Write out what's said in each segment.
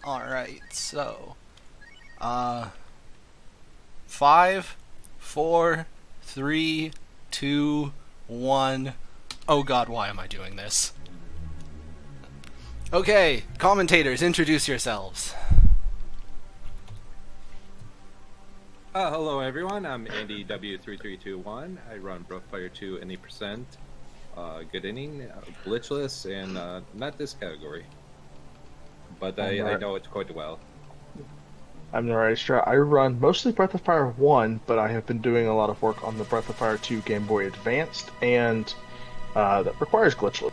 Alright, so, 5, 4, 3, 2, 1. Oh god, why am I doing this? Okay, commentators, introduce yourselves. Hello everyone, I'm Andy W3321. I run Brookfire 2 any percent, good inning, glitchless, and not this category. But I know it quite well. I'm the Extra. I run mostly Breath of Fire 1, but I have been doing a lot of work on the Breath of Fire 2 Game Boy Advanced, and that requires glitchless.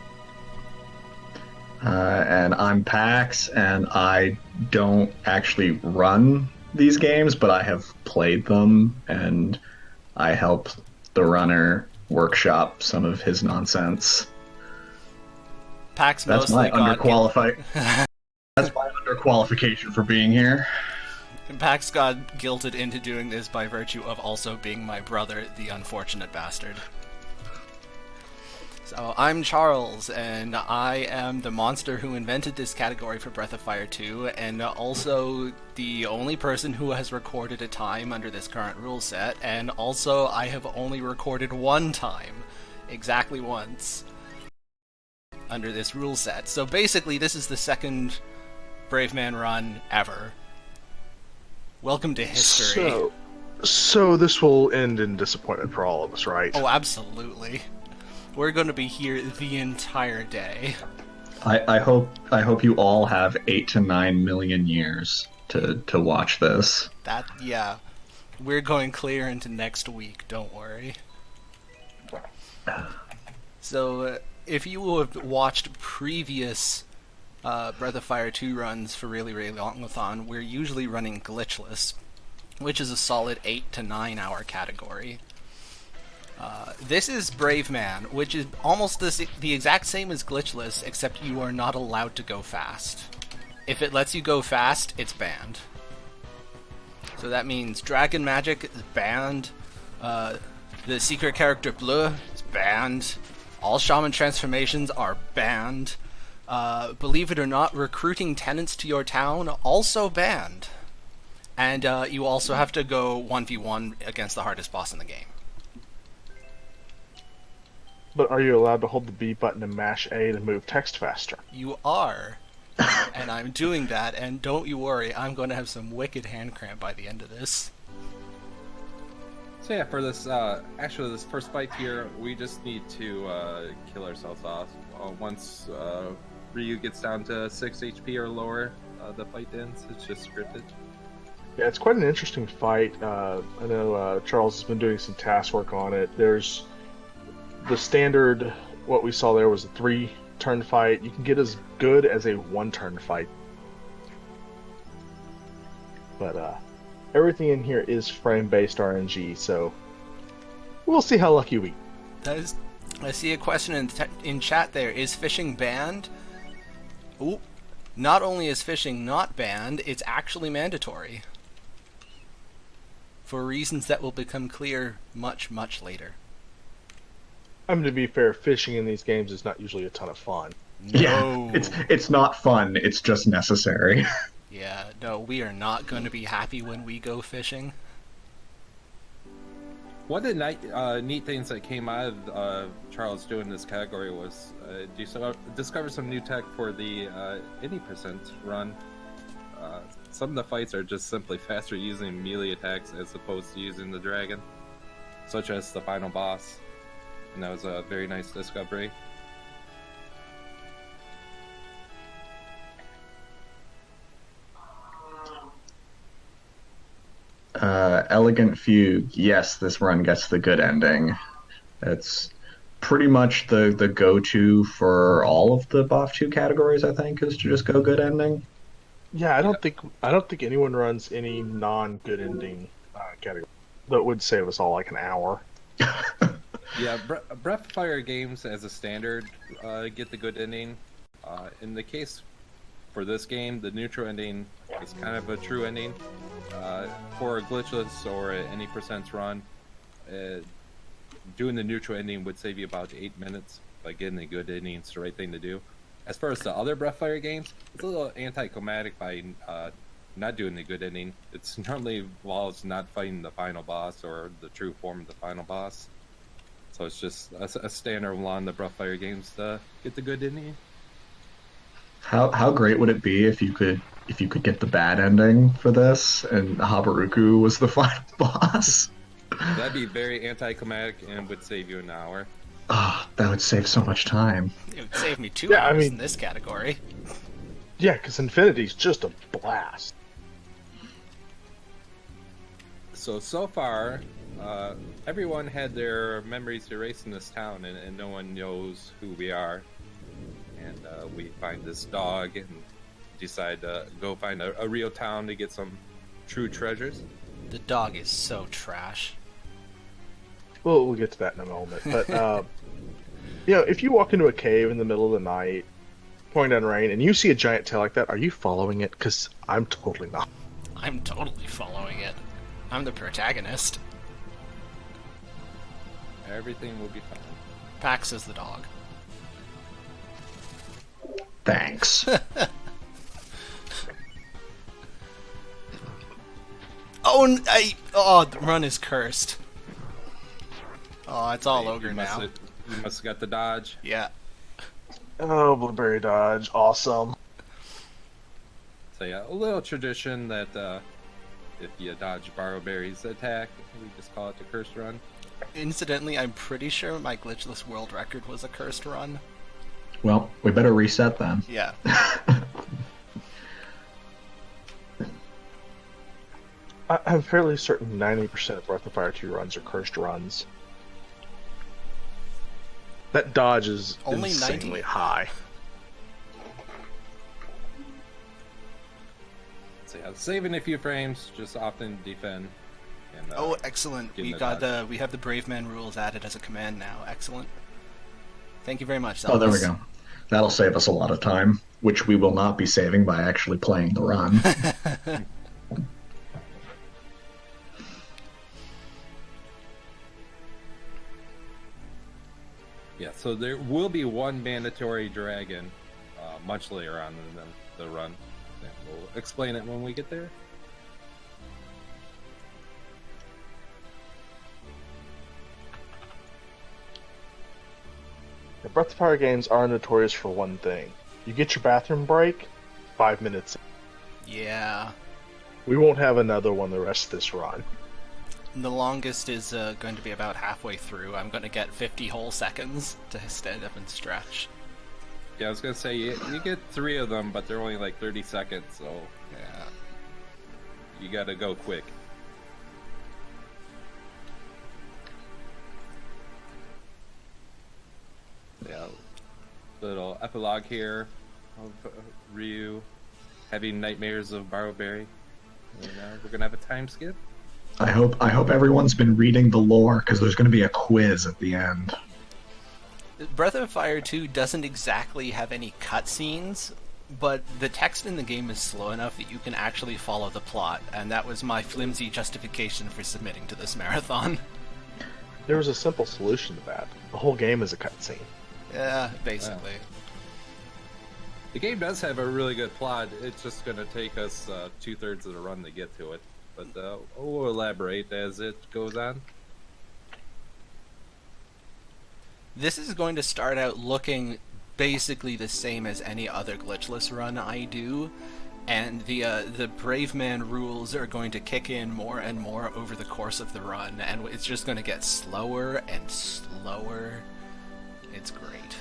And I'm Pax, and I don't actually run these games, but I have played them, and I help the runner workshop some of his nonsense. Pax That's mostly my underqualified. That's my underqualification for being here. Pax got guilted into doing this by virtue of also being my brother, the unfortunate bastard. So, I'm Charles, and I am the monster who invented this category for Breath of Fire 2, and also the only person who has recorded a time under this current rule set, and also I have only recorded one time, exactly once, under this rule set. So basically, this is the second Braveman run ever. Welcome to history. So this will end in disappointment for all of us, right? Oh, absolutely. We're going to be here the entire day. I hope you all have 8 to 9 million years to watch this. Yeah. We're going clear into next week, don't worry. So, if you have watched previous Breath of Fire 2 runs for really, really long with Thon, we're usually running glitchless, which is a solid 8 to 9 hour category. This is Braveman, which is almost the exact same as glitchless, except you are not allowed to go fast. If it lets you go fast, it's banned. So that means Dragon Magic is banned, the secret character Bleu is banned, all Shaman transformations are banned, believe it or not, recruiting tenants to your town, also banned. And you also have to go 1v1 against the hardest boss in the game. But are you allowed to hold the B button and mash A to move text faster? You are. And I'm doing that, and don't you worry, I'm going to have some wicked hand cramp by the end of this. So yeah, for this, actually this first fight here, we just need to kill ourselves off. Once Ryu gets down to 6 HP or lower, the fight ends. It's just scripted. Yeah, it's quite an interesting fight. I know Charles has been doing some task work on it. There's the standard, what we saw there was a 3-turn fight. You can get as good as a 1-turn fight. But everything in here is frame-based RNG, so we'll see how lucky we get. I see a question in chat there. Is fishing banned? Ooh. Not only is fishing not banned, it's actually mandatory. For reasons that will become clear much, much later. I mean, to be fair, fishing in these games is not usually a ton of fun. No. Yeah, it's not fun, it's just necessary. Yeah, no, we are not going to be happy when we go fishing. One of the neat things that came out of Charles doing this category was discover some new tech for the any percent run. Some of the fights are just simply faster using melee attacks as opposed to using the dragon, such as the final boss. And that was a very nice discovery. Elegant Fugue, yes, this run gets the good ending. It's pretty much the go-to for all of the BoF 2 categories, I think, is to just go good ending. Yeah, I don't think anyone runs any non-good ending category. That would save us all like an hour. Yeah, Breath of Fire games as a standard get the good ending. In the case for this game, the neutral ending is kind of a true ending. For a glitchless or any percent run, doing the neutral ending would save you about 8 minutes. By getting the good ending, it's the right thing to do. as far as the other Breathfire games, it's a little anticlimactic by not doing the good ending. It's normally while it's not fighting the final boss or the true form of the final boss. So it's just a standard law in the Breathfire games to get the good ending. How great would it be if you could get the bad ending for this and Habaruku was the final boss? That'd be very anticlimactic and would save you an hour. Oh, that would save so much time. It would save me 2 hours in this category. Yeah, because Infinity's just a blast. So far, everyone had their memories erased in this town, and no one knows who we are. And we find this dog and decide to go find a real town to get some true treasures. The dog is so trash. Well, we'll get to that in a moment. But, if you walk into a cave in the middle of the night, pouring down rain, and you see a giant tail like that, are you following it? Because I'm totally not. I'm totally following it. I'm the protagonist. Everything will be fine. Pax is the dog. Thanks. The run is cursed. Oh, it's all ogre now. You must have got the dodge. Yeah. Oh, Blueberry Dodge. Awesome. So yeah, a little tradition that if you dodge Borrowberry's attack, we just call it the cursed run. Incidentally, I'm pretty sure my glitchless world record was a cursed run. Well, we better reset then. Yeah. I'm fairly certain 90% of Breath of Fire 2 runs are cursed runs. That dodge is Only insanely 90? high. So yeah, saving a few frames, just often defend. And, Excellent. give We it a got dodge. we have the Braveman rules added as a command now. Excellent. Thank you very much. Oh, there we Zelvis. go. That'll save us a lot of time, which we will not be saving by actually playing the run. Yeah, so there will be one mandatory dragon much later on in the run. And we'll explain it when we get there. The Breath of Fire games are notorious for one thing. You get your bathroom break, 5 minutes. Yeah. We won't have another one the rest of this run. The longest is going to be about halfway through. I'm going to get 50 whole seconds to stand up and stretch. Yeah, I was gonna say you get 3 of them, but they're only like 30 seconds, so Yeah. you gotta go quick. Yeah, little epilogue here of Ryu having nightmares of Borrowberry, and we're gonna have a time skip. I hope everyone's been reading the lore because there's going to be a quiz at the end. Breath of Fire 2 doesn't exactly have any cutscenes, but the text in the game is slow enough that you can actually follow the plot, and that was my flimsy justification for submitting to this marathon. There was a simple solution to that. The whole game is a cutscene. Yeah, basically. The game does have a really good plot. It's just gonna take us 2/3 of the run to get to it, but we'll elaborate as it goes on. This is going to start out looking basically the same as any other glitchless run I do, and the Braveman rules are going to kick in more and more over the course of the run, and it's just going to get slower and slower. It's great.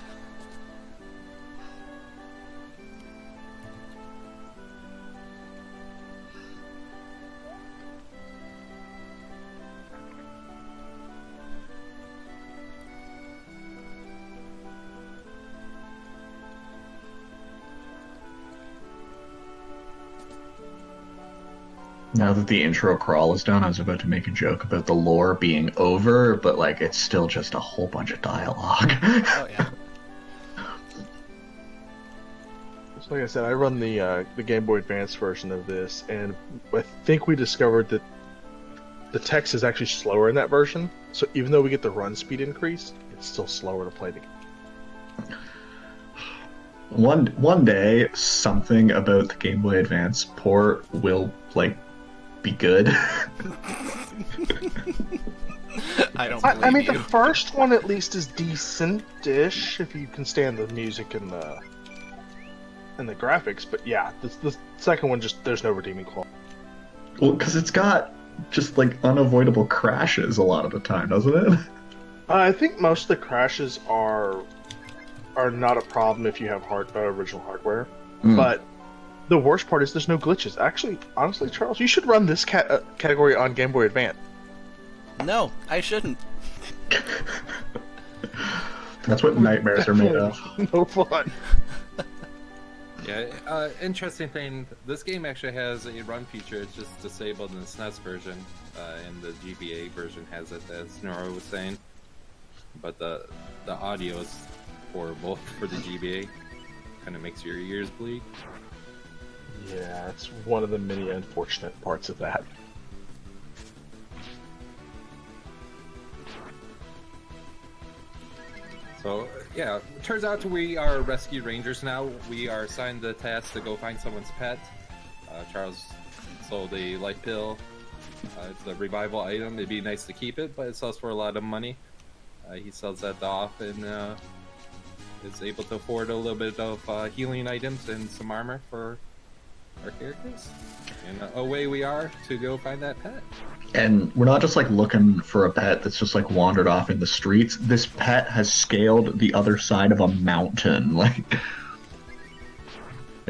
Now that the intro crawl is done, I was about to make a joke about the lore being over, but like it's still just a whole bunch of dialogue. Oh yeah. So like I said, I run the Game Boy Advance version of this, and I think we discovered that the text is actually slower in that version. So even though we get the run speed increase, it's still slower to play the game. One day, something about the Game Boy Advance port will be good. I don't I believe mean, you. the first one at least is decent-ish if you can stand the music and the graphics. But yeah, the second one there's no redeeming quality. Well, because it's got just unavoidable crashes a lot of the time, doesn't it? I think most of the crashes are not a problem if you have original hardware. But the worst part is there's no glitches. Actually, honestly, Charles, you should run this category on Game Boy Advance. No, I shouldn't. That's what nightmares are made of. No fun. Yeah, interesting thing, this game actually has a run feature. It's just disabled in the SNES version, and the GBA version has it, as Nora was saying. But the audio is horrible for the GBA. Kind of makes your ears bleed. Yeah, it's one of the many unfortunate parts of that. So, yeah, it turns out we are rescue rangers now. We are assigned the task to go find someone's pet. Charles sold a life pill. It's a revival item. It'd be nice to keep it, but it sells for a lot of money. He sells that off and is able to afford a little bit of healing items and some armor for our characters. And away we are to go find that pet. And we're not just looking for a pet that's just wandered off in the streets. This pet has scaled the other side of a mountain.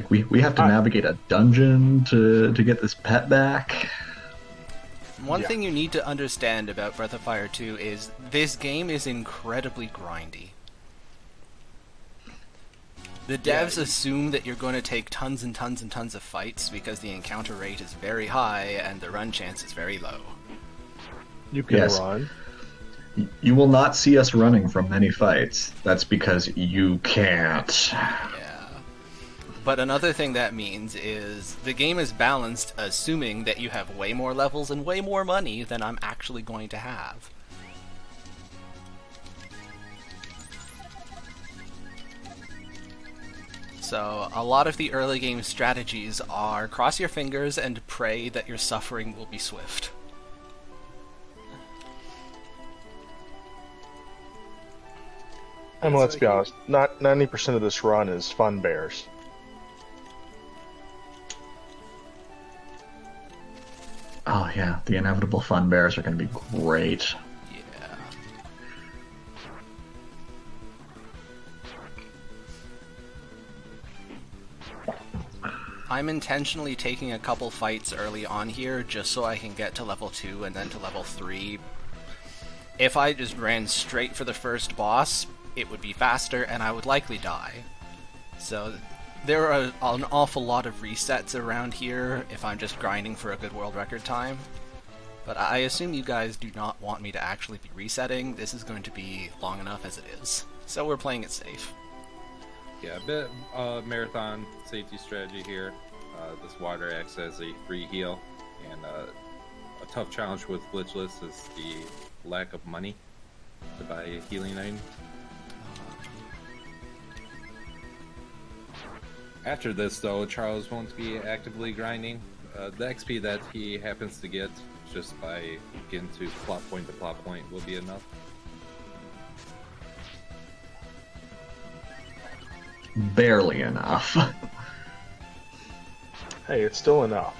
We have to navigate a dungeon to get this pet back. One thing you need to understand about Breath of Fire 2 is this game is incredibly grindy. The devs assume that you're going to take tons and tons and tons of fights because the encounter rate is very high and the run chance is very low. You can run. You will not see us running from many fights. That's because you can't. Yeah. But another thing that means is the game is balanced assuming that you have way more levels and way more money than I'm actually going to have. So, a lot of the early game strategies are cross your fingers and pray that your suffering will be swift. And let's be honest, not 90% of this run is fun bears. Oh yeah, the inevitable fun bears are going to be great. Yeah. I'm intentionally taking a couple fights early on here just so I can get to level 2 and then to level 3. If I just ran straight for the first boss, it would be faster and I would likely die. So there are an awful lot of resets around here if I'm just grinding for a good world record time. But I assume you guys do not want me to actually be resetting. This is going to be long enough as it is. So we're playing it safe. Yeah, a bit marathon safety strategy here. This water acts as a free heal, and a tough challenge with glitchless is the lack of money to buy a healing item. After this, though, Charles won't be actively grinding. The XP that he happens to get just by getting to plot point will be enough. Barely enough. Hey, it's still enough.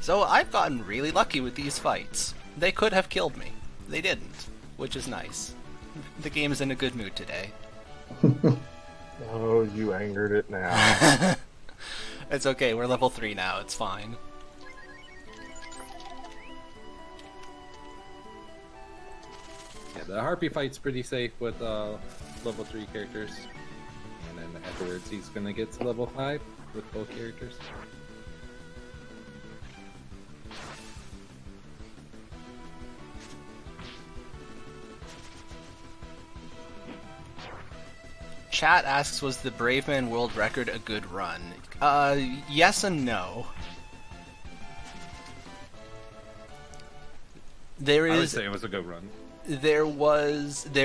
So I've gotten really lucky with these fights. They could have killed me. They didn't, which is nice. The game is in a good mood today. Oh, you angered it now. It's okay, we're level 3 now, it's fine. Yeah, the Harpy fight's pretty safe with level 3 characters. And then afterwards he's gonna get to level 5 with both characters. Chat asks, was the Braveman world record a good run? Yes and no. I would say it was a good run. There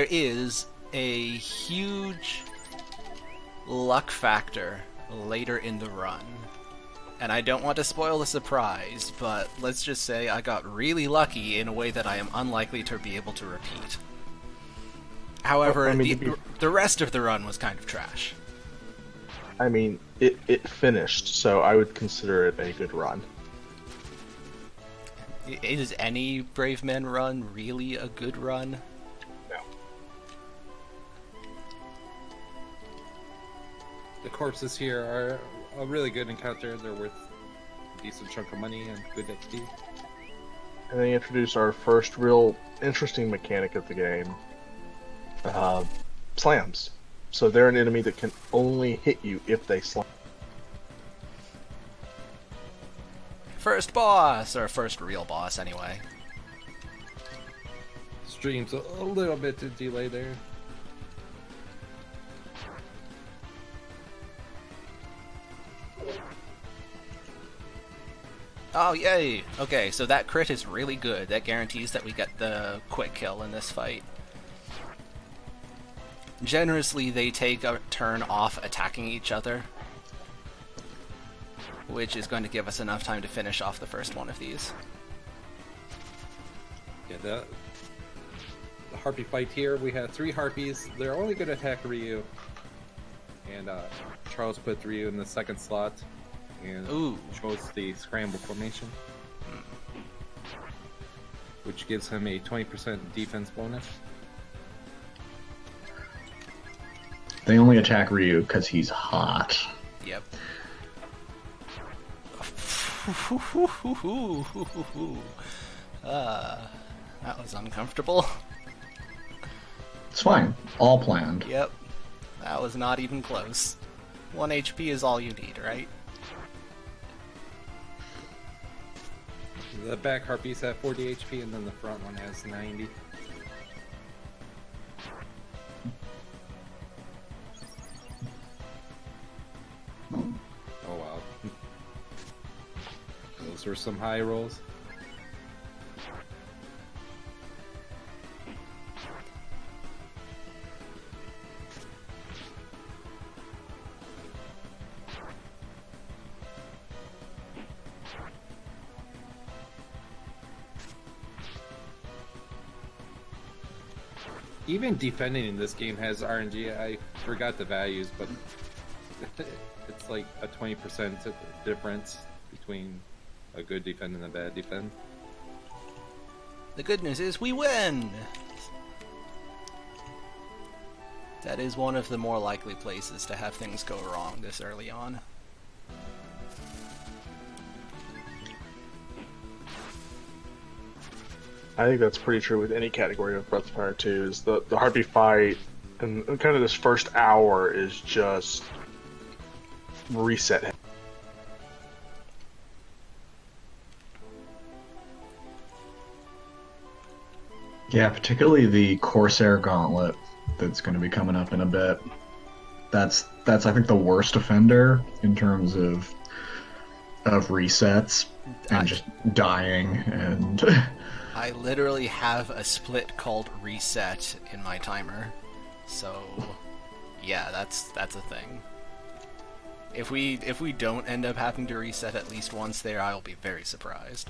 is a huge luck factor later in the run. And I don't want to spoil the surprise, but let's just say I got really lucky in a way that I am unlikely to be able to repeat. However, the rest of the run was kind of trash. I mean, it finished, so I would consider it a good run. Is any Braveman run really a good run? No. The corpses here are a really good encounter. They're worth a decent chunk of money and good XP. And they introduced our first real interesting mechanic of the game. Slams. So they're an enemy that can only hit you if they slam. First boss, or first real boss anyway. Stream's a little bit of delay there. Oh, yay! Okay, so that crit is really good. That guarantees that we get the quick kill in this fight. Generously, they take a turn off attacking each other, which is going to give us enough time to finish off the first one of these. Yeah, the harpy fight here, we have 3 harpies. They're only going to attack Ryu. And Charles put Ryu in the second slot and chose the scramble formation, which gives him a 20% defense bonus. They only attack Ryu because he's hot. Yep. That was uncomfortable. It's fine. All planned. Yep. That was not even close. 1 HP is all you need, right? The back harpies have 40 HP and then the front one has 90. Oh wow. Those were some high rolls. Even defending in this game has RNG. I forgot the values, but it's like a 20% difference between a good defend and a bad defend. The good news is we win! That is one of the more likely places to have things go wrong this early on. I think that's pretty true with any category of Breath of Fire 2, is the Harpy fight and kind of this first hour is just reset. Yeah, particularly the Corsair Gauntlet that's going to be coming up in a bit. That's I think the worst offender in terms of resets and just dying and I literally have a split called reset in my timer, so yeah, that's a thing. If we don't end up having to reset at least once there, I'll be very surprised.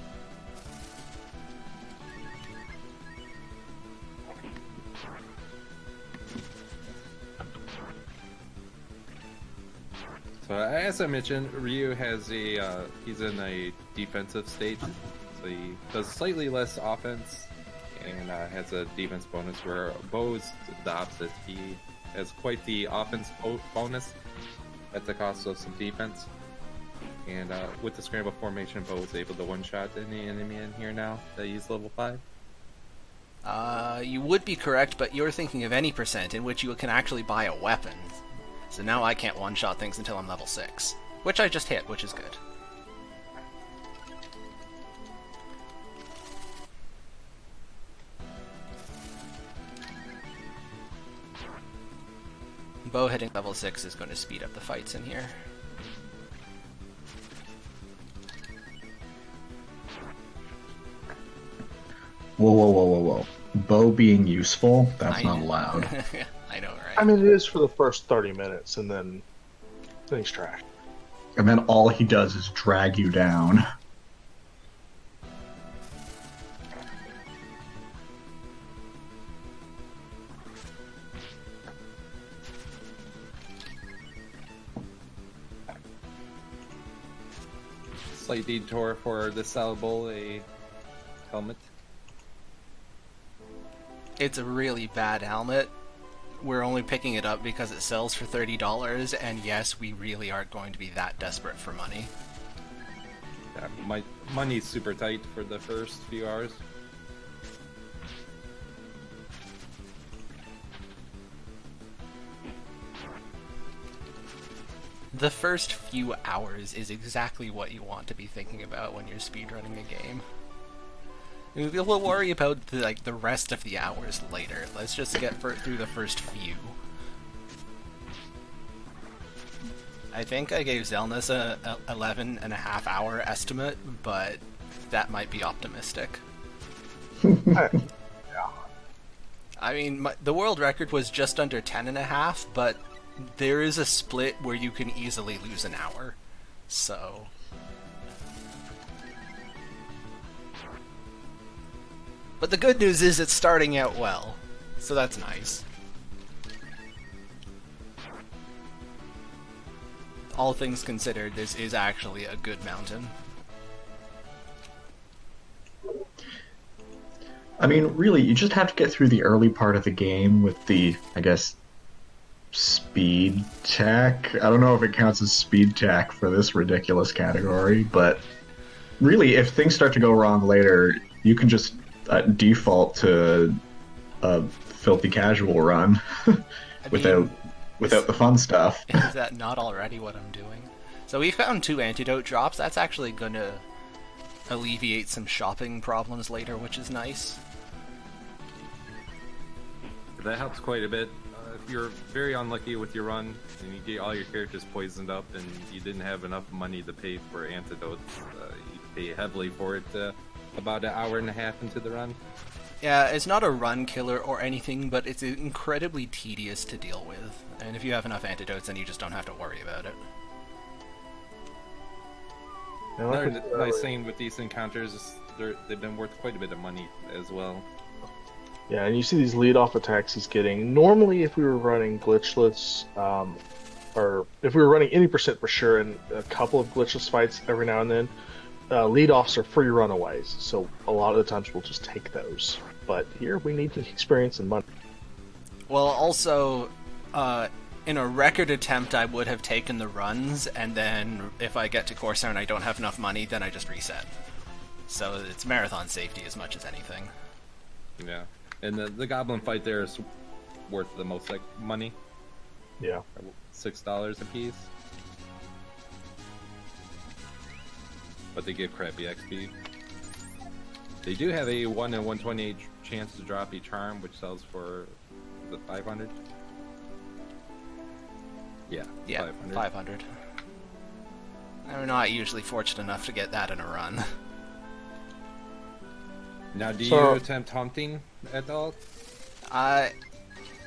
So as I mentioned, Ryu has he's in a defensive state, so he does slightly less offense and has a defense bonus, where Bo's the opposite. He has quite the offense bonus at the cost of some defense. And with the scramble formation, Bo is able to one-shot any enemy in here now that he's level 5. You would be correct, but you're thinking of any percent in which you can actually buy a weapon. So now I can't one-shot things until I'm level 6. Which I just hit, which is good. Bo hitting level 6 is going to speed up the fights in here. Whoa, whoa, whoa, whoa, whoa. Bow being useful? That's not know. allowed. I know, right? I mean, it is for the first 30 minutes, and then he's trash. And then all he does is drag you down. Slight detour for the sellable a helmet. It's a really bad helmet. We're only picking it up because it sells for $30, and yes, we really aren't going to be that desperate for money. Yeah, my money's super tight for the first few hours. The first few hours is exactly what you want to be thinking about when you're speedrunning a game. We'll worry about the rest of the hours later. Let's just get through the first few. I think I gave Zelnus a 11.5 hour estimate, but that might be optimistic. I mean, the world record was just under 10.5, but there is a split where you can easily lose an hour, so... But the good news is it's starting out well, so that's nice. All things considered, this is actually a good mountain. I mean, really, you just have to get through the early part of the game with the, I guess, speed tech. I don't know if it counts as speed tech for this ridiculous category, but really, if things start to go wrong later, you can just default to a filthy casual run without the fun stuff. Is that not already what I'm doing? So we found 2 antidote drops. That's actually gonna alleviate some shopping problems later, which is nice. That helps quite a bit. If you're very unlucky with your run and you get all your characters poisoned up and you didn't have enough money to pay for antidotes, you pay heavily for it about an hour and a half into the run. Yeah, it's not a run killer or anything, but it's incredibly tedious to deal with. And if you have enough antidotes, then you just don't have to worry about it. Another nice thing with these encounters is they've been worth quite a bit of money as well. Yeah, and you see these lead-off attacks he's getting. Normally, if we were running glitchless, or if we were running any percent for sure, and a couple of glitchless fights every now and then, lead-offs are free runaways, so a lot of the times we'll just take those. But here, we need the experience and money. Well, also, in a record attempt, I would have taken the runs, and then if I get to Corsair and I don't have enough money, then I just reset. So it's marathon safety as much as anything. Yeah, and the goblin fight there is worth the most money. Yeah. $6 a piece. But they give crappy XP. They do have a 1 in 128 chance to drop a charm, which sells for the 500. Yeah, 500. I'm not usually fortunate enough to get that in a run. Now, do you attempt hunting at all?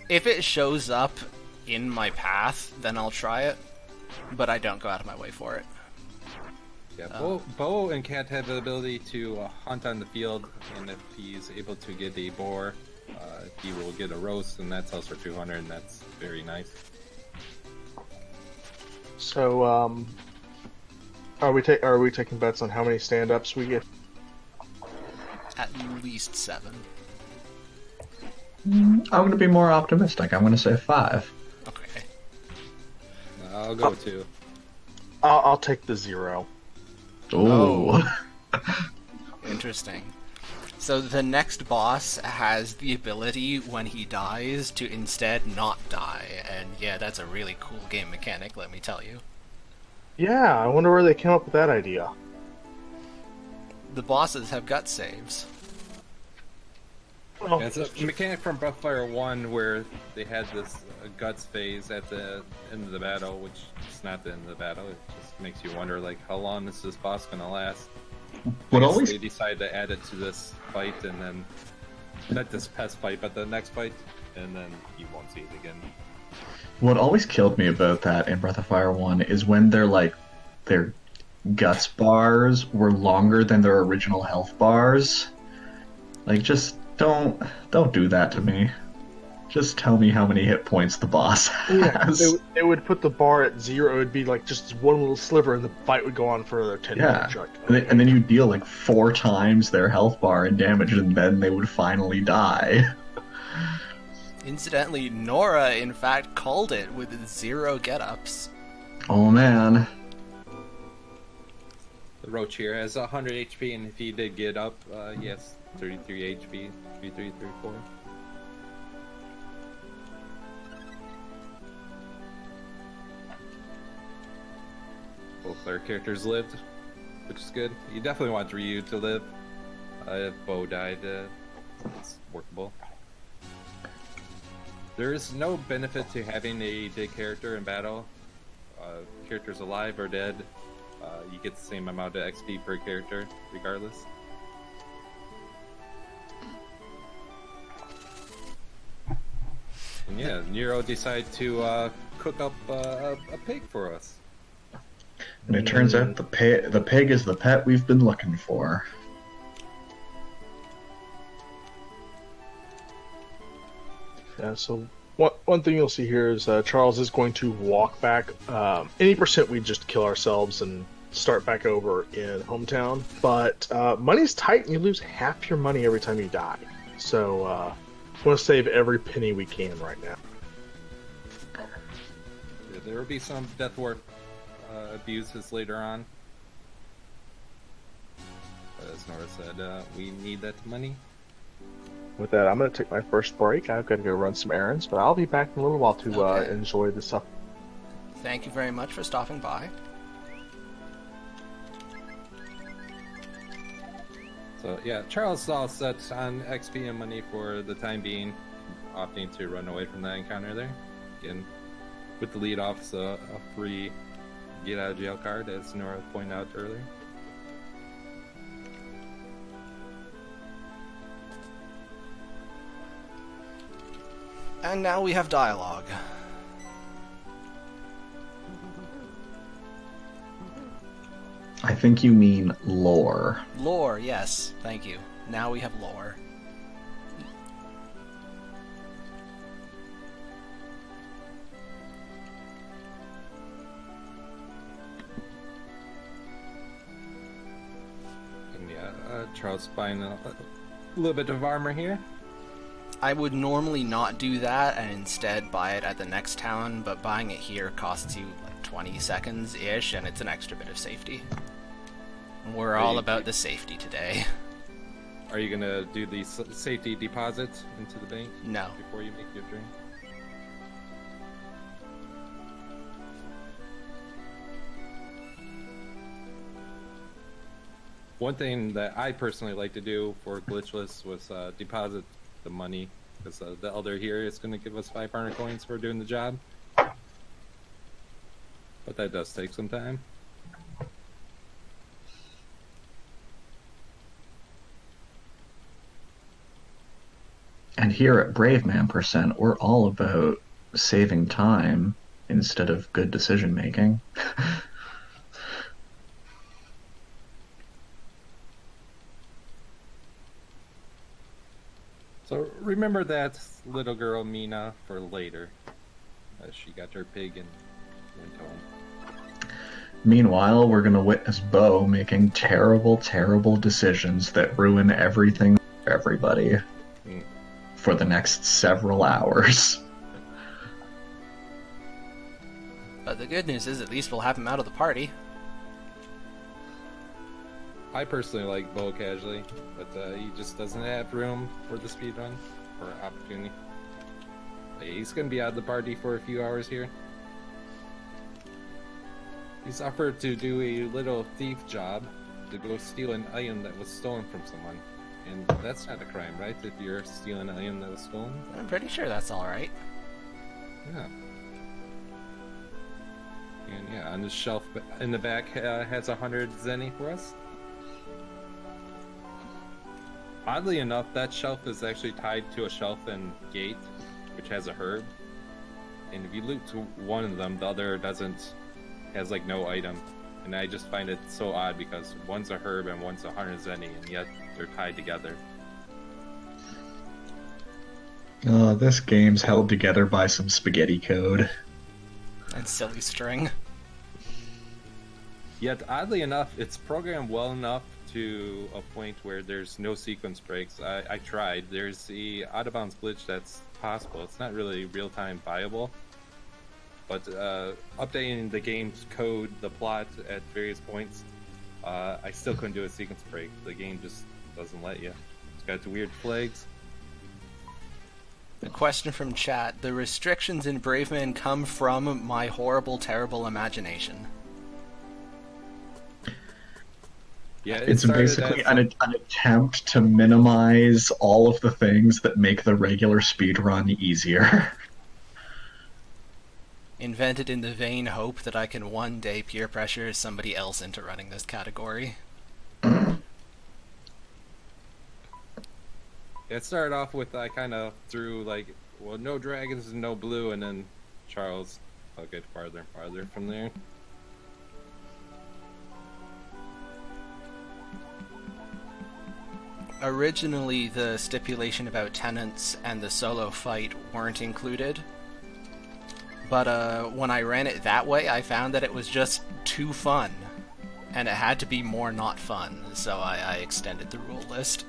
If it shows up in my path, then I'll try it, but I don't go out of my way for it. Yeah, Bo and Cat have the ability to hunt on the field, and if he's able to get a boar, he will get a roast, and that sells for 200, and that's very nice. So, are we taking bets on how many stand-ups we get? At least 7. I'm going to be more optimistic. I'm going to say 5. Okay. I'll go 2. I'll take the 0. Ooh. Interesting. So the next boss has the ability, when he dies, to instead not die, and yeah, that's a really cool game mechanic, let me tell you. Yeah, I wonder where they came up with that idea. The bosses have gut saves. Oh. Yeah, it's a mechanic from Breathfire 1 where they had this guts phase at the end of the battle, which is not the end of the battle. It just makes you wonder, like, how long is this boss gonna last? What I guess always they decided to add it to this fight, and then not this pest fight, but the next fight, and then you won't see it again. What always killed me about that in Breath of Fire 1 is when their guts bars were longer than their original health bars. Like, just don't do that to me. Just tell me how many hit points the boss has. Yeah, it would put the bar at 0. It would be like just one little sliver, and the fight would go on for another 10 minutes. Like, okay. And then you deal like 4 times their health bar and damage, and then they would finally die. Incidentally, Nora, in fact, called it with 0 get-ups. Oh man. The Roach here has 100 HP, and if he did get up, yes, 33 HP, 3334. Both their characters lived, which is good. You definitely want Ryu to live. If Bo died, it's workable. There is no benefit to having a dead character in battle. Characters alive or dead, you get the same amount of XP per character, regardless. And yeah, Nero decided to cook up a pig for us. And it turns out the pig is the pet we've been looking for. Yeah, so one thing you'll see here is Charles is going to walk back. Any percent we just kill ourselves and start back over in hometown. But money's tight and you lose half your money every time you die. So we want to save every penny we can right now. Yeah, there will be some death warp abuses later on. But as Nora said, we need that money. With that, I'm going to take my first break. I've got to go run some errands, but I'll be back in a little while to enjoy the stuff. Thank you very much for stopping by. So yeah, Charles is all set on XP and money for the time being, opting to run away from that encounter there. Again, with the lead off, so a free get out of jail card, as Nora pointed out earlier. And now we have dialogue. I think you mean lore. Lore, yes. Thank you. Now we have lore. And yeah, Charles buying a little bit of armor here. I would normally not do that and instead buy it at the next town, but buying it here costs you like 20 seconds-ish, and it's an extra bit of safety. We're all about the safety today. Are you gonna do the safety deposit into the bank? No. Before you make your drink? One thing that I personally like to do for glitchless was deposit the money, because the elder here is going to give us 500 coins for doing the job. But that does take some time. And here at Braveman Percent, we're all about saving time instead of good decision making. So remember that little girl Mina for later, as she got her pig and went home. Meanwhile, we're going to witness Bo making terrible, terrible decisions that ruin everything for everybody for the next several hours. But the good news is at least we'll have him out of the party. I personally like Bo casually, but he just doesn't have room for the speedrun or opportunity. But yeah, he's going to be out of the party for a few hours here. He's offered to do a little thief job to go steal an item that was stolen from someone. And that's not a crime, right? If you're stealing an item that was stolen? I'm pretty sure that's alright. Yeah. And yeah, on the shelf in the back has 100 zenny for us. Oddly enough, that shelf is actually tied to a shelf in Gate, which has a herb. And if you loot to one of them, the other doesn't, has like no item. And I just find it so odd because one's a herb and one's a hunter zenny, and yet they're tied together. This game's held together by some spaghetti code. And silly string. Yet, oddly enough, it's programmed well enough to a point where there's no sequence breaks. I tried. There's the out-of-bounds glitch that's possible. It's not really real-time viable. But updating the game's code, the plot at various points, I still couldn't do a sequence break. The game just doesn't let you. It's got weird flags. A question from chat. The restrictions in Braveman come from my horrible, terrible imagination. Yeah, It's basically an attempt to minimize all of the things that make the regular speedrun easier. Invented in the vain hope that I can one day peer pressure somebody else into running this category. It started off with I kind of threw like, well, no dragons and no blue, and then Charles took it farther and farther from there. Originally, the stipulation about tenants and the solo fight weren't included. But when I ran it that way, I found that it was just too fun. And it had to be more not fun, so I extended the rule list.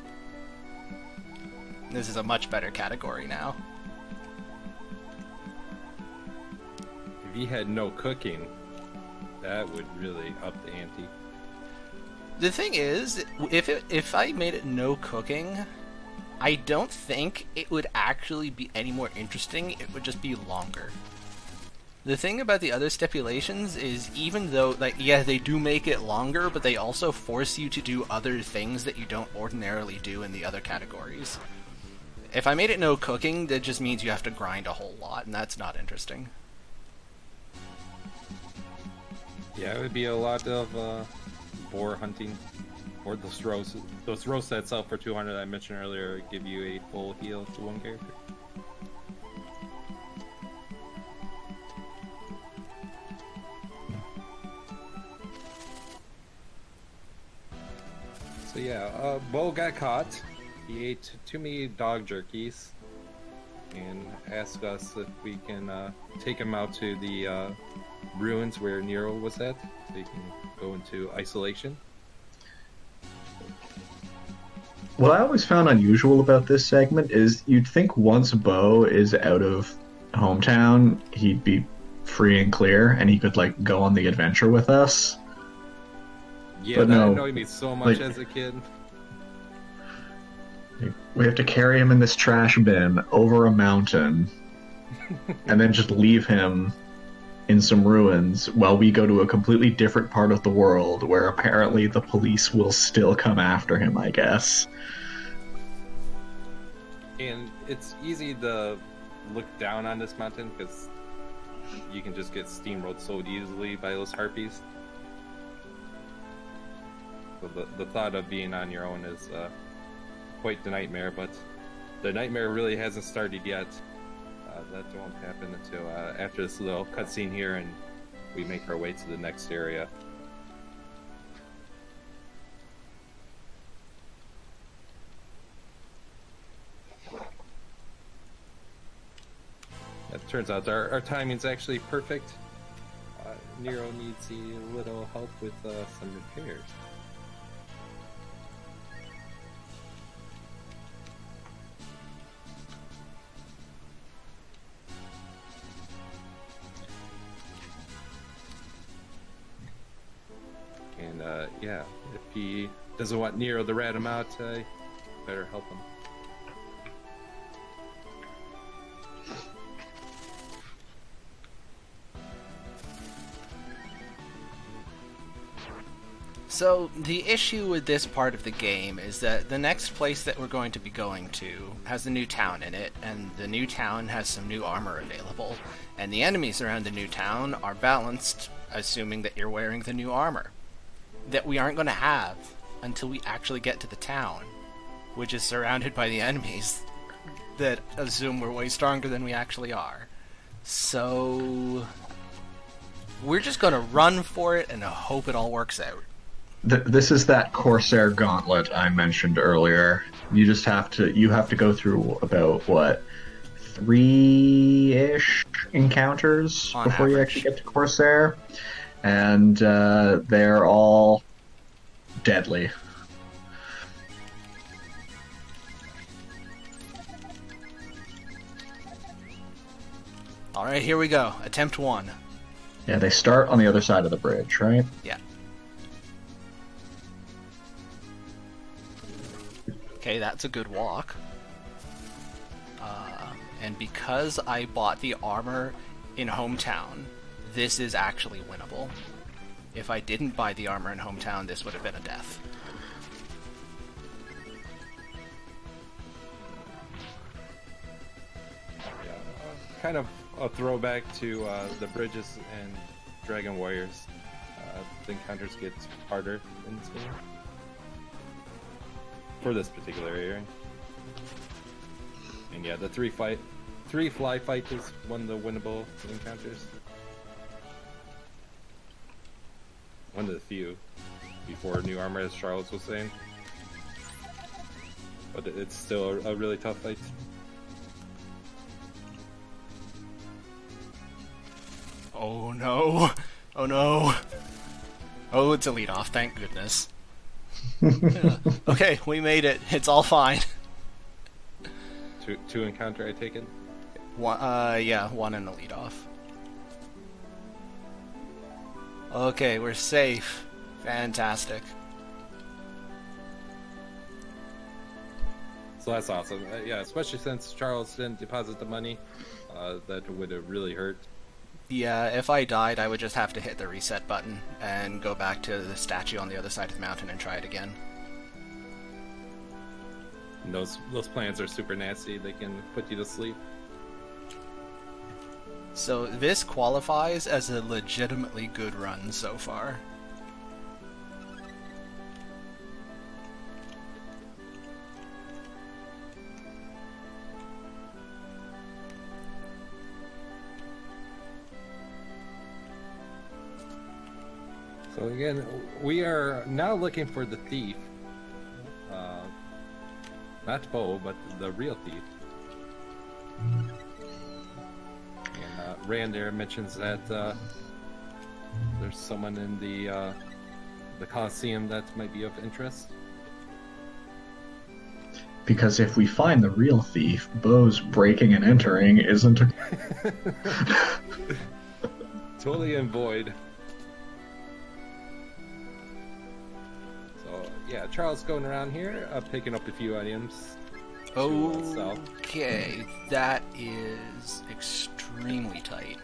This is a much better category now. If you had no cooking, that would really up the ante. The thing is, if I made it no cooking, I don't think it would actually be any more interesting. It would just be longer. The thing about the other stipulations is, even though, like, yeah, they do make it longer, but they also force you to do other things that you don't ordinarily do in the other categories. If I made it no cooking, that just means you have to grind a whole lot, and that's not interesting. Yeah, it would be a lot of boar hunting, or those roasts. Those roasts that sell for 200 that I mentioned earlier give you a full heal to one character. So yeah, Bo got caught. He ate too many dog jerkies, and asked us if we can take him out to the ruins where Nero was at, so he can go into isolation. What I always found unusual about this segment is you'd think once Bo is out of hometown, he'd be free and clear, and he could like go on the adventure with us. Yeah, But that no, annoyed me so much like- as a kid. We have to carry him in this trash bin over a mountain, and then just leave him in some ruins while we go to a completely different part of the world where apparently the police will still come after him, I guess. And it's easy to look down on this mountain because you can just get steamrolled so easily by those harpies. So the thought of being on your own is quite the nightmare, but the nightmare really hasn't started yet. That won't happen until after this little cutscene here and we make our way to the next area. It turns out our timing's actually perfect. Nero needs a little help with some repairs. And yeah, if he doesn't want Nero to rat him out, better help him. So, the issue with this part of the game is that the next place that we're going to be going to has a new town in it, and the new town has some new armor available, and the enemies around the new town are balanced, assuming that you're wearing the new armor, that we aren't going to have until we actually get to the town. which is surrounded by the enemies that assume we're way stronger than we actually are. So we're just gonna run for it and hope it all works out. This is that Corsair gauntlet I mentioned earlier. You have to go through about what, 3-ish encounters On before you average. actually get to Corsair, and they're all deadly. Alright, here we go. Attempt 1. Yeah, they start on the other side of the bridge, right? Yeah. Okay, that's a good walk. And because I bought the armor in hometown, this is actually winnable. If I didn't buy the armor in hometown, this would have been a death. Yeah, kind of a throwback to the Bridges and Dragon Warriors. The encounters get harder in this game. For this particular area. And yeah, the three fly fight is one of the winnable encounters. One of the few before new armor, as Charles was saying. But it's still a really tough fight. Oh no! Oh no! Oh, it's a lead off, thank goodness. Yeah. Okay, we made it. It's all fine. Two encounter, I take it? Yeah, one in the lead off. Okay, we're safe. Fantastic. So that's awesome. Yeah, especially since Charles didn't deposit the money. That would have really hurt. Yeah, if I died, I would just have to hit the reset button and go back to the statue on the other side of the mountain and try it again. And those plans are super nasty. They can put you to sleep. So this qualifies as a legitimately good run so far. So again, we are now looking for the thief. Not Bo, but the real thief. And Rand there mentions that there's someone in the Colosseum that might be of interest. Because if we find the real thief, Bo's breaking and entering isn't a... Totally in void. Yeah, Charles going around here, picking up a few items. Okay, that is extremely tight.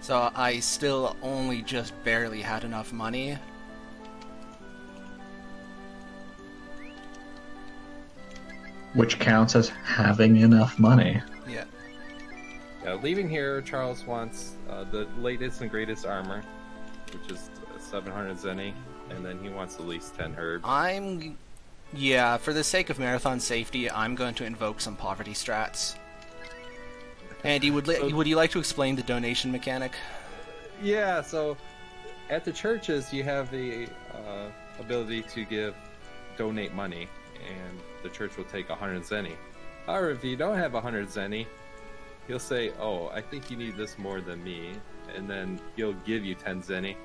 So I still only just barely had enough money. Which counts as having enough money. Yeah. Yeah, leaving here, Charles wants the latest and greatest armor, which is 700 zenny, and then he wants at least 10 herbs. Yeah, for the sake of marathon safety, I'm going to invoke some poverty strats. Andy, would you like to explain the donation mechanic? Yeah, so at the churches, you have the ability to donate money, and the church will take 100 zenny. However, if you don't have 100 zenny, he'll say, "Oh, I think you need this more than me," and then he'll give you 10 zenny.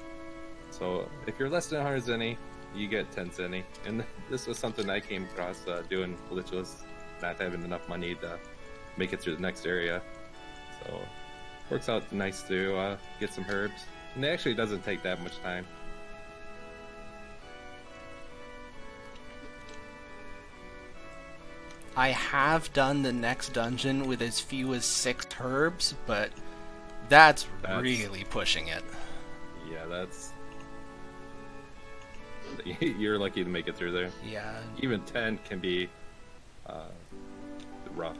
So if you're less than 100 zenny, you get 10 zenny. And this was something I came across doing glitchless, not having enough money to make it through the next area. So works out nice to get some herbs. And it actually doesn't take that much time. I have done the next dungeon with as few as 6 herbs, but that's really pushing it. Yeah, that's... You're lucky to make it through there. Yeah. Even 10 can be rough.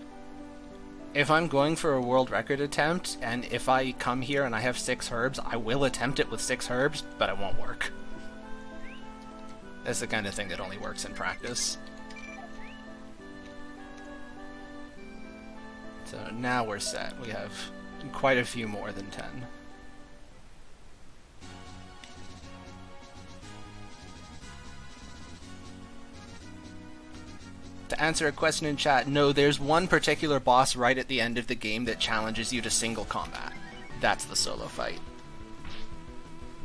If I'm going for a world record attempt, and if I come here and I have 6 herbs, I will attempt it with 6 herbs, but it won't work. That's the kind of thing that only works in practice. So now we're set. We have quite a few more than 10. To answer a question in chat, no, there's one particular boss right at the end of the game that challenges you to single combat. That's the solo fight.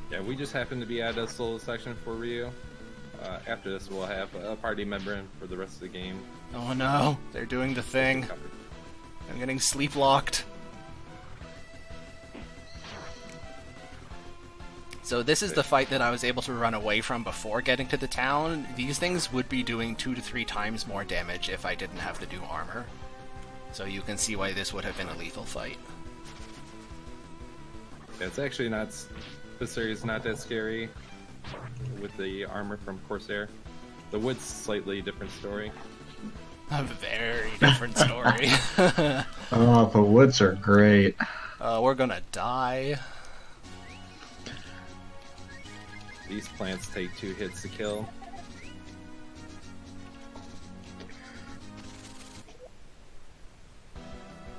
Yeah, we just happen to be at a solo section for Ryu. After this, we'll have a party member in for the rest of the game. Oh no, they're doing the thing. I'm getting sleep locked. So this is the fight that I was able to run away from before getting to the town. These things would be doing 2 to 3 times more damage if I didn't have the new armor. So you can see why this would have been a lethal fight. Yeah, it's actually not... This area is not that scary with the armor from Corsair. The wood's slightly different story. A very different story. Oh, the woods are great. We're gonna die. These plants take 2 hits to kill.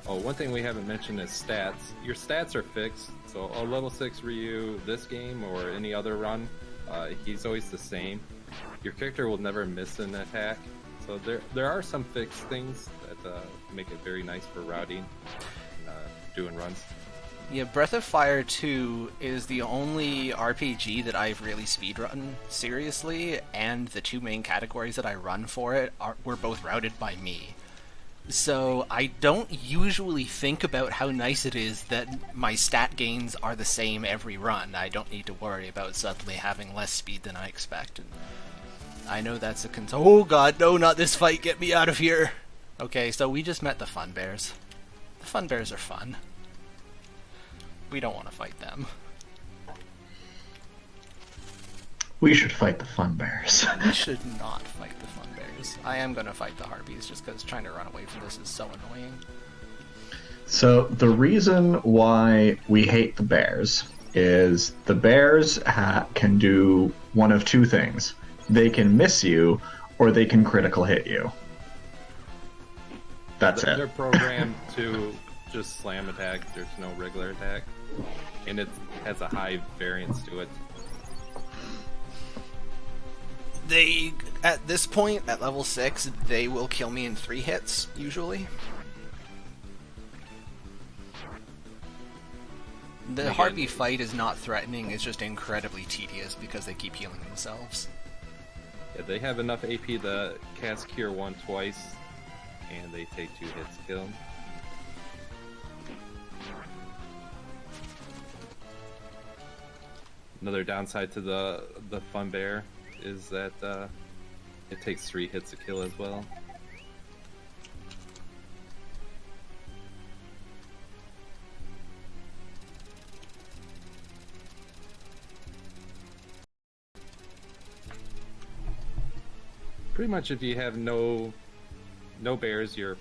Oh, one thing we haven't mentioned is stats. Your stats are fixed, so a level 6 Ryu this game or any other run, he's always the same. Your character will never miss an attack. So there are some fixed things that make it very nice for routing and doing runs. Yeah, Breath of Fire 2 is the only RPG that I've really speedrun seriously, and the 2 main categories that I run for it were both routed by me. So I don't usually think about how nice it is that my stat gains are the same every run. I don't need to worry about suddenly having less speed than I expect. And I know that's a concern. Oh god, no, not this fight, get me out of here! Okay, so we just met the Fun Bears. The Fun Bears are fun. We don't want to fight them. We should fight the Fun Bears. We should not fight the Fun Bears. I am going to fight the Harpies just because trying to run away from this is so annoying. So the reason why we hate the bears is the bears can do one of 2 things. They can miss you, or they can critical hit you. That's it. They're programmed to just slam attack. There's no regular attack. And it has a high variance to it. They, at this point, at level 6, they will kill me in 3 hits, usually. The Harpy fight is not threatening, it's just incredibly tedious because they keep healing themselves. Yeah, they have enough AP to cast Cure 1 twice, and they take 2 hits to kill them. Another downside to the Fun Bear is that it takes 3 hits to kill as well. Pretty much if you have no bears, you're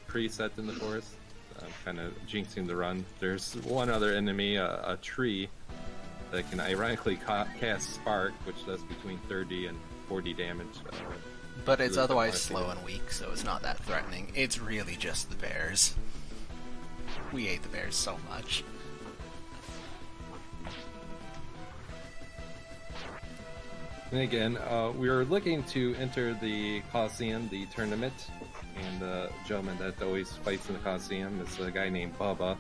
preset in the forest. Kind of jinxing the run. There's one other enemy, a tree, that can ironically cast Spark, which does between 30 and 40 damage. But it's otherwise slow and weak, so it's not that threatening. It's really just the bears. We hate the bears so much. And again, we were looking to enter the Coliseum, the tournament, and the gentleman that always fights in the Coliseum is a guy named Bubba.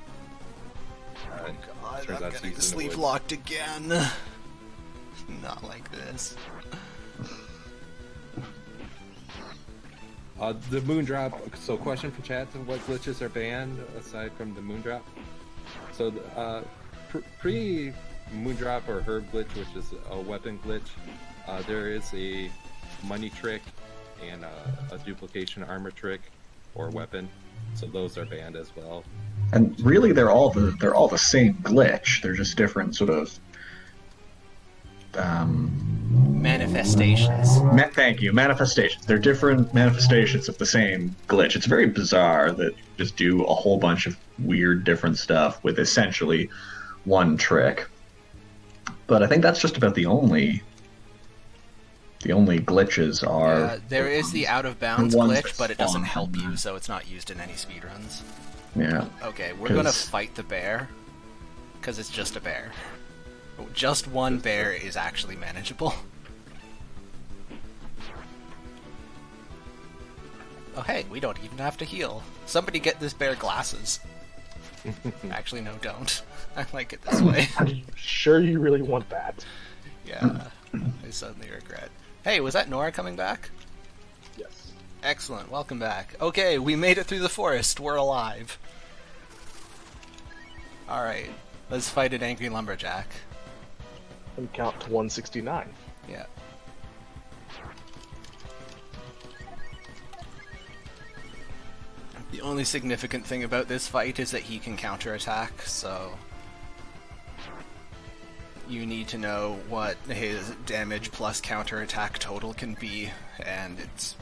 Oh god, turns I'm out getting he's in the sleep woods. locked again. Not like this. The Moondrop, so question for chat, what glitches are banned aside from the Moondrop? So pre-Moondrop or Herb glitch, which is a weapon glitch, there is a money trick and a duplication armor trick or weapon, so those are banned as well. And really, they're all the same glitch. They're just different sort of Manifestations. Thank you, manifestations. They're different manifestations of the same glitch. It's very bizarre that you just do a whole bunch of weird, different stuff with essentially one trick. But I think that's just about the only The only glitches are there is the out of bounds the ones glitch, that but it doesn't spawn help from you, that. so it's not used in any speedruns. Yeah. Okay, we're gonna 'Cause- fight the bear, because it's just a bear. Just one bear is actually manageable. Oh hey, we don't even have to heal. Somebody get this bear glasses. Actually, no, don't. I like it this way. Are you sure you really want that? Yeah, I suddenly regret. Hey, was that Nora coming back? Yes. Excellent, welcome back. Okay, we made it through the forest. We're alive. Alright, let's fight an angry lumberjack. And count to 169. Yeah. The only significant thing about this fight is that he can counterattack, so you need to know what his damage plus counterattack total can be, and it's...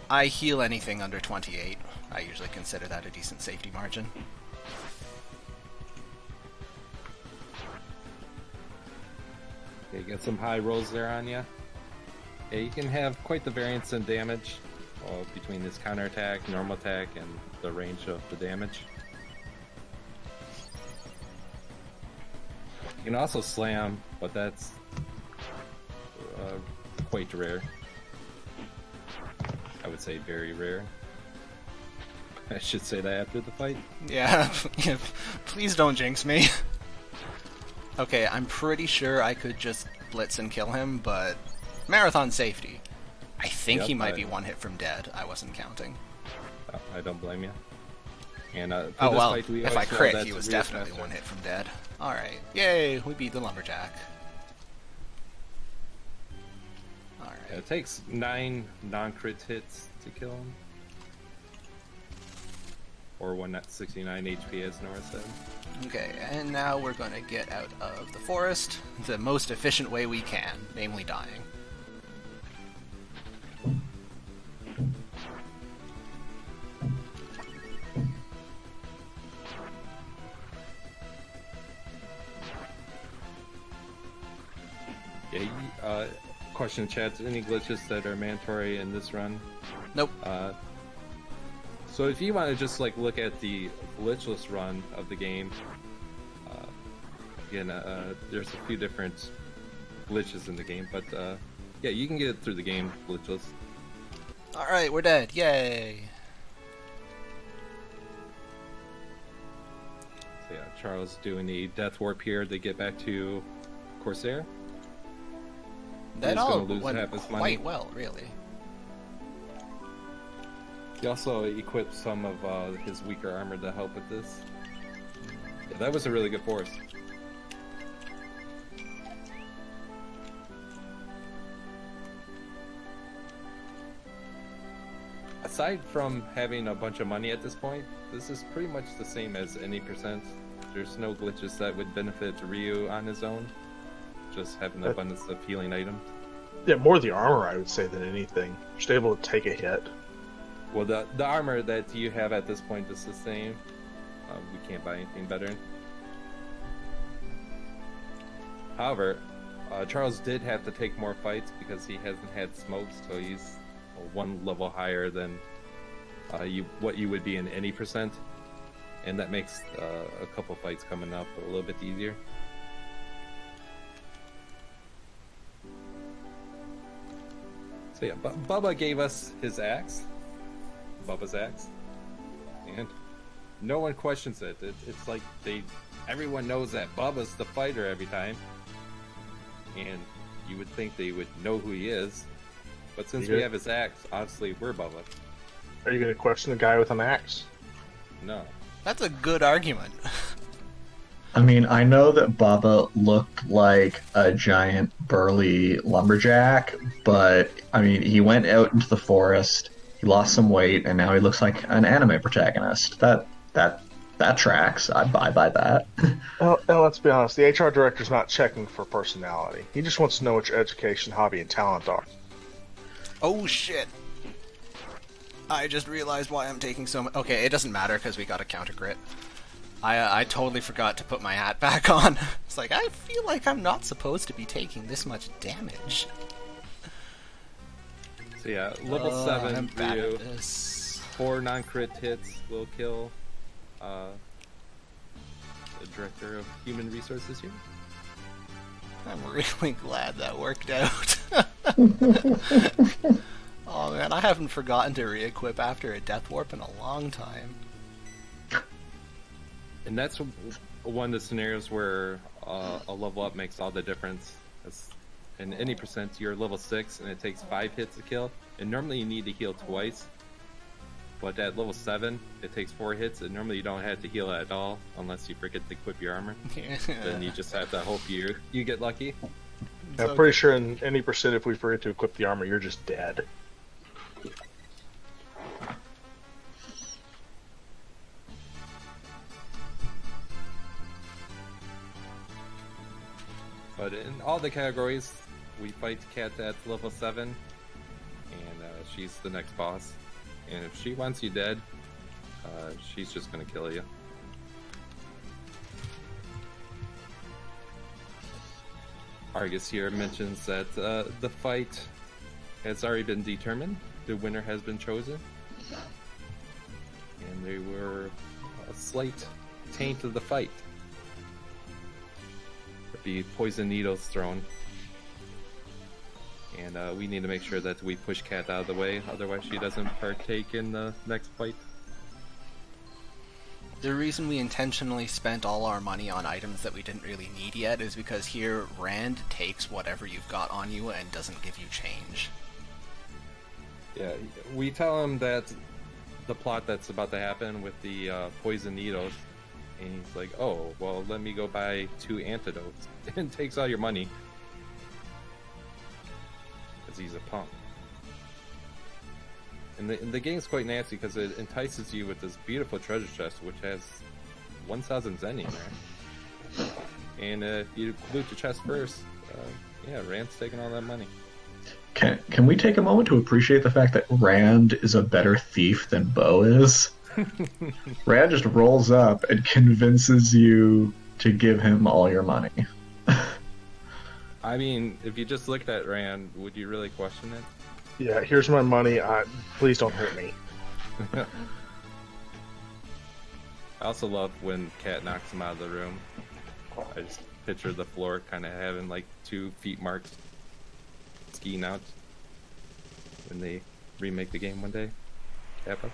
I heal anything under 28. I usually consider that a decent safety margin. Okay, get some high rolls there on you. Yeah, you can have quite the variance in damage between this counterattack, normal attack, and the range of the damage. You can also slam, but that's quite rare. I would say very rare. I should say that after the fight. Yeah, please don't jinx me. Okay, I'm pretty sure I could just blitz and kill him, but marathon safety. I think Yep, he might be one hit from dead. I wasn't counting. I don't blame you. And for Oh this well, fight, we if I always know crit, that's he was real definitely faster. one hit from dead. Alright, yay, we beat the lumberjack. Yeah, Alright, it takes 9 non-crit hits to kill him. Or 169 HP, as Nora said. okay, and now we're gonna get out of the forest the most efficient way we can, namely dying. Yeah, question chat, any glitches that are mandatory in this run? Nope. So if you want to just like look at the glitchless run of the game, again, there's a few different glitches in the game, but yeah, you can get it through the game glitchless. Alright, we're dead, yay! So yeah, Charles doing the death warp here to get back to Corsair. That He's all gonna lose went half his money. quite well, really. He also equipped some of his weaker armor to help with this. Yeah, that was a really good force. Aside from having a bunch of money at this point, this is pretty much the same as any percent. There's no glitches that would benefit Ryu on his own. Just having an abundance of healing items. Yeah, more the armor, I would say, than anything. Just able to take a hit. Well, the armor that you have at this point is the same. We can't buy anything better. However, Charles did have to take more fights because he hasn't had smokes, so he's one level higher than what you would be in any percent, and that makes a couple fights coming up a little bit easier. So yeah, Bubba gave us his axe, Bubba's axe, and no one questions it. It's like everyone knows that Bubba's the fighter every time, and you would think they would know who he is, but since we have his axe, obviously we're Bubba. Are you going to question the guy with an axe? No. That's a good argument. I mean, I know that Bubba looked like a giant tree lumberjack, but I mean, he went out into the forest, he lost some weight, and now he looks like an anime protagonist. That tracks. I buy by that. Well, let's be honest. The HR director's not checking for personality. He just wants to know what your education, hobby, and talent are. Oh shit! I just realized why I'm taking so much. Okay, it doesn't matter because we got a counter crit. I totally forgot to put my hat back on. It's like, I feel like I'm not supposed to be taking this much damage. So yeah, level I'm 7 bad Ryu, at this. 4 non-crit hits will kill the director of human resources here. I'm really glad that worked out. Oh man, I haven't forgotten to re-equip after a death warp in a long time. And that's one of the scenarios where a level up makes all the difference. In any percent, you're level 6 and it takes 5 hits to kill. And normally you need to heal twice. But at level 7, it takes 4 hits, and normally you don't have to heal at all unless you forget to equip your armor. Then you just have to hope you get lucky. I'm pretty sure in any percent, if we forget to equip the armor, you're just dead. But in all the categories, we fight Cat at level 7, and she's the next boss. And if she wants you dead, she's just gonna kill you. Argus here mentions that the fight has already been determined. The winner has been chosen. And they were a slight taint of the fight. There'll be poison needles thrown. And we need to make sure that we push Cat out of the way, otherwise she doesn't partake in the next fight. The reason we intentionally spent all our money on items that we didn't really need yet is because here Rand takes whatever you've got on you and doesn't give you change. Yeah, we tell him that the plot that's about to happen with the poison needles, and he's like, oh, well, let me go buy 2 antidotes, and takes all your money. Because he's a punk. And the game's quite nasty because it entices you with this beautiful treasure chest, which has 1,000 zen in there. And if you loot the chest first, yeah, Rand's taking all that money. Can we take a moment to appreciate the fact that Rand is a better thief than Bo is? Rand just rolls up and convinces you to give him all your money. I mean, if you just looked at Rand, would you really question it? Yeah, here's my money. Please don't hurt me. I also love when Cat knocks him out of the room. I just picture the floor kind of having like 2 feet marks skiing out when they remake the game one day. Kappa.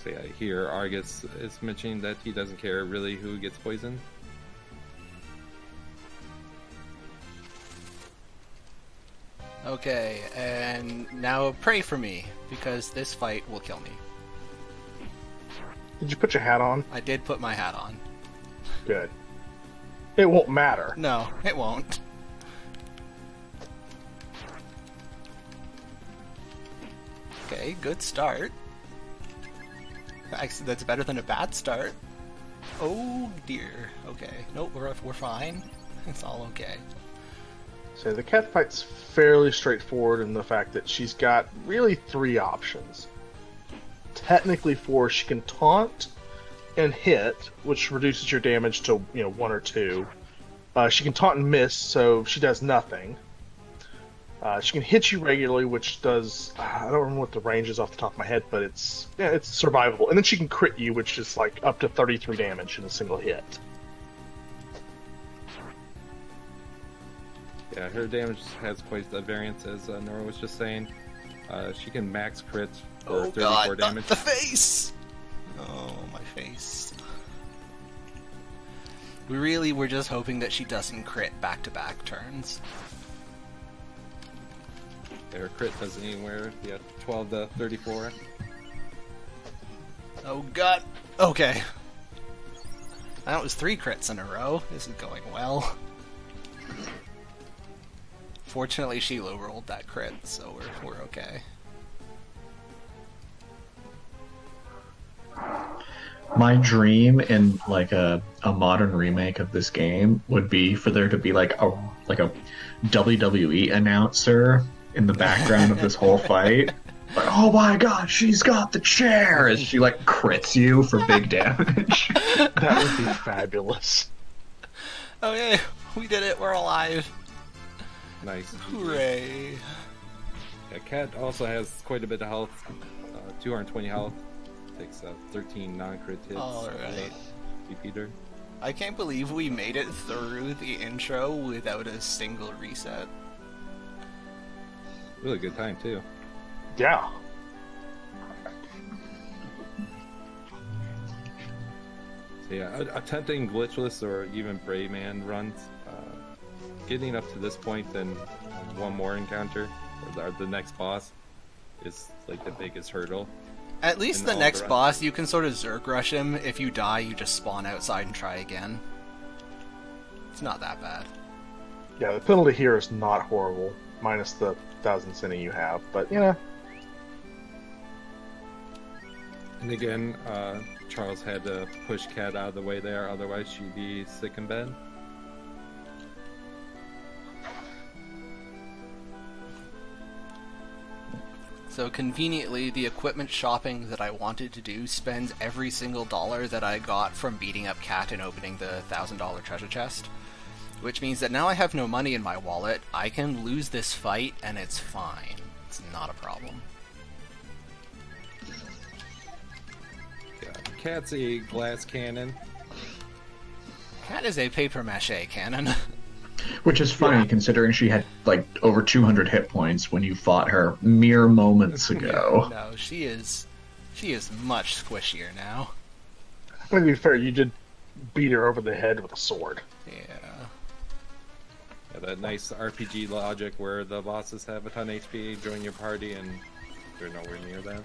So yeah, here Argus is mentioning that he doesn't care really who gets poisoned. Okay, and now pray for me, because this fight will kill me. Did you put your hat on? I did put my hat on. Good. It won't matter. No, it won't. Okay, good start. Actually, that's better than a bad start. Oh dear. Okay, nope, we're fine. It's all okay. So the cat fight's fairly straightforward in the fact that she's got really 3 options. Technically 4. She can taunt and hit, which reduces your damage to 1 or 2. She can taunt and miss, so she does nothing. She can hit you regularly, which does I don't remember what the range is off the top of my head, but it's survivable. And then she can crit you, which is like up to 33 damage in a single hit. Yeah, her damage has quite the variance, as Nora was just saying. She can max crit for 34 God, damage. not the face! Oh, my face. We really were just hoping that she doesn't crit back-to-back turns. Yeah, her crit does anywhere, 12 to 34. Oh god. Okay. That was 3 crits in a row. This is going well. Fortunately, she low-rolled that crit, so we're okay. My dream in like a modern remake of this game would be for there to be like a WWE announcer in the background of this whole fight. Like, oh my god, she's got the chair! As she like crits you for big damage. That would be fabulous. Okay, We did it, we're alive. Nice. Hooray. Yeah, Cat also has quite a bit of health. 220 health. Takes 13 non-crit hits. Alright. Repeater. I can't believe we made it through the intro without a single reset. Really good time, too. Yeah. So yeah, attempting glitchless or even Braveman runs, getting up to this point and one more encounter, or the next boss, is like the biggest hurdle. At least in the all next the boss, you can sort of Zerg rush him. If you die, you just spawn outside and try again. It's not that bad. Yeah, the penalty here is not horrible, minus the 1,000 sinning you have, but, you know. And again, Charles had to push Cat out of the way there, otherwise she'd be sick in bed. So conveniently, the equipment shopping that I wanted to do spends every single dollar that I got from beating up Cat and opening the $1,000 treasure chest. Which means that now I have no money in my wallet, I can lose this fight and it's fine. It's not a problem. Yeah, Cat's a glass cannon. Cat is a paper mache cannon. Which is funny considering she had like over 200 hit points when you fought her mere moments ago. No, she is much squishier now. To be fair, you did beat her over the head with a sword. Yeah. Yeah, that nice RPG logic where the bosses have a ton of HP, join your party, and they're nowhere near that.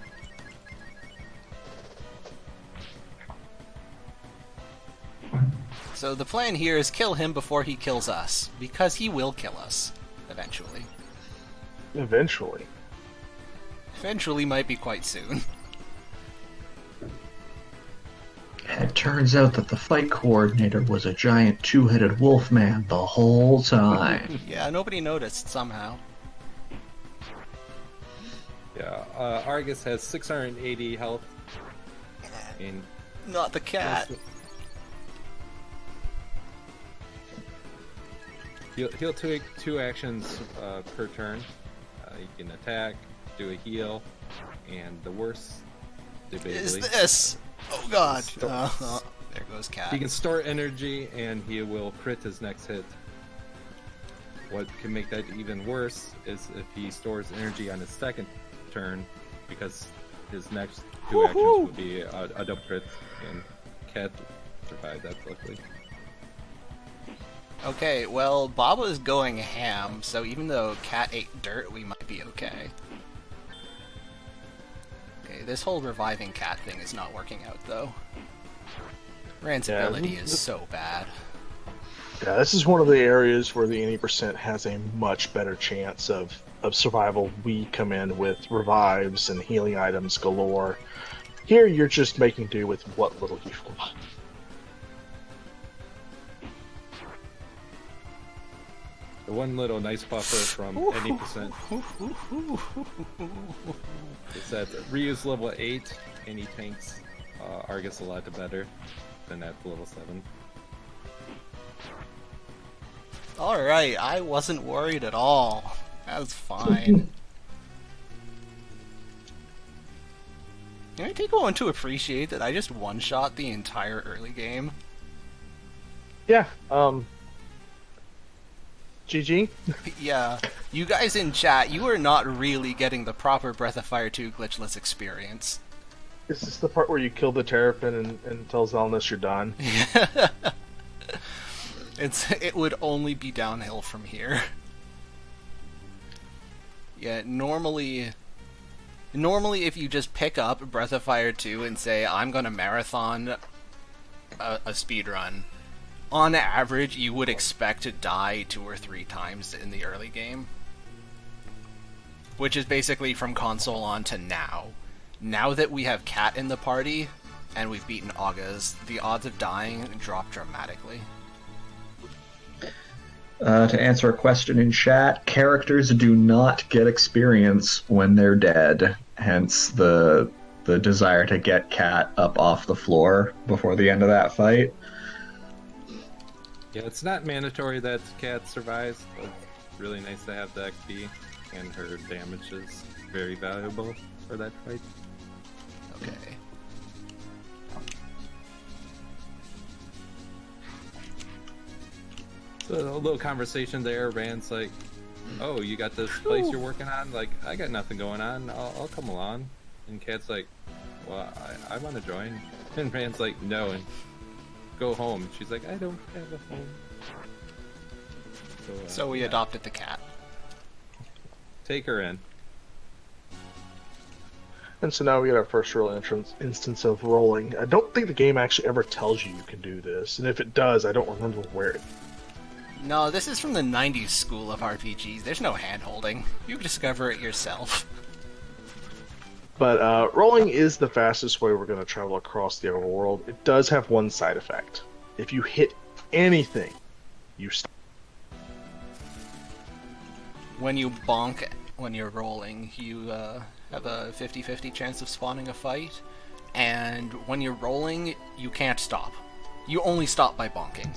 So the plan here is kill him before he kills us, because he will kill us, eventually. Eventually. Eventually might be quite soon. It turns out that the fight coordinator was a giant two-headed wolf man the whole time. Yeah, nobody noticed somehow. Yeah, Argus has 680 health. And Not the cat. he'll take 2 actions per turn. You can attack, do a heal, and the worst, Is debatably, this? Oh god. Store- There goes cat. he can store energy and he will crit his next hit. What can make that even worse is if he stores energy on his second turn, because his next 2 actions would be a double crit, and Cat survived that luckily. Okay, well, Baba's going ham, so even though Cat ate dirt, we might be okay. Okay, this whole reviving Cat thing is not working out, though. Rand's ability is so bad. Yeah, this is one of the areas where the 80% has a much better chance of survival. We come in with revives and healing items galore. Here, you're just making do with what little you've got. The one little nice buffer from any percent is that Ryu's level 8 and he tanks Argus a lot better than at level 7. Alright, I wasn't worried at all. That was fine. Can I take a moment to appreciate that I just one-shot the entire early game? Yeah, GG. Yeah, you guys in chat, you are not really getting the proper Breath of Fire 2 glitchless experience. Is this the part where you kill the Terrapin and tell Zelnus you're done? It would only be downhill from here. Yeah, normally if you just pick up Breath of Fire 2 and say, I'm gonna marathon a speedrun, on average, you would expect to die 2 or 3 times in the early game. Which is basically from console on to now. Now that we have Cat in the party, and we've beaten August, the odds of dying drop dramatically. To answer a question in chat, characters do not get experience when they're dead, hence the desire to get Cat up off the floor before the end of that fight. Yeah, it's not mandatory that Cat survives, but it's really nice to have the XP, and her damage is very valuable for that fight. Okay. So a little conversation there. Rand's like, "Oh, you got this place you're working on? Like, I got nothing going on. I'll come along." And Cat's like, "Well, I want to join." And Rand's like, "No," and go home. She's like, "I don't have a home." So we yeah. adopted the cat. Take her in. And so now we get our first real instance of rolling. I don't think the game actually ever tells you can do this, and if it does, I don't remember where it. No, this is from the 90s school of RPGs. There's no hand-holding. You discover it yourself. But rolling is the fastest way we're going to travel across the overworld. It does have one side effect. If you hit anything, you stop. When you bonk when you're rolling, you have a 50-50 chance of spawning a fight, and when you're rolling, you can't stop. You only stop by bonking.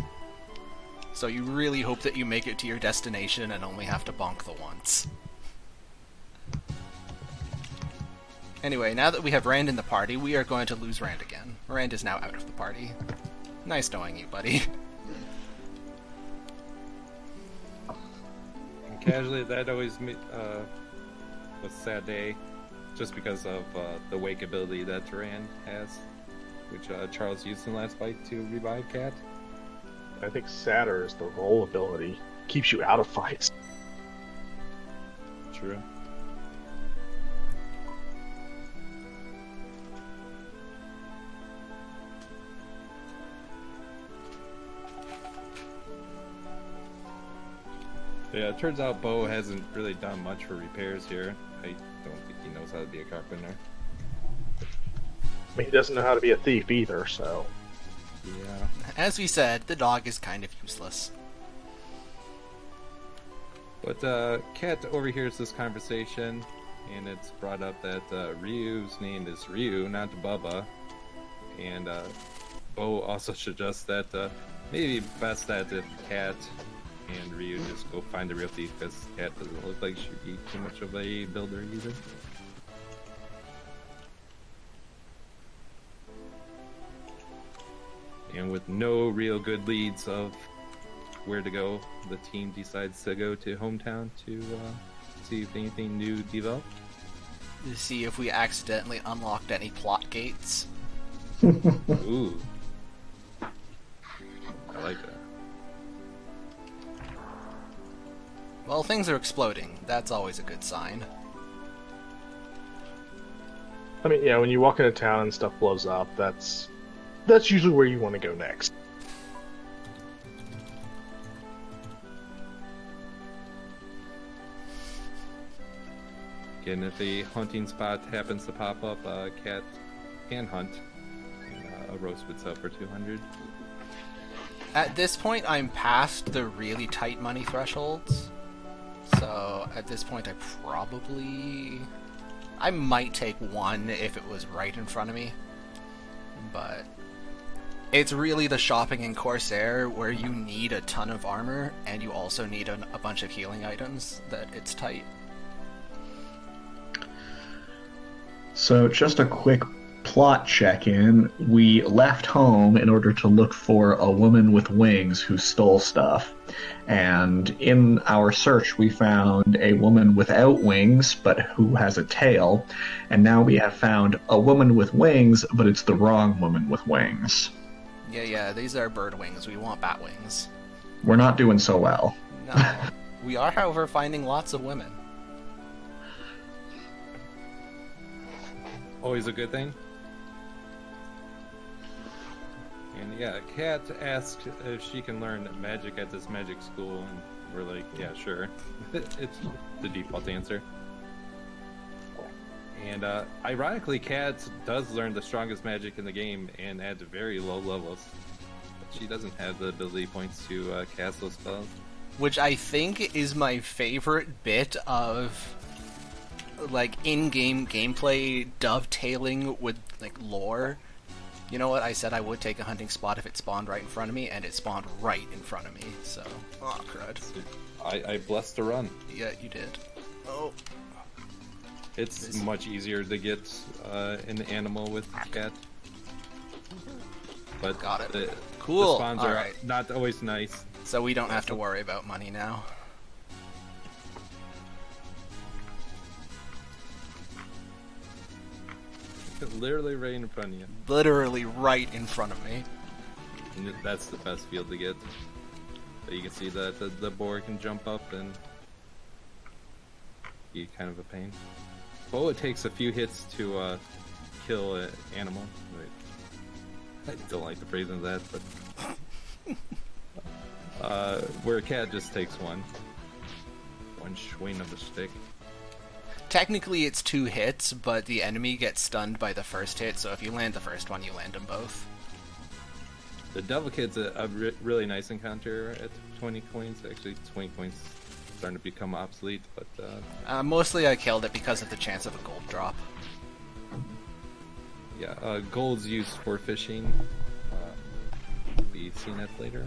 So you really hope that you make it to your destination and only have to bonk the once. Anyway, now that we have Rand in the party, we are going to lose Rand again. Rand is now out of the party. Nice knowing you, buddy. Casually, that always was a sad day, just because of the wake ability that Rand has, which Charles used in the last fight to revive Cat. I think sadder is the roll ability. Keeps you out of fights. True. Yeah, it turns out Bo hasn't really done much for repairs here. I don't think he knows how to be a carpenter. I mean, he doesn't know how to be a thief either, so... Yeah. As we said, the dog is kind of useless. But Kat overhears this conversation, and it's brought up that Ryu's name is Ryu, not Bubba. And Bo also suggests that maybe best that if Kat and Ryu just go find the real thief, because Kat doesn't look like she'd be too much of a builder either. And with no real good leads of where to go, the team decides to go to hometown to see if anything new developed. To see if we accidentally unlocked any plot gates. Ooh. I like that. Well, things are exploding. That's always a good sign. I mean, yeah, when you walk into town and stuff blows up, that's usually where you want to go next. Again, if a hunting spot happens to pop up, Cat can hunt. And, a roast would sell for 200. At this point, I'm past the really tight money thresholds. So, at this point, I might take one if it was right in front of me. But it's really the shopping in Corsair where you need a ton of armor and you also need a bunch of healing items that it's tight. So, just a quick plot check-in. We left home in order to look for a woman with wings who stole stuff. And in our search, we found a woman without wings, but who has a tail. And now we have found a woman with wings, but it's the wrong woman with wings. Yeah, these are bird wings. We want bat wings. We're not doing so well. No. We are, however, finding lots of women. Always a good thing. And yeah, Kat asked if she can learn magic at this magic school, and we're like, yeah, sure. It's the default answer. And ironically, Kat does learn the strongest magic in the game and at very low levels. But she doesn't have the ability points to cast those spells. Which I think is my favorite bit of like in-game gameplay dovetailing with like lore, You know what? I said I would take a hunting spot if it spawned right in front of me, and it spawned right in front of me, so... Oh, crud. I blessed the run. Yeah, you did. Oh. It's much easier to get an animal with cat. But Got it. The Cool. spawns All are right. not always nice. So we don't have to worry about money now. Literally right in front of you. Literally right in front of me. And that's the best field to get. But you can see that the boar can jump up and be kind of a pain. Well, it takes a few hits to kill an animal. Wait. I don't like the phrasing of that, but where a cat just takes one swing of the stick. Technically it's 2 hits, but the enemy gets stunned by the first hit, so if you land the first one, you land them both. The Devil Kid's a really nice encounter at 20 coins. Actually, 20 coins starting to become obsolete, but... Mostly I killed it because of the chance of a gold drop. Yeah, gold's used for fishing. Be seen that later.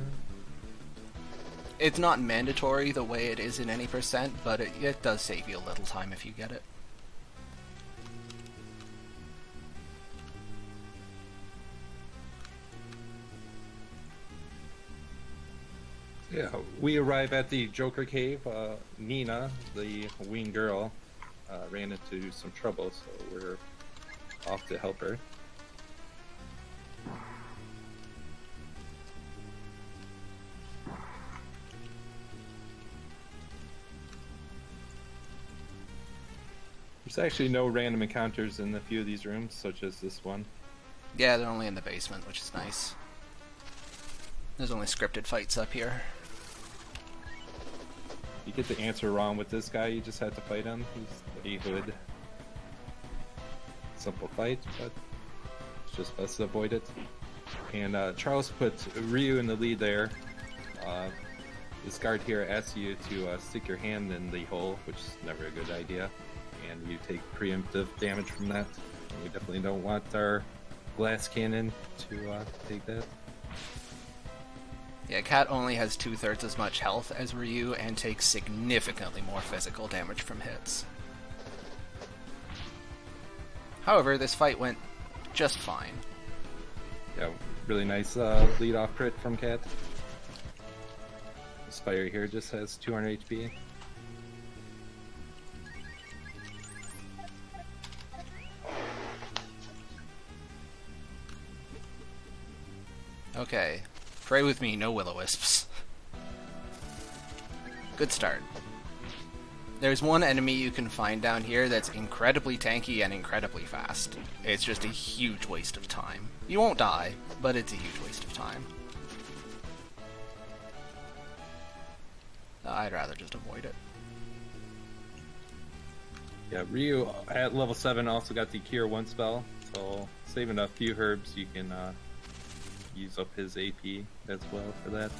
It's not mandatory the way it is in any percent, but it does save you a little time if you get it. Yeah, we arrive at the Joker Cave. Nina, the ween girl, ran into some trouble, so we're off to help her. There's actually no random encounters in a few of these rooms, such as this one. Yeah, they're only in the basement, which is nice. There's only scripted fights up here. You get the answer wrong with this guy, you just have to fight him. He's a hood. Simple fight, but it's just best to avoid it. And Charles put Ryu in the lead there. This guard here asks you to stick your hand in the hole, which is never a good idea. And you take preemptive damage from that. And we definitely don't want our glass cannon to take that. Yeah, Cat only has 2/3 as much health as Ryu and takes significantly more physical damage from hits. However, this fight went just fine. Yeah, really nice lead-off crit from Cat. This fighter here just has 200 HP. Okay, pray with me, no will-o-wisps. Good start. There's one enemy you can find down here that's incredibly tanky and incredibly fast. It's just a huge waste of time. You won't die, but it's a huge waste of time. I'd rather just avoid it. Yeah, Ryu at level 7 also got the Cure 1 spell, so saving a few herbs you can use up his AP as well for that.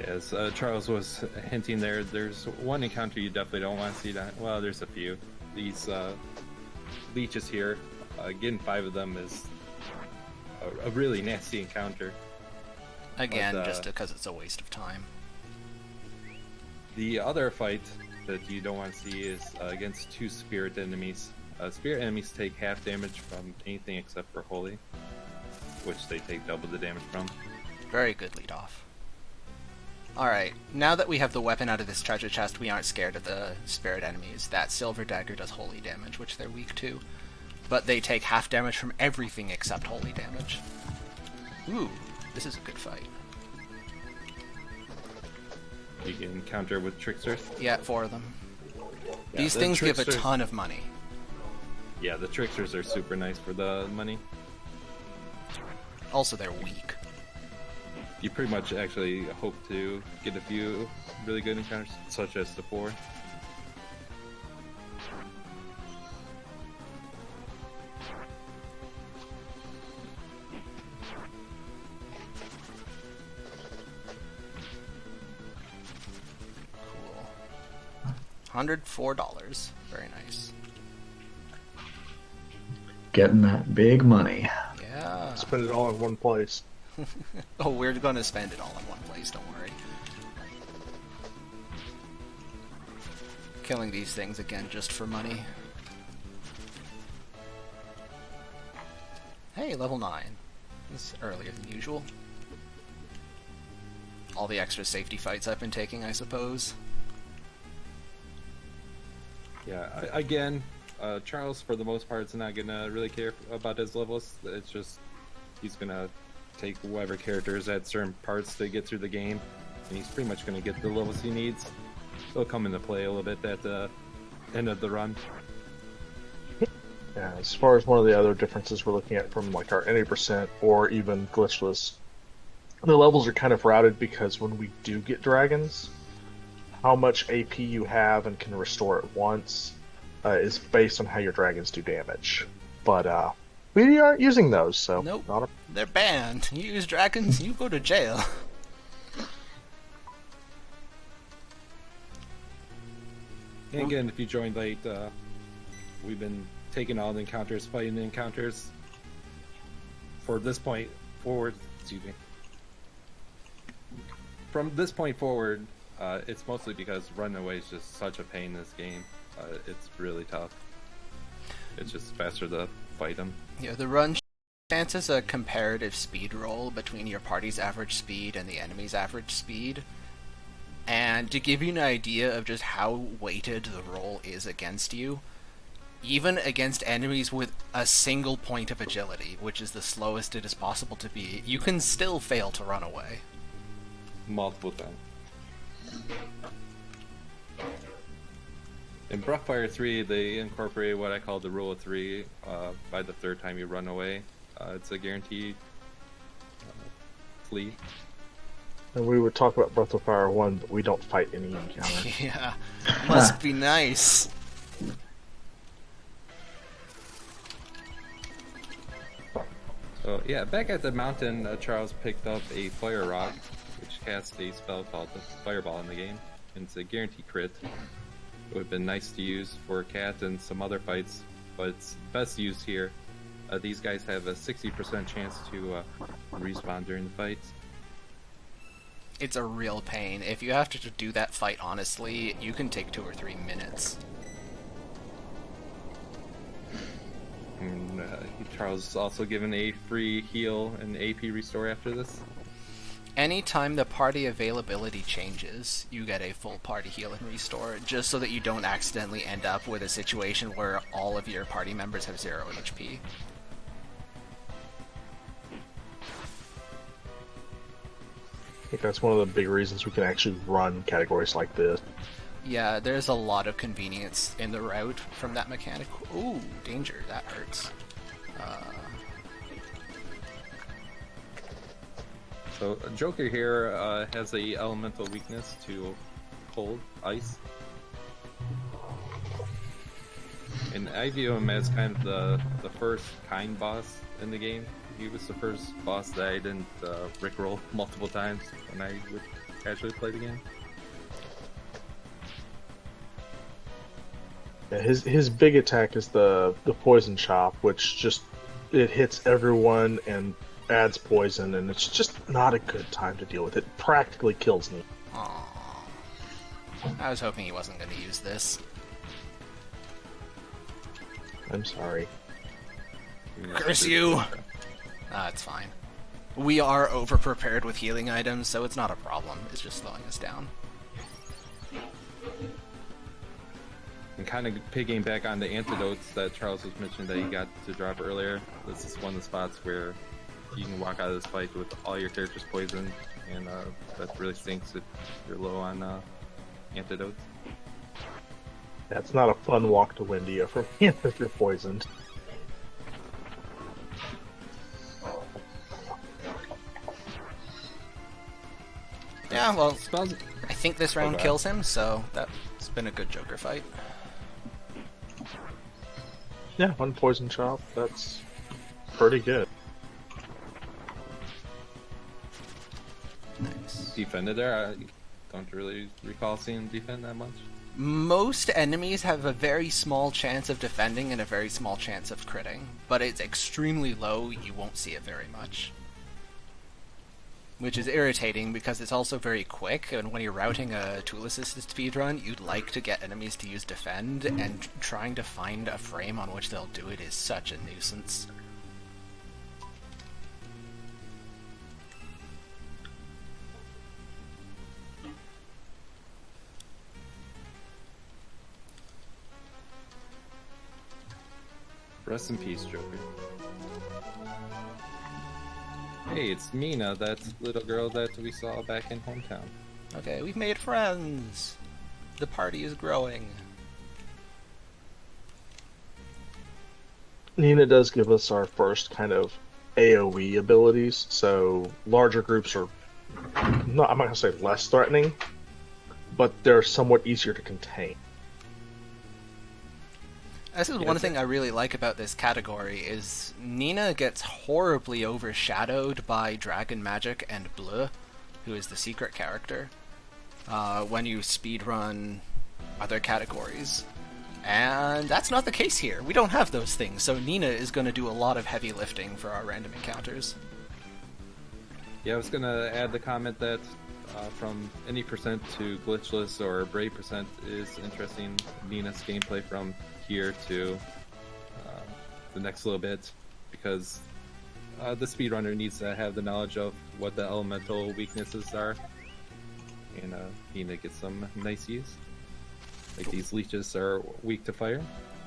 As Charles was hinting there, there's one encounter you definitely don't want to see. That well, there's a few. These leeches here, getting 5 of them is a really nasty encounter. Again, But, just because it's a waste of time. The other fight that you don't want to see is against 2 spirit enemies. Spirit enemies take half damage from anything except for holy, which they take double the damage from. Very good lead off. Alright, now that we have the weapon out of this treasure chest, we aren't scared of the spirit enemies. That silver dagger does holy damage, which they're weak to. But they take half damage from everything except holy damage. Ooh, this is a good fight. You can counter with tricksters. Yeah, 4 of them. Yeah, These the things give a tricksters- ton of money. Yeah, the tricksters are super nice for the money. Also, they're weak. You pretty much actually hope to get a few really good encounters, such as the 4. Cool. $104. Very nice. getting that big money. Yeah. Spend it all in one place. Oh, we're gonna spend it all in one place, don't worry. Killing these things again just for money. Hey, level 9. This is earlier than usual. All the extra safety fights I've been taking, I suppose. Yeah, again, Charles, for the most part, is not gonna really care about his levels. It's just he's gonna take whatever characters at certain parts to get through the game, and he's pretty much gonna get the levels he needs. They'll come into play a little bit at the end of the run. Yeah, as far as one of the other differences we're looking at from like our 80% or even glitchless, the levels are kind of routed because when we do get dragons, how much AP you have and can restore at once is based on how your dragons do damage. But we aren't using those, so Nope. not a... They're banned. You use dragons, you go to jail. And again, if you joined late, we've been taking all the encounters, fighting the encounters. For this point forward, excuse me. From this point forward, it's mostly because running away is just such a pain in this game. It's really tough. It's just faster to fight them. Yeah, the run chance is a comparative speed roll between your party's average speed and the enemy's average speed. And to give you an idea of just how weighted the roll is against you, even against enemies with a single point of agility, which is the slowest it is possible to be, you can still fail to run away. Multiple times. In Breathfire 3, they incorporated what I call the rule of 3 by the third time you run away. It's a guaranteed flee. And we would talk about Breath of Fire 1, but we don't fight any encounter. Yeah, must be nice. So yeah, back at the mountain, Charles picked up a fire rock, which casts a spell called the Fireball in the game. And it's a guaranteed crit. It would have been nice to use for Cat and some other fights, but it's best used here. These guys have a 60% chance to respawn during the fights. It's a real pain. If you have to do that fight honestly, you can take 2 or 3 minutes. And Charles is also given a free heal and AP restore after this. Anytime the party availability changes, you get a full party heal and restore, just so that you don't accidentally end up with a situation where all of your party members have 0 HP. I think that's one of the big reasons we can actually run categories like this. Yeah, there's a lot of convenience in the route from that mechanic. Ooh, danger, that hurts. So Joker here has a elemental weakness to cold, ice. And I view him as kind of the first kind boss in the game. He was the first boss that I didn't rickroll multiple times when I would casually play the game. Yeah, his big attack is the poison chop, which just it hits everyone and adds poison, and it's just not a good time to deal with. It practically kills me. Aww. I was hoping he wasn't going to use this. I'm sorry. Curse you! It's fine. We are over-prepared with healing items, so it's not a problem. It's just slowing us down. And kind of pigging back on the antidotes that Charles was mentioning that he got to drop earlier. This is one of the spots where you can walk out of this fight with all your characters poisoned, and that really stinks if you're low on antidotes. That's not a fun walk to Windia for me if you're poisoned. Yeah, well, Spells. I think this round Okay. kills him, so that's been a good Joker fight. Yeah, one poison chop. That's pretty good. Nice. Defended there. I don't really recall seeing him defend that much. Most enemies have a very small chance of defending and a very small chance of critting, but it's extremely low, you won't see it very much. Which is irritating because it's also very quick, and when you're routing a tool-assisted speedrun, you'd like to get enemies to use defend, and trying to find a frame on which they'll do it is such a nuisance. Rest in peace, Joker. Hey, it's Mina, that little girl that we saw back in hometown. Okay, we've made friends! The party is growing. Nina does give us our first kind of AoE abilities, so larger groups are, I'm not going to say less threatening, but they're somewhat easier to contain. This is one thing I really like about this category, is Nina gets horribly overshadowed by Dragon Magic and Bleu, who is the secret character, when you speedrun other categories. And that's not the case here. We don't have those things, so Nina is going to do a lot of heavy lifting for our random encounters. Yeah, I was going to add the comment that from any percent to glitchless or brave percent is interesting. Nina's gameplay from here to the next little bit, because the speedrunner needs to have the knowledge of what the elemental weaknesses are, and Nina gets some nice use. Like these leeches are weak to fire.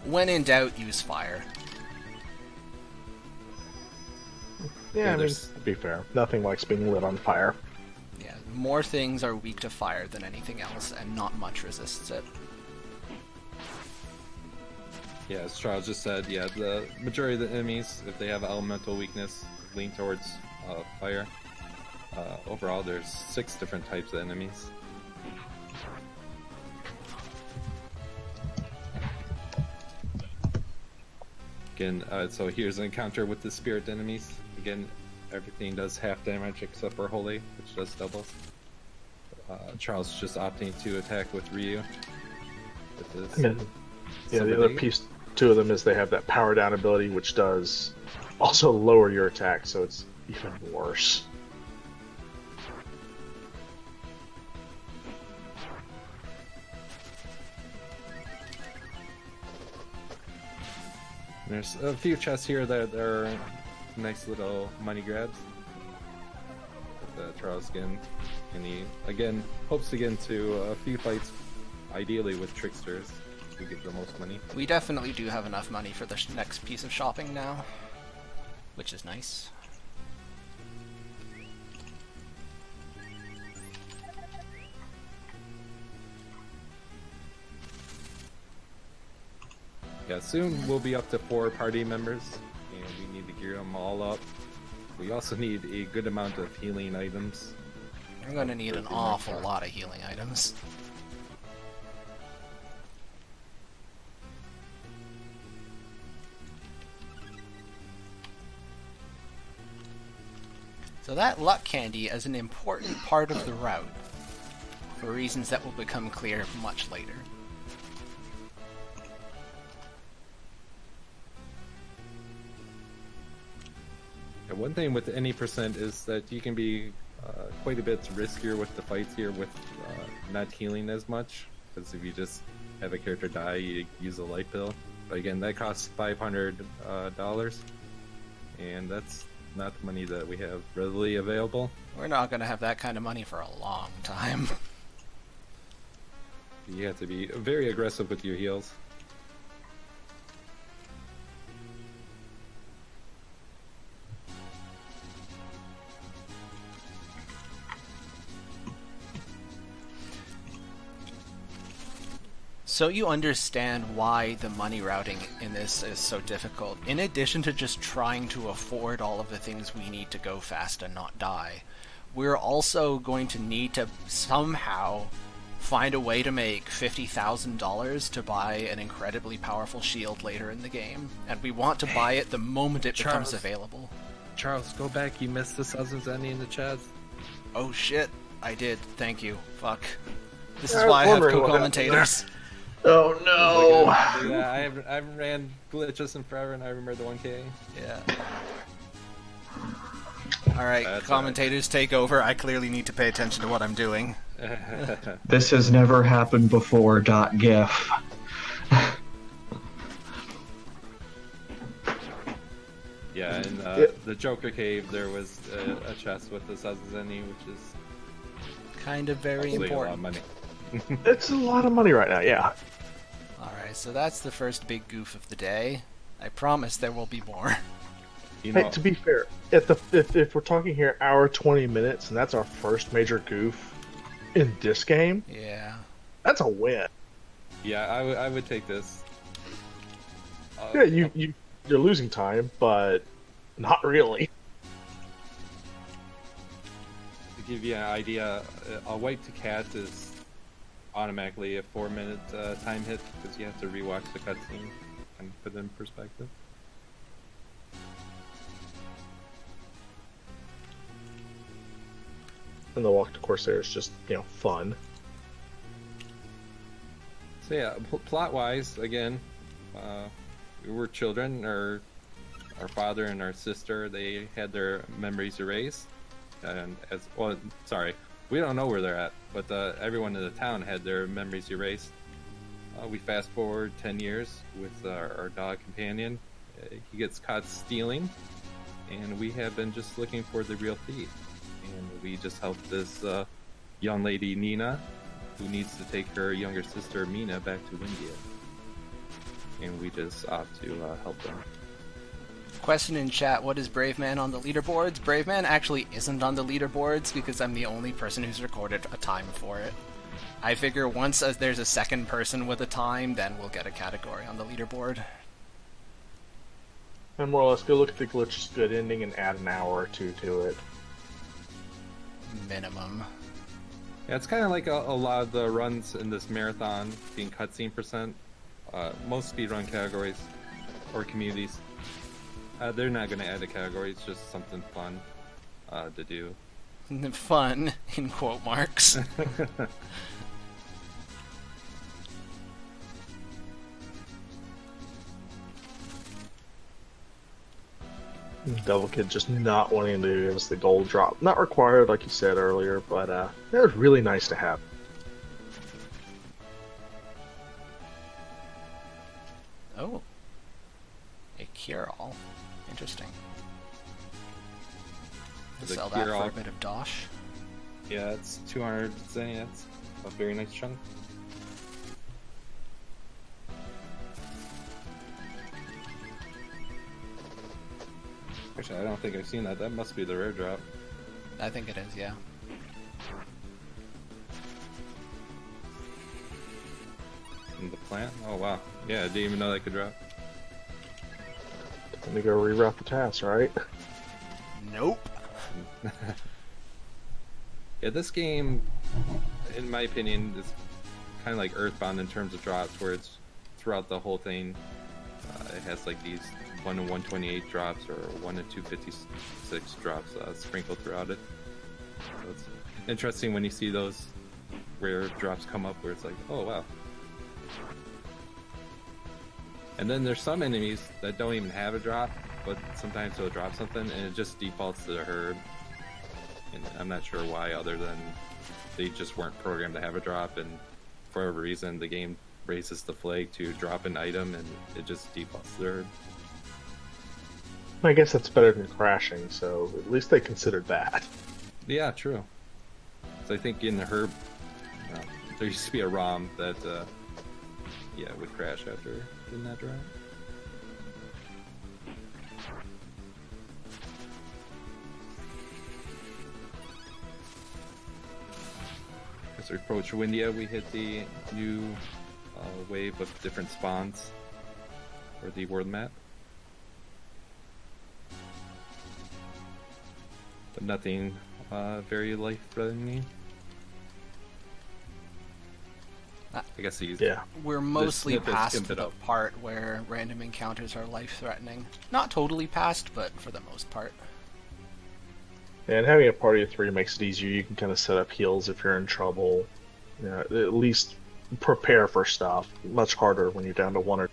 When in doubt, use fire. Yeah, I mean, to be fair, nothing likes being lit on fire. Yeah, more things are weak to fire than anything else, and not much resists it. Yeah, as Charles just said, yeah, the majority of the enemies, if they have elemental weakness, lean towards fire. Overall, there's 6 different types of enemies. Again, so here's an encounter with the spirit enemies. Again, everything does half damage except for Holy, which does doubles. Charles is just opting to attack with Ryu. With this yeah, the other piece to them is they have that power down ability, which does also lower your attack, so it's even worse. There's a few chests here that are nice little money grabs. Charles again, and he again hopes to get into a few fights, ideally with tricksters, to get the most money. We definitely do have enough money for the next piece of shopping now, which is nice. Yeah, soon we'll be up to 4 party members, and we need to gear them all up. We also need a good amount of healing items. I'm gonna need an awful lot of healing items. So that luck candy is an important part of the route, for reasons that will become clear much later. Yeah, one thing with any percent is that you can be quite a bit riskier with the fights here with not healing as much, because if you just have a character die, you use a light pill. But again, that costs $500, and that's not the money that we have readily available. We're not gonna have that kind of money for a long time. You have to be very aggressive with your heals. So you understand why the money routing in this is so difficult. In addition to just trying to afford all of the things we need to go fast and not die, we're also going to need to somehow find a way to make $50,000 to buy an incredibly powerful shield later in the game. And we want to buy it the moment it becomes available. Charles, go back. You missed the Southern Zenny in the chat. Oh shit, I did. Thank you. Fuck. This is why I have co-commentators. Oh no! Yeah, I haven't ran glitches in forever, and I remember the 1K. Yeah. Alright, That's commentators take over. I clearly need to pay attention to what I'm doing. This has never happened before. .gif. Yeah, in the Joker Cave, there was a chest with the Sazazeni, which is Kind of very actually a lot of important. money. It's a lot of money right now, yeah. Alright, so that's the first big goof of the day. I promise there will be more. You know, Hey, to be fair, if we're talking here hour 20 minutes, and that's our first major goof in this game, Yeah. that's a win. yeah, I would take this. Yeah, you're losing time, but not really. To give you an idea, a wipe to cat is automatically a 4-minute time hit because you have to rewatch the cutscene and put it in perspective. And the walk to Corsair is just, fun. So yeah, plot-wise, again, we were children. Our father and our sister, they had their memories erased, and we don't know where they're at, but everyone in the town had their memories erased. We fast forward 10 years with our dog companion. He gets caught stealing, and we have been just looking for the real thief. And we just helped this young lady, Nina, who needs to take her younger sister, Mina, back to India. And we just opt to help them. Question in chat, what is Braveman on the leaderboards? Braveman actually isn't on the leaderboards because I'm the only person who's recorded a time for it. I figure once there's a second person with a time, then we'll get a category on the leaderboard. And more or less, go look at the glitch's good ending and add an hour or two to it. Minimum. Yeah, it's kind of like a lot of the runs in this marathon being cutscene percent. Most speedrun categories or communities, they're not going to add a category. It's just something fun to do. Fun, in quote marks. Devil Kid just not wanting to give us the gold drop. Not required, like you said earlier, but it was really nice to have. Oh. A cure-all. Interesting. The Sell that for cure-all. a bit of dosh. Yeah, it's 200 zen. That's a very nice chunk. Actually, I don't think I've seen that. That must be the rare drop. I think it is, yeah. In the plant? Oh wow. Yeah, I didn't even know that could drop. Let me go reroute the task, right? Nope. Yeah, this game, in my opinion, is kind of like Earthbound in terms of drops, where it's throughout the whole thing. It has like these 1 to 128 drops or 1 to 256 drops sprinkled throughout it. So it's interesting when you see those rare drops come up where it's like, oh wow. And then there's some enemies that don't even have a drop, but sometimes they'll drop something and it just defaults to the herd. And I'm not sure why, other than they just weren't programmed to have a drop, and for whatever reason the game raises the flag to drop an item and it just defaults to the herd. I guess that's better than crashing, so at least they considered that. Yeah, true. So I think in the herb, there used to be a ROM that, would crash after getting that drop. As we approach Windia, we hit the new wave of different spawns for the world map. But nothing very life-threatening. I guess these. Yeah. We're mostly snippets past imp it the up. part where random encounters are life-threatening. Not totally past, but for the most part. And having a party of 3 makes it easier. You can kind of set up heals if you're in trouble. At least prepare for stuff. Much harder when you're down to one or.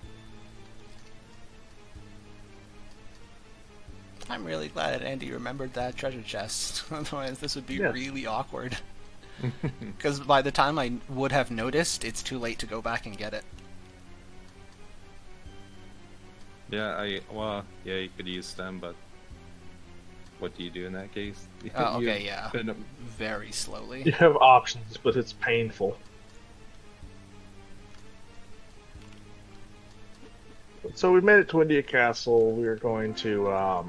I'm really glad Andy remembered that treasure chest. Otherwise, this would be Yes. really awkward. Because by the time I would have noticed, it's too late to go back and get it. Yeah, you could use stem, but what do you do in that case? Oh, You okay, yeah. spend a- Very slowly. You have options, but it's painful. So we made it to India Castle. We are going to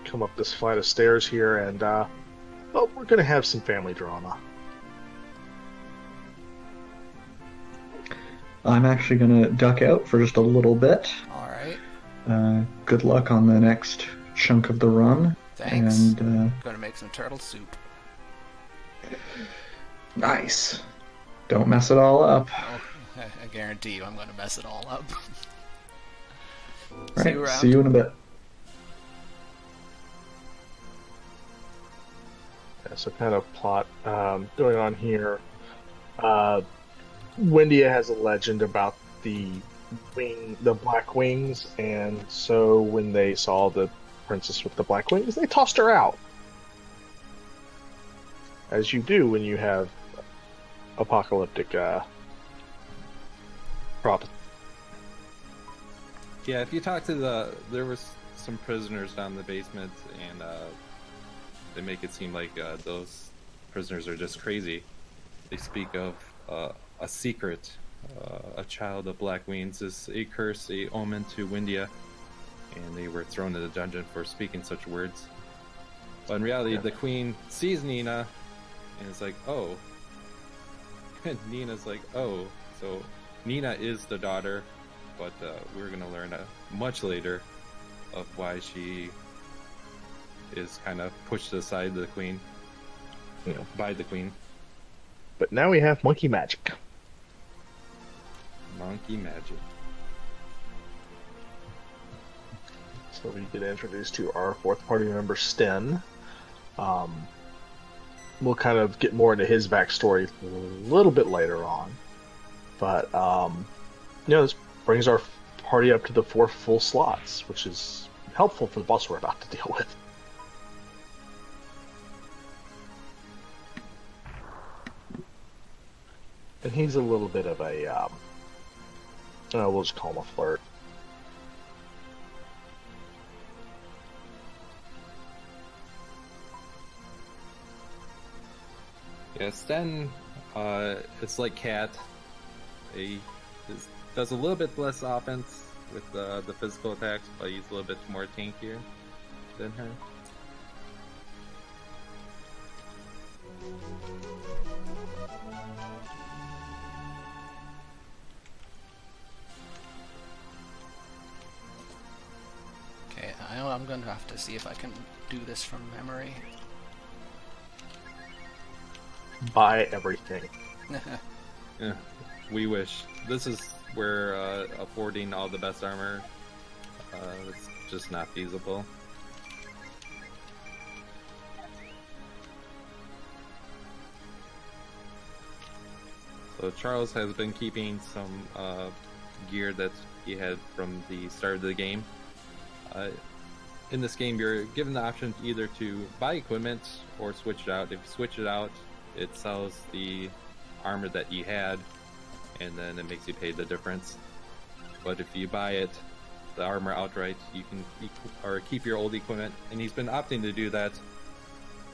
come up this flight of stairs here, and we're going to have some family drama. I'm actually going to duck out for just a little bit. Alright, Good luck on the next chunk of the run. thanks. And Gonna make some turtle soup. nice. Don't mess it all up. Oh, I guarantee you I'm gonna mess it all up. Right, you around. see you in a bit. Yeah, so kind of plot going on here. Windia has a legend about the black wings, and so when they saw the princess with the black wings, they tossed her out. As you do when you have apocalyptic prophecy. Yeah, if you talk to there was some prisoners down in the basement, and they make it seem like those prisoners are just crazy. They speak of a secret, a child of black wings is a curse, a omen to Windia, and they were thrown in the dungeon for speaking such words. But in reality, the queen sees Nina, and is like, oh. And Nina's like, oh, so Nina is the daughter, but we're going to learn much later of why she is kind of pushed aside the queen, by the queen. But now we have monkey magic. Monkey magic. So we get introduced to our fourth party member, Sten. We'll kind of get more into his backstory a little bit later on. But, this brings our party up to the 4 full slots, which is helpful for the boss we're about to deal with. And he's a little bit of a, we'll just call him a flirt. Yeah, Sten, it's like Cat. He does a little bit less offense with the physical attacks, but he's a little bit more tankier than her. Okay, I'm gonna have to see if I can do this from memory. Buy everything. Yeah, we wish. This is where affording all the best armor it's just not feasible. So Charles has been keeping some gear that he had from the start of the game. In this game, you're given the option either to buy equipment or switch it out. If you switch it out, it sells the armor that you had, and then it makes you pay the difference. But if you buy it, the armor outright, you can keep your old equipment, and he's been opting to do that,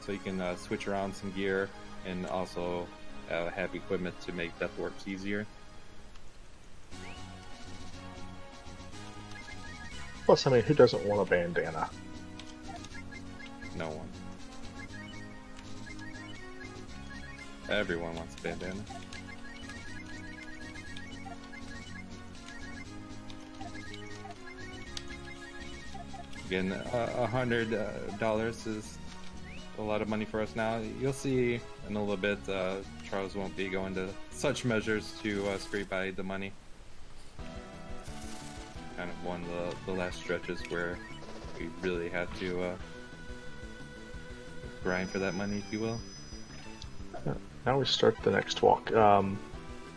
so you can switch around some gear and also have equipment to make death works easier. Plus, I mean, who doesn't want a bandana? No one. Everyone wants a bandana. Again, $100 is a lot of money for us now. You'll see in a little bit, Charles won't be going to such measures to scrape by the money. Kind of one of the last stretches where we really had to grind for that money, if you will. Now we start the next walk.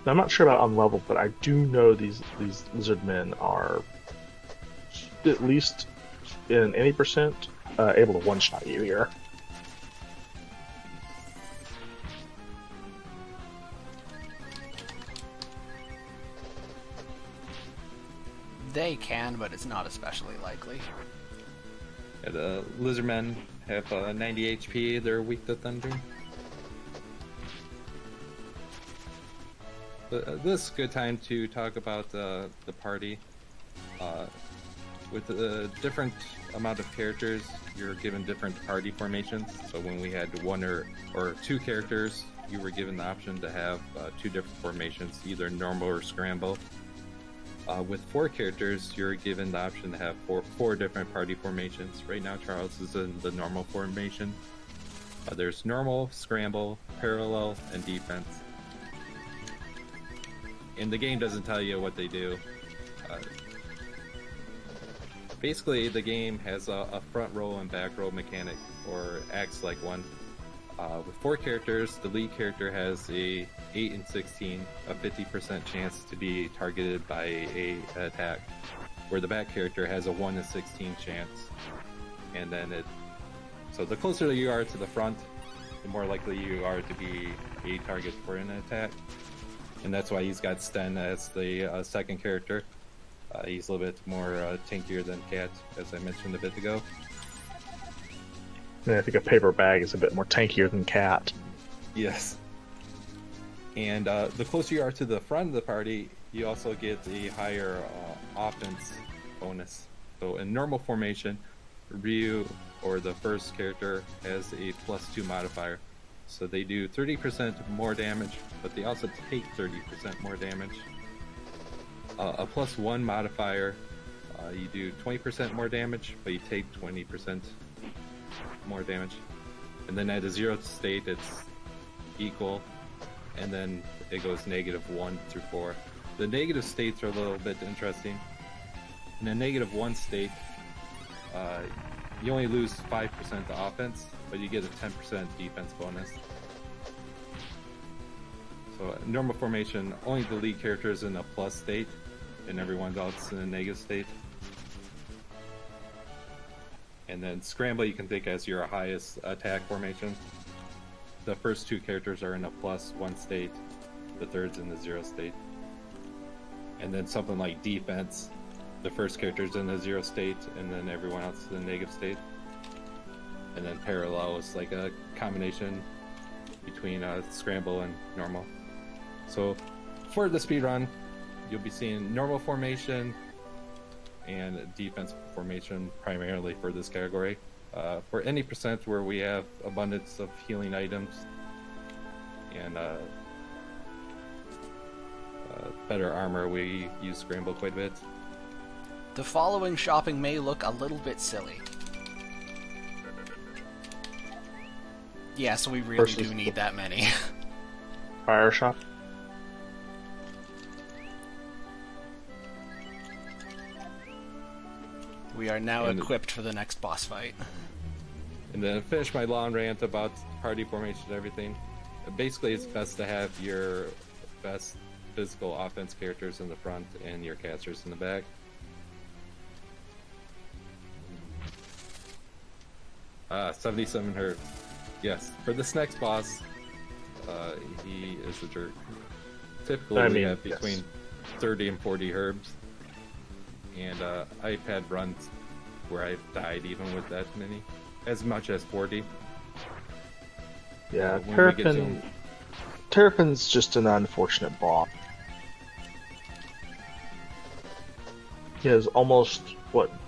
I'm not sure about on level, but I do know these lizard men are at least in any percent able to one shot you here. They can, but it's not especially likely. Yeah, the lizardmen have 90 HP. They're weak to thunder. But, this is a good time to talk about the party. With the different amount of characters, you're given different party formations. So when we had one or two characters, you were given the option to have two different formations, either normal or scramble. With 4 characters, you're given the option to have four different party formations. Right now, Charles is in the normal formation. There's normal, scramble, parallel, and defense. And the game doesn't tell you what they do. Basically, the game has a front row and back row mechanic, or acts like one. With 4 characters, the lead character has a 8 and 16, a 50% chance to be targeted by an attack, where the back character has a 1 in 16 chance. And then so the closer you are to the front, the more likely you are to be a target for an attack. And that's why he's got Sten as the second character. He's a little bit more tankier than Cat, as I mentioned a bit ago. And I think a paper bag is a bit more tankier than Cat. Yes. And the closer you are to the front of the party, you also get a higher offense bonus. So in normal formation, Ryu, or the first character, has a +2 modifier. So they do 30% more damage, but they also take 30% more damage. A +1 modifier, you do 20% more damage, but you take 20% more damage. And then at a 0 state, it's equal, and then it goes -1 through 4. The negative states are a little bit interesting. In a -1 state, you only lose 5% to offense, but you get a 10% defense bonus. So in normal formation, only the lead character is in a plus state, and everyone else in a negative state. And then scramble you can think as your highest attack formation. The first 2 characters are in a +1 state, the third's in the 0 state. And then something like defense, the first character's in the 0 state, and then everyone else is in the negative state. And then parallel is like a combination between scramble and normal. So for the speedrun, you'll be seeing normal formation and defense formation primarily for this category. For any percent where we have abundance of healing items and better armor, we use scramble quite a bit. The following shopping may look a little bit silly. Yeah, so we really do need that many. Fire shop. We are now equipped for the next boss fight. And then finish my long rant about party formation and everything. Basically, it's best to have your best physical offense characters in the front and your casters in the back. Ah, 77 herbs. Yes, for this next boss, he is a jerk. Typically, we have between 30 and 40 herbs. And I've had runs where I've died even with that many, as much as 40. Yeah, Terrapin's just an unfortunate boss. He has almost,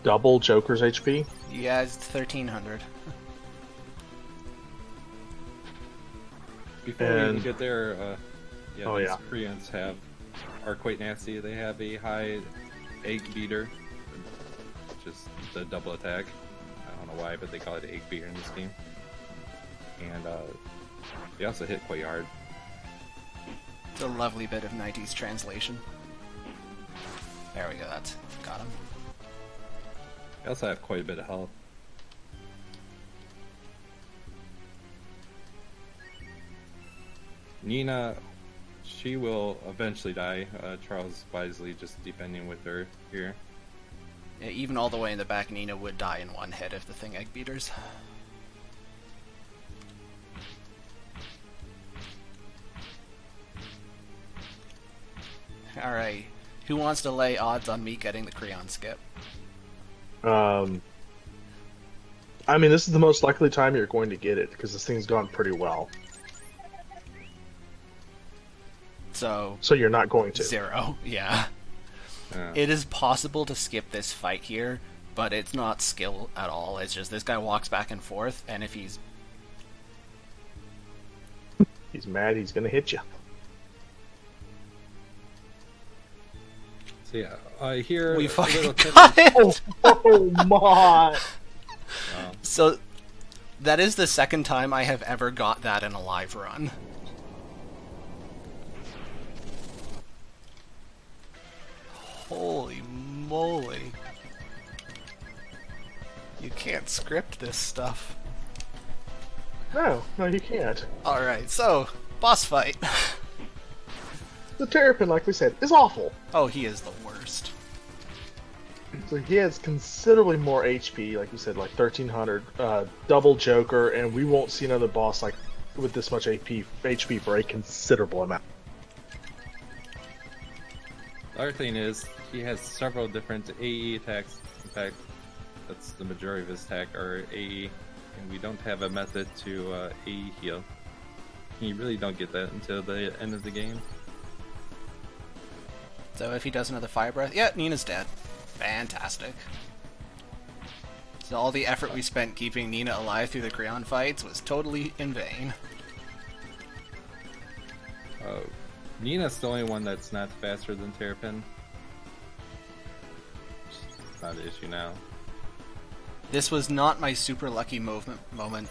double Joker's HP? Yeah, it's 1300. Before we even get there, Koreans are quite nasty. They have a high egg beater, which is the double attack. I don't know why, but they call it egg beater in this game. And they also hit quite hard. It's a lovely bit of 90s translation. There we go, that's got him. They also have quite a bit of health. Nina, She will eventually die. Charles wisely just defending with her here. Yeah, even all the way in the back, Nina would die in one hit if the thing egg beaters. Alright, who wants to lay odds on me getting the Creon skip? I mean, this is the most likely time you're going to get it, because this thing's gone pretty well. So you're not going to. 0, yeah. It is possible to skip this fight here, but it's not skill at all. It's just this guy walks back and forth, and if he's mad, he's going to hit you. So yeah, here we a fucking little got it! Oh my! So, that is the second time I have ever got that in a live run. Holy moly. You can't script this stuff. No, you can't. Alright, so, boss fight. The Terrapin, like we said, is awful. Oh, he is the worst. So he has considerably more HP, like you said, like 1300, double Joker, and we won't see another boss like with this much HP for a considerable amount. The other thing is, he has several different AE attacks. In fact, that's the majority of his attack are AE, and we don't have a method to AE heal. You really don't get that until the end of the game. So if he does another fire breath, yeah, Nina's dead. Fantastic. So all the effort we spent keeping Nina alive through the Creon fights was totally in vain. Nina's the only one that's not faster than Terrapin. It's not an issue now. This was not my super lucky moment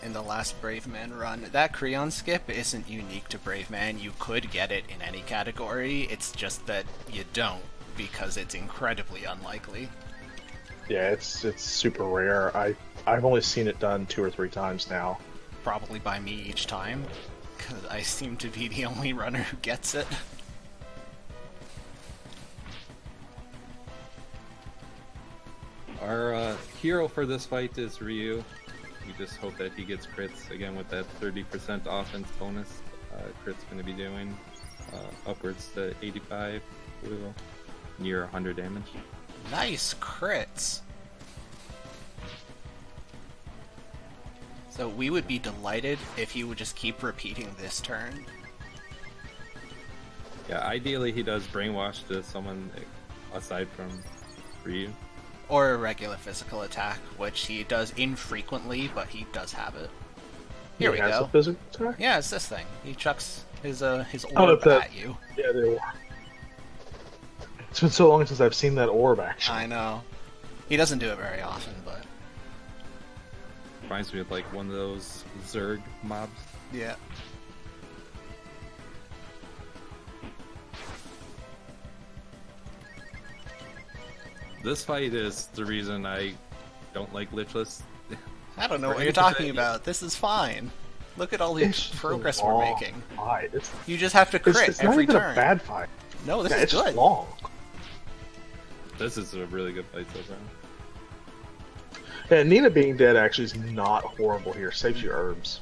in the last Braveman run. That Creon skip isn't unique to Braveman. You could get it in any category, it's just that you don't, because it's incredibly unlikely. Yeah, it's super rare. I've only seen it done 2 or 3 times now. Probably by me each time, because I seem to be the only runner who gets it. Our hero for this fight is Ryu. We just hope that he gets crits again with that 30% offense bonus. Crit's going to be doing upwards to 85, near 100 damage. Nice crits! So we would be delighted if he would just keep repeating this turn. Yeah, ideally he does brainwash to someone aside from Ryu. Or a regular physical attack, which he does infrequently, but he does have it. Here we He has go. a physical attack? Yeah, it's this thing. He chucks his orb that- at you. Yeah, they were. It's been so long since I've seen that orb, actually. I know. He doesn't do it very often, but... Reminds me of like one of those Zerg mobs. yeah. This fight is the reason I don't like Lichless. I don't know For what you're 80%, talking about. This is fine. Look at all the It's just progress a we're long making. Fight. You just have to crit It's not every even turn. a bad fight. No, this Yeah, is it's good. just long. This is a really good fight so far. Yeah, Nina being dead actually is not horrible here. Saves you herbs.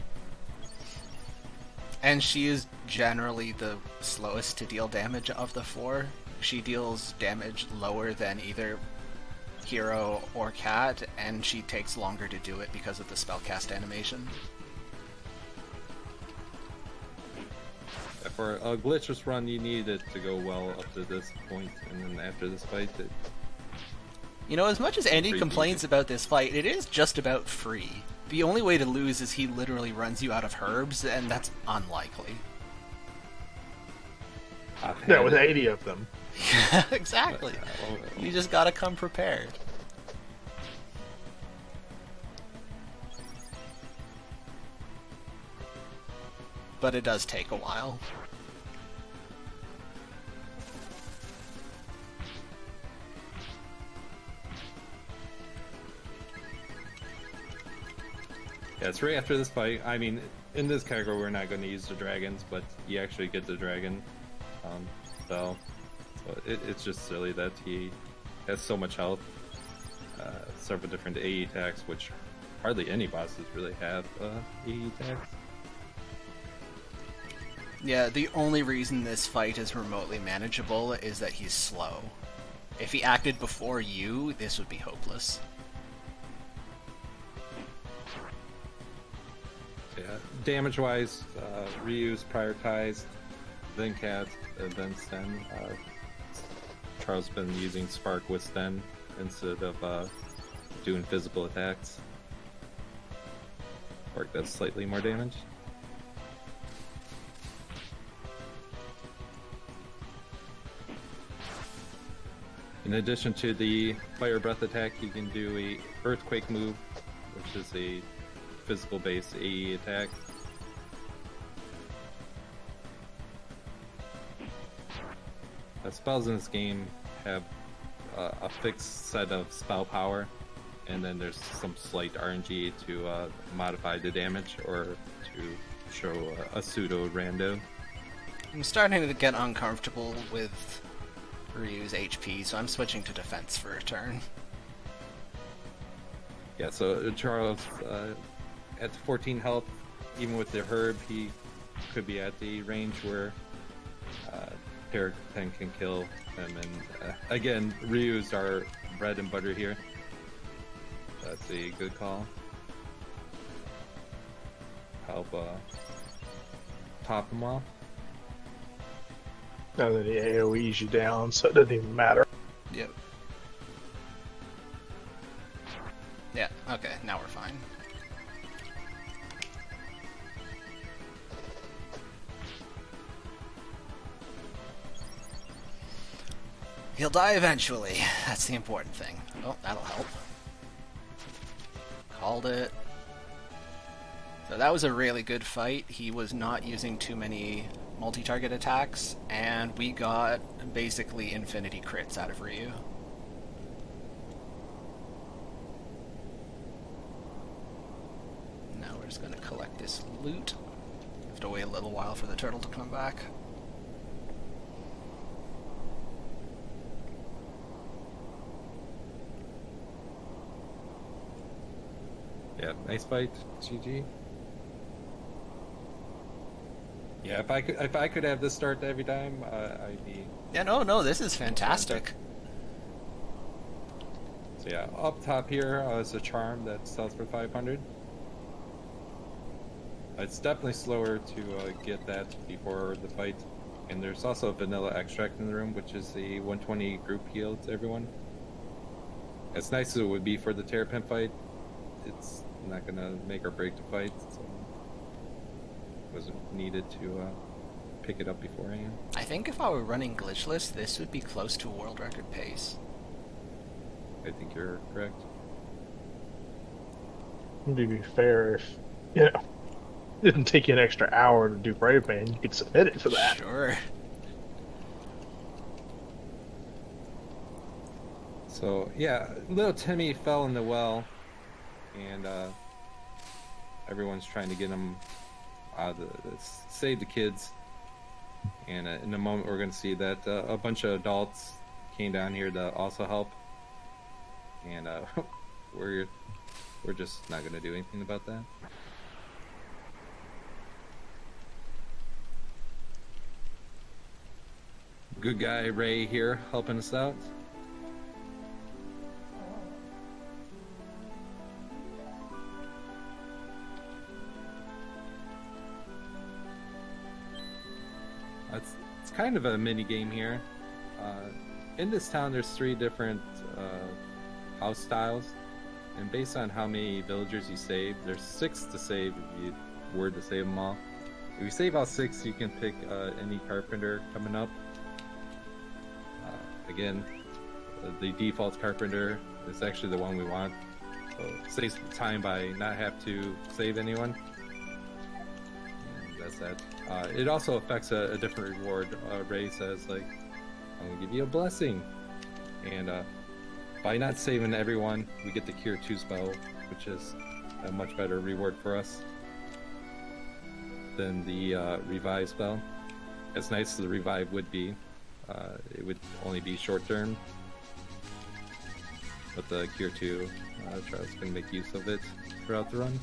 And she is generally the slowest to deal damage of the 4. She deals damage lower than either Hero or Cat, and she takes longer to do it because of the spellcast animation. For a glitchless run, you need it to go well up to this point, and then after this fight, You know, as much as Andy Pretty complains easy. about this fight, it is just about free. The only way to lose is he literally runs you out of herbs, and that's unlikely. Yeah, with 80 of them. Exactly. You just gotta come prepared. But it does take a while. Yeah, it's right after this fight. I mean, in this category, we're not going to use the dragons, but you actually get the dragon. spell. So it's just silly that he has so much health. Several different AE attacks, which hardly any bosses really have AE attacks. Yeah, the only reason this fight is remotely manageable is that he's slow. If he acted before you, this would be hopeless. Yeah, damage-wise, Ryu's prioritized, then Cat, and then Sten. Charles been using Spark with Sten instead of doing physical attacks. Spark does slightly more damage. In addition to the Fire Breath attack, you can do a Earthquake move, which is a physical-based AE attack. The spells in this game have a fixed set of spell power, and then there's some slight RNG to modify the damage or to show a pseudo-rando. I'm starting to get uncomfortable with Ryu's HP, so I'm switching to defense for a turn. Yeah, so Charles, at 14 health, even with the herb, he could be at the range where Terrapen can kill him. And again, Ryu's our bread and butter here. That's a good call. Help top him off. And then he AoEs you down, so it doesn't even matter. Yep. Yeah, okay, now we're fine. He'll die eventually. That's the important thing. Oh, that'll help. Called it. So that was a really good fight. He was not using too many multi-target attacks, and we got basically infinity crits out of Ryu. Now we're just going to collect this loot. Have to wait a little while for the turtle to come back. Yeah, nice fight, GG. Yeah, if I could have this start every time, I'd be. Yeah, no, this is fantastic. So yeah, up top here is a charm that sells for 500. It's definitely slower to get that before the fight, and there's also a vanilla extract in the room, which is the 120 group heal to everyone. As nice as it would be for the Terrapin fight, it's not gonna make or break the fight. So wasn't needed to pick it up beforehand. I think if I were running glitchless, this would be close to a world record pace. I think you're correct. To be fair, if it didn't take you an extra hour to do Braveman, you could submit it for that. Sure. So yeah, little Timmy fell in the well, and everyone's trying to get him out of save the kids. And in a moment, we're going to see that a bunch of adults came down here to also help, and we're just not going to do anything about that. Good guy Ray here helping us out. It's kind of a mini game here. In this town, there's 3 different house styles, and based on how many villagers you save, there's 6 to save if you were to save them all. If you save all 6, you can pick any carpenter coming up. Again, the default carpenter is actually the one we want, so it saves time by not have to save anyone. And that's that. It also affects a different reward. Ray says, like, I'm gonna give you a blessing, and by not saving everyone, we get the Cure 2 spell, which is a much better reward for us than the Revive spell. as nice as the revive would be, it would only be short term. But the Cure 2, Charles can make use of it throughout the run.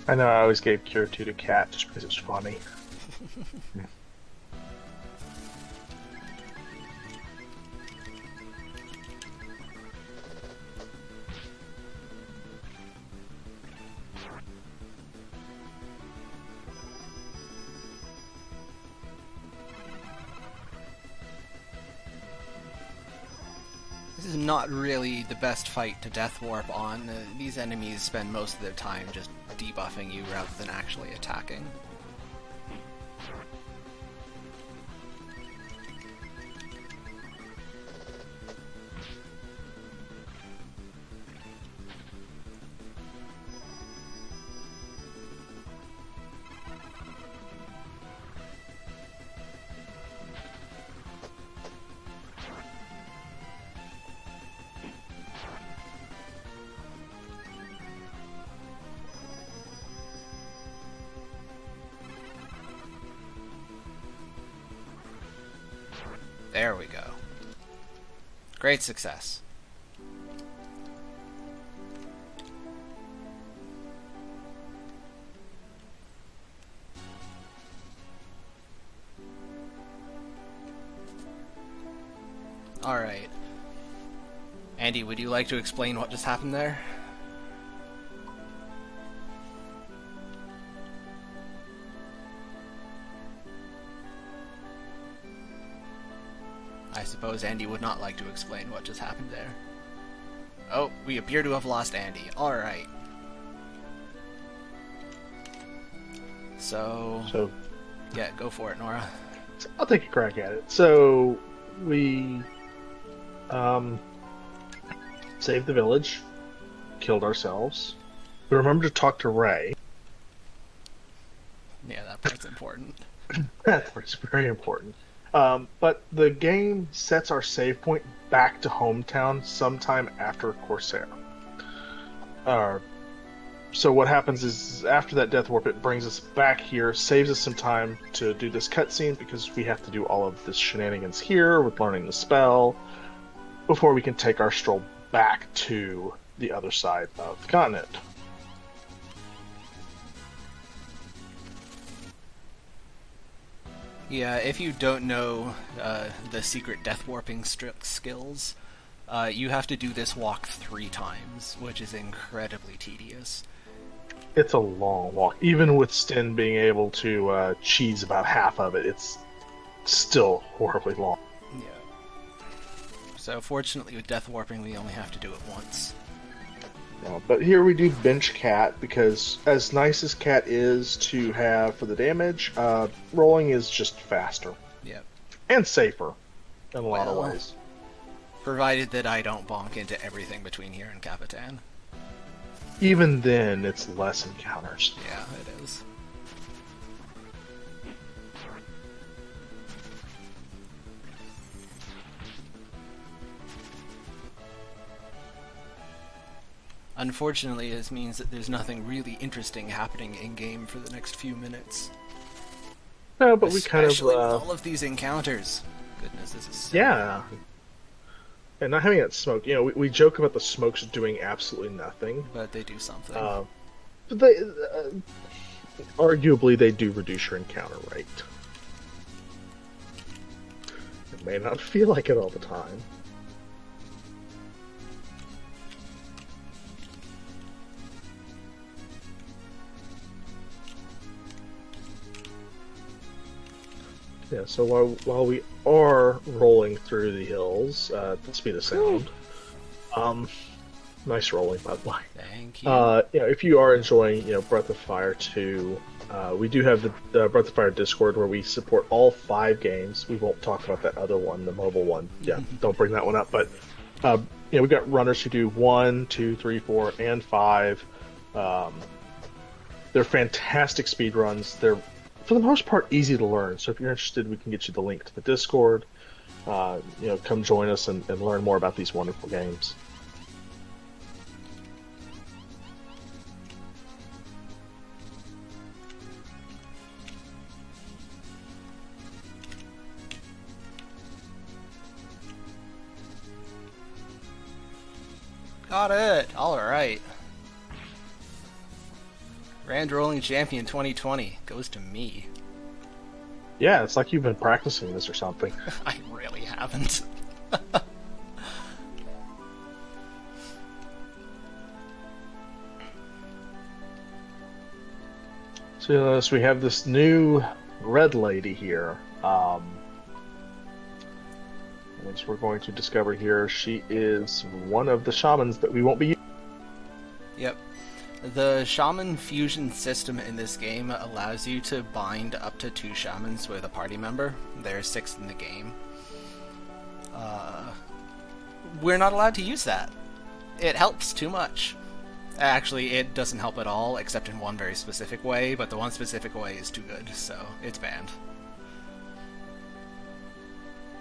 I know I always gave Cure 2 to Cat just because it's funny. This is not really the best fight to Death Warp on. These enemies spend most of their time just debuffing you rather than actually attacking. There we go. Great success. Alright. Andy, would you like to explain what just happened there? I suppose Andy would not like to explain what just happened there. Oh, we appear to have lost Andy. Alright. So... Yeah, go for it, Nora. I'll take a crack at it. So, we saved the village, killed ourselves. We remembered to talk to Ray. Yeah, that part's important. That part's very important. But the game sets our save point back to hometown sometime after Corsair. So what happens is, after that Death Warp, it brings us back here, saves us some time to do this cutscene, because we have to do all of this shenanigans here with learning the spell, before we can take our stroll back to the other side of the continent. Yeah, if you don't know the secret death warping skills, you have to do this walk 3 times, which is incredibly tedious. It's a long walk. Even with Sten being able to cheese about half of it, it's still horribly long. Yeah. So fortunately with death warping, we only have to do it once. But here we do bench Cat, because as nice as Cat is to have for the damage, rolling is just faster. Yep. And safer in a lot of Well, ways. Provided that I don't bonk into everything between here and Capitan. Even then, it's less encounters. Yeah, it is. Unfortunately, this means that there's nothing really interesting happening in-game for the next few minutes. No, but we kind of... Especially with all of these encounters. Goodness, this is so Yeah. And not having that smoke, we joke about the smokes doing absolutely nothing. But they do something. But they, arguably, they do reduce your encounter rate. It may not feel like it all the time. Yeah, so while we are rolling through the hills at the speed of sound, nice rolling, by the way. Thank you. If you are enjoying, Breath of Fire 2, we do have the Breath of Fire Discord where we support all 5 games. We won't talk about that other one, the mobile one. Yeah, don't bring that one up. But we've got runners who do 1, 2, 3, 4, and 5. They're fantastic speed runs. They're, for the most part, easy to learn. So if you're interested, we can get you the link to the Discord. Come join us and learn more about these wonderful games. Got it! Alright. Rand Rolling Champion 2020 goes to me. Yeah, it's like you've been practicing this or something. I really haven't. So you'll notice we have this new red lady here. Which we're going to discover here. She is one of the shamans that we won't be using. Yep. The shaman fusion system in this game allows you to bind up to 2 shamans with a party member. There are 6 in the game. We're not allowed to use that. It helps too much. Actually, it doesn't help at all, except in one very specific way, but the one specific way is too good, so it's banned.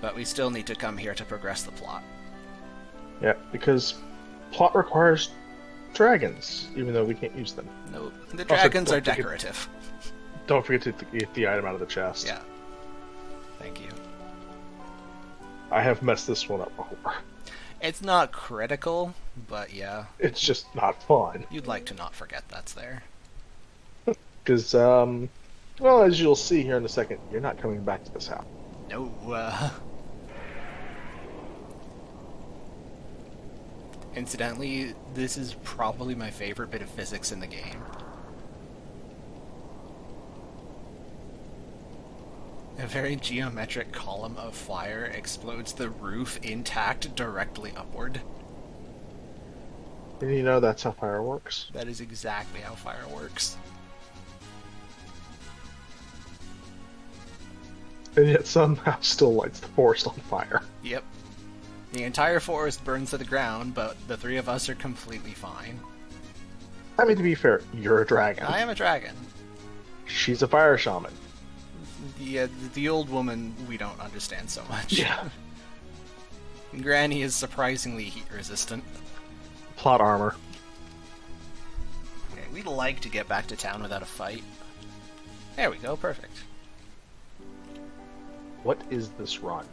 But we still need to come here to progress the plot. Yeah, because plot requires dragons, even though we can't use them. Nope. The dragons are decorative. Don't forget to get the item out of the chest. Yeah. Thank you. I have messed this one up before. It's not critical, but yeah. It's just not fun. You'd like to not forget that's there. Because, well, as you'll see here in a second, you're not coming back to this house. No, Incidentally, this is probably my favorite bit of physics in the game. A very geometric column of fire explodes the roof intact directly upward. And you know that's how fire works. That is exactly how fire works. And yet somehow still lights the forest on fire. Yep. The entire forest burns to the ground, but the 3 of us are completely fine. I mean, to be fair, you're a dragon. I am a dragon. She's a fire shaman. The old woman we don't understand so much. Yeah. Granny is surprisingly heat resistant. Plot armor. Okay, we'd like to get back to town without a fight. There we go, perfect. What is this run?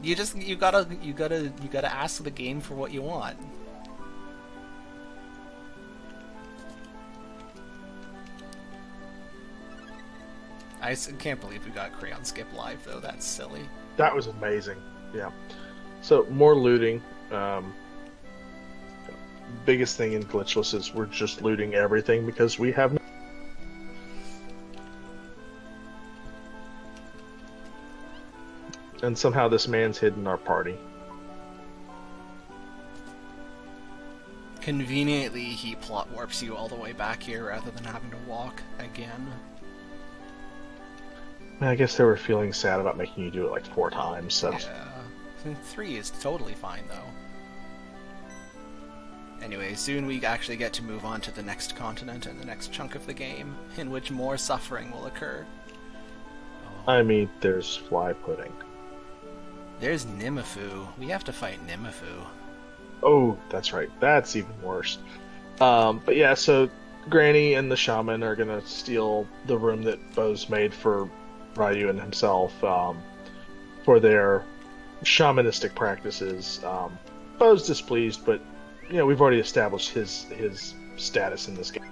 You gotta ask the game for what you want. I can't believe we got Crayon Skip live though. That's silly. That was amazing. Yeah. So more looting. Biggest thing in glitchless is we're just looting everything because we have. And somehow this man's hidden our party. Conveniently, he plot warps you all the way back here rather than having to walk again. I guess they were feeling sad about making you do it like 4 times, so... Yeah. 3 is totally fine, though. Anyway, soon we actually get to move on to the next continent and the next chunk of the game, in which more suffering will occur. Oh. I mean, there's fly pudding. There's Nimifu. We have to fight Nimifu. Oh, that's right. That's even worse. But yeah, so Granny and the shaman are gonna steal the room that Bo's made for Ryu and himself for their shamanistic practices. Bo's displeased, but you know we've already established his status in this game.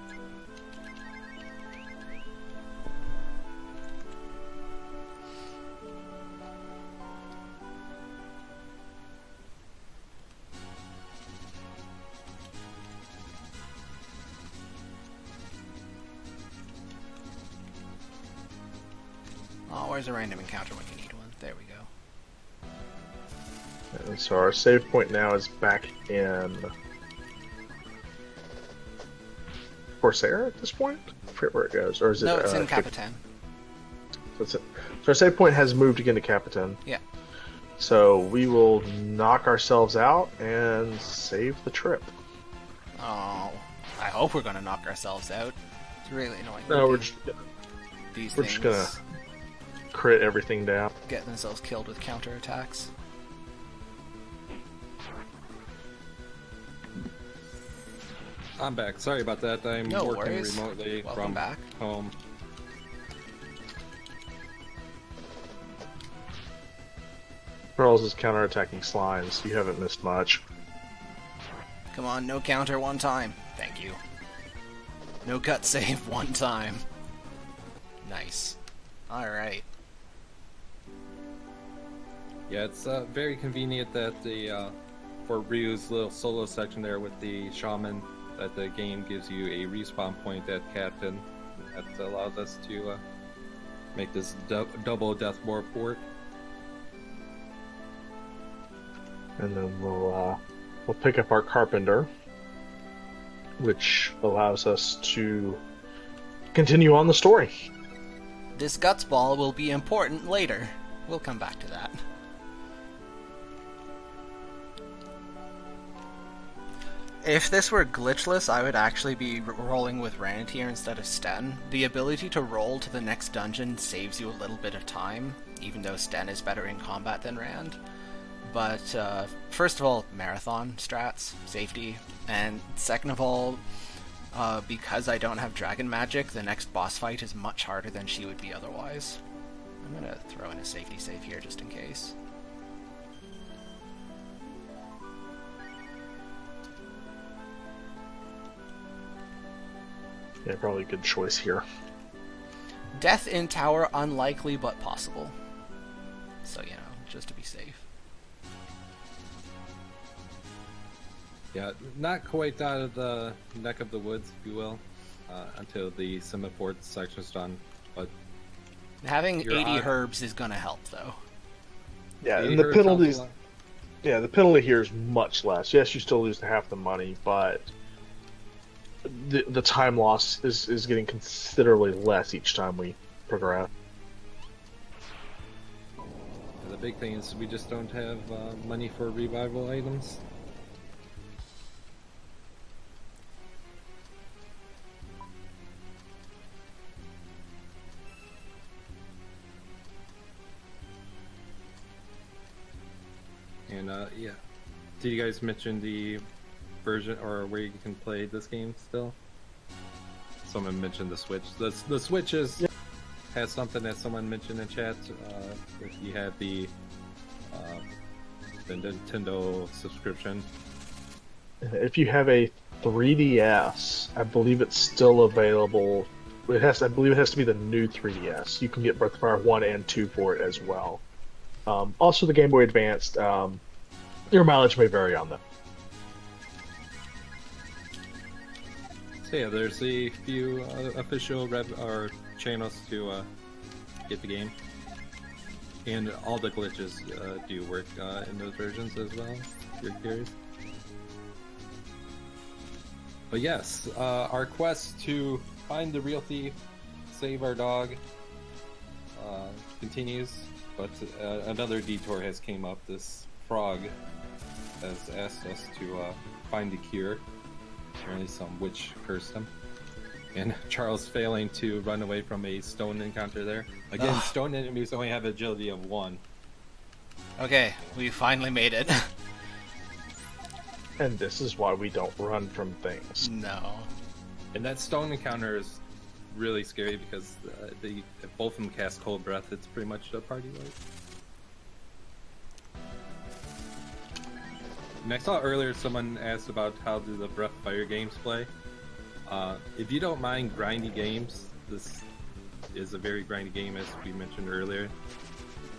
Oh, where's a random encounter when you need one? There we go. And so our save point now is back in Corsair at this point? I forget where it goes. Or is it? No, it's in Capitan. That's it. So our save point has moved again to Capitan. Yeah. So we will knock ourselves out and save the trip. Oh, I hope we're gonna knock ourselves out. It's really annoying. No, we're just gonna crit everything down. Get themselves killed with counterattacks. I'm back. Sorry about that. I'm No working worries. remotely Welcome from back. home. Charles is counterattacking slimes. You haven't missed much. Come on, no counter one time. Thank you. No cut save one time. Nice. Alright. Yeah, it's very convenient that the for Ryu's little solo section there with the shaman, that the game gives you a respawn point at captain. That allows us to make this double death warp work. And then we'll pick up our carpenter, which allows us to continue on the story. This guts ball will be important later. We'll come back to that. If this were glitchless, I would actually be rolling with Rand here instead of Sten. The ability to roll to the next dungeon saves you a little bit of time, even though Sten is better in combat than Rand. But first of all, marathon strats, safety, and second of all, because I don't have dragon magic, the next boss fight is much harder than she would be otherwise. I'm gonna throw in a safety save here just in case. Yeah, probably a good choice here. Death in tower unlikely but possible. So, you know, just to be safe. Yeah, not quite out of the neck of the woods, if you will, until the Semaphore section's done. But Having You're 80 on. herbs is gonna help, though. Yeah, you and the heard penalties. something Yeah, the penalty here is much less. Yes, you still lose half the money, but the time loss is getting considerably less each time we progress. the big thing is we just don't have money for revival items. And yeah, did you guys mention the version or where you can play this game still? Someone mentioned the Switch. The Switch has something that someone mentioned in chat. If you have the Nintendo subscription. If you have a 3DS, I believe it's still available. I believe it has to be the new 3DS. You can get Breath of Fire 1 and 2 for it as well. Also, the Game Boy Advanced, your mileage may vary on them. So yeah, there's a few official channels to get the game, and all the glitches do work in those versions as well. If you're curious. But yes, our quest to find the real thief, save our dog, continues. But another detour has came up. This frog has asked us to find the cure. Apparently some witch cursed him. And Charles failing to run away from a stone encounter there. Again, stone enemies only have agility of 1. Okay, we finally made it. And this is why we don't run from things. No. And that stone encounter is really scary because if both of them cast cold breath, it's pretty much a party light. And I saw earlier someone asked about how do the Breath of Fire games play. If you don't mind grindy games, this is a very grindy game as we mentioned earlier.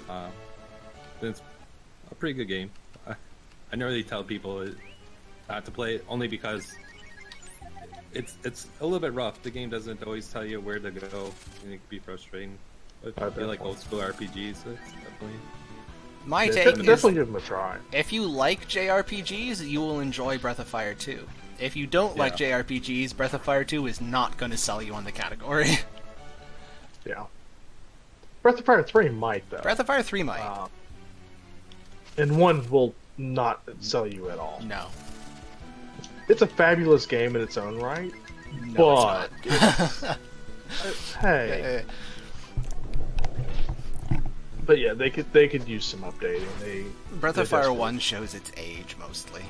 Then it's a pretty good game. I normally tell people not to play it only because it's a little bit rough. The game doesn't always tell you where to go, and it can be frustrating. But if you like old school RPGs, it's definitely... My Yeah, take definitely is, give them a try. if you like JRPGs, you will enjoy Breath of Fire 2. If you don't like JRPGs, Breath of Fire 2 is not going to sell you on the category. Yeah. Breath of Fire 3 might, though. Breath of Fire 3 might. And 1 will not sell you at all. No. It's a fabulous game in its own right, No, but it's not. hey, but yeah, they could use some updating. Breath they of Fire desperately- 1 shows its age, mostly.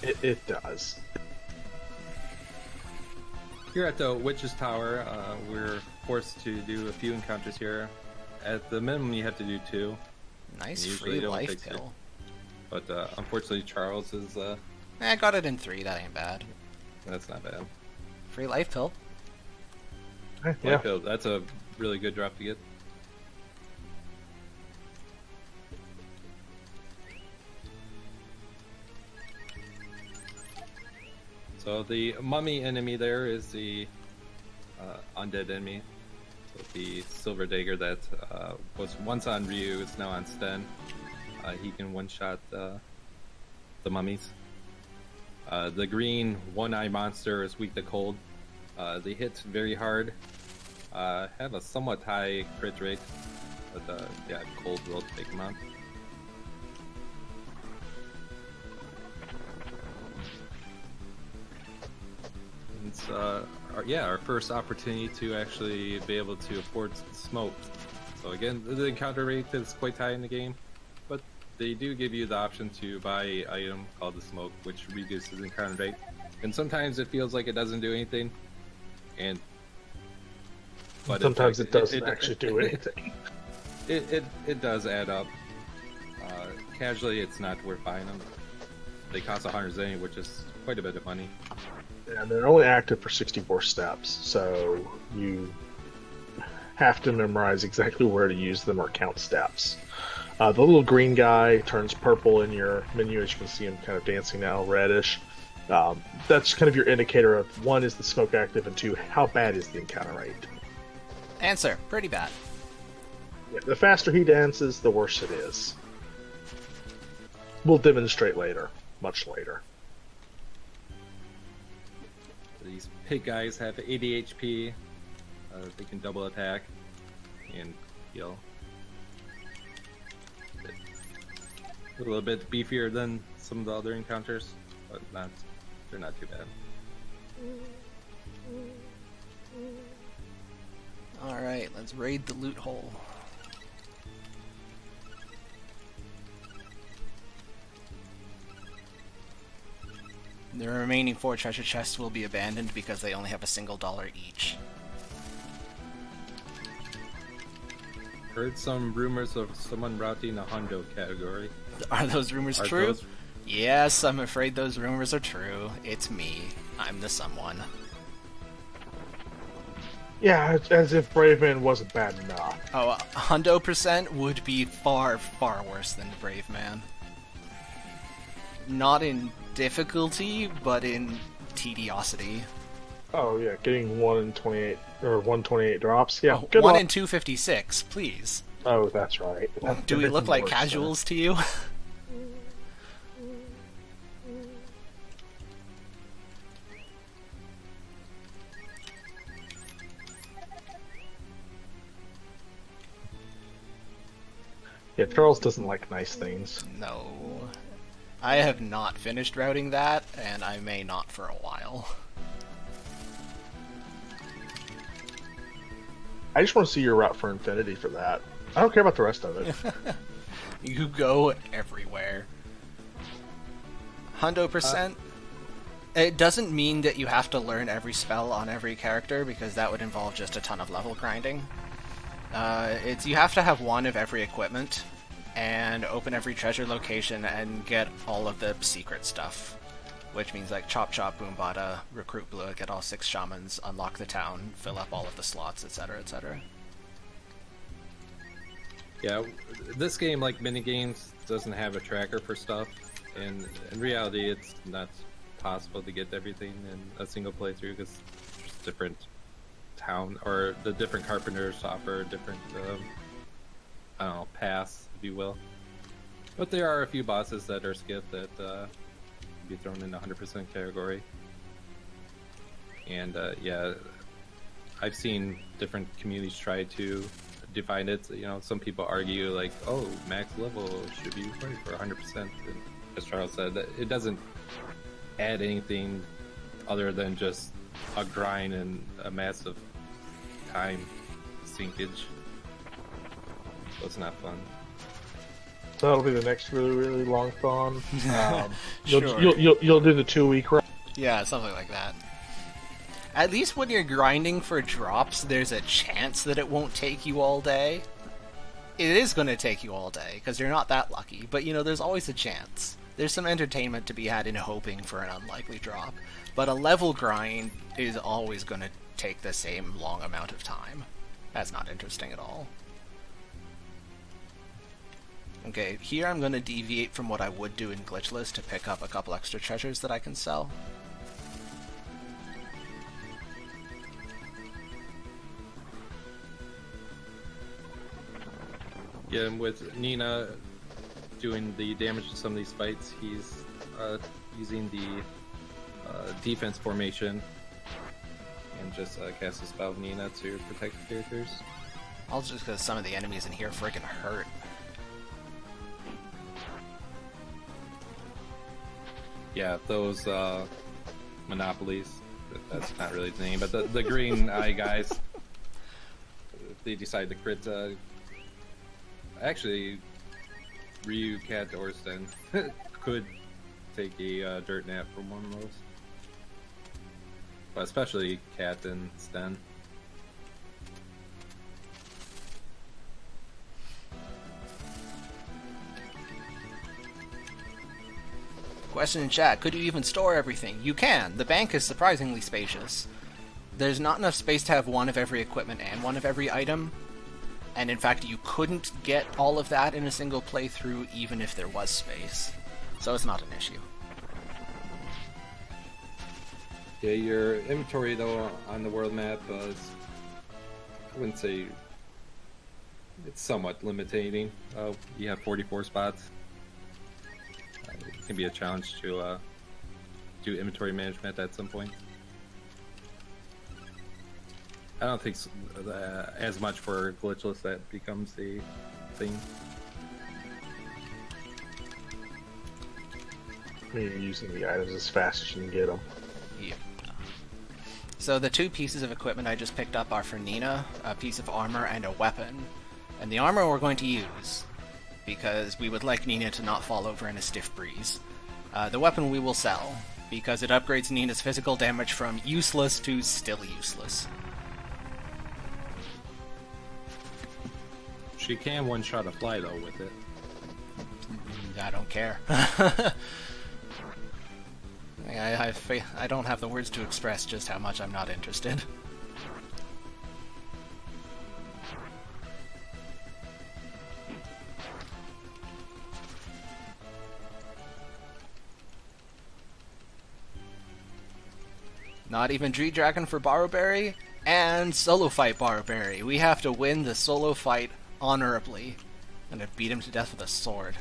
It does. Here at the Witch's Tower, we're forced to do a few encounters here. At the minimum, you have to do 2. Nice Usually free don't life fix it. pill. But unfortunately, Charles is I got it in 3, that ain't bad. That's not bad. Free life pill. Yeah. That's a really good drop to get. So the mummy enemy there is the undead enemy. So the silver dagger that was once on Ryu is now on Sten. He can one-shot the mummies. The green one-eye monster is weak to cold. They hit very hard. Have a somewhat high crit rate, but yeah, cold will take them out. It's our first opportunity to actually be able to afford smoke. So again, the encounter rate is quite high in the game, but they do give you the option to buy an item called the smoke, which reduces encounter rate. And sometimes it feels like it doesn't do anything, but sometimes it doesn't actually do anything. It does add up. Casually, it's not worth buying them. They cost 100 zen, which is quite a bit of money. And they're only active for 64 steps, so you have to memorize exactly where to use them or count steps. The little green guy turns purple in your menu, as you can see him kind of dancing now, reddish. That's kind of your indicator of 1, is the smoke active, and 2, how bad is the encounter rate. Answer, pretty bad. Yeah, the faster he dances, the worse it is. We'll demonstrate later, much later. These pig guys have 80 HP. They can double attack and heal. A little bit beefier than some of the other encounters, but they're not too bad. Alright, let's raid the loot hole. The remaining 4 treasure chests will be abandoned because they only have a single $1 each. Heard some rumors of someone routing a hundo category. Are those rumors Are true? those- Yes, I'm afraid those rumors are true. It's me. I'm the someone. Yeah, it's as if Braveman wasn't bad enough. Oh, hundo percent would be far, far worse than Braveman. Not in difficulty, but in tediosity. Oh yeah, getting 1 in 28 or 128 drops. Yeah, Oh, good 1 luck. in 256, please. Oh, that's right. Do we look like Worse, casuals to you? Yeah, Charles doesn't like nice things. No. I have not finished routing that, and I may not for a while. I just want to see your route for Infinity for that. I don't care about the rest of it. You go everywhere. Hundo percent. It doesn't mean that you have to learn every spell on every character, because that would involve just a ton of level grinding. It's you have to have 1 of every equipment, and open every treasure location and get all of the secret stuff. Which means like Chop Chop, Boombada, recruit Blue, get all 6 shamans, unlock the town, fill up all of the slots, etc., etc. Yeah, this game, like minigames, doesn't have a tracker for stuff, and in reality, it's not possible to get everything in a single playthrough because there's different town or the different carpenters offer different, I don't know, paths, if you will. But there are a few bosses that are skipped that can be thrown in the 100% category. And yeah, I've seen different communities try to define it. You know, some people argue like, oh, max level should be required for 100%. And as Charles said, that it doesn't add anything other than just a grind and a massive time sinkage. So it's not fun. So that'll be the next really, really long Thon. Sure. You'll do the 2-week run. Yeah, something like that. At least when you're grinding for drops, there's a chance that it won't take you all day. It is going to take you all day, because you're not that lucky, but you know, there's always a chance. there's some entertainment to be had in hoping for an unlikely drop, but a level grind is always going to take the same long amount of time. That's not interesting at all. Okay, here I'm going to deviate from what I would do in Glitchless to pick up a couple extra treasures that I can sell. Yeah, and with Nina doing the damage to some of these fights, he's using the defense formation and just cast a spell of Nina to protect the characters. Also just because some of the enemies in here freaking hurt. Yeah, those monopolies. That's not really the name, but the green eye guys. They decide to crit. Actually, Ryu, Cat, or Sten could take a dirt nap from one of those. But especially Cat and Sten. Question in chat, could you even store everything? You can. The bank is surprisingly spacious. There's not enough space to have one of every equipment and one of every item. And in fact, you couldn't get all of that in a single playthrough even if there was space. So it's not an issue. Yeah, your inventory though on the world map is, I wouldn't say, it's somewhat limiting. You have 44 spots. It can be a challenge to do inventory management at some point. I don't think as much for glitchless that becomes a thing. I mean, you're using the items as fast as you can get them. Yep. So the two pieces of equipment I just picked up are for Nina, a piece of armor and a weapon. And the armor we're going to use, because we would like Nina to not fall over in a stiff breeze. The weapon we will sell, because it upgrades Nina's physical damage from useless to still useless. She can one-shot a fly though with it. I don't care. I don't have the words to express just how much I'm not interested. Not even Dree Dragon for Borrowberry, and solo fight Borrowberry. We have to win the solo fight honorably, and to beat him to death with a sword.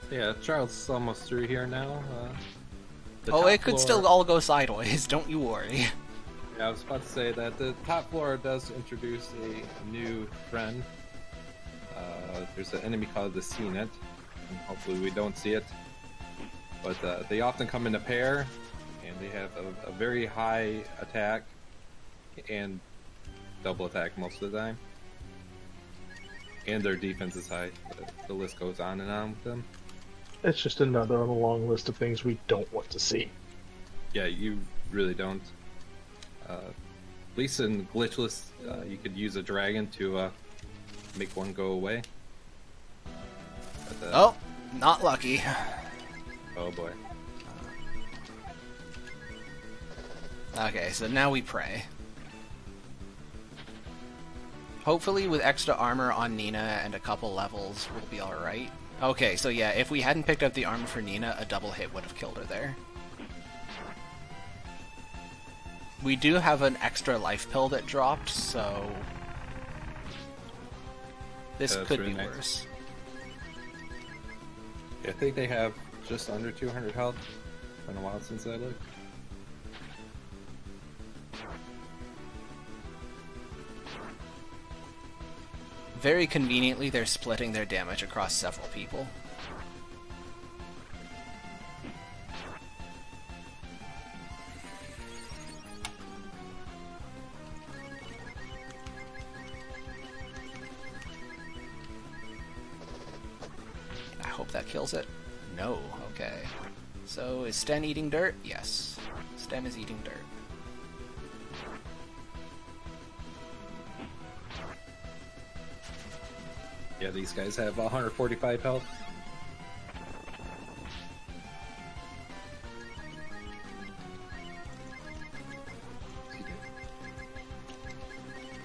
Yeah, Charles is almost through here now. Oh, it could still all go sideways, don't you worry. Yeah, I was about to say that the top floor does introduce a new friend. There's an enemy called the CNET, and hopefully we don't see it. But they often come in a pair, and they have a very high attack and double attack most of the time. And their defense is high. The list goes on and on with them. It's just another on the long list of things we don't want to see. Yeah, you really don't. At least in glitchless, you could use a dragon to make one go away. But, Oh, not lucky. oh boy. Okay, so now we pray. Hopefully with extra armor on Nina and a couple levels, we'll be alright. Okay, so yeah, if we hadn't picked up the armor for Nina, a double hit would have killed her there. We do have an extra life pill that dropped, so this could really be nice. worse. Yeah, I think they have just under 200 health. It's been a while since I looked. Very conveniently, they're splitting their damage across several people. hope that kills it. No, okay. So is Sten eating dirt? Yes. Sten is eating dirt. Yeah, these guys have 145 health.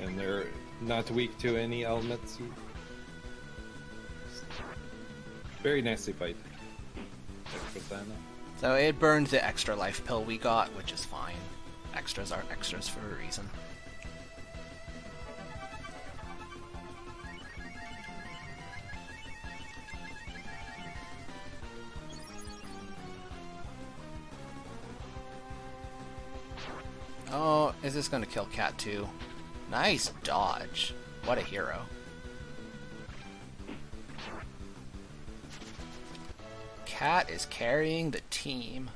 And they're not weak to any elements. Very nicely fight. So it burned the extra life pill we got, which is fine. Extras are extras for a reason. Oh, is this gonna kill Cat too? Nice dodge. What a hero. Cat is carrying the team.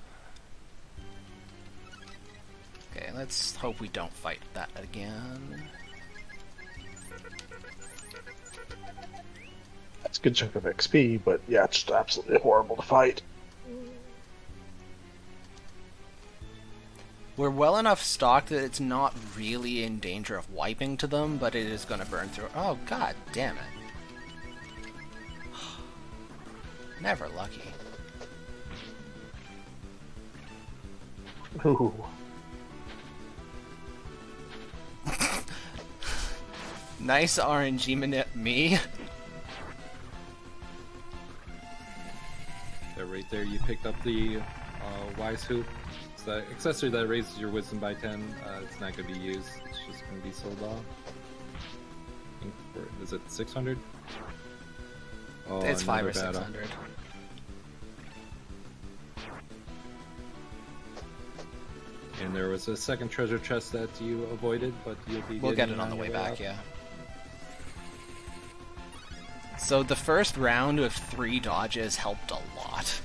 Okay, let's hope we don't fight that again. That's a good chunk of XP, but yeah, it's just absolutely horrible to fight. We're well enough stocked that it's not really in danger of wiping to them, but it is going to burn through. Oh, god damn it. Never lucky. Ooh. Nice RNG minute me. So right there, you picked up the Wise Hoop. It's the accessory that raises your wisdom by 10. It's not going to be used. It's just going to be sold off. Is it 600? Oh, It's 5 or another battle. 600. And there was a second treasure chest that you avoided, but you'll be We'll get getting it on the way your back, up. yeah. So the first round of 3 dodges helped a lot.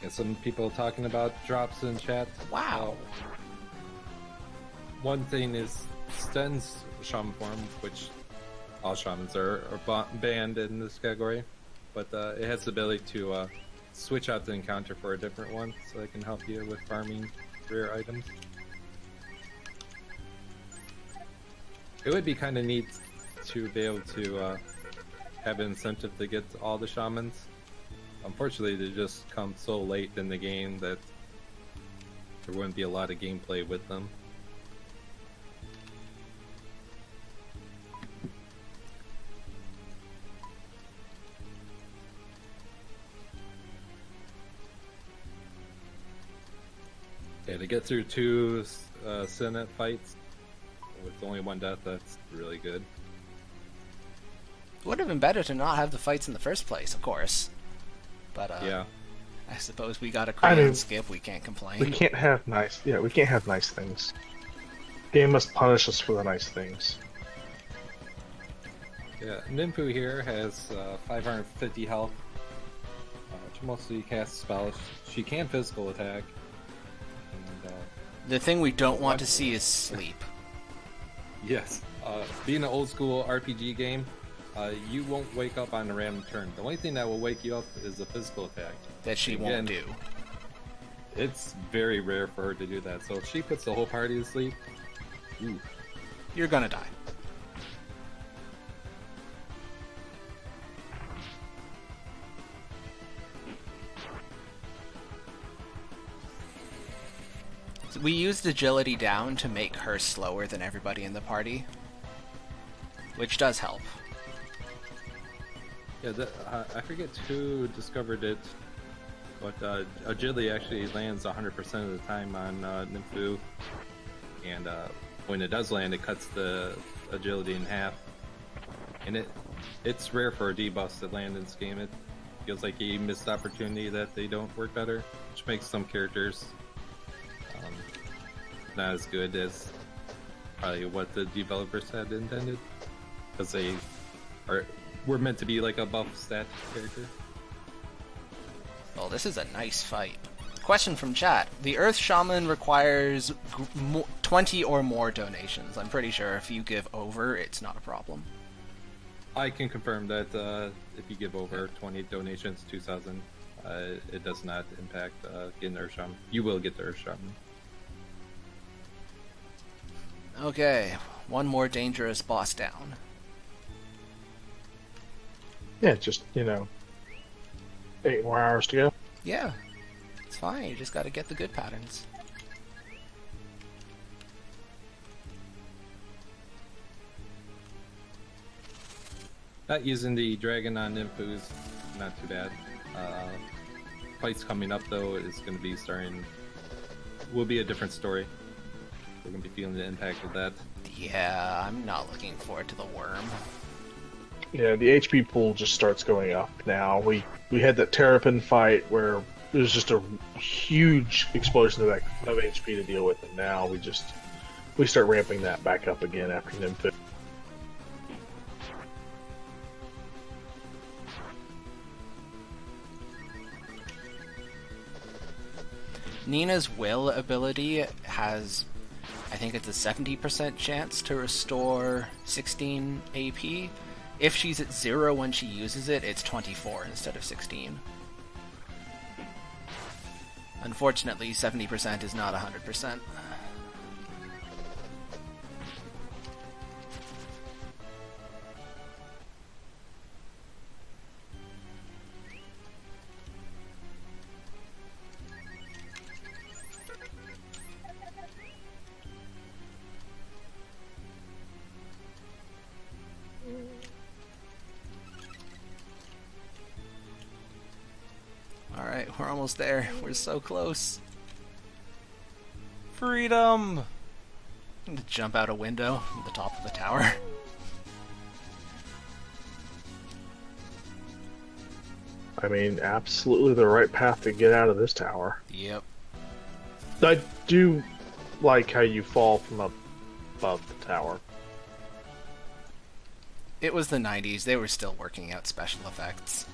Yeah, some people talking about drops in chat. Wow. One thing is Sten's shaman form, which all shamans are banned in this category, but it has the ability to switch out the encounter for a different one, so it can help you with farming rare items. It would be kind of neat to be able to have an incentive to get all the shamans. Unfortunately, they just come so late in the game that there wouldn't be a lot of gameplay with them. Yeah, to get through 2 Senate fights with only 1 death, that's really good. Would have been better to not have the fights in the first place, of course. But Yeah. I suppose we got a I crayon mean, skip, we can't complain. We can't have nice. Yeah, we can't have nice things. Game must punish us for the nice things. Yeah, Ninfu here has 550 health. She mostly casts spells. She can physical attack. And, The thing we don't want to see is sleep. yes, being an old school RPG game, you won't wake up on a random turn. The only thing that will wake you up is a physical attack. That she won't do. It's very rare for her to do that. So if she puts the whole party to sleep, ooh. You're gonna die. So we used agility down to make her slower than everybody in the party, which does help. Yeah, I forget who discovered it, but agility actually lands 100% of the time on Ninfu, and when it does land, it cuts the agility in half. And it's rare for debuffs to land in this game. It feels like a missed opportunity that they don't work better, which makes some characters not as good as probably what the developers had intended, because were meant to be like a buff stat character. Well, this is a nice fight. Question from chat. The Earth Shaman requires 20 or more donations. I'm pretty sure if you give over, it's not a problem. I can confirm that if you give over 20 donations, 2,000, it does not impact getting Earth Shaman. You will get the Earth Shaman. Okay, one more dangerous boss down. Yeah, just, 8 more hours to go. Yeah, it's fine. You just gotta get the good patterns. Not using the Dragon on Nymphu is not too bad. Fights coming up, though, is going to be will be a different story. We're going to be feeling the impact of that. Yeah, I'm not looking forward to the worm. Yeah, the HP pool just starts going up now. We had that Terrapin fight where it was just a huge explosion of HP to deal with, and now we start ramping that back up again after Nymph. Nina's Will ability has, I think it's a 70% chance to restore 16 AP. If she's at 0 when she uses it, it's 24 instead of 16. Unfortunately, 70% is not 100%. Alright, we're almost there. We're so close. Freedom! I'm gonna jump out a window at the top of the tower. I mean, absolutely the right path to get out of this tower. Yep. I do like how you fall from above the tower. It was the 90s. They were still working out special effects.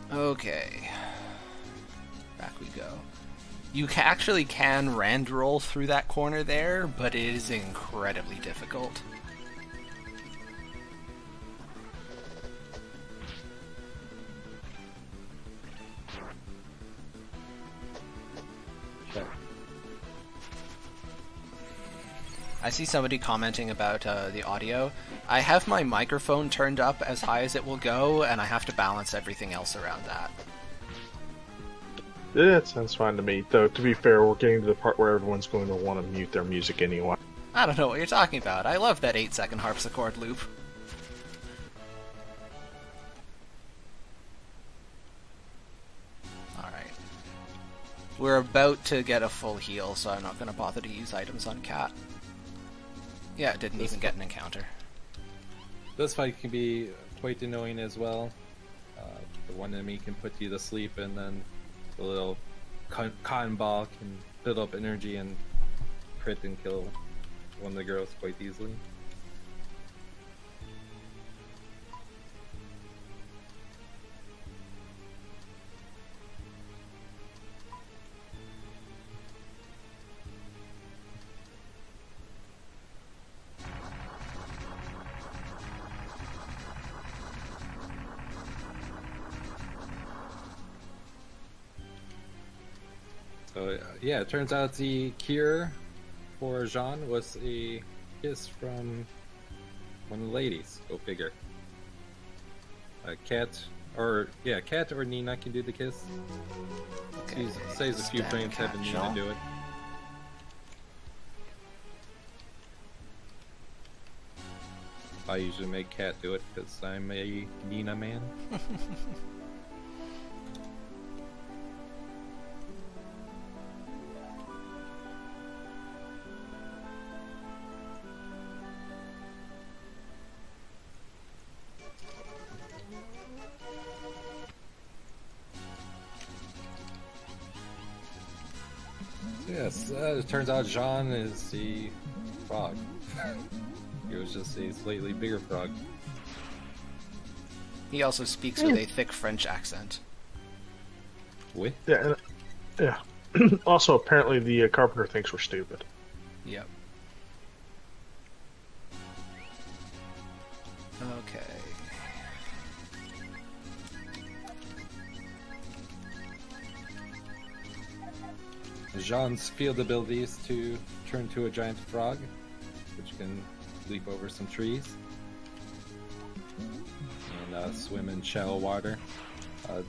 Okay. Back we go. You actually can rand roll through that corner there, but it is incredibly difficult. I see somebody commenting about the audio. I have my microphone turned up as high as it will go, and I have to balance everything else around that. Yeah, that sounds fine to me. Though, to be fair, we're getting to the part where everyone's going to want to mute their music anyway. I don't know what you're talking about. I love that 8-second harpsichord loop. Alright. We're about to get a full heal, so I'm not going to bother to use items on Cat. Yeah, it didn't even get an encounter. This fight can be quite annoying as well. The one enemy can put you to sleep, and then the little cotton ball can build up energy and crit and kill one of the girls quite easily. So yeah, it turns out the cure for Xujhan was a kiss from one of the ladies. Go figure. Cat Or, yeah, Cat or Nina can do the kiss. Okay. Saves a few Stand frames having Nina catch-all. do it. I usually make Cat do it because I'm a Nina man. Yes, it turns out Xujhan is the frog. He was just a slightly bigger frog. He also speaks with a thick French accent. Oui? Yeah, yeah. Also, apparently the carpenter thinks we're stupid. Yep. Okay. Jean's field ability is to turn to a giant frog, which can leap over some trees and swim in shallow water.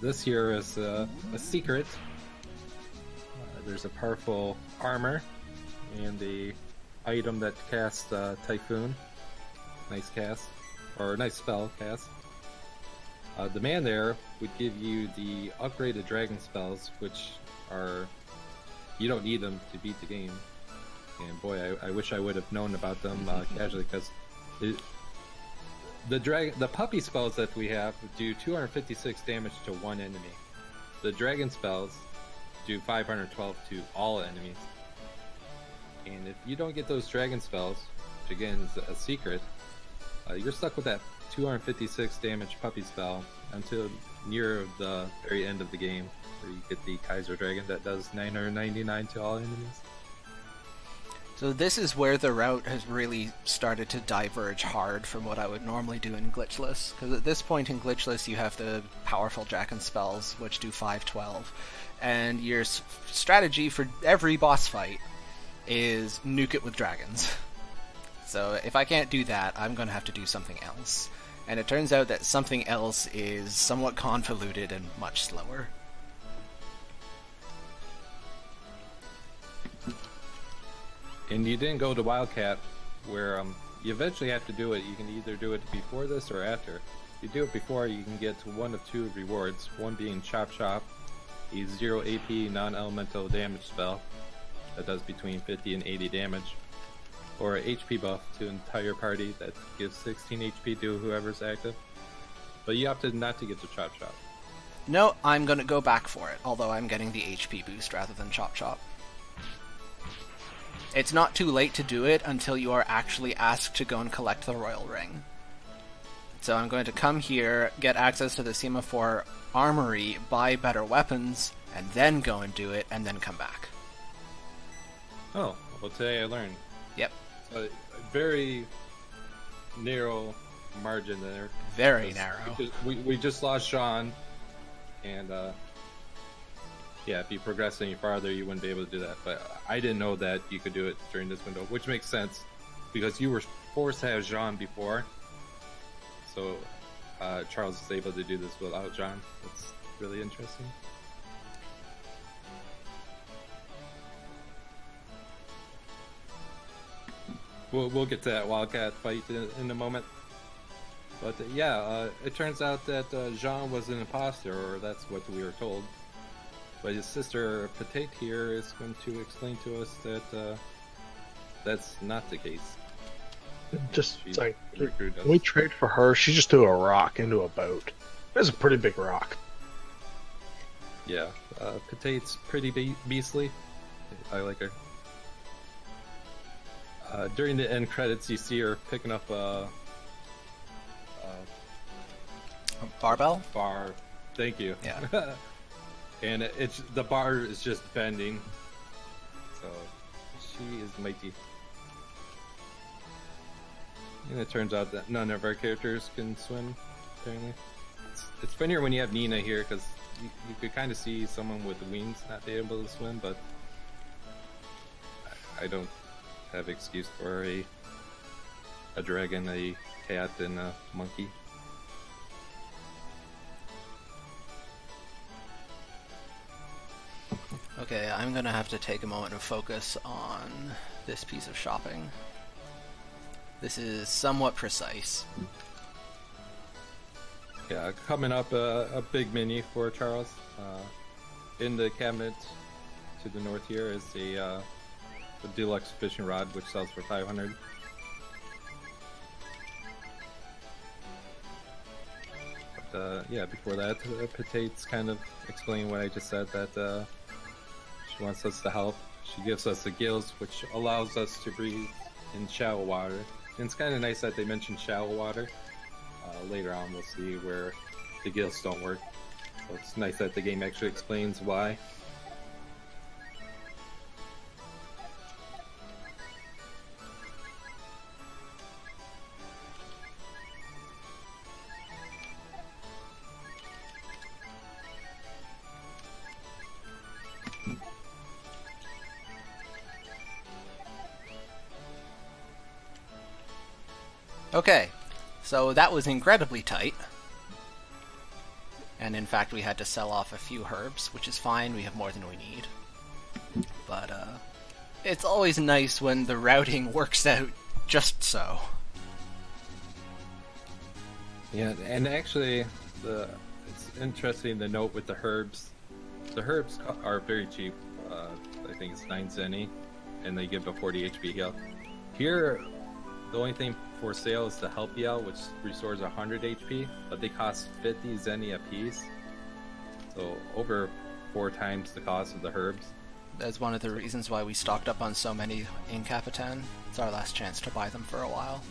This here is a secret. There's a powerful armor and a item that casts Typhoon. Nice cast, or nice spell cast. The man there would give you the upgraded dragon spells, which are, you don't need them to beat the game. And boy, I wish I would have known about them casually, because the puppy spells that we have do 256 damage to one enemy. The dragon spells do 512 to all enemies. And if you don't get those dragon spells, which again is a secret, you're stuck with that 256 damage puppy spell until near the very end of the game, where you get the Kaiser Dragon that does 999 to all enemies. So this is where the route has really started to diverge hard from what I would normally do in Glitchless. Because at this point in Glitchless you have the powerful dragon spells, which do 512. And your strategy for every boss fight is nuke it with dragons. So if I can't do that, I'm going to have to do something else. And it turns out that something else is somewhat convoluted and much slower. And you didn't go to Wildcat, where you eventually have to do it. You can either do it before this or after. If you do it before, you can get one of two rewards, one being Chop Chop, a 0 AP non-elemental damage spell that does between 50 and 80 damage, or a HP buff to an entire party that gives 16 HP to whoever's active. But you opted not to get the Chop Chop. No, I'm going to go back for it, although I'm getting the HP boost rather than Chop Chop. It's not too late to do it until you are actually asked to go and collect the Royal Ring. So I'm going to come here, get access to the Semaphore Armory, buy better weapons, and then go and do it, and then come back. Oh, well today I learned. Yep. A very narrow margin there. Very narrow. We just lost Sean, and yeah, if you progress any farther, you wouldn't be able to do that. But I didn't know that you could do it during this window, which makes sense, because you were forced to have Jean before. So Charles is able to do this without Jean. That's really interesting. We'll get to that Wildcat fight in a moment. But yeah, it turns out that Jean was an imposter, or that's what we were told. But his sister Petite here is going to explain to us that that's not the case. Just She like, recruited us. when we trade for her, she just threw a rock into a boat. It's a pretty big rock. Yeah, Petite's pretty beastly. I like her. During the end credits, you see her picking up a Barbell? bar. Thank you. Yeah. And it's the bar is just bending, so she is mighty. And it turns out that none of our characters can swim, apparently. It's funnier when you have Nina here, because you could kind of see someone with wings not be able to swim, but I don't have excuse for a dragon, a cat, and a monkey. Okay, I'm gonna have to take a moment and focus on this piece of shopping. This is somewhat precise. Yeah, coming up, a big mini for Charles. In the cabinet to the north here is the deluxe fishing rod, which sells for 500. But yeah, before that, Patate's kind of explaining what I just said, that she wants us to help. She gives us the gills, which allows us to breathe in shallow water. And it's kind of nice that they mentioned shallow water. Later on, we'll see where the gills don't work. So it's nice that the game actually explains why. Okay, so that was incredibly tight. And in fact, we had to sell off a few herbs, which is fine, we have more than we need. But, it's always nice when the routing works out just so. Yeah, and actually, it's interesting to note with the herbs. The herbs are very cheap. I think it's 9 zenny, and they give a 40 HP heal. Here, the only thing for sale is the Help Yell, which restores 100 HP, but they cost 50 zenny a piece. So over 4 times the cost of the herbs. That's one of the reasons why we stocked up on so many in Capitan. It's our last chance to buy them for a while.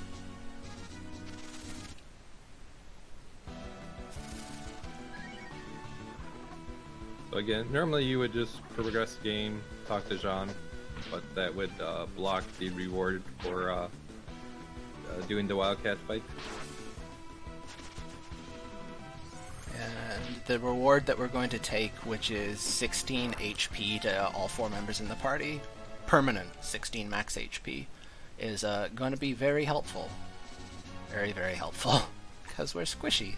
So again, normally you would just progress the game, talk to Xujhan, but that would block the reward for doing the Wildcat fight. And the reward that we're going to take, which is 16 HP to all 4 members in the party, permanent 16 max HP, is going to be very helpful. Very, very helpful. Because we're squishy.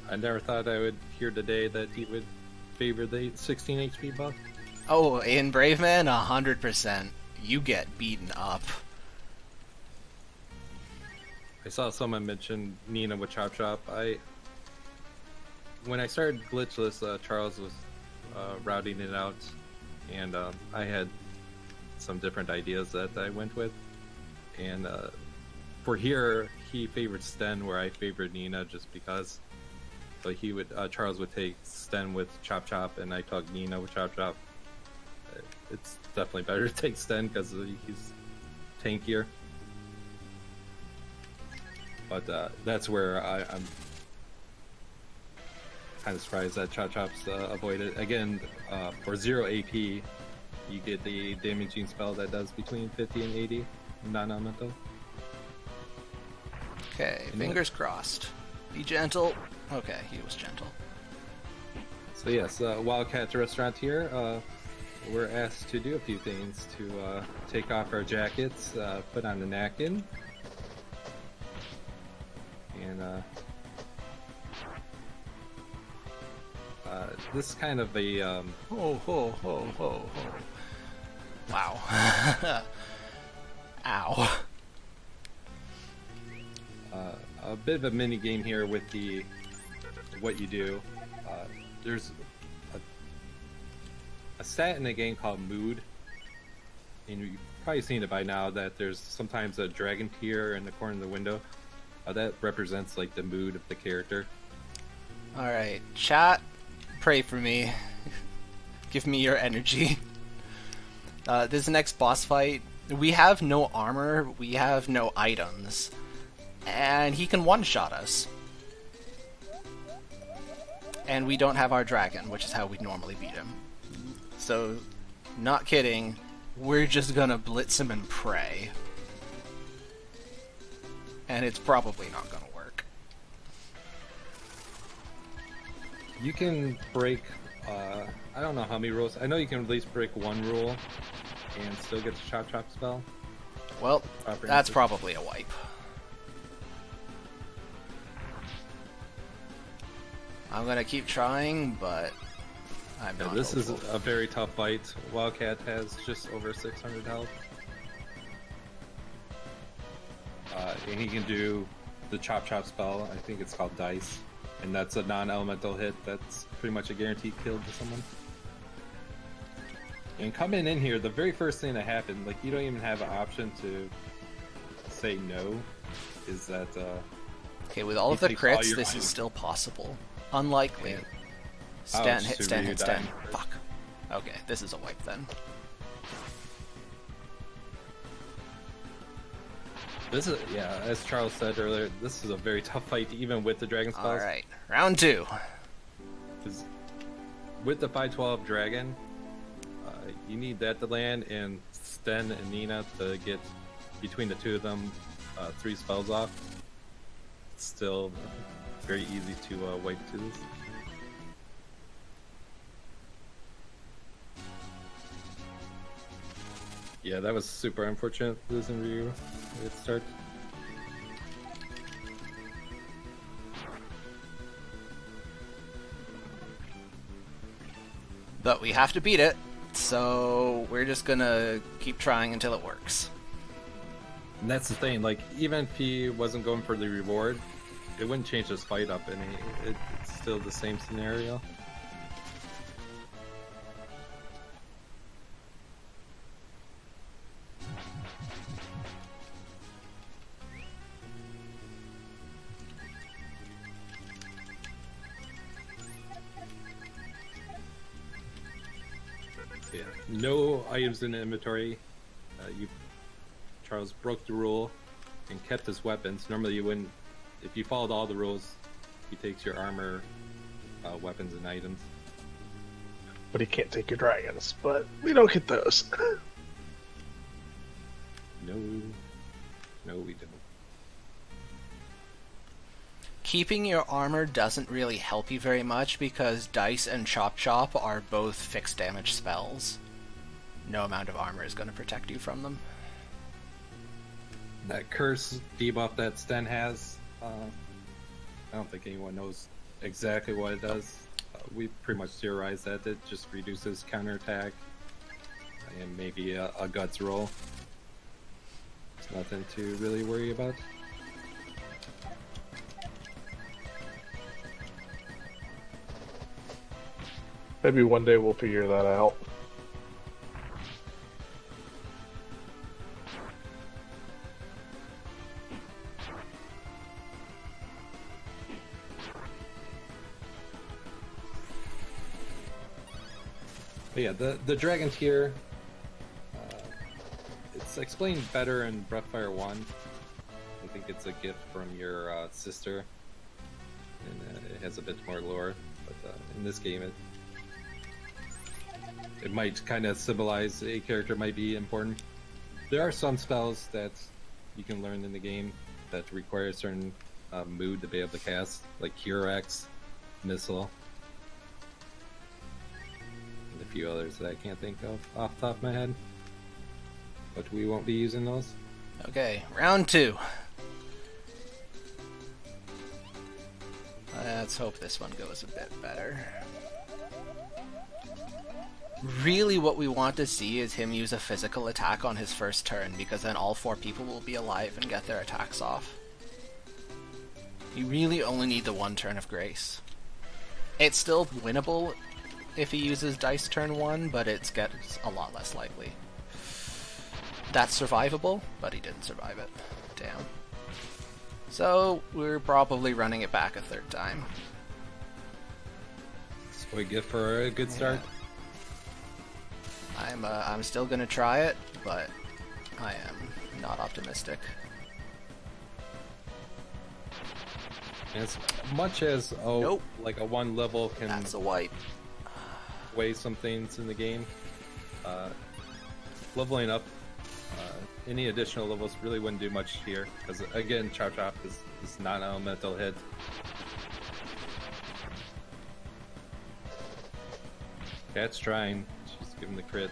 I never thought I would hear today that he would favor the 16 HP buff. Oh, in Braveman, 100%. You get beaten up. I saw someone mention Nina with Chop Chop. When I started Glitchless, Charles was routing it out, and I had some different ideas that I went with. And for here, he favored Sten, where I favored Nina, just because. So he would, Charles would take Sten with Chop Chop, and I took Nina with Chop Chop. It's definitely better to take Sten because he's tankier. But that's where I'm kind of surprised that Chop Chop's avoided. Again, for 0 AP, you get the damaging spell that does between 50 and 80 non-elemental. Okay, fingers crossed. Be gentle. Okay, he was gentle. So yes, Wildcat Restaurant here. We're asked to do a few things, to take off our jackets, put on the napkin, and this is kind of a Ho ho ho ho ho. Wow. Ow. A bit of a mini game here with the what you do. There's a stat in the game called Mood, and you've probably seen it by now, that there's sometimes a dragon tear in the corner of the window. That represents like the mood of the character. Alright, chat, pray for me. Give me your energy. This next boss fight, we have no armor, we have no items, and he can one-shot us. And we don't have our dragon, which is how we normally beat him. So, not kidding, we're just gonna blitz him and pray. And it's probably not gonna work. You can break, I don't know how many rules. I know you can at least break 1 rule and still get the Chop Chop spell. Well, that's probably a wipe. I'm gonna keep trying, but I'm Yeah, not this is hopeful. a very tough fight. Wildcat has just over 600 health. And he can do the Chop Chop spell. I think it's called Dice. And that's a non-elemental hit. That's pretty much a guaranteed kill to someone. And coming in here, the very first thing that happened, like, you don't even have an option to say no, is that Okay, with all of he the takes all crits, your this is items. still possible. Unlikely. And- Stan, Ouch, hit, Subaru, Stan, you hit, Stan. died. Fuck. Okay, this is a wipe then. This is, yeah, as Charles said earlier, this is a very tough fight, even with the Dragon spells. Alright, round 2. 'Cause with the 512 Dragon, you need that to land, and Sten and Nina to get, between the two of them, 3 spells off. It's still very easy to wipe to this. Yeah, that was super unfortunate losing Ryu at the start. But we have to beat it, so we're just gonna keep trying until it works. And that's the thing, like, even if he wasn't going for the reward, it wouldn't change this fight up any. It's still the same scenario. Yeah, no items in the inventory. Charles broke the rule and kept his weapons. Normally you wouldn't. If you followed all the rules, he takes your armor, weapons, and items. But he can't take your dragons. But we don't get those. No, we don't. Keeping your armor doesn't really help you very much because Dice and Chop Chop are both fixed damage spells. No amount of armor is going to protect you from them. That curse debuff that Sten has, I don't think anyone knows exactly what it does. We pretty much theorized that it just reduces counterattack and maybe a guts roll. It's nothing to really worry about. Maybe one day we'll figure that out. But yeah, the dragon tier, it's explained better in Breathfire 1. I think it's a gift from your sister, and it has a bit more lore. But in this game, it might kind of symbolize a character might be important. There are some spells that you can learn in the game that require a certain mood to be able to cast, like Cure X, Missile, and a few others that I can't think of off the top of my head. But we won't be using those. Okay, round 2. Let's hope this one goes a bit better. Really what we want to see is him use a physical attack on his first turn, because then all 4 people will be alive and get their attacks off. You really only need the 1 turn of grace. It's still winnable if he uses dice turn 1, but it gets a lot less likely. That's survivable, but he didn't survive it. Damn. So, we're probably running it back a 3rd time. That's what we get for a good start. Yeah. I'm still gonna try it, but I am not optimistic. As much as Nope. like a 1 level can That's a wipe. weigh some things in the game, leveling up any additional levels really wouldn't do much here, because again, Chop Chop is non-elemental hit. Cat's trying. She's giving the crit.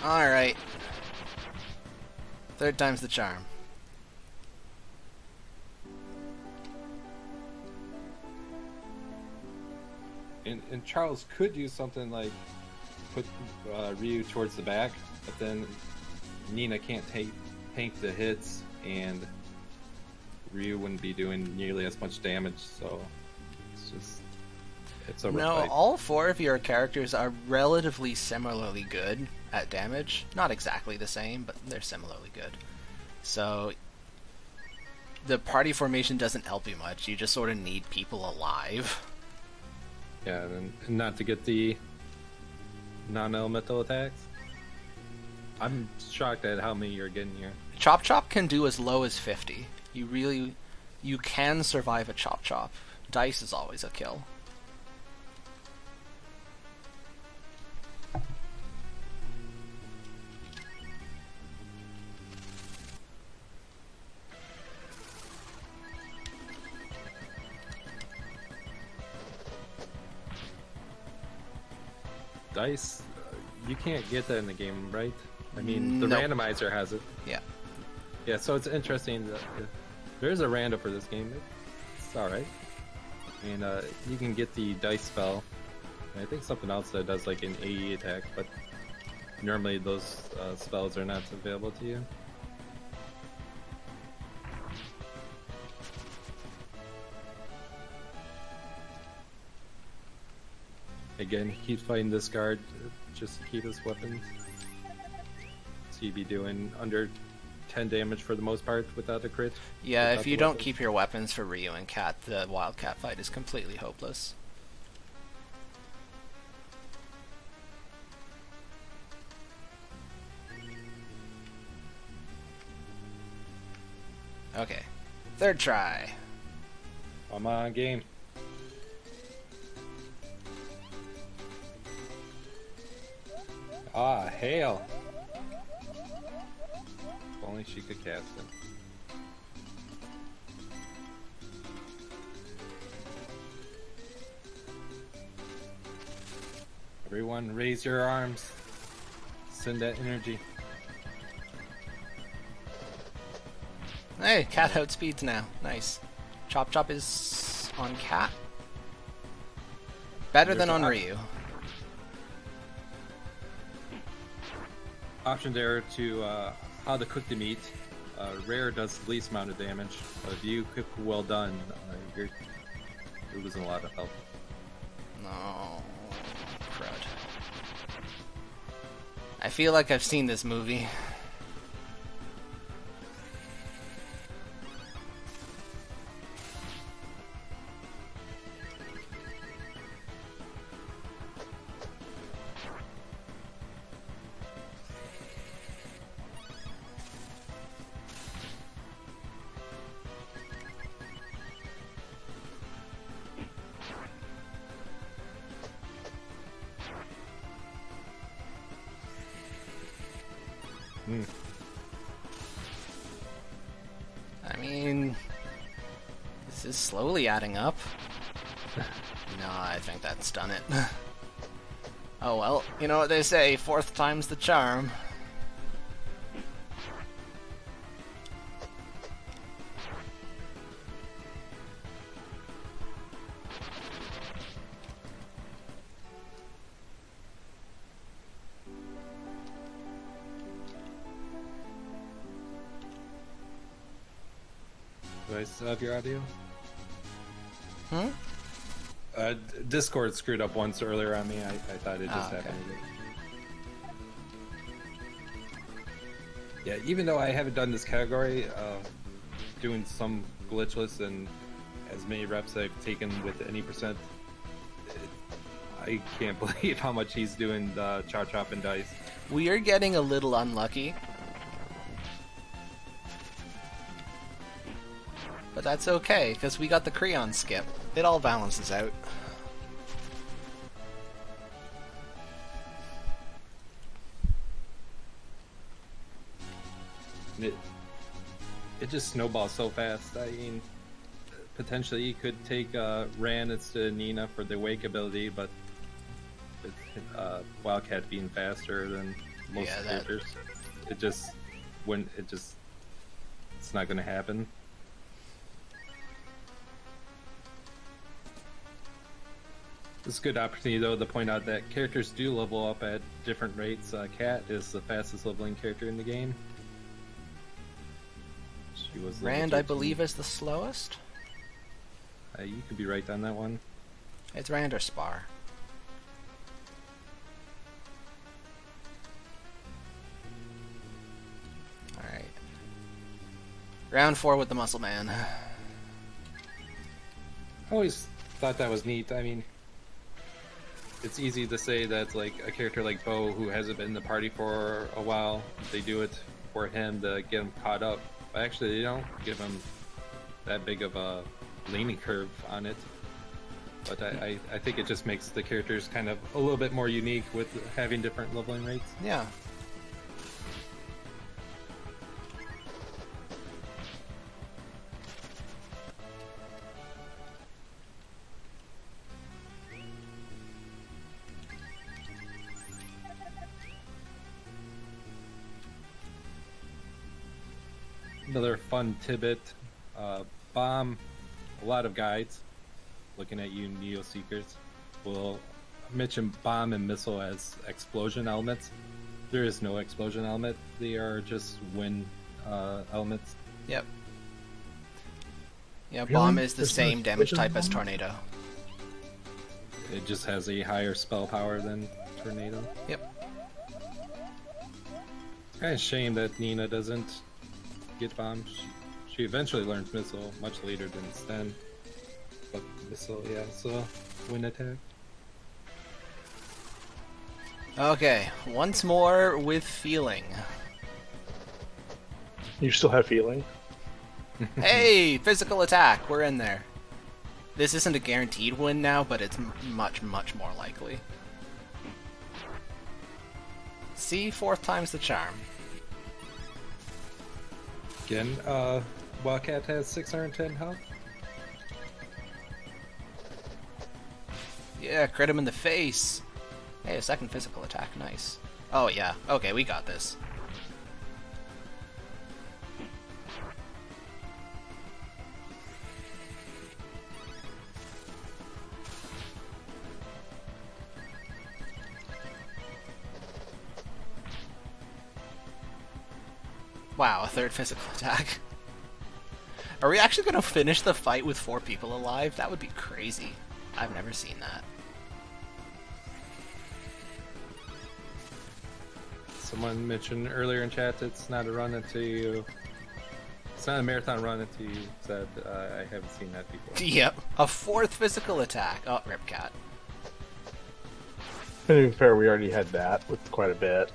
Alright. Third time's the charm. And Charles could do something like put Ryu towards the back, but then Nina can't tank the hits, and Ryu wouldn't be doing nearly as much damage, so it's a rough fight. All four of your characters are relatively similarly good at damage. Not exactly the same, but they're similarly good. So the party formation doesn't help you much. You just sort of need people alive. Yeah, and not to get the non-elemental attacks. I'm shocked at how many you're getting here. Chop Chop can do as low as 50. You can survive a Chop Chop. Dice is always a kill. Dice, you can't get that in the game, right? I mean, the Nope. randomizer has it. Yeah. Yeah, so it's interesting that there is a random for this game. It's alright. And you can get the dice spell. And I think something else that does like an AE attack, but normally those spells are not available to you. Again, he keeps fighting this guard just to keep his weapons. So you'd be doing under 10 damage for the most part without a crit. Yeah, without if the you don't weapons. keep your weapons for Ryu and Cat, the Wildcat fight is completely hopeless. Okay. Third try. Come on, game. Ah, hail! If only she could cast it. Everyone, raise your arms. Send that energy. Hey, Cat outspeeds now. Nice. Chop Chop is on Cat. Better than on Ryu. Option there to how to cook the meat. Rare does the least amount of damage. If you cook well done, you're losing a lot of health. No. Crud. I feel like I've seen this movie. I mean, this is slowly adding up. No, I think that's done it. Oh well, you know what they say, fourth time's the charm. Do I still have your audio? Hmm? Discord screwed up once earlier on me. I thought it just okay. happened. Yeah, even though I haven't done this category, doing some glitchless and as many reps I've taken with any percent, I can't believe how much he's doing the chop chop and dice. We are getting a little unlucky. But that's okay, because we got the Creon skip. It all balances out. It just snowballs so fast. I mean, potentially you could take Ran instead of Nina for the Wake ability, but with Wildcat being faster, then most Yeah, that- characters. It just it's not gonna happen. It's a good opportunity though to point out that characters do level up at different rates. Kat is the fastest leveling character in the game. She was level Rand, I 13. believe, is the slowest. You could be right on that one. It's Rand or Spar. Alright. Round 4 with the Muscle Man. I always thought that was neat. I mean, it's easy to say that like a character like Bo, who hasn't been in the party for a while, they do it for him to get him caught up. But actually, they don't give him that big of a learning curve on it. But I think it just makes the characters kind of a little bit more unique with having different leveling rates. Yeah. Another fun tidbit, Bomb, a lot of guides, looking at you Neo Seekers, will mention bomb and missile as explosion elements. There is no explosion element, they are just wind elements. Yep. Yeah, Really? Bomb is the There's no same damage explosion type as bomb? Tornado. It just has a higher spell power than Tornado. Yep. Kind of shame that Nina doesn't get bomb. She eventually learns missile much later than Sten. But missile, yeah, it's a wind attack. Okay, once more with feeling. You still have feeling? Hey, physical attack, we're in there. This isn't a guaranteed win now, but it's much, much more likely. See, 4th time's the charm. Again, Wildcat has 610 health. Yeah, crit him in the face. Hey, a second physical attack, nice. Oh yeah, okay, we got this. Wow, a 3rd physical attack. Are we actually going to finish the fight with 4 people alive? That would be crazy. I've never seen that. Someone mentioned earlier in chat it's not a run until you... It's not a marathon run until you said I haven't seen that before. Yep, a 4th physical attack. Oh, Rip Cat. And to be fair, we already had that with quite a bit.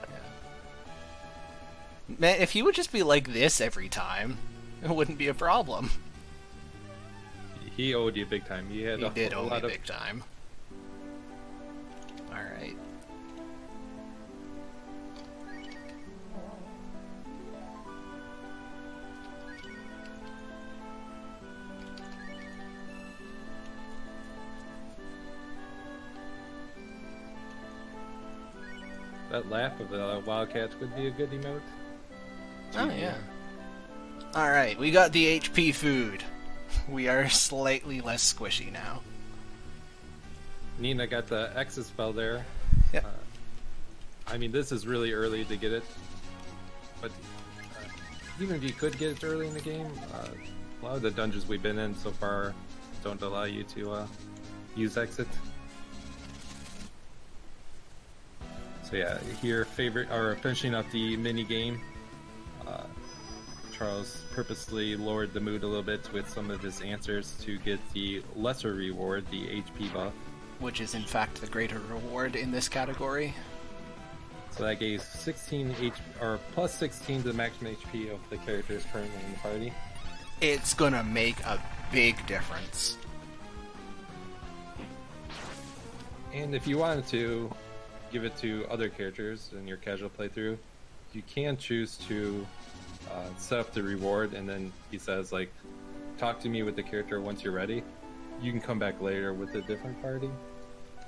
Man, if he would just be like this every time, it wouldn't be a problem. He owed you big time. He had He a did whole owe me lot of... big time. Alright. That laugh of the Wildcats would be a good emote. Oh, yeah. Alright, we got the HP food. We are slightly less squishy now. Nina got the exit spell there. Yep. I mean, this is really early to get it. But even if you could get it early in the game, a lot of the dungeons we've been in so far don't allow you to use exit. So yeah, here finishing up the mini game. Charles purposely lowered the mood a little bit with some of his answers to get the lesser reward, the HP buff. Which is in fact the greater reward in this category. So that gave 16 plus 16 to the maximum HP of the characters currently in the party. It's gonna make a big difference. And if you wanted to give it to other characters in your casual playthrough, you can choose to set up the reward, and then he says, like, talk to me with the character once you're ready. You can come back later with a different party,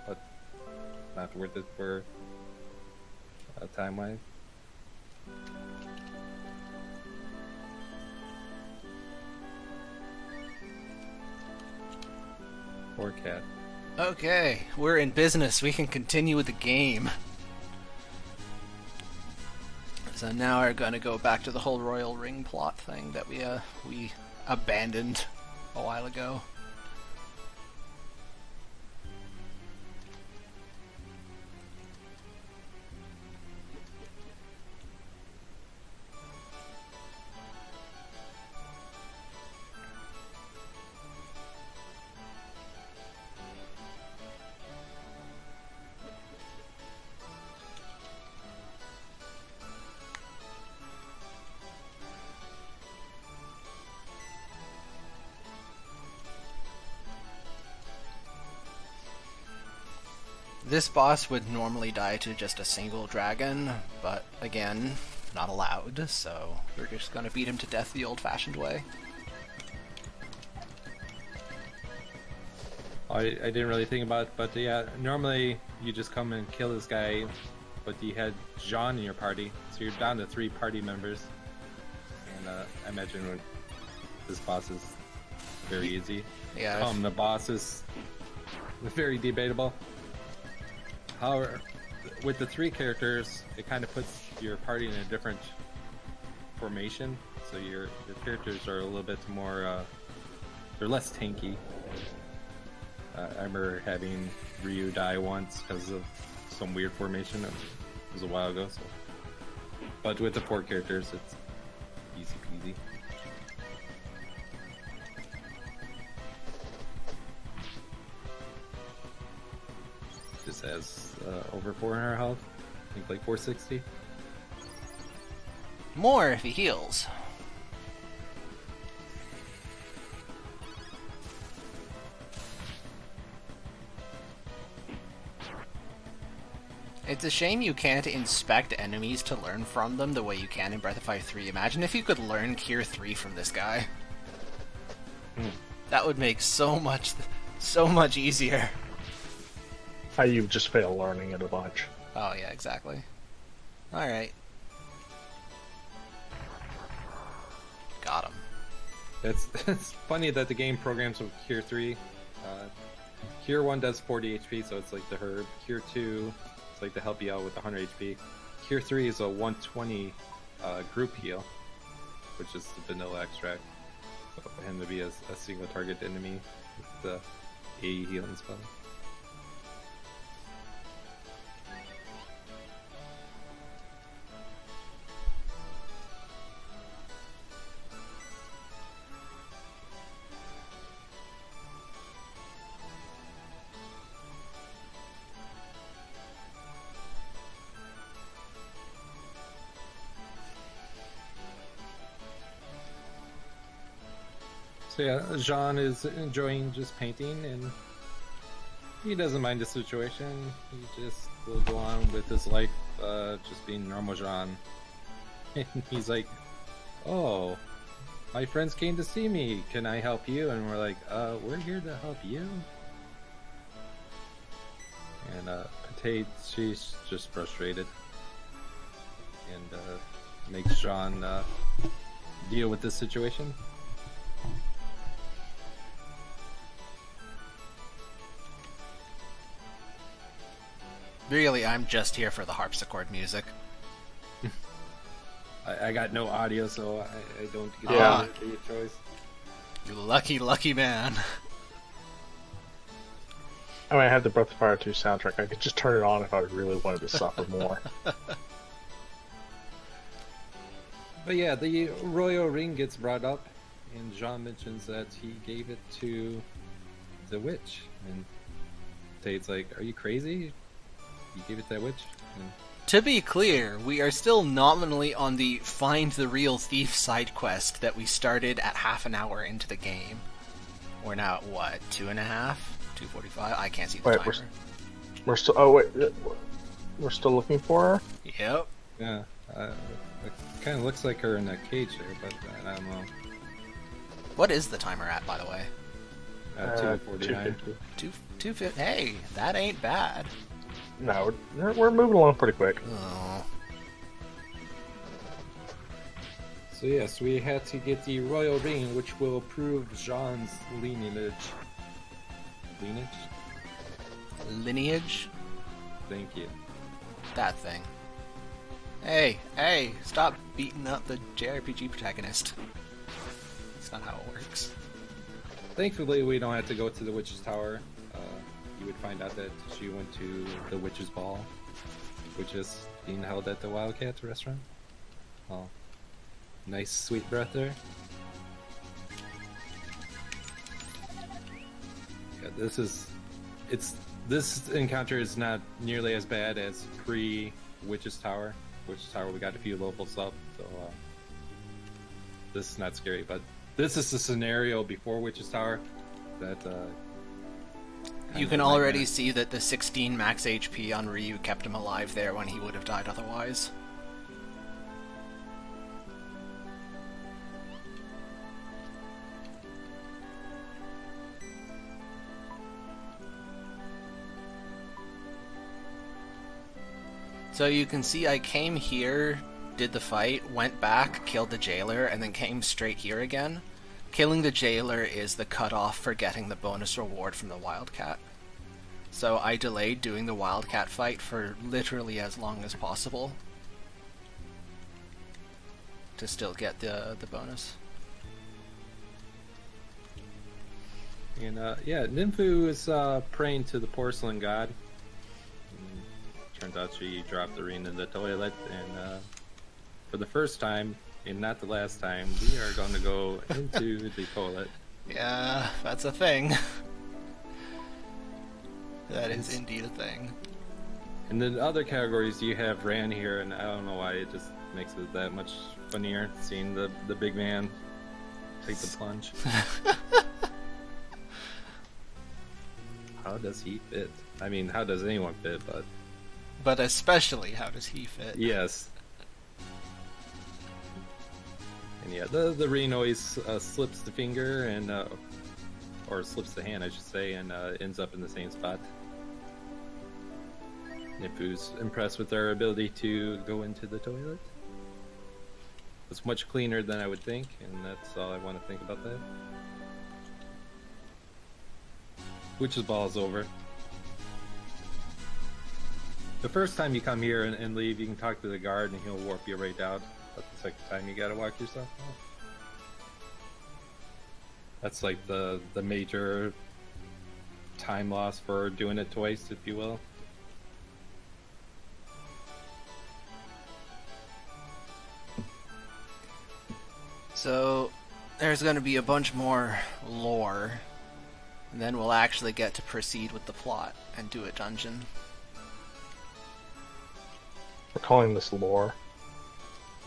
but not worth it for time-wise. Poor cat. Okay, we're in business. We can continue with the game. So now we're going to go back to the whole royal ring plot thing that we abandoned a while ago. This boss would normally die to just a single dragon, but again, not allowed, so we're just gonna beat him to death the old-fashioned way. I didn't really think about it, but yeah, normally you just come and kill this guy, but you had Xujhan in your party, so you're down to 3 party members. And I imagine this boss is very easy. Yeah. The boss is very debatable. However, with the 3 characters, it kind of puts your party in a different formation, so your characters are a little bit more, they're less tanky. I remember having Ryu die once because of some weird formation. It was a while ago, so. But with the 4 characters, it's easy peasy. This has over 400 health. I think like 460. More if he heals. It's a shame you can't inspect enemies to learn from them the way you can in Breath of Fire 3. Imagine if you could learn Cure 3 from this guy. That would make so much easier. How you just fail learning it a bunch. Oh yeah, exactly. Alright. Got him. It's funny that the game programs with Cure 3. Cure 1 does 40 HP, so it's like the herb. Cure 2, it's like to help you out with 100 HP. Cure 3 is a 120 group heal, which is the vanilla extract. So for him to be a single target enemy with the AE healing spell. So yeah, Xujhan is enjoying just painting, and he doesn't mind the situation. He just will go on with his life, just being normal Xujhan. And he's like, "Oh, my friends came to see me. Can I help you?" And we're like, we're here to help you." And Patate, she's just frustrated, and makes Xujhan deal with this situation. Really, I'm just here for the harpsichord music. I got no audio, so I don't get a choice. You lucky, lucky man. I mean, I have the Breath of Fire 2 soundtrack. I could just turn it on if I really wanted to suffer more. But yeah, the royal ring gets brought up, and Xujhan mentions that he gave it to the witch. And Tate's like, "Are you crazy? You gave it to that witch?" And To be clear, we are still nominally on the Find the Real Thief side quest that we started at half an hour into the game. We're now at what, 2.5? 2:45? I can't see the Wait, timer. we're still. Oh wait, we're still looking for her. Yep. yeah, it kind of looks like her in that cage there, but I don't know. What is the timer at, by the way? 2:49. 250. Hey, that ain't bad. No, we're moving along pretty quick. Oh. So yes, we had to get the royal ring, which will prove Xujhan's lineage. Lineage? Thank you. That thing. Hey, stop beating up the JRPG protagonist. That's not how it works. Thankfully, we don't have to go to the Witch's Tower. You would find out that she went to the Witch's Ball, which is being held at the Wildcat restaurant. Oh, nice sweet breath there. Yeah, this encounter is not nearly as bad as pre-Witch's Tower. Witch's Tower, we got a few locals up, so this is not scary, but this is the scenario before Witch's Tower that you can already see that the 16 max HP on Ryu kept him alive there when he would have died otherwise. So you can see I came here, did the fight, went back, killed the jailer, and then came straight here again. Killing the jailer is the cutoff for getting the bonus reward from the Wildcat. So I delayed doing the Wildcat fight for literally as long as possible to still get the bonus. And yeah, Nymphu is praying to the porcelain god. Turns out she dropped the ring in the toilet, and for the first time, and not the last time, we are going to go into the toilet. Yeah, that's a thing. That is indeed a thing. And then other categories, you have Ran here, and I don't know why, it just makes it that much funnier seeing the big man take the plunge. How does he fit? I mean, how does anyone fit, But especially, how does he fit? yes. And yeah, the ring always slips the finger and or slips the hand, I should say, and ends up in the same spot. Nymphu's impressed with our ability to go into the toilet. It's much cleaner than I would think, and that's all I want to think about that. Witch's Ball is over. The first time you come here and leave, you can talk to the guard and he'll warp you right out. But the second time, you gotta walk yourself out. That's like the major time loss for doing it twice, if you will. So, there's going to be a bunch more lore, and then we'll actually get to proceed with the plot and do a dungeon. We're calling this lore.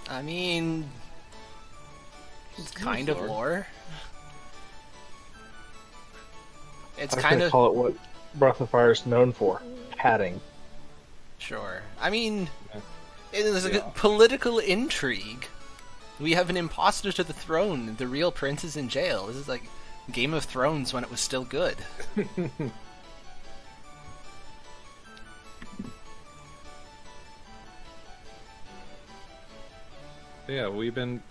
I mean, it's kind of lore. It's I was kind gonna of call it what Breath of Fire is known for: padding. sure. I mean, Yeah. it is a Yeah. good political intrigue. We have an imposter to the throne. The real prince is in jail. This is like Game of Thrones when it was still good. Yeah, we've been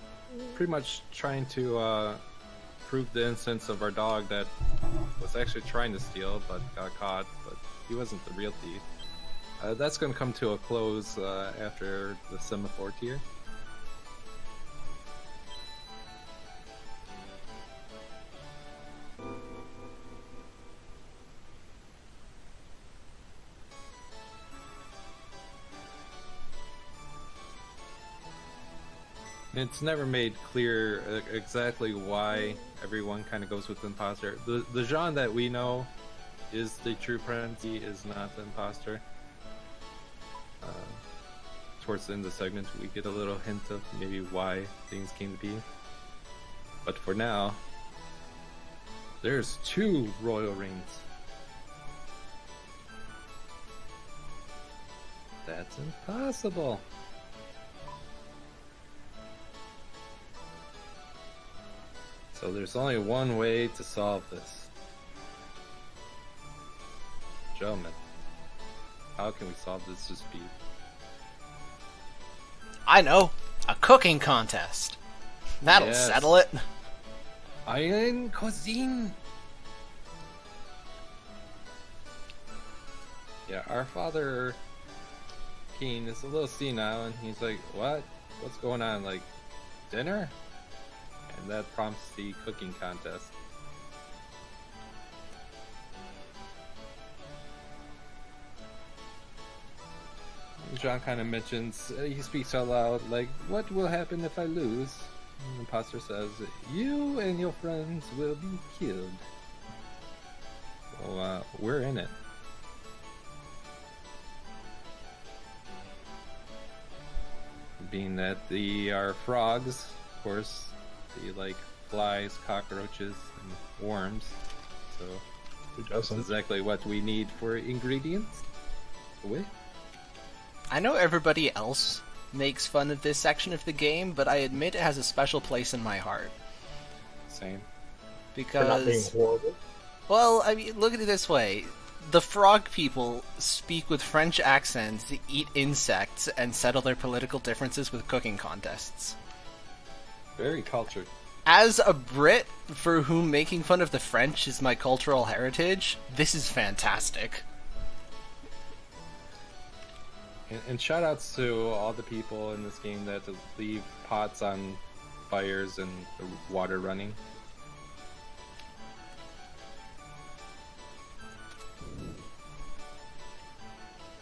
pretty much trying to prove the innocence of our dog that was actually trying to steal but got caught, but he wasn't the real thief. That's going to come to a close after the semaphore tier. It's never made clear exactly why everyone kind of goes with the imposter. The Xujhan that we know is the true prince. He is not the imposter. Towards the end of the segment, we get a little hint of maybe why things came to be. But for now, there's 2 royal rings. That's impossible. So there's only one way to solve this. Gentlemen, how can we solve this dispute? I know, a cooking contest. That'll Yes. settle it. Iron cuisine. Yeah, our father Keen is a little senile, and he's like, "What? What's going on? Like, dinner?" And that prompts the cooking contest. John kind of mentions, he speaks out loud, like, "What will happen if I lose?" And the imposter says, "You and your friends will be killed." Well, we're in it. Being that they are frogs, of course, they like flies, cockroaches, and worms. So Who that's doesn't? exactly what we need for ingredients. Wait. I know everybody else makes fun of this section of the game, but I admit it has a special place in my heart. Same. For not being Because, horrible. well, I mean, look at it this way. The frog people speak with French accents, eat insects, and settle their political differences with cooking contests. Very cultured. As a Brit for whom making fun of the French is my cultural heritage, this is fantastic. And shout outs to all the people in this game that leave pots on fires and the water running.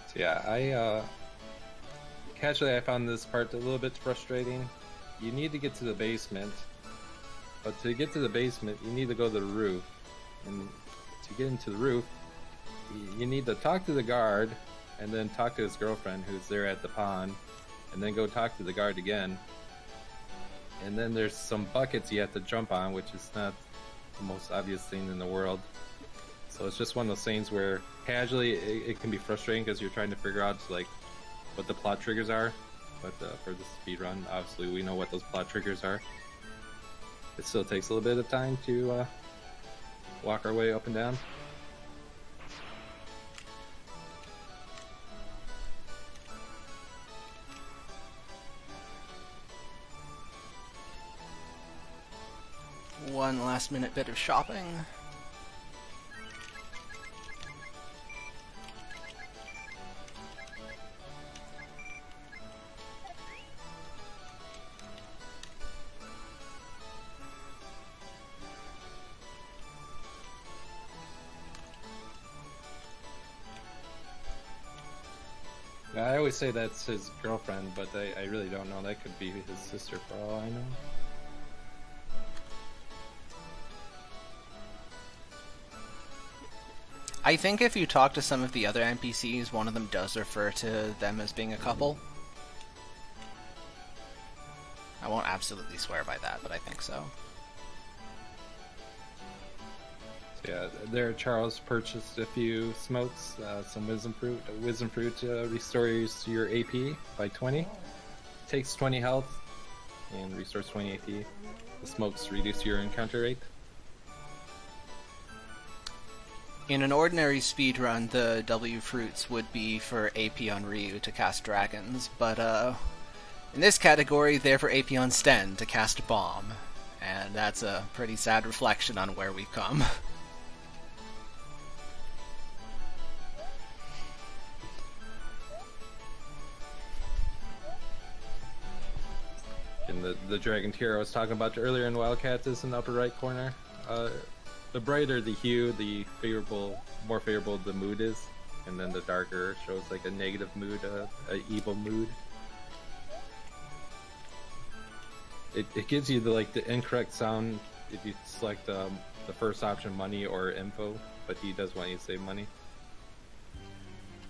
So yeah, casually I found this part a little bit frustrating. You need to get to the basement, but to get to the basement you need to go to the roof. And to get into the roof, you need to talk to the guard, and then talk to his girlfriend who's there at the pond, and then go talk to the guard again. And then there's some buckets you have to jump on, which is not the most obvious thing in the world. So it's just one of those things where casually it can be frustrating because you're trying to figure out like what the plot triggers are. But for the speed run, obviously we know what those plot triggers are. It still takes a little bit of time to walk our way up and down. One last minute bit of shopping. I always say that's his girlfriend, but I really don't know. That could be his sister for all I know. I think if you talk to some of the other NPCs, one of them does refer to them as being a couple. I won't absolutely swear by that, but I think so. Yeah, there Charles purchased a few smokes, some wisdom fruit. Wisdom fruit restores your AP by 20, takes 20 health, and restores 20 AP. The smokes reduce your encounter rate. In an ordinary speedrun, the W fruits would be for AP on Ryu to cast dragons, but in this category, they're for AP on Sten to cast bomb, and that's a pretty sad reflection on where we've come. And the dragon tier I was talking about earlier in Wildcat is in the upper right corner. The brighter the hue, the more favorable the mood is, and then the darker shows like a negative mood, a evil mood. It gives you the incorrect sound if you select the first option, money or info, but he does want you to save money.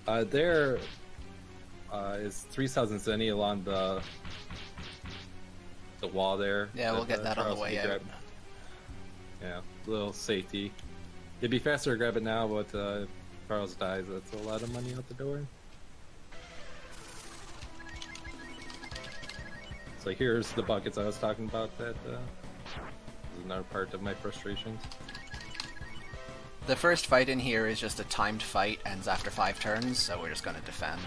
There is 3,000 zenny along the wall there. Yeah, we'll get that on the Charles way can out. grab. Yeah, little safety. It'd be faster to grab it now, but if Charles dies, that's a lot of money out the door. So here's the buckets I was talking about. That is another part of my frustrations. The first fight in here is just a timed fight, ends after 5 turns, so we're just gonna defend.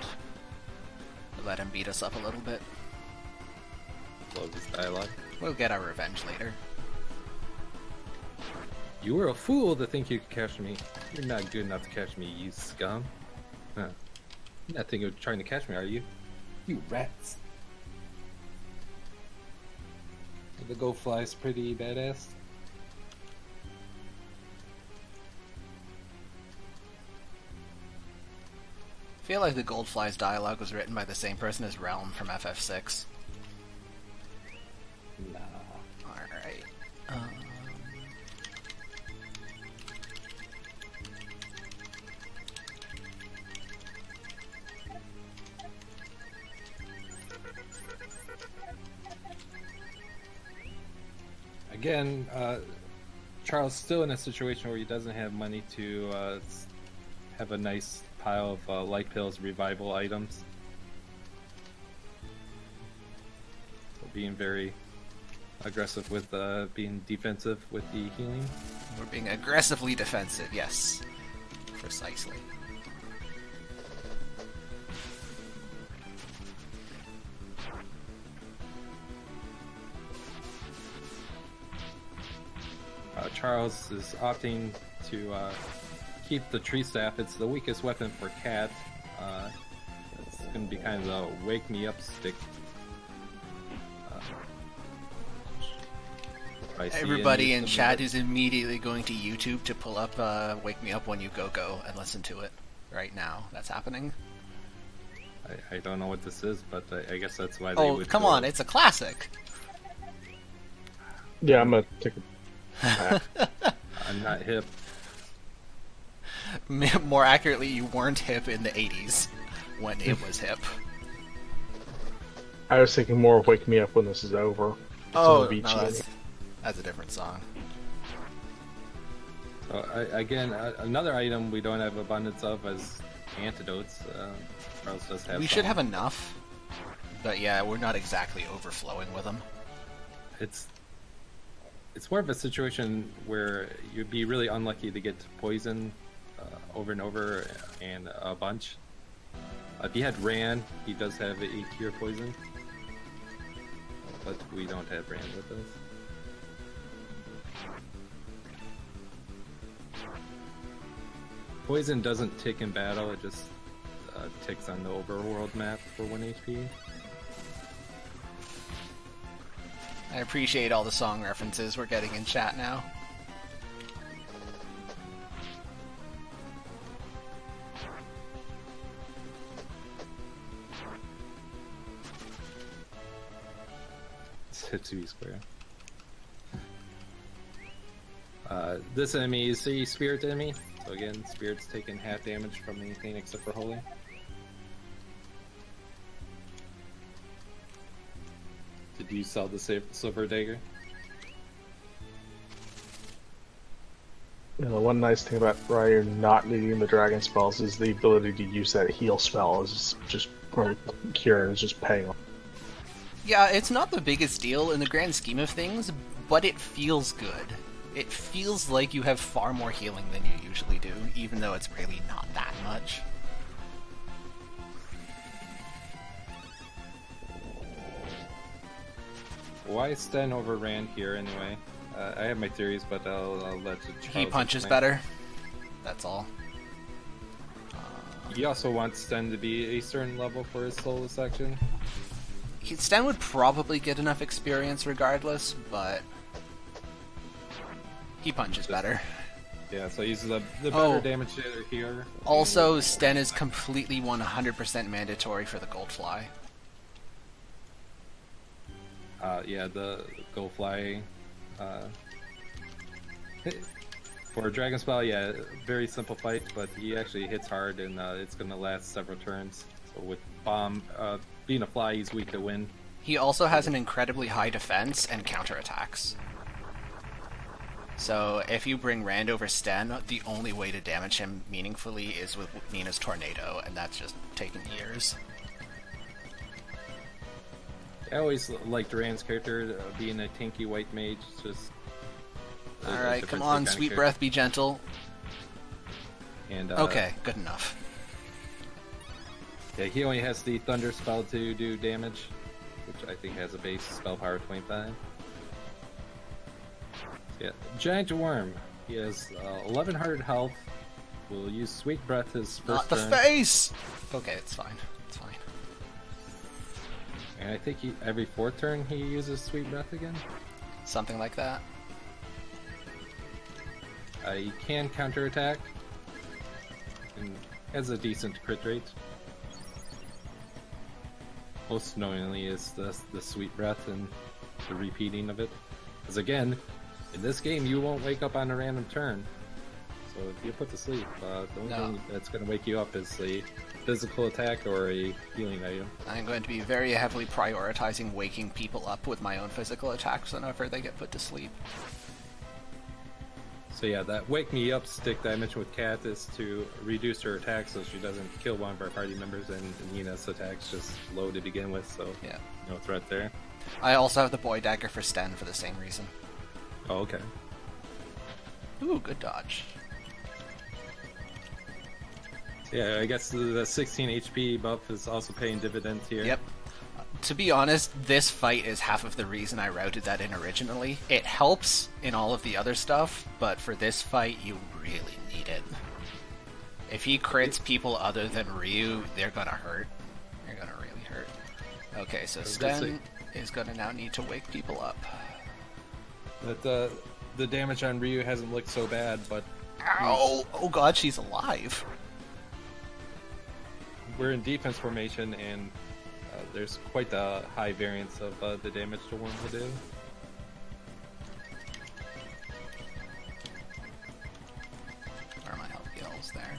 Let him beat us up a little bit. Love this dialogue. We'll get our revenge later. You were a fool to think you could catch me. You're not good enough to catch me, you scum. Huh. You're not thinking of trying to catch me, are you? You rats. The Go Fly's pretty badass. I feel like the Goldfly's dialogue was written by the same person as Realm from FF6. Nah. Alright. Again, Charles still in a situation where he doesn't have money to have a nice pile of life pills revival items. So being very aggressive with being defensive with the healing. We're being aggressively defensive, yes. Precisely. Charles is opting to keep the tree staff. It's the weakest weapon for Cat. It's going to be kind of the wake me up stick. Everybody in chat is immediately going to YouTube to pull up Wake Me Up When You Go Go and listen to it right now. That's happening. I don't know what this is, but I guess that's why they would. Oh, come on, it's a classic. Yeah, I'm gonna take a. I'm not hip. More accurately, you weren't hip in the 80s when it was hip. I was thinking more of "Wake Me Up When This Is Over." It's Oh, on the beach no, that's a different song. So again, another item we don't have abundance of is antidotes. Charles does have. We some. should have enough, but yeah, we're not exactly overflowing with them. It's more of a situation where you'd be really unlucky to get poison over and over and a bunch. If you had Rand, he does have a tier poison, but we don't have Rand with us. Poison doesn't tick in battle, it just ticks on the overworld map for 1 HP. I appreciate all the song references we're getting in chat now. It's hit to be square. This enemy is a spirit enemy, so again, spirits taking half damage from anything except for holy. Did you sell the silver dagger? You know, the one nice thing about Ryu not needing the dragon spells is the ability to use that heal spell is just or cure is just paying off. Yeah, it's not the biggest deal in the grand scheme of things, but it feels good. It feels like you have far more healing than you usually do, even though it's really not that much. Why Sten over Rand here anyway? I have my theories, but I'll let you. He punches better. That's all. He also wants Sten to be a certain level for his solo section. Sten would probably get enough experience regardless, but he punches better. Yeah, so he's the better damage dealer here. Also, Sten is completely 100% mandatory for the Goldfly. Yeah, the Go Fly. For a Dragon Spell, yeah, very simple fight, but he actually hits hard and it's going to last several turns. So with Bomb being a fly, he's weak to wind. He also has an incredibly high defense and counterattacks. So if you bring Rand over Sten, the only way to damage him meaningfully is with Nina's Tornado, and that's just taking years. I always liked Rand's character being a tanky white mage. Just alright, come on, Sweet Breath, be gentle. And okay, good enough. Yeah, he only has the Thunder spell to do damage, which I think has a base spell power 25. Yeah, giant worm. He has 1100 health. Will use Sweet Breath his first Not the turn. face! Okay, it's fine. It's fine. And I think every fourth turn he uses Sweet Breath again. Something like that. He can counterattack. And has a decent crit rate. Most annoyingly is the Sweet Breath and the repeating of it. Because again, in this game you won't wake up on a random turn. So if you put to sleep, the only thing that's going to wake you up is a physical attack or a healing item. I'm going to be very heavily prioritizing waking people up with my own physical attacks whenever they get put to sleep. So yeah, that wake me up stick that I mentioned with Kat is to reduce her attack so she doesn't kill one of our party members, and Nina's attack's just low to begin with, so yeah, no threat there. I also have the Boy Dagger for Sten for the same reason. Oh, okay. Ooh, good dodge. Yeah, I guess the 16 HP buff is also paying dividends here. Yep. To be honest, this fight is half of the reason I routed that in originally. It helps in all of the other stuff, but for this fight, you really need it. If he crits people other than Ryu, they're gonna hurt. They're gonna really hurt. Okay, so Sten is gonna now need to wake people up. But the damage on Ryu hasn't looked so bad, but... Ow! Oh god, she's alive. We're in defense formation, and there's quite a high variance of the damage the worm will do. Where are my health heals there?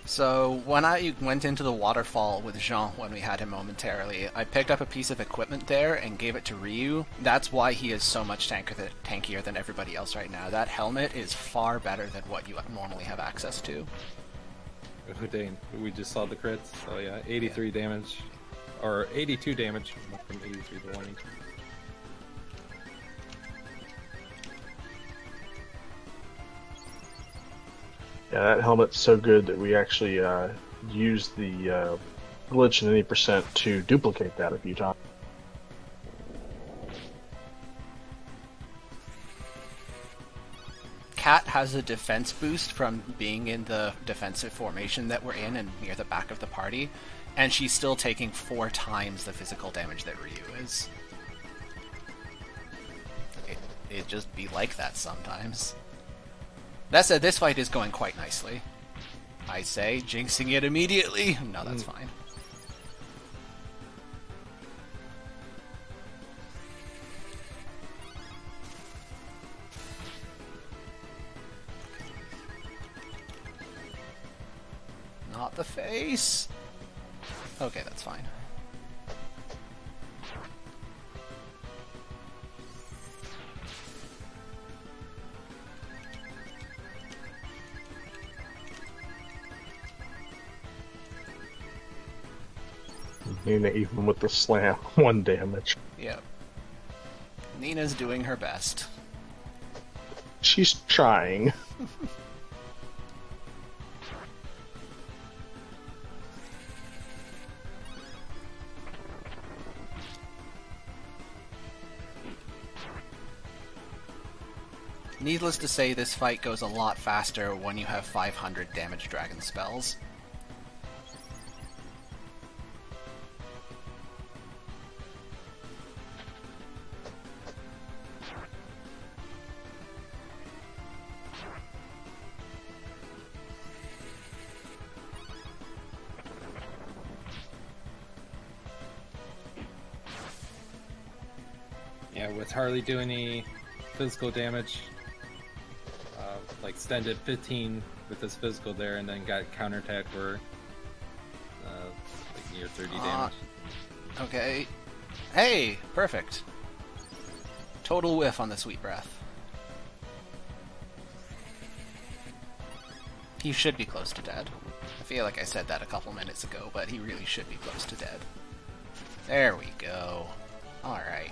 So, when I went into the waterfall with Xujhan when we had him momentarily, I picked up a piece of equipment there and gave it to Ryu. That's why he is so much tankier than everybody else right now. That helmet is far better than what you normally have access to. Oh, dang. We just saw the crits. So yeah, 83 damage. Or 82 damage. Went from 83 to 180. Yeah, that helmet's so good that we actually used the glitch in any percent to duplicate that a few times. Cat has a defense boost from being in the defensive formation that we're in and near the back of the party, and she's still taking 4 times the physical damage that Ryu is. It just be like that sometimes. That said, this fight is going quite nicely. I say, jinxing it immediately. No, that's fine. Not the face. Okay, that's fine. Nina, even with the slam, 1 damage. Yep. Nina's doing her best. She's trying. Needless to say, this fight goes a lot faster when you have 500 damage dragon spells. Yeah, with Harley doing any physical damage, like Sten did 15 with his physical there, and then got counterattack for like near 30 damage. Okay. Hey! Perfect. Total whiff on the Sweet Breath. He should be close to dead. I feel like I said that a couple minutes ago, but he really should be close to dead. There we go. Alright.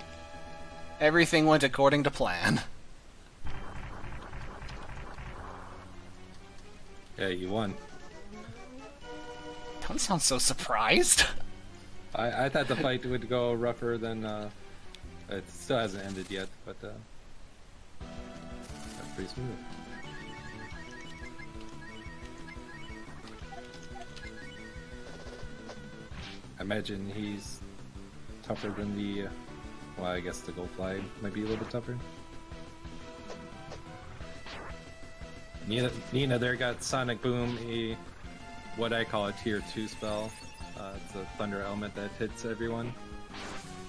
Everything went according to plan. Yeah, you won. Don't sound so surprised. I thought the fight would go rougher than It still hasn't ended yet, but that's pretty smooth. I imagine he's tougher than the, well, I guess the Gold Fly might be a little bit tougher. Nina there got Sonic Boom, what I call a tier 2 spell. It's a thunder element that hits everyone.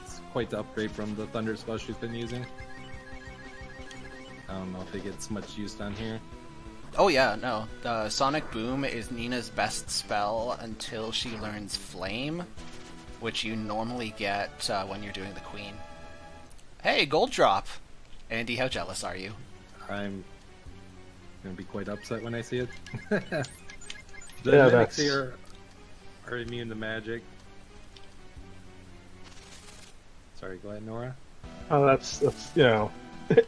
It's quite the upgrade from the thunder spell she's been using. I don't know if it gets much used on here. Oh yeah, no. The Sonic Boom is Nina's best spell until she learns Flame, which you normally get when you're doing the Queen. Hey, gold drop! Andy, how jealous are you? I'm gonna be quite upset when I see it. The Yeah, mimics that's- here are immune to magic. Sorry, go ahead, Nora. That's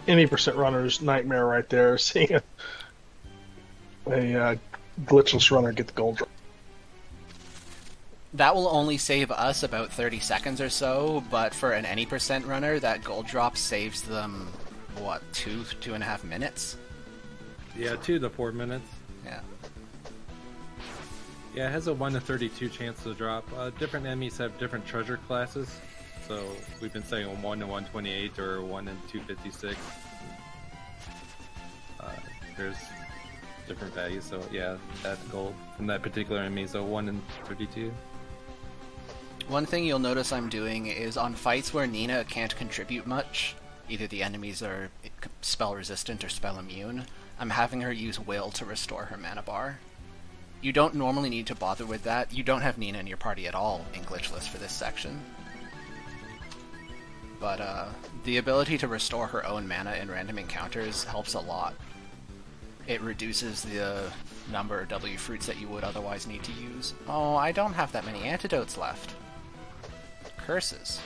any percent runner's nightmare right there. Seeing a glitchless runner get the gold drop. That will only save us about 30 seconds or so, but for an any percent runner, that gold drop saves them, what, 2.5 minutes? Yeah, 2 to 4 minutes. Yeah. Yeah, it has a 1 to 32 chance to drop. Different enemies have different treasure classes, so we've been saying 1 to 128 or 1 to 256. There's different values, so yeah, that gold from that particular enemy is a 1 in 32. One thing you'll notice I'm doing is on fights where Nina can't contribute much, either the enemies are spell resistant or spell immune, I'm having her use Will to restore her mana bar. You don't normally need to bother with that. You don't have Nina in your party at all in Glitchless for this section. But the ability to restore her own mana in random encounters helps a lot. It reduces the number of W fruits that you would otherwise need to use. Oh, I don't have that many antidotes left. Curses.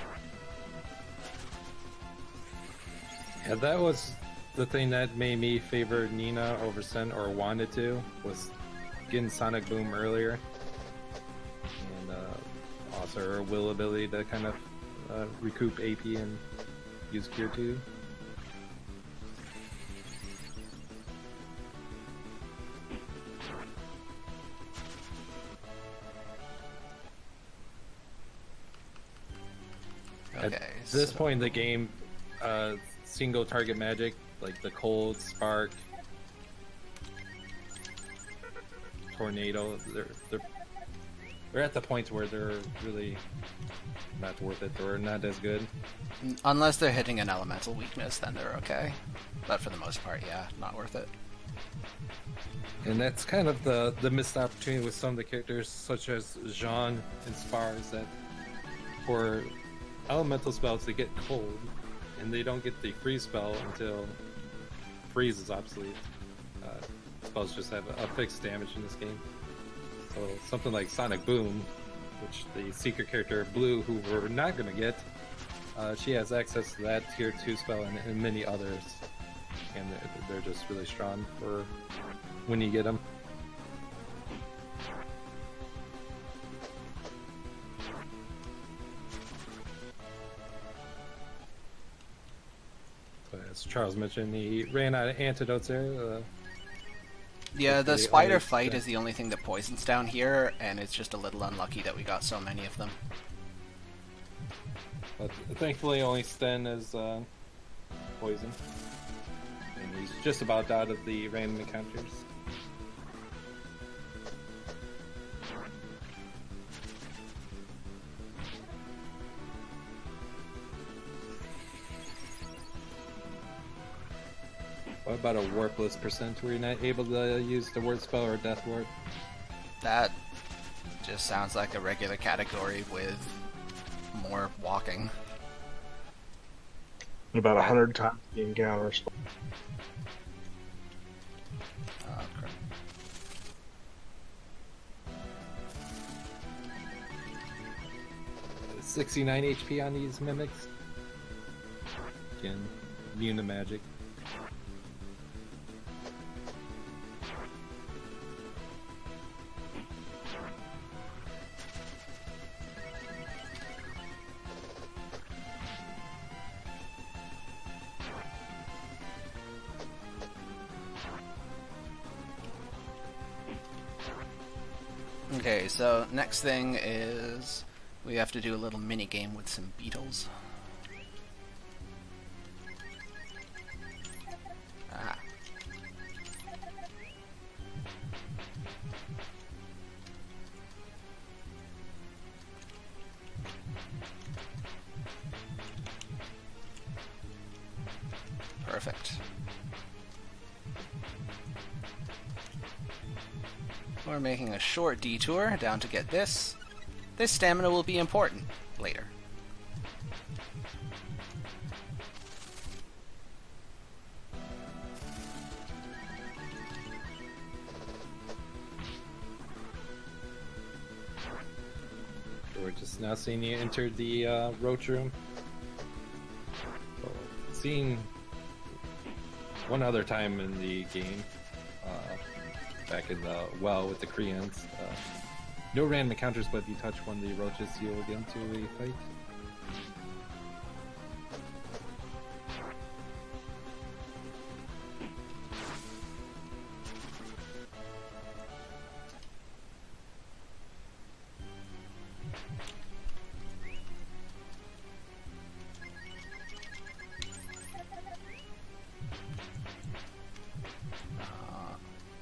Yeah, that was the thing that made me favor Nina over Sen, or wanted to, was getting Sonic Boom earlier. And also her will ability to kind of recoup AP and use Cure 2. Okay, At this point in the game, single target magic, like the Cold, Spark, Tornado, they're at the point where they're really not worth it, or not as good. Unless they're hitting an elemental weakness, then they're okay. But for the most part, yeah, not worth it. And that's kind of the missed opportunity with some of the characters, such as Xujhan and Spar, is that for elemental spells they get cold, and they don't get the freeze spell until freeze is obsolete. Spells just have a fixed damage in this game. So something like Sonic Boom, which the secret character Blue, who we're not going to get, she has access to that tier 2 spell and many others. And they're just really strong for when you get them. So as Charles mentioned, he ran out of antidotes there. Yeah, the Okay, spider only- fight is the only thing that poisons down here, and it's just a little unlucky that we got so many of them. But thankfully, only Sten is poison. And he's just about out of the random encounters. What about a warpless percent where you're not able to use the word spell or death ward? That just sounds like a regular category with more walking. About 100 times the encounters. Oh, crap. Uh, 69 HP on these mimics. Again, immune to magic. Okay, so next thing is we have to do a little mini game with some beetles. Ah. Perfect. We're making a short detour down to get this. This stamina will be important later. We're just now seeing you enter the roach room. Seeing one other time in the game, back in the well with the Koreans. No random encounters, but if you touch one of the roaches, you'll get into a fight.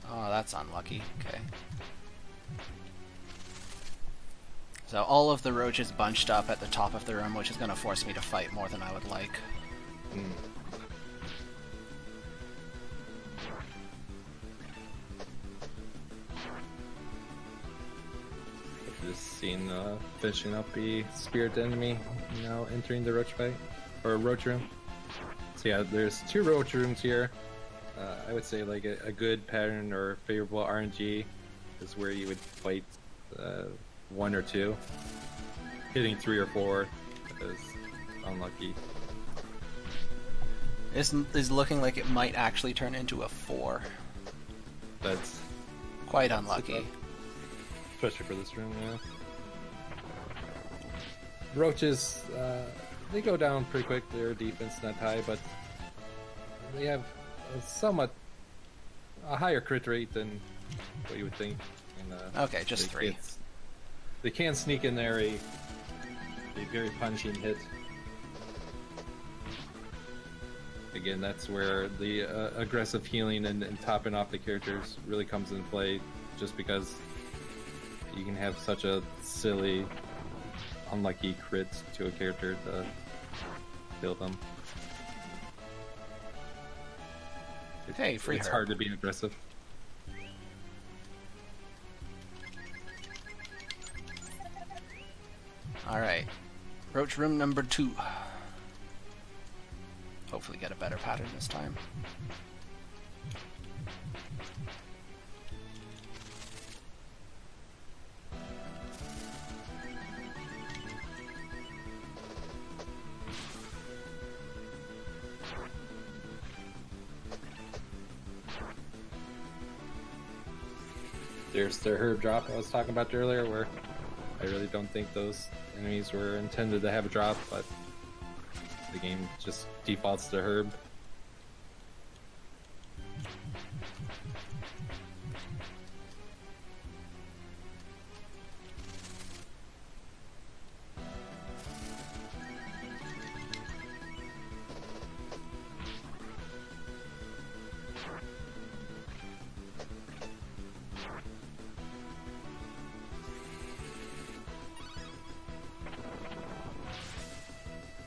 Oh, that's unlucky. Okay. So all of the roaches bunched up at the top of the room, which is going to force me to fight more than I would like. Just seeing finishing up a spirit enemy, now entering the roach fight or roach room. So yeah, there's 2 roach rooms here. I would say like a good pattern or favorable RNG is where you would fight 1 or 2. Hitting 3 or 4 is unlucky. Is looking like it might actually turn into a 4. That's Quite unlucky. especially for this room, yeah. Roaches, they go down pretty quick. Their defense not high, but they have a higher crit rate than what you would think. And, Okay, just 3. They can sneak in there a very punishing hit. Again, that's where the aggressive healing and topping off the characters really comes into play, just because you can have such a silly, unlucky crit to a character to kill them. Hey, free It's herb. hard to be aggressive. Alright. Roach room number 2. Hopefully get a better pattern this time. There's the herb drop I was talking about earlier, where I really don't think those enemies were intended to have a drop, but the game just defaults to herb.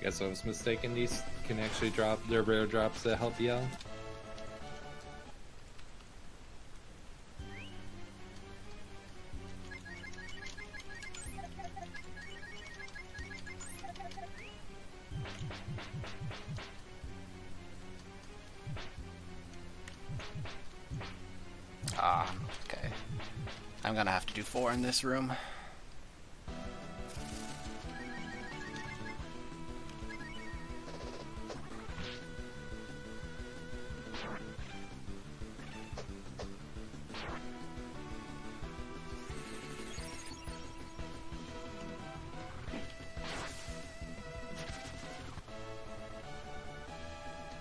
Guess I was mistaken. These can actually drop their rare drops that help you out. Ah, okay. I'm gonna have to do 4 in this room.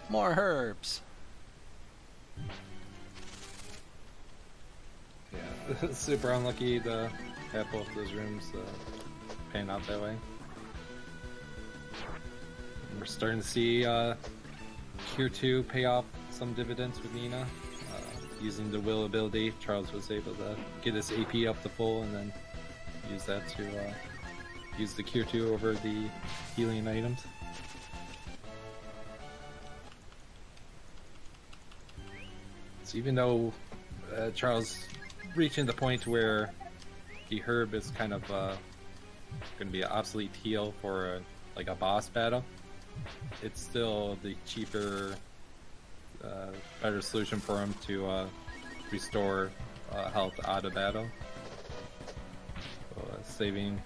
More herbs. Yeah, super unlucky. The have both those rooms pan out that way. We're starting to see Tier 2 pay off some dividends with Nina. Using the will ability, Charles was able to get his AP up to full and then use that to use the Tier 2 over the healing items. So even though Charles reaching the point where the herb is kind of going to be an obsolete heal for like a boss battle, it's still the cheaper, better solution for him to restore health out of battle. So, saving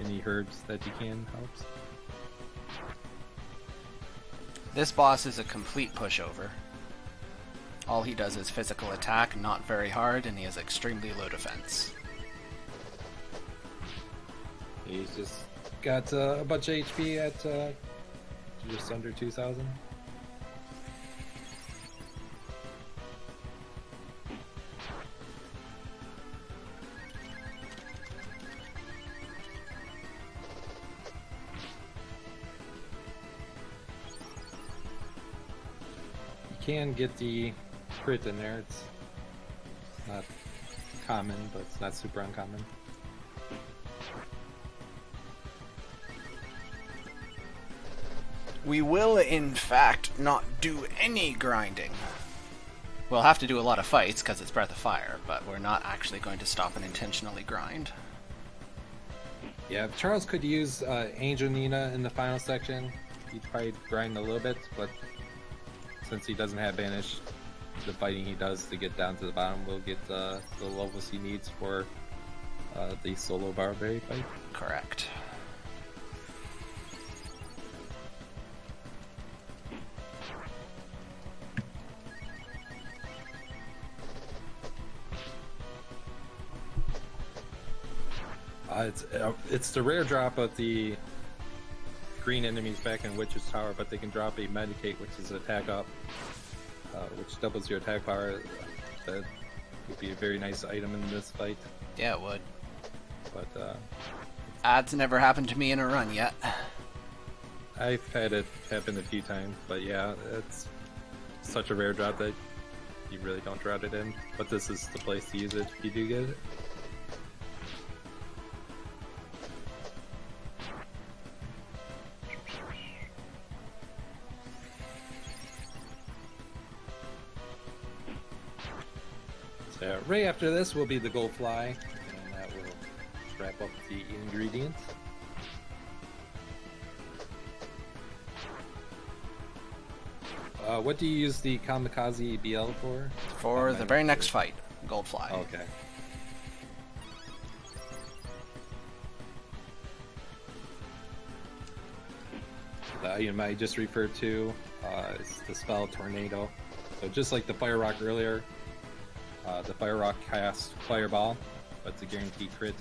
any herbs that you can helps. This boss is a complete pushover. All he does is physical attack, not very hard, and he has extremely low defense. He's just got a bunch of HP at just under 2,000. You can get the crit in there. It's not common, but it's not super uncommon. We will, in fact, not do any grinding. We'll have to do a lot of fights because it's Breath of Fire, but we're not actually going to stop and intentionally grind. Yeah, if Charles could use Angel Nina in the final section, he'd probably grind a little bit, but since he doesn't have Banish, the fighting he does to get down to the bottom will get the levels he needs for the solo Barbary fight. Correct. It's the rare drop of the green enemies back in Witch's Tower, but they can drop a Medicate, which is attack up, which doubles your attack power. That would be a very nice item in this fight. Yeah, it would. But Ad's never happened to me in a run yet. I've had it happen a few times, but yeah, it's such a rare drop that you really don't drought it in. But this is the place to use it if you do get it. So right after this will be the Gold Fly, and that will wrap up the ingredients. What do you use the Kamikaze BL for? For the very next fight, Gold Fly. Okay. The item I just referred to is the spell Tornado. So just like the Fire Rock earlier, the Fire Rock casts Fireball, but it's a guaranteed crit.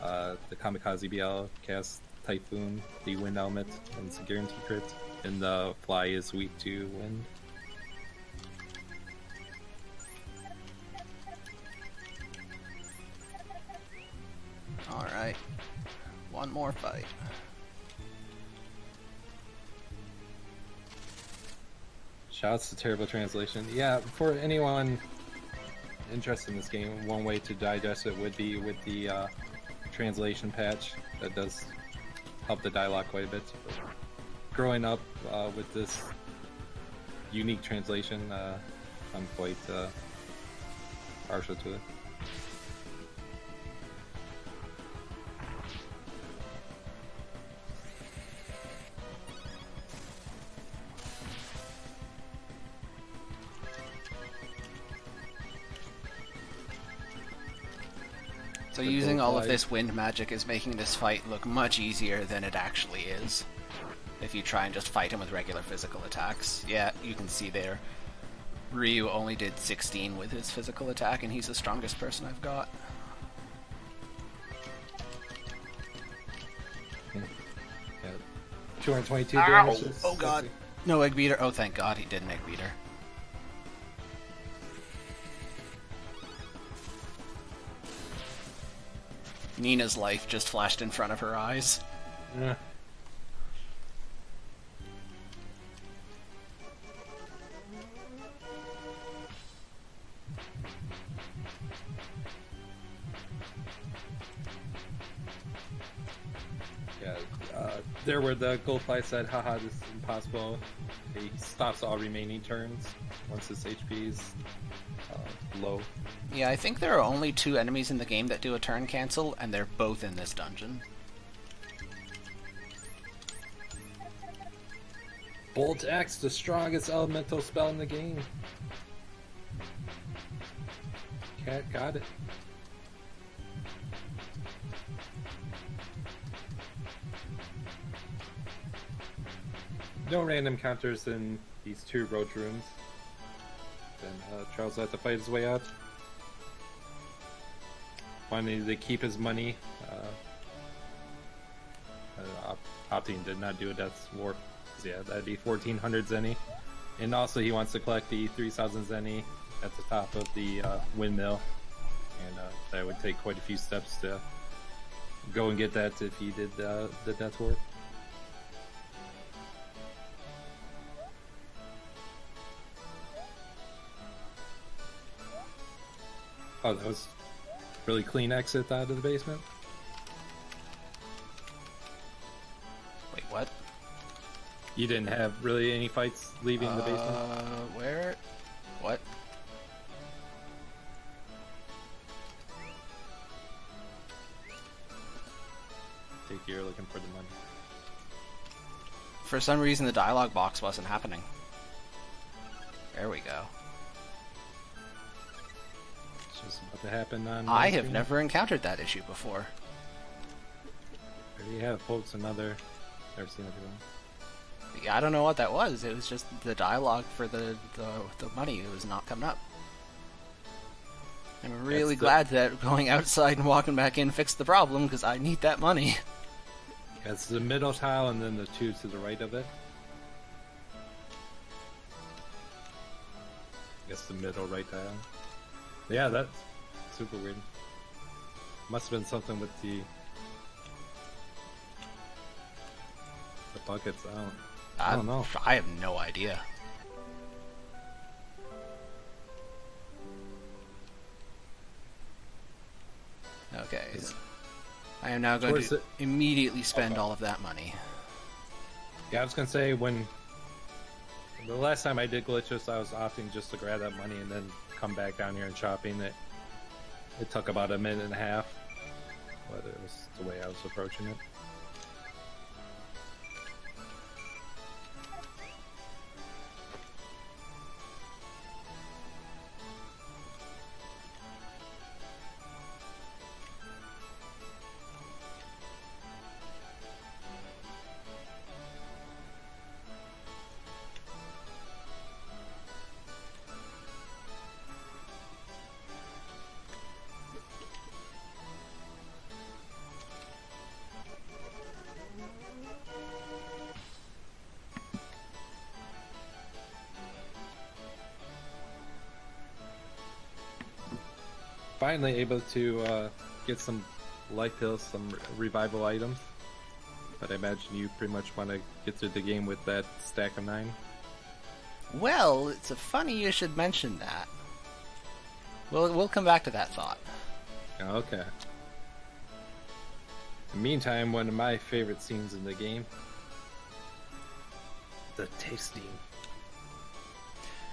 The Kamikaze BL casts Typhoon, the Wind Element, and it's a guaranteed crit. And the Fly is weak to wind. Alright. One more fight. Shouts to terrible translation. Yeah, for anyone interested in this game, one way to digest it would be with the translation patch. That does help the dialogue quite a bit. But growing up with this unique translation, I'm quite partial to it. So using all of this wind magic is making this fight look much easier than it actually is. If you try and just fight him with regular physical attacks. Yeah, you can see there. Ryu only did 16 with his physical attack, and he's the strongest person I've got. Yeah. 222 Ow! damage. Oh god. No egg beater. Oh, thank god he did an egg beater. Nina's life just flashed in front of her eyes. Yeah. Yeah, there where the Goldfly said, haha, this is impossible. He stops all remaining turns once his HP is low. Yeah, I think there are only 2 enemies in the game that do a turn cancel, and they're both in this dungeon. Bolt Axe, the strongest elemental spell in the game. Cat got it. No random counters in these 2 road rooms. Then Charles had to fight his way out. Wanting to keep his money. Opting did not do a Death's War. Yeah, that'd be 1400 zenny. And also he wants to collect the 3000 zenny at the top of the windmill. And that would take quite a few steps to go and get that if he did the Death War. Oh, that was really clean exit out of the basement. Wait, what? You didn't have really any fights leaving the basement? Where? What? I think you're looking for the money. For some reason, the dialogue box wasn't happening. There we go. It's just about to happen on... I have never encountered that issue before. There you have, folks, another... Never seen it before. Yeah, I don't know what that was. It was just the dialogue for the money. It was not coming up. I'm really glad that going outside and walking back in fixed the problem, because I need that money. Yeah, it's the middle tile and then the 2 to the right of it. I guess the middle right tile. Yeah, that's super weird. Must have been something with the buckets. I don't know. I have no idea. Okay. I am now going to immediately spend all of that money. Yeah, I was gonna say, when the last time I did glitches, I was opting just to grab that money and then come back down here and shopping. It took about a minute and a half, but it was the way I was approaching it. Finally able to get some life pills, some revival items. But I imagine you pretty much want to get through the game with that stack of 9. Well, it's funny you should mention that. We'll come back to that thought. Okay. In the meantime, one of my favorite scenes in the game. The tasting.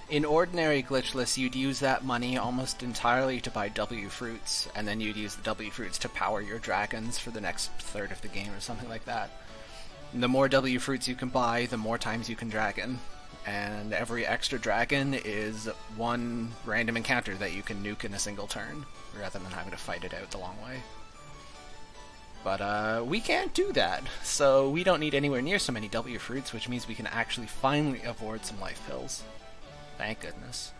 In ordinary glitchless, you'd use that money almost entirely to buy W fruits, and then you'd use the W fruits to power your dragons for the next third of the game or something like that. And the more W fruits you can buy, the more times you can dragon. And every extra dragon is one random encounter that you can nuke in a single turn, rather than having to fight it out the long way. But we can't do that, so we don't need anywhere near so many W fruits, which means we can actually finally afford some life pills. Thank goodness.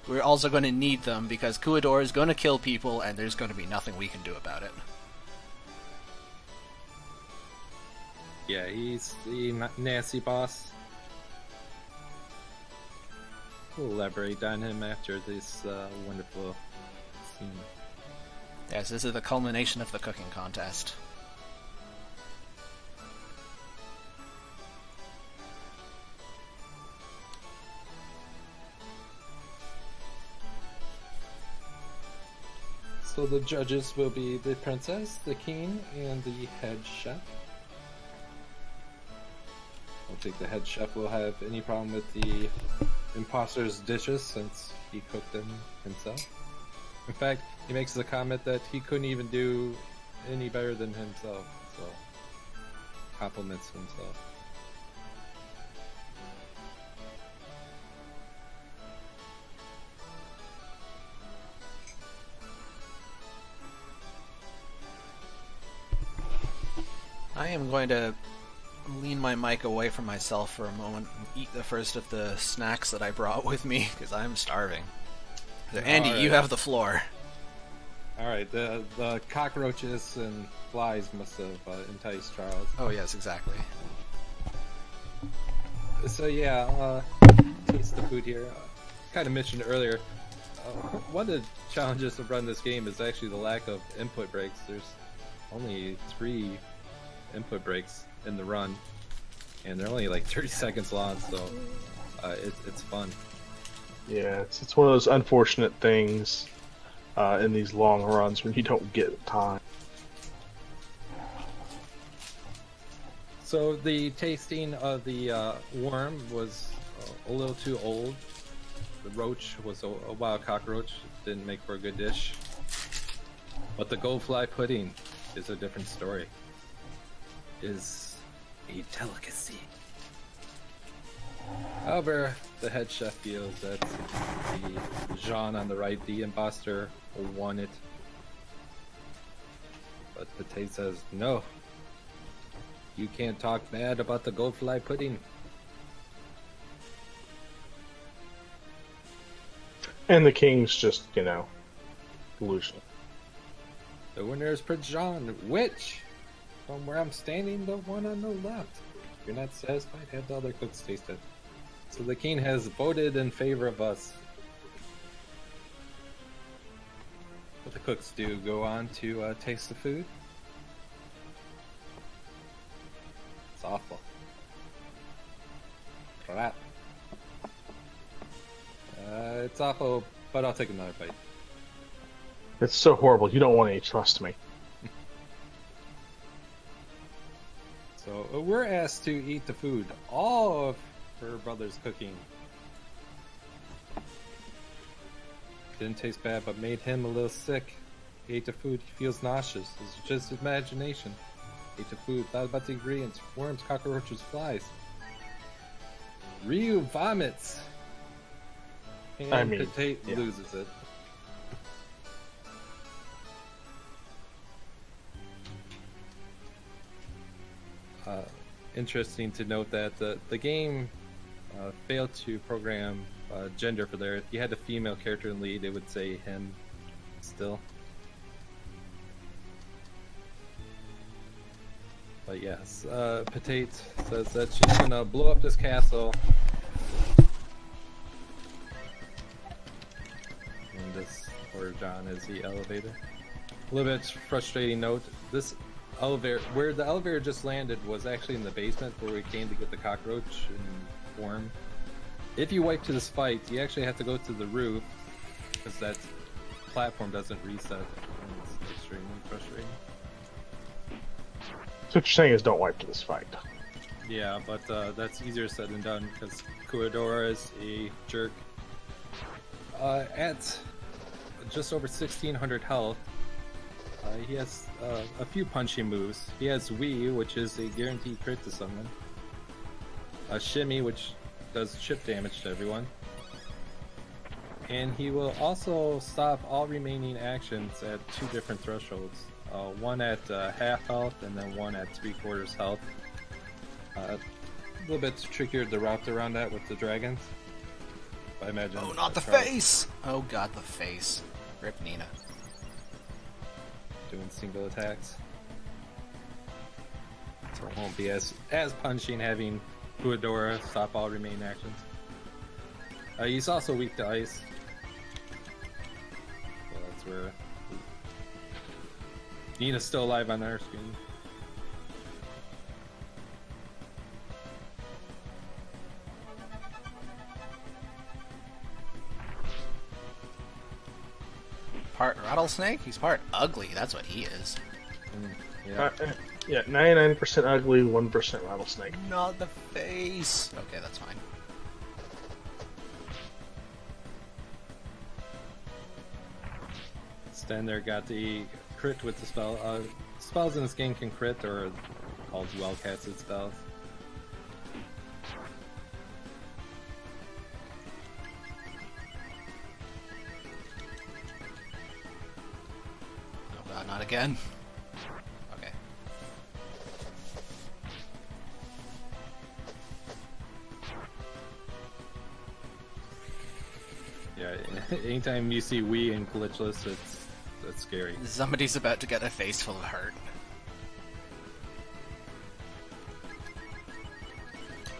We're also going to need them because Kuador is going to kill people and there's going to be nothing we can do about it. Yeah, he's the nasty boss. We'll elaborate on him after this wonderful scene. Yes, this is the culmination of the cooking contest. So the judges will be the princess, the king, and the head chef. I don't think the head chef will have any problem with the imposter's dishes since he cooked them himself. In fact, he makes the comment that he couldn't even do any better than himself, so compliments himself. I am going to lean my mic away from myself for a moment and eat the first of the snacks that I brought with me, because I'm starving. So, Andy, All right. you have the floor. Alright, the cockroaches and flies must have enticed Charles. Oh, yes, exactly. So yeah, taste the food here. Kind of mentioned earlier, one of the challenges of running this game is actually the lack of input breaks. There's only 3 input breaks in the run, and they're only like 30 seconds long, so it's fun. Yeah, it's one of those unfortunate things in these long runs when you don't get time. So the tasting of the worm was a little too old. The roach was a wild cockroach. Didn't make for a good dish. But the goldfly pudding is a different story. Is a delicacy. However, the head chef feels that the Xujhan on the right, the imposter, won it. But Pate says, no. You can't talk bad about the goldfly pudding. And the king's just, delusional. The winner is Xujhan, which, from where I'm standing, the one on the left. If you're not satisfied, have the other cooks taste it. So the king has voted in favor of us. But the cooks do go on to taste the food. It's awful. Crap. It's awful, but I'll take another bite. It's so horrible. You don't want any. Trust me. So we're asked to eat the food. All of her brother's cooking didn't taste bad, but made him a little sick. He ate the food. He feels nauseous. It's just his imagination. Ate the food. Thought about the ingredients: worms, cockroaches, flies. Ryu vomits. And Pate yeah. loses it. Interesting to note that the game failed to program gender for there. If you had a female character in lead, it would say him still. But yes, Pate says that she's gonna blow up this castle. And this, or John, is the elevator. A little bit frustrating note. This elevator, where the elevator just landed, was actually in the basement where we came to get the cockroach and worm. If you wipe to this fight, you actually have to go to the roof because that platform doesn't reset. And it's extremely frustrating. So what you're saying is don't wipe to this fight. Yeah, but that's easier said than done because Kuadora is a jerk. At just over 1600 health, he has a few punching moves. He has Wii, which is a guaranteed crit to someone. A Shimmy, which does chip damage to everyone. And he will also stop all remaining actions at 2 different thresholds. One at half health and then one at 3/4 health. A little bit trickier to route around that with the dragons. I imagine. Oh, not the Charles face! Oh god, the face. Rip Nina. doing single attacks. So it won't be as punching having Kuadora stop all remaining actions. He's also weak to ice. So that's where Nina's still alive on our screen. Part rattlesnake? He's part ugly, that's what he is. Yeah. Yeah, 99% ugly, 1% rattlesnake. Not the face! Okay, that's fine. Stender got the crit with the spell. Spells in this game can crit, or called well-casted spells. Oh god, not again. Okay. Yeah, anytime you see we in glitchless, that's scary. Somebody's about to get a face full of hurt.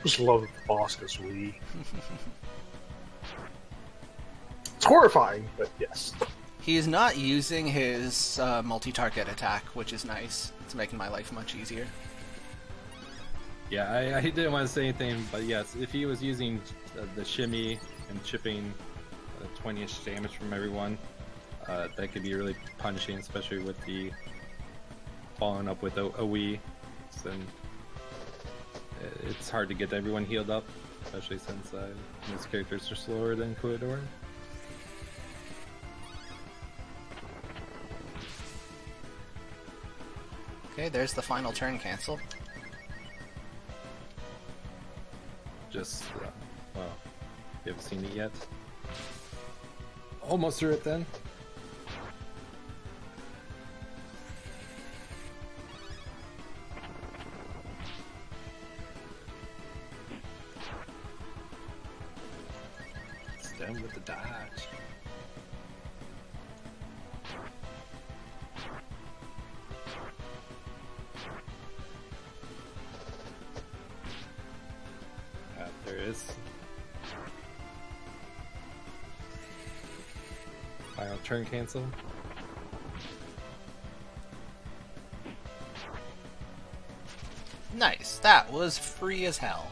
Just love the boss because we. It's horrifying, but yes. He's not using his multi-target attack, which is nice. It's making my life much easier. Yeah, I didn't want to say anything, but yes, if he was using the shimmy and chipping 20-inch damage from everyone, that could be really punishing, especially with the following up with a Wii. Then it's hard to get everyone healed up, especially since these characters are slower than Kuador. Okay, there's the final turn cancel. Just, well, you haven't seen it yet. Almost through it then. Stem with the dodge. There is. Final turn cancel. Nice, that was free as hell.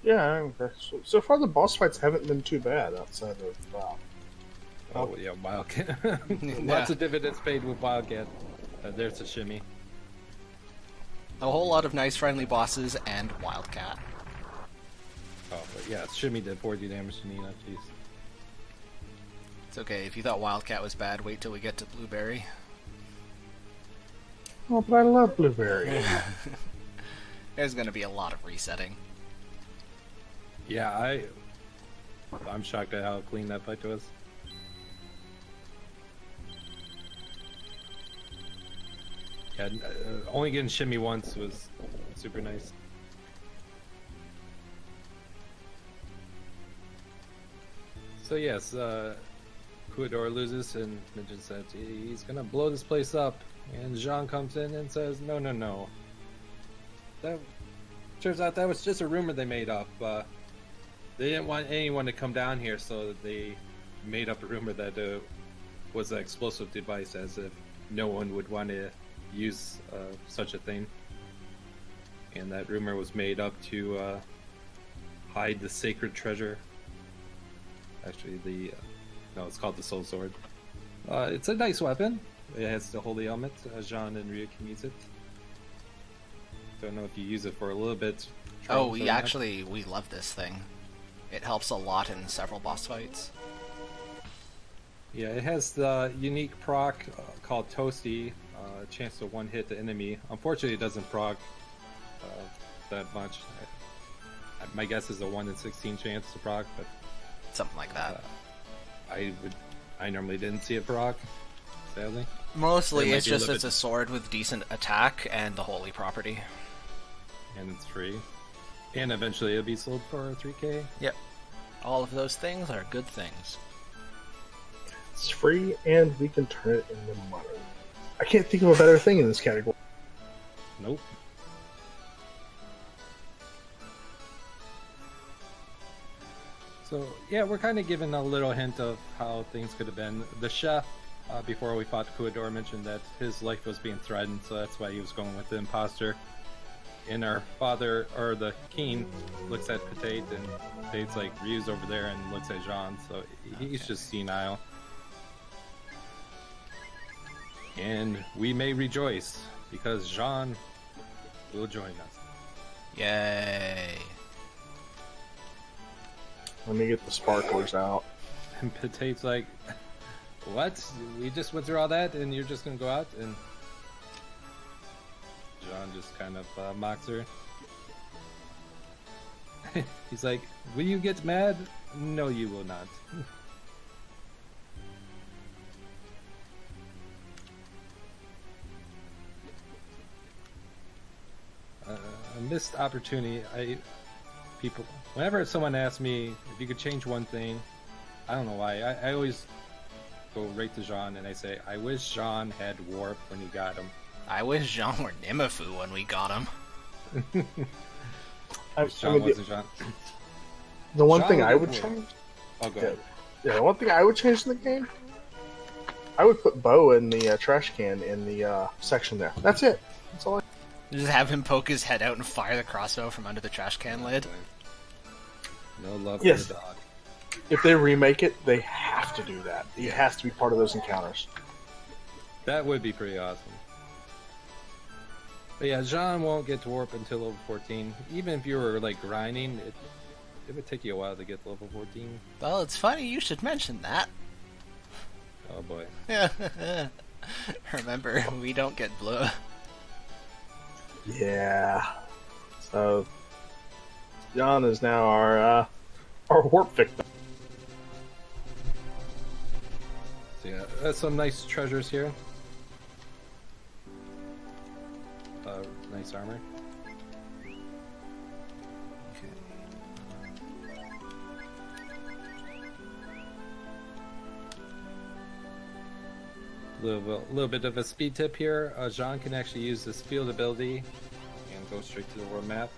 Yeah, so far the boss fights haven't been too bad outside of. Oh yeah, Wildcat. Lots of dividends paid with Wildcat. There's a shimmy. A whole lot of nice friendly bosses and Wildcat. Oh, but yeah, shimmy did 40 damage to Nina. Jeez. It's okay, if you thought Wildcat was bad, wait till we get to Blueberry. Oh, but I love Blueberry. There's gonna be a lot of resetting. Yeah, I'm shocked at how clean that fight was. Yeah, only getting shimmy once was super nice. So yes, Kuador loses, and Midget says he's gonna blow this place up. And Xujhan comes in and says, "No, no, no. That turns out that was just a rumor they made up. They didn't want anyone to come down here, so they made up a rumor that was an explosive device, as if no one would want to use such a thing. And that rumor was made up to hide the sacred treasure. Actually, no, it's called the Soul Sword. It's a nice weapon. It has the holy element. Xujhan and Ryu can use it. Don't know if you use it for a little bit. Oh, we love this thing. It helps a lot in several boss fights. Yeah, it has the unique proc called Toasty, chance to one-hit the enemy. Unfortunately, it doesn't proc that much. My guess is a 1 in 16 chance to proc, but Something like that. I normally didn't see it proc, sadly. Mostly, it's just it's a sword with decent attack and the holy property. And it's free. And eventually it'll be sold for 3K. Yep. All of those things are good things. It's free, and we can turn it into money. I can't think of a better thing in this category. Nope. So, yeah, we're kind of given a little hint of how things could have been. The chef before we fought Kuador, mentioned that his life was being threatened, so that's why he was going with the imposter. And our father, or the king, looks at Patate, and Patate's like, Ryu's over there, and looks at Jean, so he's just senile. And we may rejoice, because Jean will join us. Yay. Let me get the sparklers out. And Patate's like, what? We just went through all that, and you're just gonna go out? And John just kind of mocks her. He's like, will you get mad? No, you will not. A missed opportunity. Whenever someone asks me if you could change one thing, I don't know why, I always go right to Jean and I say, I wish Jean had warp when he got him. I wish Jean were Nimafu when we got him. Jean wasn't Jean. The one Jean thing would I get would warp. change. Oh, go ahead. Yeah, the one thing I would change in the game. I would put Bo in the trash can in the section there. That's it. That's all. Just have him poke his head out and fire the crossbow from under the trash can lid. No love Yes. for the dog. If they remake it, they have to do that. It has to be part of those encounters. That would be pretty awesome. But yeah, Jean won't get to warp until level 14. Even if you were like grinding, it would take you a while to get to level 14. Well, it's funny you should mention that. Oh boy. Remember, we don't get blue. Yeah. So, John is now our warp victim. So yeah, that's some nice treasures here. Nice armor. Little bit of a speed tip here. Jean can actually use this field ability and go straight to the world map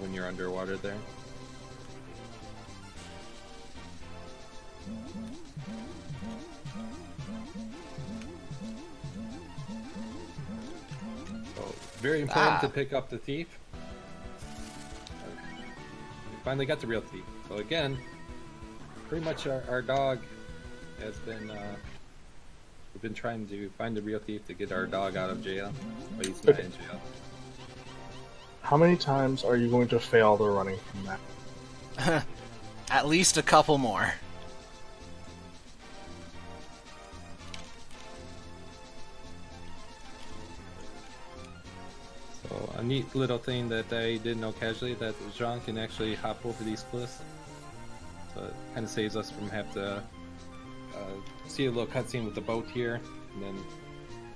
when you're underwater there. So, very important to pick up the thief. We finally got the real thief. So again, pretty much our dog has been we've been trying to find the real thief to get our dog out of jail, but he's not in jail. How many times are you going to fail the running from that? At least a couple more. So a neat little thing that I didn't know casually, that Jean can actually hop over these cliffs. So it kind of saves us from having to see a little cutscene with the boat here, and then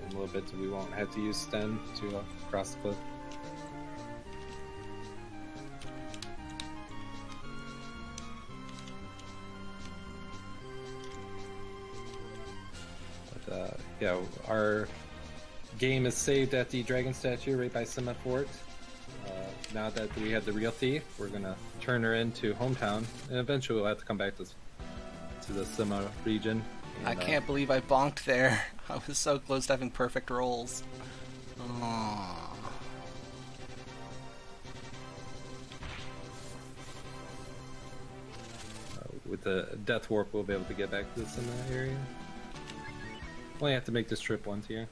in a little bit we won't have to use Sten to cross the cliff. But yeah, our game is saved at the dragon statue right by Sima Fort. Now that we have the real thief, we're gonna turn her into hometown, and eventually we'll have to come back to the Sima region. And, I can't believe I bonked there. I was so close to having perfect rolls. Aww. With the death warp, we'll be able to get back to the Sima area. Only have to make this trip once here.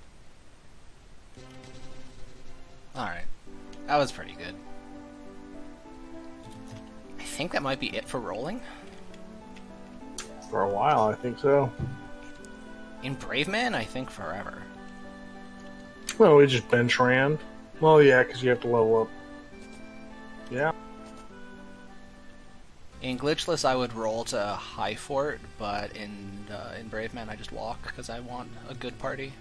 Alright. That was pretty good. I think that might be it for rolling. For a while, I think so. In Braveman, I think forever. Well, we just bench ran. Well, yeah, because you have to level up. Yeah. In Glitchless, I would roll to High Fort, but in Braveman, I just walk because I want a good party.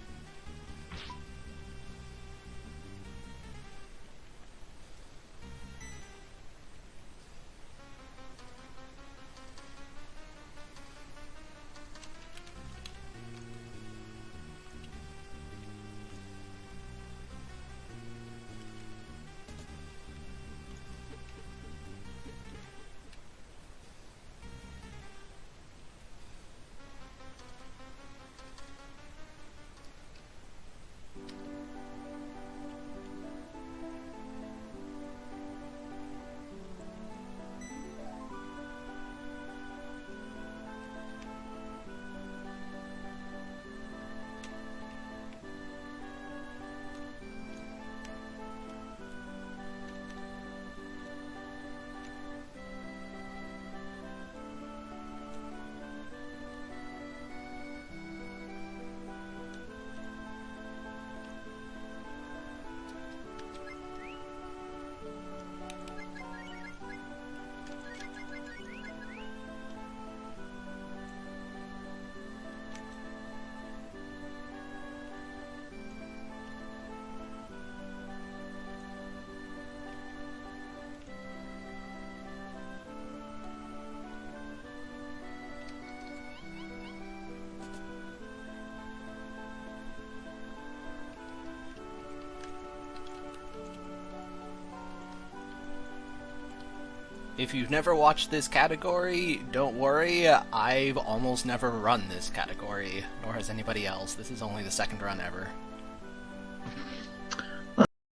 If you've never watched this category, don't worry, I've almost never run this category, nor has anybody else. This is only the second run ever.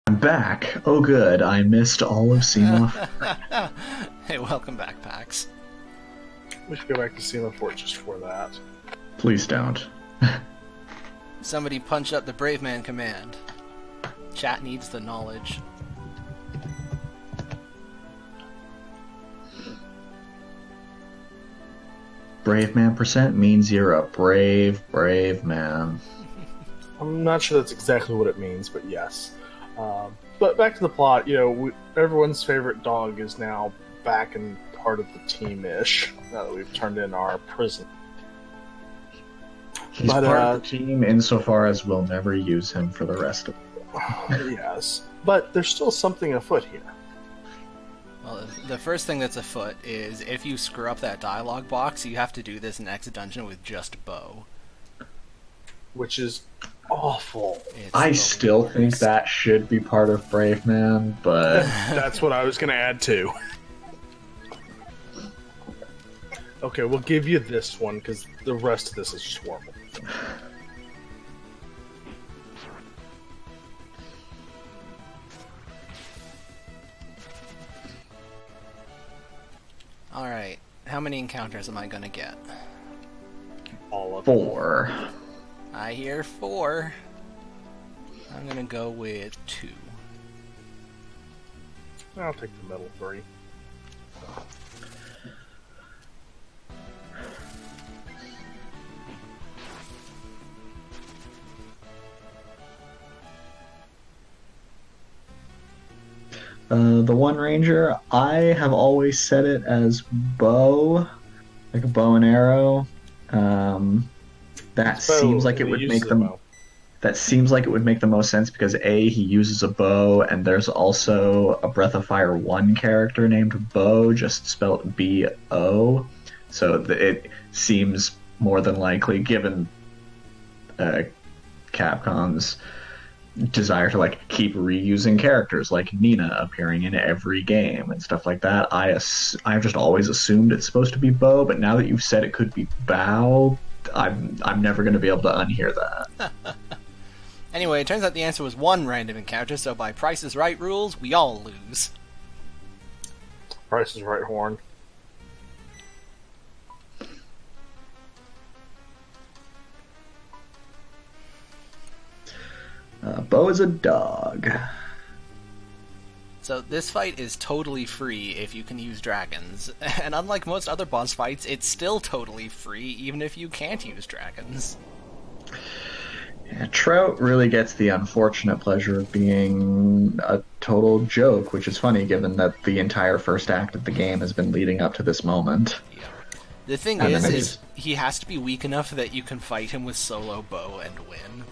I'm back. Oh good, I missed all of SEMA. Hey, welcome back, Pax. We should go back to Semaphore just for that. Please don't. Somebody punch up the Braveman command. Chat needs the knowledge. Brave man percent means you're a brave man. I'm not sure that's exactly what it means, but yes. But back to the plot, everyone's favorite dog is now back and part of the team-ish, now that we've turned in our prison. He's part of the team insofar as we'll never use him for the rest of it. Yes, but there's still something afoot here. Well, the first thing that's afoot is if you screw up that dialogue box, you have to do this in Exit Dungeon with just Bo. Which is awful. I still think that should be part of Braveman, but... That's what I was going to add too. Okay, we'll give you this one, because the rest of this is just horrible. Alright, how many encounters am I gonna get? All of them. 4. I hear 4. I'm gonna go with 2. I'll take the middle 3. The One Ranger, I have always set it as bow, like a bow and arrow. That seems like it would make them. That seems like it would make the most sense because A, he uses a bow, and there's also a Breath of Fire 1 character named Bo, just spelled B-O. So it seems more than likely, given Capcom's desire to keep reusing characters like Nina appearing in every game and stuff like that. I've just always assumed it's supposed to be Bo, but now that you've said it could be Bao, I'm never going to be able to unhear that. Anyway, it turns out the answer was 1 random encounter, so by Price is Right rules, we all lose. Price is Right horn. Bo is a dog. So this fight is totally free if you can use dragons, and unlike most other boss fights, it's still totally free even if you can't use dragons. Yeah, Trout really gets the unfortunate pleasure of being a total joke, which is funny given that the entire first act of the game has been leading up to this moment. Yeah. The thing is he has to be weak enough that you can fight him with solo bow and win.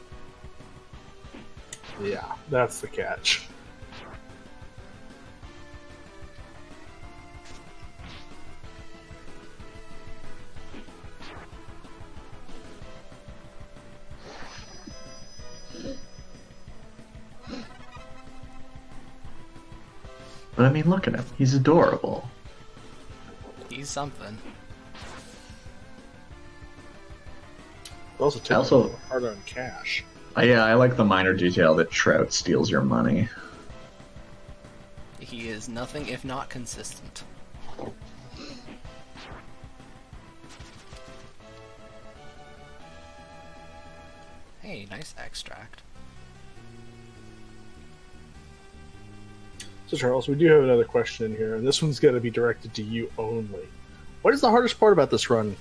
Yeah, that's the catch. But I mean, look at him. He's adorable. He's something. Also, take hard on cash. Yeah, I like the minor detail that Trout steals your money. He is nothing if not consistent. Hey, nice extract. So Charles, we do have another question in here, and this one's going to be directed to you only. What is the hardest part about this run?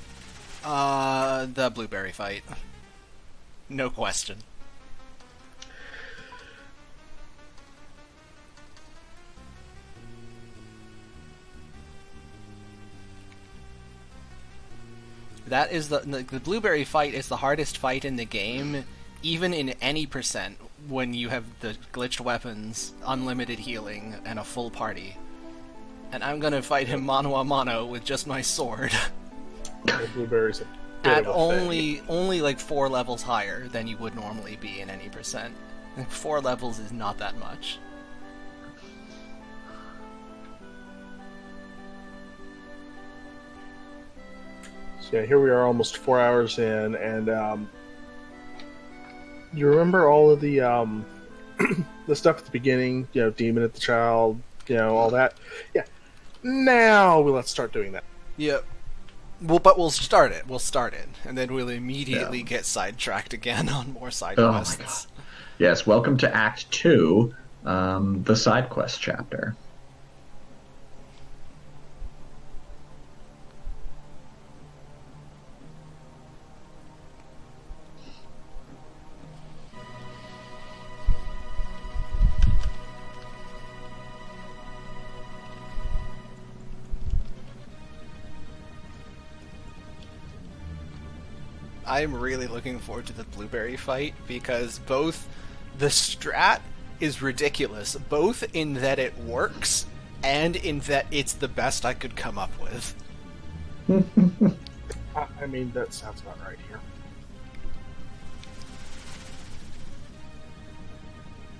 The blueberry fight. No question. That is the blueberry fight is the hardest fight in the game, even in any percent, when you have the glitched weapons, unlimited healing, and a full party. And I'm gonna fight him mano a mano with just my sword. The blueberries At only like 4 levels higher than you would normally be in any percent. 4 levels is not that much. So yeah, here we are, almost 4 hours in, and you remember all of the the stuff at the beginning, demon at the child, all that. Yeah. Now let's start doing that. Yep. Well, but we'll start it. We'll start it, and then we'll immediately get sidetracked again on more side Oh my quests. god. Yes, welcome to Act 2, the side quest chapter. I'm really looking forward to the blueberry fight because both the strat is ridiculous, both in that it works and in that it's the best I could come up with. I mean, that sounds about right here.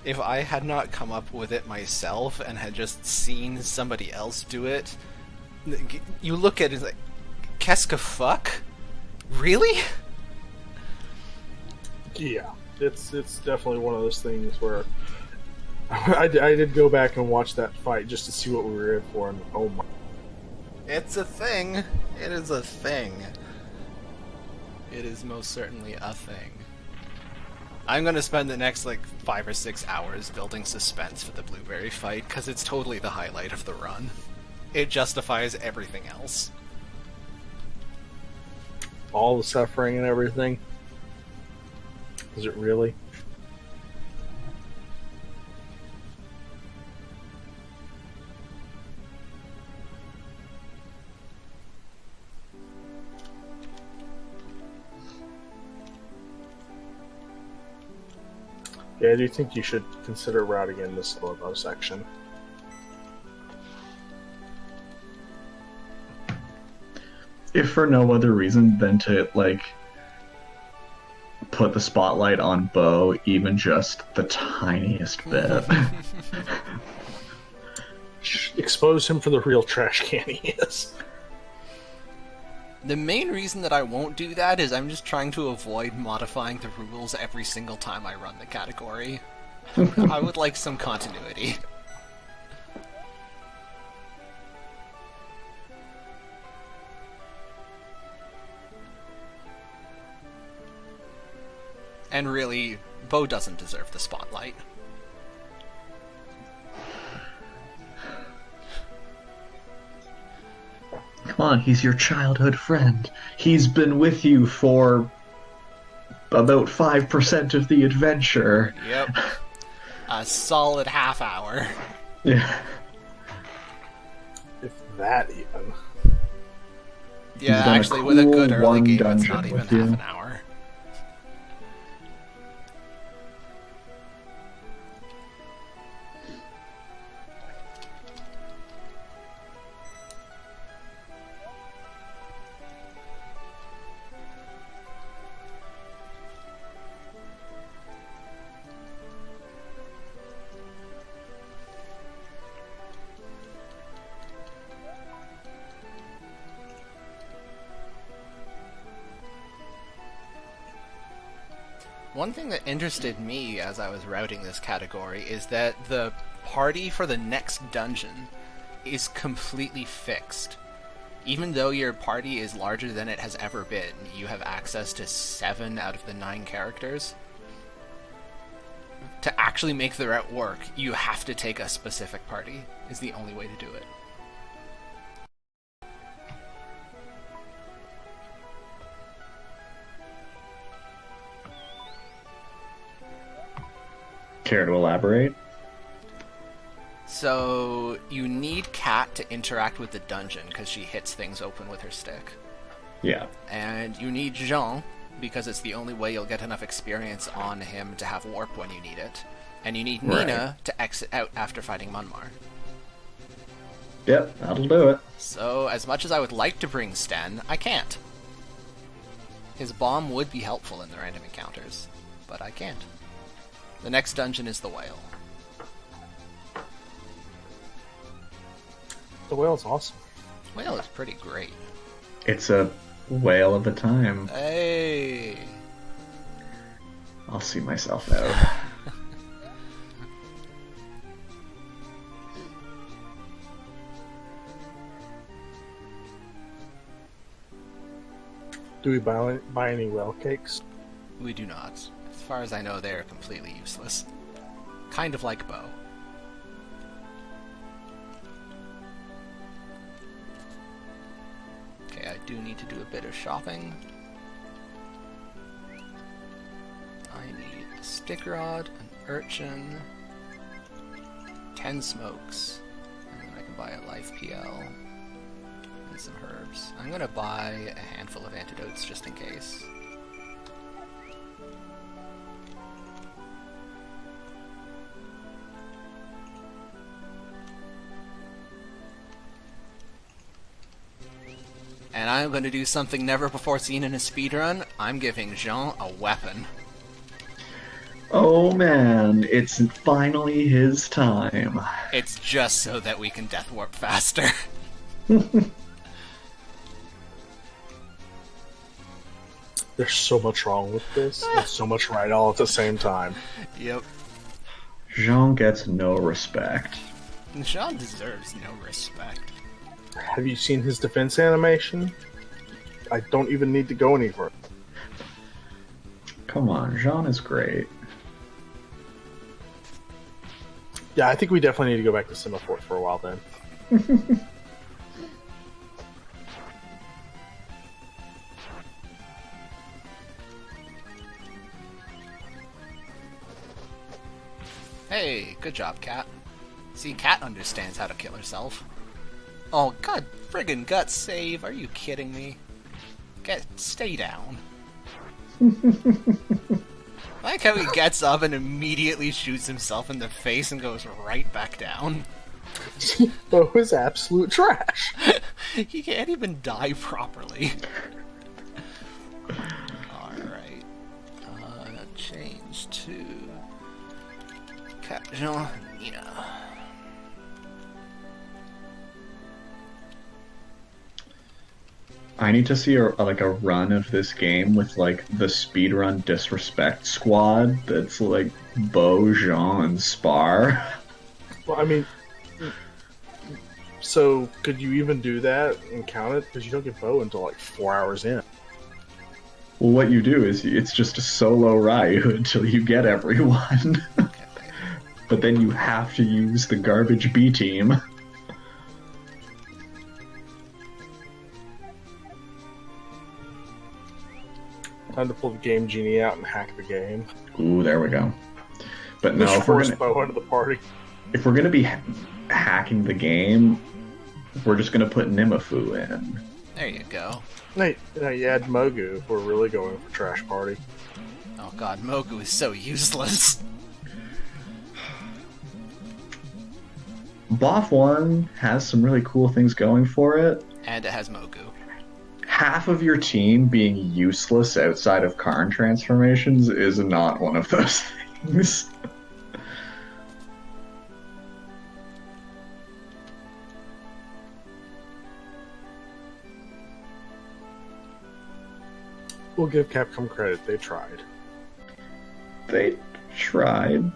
If I had not come up with it myself and had just seen somebody else do it, you look at it like, Keska fuck? Really? Yeah, it's definitely one of those things where I did go back and watch that fight just to see what we were in for, and oh my. It's a thing. It is a thing. It is most certainly a thing. I'm gonna spend the next 5 or 6 hours building suspense for the blueberry fight because it's totally the highlight of the run. It justifies everything else. All the suffering and everything. Is it really? Yeah, I do think you should consider routing in this logo section. If for no other reason than to, put the spotlight on Bo even just the tiniest bit. Expose him for the real trash can he is. The main reason that I won't do that is I'm just trying to avoid modifying the rules every single time I run the category. I would like some continuity. And really, Bo doesn't deserve the spotlight. Come on, he's your childhood friend. He's been with you for about 5% of the adventure. Yep. A solid half hour. Yeah. If that even. Yeah, done a actually, with a good cool early one game, it's dungeon not even with half you. an hour. One thing that interested me as I was routing this category is that the party for the next dungeon is completely fixed. Even though your party is larger than it has ever been, you have access to 7 out of the 9 characters. To actually make the route work, you have to take a specific party, is the only way to do it. Care to elaborate? So, you need Kat to interact with the dungeon, because she hits things open with her stick. Yeah. And you need Xujhan, because it's the only way you'll get enough experience on him to have warp when you need it. And you need Nina to exit out after fighting Munmar. Yep, that'll do it. So, as much as I would like to bring Sten, I can't. His bomb would be helpful in the random encounters, but I can't. The next dungeon is the whale. The whale's awesome. Whale is pretty great. It's a whale of a time. Hey. I'll see myself out. Do we buy any whale cakes? We do not. As far as I know, they are completely useless. Kind of like Bo. Okay, I do need to do a bit of shopping. I need a stick rod, an urchin, 10 smokes, and then I can buy a life PL, and some herbs. I'm gonna buy a handful of antidotes just in case. And I'm going to do something never before seen in a speedrun. I'm giving Jean a weapon. Oh man, it's finally his time. It's just so that we can death warp faster. There's so much wrong with this, and so much right all at the same time. Yep. Jean gets no respect. Jean deserves no respect. Have you seen his defense animation? I don't even need to go any further. Come on, Jean is great. Yeah, I think we definitely need to go back to Semaphore for a while then. Hey, good job, Cat. See, Cat understands how to kill herself. Oh, god friggin' gut save. Are you kidding me? Stay down. I like how he gets up and immediately shoots himself in the face and goes right back down. Bo is absolute trash. He can't even die properly. Alright. Change to... Jean. Yeah. I need to see a run of this game with like the speedrun disrespect squad that's like Bo, Jean, and Spar. Well, I mean, so could you even do that and count it? Because you don't get Bo until like 4 hours in. Well, what you do is it's just a solo Ryu until you get everyone. But then you have to use the garbage B team. Time to pull the Game Genie out and hack the game. Ooh, there we go. But no, if force Bo into the party. If we're gonna be hacking the game, we're just gonna put Nimafu in. There you go. No, you add Mogu if we're really going for trash party. Oh god, Mogu is so useless. BoF 1 has some really cool things going for it. And it has Mogu. Half of your team being useless outside of Karn transformations is not one of those things. We'll give Capcom credit, they tried. They tried.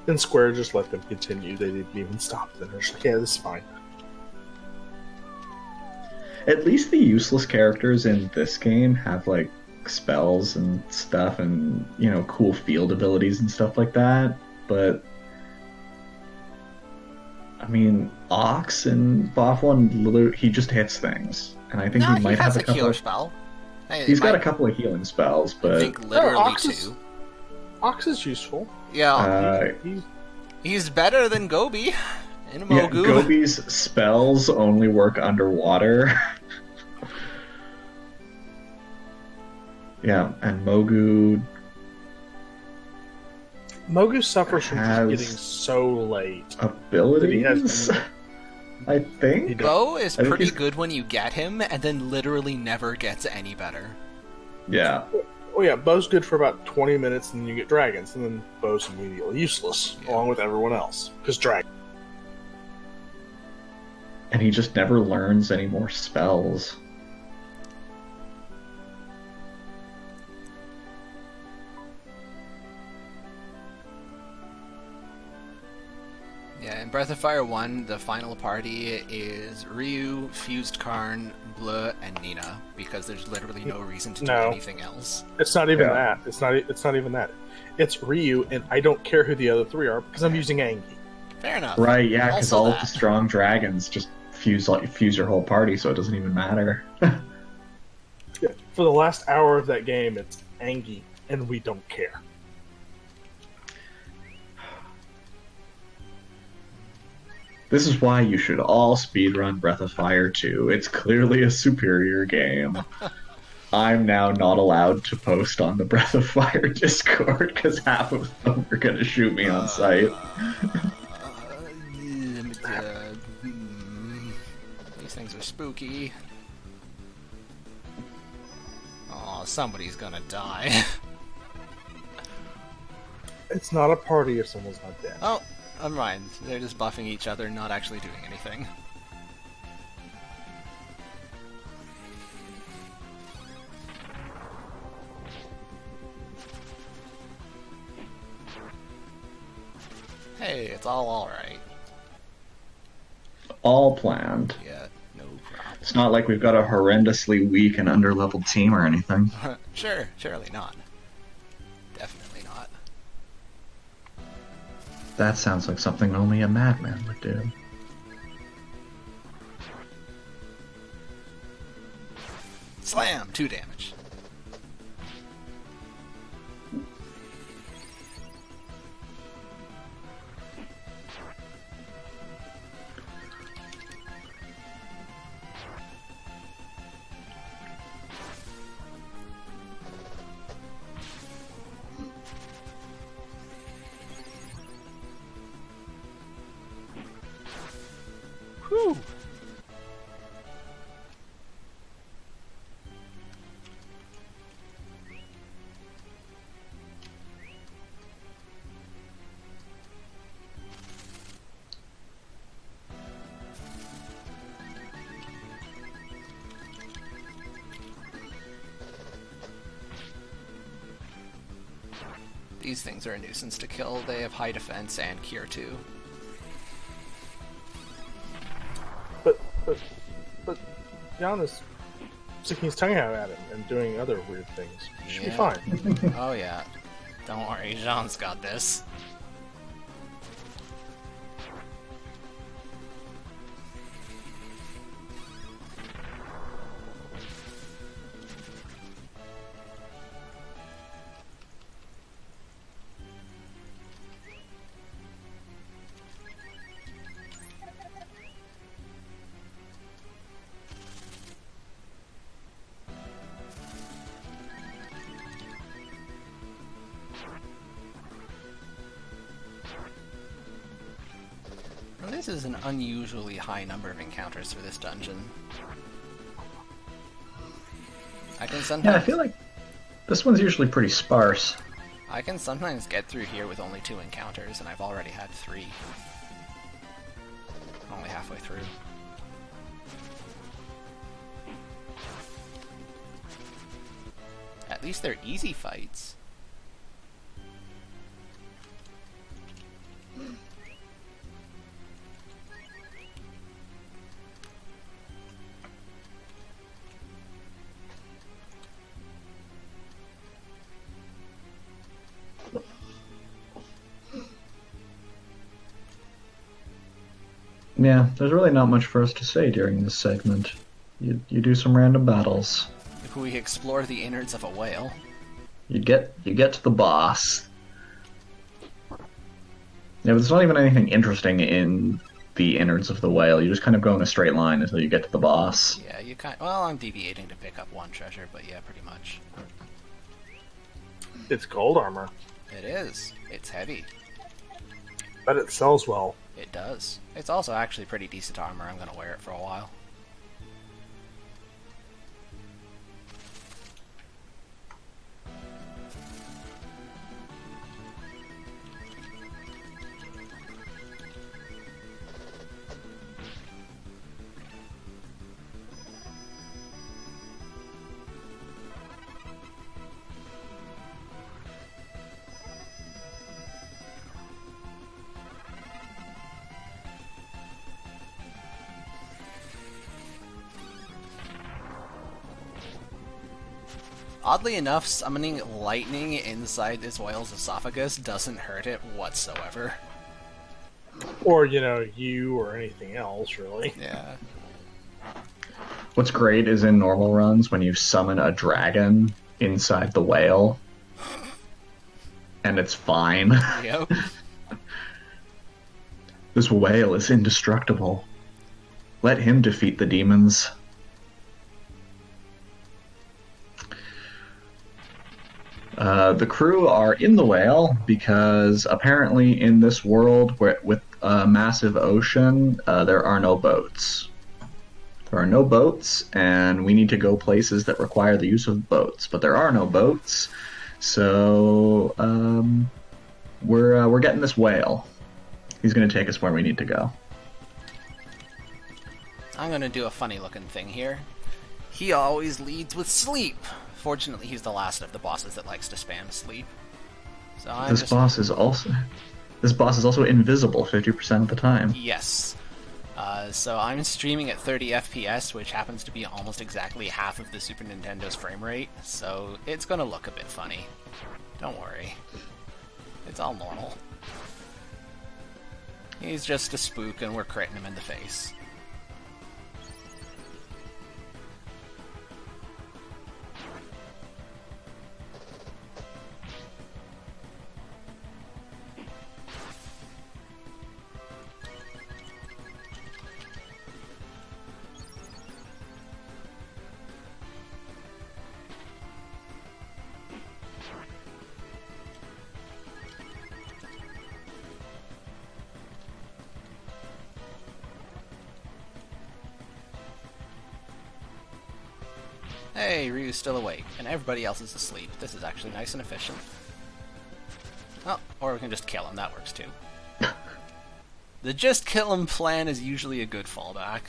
Then Square just let them continue. They didn't even stop them. They're just like, yeah, this is fine. At least the useless characters in this game have, like, spells and stuff and, you know, cool field abilities and stuff like that. But, I mean, Ox in BoF 1, he just hits things. And I think he might have a couple healer of... spell. He's got a couple of healing spells, but... I think literally two. Ox is useful. Yeah, he's better than Gobi in Mogu. Yeah, Gobi's spells only work underwater. Yeah, and Mogu suffers from just getting so late. Abilities? I think. Bo is pretty good when you get him, and then literally never gets any better. Yeah. Oh yeah, bow's good for about 20 minutes, and then you get dragons, and then bow's immediately useless, along with everyone else, because dragon. And he just never learns any more spells. Yeah, in Breath of Fire 1, the final party is Ryu, Fused Karn, Bleu, and Nina, because there's literally no reason to do anything else. It's not even that. It's not even that. It's Ryu, and I don't care who the other three are, because I'm using Angie. Fair enough. Right, yeah, because Also all that. of the strong dragons just fuse your whole party, so it doesn't even matter. Yeah. For the last hour of that game, it's Angie, and we don't care. This is why you should all speedrun Breath of Fire 2. It's clearly a superior game. I'm now not allowed to post on the Breath of Fire Discord because half of them are going to shoot me on sight. These things are spooky. Oh, somebody's gonna die. It's not a party if someone's not dead. Oh, never mind. They're just buffing each other, not actually doing anything. Hey, it's all alright. All planned. Yeah, no problem. It's not like we've got a horrendously weak and underleveled team or anything. Sure, surely not. Definitely not. That sounds like something only a madman would do. Slam! 2 damage. Whew! These things are a nuisance to kill. They have high defense and cure 2. But Giannis sticking his tongue out at him and doing other weird things. He should be Yeah. fine. Oh yeah. Don't worry, Jean's got this. Well, this is an unusually high number of encounters for this dungeon. I can sometimes Yeah, I feel like this one's usually pretty sparse. I can sometimes get through here with only 2 encounters, and I've already had 3. Only halfway through. At least they're easy fights. Yeah, there's really not much for us to say during this segment. You do some random battles. If we explore the innards of a whale. You get to the boss. Yeah, but there's not even anything interesting in the innards of the whale. You just kind of go in a straight line until you get to the boss. Yeah, you kind. Well, I'm deviating to pick up 1 treasure, but yeah, pretty much. It's gold armor, It is. It's heavy. but it sells well. It does. It's also actually pretty decent armor. I'm gonna wear it for a while. Oddly enough, summoning lightning inside this whale's esophagus doesn't hurt it whatsoever. Or, you or anything else, really. Yeah. What's great is in normal runs when you summon a dragon inside the whale, and it's fine. Yep. This whale is indestructible. Let him defeat the demons. The crew are in the whale because apparently in this world with a massive ocean, there are no boats. There are no boats, and we need to go places that require the use of boats. But there are no boats, so we're getting this whale. He's going to take us where we need to go. I'm gonna do a funny looking thing here. He always leads with sleep. Fortunately, he's the last of the bosses that likes to spam sleep. So This boss is also invisible 50% of the time. Yes. So I'm streaming at 30 FPS, which happens to be almost exactly half of the Super Nintendo's frame rate, so it's gonna look a bit funny. Don't worry. It's all normal. He's just a spook and we're critting him in the face. Hey, Ryu's still awake, and everybody else is asleep. This is actually nice and efficient. Oh, or we can just kill him, that works too. The just kill him plan is usually a good fallback.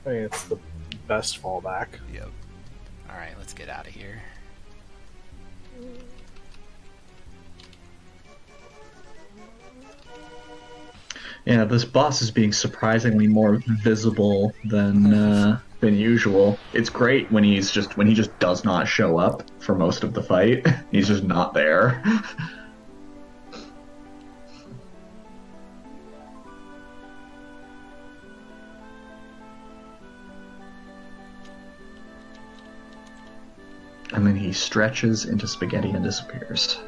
I mean, it's the best fallback. Yep. Alright, let's get out of here. Yeah, this boss is being surprisingly more visible than usual. It's great when he just does not show up for most of the fight. He's just not there. And then he stretches into spaghetti and disappears.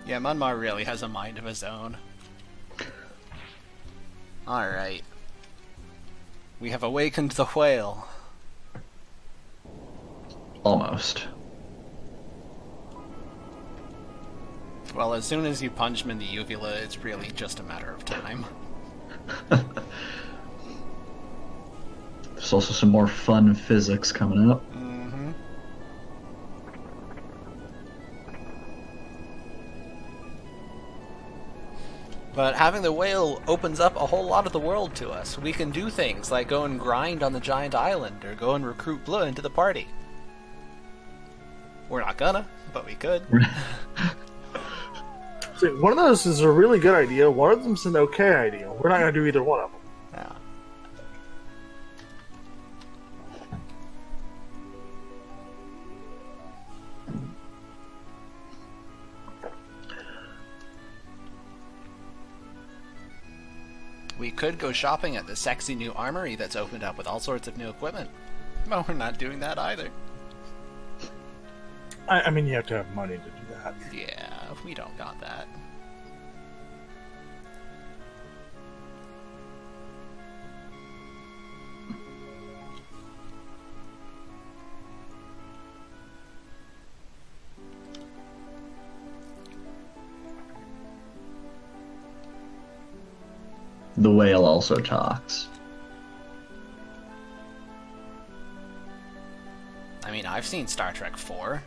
Yeah, Munmar really has a mind of his own. Alright. We have awakened the whale. Almost. Well, as soon as you punch him in the uvula, it's really just a matter of time. There's also some more fun physics coming up. Mm-hmm. But having the whale opens up a whole lot of the world to us. We can do things like go and grind on the giant island, or go and recruit Blue into the party. We're not gonna, but we could. See, one of those is a really good idea, one of them's an okay idea. We're not going to do either one of them. Yeah. We could go shopping at the sexy new armory that's opened up with all sorts of new equipment. But we're not doing that either. I mean, you have to have money to do that. Yeah, we don't got that. The whale also talks. I mean, I've seen Star Trek 4.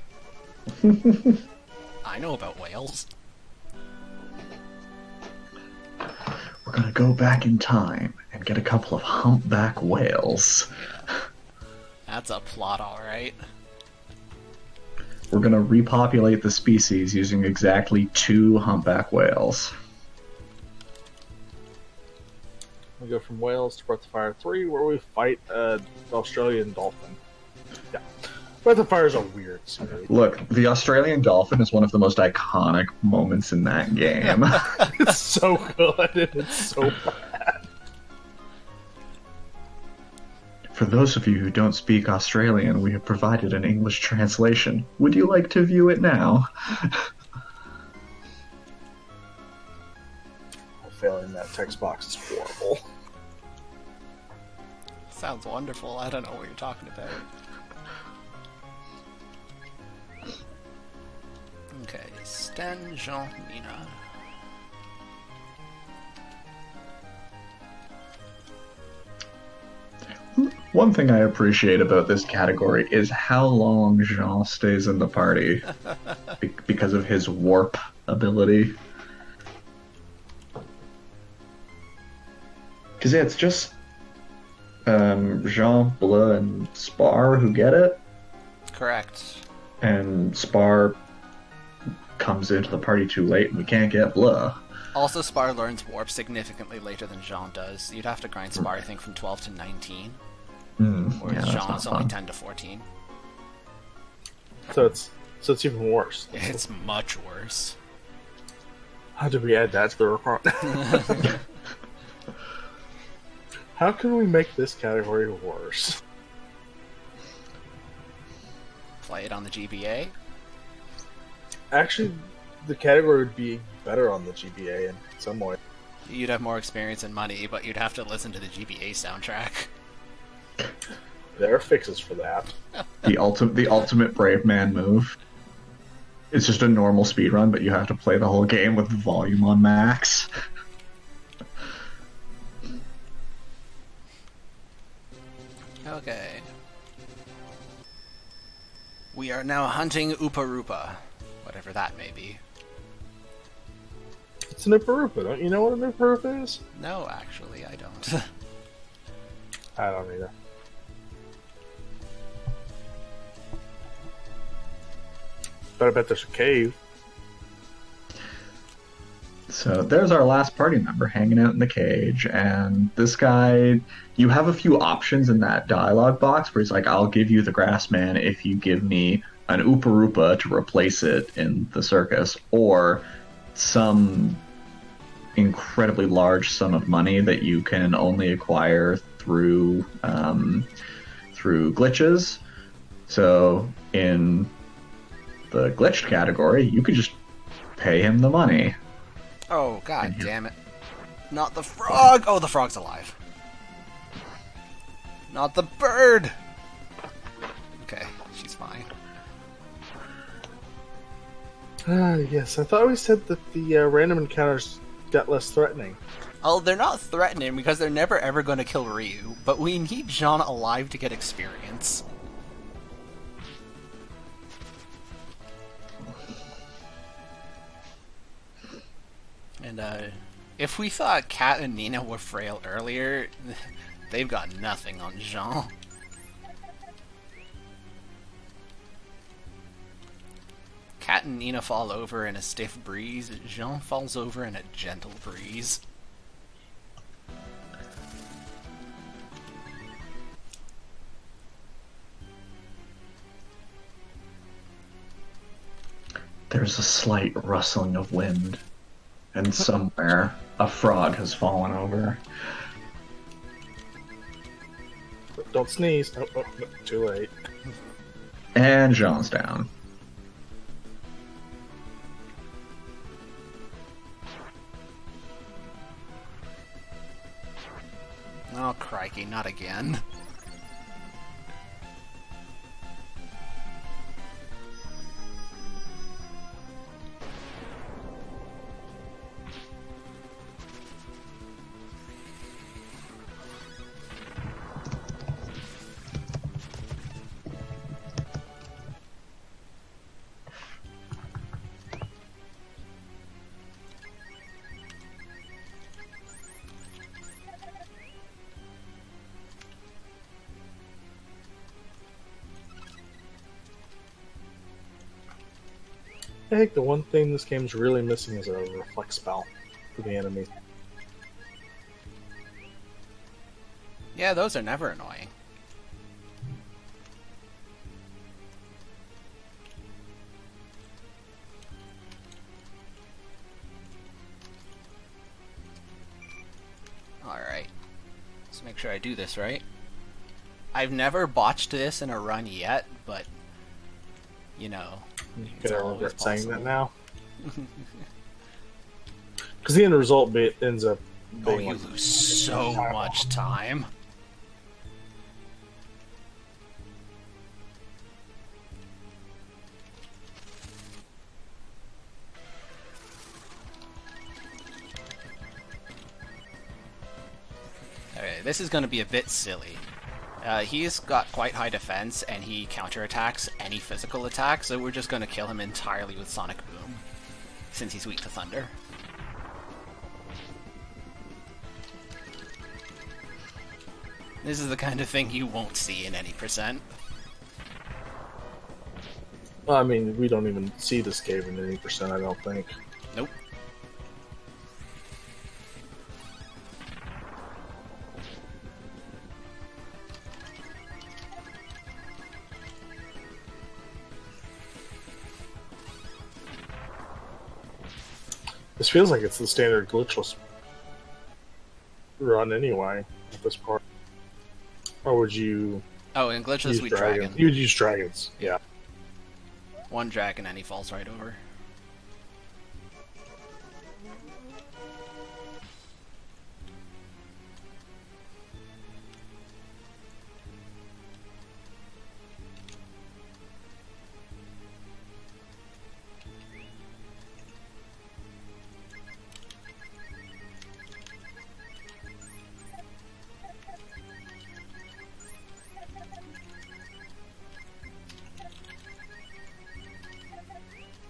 I know about whales. We're gonna go back in time and get a couple of humpback whales. Yeah. That's a plot, alright. We're gonna repopulate the species using exactly 2 humpback whales. We go from Wales to Breath of Fire 3, where we fight an Australian dolphin. Breath of Fire is a weird series. Look, the Australian dolphin is one of the most iconic moments in that game. It's so good and it's so bad. For those of you who don't speak Australian, we have provided an English translation. Would you like to view it now? Failing that text box is horrible. Sounds wonderful. I don't know what you're talking about. Okay, Stan Jean Nina. One thing I appreciate about this category is how long Jean stays in the party because of his warp ability. Because yeah, it's just Jean, Bleu, and Spar who get it. Correct. And Spar comes into the party too late and we can't get Bleu. Also, Spar learns Warp significantly later than Jean does. You'd have to grind Spar, I think, from 12 to 19. Whereas Jean's only 10 to 14. So it's even worse. It's much worse. How did we add that to the requirement? How can we make this category worse? Play it on the GBA? Actually, the category would be better on the GBA in some way. You'd have more experience and money, but you'd have to listen to the GBA soundtrack. There are fixes for that. The ultimate Braveman move. It's just a normal speedrun, but you have to play the whole game with the volume on max. Okay. We are now hunting Upa-Rupa, whatever that may be. It's an Upa-Rupa. Don't you know what an Upa-Rupa is? No, actually, I don't. I don't either. But I bet there's a cave. So there's our last party member hanging out in the cage, and this guy, you have a few options in that dialogue box where he's like, I'll give you the grass man if you give me an Upa-Rupa to replace it in the circus, or some incredibly large sum of money that you can only acquire through glitches. So in the glitched category, you could just pay him the money. Oh, god damn it. Not the frog! Oh, the frog's alive. Not the bird! Okay, she's fine. Yes, I thought we said that the random encounters got less threatening. Oh, they're not threatening because they're never ever going to kill Ryu, but we need Jean alive to get experience. And, if we thought Kat and Nina were frail earlier, they've got nothing on Jean. Kat and Nina fall over in a stiff breeze, Jean falls over in a gentle breeze. There's a slight rustling of wind, and somewhere a frog has fallen over. Don't sneeze. Oh, too late. And Jean's down. Oh, crikey, not again. I think the one thing this game's really missing is a reflect spell for the enemy. Yeah, those are never annoying. make sure I do this right. I've never botched this in a run yet, but you know, Can I regret saying that now? Because the end result ends up Oh, being you like, lose so much time. Okay, this is going to be a bit silly. He's got quite high defense, and he counterattacks any physical attack, so we're just going to kill him entirely with Sonic Boom, since he's weak to Thunder. This is the kind of thing you won't see in any percent. well, I mean, we don't even see this cave in any percent, I don't think. Nope. This feels like it's the standard glitchless run anyway, at this part. Or would you Oh, in Glitchless use we dragons? dragon. You would use dragons, yeah. One dragon and he falls right over.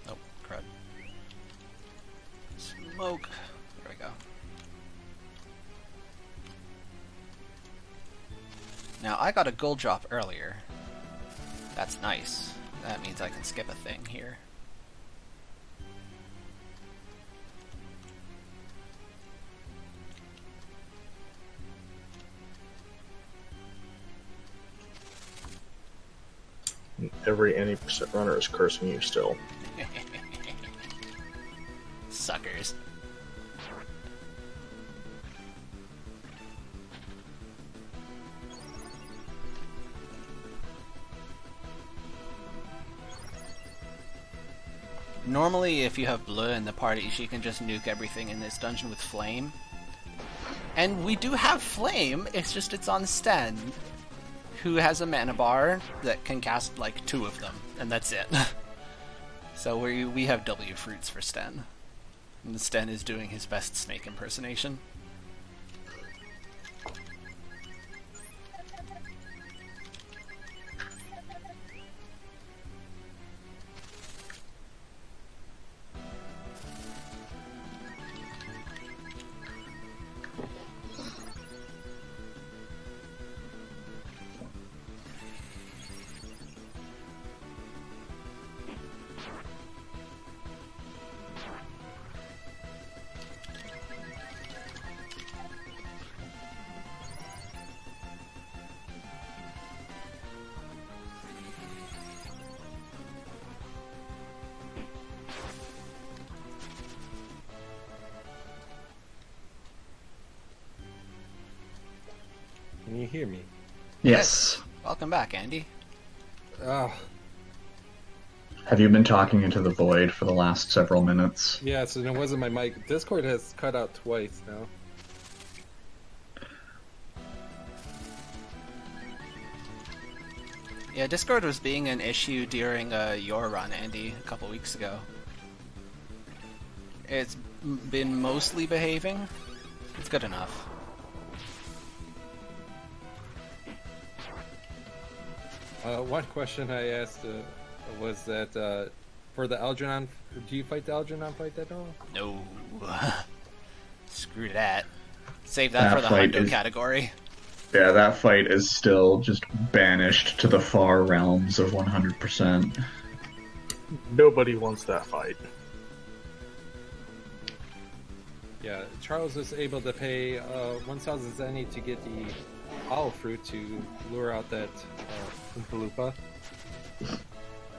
Oh, crud. Smoke. There we go. Now, I got a gold drop earlier. That's nice. That means I can skip a thing here. Every any percent runner is cursing you still. Suckers. Normally, if you have Bleu in the party, she can just nuke everything in this dungeon with Flame. And we do have Flame, it's just it's on Sten, who has a mana bar that can cast like 2 of them, and that's it. So we have W fruits for Sten. And Sten is doing his best snake impersonation. Can you hear me? Yes. Welcome back, Andy. Oh, Have you been talking into the void for the last several minutes? yes, and it wasn't my mic. Discord has cut out twice now. Yeah, Discord was being an issue during your run, Andy, a couple weeks ago. It's been mostly behaving. It's good enough. One question I asked was that for the Algernon, do you fight the Algernon fight at all? No. Screw that. Save that for the fight Hundo is- category. Yeah, that fight is still just banished to the far realms of 100%. Nobody wants that fight. Yeah, Charles was able to pay 1,000 zenny to get the olive fruit to lure out that Oompa Loompa.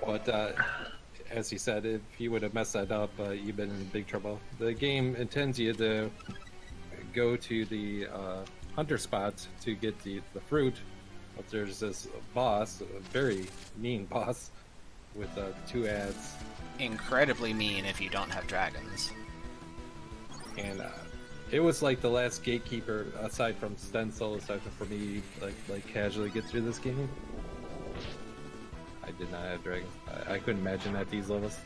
But as he said, if you would have messed that up, you've been in big trouble. The game intends you to go to the hunter spot to get the fruit, but there's this boss, a very mean boss, with 2 ads. Incredibly mean if you don't have dragons. And it was like the last gatekeeper, aside from Stencil, aside from for me, like casually get through this game. I did not have dragons. I couldn't imagine at these levels.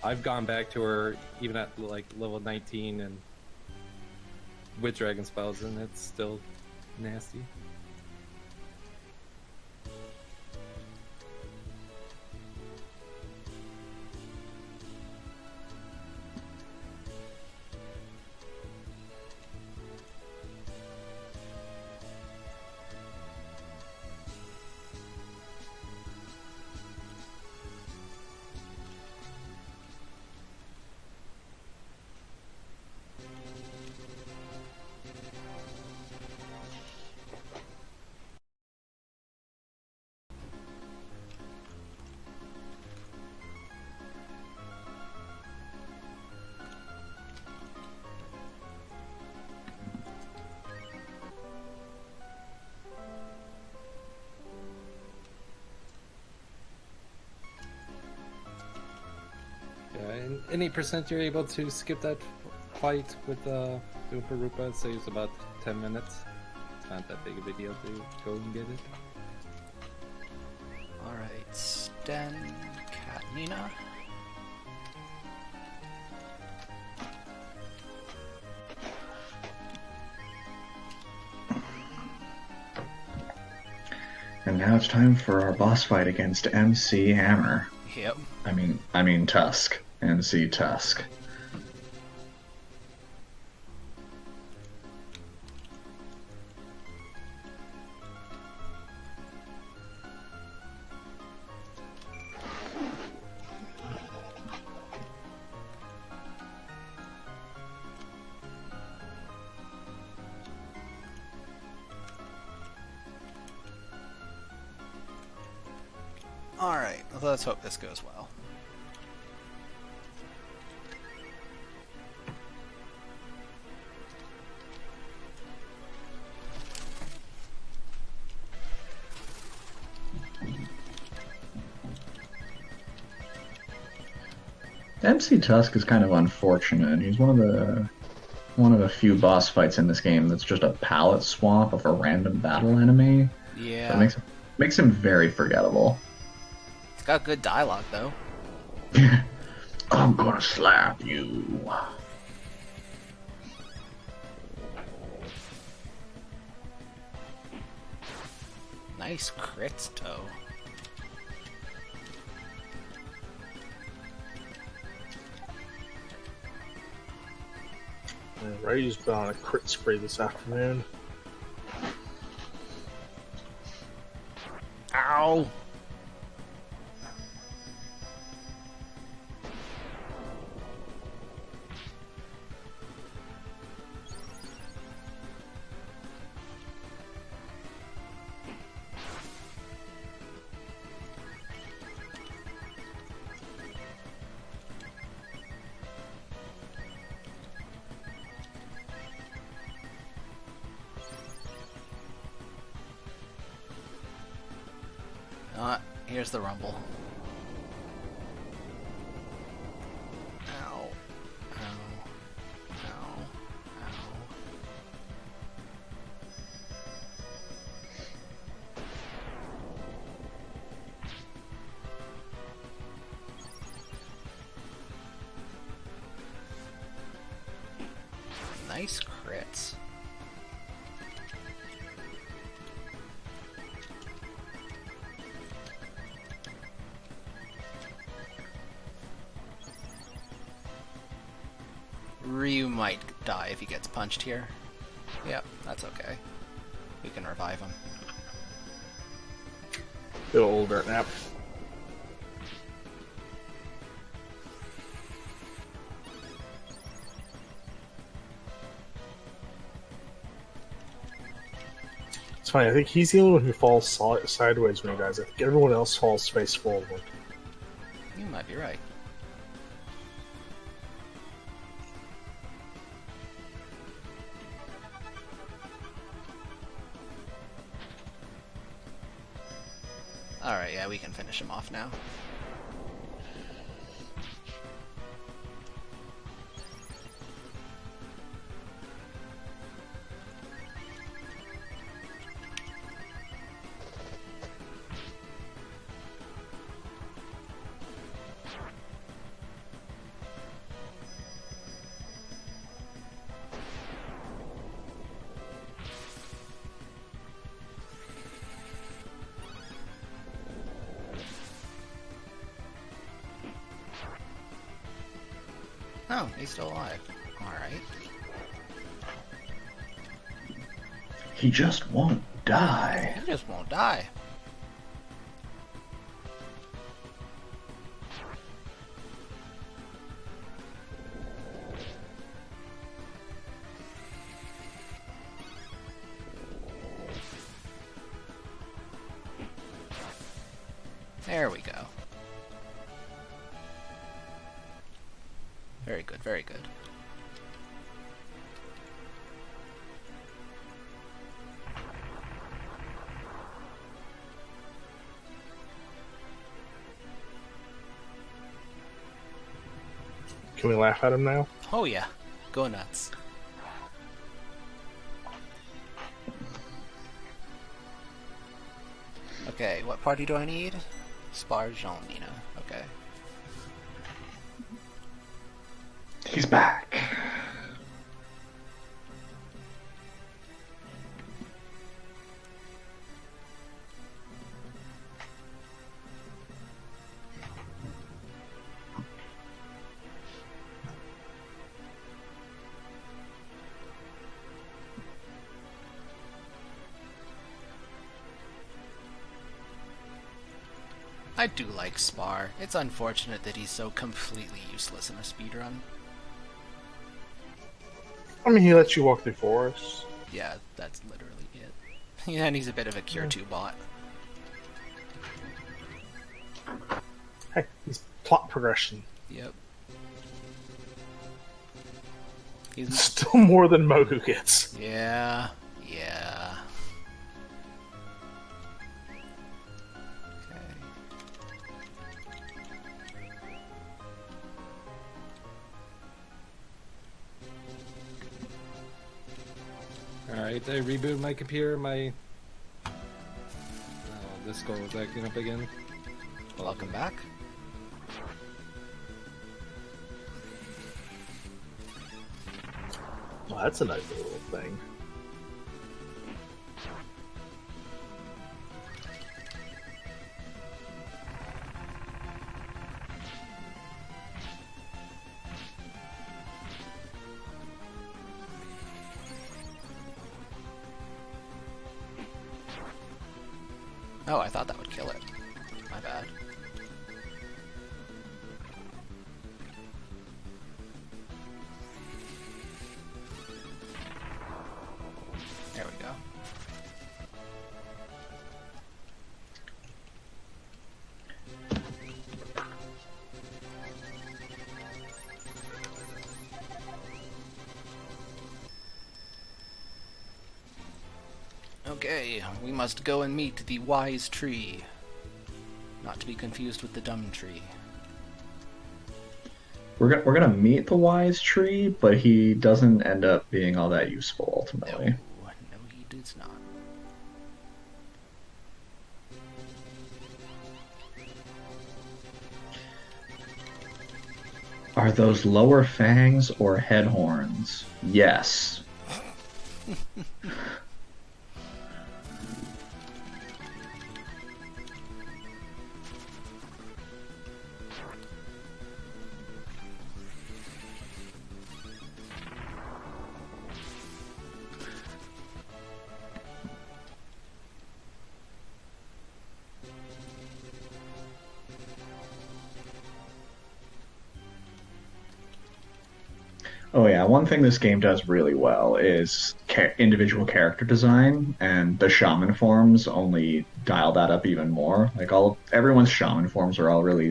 I've gone back to her even at like level 19 and with dragon spells, and it's still nasty. And any percent you're able to skip that fight with Oompa Roopa, it saves about 10 minutes. It's not that big of a deal to go and get it. Alright, Sten, Katanina. And now it's time for our boss fight against MC Hammer. Yep. I mean Tusk. MC Tusk. Alright, let's hope this goes well. MC Tusk is kind of unfortunate. He's one of the few boss fights in this game that's just a palette swap of a random battle enemy. Yeah. So it makes him very forgettable. It's got good dialogue, though. I'm gonna slap you. Nice crits, though. Ray's been on a crit spree this afternoon. Ow! Here's the rumble. Ow. Ow. Ow. Ow. Nice crits. Ryu might die if he gets punched here. Yep, that's okay. We can revive him. Good old dirt nap. It's funny, I think he's the only one who falls sideways when he dies. I think everyone else falls face forward. You might be right. Alright, yeah, we can finish him off now. Oh, he's still alive. Alright. He just won't die. He just won't die. There we go. Very good, very good. Can we laugh at him now? Oh yeah, go nuts. Okay, what party do I need? Sparjanina. Okay. He's back. I do like Spar. It's unfortunate that he's so completely useless in a speedrun. I mean, he lets you walk through forests. Yeah, that's literally it. Yeah, and he's a bit of a Cure 2 bot. Hey, he's plot progression. Yep. He's... Still more than Mogu gets. Yeah, yeah. Okay. Alright, I rebooted my computer, this score was acting up again. Welcome back. Well, that's a nice little thing. Oh, I thought that would kill it. My bad. There we go. Okay, we must go and meet the wise tree. Not to be confused with the dumb tree. We're gonna meet the wise tree, but he doesn't end up being all that useful ultimately. No, he does not. Are those lower fangs or head horns? Yes. Oh yeah, one thing this game does really well is individual character design, and the shaman forms only dial that up even more. Like everyone's shaman forms are all really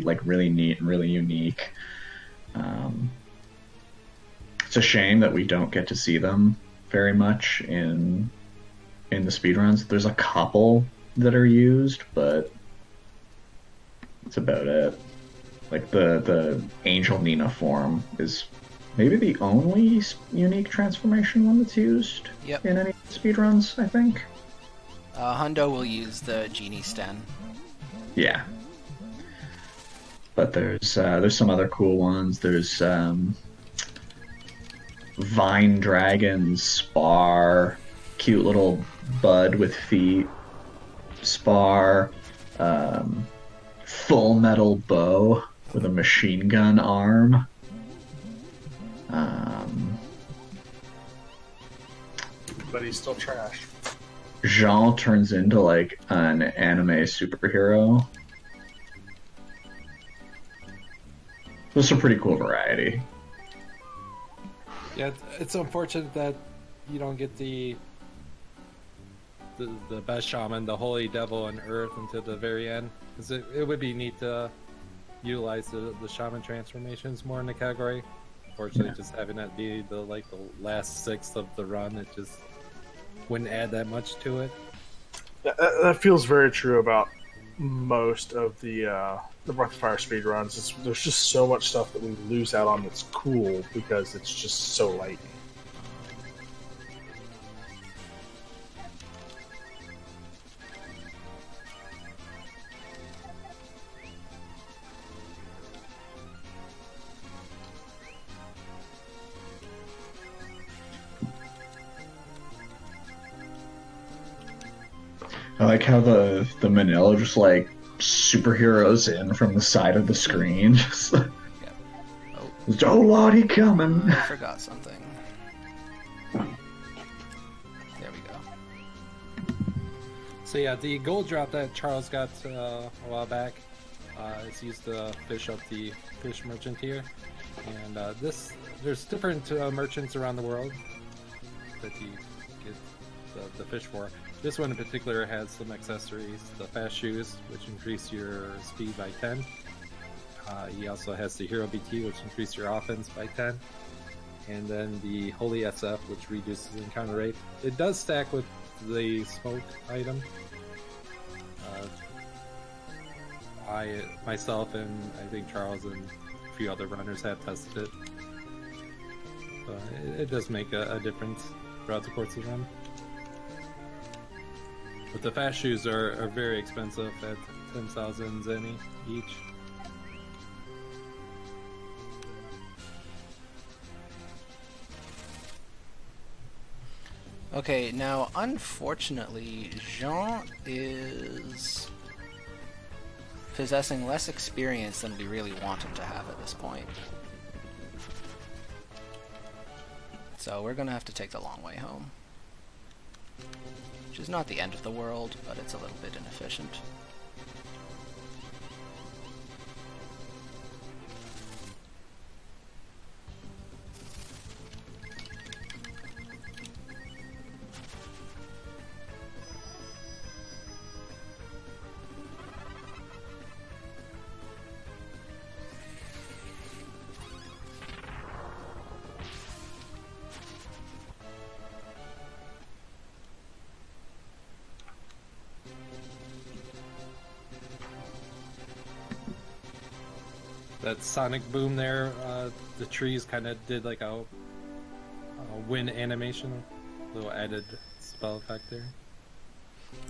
neat and really unique. It's a shame that we don't get to see them very much in the speedruns. There's a couple that are used, but That's about it. Like the Angel Nina form is maybe the only unique transformation one that's used Yep. in any speedruns, I think. Hundo will use the Genie Sten. Yeah. But there's some other cool ones. There's Vine Dragon, Spar, cute little bud with feet, Spar, Full Metal Bow with a machine gun arm. But he's still trash. Jean turns into like an anime superhero. There's some pretty cool variety. Yeah, it's unfortunate that you don't get the best shaman, the holy devil on Earth until the very end. Because it would be neat to utilize the shaman transformations more in the category. Unfortunately, just having that be the last sixth of the run, it just wouldn't add that much to it. That feels very true about most of the Breath of Fire speedruns. There's just so much stuff that we lose out on that's cool because it's just so late. I like how the Manila just like superheroes in from the side of the screen. Just like, Yep. oh lordy coming. I forgot something. There we go. So yeah, the gold drop that Charles got a while back is used to fish up the fish merchant here, and there's different merchants around the world that you get the fish for. This one in particular has some accessories: the fast shoes, which increase your speed by 10. He also has the hero BT, which increases your offense by 10, and then the holy SF, which reduces encounter rate. It does stack with the smoke item. I myself and I think Charles and a few other runners have tested it. So it does make a difference throughout the course of the run. But the fast shoes are very expensive at 10,000 zenny each. Okay, now unfortunately, Jean is possessing less experience than we really want him to have at this point. So we're gonna have to take the long way home. Which is not the end of the world, but it's a little bit inefficient. That sonic boom there, the trees kind of did like a wind animation, a little added spell effect there.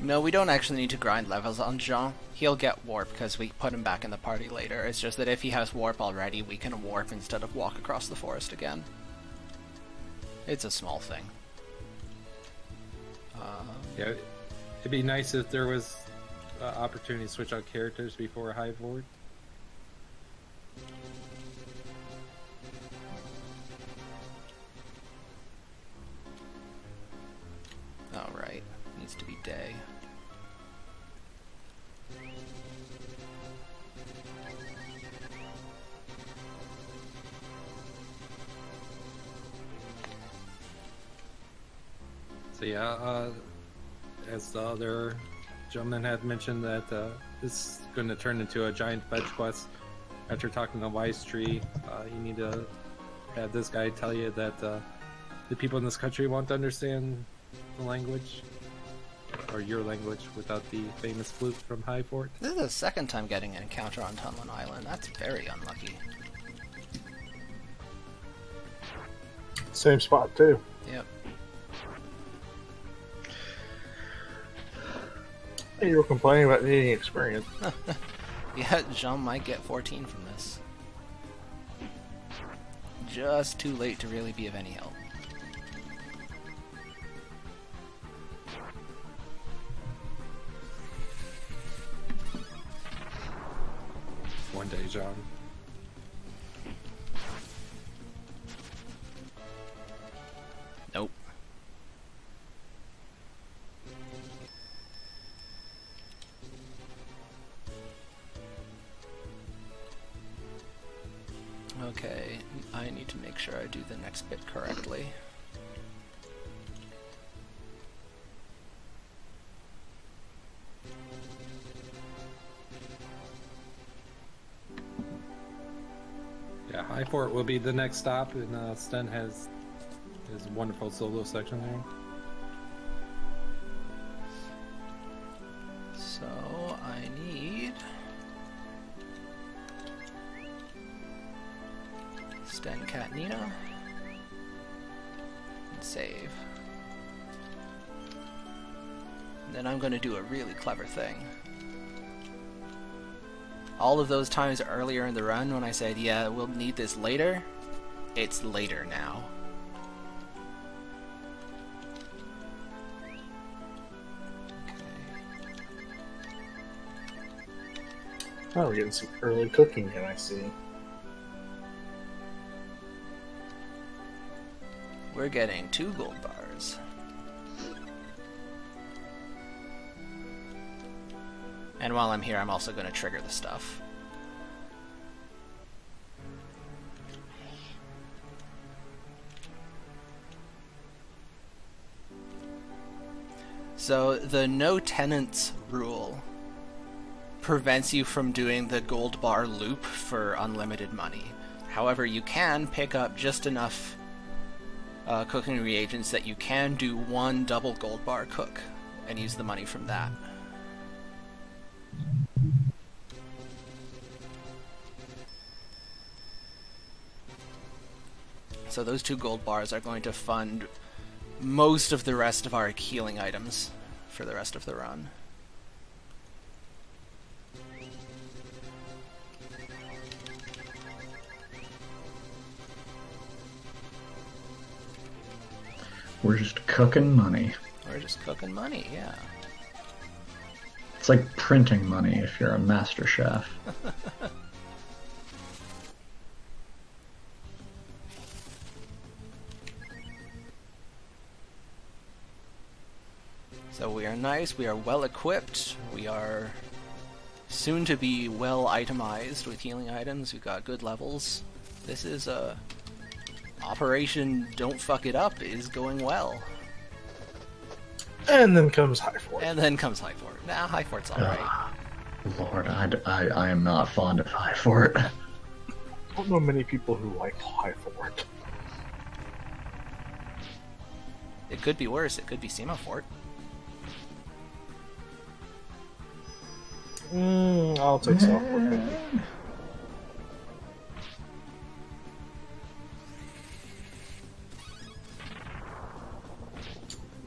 No, we don't actually need to grind levels on Jean. He'll get warp because we put him back in the party later. It's just that if he has warp already, we can warp instead of walk across the forest again. It's a small thing. Yeah, it'd be nice if there was opportunity to switch out characters before Hive Ward. Oh, right. Needs to be day. So yeah, as the other gentleman had mentioned that this is going to turn into a giant fetch quest. After talking to Wise Tree, you need to have this guy tell you that the people in this country won't understand the language. or your language without the famous flute from High Fort. This is the second time getting an encounter on Tunlin Island. That's very unlucky. Same spot too. Yep. Hey, you were complaining about needing experience. Yeah, Jean might get 14 from this. Just too late to really be of any help. One day, John. Nope. Okay, I need to make sure I do the next bit correctly. Yeah, High Fort will be the next stop, and Sten has his wonderful solo section there. So I need Sten Cat Nina and save. And then I'm going to do a really clever thing. All of those times earlier in the run when I said, yeah, we'll need this later, it's later now. Oh, we're getting some early cooking in, I see. We're getting 2 gold bars. And while I'm here, I'm also going to trigger the stuff. So, the no tenants rule prevents you from doing the gold bar loop for unlimited money. However, you can pick up just enough cooking reagents that you can do 1 double gold bar cook and use the money from that. So those 2 gold bars are going to fund most of the rest of our healing items for the rest of the run. We're just cooking money. We're just cooking money, yeah. It's like printing money if you're a master chef. So we are nice, we are well equipped, we are soon to be well itemized with healing items, we've got good levels. This is Operation Don't Fuck It Up is going well. And then comes High Fort. And then comes High Fort. Nah, High Fort's alright. Lord, I am not fond of High Fort. I don't know many people who like High Fort. It could be worse, it could be Sema Fort. I'll take South Fort, maybe.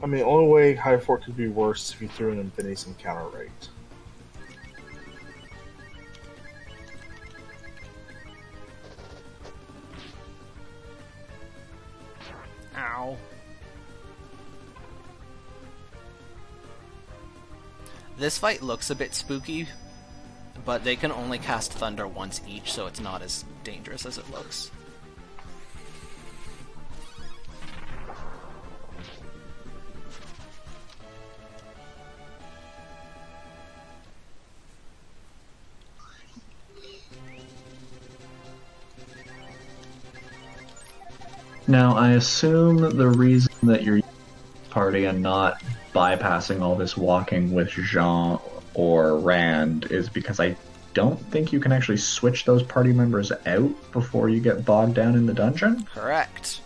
I mean, the only way High Fort could be worse is if you threw in Infinity some counter rate. Ow. This fight looks a bit spooky, but they can only cast Thunder once each, so it's not as dangerous as it looks. Now, I assume the reason that you're party and not bypassing all this walking with Jean or Rand is because I don't think you can actually switch those party members out before you get bogged down in the dungeon. Correct.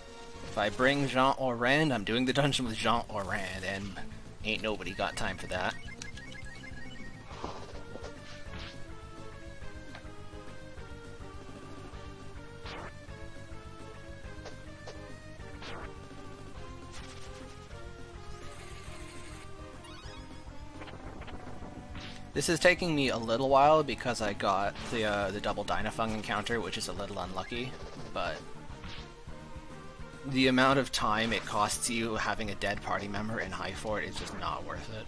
If I bring Jean or Rand, I'm doing the dungeon with Jean or Rand, and Ain't nobody got time for that. This is taking me a little while because I got the double Dynafung encounter, which is a little unlucky, but the amount of time it costs you having a dead party member in High Fort is just not worth it.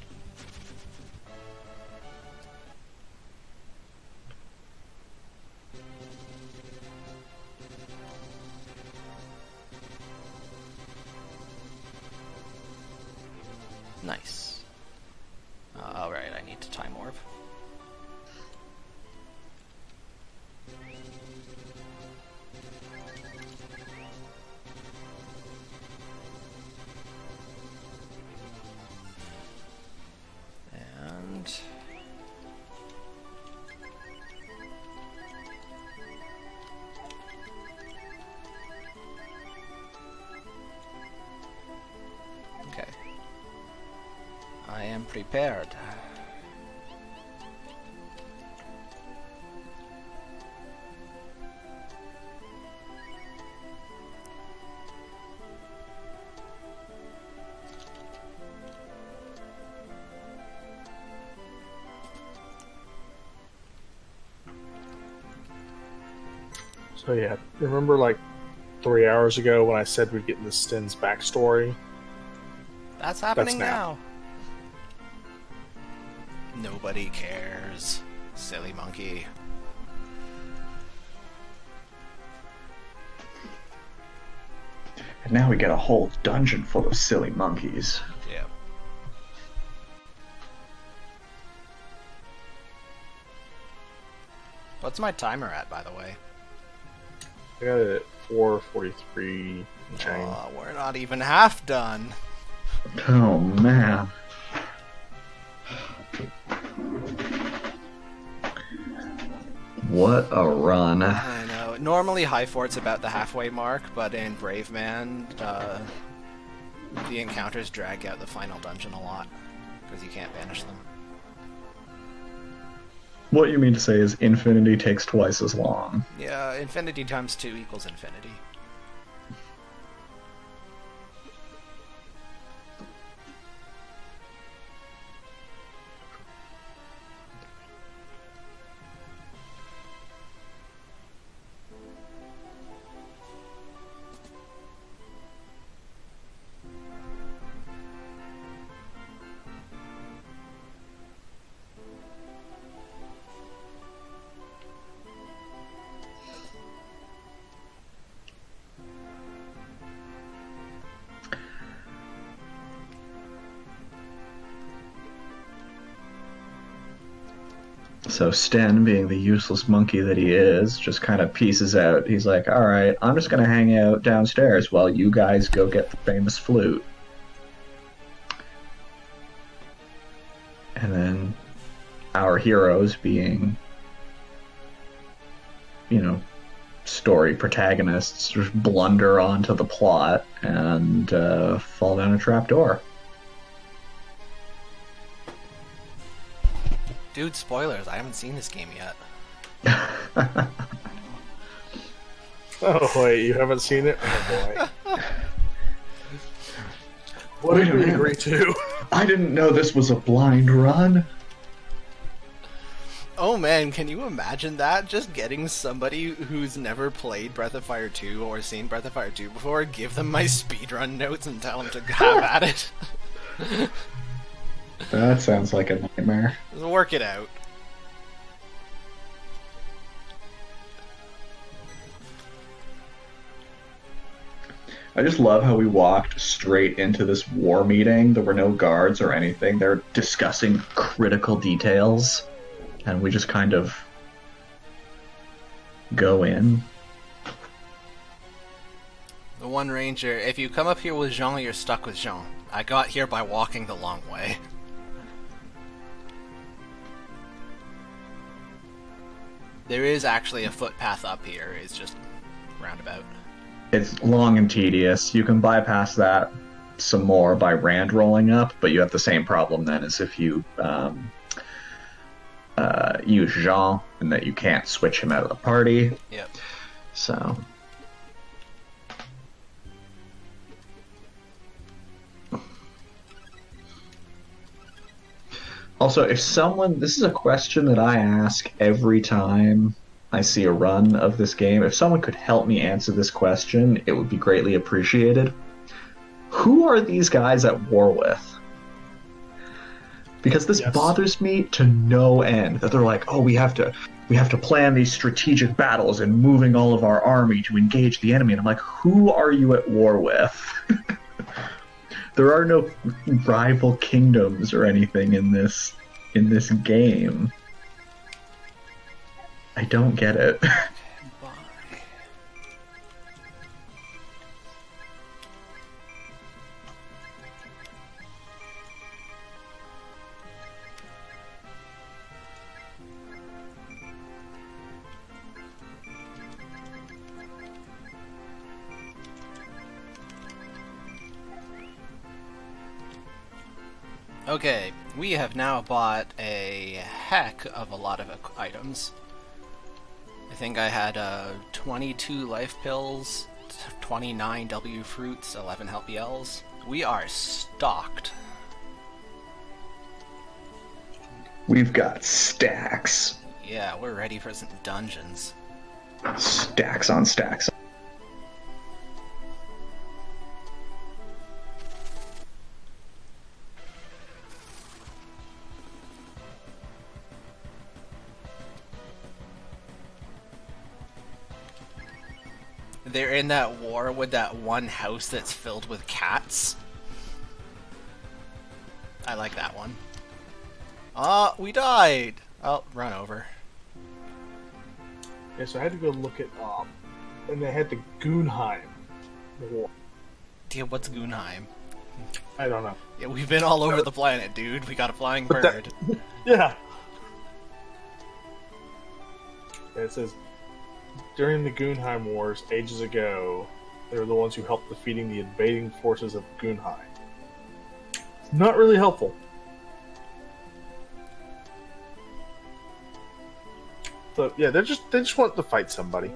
Nice. Alright, I need to time orb. And okay. I am prepared. So yeah, remember like 3 hours ago when I said we'd get into Sten's backstory? That's happening now. Nobody cares. Silly monkey. And now we get a whole dungeon full of silly monkeys. Yeah. What's my timer at, by the way? I got it at 4:43 and change. Oh, we're not even half done. Oh man. What a run. I know. Normally High Fort's about the halfway mark, but in Braveman, the encounters drag out the final dungeon a lot, because you can't banish them. What you mean to say is infinity takes twice as long. Yeah, infinity times 2 equals infinity. So Sten, being the useless monkey that he is, just kind of pieces out. He's like, alright, I'm just going to hang out downstairs while you guys go get the famous flute. And then our heroes, being, you know, story protagonists, just blunder onto the plot and fall down a trapdoor. Dude, spoilers, I haven't seen this game yet. Oh wait, you haven't seen it? Oh boy. What Wait did a we minute. agree to? I didn't know this was a blind run. Oh man, can you imagine that? Just getting somebody who's never played Breath of Fire 2 or seen Breath of Fire 2 before, give them my speedrun notes and tell them to have at it. That sounds like a nightmare. Just work it out. I just love how we walked straight into this war meeting. There were no guards or anything. They're discussing critical details, and we just kind of go in. The one ranger, if you come up here with Jean, you're stuck with Jean. I got here by walking the long way. There is actually a footpath up here, it's just roundabout. It's long and tedious. You can bypass that some more by Rand rolling up, but you have the same problem then as if you use Xujhan, and that you can't switch him out of the party. Yep. So. Also, if someone, this is a question that I ask every time I see a run of this game. If someone could help me answer this question, it would be greatly appreciated. Who are these guys at war with? Because this bothers me to no end. That they're like, oh, we have to plan these strategic battles and moving all of our army to engage the enemy. And I'm like, who are you at war with? There are no rival kingdoms or anything in this game. I don't get it. Okay, we have now bought a heck of a lot of items. I think I had 22 life pills, 29 W fruits, 11 healthy Ls. We are stocked. We've got stacks. Yeah, we're ready for some dungeons. Stacks on stacks. They're in that war with that one house that's filled with cats. I like that one. Ah, we died! Oh, run over. Yeah, so I had to go look it up. And they had the Gunheim war. Yeah, what's Gunheim? I don't know. Yeah, we've been all over the planet, dude. We got a flying bird. Yeah. It says, during the Gunheim Wars ages ago, they were the ones who helped defeating the invading forces of Gunheim. Not really helpful. So yeah, they just want to fight somebody.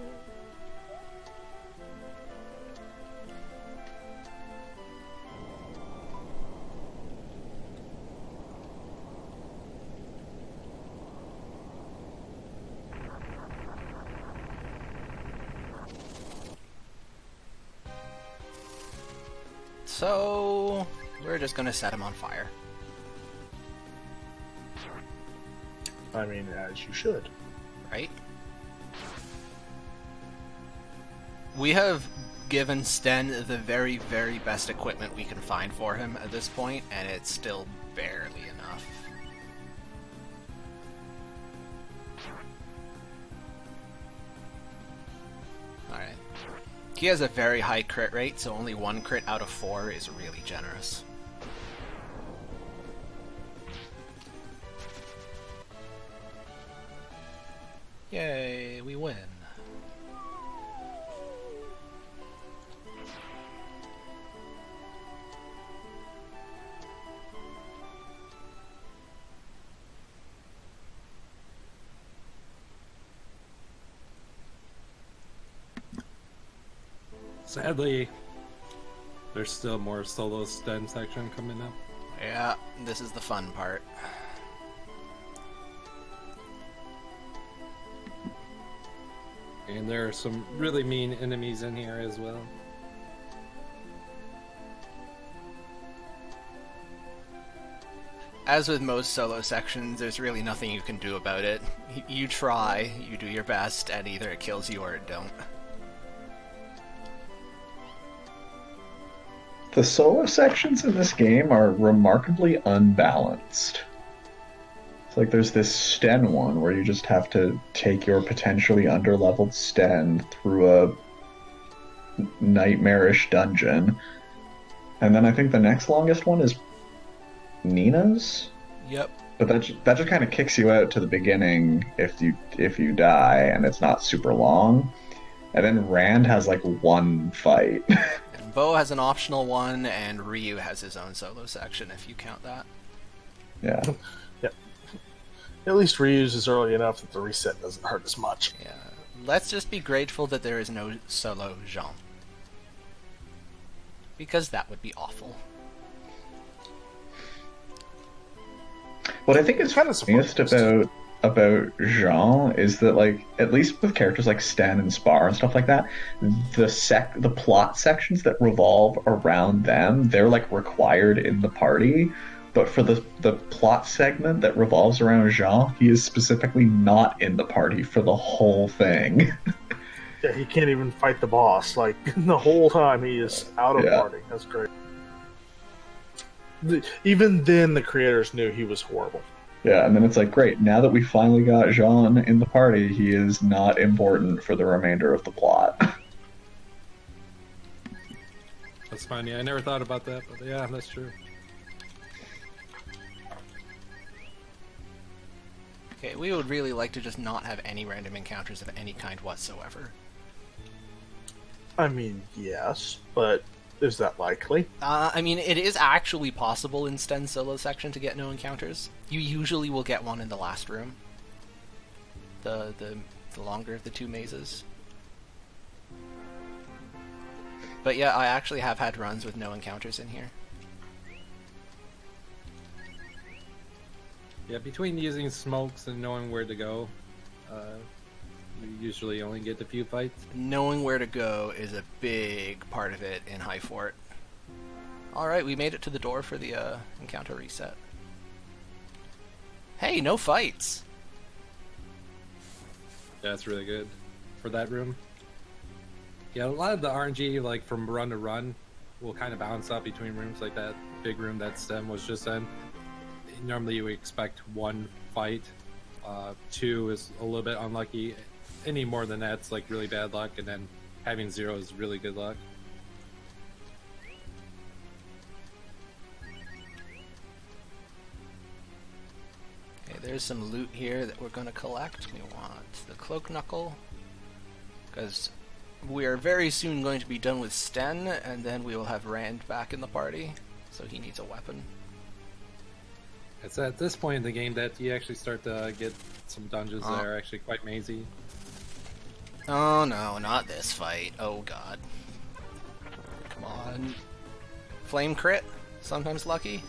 So, we're just gonna set him on fire. I mean, as you should. Right? We have given Sten the very, very best equipment we can find for him at this point, and it's still barely enough. Alright. He has a very high crit rate, so only 1 crit out of 4 is really generous. Yay, we win. Sadly, there's still more solo Sten section coming up. Yeah, this is the fun part. And there are some really mean enemies in here as well. As with most solo sections, there's really nothing you can do about it. You try, you do your best, and either it kills you or it don't. The solo sections in this game are remarkably unbalanced. It's like there's this Sten one where you just have to take your potentially underleveled Sten through a nightmarish dungeon. And then I think the next longest one is Nina's? Yep. But that just kind of kicks you out to the beginning if you die, and it's not super long. And then Rand has like one fight. Bo has an optional one, and Ryu has his own solo section, if you count that. Yeah. Yeah. At least Ryu's is early enough that the reset doesn't hurt as much. Yeah. Let's just be grateful that there is no solo Xujhan. Because that would be awful. What I think is Kind of funniest about Jean is that, like, at least with characters like Sten and Spar and stuff like that, the plot sections that revolve around them, they're like required in the party. But for the plot segment that revolves around Jean, he is specifically not in the party for the whole thing. Yeah, he can't even fight the boss. Like, the whole time he is out of Yeah. party. That's great. Even then, the creators knew he was horrible. Yeah, and then it's like, great, now that we finally got Jean in the party, he is not important for the remainder of the plot. That's funny. I never thought about that, but yeah, that's true. Okay, we would really like to just not have any random encounters of any kind whatsoever. I mean, yes, but is that likely? I mean, it is actually possible in Sten's solo section to get no encounters. You usually will get one in the last room. The longer of the two mazes. But yeah, I actually have had runs with no encounters in here. Yeah, between using smokes and knowing where to go, you usually only get a few fights. Knowing where to go is a big part of it in High Fort. Alright, we made it to the door for the encounter reset. Hey, no fights! Yeah, that's really good for that room. Yeah, a lot of the RNG, like from run to run, will kind of bounce up between rooms, like that big room that Stem was just in. Normally you would expect one fight. Two is a little bit unlucky. Any more than that's like really bad luck, and then having zero is really good luck. Okay, there's some loot here that we're going to collect. We want the Cloak Knuckle, because we are very soon going to be done with Sten, and then we will have Rand back in the party, so he needs a weapon. It's at this point in the game that you actually start to get some dungeons that are actually quite mazy. Oh no, not this fight. Oh god. Come on. Flame crit? Sometimes lucky?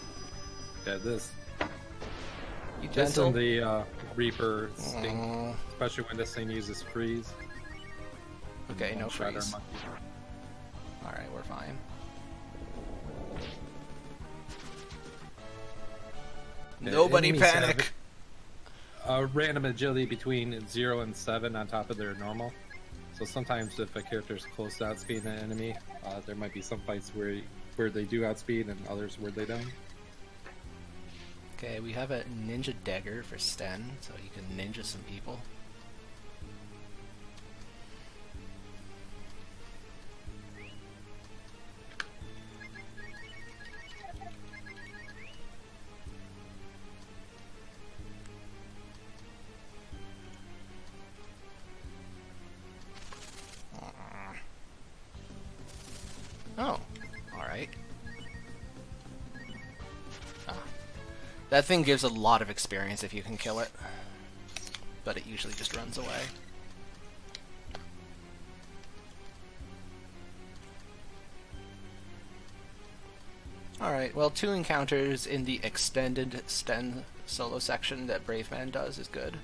Yeah, this You Just gentle? in the Reaper stink, Aw. especially when this thing uses freeze. Okay, no Shredder freeze. monkey. Alright, we're fine. Yeah, Nobody enemies have panic! Random agility between 0 and 7 on top of their normal. So sometimes if a character is close to outspeeding an enemy, there might be some fights where they do outspeed and others where they don't. Okay, we have a ninja dagger for Sten, so he can ninja some people. Oh, alright. Ah. That thing gives a lot of experience if you can kill it, but it usually just runs away. Alright, well, 2 encounters in the extended Sten solo section that Braveman does is good.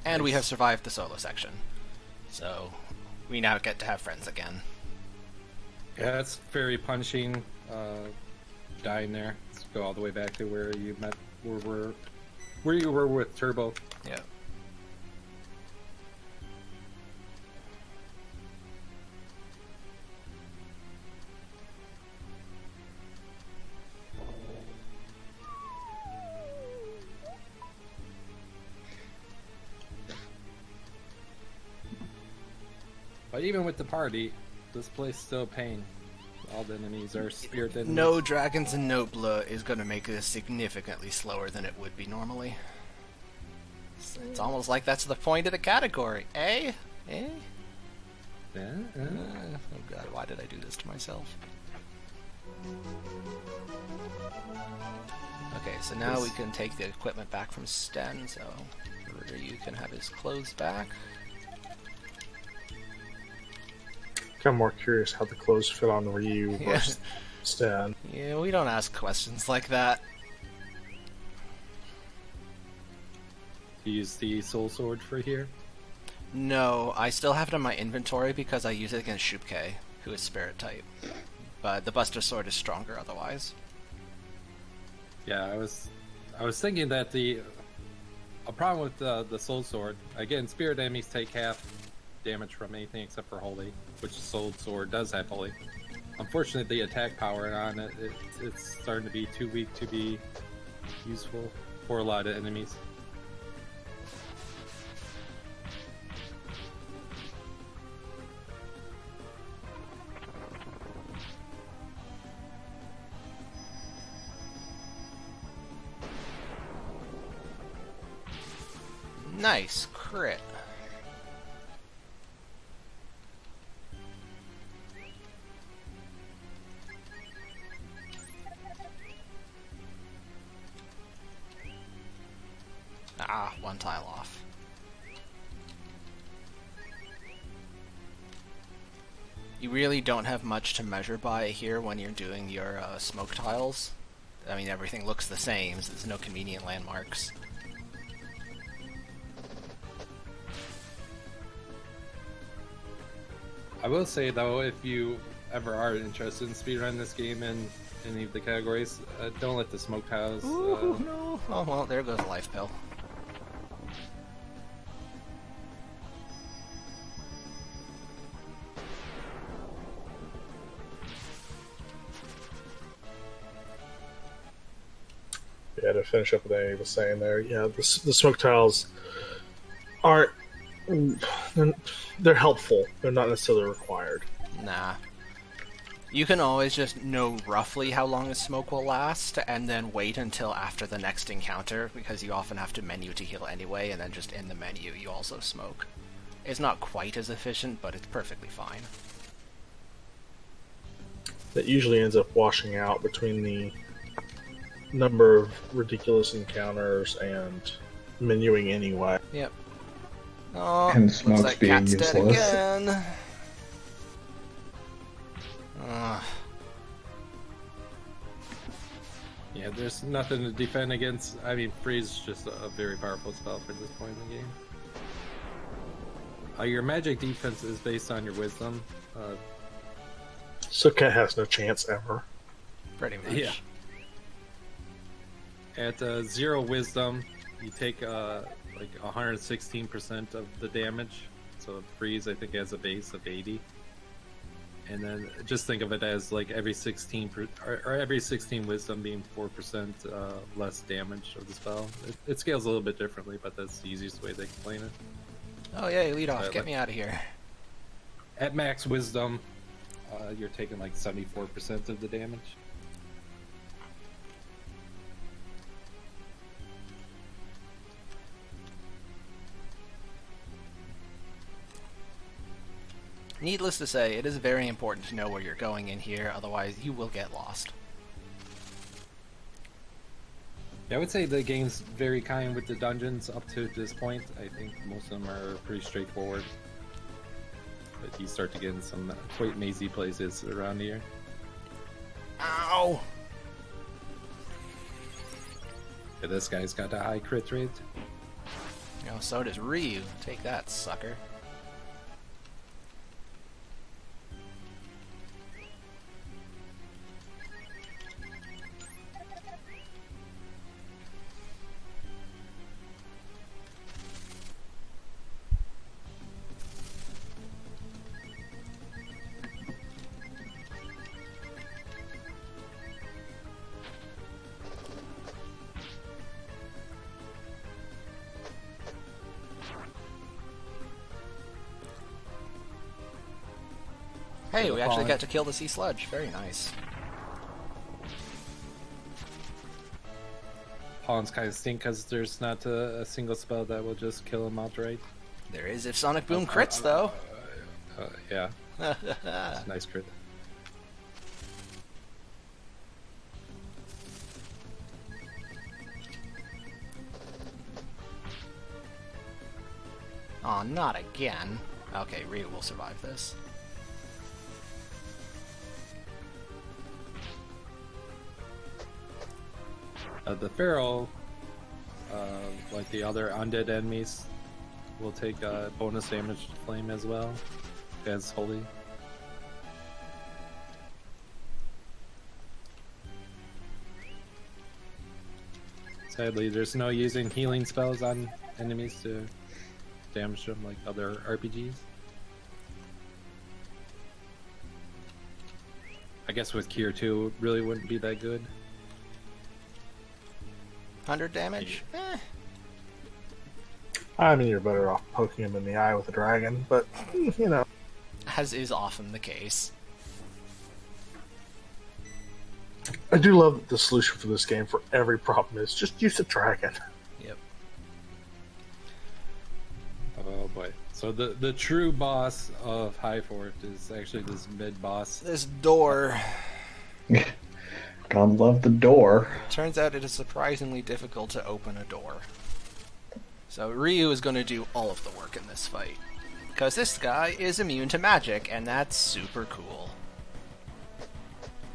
And we have survived the solo section. So, we now get to have friends again. Yeah, it's very punishing. Dying there. Let's go all the way back to where you met, where you were with Turbo. Yeah. But even with the party, this place is still pain. All the enemies are spirit enemies. No dragons and no blood is going to make this significantly slower than it would be normally. It's almost like that's the point of the category, eh? Eh? Yeah. Oh god, why did I do this to myself? Okay, so now we can take the equipment back from Sten, so Ryu can have his clothes back. I'm more curious how the clothes fit on Ryu versus Stan. Yeah, we don't ask questions like that. Do you use the soul sword for here? No, I still have it in my inventory because I use it against Shupke, who is spirit type. But the Buster Sword is stronger otherwise. Yeah, I was thinking that a problem with the soul sword, again, spirit enemies take half damage from anything except for holy, which the soul sword does have holy. Unfortunately, the attack power on it's starting to be too weak to be useful for a lot of enemies. Nice crit. Ah, one tile off. You really don't have much to measure by here when you're doing your smoke tiles. I mean, everything looks the same, so there's no convenient landmarks. I will say though, if you ever are interested in speedrunning this game in any of the categories, don't let the smoke tiles. Ooh, no. Oh well, there goes a life pill. Yeah, to finish up what Andy was saying there, yeah, the smoke tiles aren't. They're helpful. They're not necessarily required. Nah. You can always just know roughly how long a smoke will last, and then wait until after the next encounter, because you often have to menu to heal anyway, and then just in the menu you also smoke. It's not quite as efficient, but it's perfectly fine. That usually ends up washing out between the number of ridiculous encounters and menuing anyway. Yep. Oh, And looks smoke's like being Cat's dead useless. again. Yeah, there's nothing to defend against. I mean, freeze is just a very powerful spell for this point in the game. Your magic defense is based on your wisdom. So Cat has no chance ever. Pretty much. Yeah. At 0 wisdom, you take like 116% of the damage. So freeze, I think, has a base of 80. And then just think of it as like every 16 or every 16 wisdom being 4% less damage of the spell. It scales a little bit differently, but that's the easiest way to explain it. Oh yeah, lead off. Get me out of here. At max wisdom, you're taking like 74% of the damage. Needless to say, it is very important to know where you're going in here, otherwise you will get lost. Yeah, I would say the game's very kind with the dungeons up to this point. I think most of them are pretty straightforward. But you start to get in some quite mazy places around here. Ow! Yeah, this guy's got a high crit rate. You know, so does Ryu. Take that, sucker. Hey, we actually got to kill the sea sludge. Very nice. pawns kind of stink because there's not a single spell that will just kill him outright. There is if Sonic Boom crits, though. Yeah. It's a nice crit. Aw, not again. Okay, Ryu will survive this. The Feral, like the other undead enemies, will take bonus damage to Flame as well, as Holy. Sadly, there's no using healing spells on enemies to damage them like other RPGs. I guess with Cure 2, it really wouldn't be that good. 100 damage? Eh. I mean, you're better off poking him in the eye with a dragon, but, you know. As is often the case. I do love that the solution for this game for every problem is just use a dragon. Yep. Oh boy. So the true boss of High Fort is actually this mid boss. This door. God love the door. Turns out it is surprisingly difficult to open a door. So Ryu is going to do all of the work in this fight. Because this guy is immune to magic, and that's super cool.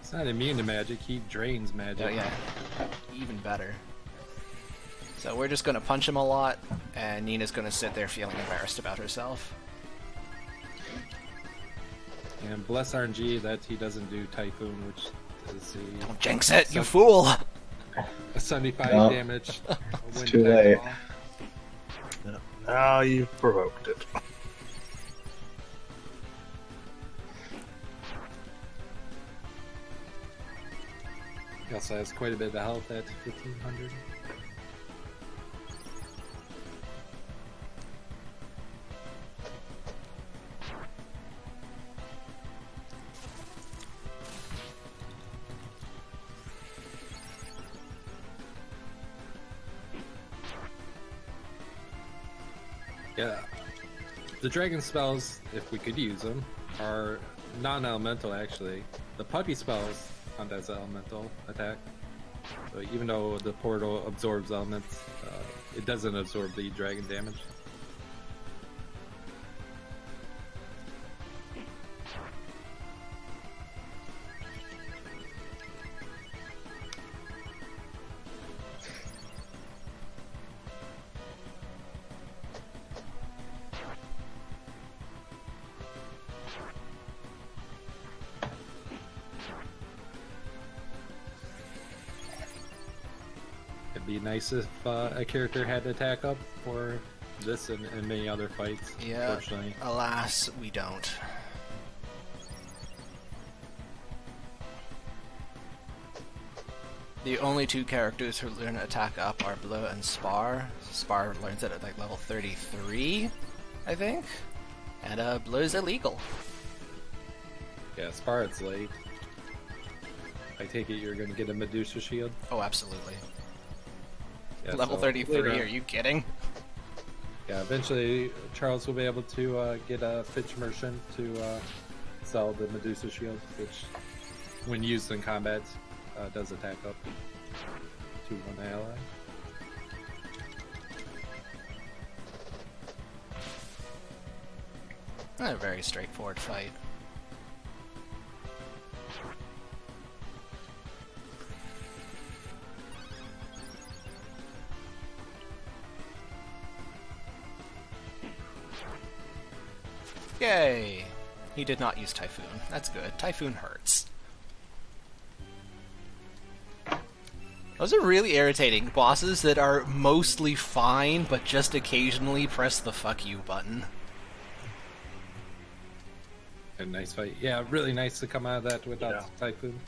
He's not immune to magic, he drains magic. Oh yeah, even better. So we're just going to punch him a lot, and Nina's going to sit there feeling embarrassed about herself. And bless RNG that he doesn't do Typhoon, which is Don't jinx it, you fool! a 75 No. damage. It's too late. Now you've provoked it. He also has quite a bit of health at 1500. Yeah. The dragon spells, if we could use them, are non-elemental actually. The puppy spells count as elemental attack. So even though the portal absorbs elements, it doesn't absorb the dragon damage. It'd be nice if a character had attack up for this and many other fights. Yeah, Unfortunately, alas, we don't. The only two characters who learn attack up are Bleu and Spar. Spar learns it at like level 33, I think. And Bleu's illegal. yeah, Spart's late. I take it you're going to get a Medusa shield. Oh, absolutely. Yeah, Level so 33, later- are you kidding? Yeah, eventually Charles will be able to get a Fitch merchant to sell the Medusa shield, which, when used in combat, does attack up to one ally. A very straightforward fight. Yay! He did not use Typhoon. That's good. Typhoon hurts. Those are really irritating. Bosses that are mostly fine, but just occasionally press the fuck you button. A nice fight. Yeah, really nice to come out of that without Yeah. Typhoon.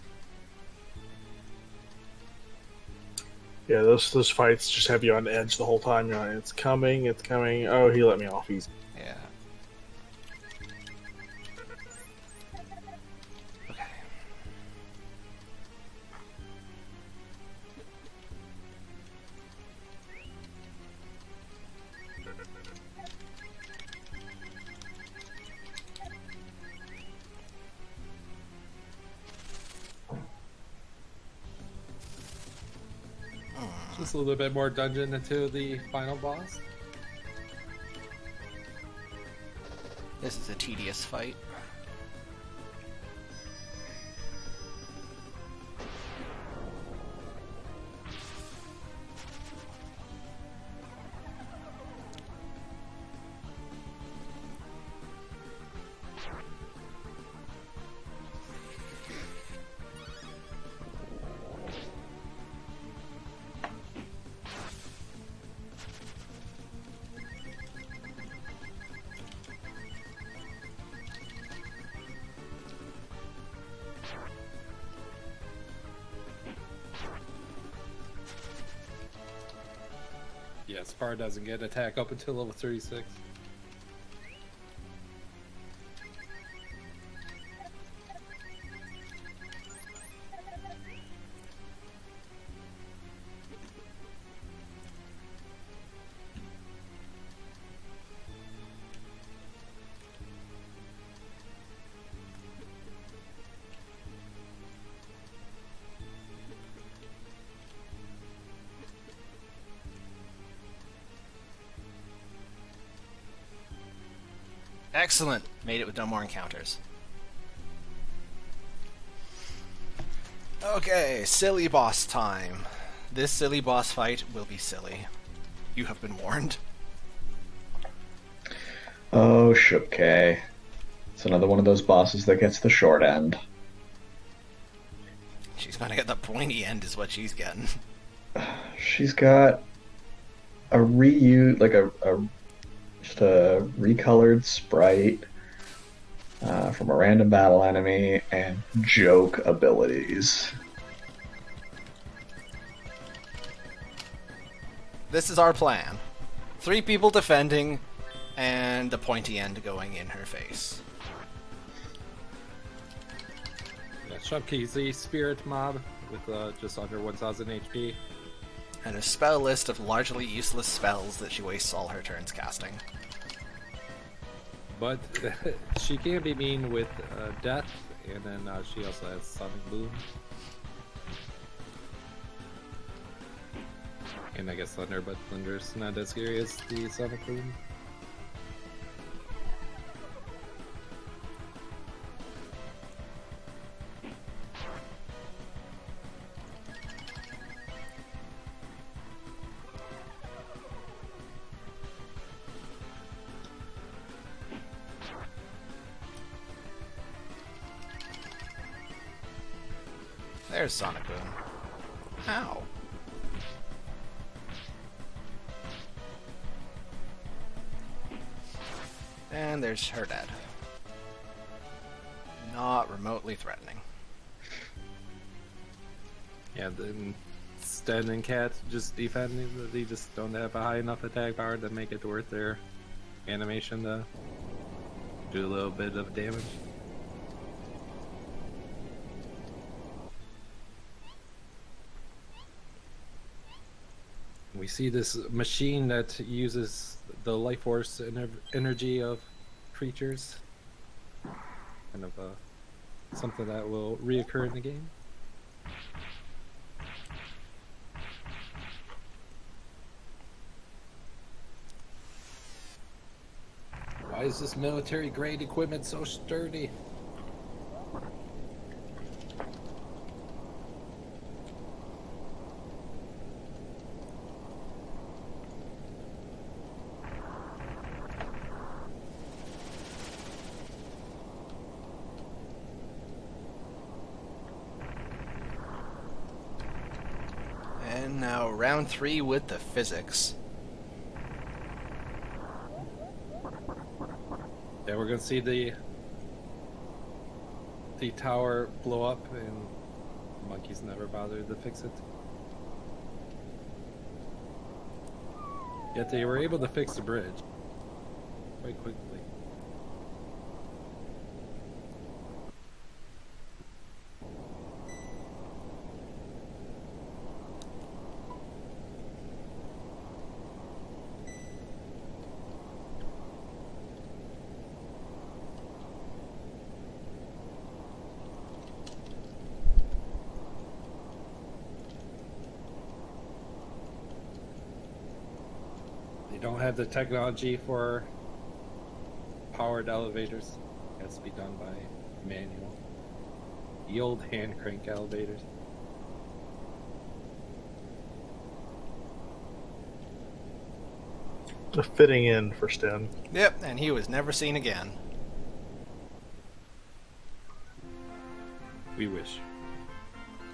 Yeah, those fights just have you on edge the whole time. You're like, it's coming, it's coming. Oh, he let me off easy. Yeah. Okay. Just a little bit more dungeon into the final boss. This is a tedious fight. Yeah, Spar doesn't get attack up until level 36. Excellent! Made it with no more encounters. Okay, silly boss time. This silly boss fight will be silly. You have been warned. Oh, Shookay. It's another one of those bosses that gets the short end. She's gonna get the pointy end is what she's getting. She's got a reuse, like just a recolored sprite from a random battle enemy and joke abilities. This is our plan. 3 people defending, and the pointy end going in her face. Yeah, Shubkey's the spirit mob with just under 1000 HP. And a spell list of largely useless spells that she wastes all her turns casting. But she can be mean with death, and then she also has Sonic Boom. And I guess Thunder, but Thunder's not as scary as the Sonic Boom. There's Sonic Boom. Ow. And there's her dead. Not remotely threatening. Yeah, then Sten and Cat just defending, they just don't have a high enough attack power to make it worth their animation to do a little bit of damage. We see this machine that uses the life force energy of creatures. Kind of something that will reoccur in the game. Why is this military grade equipment so sturdy? And now round 3 with the physics. Yeah, we're gonna see the tower blow up, and monkeys never bothered to fix it. Yet they were able to fix the bridge quite quickly. don't have the technology for powered elevators. It has to be done by manual. The old hand crank elevators. A fitting in for Sten. Yep, and he was never seen again. We wish.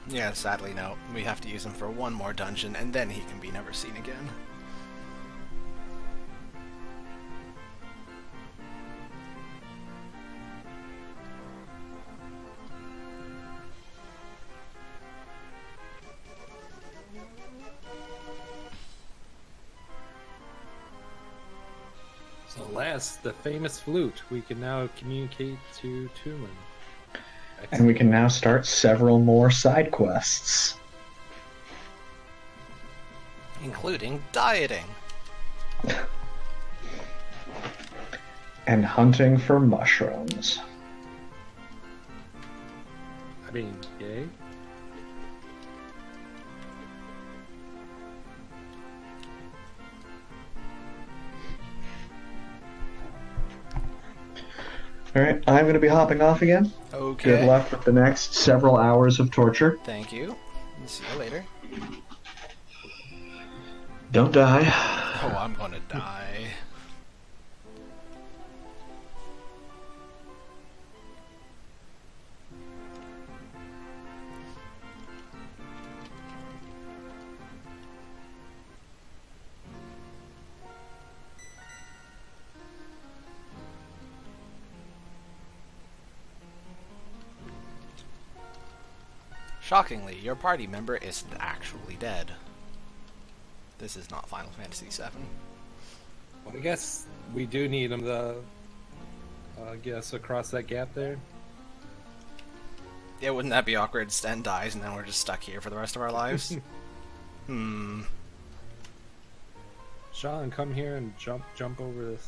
Yeah, sadly no. We have to use him for one more dungeon, and then he can be never seen again. So last, the famous flute. We can now communicate to Tumen. And we can now start several more side quests. Including dieting. And hunting for mushrooms. I mean, yay. Alright, I'm going to be hopping off again. Okay. Good luck with the next several hours of torture. Thank you. See you later. Don't die. Oh, I'm gonna die. Shockingly, your party member isn't actually dead. This is not Final Fantasy VII. Well, I guess we do need him to get us across that gap there. Yeah, wouldn't that be awkward? Sten dies and then we're just stuck here for the rest of our lives? Xujhan, come here and jump over this.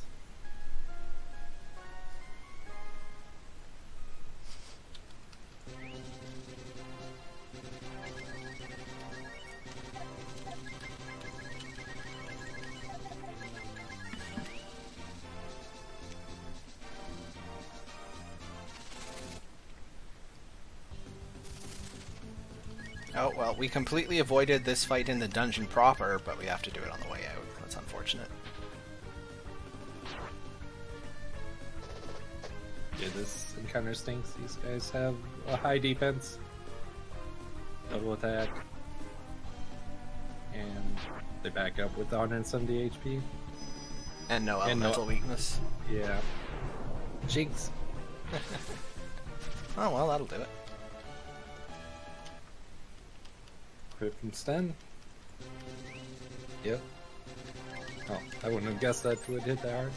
Oh, well, we completely avoided this fight in the dungeon proper, but we have to do it on the way out. That's unfortunate. Yeah, this encounter stinks. These guys have a high defense, double attack, and they back up with 170 HP. And no elemental weakness. Yeah. Jinx. Oh, well, that'll do it. Crit from Sten. Yep. Oh, I wouldn't have guessed that would hit that hard.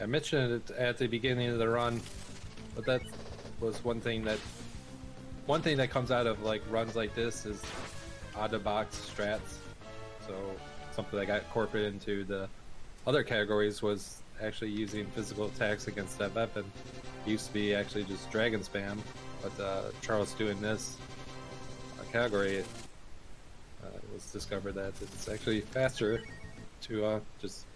I mentioned it at the beginning of the run, but that was one thing that comes out of like runs like this is out of box strats. So something that got incorporated into the other categories was actually using physical attacks against that weapon. It used to be actually just dragon spam, but Charles doing this category, it was discovered that it's actually faster to just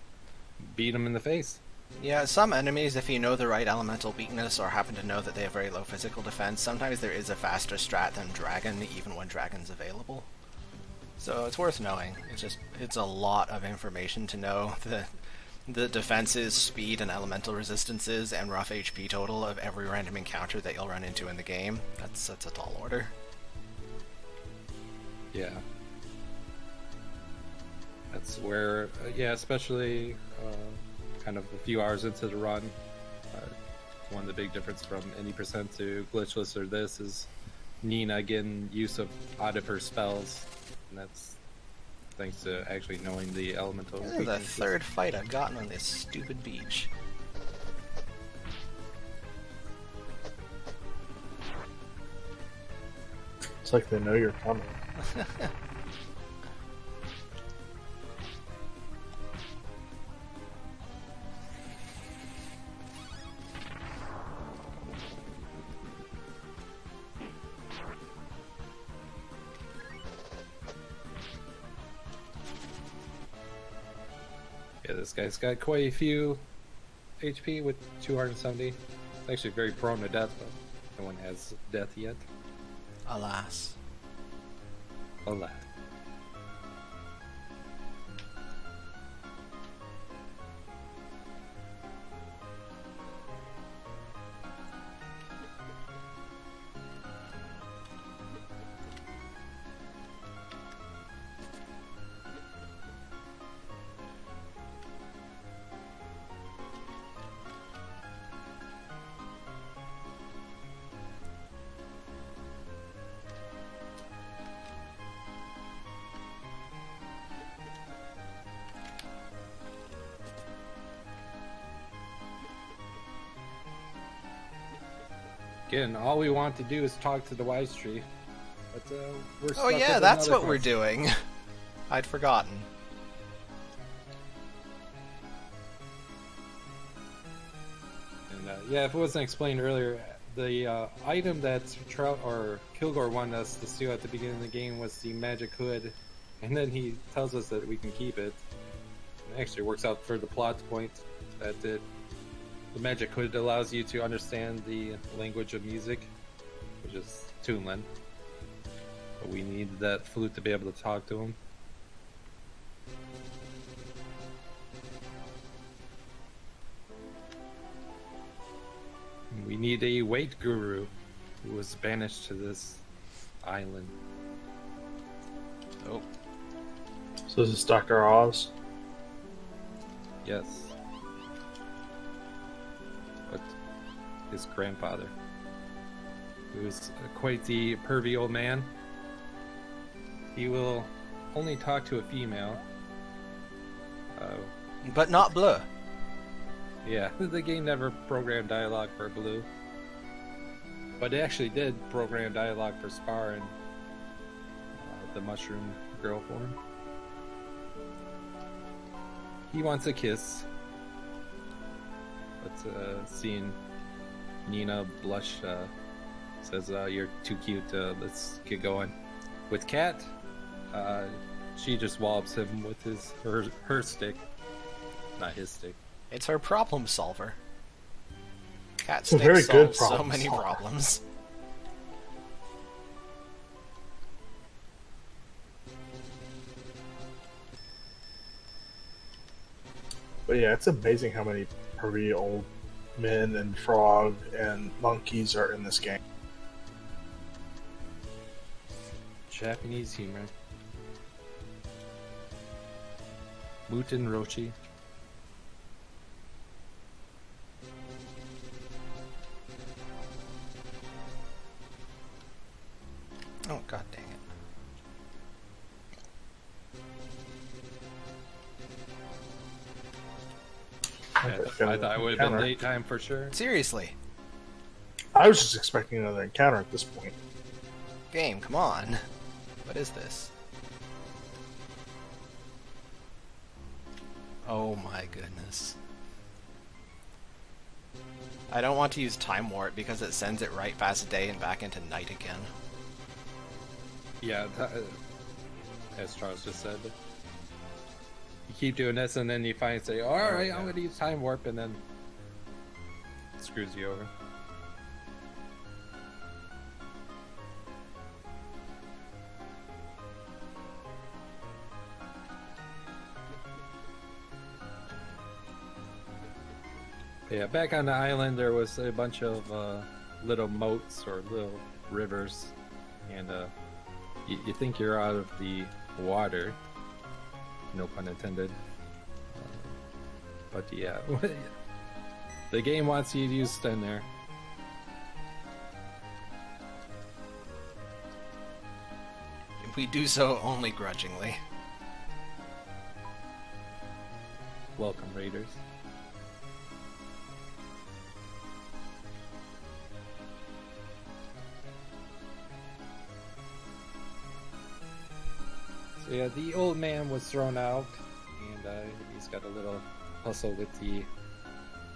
beat them in the face. Yeah, some enemies, if you know the right elemental weakness or happen to know that they have very low physical defense, sometimes there is a faster strat than Dragon, even when Dragon's available. So it's worth knowing. It's a lot of information to know the defenses, speed, and elemental resistances, and rough HP total of every random encounter that you'll run into in the game. That's a tall order. Yeah. That's where, yeah, especially kind of a few hours into the run, one of the big difference from any percent to glitchless or this is Nina getting use of out of her spells, and that's thanks to actually knowing the elemental. This is the third fight I've gotten on this stupid beach. It's like they know you're coming. Yeah, this guy's got quite a few HP with 270. It's actually very prone to death, but no one has death yet. Alas. Alas. Again, all we want to do is talk to the wise tree. But we're stuck Oh yeah, with that's another what we're quest. doing. I'd forgotten. And yeah, if it wasn't explained earlier, the item that Kilgore wanted us to steal at the beginning of the game was the magic hood, and then he tells us that we can keep it. It actually works out for the plot point that the magic hood allows you to understand the language of music, which is Toonland. But we need that flute to be able to talk to him. We need a weight guru who was banished to this island. Oh, So this is Dr. Oz. Yes. But his grandfather, who is quite the pervy old man, he will only talk to a female. but not Bleu. Yeah, the game never programmed dialogue for Blue. But it actually did program dialogue for Spar and the mushroom girl form. He wants a kiss. But seeing Nina blush, says, you're too cute, let's get going. With Kat, she just wallops him with her stick. Not his stick. It's her problem solver. Cat a Stick very good solves so problem many solver. problems. But yeah, it's amazing how many pervy old men and frog and monkeys are in this game. Japanese humor. Muten Roshi. Oh, god dang it. I thought it would have been Encounter. daytime for sure. Seriously. I was just expecting another encounter at this point. Game, come on. What is this? Oh my goodness. I don't want to use Time Warp because it sends it right past day and back into night again. Yeah, as Charles just said. You keep doing this and then you finally say, alright, I'm going to use Time Warp, and then it screws you over. Yeah, back on the island there was a bunch of little moats or little rivers, and you think you're out of the water, no pun intended, but yeah, the game wants you to stand there. We do so only grudgingly. Welcome, Raiders. So yeah, the old man was thrown out, and he's got a little hustle with the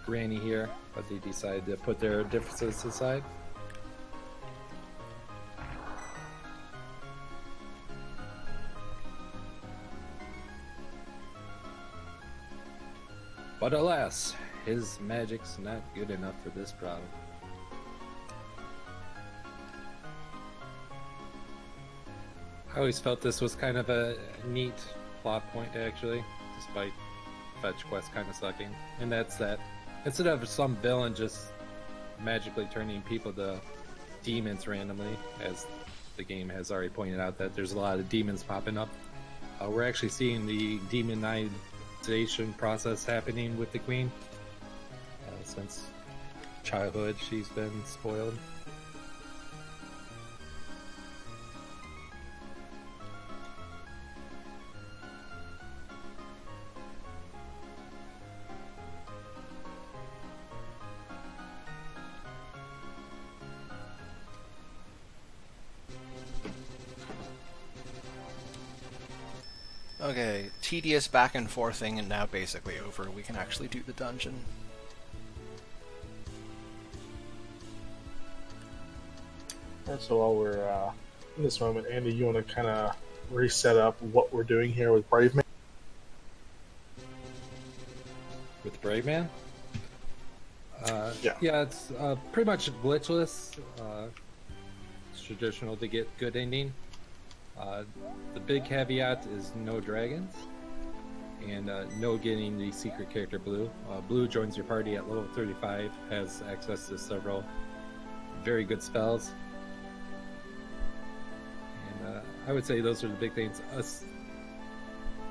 granny here, but they decided to put their differences aside. But alas, his magic's not good enough for this problem. I always felt this was kind of a neat plot point, actually, despite fetch quest kind of sucking. And that's that instead of some villain just magically turning people to demons randomly, as the game has already pointed out that there's a lot of demons popping up, we're actually seeing the demonization process happening with the queen. Since childhood, she's been spoiled. Okay, tedious back and forthing, and now basically over. We can actually do the dungeon. And so while we're in this moment, Andy, you want to kind of reset up what we're doing here with Braveman? With Braveman? Yeah. Yeah, it's pretty much glitchless. It's traditional to get good ending. The big caveat is no dragons, and no getting the secret character Blue. Blue joins your party at level 35, has access to several very good spells. And I would say those are the big things.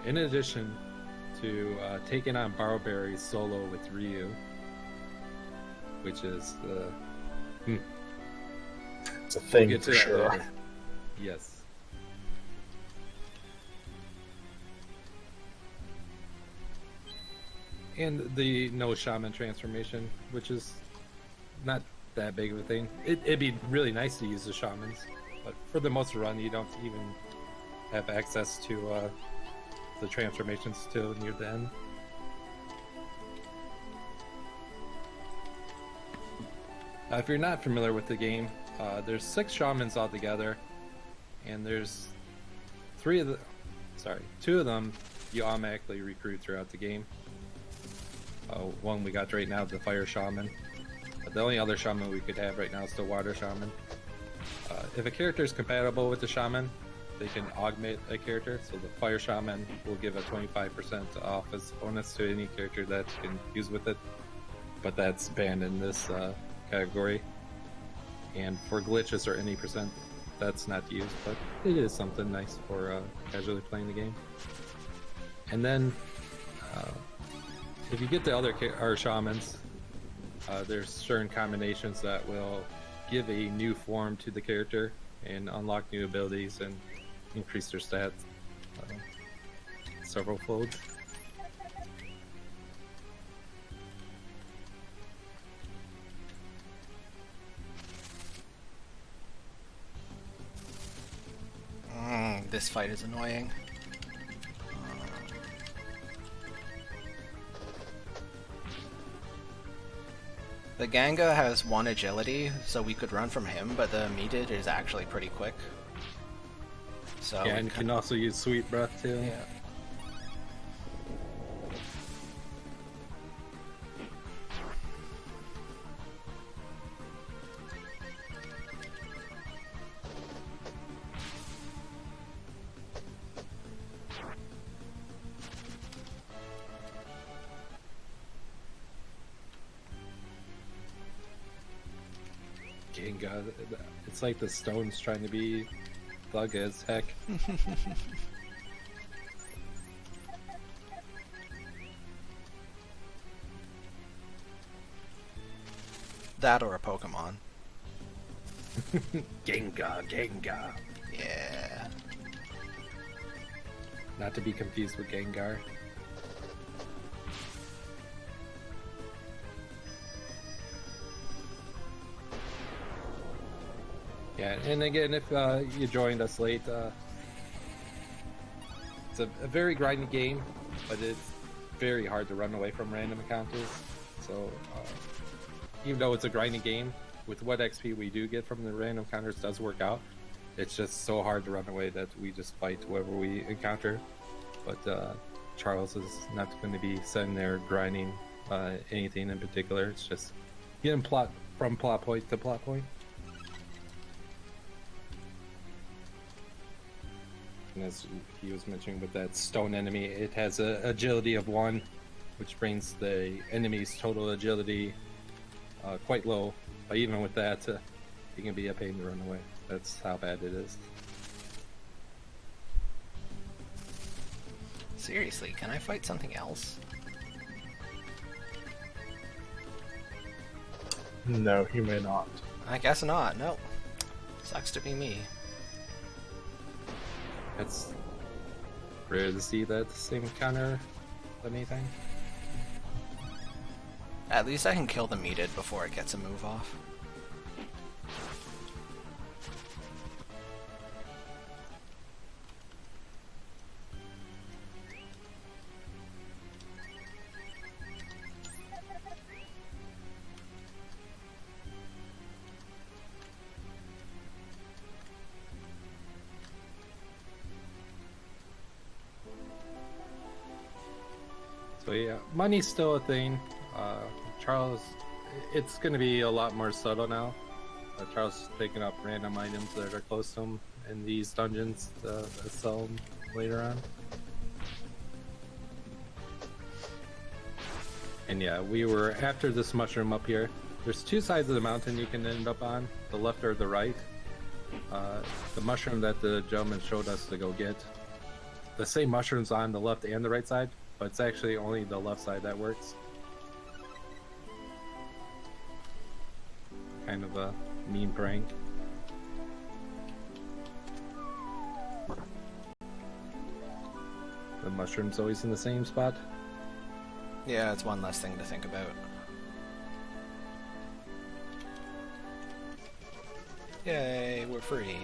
In addition to taking on Barberry solo with Ryu, which is It's a thing we'll get for to that sure. later. Yes. And the no shaman transformation, which is not that big of a thing. It'd be really nice to use the shamans, but for the most run, you don't even have access to the transformations till near the end. If you're not familiar with the game, there's 6 shamans altogether, and there's 2 of them you automatically recruit throughout the game. One we got right now, the fire shaman. The only other shaman we could have right now is the water shaman. If a character is compatible with the shaman, they can augment a character. So the fire shaman will give a 25% off as bonus to any character that you can use with it. But that's banned in this category. And for glitches or any percent, that's not used. But it is something nice for casually playing the game. And then if you get the other shamans, there's certain combinations that will give a new form to the character and unlock new abilities and increase their stats several folds. This fight is annoying. The Ganga has 1 agility, so we could run from him, but the Meated is actually pretty quick. So Yeah, and you can also use Sweet Breath too. yeah. Gengar, it's like the stone's trying to be thug as heck. That or a Pokemon. Gengar. Yeah. Not to be confused with Gengar. Yeah, and again, if you joined us late, it's a very grindy game, but it's very hard to run away from random encounters. So, even though it's a grinding game, with what XP we do get from the random encounters does work out. It's just so hard to run away that we just fight whoever we encounter. But Charles is not going to be sitting there grinding anything in particular. It's just getting plot from plot point to plot point. And as he was mentioning with that stone enemy, it has a agility of 1, which brings the enemy's total agility quite low. But even with that, it can be a pain to run away. That's how bad it is. Seriously, can I fight something else? No, you may not. I guess not, no. Sucks to be me. It's rare to see that same counter anything. At least I can kill the meated before it gets a move off. So yeah, money's still a thing. Charles, it's going to be a lot more subtle now. Charles is picking up random items that are close to him in these dungeons to sell them later on. And yeah, we were after this mushroom up here. There's 2 sides of the mountain you can end up on, the left or the right. The mushroom that the gentleman showed us to go get. The same mushrooms on the left and the right side, but it's actually only the left side that works. Kind of a mean prank. The mushroom's always in the same spot. Yeah, it's one less thing to think about. Yay, we're free.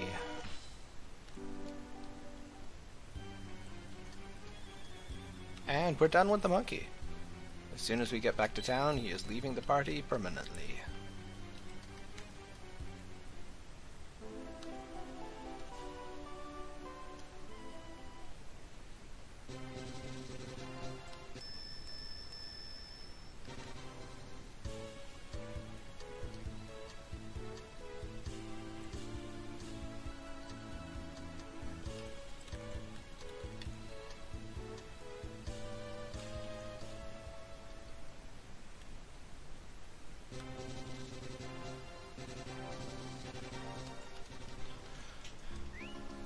And we're done with the monkey. As soon as we get back to town, he is leaving the party permanently.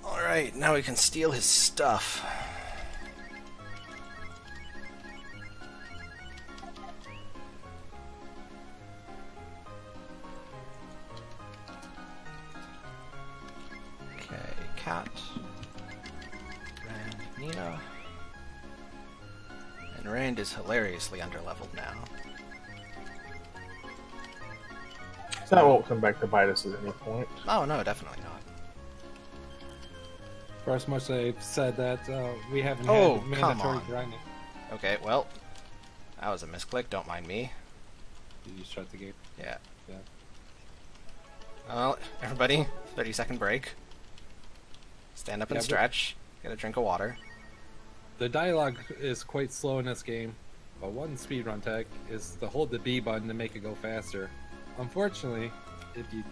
Alright, now we can steal his stuff. Okay, Cat. Rand, Nina. And Rand is hilariously underleveled now. That won't come back to bite us at any point. Oh no, definitely not. For as much as I've said that, we haven't Oh, had come mandatory on. grinding. Okay, well, that was a misclick, don't mind me. Did you shut the game? Yeah. Yeah. Well, everybody, 30-second break. Stand up and Yeah, but- stretch. Get a drink of water. The dialogue is quite slow in this game, but one speedrun tech is to hold the B button to make it go faster. Unfortunately, if you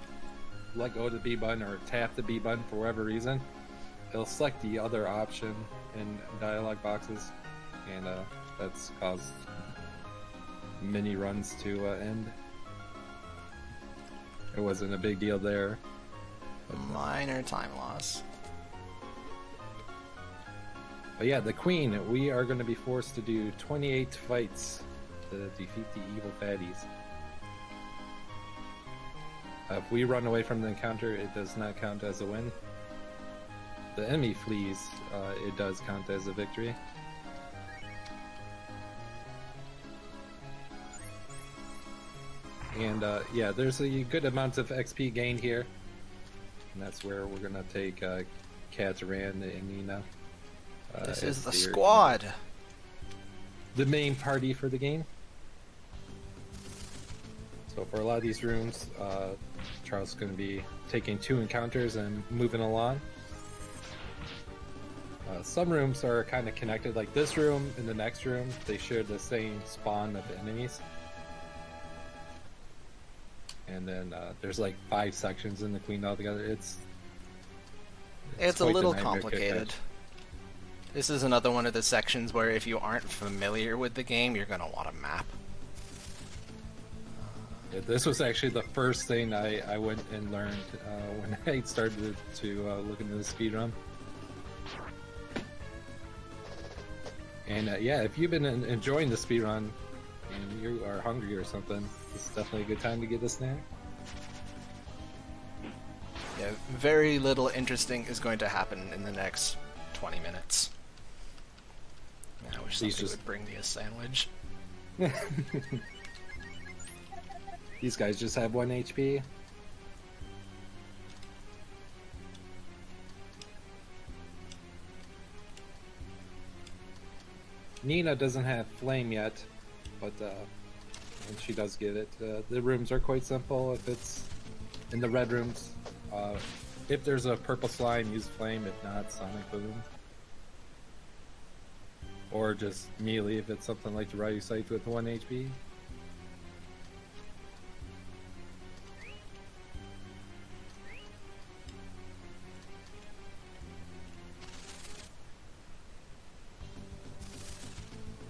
let go of the B button or tap the B button for whatever reason, it'll select the other option in dialogue boxes, and that's caused many runs to end. It wasn't a big deal there. Minor time loss. But yeah, the Queen, we are going to be forced to do 28 fights to defeat the evil fatties. If we run away from the encounter, it does not count as a win. The enemy flees, it does count as a victory. And yeah, there's a good amount of XP gained here. And that's where we're going to take Kat, Rand, and Nina. This is the as their- squad. The main party for the game. So for a lot of these rooms, Charles is going to be taking 2 encounters and moving along. Some rooms are kind of connected, like this room and the next room. They share the same spawn of enemies. And then there's like 5 sections in the Queen altogether. It's a quite the little nightmare complicated. kick. This is another one of the sections where if you aren't familiar with the game, you're going to want a map. Yeah, this was actually the first thing I went and learned when I started to look into the speedrun. And yeah, if you've been enjoying the speedrun and you are hungry or something, it's definitely a good time to get a snack. Yeah, very little interesting is going to happen in the next 20 minutes. I wish somebody would bring me a sandwich. These guys just have 1 HP. Nina doesn't have flame yet, but when she does get it, the rooms are quite simple. If it's in the red rooms, if there's a purple slime, use flame. If not, sonic boom. Or just melee if it's something like the Ryu Scythe with 1 HP.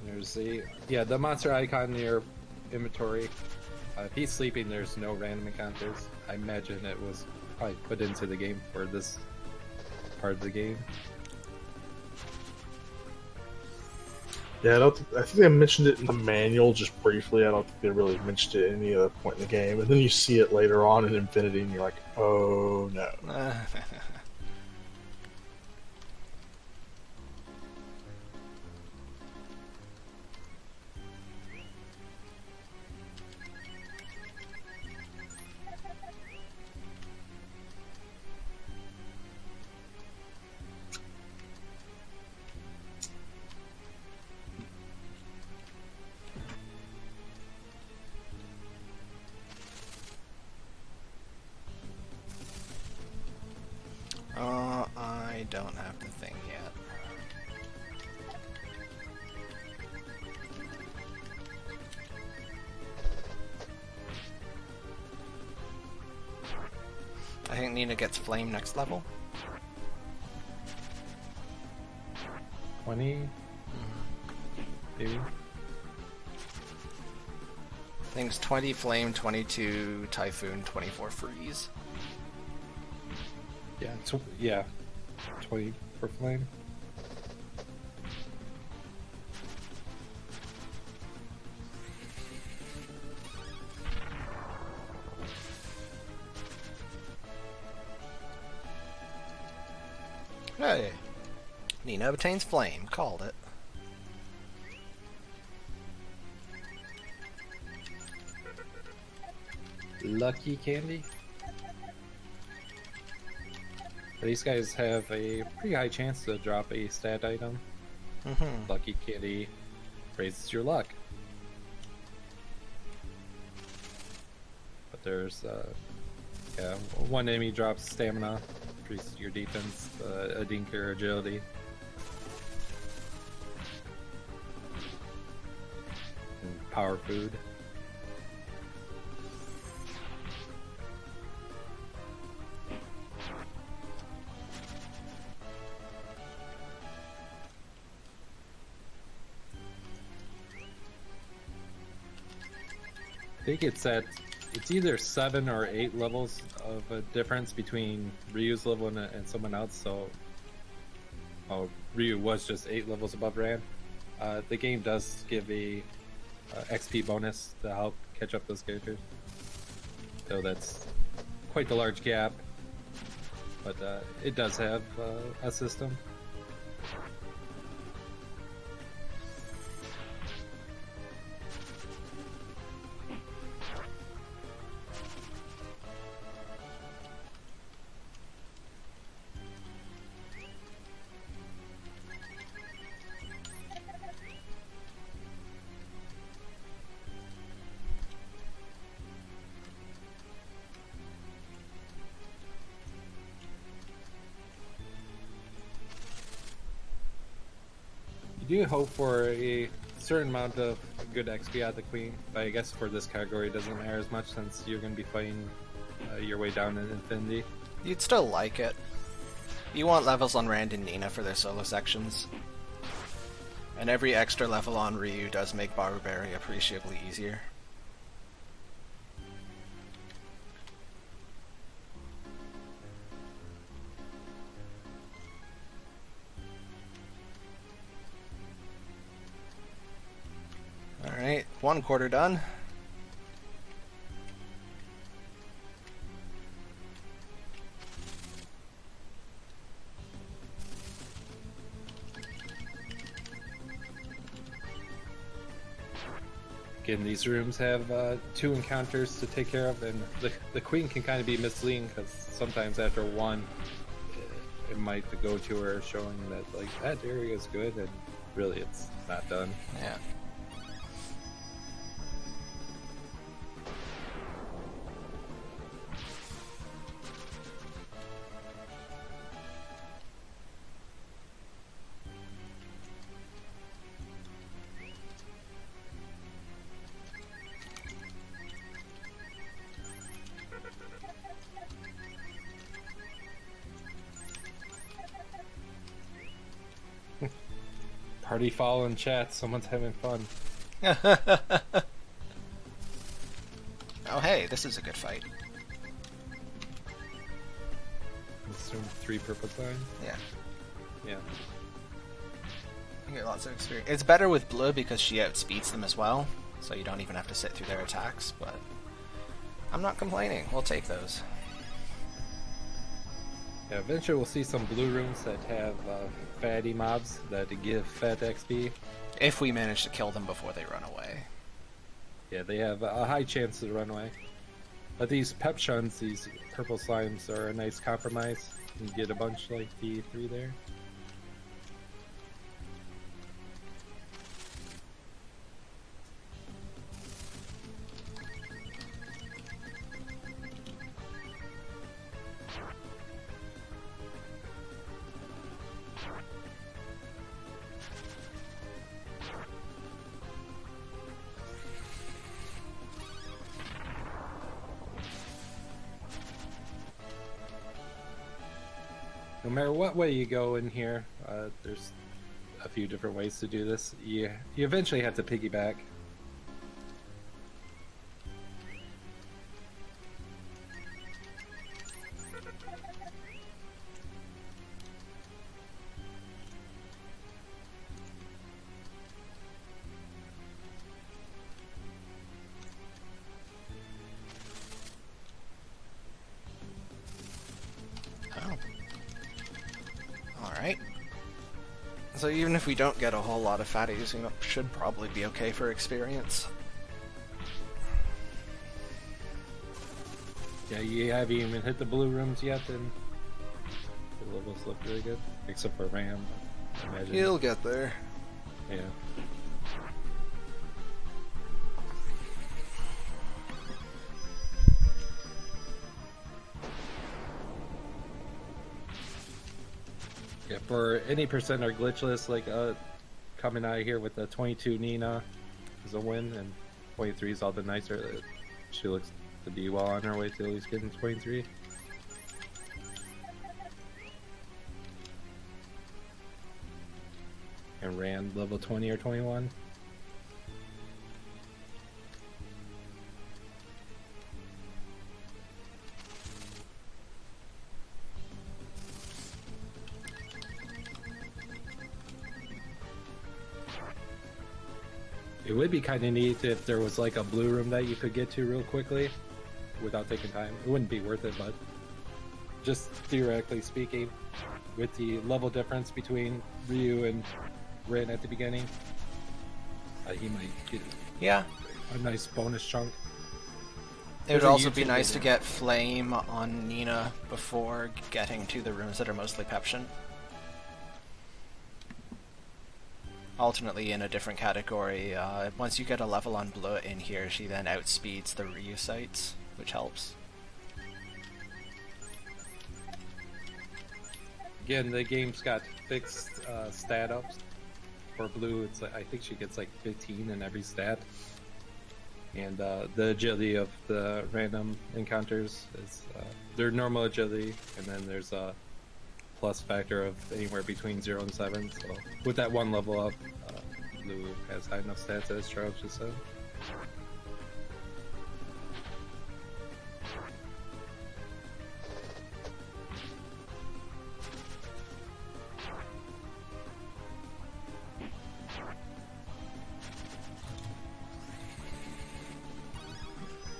There's the monster icon in your inventory. If he's sleeping, there's no random encounters. I imagine it was probably put into the game for this part of the game. Yeah, I think they mentioned it in the manual just briefly. I don't think they really mentioned it at any other point in the game. And then you see it later on in Infinity, and you're like, oh no. I don't have the thing yet. I think Nina gets flame next level. 20? Maybe? Things 20 flame, 22 typhoon, 24 freeze. Yeah, 20 for flame. Hey! Nina obtains flame. Called it. Lucky candy. These guys have a pretty high chance to drop a stat item. Lucky candy raises your luck. But there's one enemy drops stamina, increases your defense, a dinker agility. And power food. I think it's either 7 or 8 levels of a difference between Ryu's level and someone else. So, Ryu was just 8 levels above Ran. The game does give a XP bonus to help catch up those characters. So that's quite the large gap, but it does have a system. You do hope for a certain amount of good XP out of the Queen, but I guess for this category it doesn't matter as much since you're going to be fighting your way down in Infinity. You'd still like it. You want levels on Rand and Nina for their solo sections. And every extra level on Ryu does make Barberry appreciably easier. Alright, 1/4 done. Again, these rooms have 2 encounters to take care of, and the Queen can kind of be misleading because sometimes after one, it might go to her showing that like that area is good, and really it's not done. Yeah. Party follow in chat, someone's having fun. Oh hey, this is a good fight. Assume 3 purple signs. Yeah. Yeah. You get lots of experience. It's better with blue because she outspeeds them as well, so you don't even have to sit through their attacks, but I'm not complaining. We'll take those. Yeah, eventually we'll see some blue rooms that have fatty mobs that give fat XP. If we manage to kill them before they run away. Yeah, they have a high chance to run away. But these pep shuns, these purple slimes, are a nice compromise. You can get a bunch like the 3 there. No matter what way you go in here, there's a few different ways to do this. You eventually have to piggyback. Alright. So even if we don't get a whole lot of fatties, we should probably be okay for experience. Yeah, you haven't even hit the blue rooms yet, and the levels look really good. Except for Ram, I imagine. You'll get there. Yeah. Yeah, for any percent are glitchless, like coming out of here with the 22 Nina is a win, and 23 is all the nicer. She looks to be well on her way to at least getting 23. And Rand level 20 or 21. It would be kind of neat if there was like a blue room that you could get to real quickly without taking time. It wouldn't be worth it, but just theoretically speaking, with the level difference between Ryu and Rin at the beginning, he might get a nice bonus chunk. It would also be nice to get Flame on Nina before getting to the rooms that are mostly Peption. Alternately in a different category, once you get a level on Blue in here, she then outspeeds the Ryu sites, which helps. Again, the game's got fixed stat ups. for blue, it's like, I think she gets like 15 in every stat. And the agility of the random encounters is their normal agility, and then there's a plus factor of anywhere between 0 and 7. So with that one level up, blue has high enough stats, as Charles just said.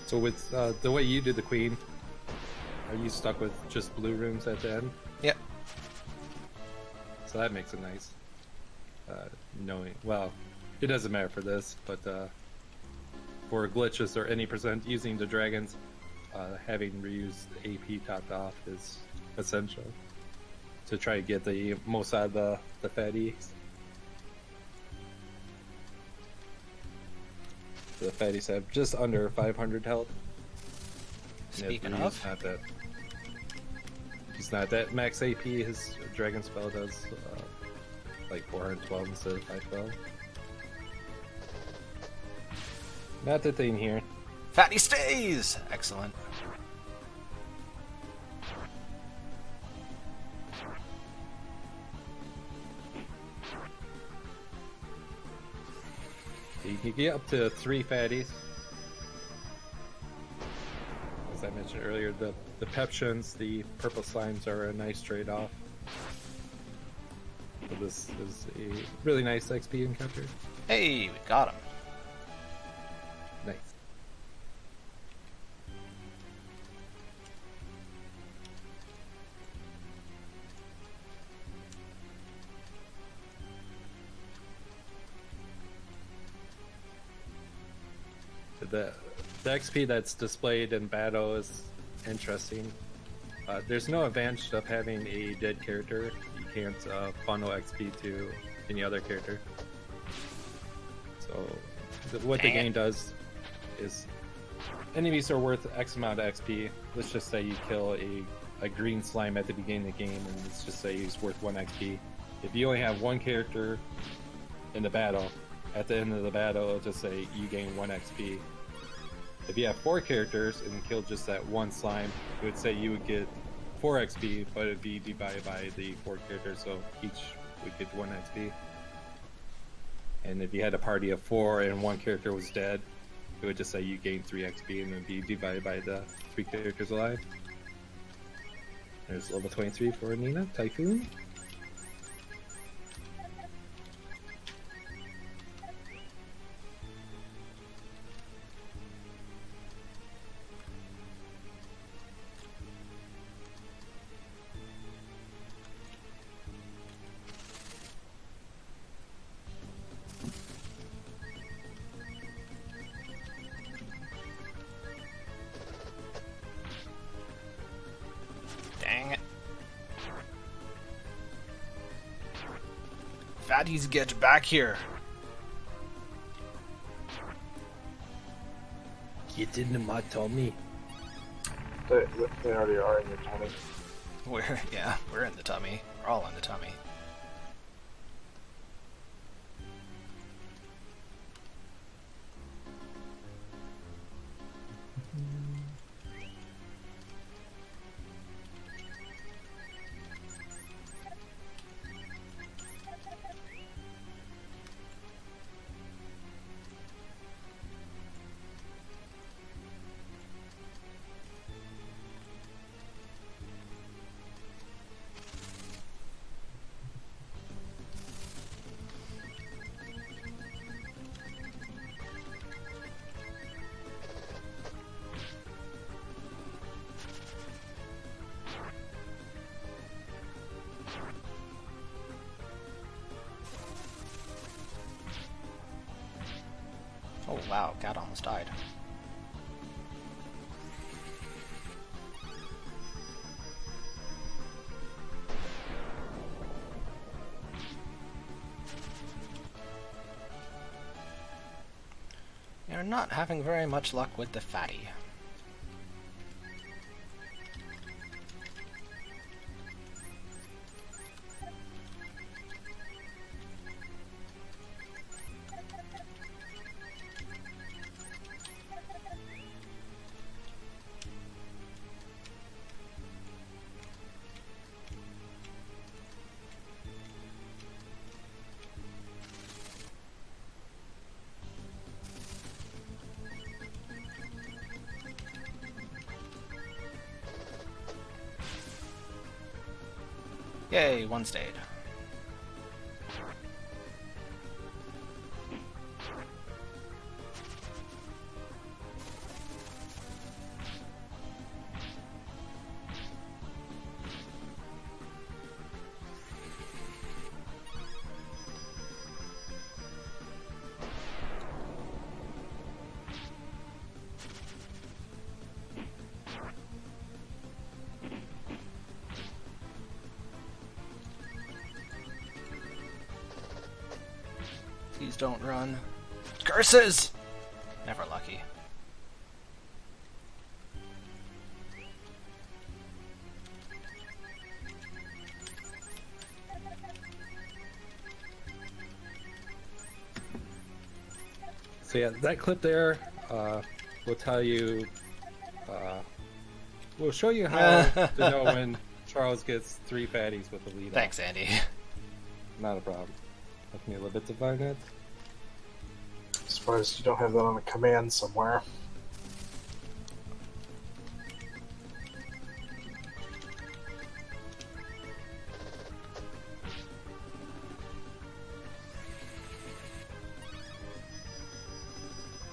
So with the way you did the queen, are you stuck with just blue runes at the end? Yep. So that makes it nice. Knowing, well, it doesn't matter for this, but for glitches or any percent using the dragons, having reused AP topped off is essential to try to get the most out of the fatties. The fatties have just under 500 health. Speaking Yeah, of, he's not that max AP. His dragon spell does like 412 instead of 512. Not the thing here. Fatty stays! Excellent. You can get up to 3 fatties. As I mentioned earlier, the Peptions, the purple slimes are a nice trade-off. So this is a really nice XP encounter. Hey, we got him. Nice. The XP that's displayed in battle is interesting. There's no advantage of having a dead character. You can't funnel XP to any other character. So what the game does is enemies are worth X amount of XP. Let's just say you kill a green slime at the beginning of the game, and let's just say he's worth 1 XP. If you only have one character in the battle, at the end of the battle, it'll just say you gain 1 XP. If you have 4 characters and kill just that one slime, it would say you would get 4 XP, but it'd be divided by the 4 characters, so each would get 1 XP. And if you had a party of 4 and one character was dead, it would just say you gained 3 XP and it'd be divided by the 3 characters alive. There's level 23 for Nina, Typhoon. Dang it. Fatties, get back here. Get into my tummy. They already are in your tummy. We're in the tummy. We're all in the tummy. Oh wow, cat almost died. You're not having very much luck with the fatty. Yay, one stayed. Please don't run. Curses! Never lucky. So yeah, that clip there will tell you, will show you how to know when Charles gets 3 fatties with the lead. Thanks, Andy. Not a problem. Took me a little bit to find it. Surprised you don't have that on a command somewhere.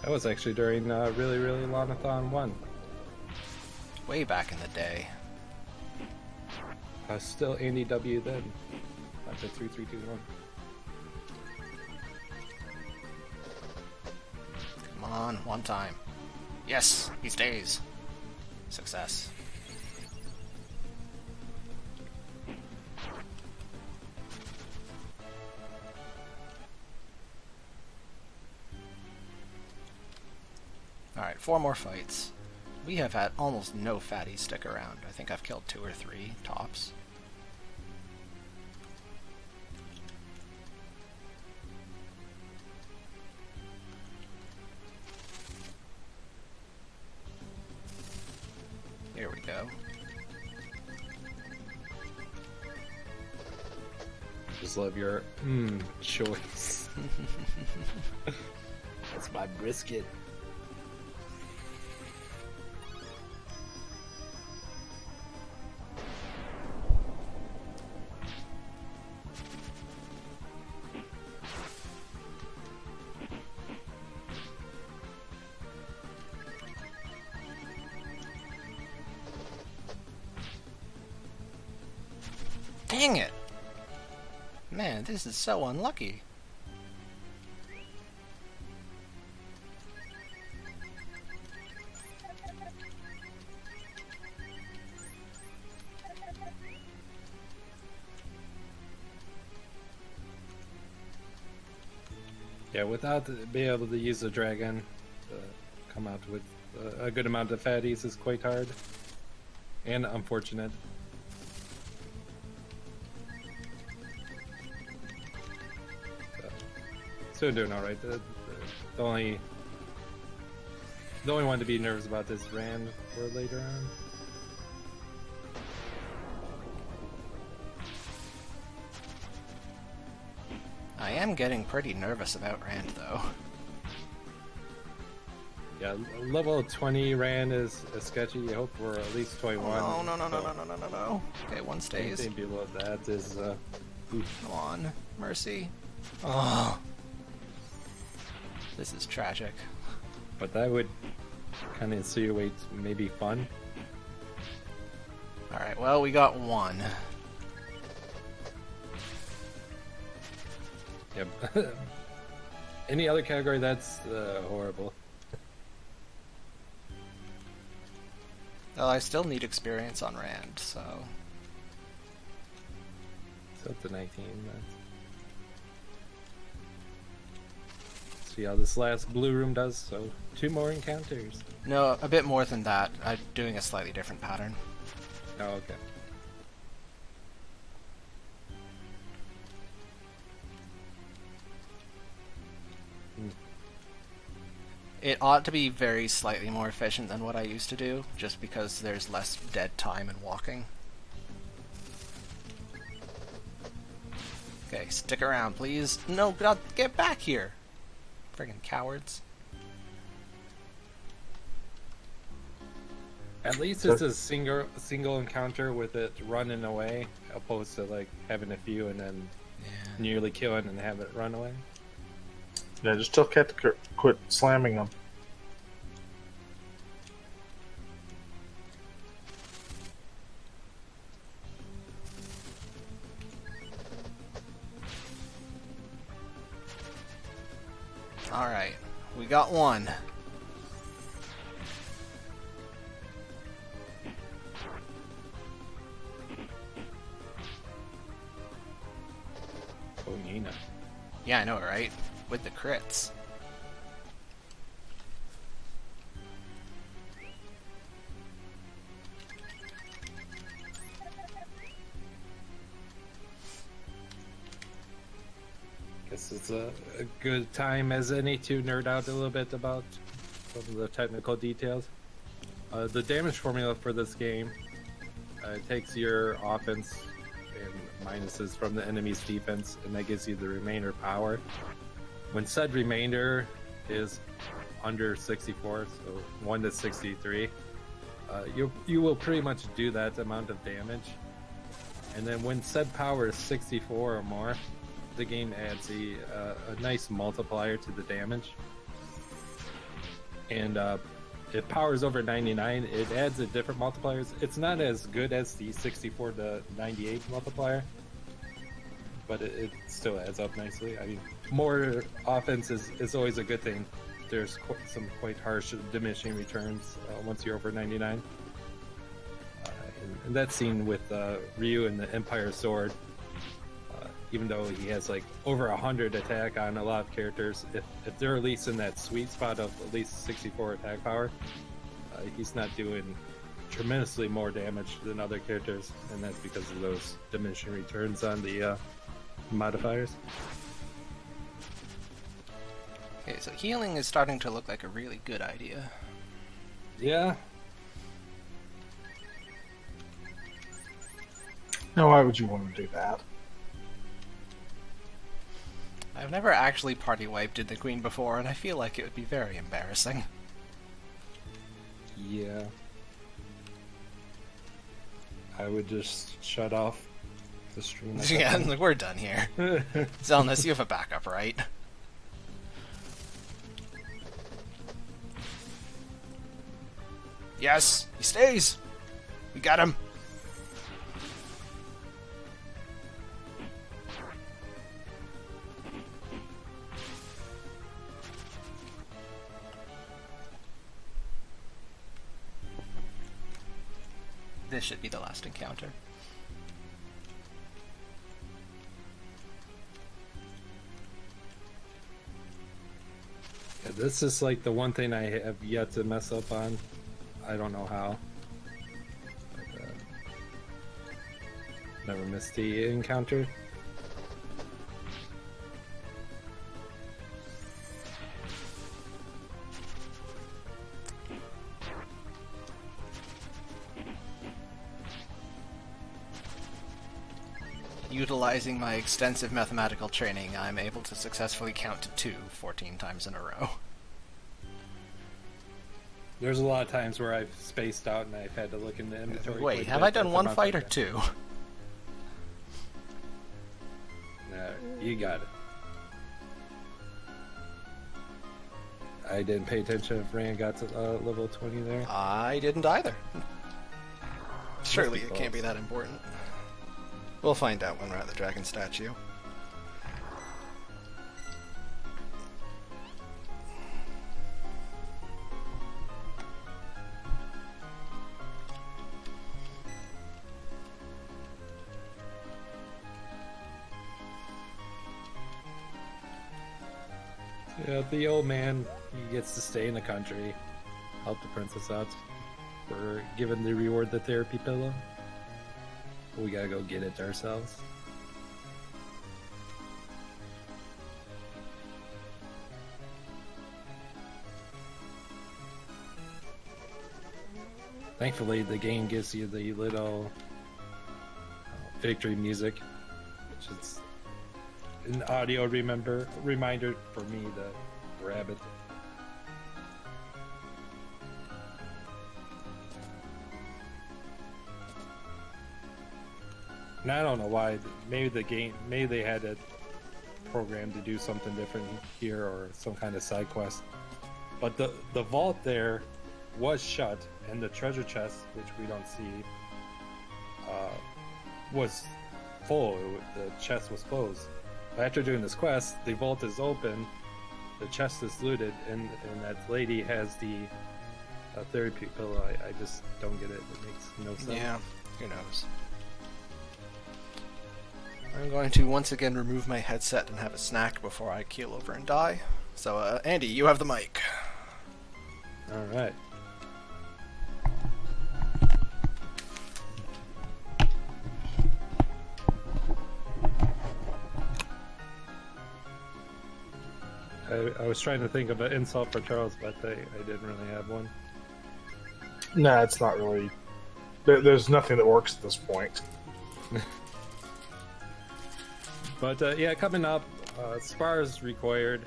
That was actually during really Long-a-thon 1. Way back in the day. I was still Andy W then. After 3321. Come on, one time. Yes, he stays. Success. Alright, 4 more fights. We have had almost no fatties stick around. I think I've killed 2 or 3, tops. Here we go. Just love your choice. That's my brisket. Dang it! Man, this is so unlucky. Yeah, without being able to use the dragon, come out with a good amount of fatties is quite hard and unfortunate. Still doing all right. The only one to be nervous about is Rand for later on. I am getting pretty nervous about Rand, though. Yeah, level 20 Rand is sketchy. You hope for at least 21. No. Okay, one stays. Anything below that is Come on, mercy. Oh, this is tragic. but that would kind of insinuate maybe fun. Alright, well, we got 1. Yep. Any other category, that's horrible. Well, I still need experience on Rand, so... So up to 19. See how this last blue room does, so 2 more encounters. No, a bit more than that. I'm doing a slightly different pattern. Oh, okay. It ought to be very slightly more efficient than what I used to do, just because there's less dead time in walking. Okay, stick around, please. No, God, get back here! Friggin' cowards. At least So- it's a single encounter with it running away, opposed to like having a few and then nearly killing and have it run away. Yeah, just tell Cat to quit slamming them. Alright, we got one. Oh, Nina. Yeah, I know, right? With the crits. Guess it's a good time as any to nerd out a little bit about some of the technical details. The damage formula for this game takes your offense and minuses from the enemy's defense, and that gives you the remainder power. When said remainder is under 64, so 1 to 63, you will pretty much do that amount of damage. And then when said power is 64 or more, the game adds a nice multiplier to the damage. And if power is over 99, it adds a different multipliers. It's not as good as the 64 to 98 multiplier, but it still adds up nicely. I mean, more offense is always a good thing. There's some quite harsh diminishing returns once you're over 99. And that's seen with Ryu and the Empire Sword. Even though he has like over 100 attack on a lot of characters, if they're at least in that sweet spot of at least 64 attack power, he's not doing tremendously more damage than other characters, and that's because of those diminishing returns on the modifiers. Okay, so healing is starting to look like a really good idea. Yeah, Now, why would you want to do that? I've never actually party wiped in the Queen before, and I feel like it would be very embarrassing. yeah. I would just shut off the stream. Yeah, like, we're done here. Zelnus, you have a backup, right? Yes, he stays. We got him. This should be the last encounter. Yeah, this is like the one thing I have yet to mess up on. I don't know how. But, never missed the encounter. Utilizing my extensive mathematical training, I'm able to successfully count to 2 14 times in a row. There's a lot of times where I've spaced out and I've had to look in the inventory. Wait, quite a have bit I done at the one amount fight or of- 2? Nah, you got it. I didn't pay attention if Rand got to level 20 there. I didn't either. Surely be it can't be false. that important. We'll find out when we're at the dragon statue. Yeah, the old man, he gets to stay in the country, help the princess out. We're given the reward, the therapy pillow. We gotta go get it ourselves. Thankfully, the game gives you the little victory music, which is an audio reminder for me to grab it. And I don't know why. Maybe they had it programmed to do something different here or some kind of side quest. But the vault there was shut, and the treasure chest, which we don't see, was full. The chest was closed. But after doing this quest, the vault is open, the chest is looted, and that lady has the therapy pillow. I just don't get it. It makes no sense. Yeah, who knows? I'm going to once again remove my headset and have a snack before I keel over and die. So, Andy, you have the mic. All right. I was trying to think of an insult for Charles, but I didn't really have one. No, it's not really. There's nothing that works at this point. But yeah, coming up, spars required,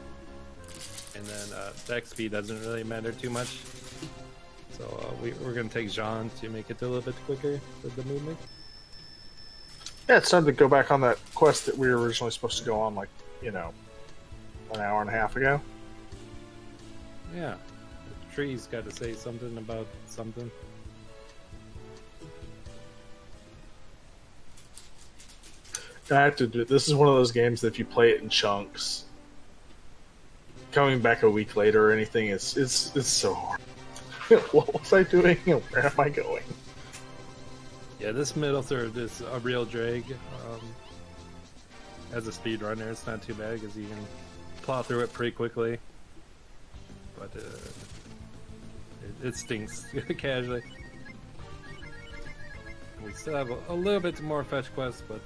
and then the XP doesn't really matter too much. So we're going to take Xujhan to make it a little bit quicker with the movement. Yeah, it's time to go back on that quest that we were originally supposed to go on, like, an hour and a half ago. Yeah, the tree's got to say something about something. I have to do. This is one of those games that if you play it in chunks, coming back a week later or anything, it's so hard. What was I doing and where am I going? Yeah, this middle third is a real drag. As a speedrunner, it's not too bad because you can plow through it pretty quickly. But it stinks casually. We still have a little bit more fetch quests, but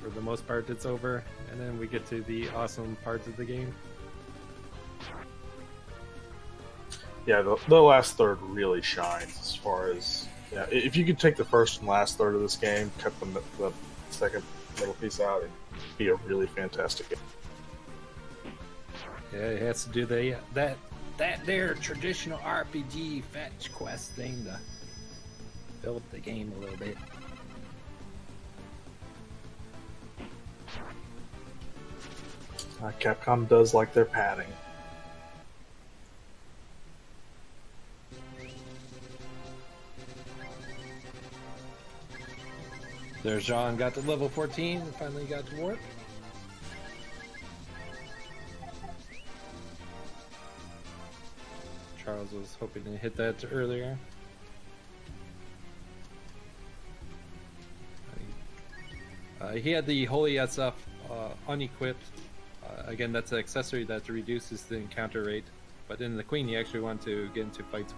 for the most part it's over. And then we get to the awesome parts of the game. Yeah, the last third really shines as far as... Yeah, if you could take the first and last third of this game, cut the second middle piece out, it'd be a really fantastic game. Yeah, it has to do that there traditional RPG fetch quest thing to build the game a little bit. Capcom does like their padding. There's Xujhan, got to level 14, and finally got to work. Charles was hoping to hit that earlier. He had the Holy SF unequipped. Again, that's an accessory that reduces the encounter rate. But in the Queen, you actually want to get into fights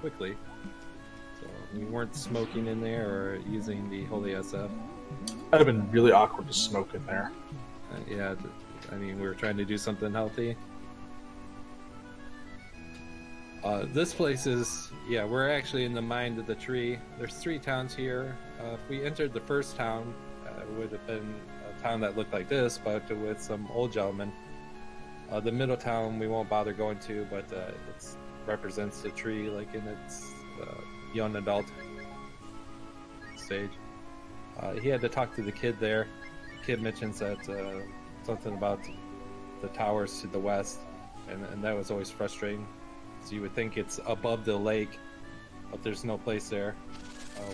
quickly. So we weren't smoking in there or using the Holy SF. That'd have been really awkward to smoke in there. Yeah, I mean, we were trying to do something healthy. This place is, yeah, we're actually in the mind of the tree. There's 3 towns here. If we entered the first town, it would have been a town that looked like this, but with some old gentlemen. The middle town we won't bother going to, but it represents the tree like in its young adult stage. He had to talk to the kid there. The kid mentions that something about the towers to the west, and that was always frustrating. So you would think it's above the lake, but there's no place there.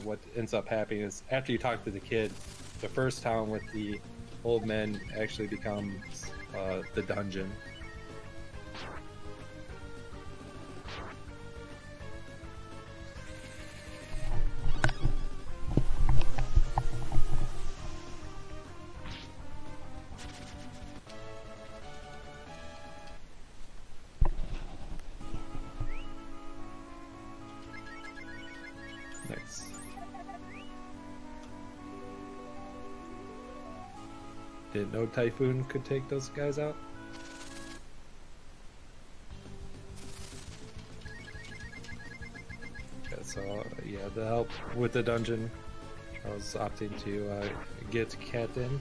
What ends up happening is after you talk to the kid, the first town with the old men actually becomes the dungeon. Nice. Didn't know Typhoon could take those guys out. Yeah, so yeah, the help with the dungeon. I was opting to get Cat in.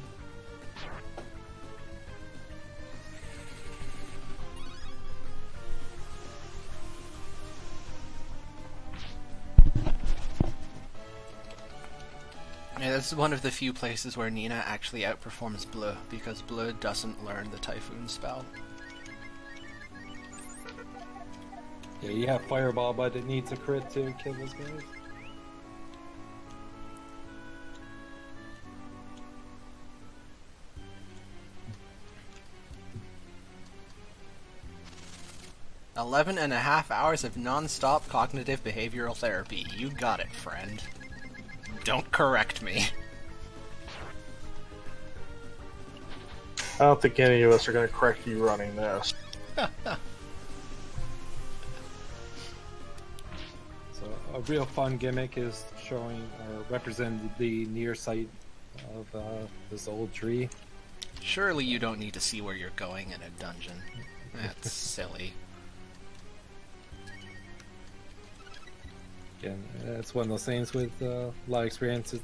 Yeah, this is one of the few places where Nina actually outperforms Bleu, because Bleu doesn't learn the Typhoon spell. Yeah, you have Fireball, but it needs a crit to kill those guys. "11.5 hours of non-stop cognitive behavioral therapy. You got it, friend. Don't correct me." I don't think any of us are going to correct you running this. So a real fun gimmick is showing or representing the near sight of this old tree. Surely you don't need to see where you're going in a dungeon. That's silly. Again, it's one of those things with a lot of experience. It's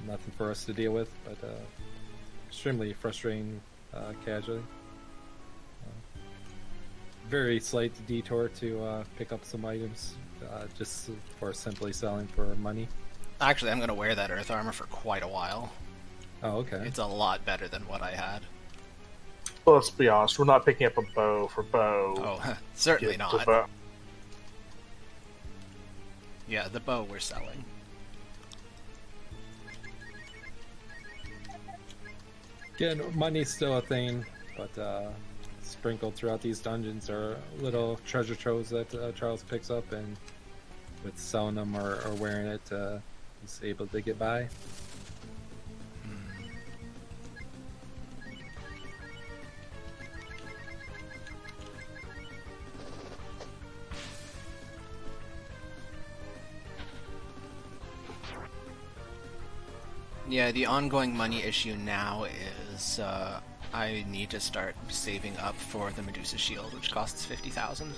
nothing for us to deal with, but extremely frustrating casually. Very slight detour to pick up some items just for simply selling for money. Actually, I'm going to wear that earth armor for quite a while. Oh, okay. It's a lot better than what I had. Well, let's be honest, we're not picking up a bow for bow. Oh, certainly Get to not. bow. Yeah, the bow we're selling. Again, money's still a thing, but sprinkled throughout these dungeons are little treasure troves that Charles picks up, and with selling them or wearing it, he's able to get by. Yeah, the ongoing money issue now is I need to start saving up for the Medusa shield, which costs 50,000.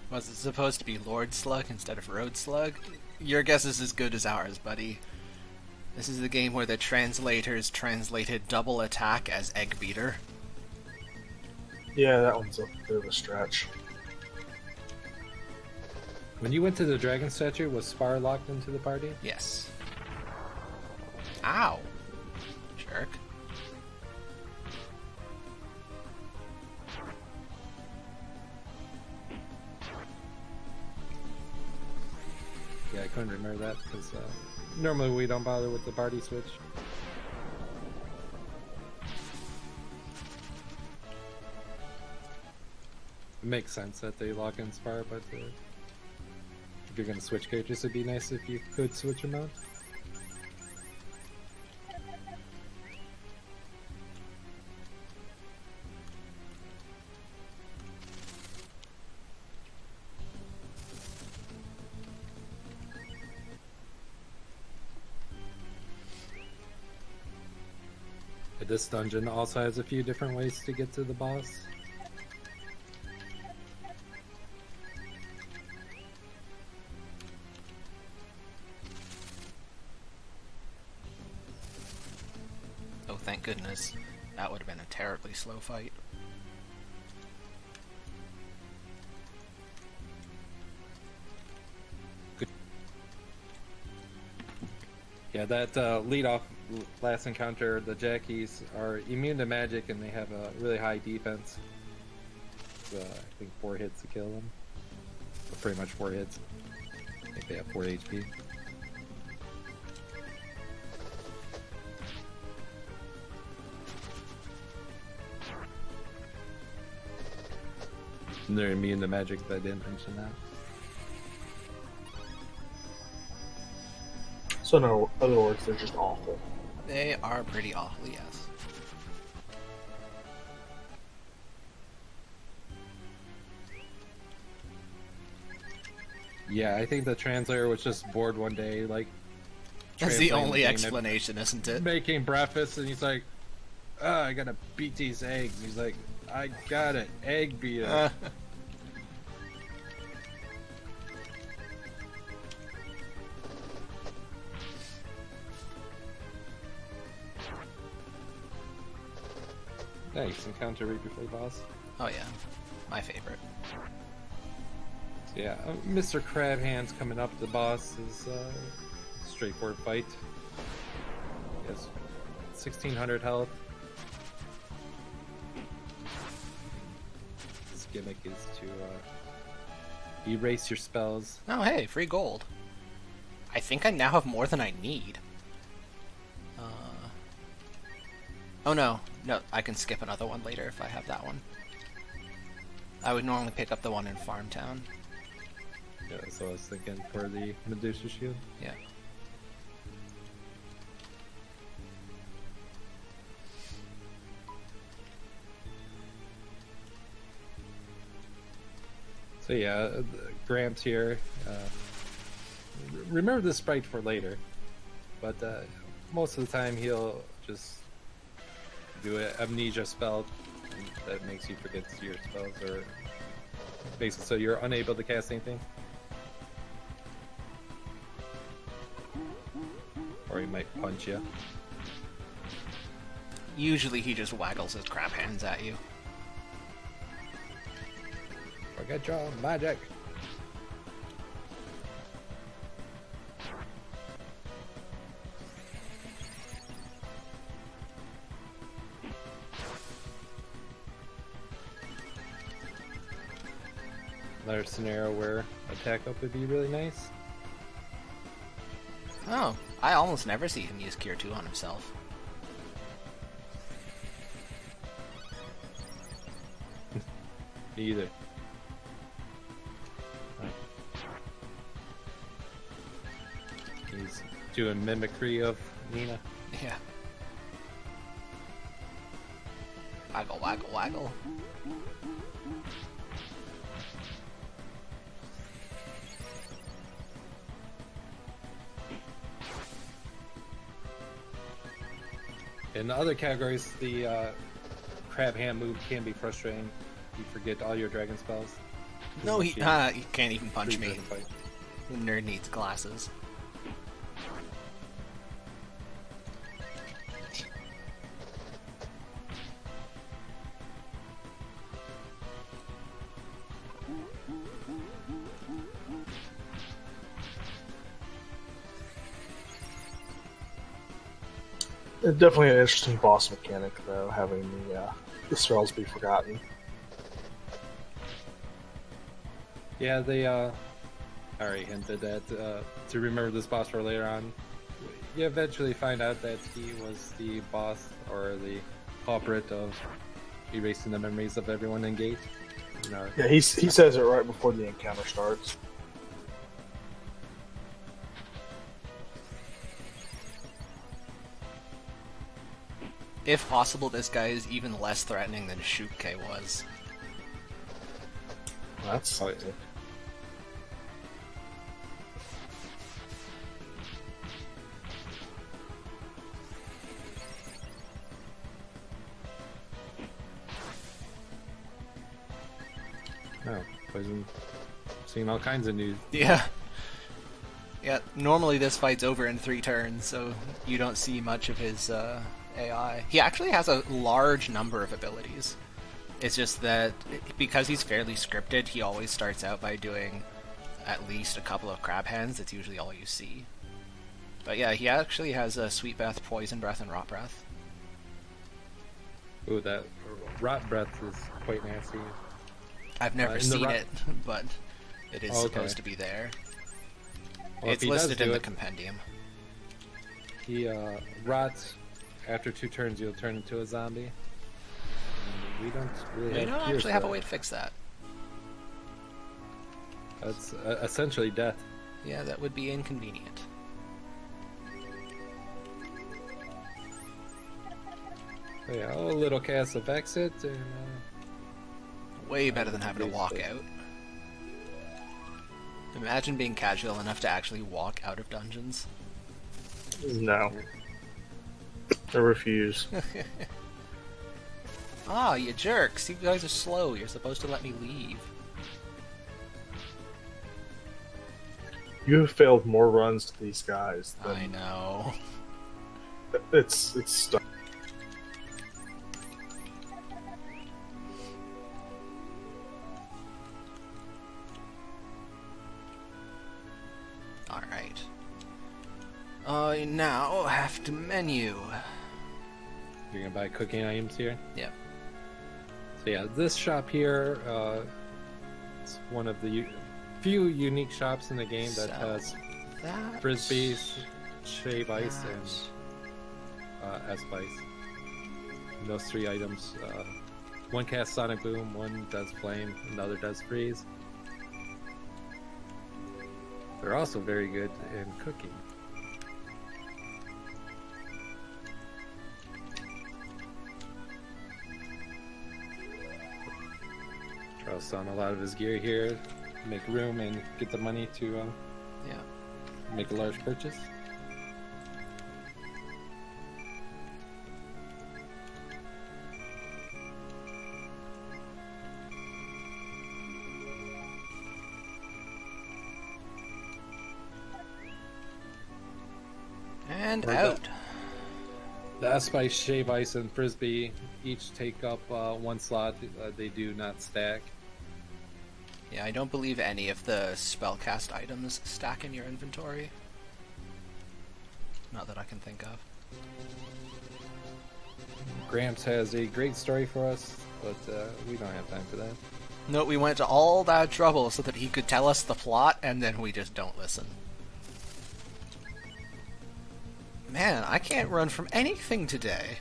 Was it supposed to be Lord Slug instead of Road Slug? Your guess is as good as ours, buddy. This is the game where the translators translated double attack as Egg Beater. Yeah, that one's a bit of a stretch. When you went to the dragon statue, was Spar locked into the party? Yes. Ow. Jerk. Yeah, I couldn't remember that because normally we don't bother with the party switch. It makes sense that they lock in Spar, but if you're going to switch characters, it'd be nice if you could switch them out. This dungeon also has a few different ways to get to the boss. Oh, thank goodness. That would have been a terribly slow fight. Yeah, that lead-off last encounter, the Jackies are immune to magic and they have a really high defense. I think 4 hits to kill them. Or pretty much 4 hits. I think they have 4 HP. And they're immune to magic, but I didn't mention that. So, in other words, they're just awful. They are pretty awful, yes. Yeah, I think the translator was just bored one day, like. That's the translating only game, explanation, isn't it? making breakfast, and he's like, "Oh, I gotta beat these eggs." He's like, "I got it, egg beater." Nice encounter right before the boss. Oh yeah, my favorite. So yeah, Mr. Crab Hands coming up to the boss is straightforward fight. Yes, 1600 health. His gimmick is to erase your spells. Oh hey, free gold. I think I now have more than I need. Oh no, I can skip another one later if I have that one. I would normally pick up the one in Farmtown. Yeah, so I was thinking for the Medusa shield. Yeah. So yeah, Gramps here. Remember this sprite for later, but most of the time he'll just do an amnesia spell that makes you forget your spells, or basically so you're unable to cast anything. Or he might punch you. Usually he just waggles his crab hands at you. Forget your magic. Another scenario where attack up would be really nice. Oh, I almost never see him use Cure 2 on himself. Me either. He's doing mimicry of Nina. Yeah. Waggle, waggle, waggle. In other categories, the crab hand move can be frustrating. You forget all your dragon spells. No, he can't even punch me. Fight. The nerd needs glasses. Definitely an interesting boss mechanic, though, having the spells be forgotten. Yeah, they already hinted at to remember this boss for later on. You eventually find out that he was the boss or the culprit of erasing the memories of everyone engaged. Yeah, he says it right before the encounter starts. If possible, this guy is even less threatening than Shuke was. That's Oh, yeah. Oh, poison. Seeing all kinds of news. Yeah. Yeah, normally this fight's over in 3 turns, so you don't see much of his AI. He actually has a large number of abilities. It's just that because he's fairly scripted, he always starts out by doing at least a couple of crab hands. That's usually all you see. But yeah, he actually has a Sweet Breath, Poison Breath, and Rot Breath. Ooh, that rot breath is quite nasty. I've never in the seen rot- it, but it is Okay. supposed to be there. Well, if It's he does listed in do the it, compendium. he rots. After 2 turns, you'll turn into a zombie. And we don't really They have don't cures actually for have a that. way to fix that. That's essentially death. Yeah, that would be inconvenient. So yeah, a little cast of exit, and Way better than having to it's walk good. out. Imagine being casual enough to actually walk out of dungeons. No. I refuse. Ah, you jerks! You guys are slow. You're supposed to let me leave. You have failed more runs to these guys than I know. it's stuff. Alright. I now have to menu. You're gonna buy cooking items here? Yep. So yeah, this shop here, it's one of the few unique shops in the game that Sell has that. frisbees, shave ice, that. and S-Spice. And those three items, one casts Sonic Boom, one does Flame, another does Freeze. They're also very good in cooking. Charles selling a lot of his gear here, make room and get the money to Yeah. make a large purchase. And Or out. The S-Spice, Shave Ice, and Frisbee each take up one slot. They do not stack. Yeah, I don't believe any of the spellcast items stack in your inventory. Not that I can think of. Gramps has a great story for us, but we don't have time for that. No, we went to all that trouble so that he could tell us the plot, and then we just don't listen. Man, I can't run from anything today.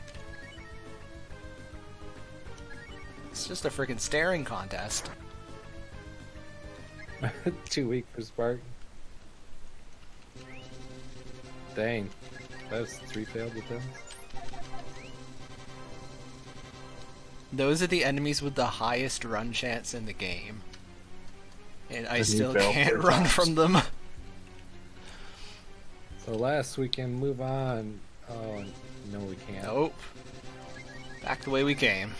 It's just a freaking staring contest. 2 week for Spark. Dang. That's 3 failed attempts. Those are the enemies with the highest run chance in the game. And I And you still failed can't 4 run times. from them. So last we can move on. Oh, no we can't. Nope. Back the way we came.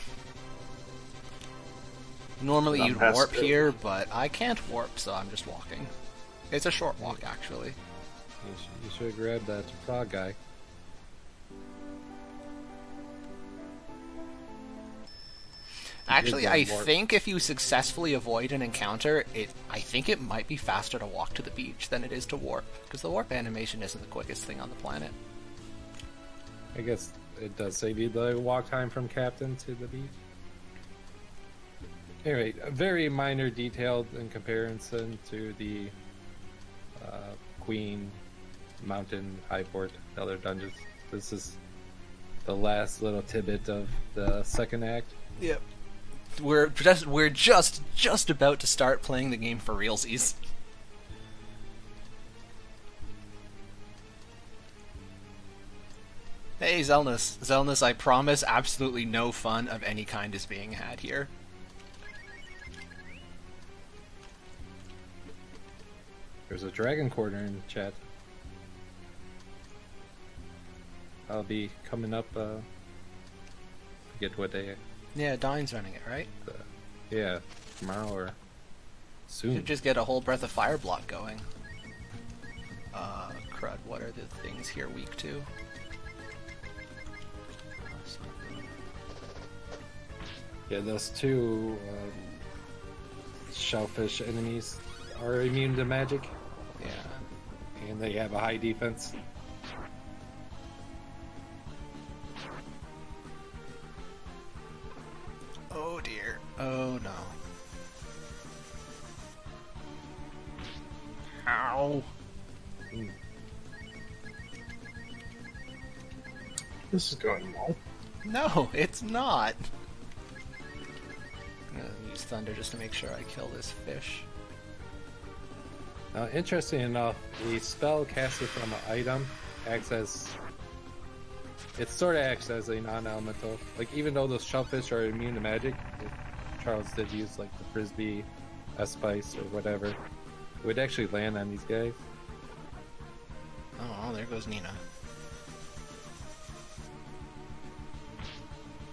Normally I'm you'd past warp it. here, but I can't warp, so I'm just walking. It's a short walk, actually. You should have grabbed that frog guy. Actually, Did I one warp. think if you successfully avoid an encounter, I think it might be faster to walk to the beach than it is to warp, because the warp animation isn't the quickest thing on the planet. I guess it does save you the walk time from Captain to the beach. Anyway, a very minor detail in comparison to the Queen, Mountain, Highport, and other dungeons. This is the last little tidbit of the second act. Yep. We're just about to start playing the game for realsies. Hey, Zelnus. Zelnus, I promise absolutely no fun of any kind is being had here. There's a Dragon Quarter in chat. I'll be coming up, forget what day. Yeah, Dine's running it, right? Yeah, tomorrow or soon. Should just get a whole Breath of Fire block going. Crud, what are the things here weak to? Yeah, those two shellfish enemies are immune to magic, Yeah. and they have a high defense. Oh dear. Oh no. Ow. This is going well. No, it's not. I'm gonna use Thunder just to make sure I kill this fish. Now, interesting enough, the spell casted from an item acts as... It sort of acts as a non-elemental. Like, even though those shellfish are immune to magic, if Charles did use, like, the Frisbee, S-Spice, or whatever, Would actually land on these guys. Oh, there goes Nina.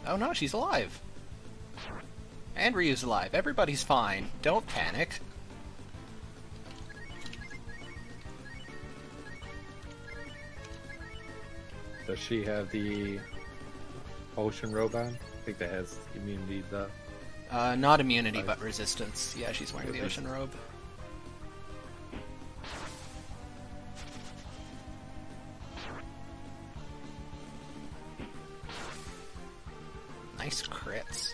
Oh no, she's alive. And Ryu's alive. Everybody's fine. Don't panic. Does she have the ocean robe on? I think that has immunity though. Not immunity, but resistance. Yeah, she's wearing the ocean robe. Nice crits.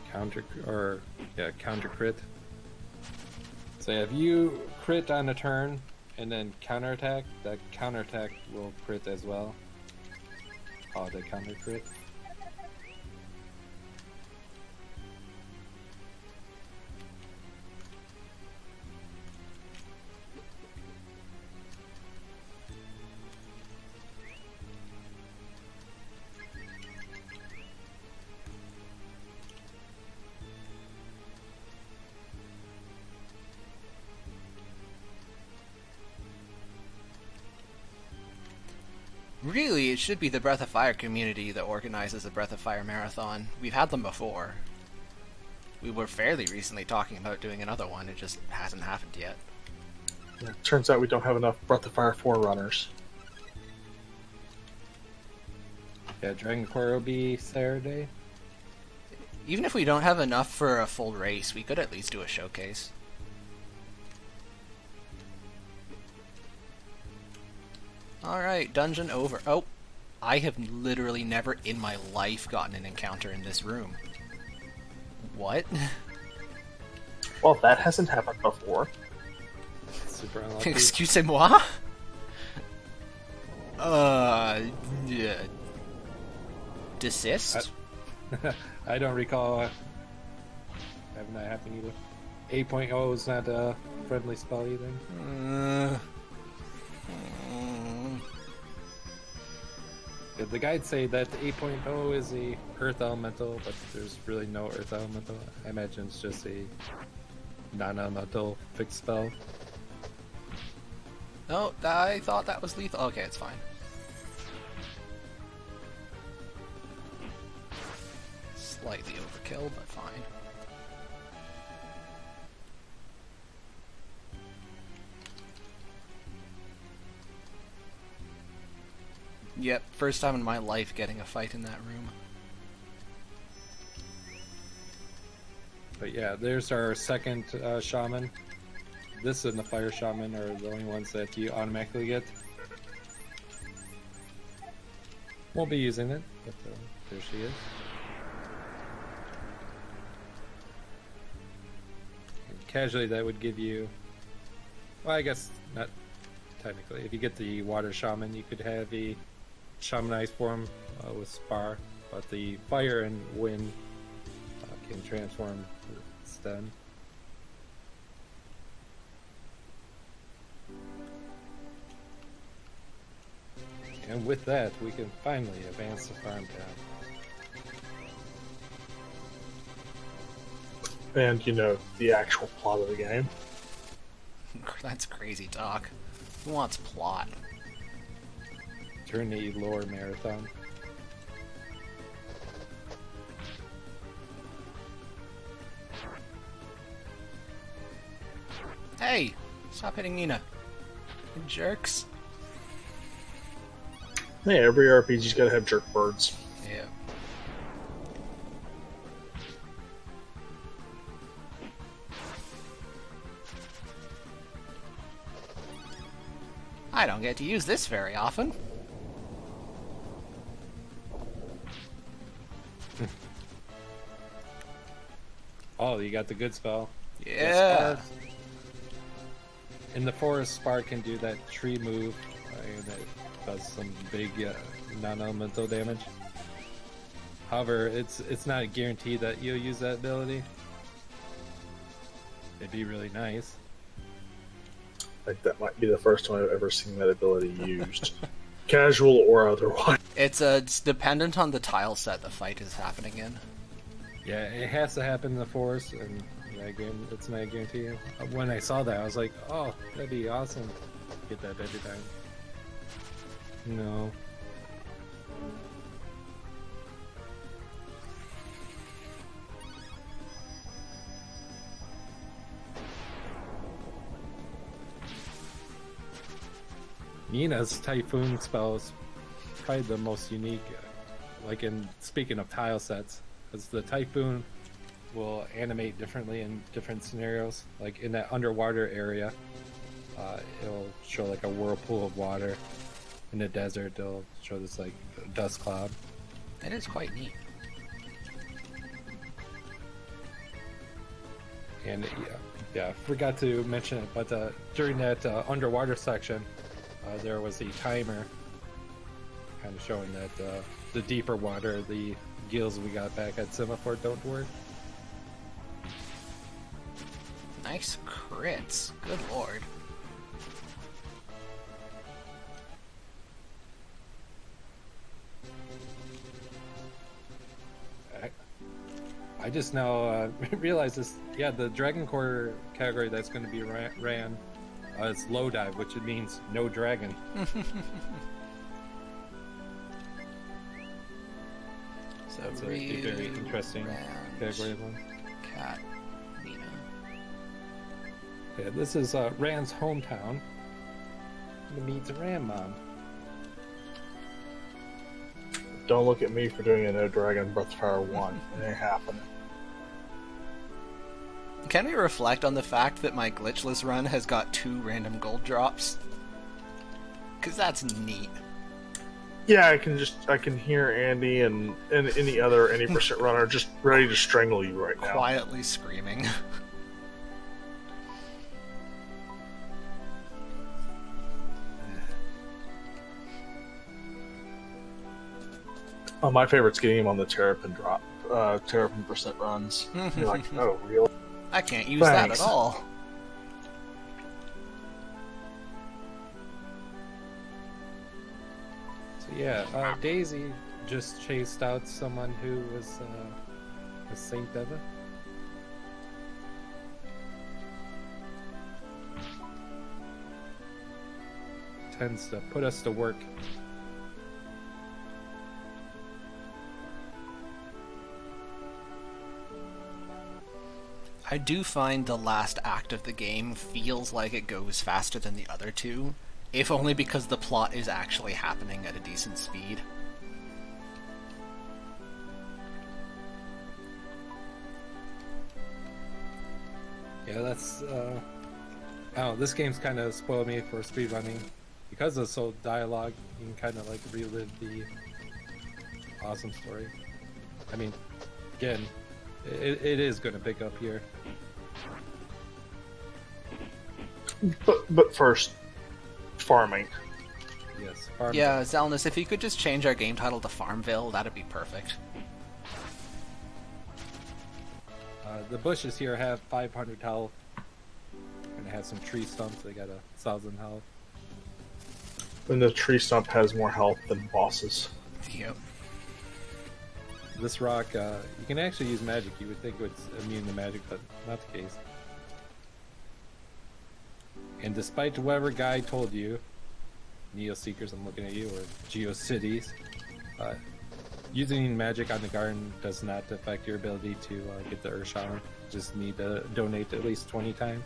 Counter crit. So if you crit on a turn and then counterattack, that counterattack will crit as well. Call it a counter crit. Really, it should be the Breath of Fire community that organizes the Breath of Fire Marathon. We've had them before. We were fairly recently talking about doing another one, it just hasn't happened yet. Yeah, turns out we don't have enough Breath of Fire 4 runners. Yeah, Dragon Core will be Saturday. Even if we don't have enough for a full race, we could at least do a showcase. Alright, dungeon over. Oh, I have literally never in my life gotten an encounter in this room. What? Well, that hasn't happened before. Super unlucky. Excusez-moi? Yeah. Desist? I don't recall having that happen either. 8.0 is not a friendly spell either. Yeah, the guides say that 8.0 is a Earth Elemental, but there's really no Earth Elemental. I imagine it's just a non-elemental fixed spell. No, I thought that was lethal. Okay, it's fine. Slightly overkill, but fine. Yep, first time in my life getting a fight in that room. But yeah, there's our second shaman. This and the fire shaman are the only ones that you automatically get. Won't be using it, but there she is. And casually, that would give you. Well, I guess not technically. If you get the water shaman, you could have a shamanized form with spar, but the fire and wind can transform instead. And with that, we can finally advance the farm town. And, you know, the actual plot of the game. That's crazy talk. Who wants plot? Turn the lore marathon. Hey! Stop hitting Nina. You jerks. Hey, every RPG's gotta have jerk birds. Yeah. I don't get to use this very often. Oh, you got the good spell. Yeah. In the forest, Spar can do that tree move that does some big non-elemental damage. However, it's not a guarantee that you'll use that ability. It'd be really nice. Like, that might be the first time I've ever seen that ability used. Casual or otherwise. It's dependent on the tile set the fight is happening in. Yeah, it has to happen in the forest, and it's not a guarantee. When I saw that, I was like, oh, that'd be awesome. Get that every time. No. Nina's Typhoon spell is probably the most unique, speaking of tile sets, because the Typhoon will animate differently in different scenarios. Like in that underwater area, it'll show like a whirlpool of water. In the desert, it'll show this like dust cloud. That is quite neat. And yeah, forgot to mention it, but during that underwater section, there was a timer kind of showing that the deeper water, the gills we got back at Semaphore don't work. Nice crits. Good lord. I just now realized this. Yeah, the Dragon Core category that's going to be ran is low dive, which means no dragon. So that's a very interesting category of one. Cat Nina. Yeah, this is Rand's hometown. To meet Ram Mom. Don't look at me for doing a no dragon Breath of Fire 1. It ain't happening. Can we reflect on the fact that my glitchless run has got 2 random gold drops? Because that's neat. Yeah, I can hear Andy and any other any percent runner just ready to strangle you right now. Quietly screaming. Oh, my favorite's getting him on the Terrapin drop, Terrapin percent runs. You're like, oh, really? I can't use Thanks. that at all. So yeah, Daisy just chased out someone who was a Saint Deva. Tends to put us to work. I do find the last act of the game feels like it goes faster than the other two, if only because the plot is actually happening at a decent speed. Yeah, that's oh, this game's kind of spoiled me for speedrunning because of so dialogue. You can kind of like relive the awesome story. I mean, again, it is going to pick up here. But first, farming. Yes. Farming. Yeah, Zelnus, if you could just change our game title to Farmville, that'd be perfect. The bushes here have 500 health, and they have some tree stumps. They got 1,000 health. And the tree stump has more health than bosses. Yep. This rock, you can actually use magic. You would think it's immune to magic, but not the case. And despite whatever guy told you, Neo-Seekers, I'm looking at you, or GeoCities, using magic on the garden does not affect your ability to get the Earth Shower. Just need to donate at least 20 times.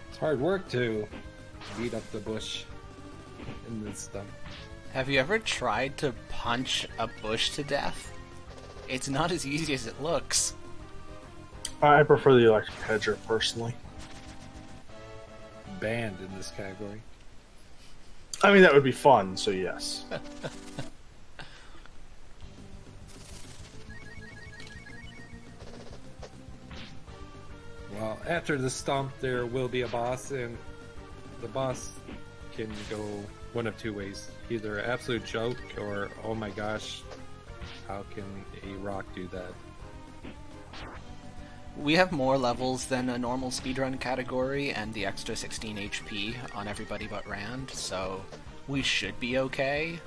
It's hard work to beat up the bush in this stuff. Have you ever tried to punch a bush to death? It's not as easy as it looks. I prefer the electric hedger personally. Banned in this category. I mean, that would be fun, so yes. Well, after the stump, there will be a boss, and the boss can go one of two ways. Either absolute joke, or oh my gosh, how can a rock do that? We have more levels than a normal speedrun category and the extra 16 HP on everybody but Rand, so we should be okay.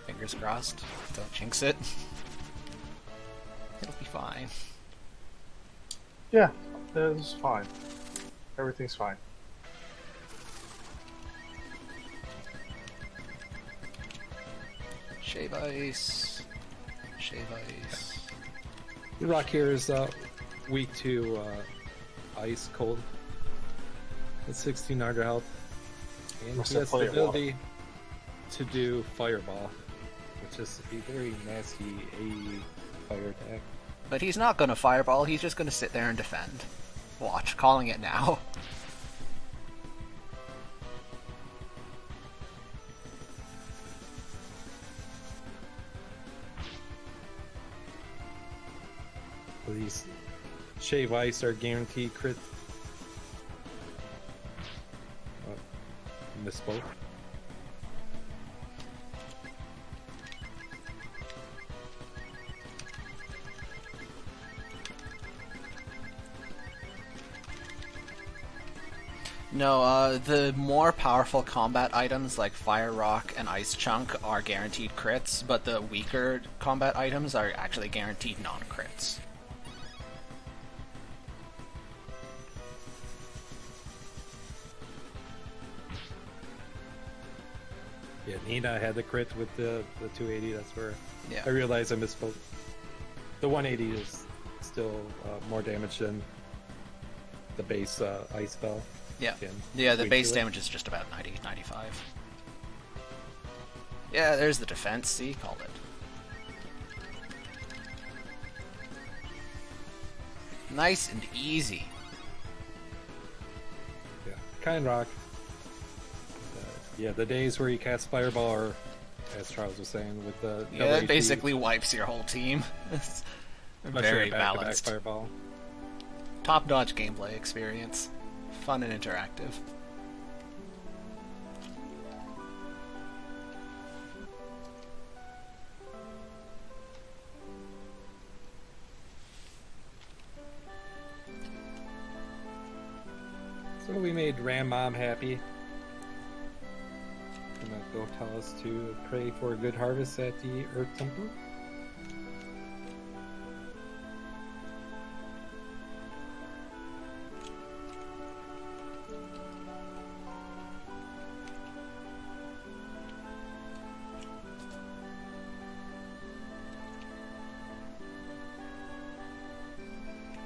Fingers crossed. Don't jinx it. It'll be fine. Yeah, it's fine. Everything's fine. Shave ice. Shave ice. The rock here is weak to ice, cold. It's 1600 health. And Must he have has the plenty of water. ability to do fireball, which is a very nasty AE fire attack. But he's not gonna fireball, he's just gonna sit there and defend. Watch, calling it now. These shave ice are guaranteed crit. Misspoke. No, the more powerful combat items like Fire Rock and Ice Chunk are guaranteed crits, but the weaker combat items are actually guaranteed non-crits. Yeah, Nina had the crit with the 280. That's where Yeah. I realized I misspoke. The 180 is still more damage than the base ice spell. Yeah. Can Yeah, the tweak base to it. damage is just about 90, 95. Yeah, there's the defense. See, called it. Nice and easy. Yeah, kind rock. Yeah, the days where you cast fireball, or as Charles was saying, with the Yeah, double it HP, basically wipes your whole team. It's much very better back-to-back balanced. fireball. Top-notch gameplay experience. Fun and interactive. So we made Ram Mom happy. Gonna go tell us to pray for a good harvest at the Earth Temple.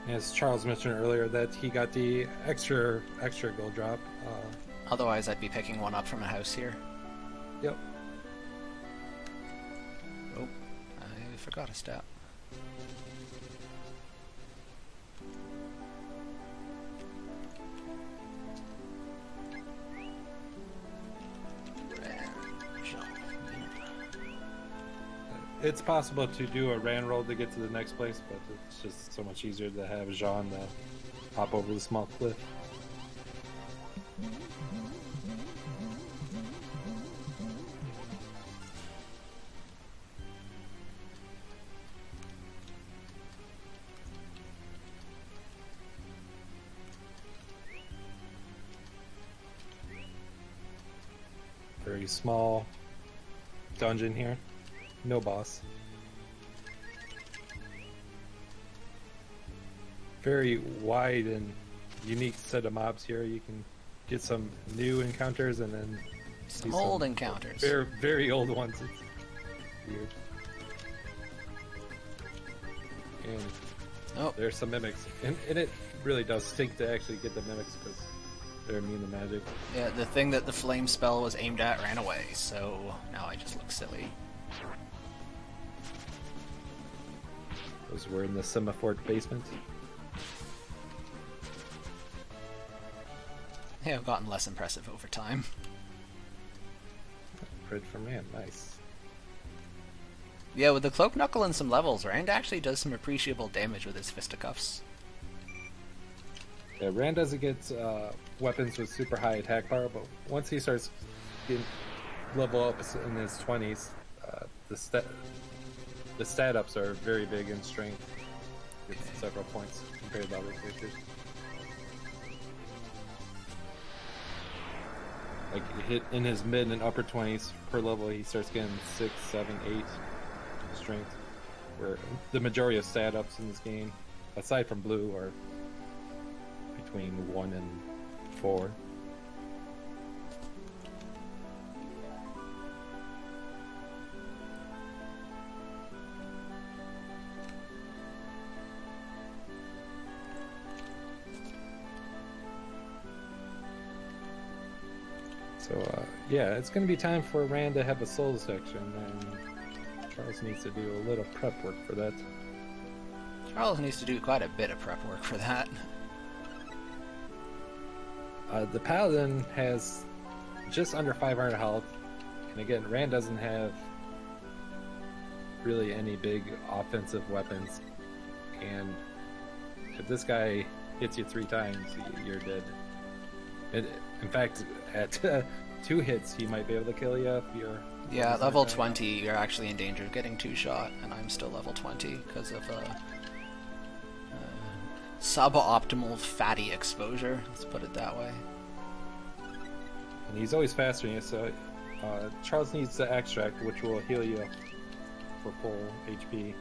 As Charles mentioned earlier, that he got the extra gold drop. Otherwise, I'd be picking one up from a house here. Yep. Oh, I forgot a step. It's possible to do a ran roll to get to the next place, but it's just so much easier to have Xujhan hop over the small cliff. Very small dungeon here. No boss. Very wide and unique set of mobs here. You can get some new encounters and then Some old encounters. very, very old ones. It's weird. And Oh, there's some mimics. And it really does stink to actually get the mimics because they're immune to magic. yeah, the thing that the flame spell was aimed at ran away, so now I just look silly. Those were in the Semaphore basement. They have gotten less impressive over time. crit from Rand. Nice. Yeah, with the Cloak Knuckle and some levels, Rand actually does some appreciable damage with his fisticuffs. Yeah, Rand doesn't get weapons with super high attack power, but once he starts getting level up in his 20s, the stat ups are very big in strength. Gets several points compared to other characters. Like hit in his mid and upper 20s per level, he starts getting 6, 7, 8 strength. Where the majority of stat ups in this game, aside from blue, are between 1 and 4. So, yeah, it's going to be time for Rand to have a soul section, and Charles needs to do a little prep work for that. Charles needs to do quite a bit of prep work for that. The Paladin has just under 500 health, and again, Rand doesn't have really any big offensive weapons, and if this guy hits you 3 times, you're dead. In fact, at 2 hits, he might be able to kill you if you're... Yeah, at level 20, you're actually in danger of getting 2-shot, and I'm still level 20 because of suboptimal fatty exposure, let's put it that way. And he's always faster than you, so Charles needs the extract, which will heal you for full HP.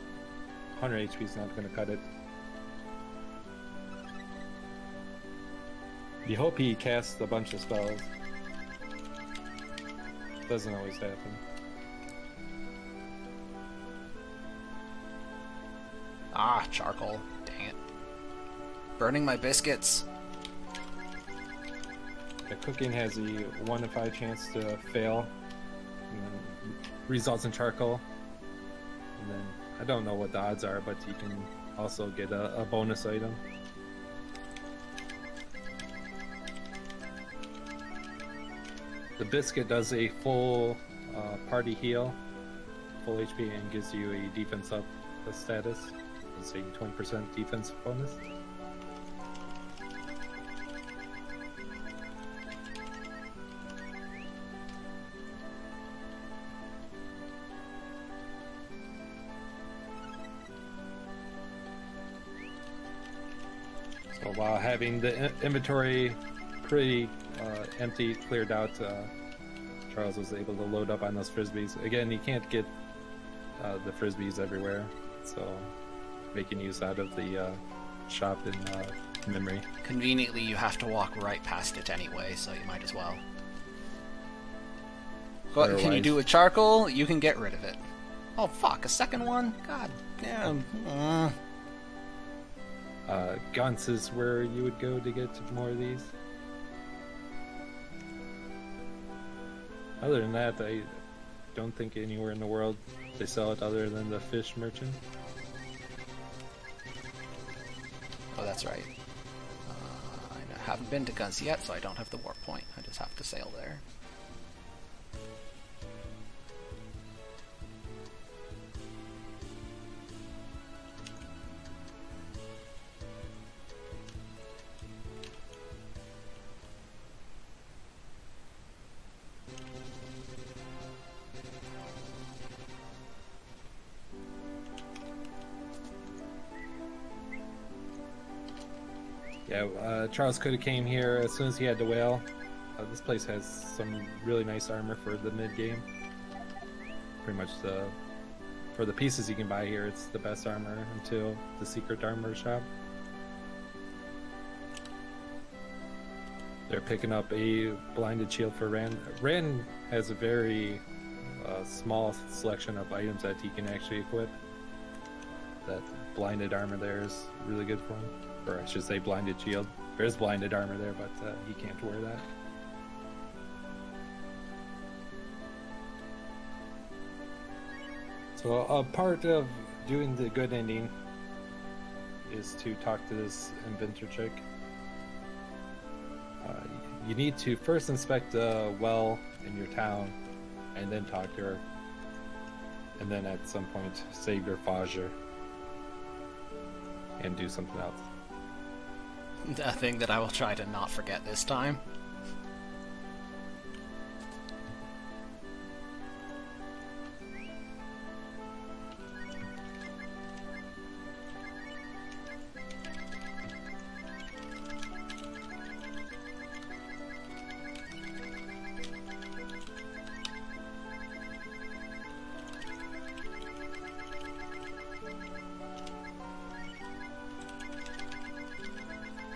100 HP is not going to cut it. You hope he casts a bunch of spells. Doesn't always happen. Ah, charcoal. Dang it. Burning my biscuits. The cooking has a 1 in 5 chance to fail. And then results in charcoal. And then, I don't know what the odds are, but you can also get a bonus item. The biscuit does a full party heal, full HP, and gives you a defense up status. It's a 20% defense bonus. So while having the inventory pretty empty, cleared out, Charles was able to load up on those frisbees. Again, you can't get the frisbees everywhere, so making use out of the shop in memory. Conveniently, you have to walk right past it anyway, so you might as well. What can you do with charcoal? You can get rid of it. Oh fuck, a second one? God damn. Guns is where you would go to get more of these. Other than that, I don't think anywhere in the world they sell it other than the fish merchant. Oh, that's right. I haven't been to Guns yet, so I don't have the warp point. I just have to sail there. Yeah, Charles could have came here as soon as he had the whale. This place has some really nice armor for the mid-game. Pretty much for the pieces you can buy here, it's the best armor until the secret armor shop. They're picking up a blinded shield for Rand. Rand has a very small selection of items that he can actually equip. That blinded armor there is really good for him. Or I should say blinded shield. There is blinded armor there, but he can't wear that. So a part of doing the good ending is to talk to this inventor chick. You need to first inspect a well in your town and then talk to her, and then at some point save your Fajer and do something else. A thing that I will try to not forget this time.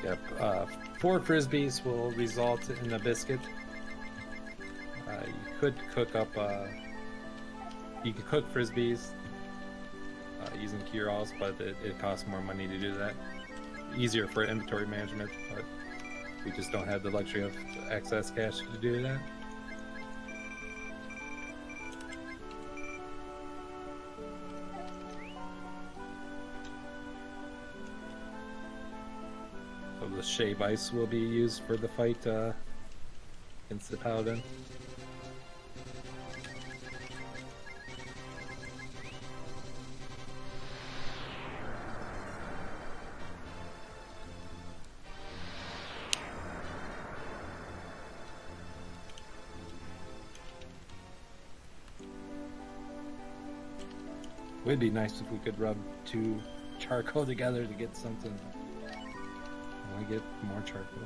Yep. 4 frisbees will result in a biscuit. You could cook up. You could cook frisbees using cure-alls, but it costs more money to do that. Easier for inventory management, but we just don't have the luxury of excess cash to do that. So the shave ice will be used for the fight against the paladin. It would be nice if we could rub 2 charcoal together to get something. I want to get more charcoal.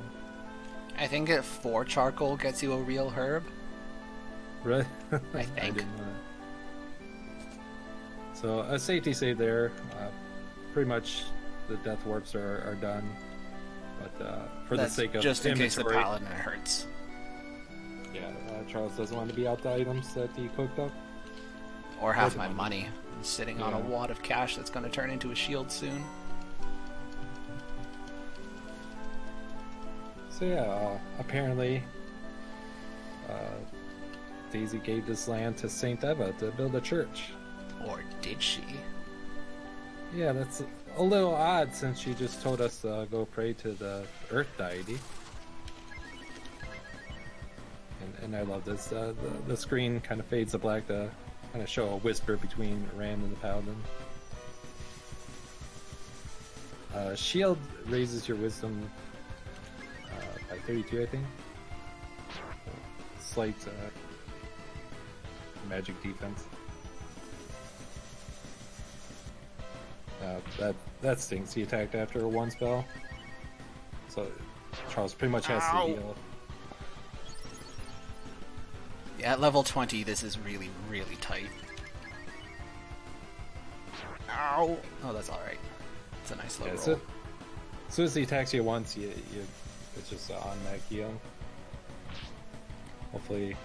I think 4 charcoal gets you a real herb. Right? I think. didn't know that. So a safety save there. Pretty much the death warps are done. But for That's the sake of just in case the inventory, paladin hurts. yeah, Charles doesn't want to be out the items that he cooked up. Or half Good my one. money. I'm sitting on a Yeah. wad of cash that's going to turn into a shield soon. So yeah, apparently Daisy gave this land to Saint Eva to build a church. Or did she? Yeah, that's a little odd since she just told us to go pray to the earth deity. And I love this. The screen kind of fades to black to kind of show a whisper between Rand and the paladin. Shield raises your wisdom by 32, I think. Slight magic defense. That stinks. He attacked after 1 spell. So Charles pretty much has Ow. to heal. Yeah, at level 20, this is really, really tight. Ow! Oh, that's alright. It's a nice low Yeah, roll. so, as soon as he attacks you once, it's just on that heal. Hopefully,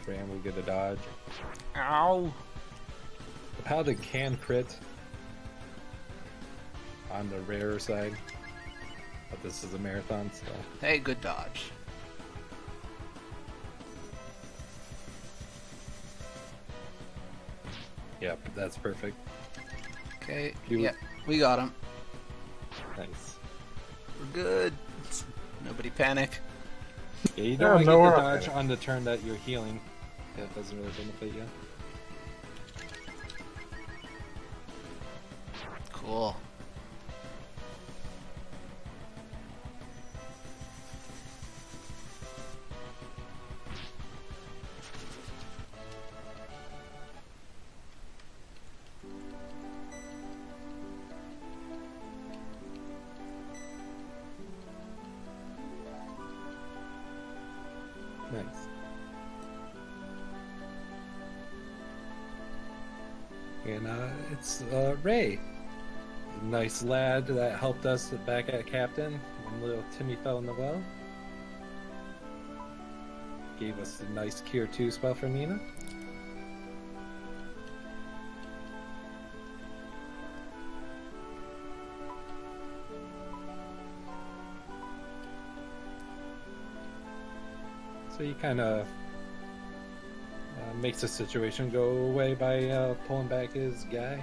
Ram will get a dodge. Ow! The paladin can crit on the rarer side, but this is a marathon, so Hey, good dodge. yep, that's perfect. Okay, You- yeah, we got him. Nice. We're good. Nobody panic. Yeah, you Yeah, don't want to no get the worry. dodge on the turn that you're healing. That doesn't really benefit you. Cool. Nice. And it's Ray. Nice lad that helped us back at Captain when little Timmy fell in the well. Gave us a nice Cure 2 spell for Nina. So he kind of makes the situation go away by pulling back his guy.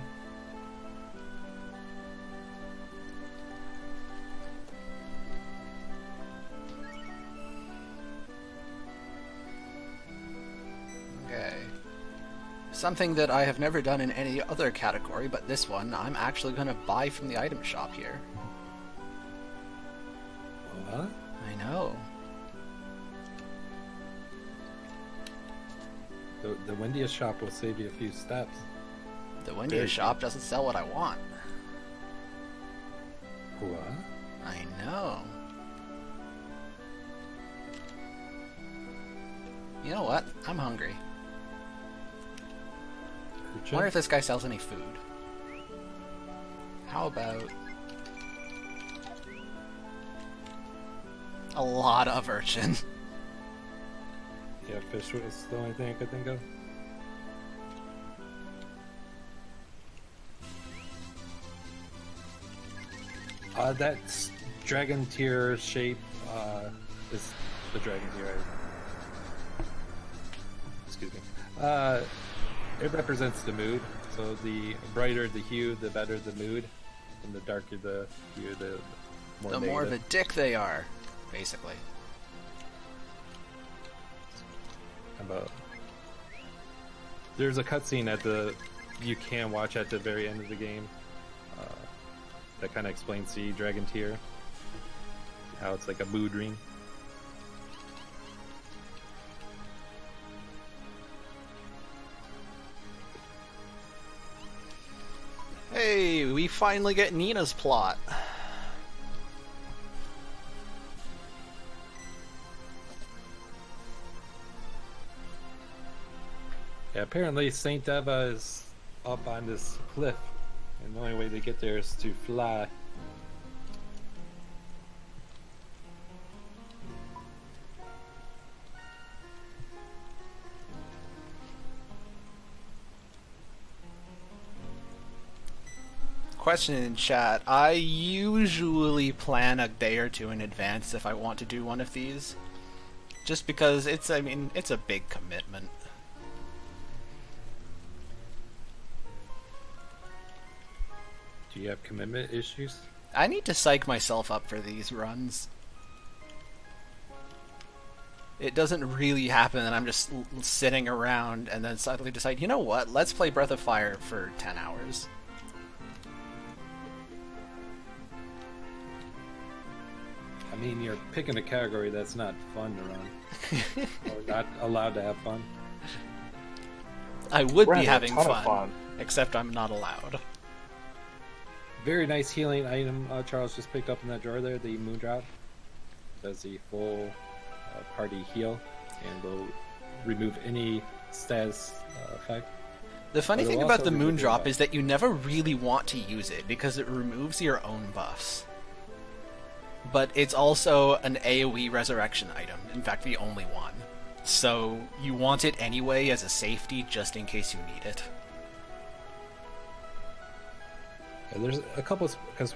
Something that I have never done in any other category, but this one I'm actually going to buy from the item shop here. What? I know. The Wendy's shop will save you a few steps. The Wendy's shop doesn't sell what I want. What? I know. You know what? I'm hungry. I wonder if this guy sells any food. How about a lot of urchin? Yeah, fish was the only thing I could think of. That dragon tier shape is the dragon tier. Excuse me. It represents the mood. So the brighter the hue, the better the mood, and the darker the hue, the more. The more of a dick they are, basically. There's a cutscene you can watch at the very end of the game that kind of explains the dragon tier, how it's like a mood ring. Hey, we finally get Nina's plot. Yeah, apparently Saint Eva is up on this cliff, and the only way to get there is to fly. Question in chat. I usually plan a day or two in advance if I want to do one of these. Just because it's a big commitment. Do you have commitment issues? I need to psych myself up for these runs. It doesn't really happen that I'm just sitting around and then suddenly decide, you know what, let's play Breath of Fire for 10 hours. I mean, you're picking a category that's not fun to run. Or not allowed to have fun. I would We're be having a ton of fun. except I'm not allowed. Very nice healing item Charles just picked up in that drawer there, the Moondrop. Does the full party heal and will remove any status effect. The funny But thing it'll about also the remove Moondrop your is that you never really want to use it because it removes your own buffs. But it's also an AoE resurrection item, in fact the only one. So you want it anyway as a safety just in case you need it. Yeah, there's a couple, because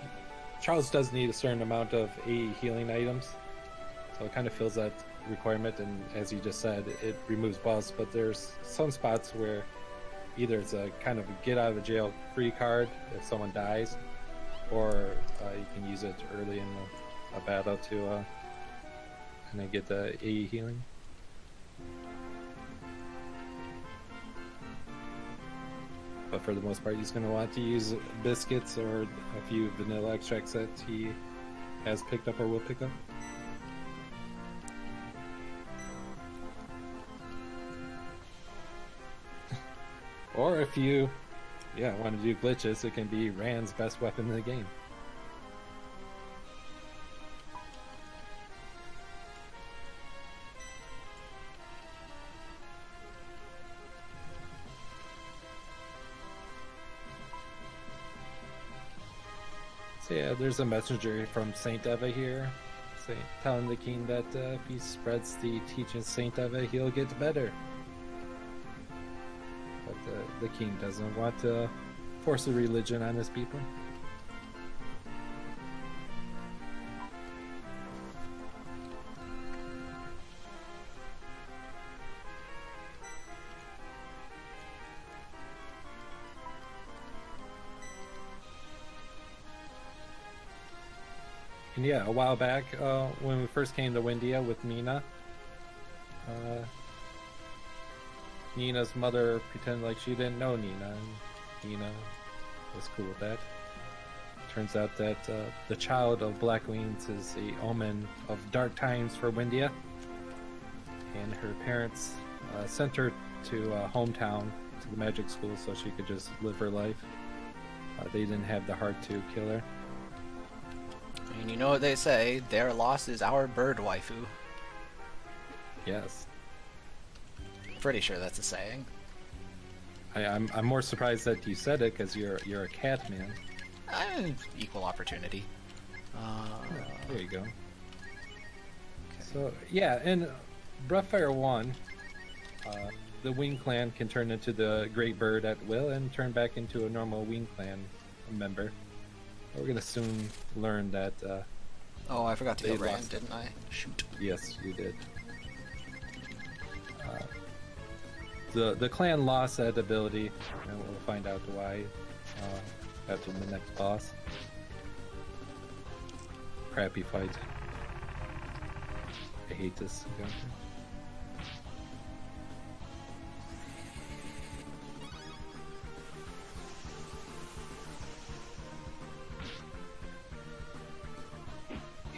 Charles does need a certain amount of AE healing items, so it kind of fills that requirement, and as you just said, it removes buffs, but there's some spots where either it's a kind of a get out of jail free card if someone dies, or you can use it early in a battle to kind of get the AE healing. But for the most part, he's going to want to use biscuits or a few vanilla extracts that he has picked up or will pick up. Or if you want to do glitches, it can be Rand's best weapon in the game. So yeah, there's a messenger from Saint Eva here, telling the king that if he spreads the teaching of Saint Eva, he'll get better. But the king doesn't want to force a religion on his people. And yeah, a while back, when we first came to Windia with Mina, Nina's mother pretended like she didn't know Nina, and Nina was cool with that. Turns out that the child of Black Wings is a omen of dark times for Windia, and her parents sent her to hometown, to the magic school, so she could just live her life. They didn't have the heart to kill her. And you know what they say, their loss is our bird waifu. Yes. Pretty sure that's a saying. I'm more surprised that you said it, because you're a cat man. Equal opportunity. There you go. Okay. So, yeah, in Breathfire 1, the Wing Clan can turn into the Great Bird at will and turn back into a normal Wing Clan member. We're going to soon learn that... Oh, I forgot to they go Ram, lost. didn't I? Shoot. Yes, you did. The clan lost that ability, and we'll find out why after the next boss. Crappy fight. I hate this encounter.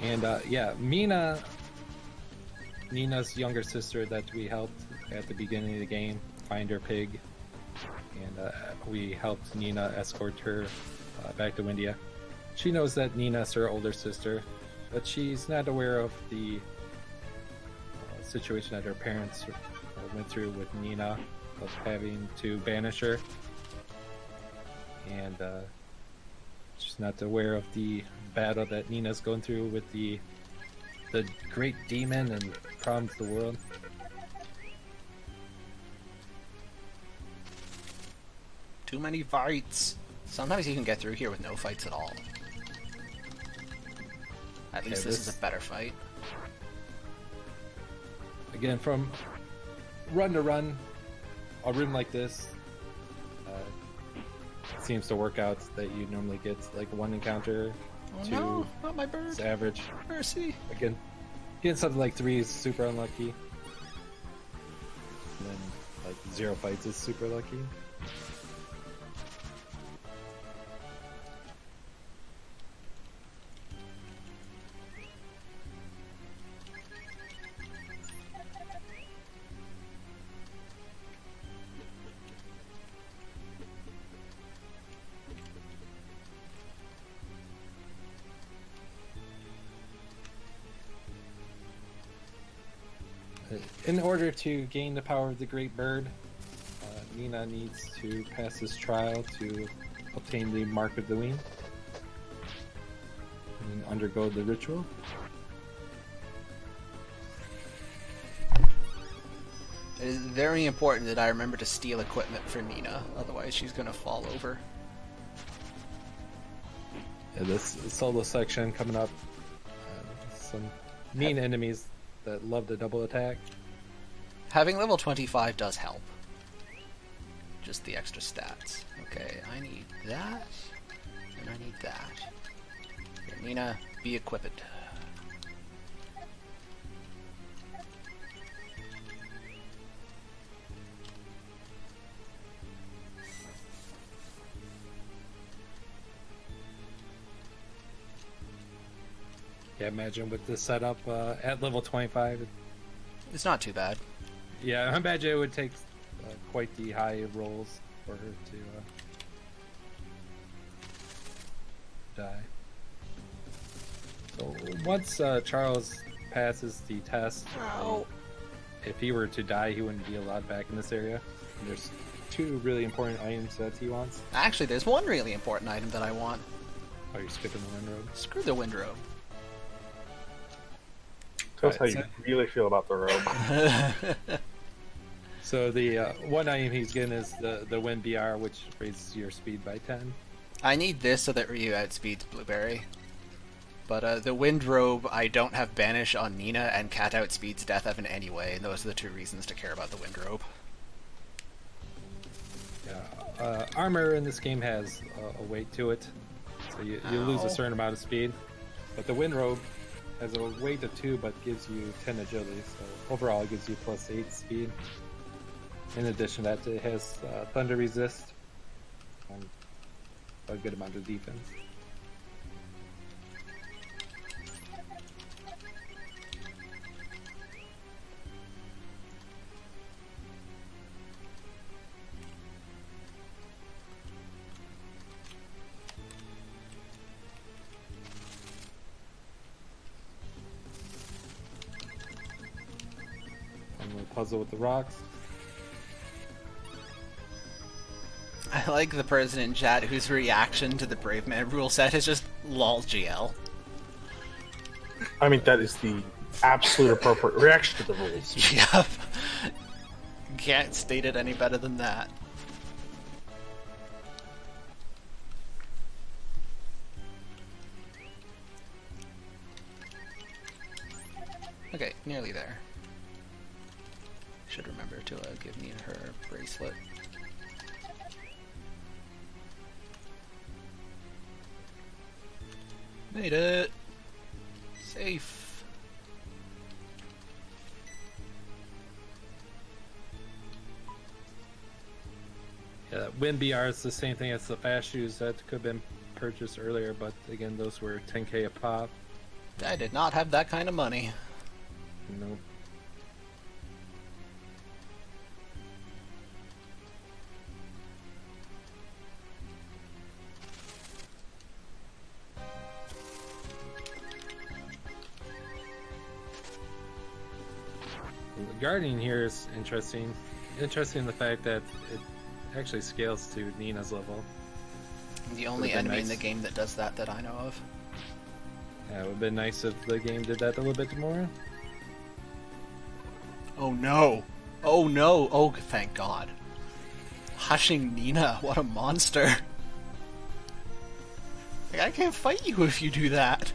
And yeah, Nina's younger sister that we helped at the beginning of the game find her pig, and we helped Nina escort her back to Windia. She knows that Nina's her older sister, but she's not aware of the situation that her parents went through with Nina, of having to banish her, and she's not aware of the battle that Nina's going through with the great demon and problems of the world. Too many fights. Sometimes you can get through here with no fights at all. At least this is a better fight. Again, from run to run, a room like this seems to work out that you normally get like one encounter, Oh two no, not my bird. is average. Mercy. Again, getting something like 3 is super unlucky. And then like 0 fights is super lucky. In order to gain the power of the Great Bird, Nina needs to pass this trial to obtain the Mark of the Wing and undergo the ritual. It is very important that I remember to steal equipment for Nina, otherwise she's gonna fall over. Yeah, this solo section coming up. Some mean enemies that love the double attack. Having level 25 does help. Just the extra stats. Okay, I need that, and I need that. Here, Nina, be equipped. Yeah, imagine with this setup at level 25. It's not too bad. Yeah, I imagine it would take quite the high rolls for her to die. So once Charles passes the test, if he were to die, he wouldn't be allowed back in this area. And there's 2 really important items that he wants. Actually, there's one really important item that I want. Oh, you're skipping the wind road? Screw the windrobe. Tell us how Alright, you really feel about the robe. So the one item he's getting is the Wind BR, which raises your speed by 10. I need this so that Ryu outspeeds Blueberry. But the Windrobe, I don't have Banish on Nina, and Cat outspeeds Death Evan anyway, and those are the 2 reasons to care about the Windrobe. Yeah, armor in this game has a weight to it, so you lose a certain amount of speed. But the Wind Robe has a weight of 2, but gives you 10 agility, so overall it gives you +8 speed. In addition to that, it has thunder resist and a good amount of defense. And we'll puzzle with the rocks. I like the person in chat whose reaction to the Braveman rule set is just lol GL. I mean, that is the absolute appropriate reaction to the rules. Yep. Can't state it any better than that. Okay, nearly there. Should remember to give me her bracelet. Made it! Safe! Yeah, Wind BR is the same thing as the fast shoes that could have been purchased earlier, but again, those were 10k a pop. I did not have that kind of money. Nope. The guardian here is interesting. Interesting in the fact that it actually scales to Nina's level. The only Would've been enemy in nice. the game that does that that I know of. Yeah, it would have been nice if the game did that a little bit more. Oh no! Oh no! Oh, thank God. Hushing Nina, what a monster. Like, I can't fight you if you do that.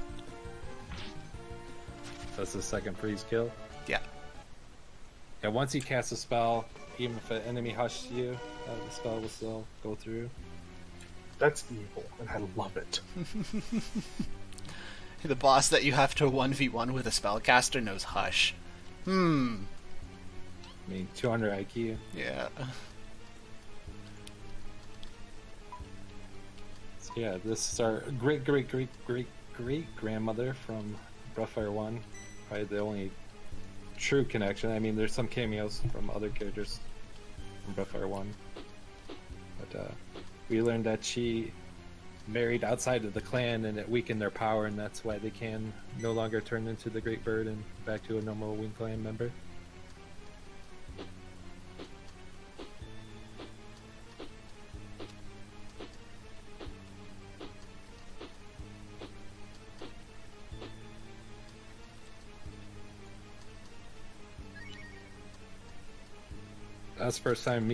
That's the second freeze kill. Yeah. Yeah, once you cast a spell, even if an enemy hushes you, the spell will still go through. That's evil, and I love it. The boss that you have to 1v1 with a spellcaster knows Hush. I mean, 200 IQ. Yeah. So yeah, this is our great grandmother from Breathfire 1. Probably the only true connection. I mean, there's some cameos from other characters from Breathfire 1. But we learned that she married outside of the clan and it weakened their power, and that's why they can no longer turn into the Great Bird and back to a normal Wing Clan member. That's the first time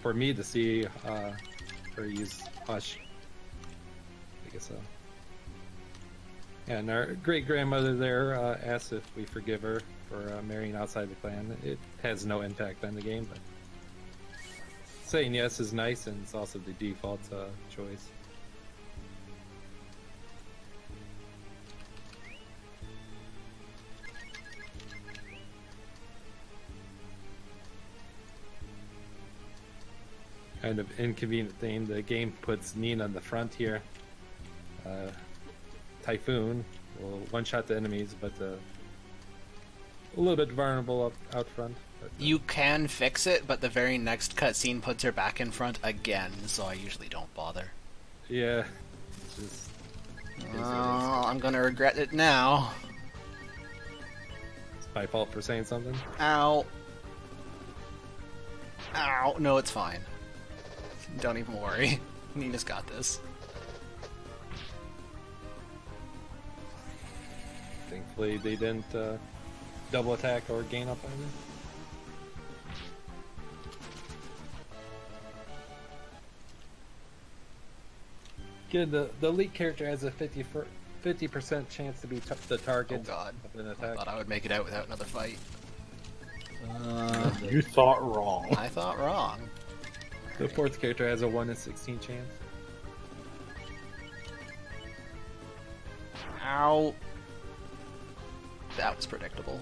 for me to see her use Hush. I guess so. And our great grandmother there asked if we forgive her for marrying outside the clan. It has no impact on the game, but saying yes is nice, and it's also the default choice. Kind of inconvenient thing, the game puts Nina on the front here. Typhoon will one-shot the enemies, but a little bit vulnerable out front. But, You can fix it, but the very next cutscene puts her back in front again, so I usually don't bother. yeah, it's just, I'm gonna regret it now. it's my fault for saying something. Ow. Ow. No, it's fine. Don't even worry. Nina's got this. Thankfully, they didn't double attack or gain up on me. Good. The elite character has a 50% chance to be the target Oh god. of an I attack. thought I would make it out without another fight. You thought wrong. I thought wrong. The fourth character has a 1 in 16 chance. Ow. That was predictable.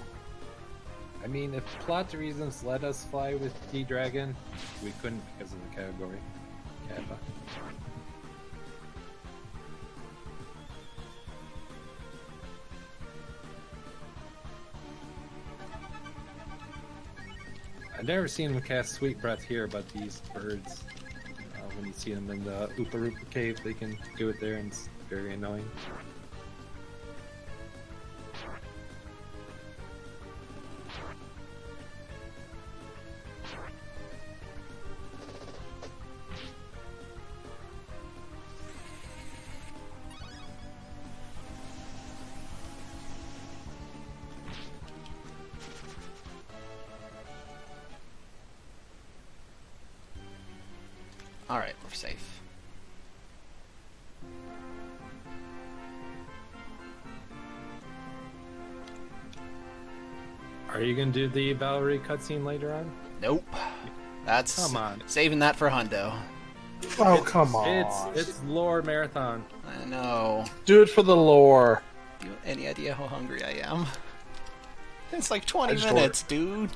I mean, if plot reasons let us fly with D-Dragon, we couldn't because of the category. Kappa. I've never seen them cast Sweet Breath here, but these birds, when you see them in the Oopa Roopa cave, they can do it there, and it's very annoying. Alright, we're safe. Are you gonna do the Valerie cutscene later on? Nope. That's Come on. saving that for Hundo. Oh, come on. It's lore marathon. I know. Do it for the lore. Do you have any idea how hungry I am? It's like 20 just minutes, dude.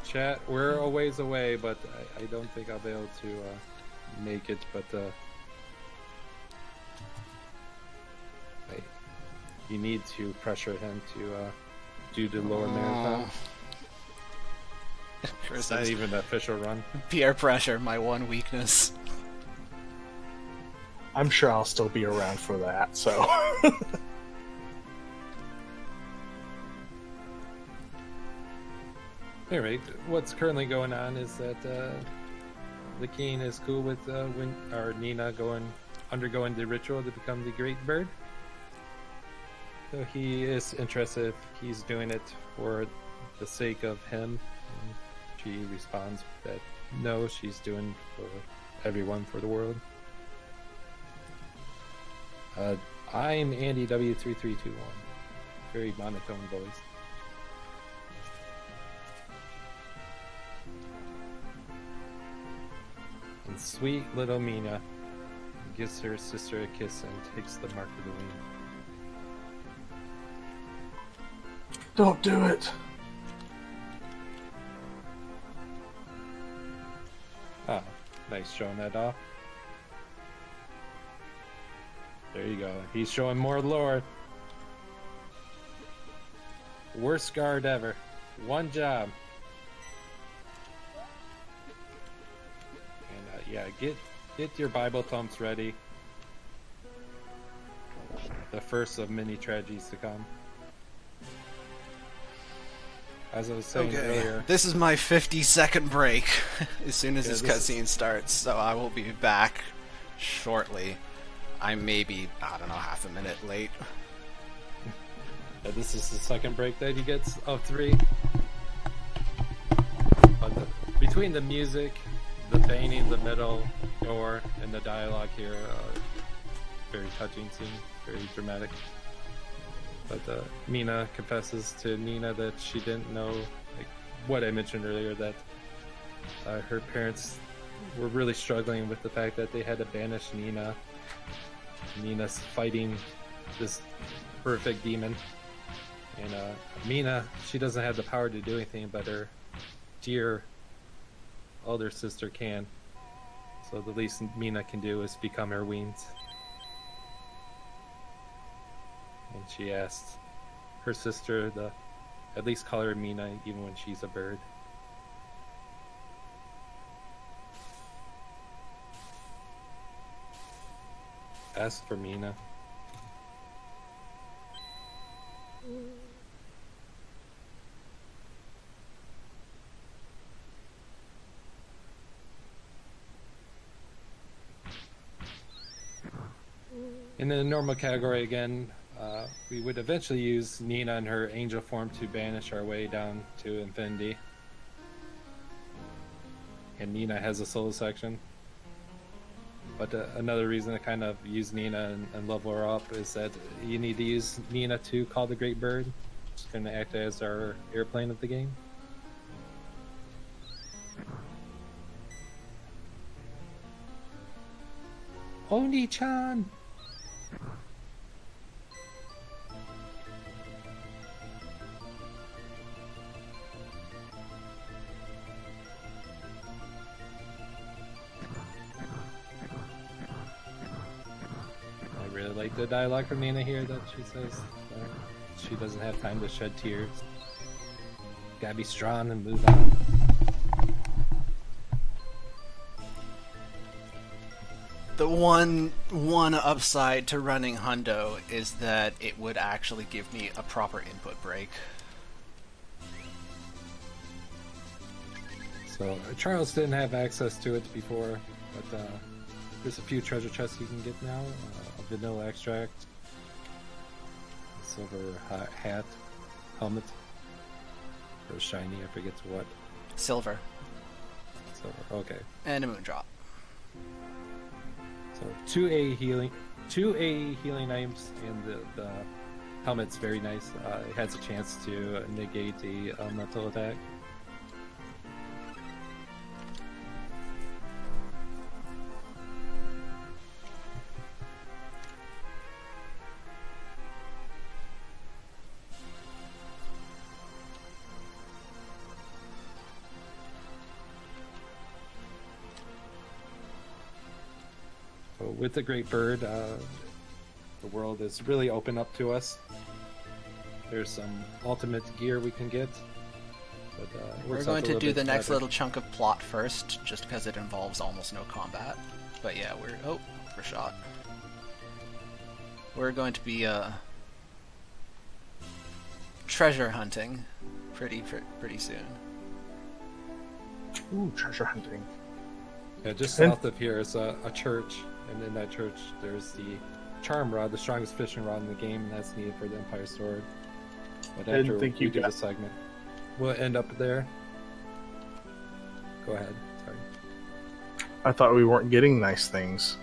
Chat, we're a ways away, but I don't think I'll be able to make it. But you need to pressure him to do the lore marathon. It's not even the official run. Peer pressure, my one weakness. I'm sure I'll still be around for that, so. Anyway, what's currently going on is that the king is cool with Nina undergoing the ritual to become the Great Bird. So he is interested if he's doing it for the sake of him. And she responds that no, she's doing for everyone, for the world. I'm Andy W3321. Very monotone voice. And sweet little Mina gives her sister a kiss and takes the mark of the wing. Don't do it. Ah, nice showing that off. There you go. He's showing more lore. Worst guard ever. One job. And yeah, get your Bible thumps ready. The first of many tragedies to come. As I was saying earlier. This is my 50-second break as soon as Yeah, this this cutscene starts, so I will be back shortly. I may be, I don't know, half a minute late. Yeah, this is the second break that he gets of 3. But between the music, the painting, the middle, door, and the dialogue here, very touching scene, very dramatic. But Mina confesses to Nina that she didn't know, like what I mentioned earlier, that her parents were really struggling with the fact that they had to banish Nina. Nina's fighting this horrific demon. And Mina, she doesn't have the power to do anything, but her dear older sister can. So the least Mina can do is become her wings. And she asked her sister to at least call her Mina even when she's a bird. Ask for Mina. In the normal category again, we would eventually use Nina in her angel form to banish our way down to infinity. And Nina has a solo section. But another reason to kind of use Nina and level her up is that you need to use Nina to call the Great Bird. It's going to act as our airplane of the game. Oni-chan! really like the dialogue from Nina here that she says she doesn't have time to shed tears. Gotta be strong and move on. The one upside to running Hundo is that it would actually give me a proper input break. So Charles didn't have access to it before, but there's a few treasure chests you can get now. A vanilla extract, silver hat, helmet, or shiny, I forget what. Silver. Silver, okay. And a moon drop. So 2A healing items, and the helmet's very nice. It has a chance to negate the elemental attack. With the Great Bird, the world is really open up to us. There's some ultimate gear we can get. But, we're going to do the next little chunk of plot first, just because it involves almost no combat. But yeah, we're shot. We're going to be treasure hunting pretty soon. Ooh, treasure hunting. Yeah, just south of here is a church, and in that church there's the charm rod, the strongest fishing rod in the game, and that's needed for the Empire Sword. But after we do the segment, we'll end up there. Go ahead, sorry. I thought we weren't getting nice things.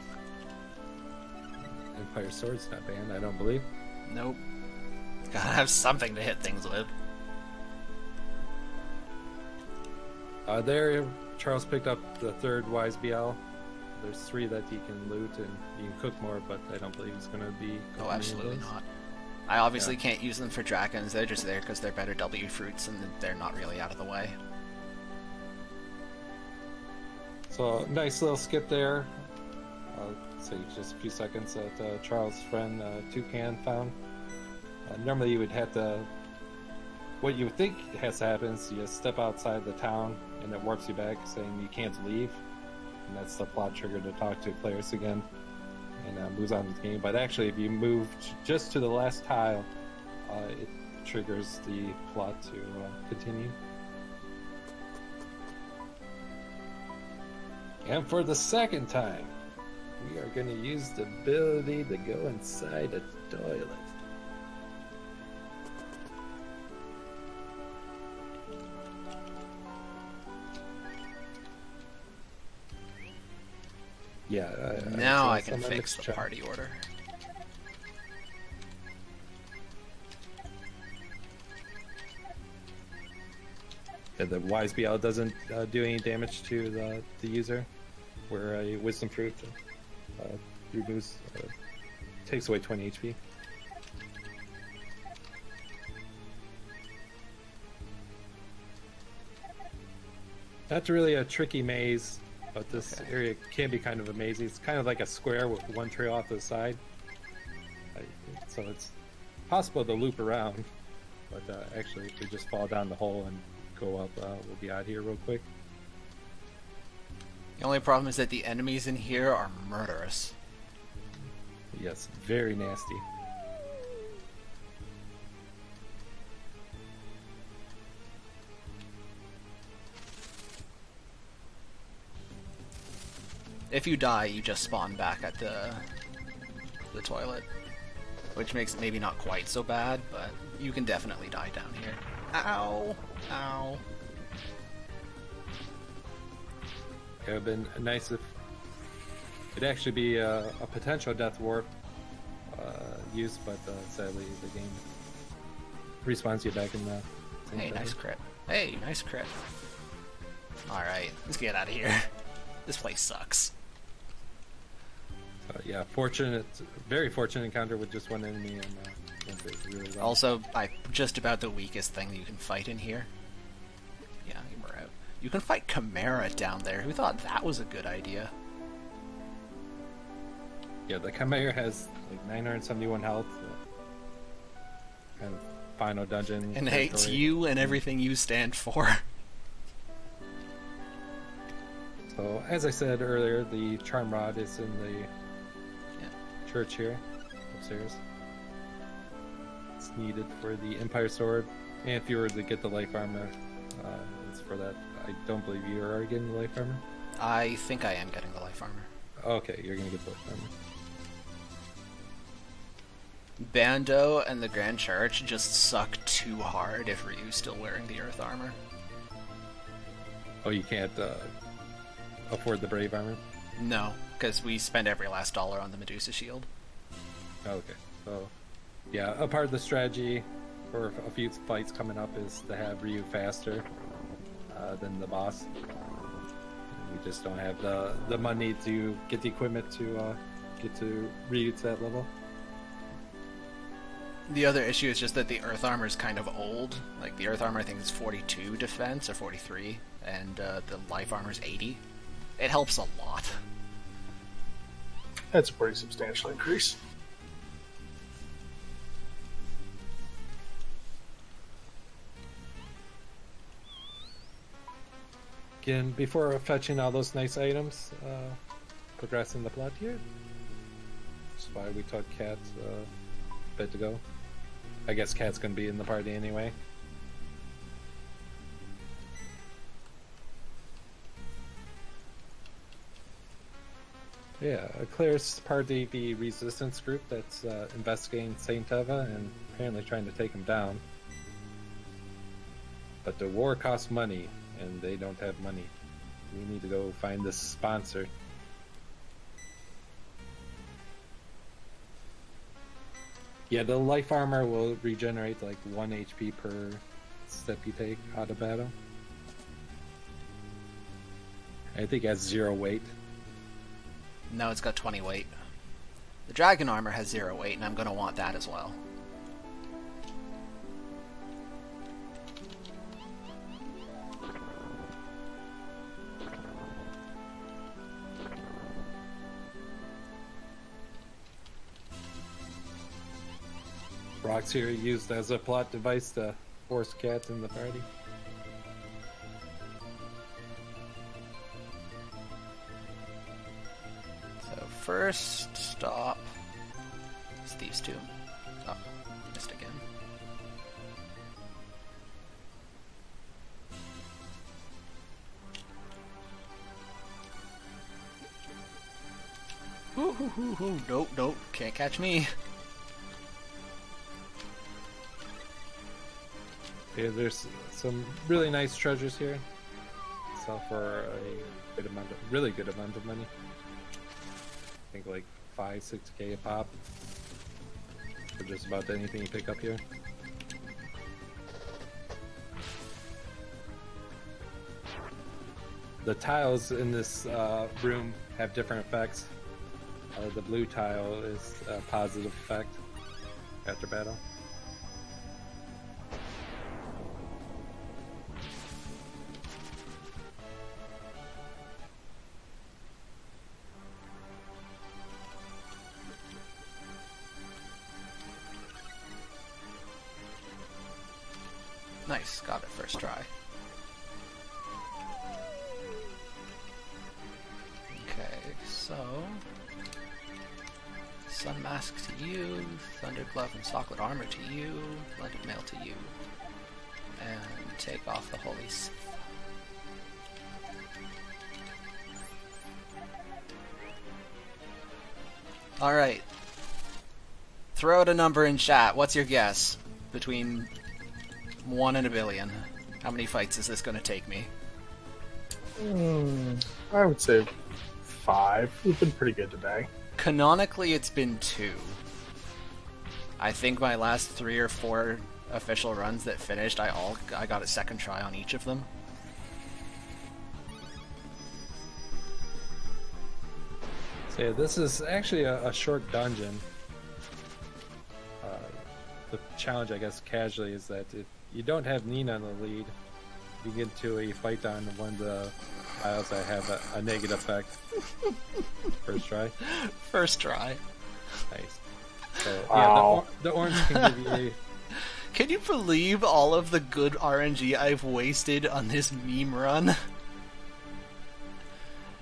Empire Sword's not banned, I don't believe. Nope. Gotta have something to hit things with. There, Charles picked up the third Wise BL. There's 3 that he can loot, and you can cook more, but I don't believe he's going to be... Oh, absolutely not. I obviously can't use them for dragons. They're just there because they're better W fruits, and they're not really out of the way. So, nice little skip there. I'll say just a few seconds that Charles' friend Toucan found. Normally you would have to... What you would think has to happen is you step outside the town, and it warps you back, saying you can't leave. And that's the plot trigger to talk to players again, and moves on with the game. But actually, if you move just to the last tile, it triggers the plot to continue. And for the second time, we are going to use the ability to go inside a toilet. Yeah. Now I can fix the party order. Yeah, the Wise BL doesn't do any damage to the user, where a Wisdom Fruit removes, takes away 20 HP. That's really a tricky maze, but this area can be kind of amazing. It's kind of like a square with one trail off to the side. So it's possible to loop around, but actually if we just fall down the hole and go up, we'll be out here real quick. The only problem is that the enemies in here are murderous. Yes, very nasty. If you die, you just spawn back at the toilet, which makes it maybe not quite so bad, but you can definitely die down here. Ow! Ow! It would have been nice if it'd actually be a potential death warp use, but sadly the game respawns you back in the same Hey, thing. nice crit. Hey, nice crit. Alright, let's get out of here. This place sucks. Yeah, very fortunate encounter with just one enemy, and went really well. Also, just about the weakest thing that you can fight in here. Yeah, we're out. You can fight Chimera down there. Who thought that was a good idea? Yeah, the Chimera has like 971 health. And final dungeon. And hates territory. you and everything you stand for. So, as I said earlier, the Charm Rod is in the church here, upstairs. It's needed for the Empire Sword. And if you were to get the life armor, it's for that. I don't believe you are getting the life armor. I think I am getting the life armor. Okay, you're gonna get the life armor. Bando and the Grand Church just suck too hard if Ryu's still wearing the Earth armor. Oh, you can't afford the Brave armor? No, because we spend every last dollar on the Medusa shield. Okay, so yeah, a part of the strategy for a few fights coming up is to have Ryu faster than the boss. We just don't have the money to get the equipment to get to Ryu to that level. The other issue is just that the Earth armor is kind of old. Like, the Earth armor I think is 42 defense, or 43, and the life armor is 80. It helps a lot. That's a pretty substantial increase. Again, before fetching all those nice items, progressing the plot here. That's why we took Cat a bit to go. I guess Cat's gonna be in the party anyway. Yeah, Claire's part of the resistance group that's investigating Saint Teva and apparently trying to take him down. But the war costs money, and they don't have money. We need to go find this sponsor. Yeah, the life armor will regenerate like 1 HP per step you take out of battle. I think it has 0 weight. No, it's got 20 weight. The dragon armor has 0 weight, and I'm going to want that as well. Rocks here used as a plot device to force Cat in the party. So first stop is these two. Oh, missed again. Nope, nope, can't catch me. Yeah, there's some really nice treasures here. Sell for a good amount of, really good amount of money. I think like 5-6K a pop for just about anything you pick up here. The tiles in this room have different effects. The blue tile is a positive effect after battle. Nice, got it first try. Okay, so Sun Mask to you, Thunder Glove and Socklet Armor to you, Blended Mail to you, and take off the Holy Sith. Alright. Throw out a number in chat. What's your guess? Between 1 and a billion. How many fights is this going to take me? I would say 5. We've been pretty good today. Canonically, it's been 2. I think my last 3 or 4 official runs that finished, I got a second try on each of them. So yeah, this is actually a short dungeon. The challenge, I guess, casually is that if you don't have Nina in the lead, you get into a fight on one of the I also have a negative effect. First try. First try. Nice. So, Wow. yeah, the orange can give you a... Can you believe all of the good RNG I've wasted on this meme run?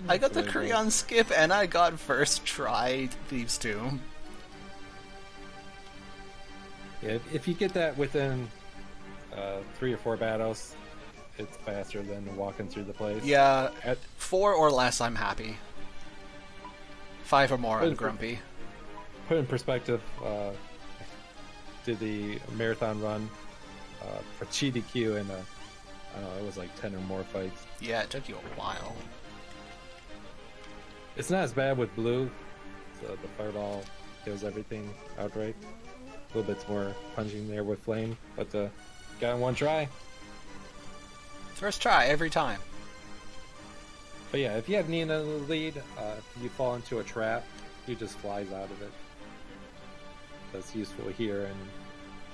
I got the Creon skip and I got first try Thieves' Tomb. Yeah, if you get that within 3 or 4 battles, it's faster than walking through the place. Yeah, 4 or less I'm happy. 5 or more I'm grumpy. Put in perspective, did the marathon run for GDQ and I don't know, it was like 10 or more fights. Yeah, it took you a while. It's not as bad with blue, so the fireball kills everything outright. A little bit more punching there with flame, but got in one try. First try every time. But yeah, if you have Nina in the lead, if you fall into a trap, he just flies out of it. That's useful here and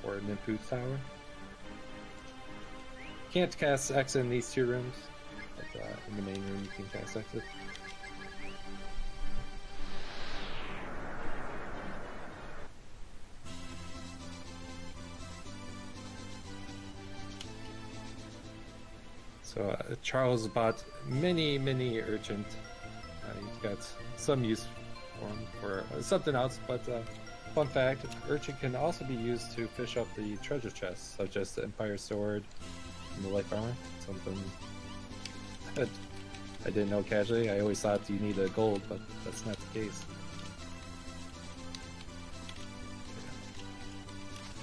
for Nimpu's tower. Can't cast X in these 2 rooms, but in the main room you can cast X. So Charles bought many urchins. He's got some use for him for something else, but fun fact, urchin can also be used to fish up the treasure chests, such as the Empire Sword and the Life Armor. Something that I didn't know casually. I always thought you needed gold, but that's not the case.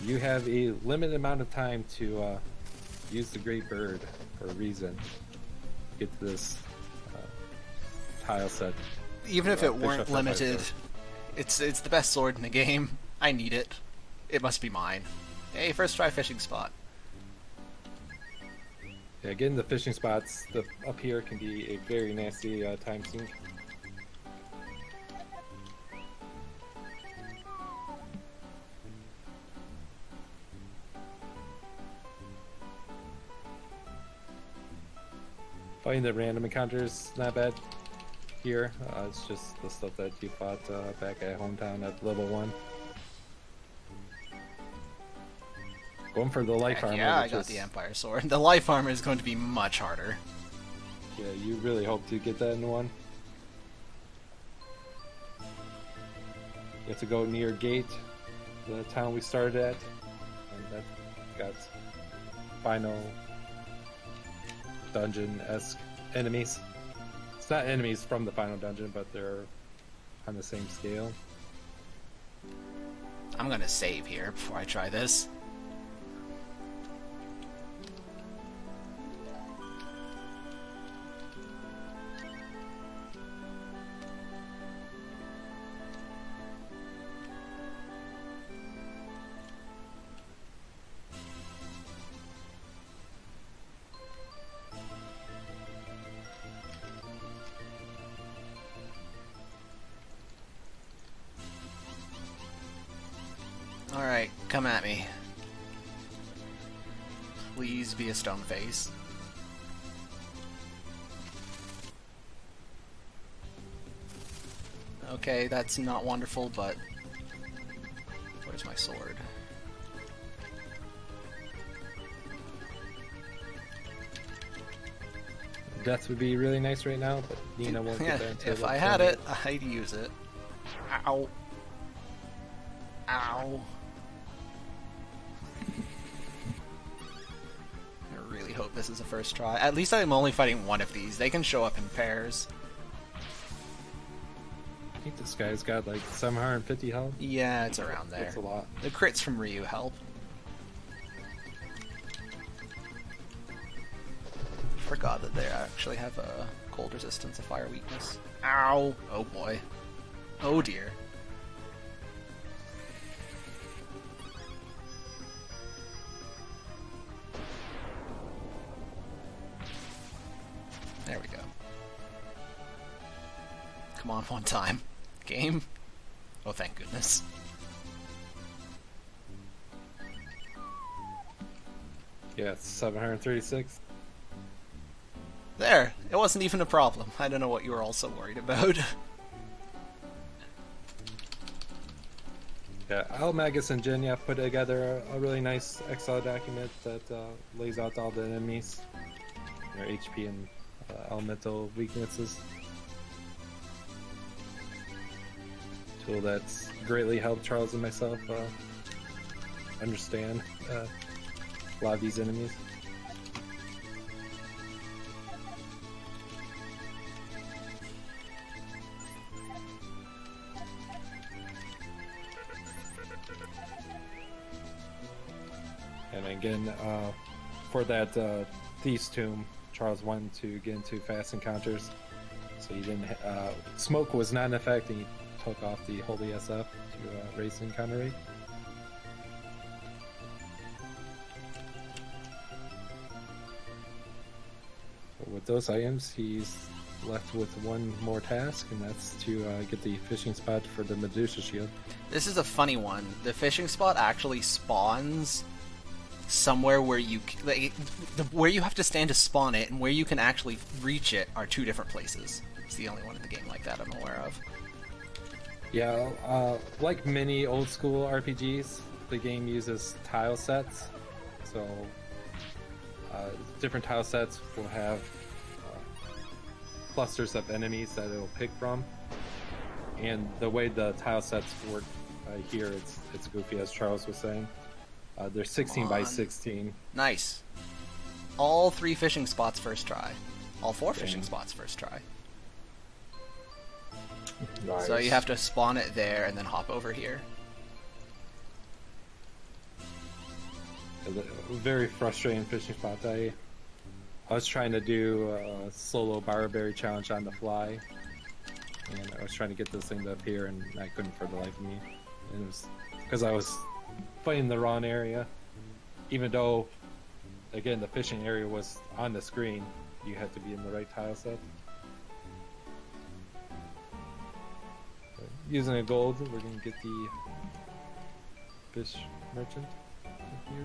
You have a limited amount of time to use the Great Bird for a reason. Get to this tile set. Even if it weren't limited, it's the best sword in the game. I need it. It must be mine. Hey, first try fishing spot. Yeah, getting the fishing spots up here can be a very nasty time sink. Fighting the random encounters not bad here. It's just the stuff that you fought back at hometown at level 1. Going for the life armor. Yeah, I got the Empire Sword. The life armor is going to be much harder. Yeah, you really hope to get that in one. You have to go near gate, the town we started at, and that got final dungeon-esque enemies. It's not enemies from the final dungeon, but they're on the same scale. I'm gonna save here before I try this. Alright, come at me. Please be a stone face. Okay, that's not wonderful, but... Where's my sword? Death would be really nice right now, but Nina won't get that until If I had it, I'd use it. Ow. Ow. I really hope this is a first try. At least I'm only fighting one of these. They can show up in pairs. I think this guy's got like 750 health. Yeah, it's around there. That's a lot. The crits from Ryu help. Forgot that they actually have a cold resistance, a fire weakness. Ow! Oh boy. Oh dear. There we go. Come on, one time. Game? Oh, thank goodness. Yeah, it's 736. There, it wasn't even a problem. I don't know what you were all so worried about. Yeah, Al Magus and Jenya put together a really nice Excel document that lays out all the enemies, their HP and elemental weaknesses. Tool that's greatly helped Charles and myself understand a lot of these enemies. And again, for that Thief's Tomb, Charles wanted to get into fast encounters, so he didn't. Smoke was not in effect, and he took off the Holy SF to raise the encounter rate. With those items, he's left with one more task, and that's to get the fishing spot for the Medusa shield. This is a funny one. The fishing spot actually spawns somewhere where where you have to stand to spawn it and where you can actually reach it are two different places. It's the only one in the game like that I'm aware of. Yeah, like many old school RPGs, the game uses tile sets. So different tile sets will have clusters of enemies that it'll pick from. And the way the tile sets work here, it's goofy, as Charles was saying. They're 16 by 16. Nice. All 3 fishing spots first try. All 4 fishing spots first try. Nice. So you have to spawn it there and then hop over here. A very frustrating fishing spot. I was trying to do a solo barberry challenge on the fly, and I was trying to get this thing to appear, and I couldn't for the life of me. And it was because I was fighting the wrong area. Even though, again, the fishing area was on the screen, you had to be in the right tile set. Using a gold, we're going to get the fish merchant here.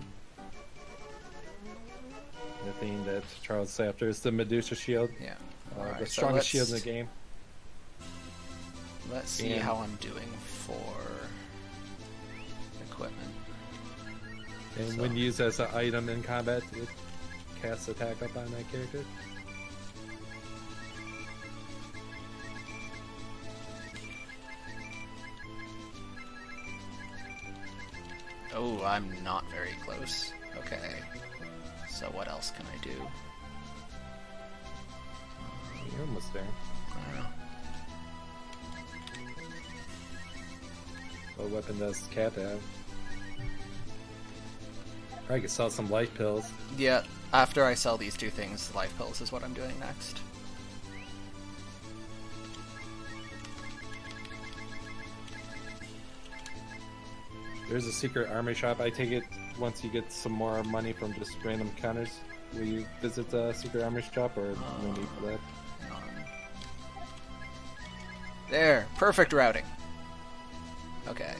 The thing that Charles is after is the Medusa shield. Yeah. The Alright, strongest so shield in the game. Let's see And- how I'm doing for equipment. And So- when used as an item in combat, it casts attack up on that character. Oh, I'm not very close. Okay. So what else can I do? You're almost there. I don't know. What weapon does Cat have? I could sell some life pills. Yeah, after I sell these 2 things, life pills is what I'm doing next. There's a secret armory shop. I take it once you get some more money from just random counters. Will you visit the secret armory shop, or no need for that? There, perfect routing. Okay.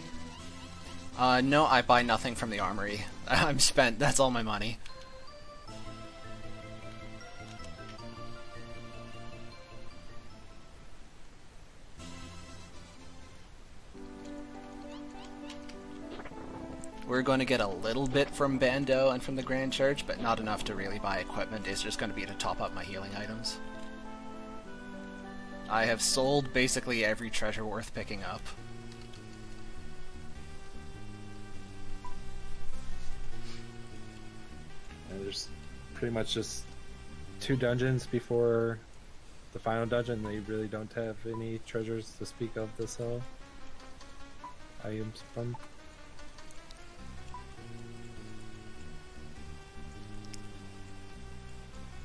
No, I buy nothing from the armory. I'm spent, that's all my money. We're going to get a little bit from Bando and from the Grand Church, but not enough to really buy equipment. It's just going to be to top up my healing items. I have sold basically every treasure worth picking up. And there's pretty much just 2 dungeons before the final dungeon. They really don't have any treasures to speak of to sell items from.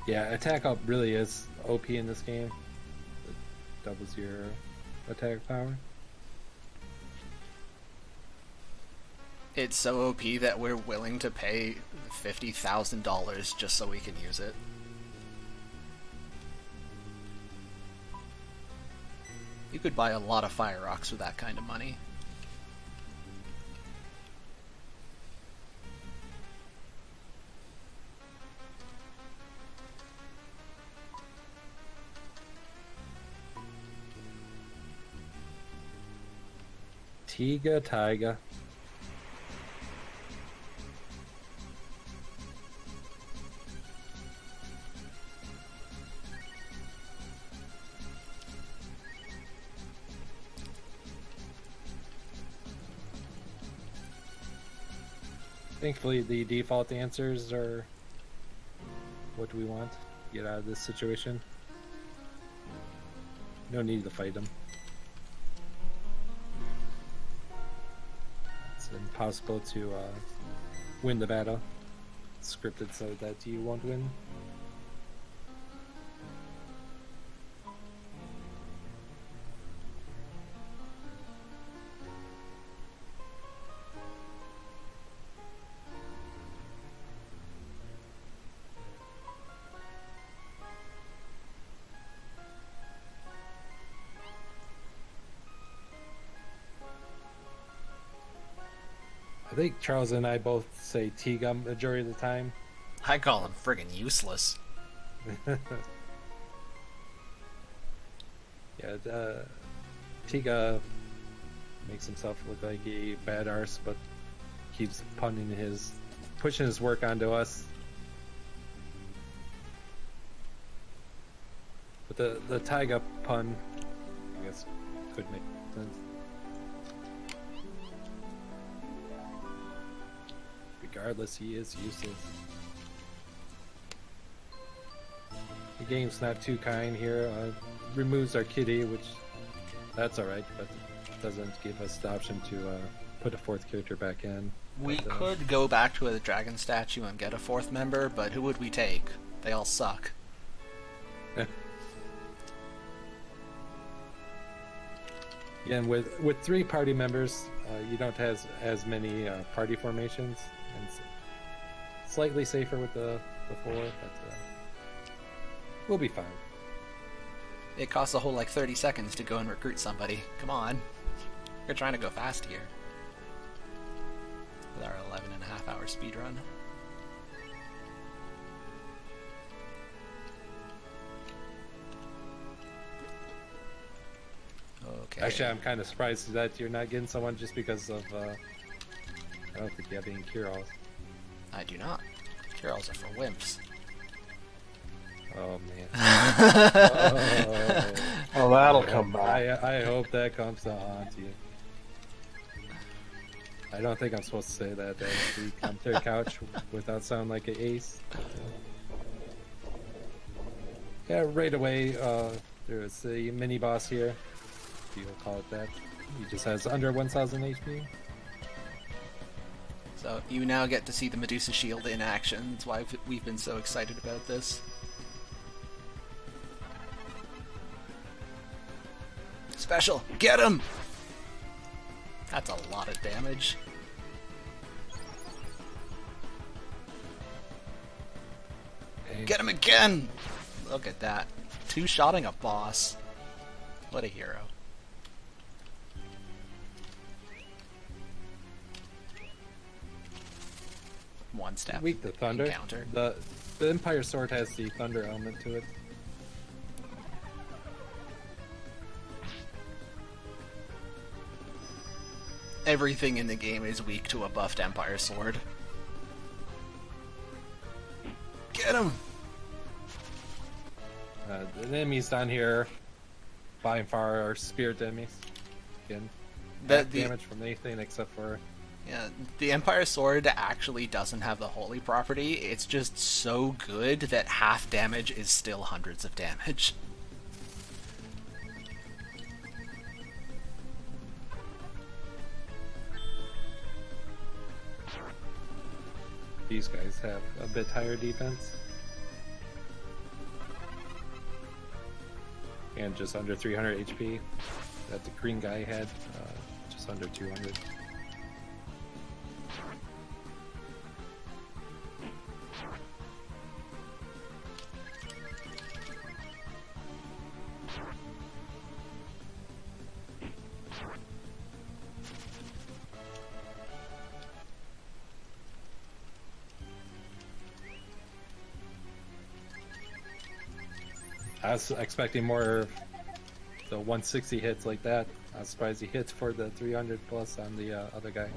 Yeah, attack up really is OP in this game. It doubles your attack power. It's so OP that we're willing to pay $50,000 just so we can use it. You could buy a lot of fire rocks with that kind of money. Tiga Taiga. Thankfully, the default answers are what do we want to get out of this situation. No need to fight them. It's impossible to win the battle. It's scripted so that you won't win. I think Charles and I both say Tiga majority of the time. I call him friggin' useless. Yeah, Tiga makes himself look like a bad arse, but keeps pushing his work onto us. But the Taiga pun, I guess, could make sense. Regardless, he is useless. The game's not too kind here. Removes our kitty, which that's alright, but doesn't give us the option to put a fourth character back in. We could go back to a dragon statue and get a fourth member, but who would we take? They all suck. Again, with 3 party members, you don't have as many party formations, and it's slightly safer with the 4, but we'll be fine. It costs a whole 30 seconds to go and recruit somebody. Come on. We're trying to go fast here. With our 11.5-hour speedrun. Okay. Actually, I'm kind of surprised that you're not getting someone just because of, I don't think you have any cure-alls. I do not. Cure-alls are for wimps. Oh, man. Oh, that'll come back. I hope that comes to haunt you. I don't think I'm supposed to say that as the commentary couch without sounding like an ace. Yeah, right away, there's the mini-boss here. You'll call it that. He just has under 1000 HP. So you now get to see the Medusa shield in action. That's why we've been so excited about this. Special! Get him! That's a lot of damage. Okay. Get him again! Look at that. 2-shotting a boss. What a hero. One step. Weak to thunder. Encounter. The Empire Sword has the thunder element to it. Everything in the game is weak to a buffed Empire Sword. Get him! The enemies down here, by and far, are spirit enemies. Again, The damage from anything except for... Yeah, the Empire Sword actually doesn't have the holy property. It's just so good that half damage is still hundreds of damage. These guys have a bit higher defense. And just under 300 HP. That the green guy had, just under 200. I was expecting more of the 160 hits like that. Not surprised he hit for the 300 plus on the other guy.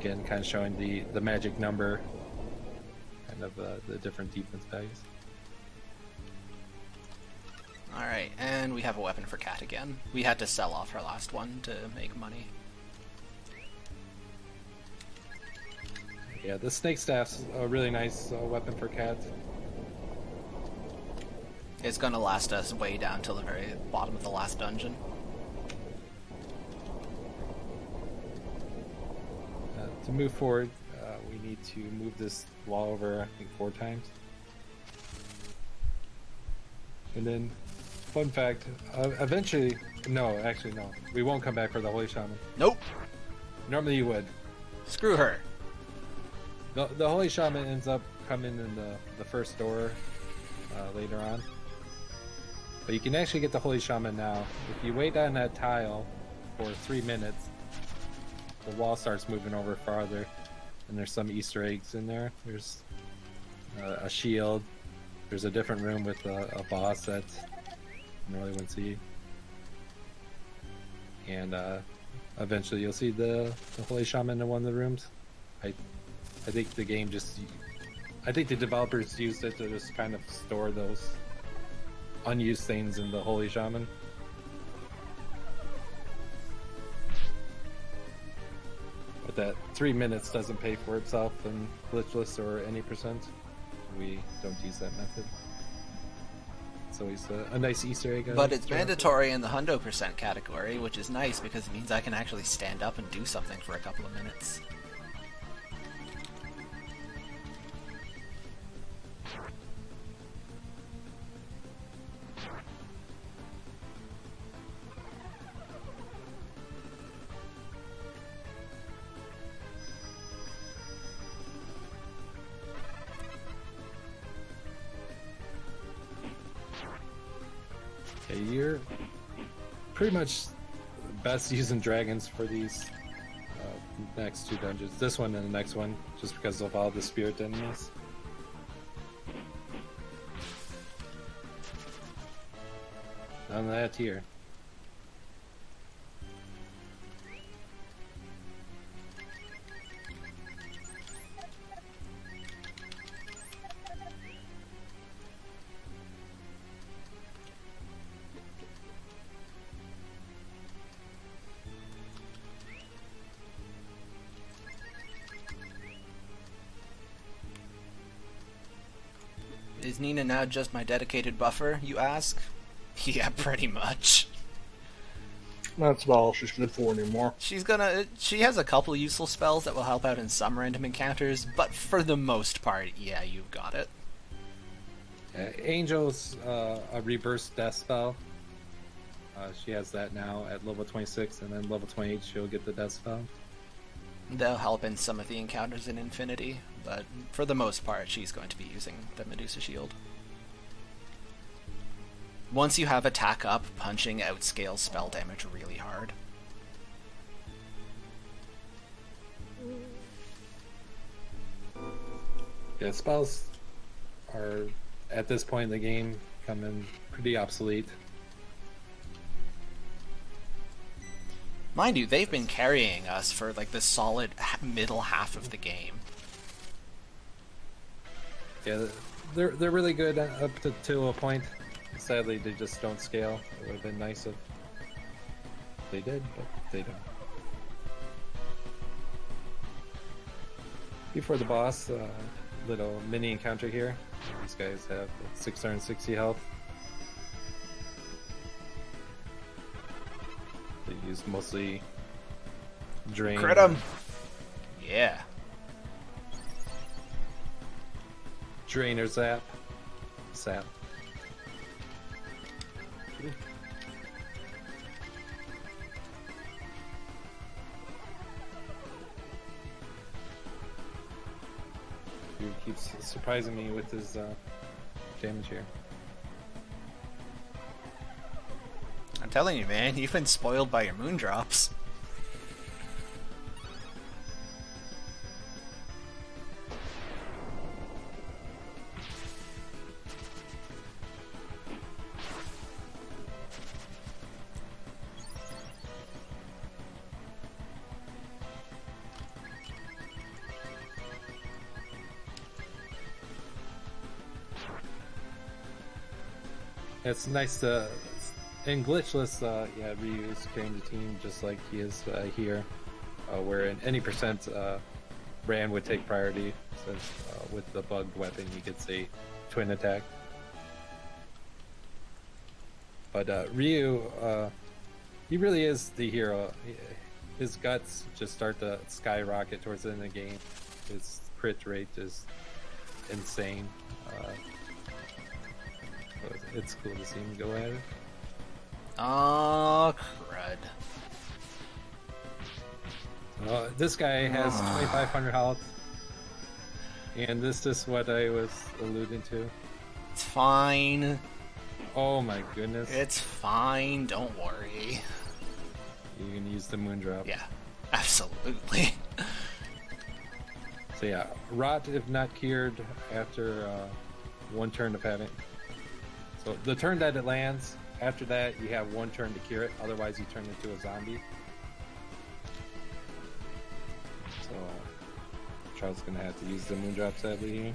Again, kind of showing the magic number, kind of the different defense values. Alright, and we have a weapon for Cat again. We had to sell off our last one to make money. Yeah, the snake staff's a really nice weapon for Cat. It's gonna last us way down till the very bottom of the last dungeon. To move forward, we need to move this wall over, I think, 4 times. And then, fun fact, eventually, no, actually no, we won't come back for the Holy Shaman. Nope! Normally you would. Screw her. The Holy Shaman ends up coming in the first door later on. But you can actually get the Holy Shaman now. If you wait on that tile for 3 minutes, the wall starts moving over farther, and there's some Easter eggs in there. There's a shield. There's a different room with a boss that you really wouldn't see. And eventually you'll see the Holy Shaman in one of the rooms. I think the game I think the developers used it to just kind of store those unused things in the Holy Shaman. But that 3 minutes doesn't pay for itself in glitchless or any percent. We don't use that method. It's always a nice Easter egg. But it's mandatory in the 100% category, which is nice because it means I can actually stand up and do something for a couple of minutes. You're pretty much best using dragons for these next 2 dungeons. This one and the next one, just because of all the spirit enemies. None of that here. Is Nina now just my dedicated buffer, you ask? Yeah, pretty much. That's about all she's good for anymore. She has a couple useful spells that will help out in some random encounters, but for the most part, yeah, you've got it. Angel's a reverse death spell. She has that now at level 26, and then level 28 she'll get the death spell. They'll help in some of the encounters in Infinity, but for the most part, she's going to be using the Medusa Shield. Once you have attack up, punching outscales spell damage really hard. Yeah, spells are, at this point in the game, coming pretty obsolete. Mind you, they've been carrying us for like the solid middle half of the game. Yeah, they're really good up to a point. Sadly, they just don't scale. It would have been nice if they did, but they don't. Before the boss, little mini encounter here. These guys have 660 health. They use mostly drain. Crit 'em! Yeah. Drain or zap. Zap. He keeps surprising me with his damage here. I'm telling you, man, you've been spoiled by your moondrops. It's nice to, in glitchless, yeah, Ryu's carrying the team just like he is here, where in any percent, Ran would take priority since with the bugged weapon he gets a twin attack. But Ryu, he really is the hero. His guts just start to skyrocket towards the end of the game. His crit rate is insane. It's cool to see him go at it. Oh, crud. This guy has 2,500 health, and this is what I was alluding to. It's fine. Oh my goodness. It's fine. Don't worry. You can use the Moondrop. Yeah, absolutely. So yeah, Rot if not cured after one turn of having. So the turn that it lands, after that you have one turn to cure it, otherwise you turn into a zombie. So Charles is going to have to use the Moondrop sadly here,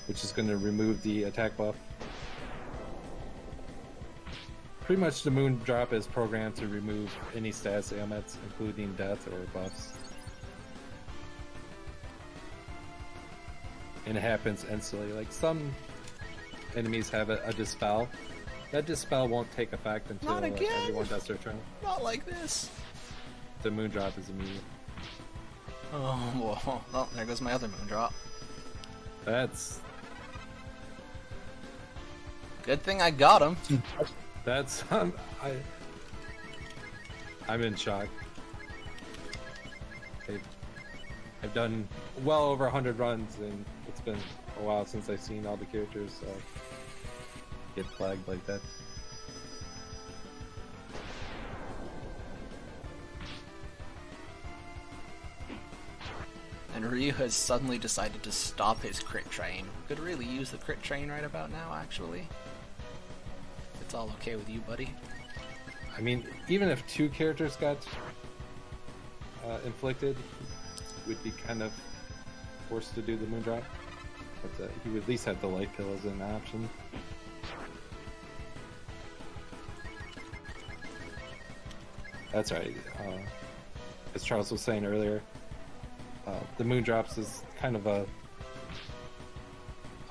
which is going to remove the attack buff. Pretty much the Moondrop is programmed to remove any status ailments, including death or buffs. And it happens instantly. Like some enemies have a dispel. That dispel won't take effect until Not again. everyone does their turn. Not like this. The Moondrop is immediate. Oh, well, there goes my other Moondrop. That's Good thing I got him. I'm in shock. I've done well over 100 runs, and it's been a while since I've seen all the characters get flagged like that. And Ryu has suddenly decided to stop his crit train. Could really use the crit train right about now, actually. If it's all okay with you, buddy. I mean, even if two characters got inflicted, would be kind of forced to do the Moondrop. But he would at least have the life pill as an option. That's right. As Charles was saying earlier, the Moondrops is kind of a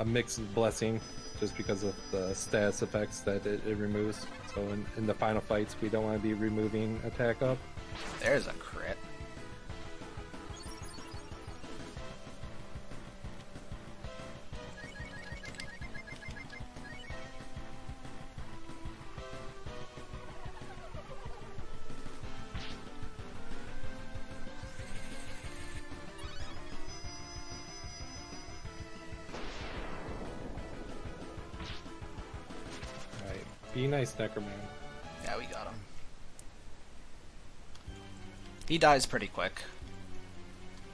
mixed blessing, just because of the status effects that it removes. So in the final fights, we don't want to be removing attack up. There's a crit. Be nice, Neckerman. Yeah, we got him. He dies pretty quick.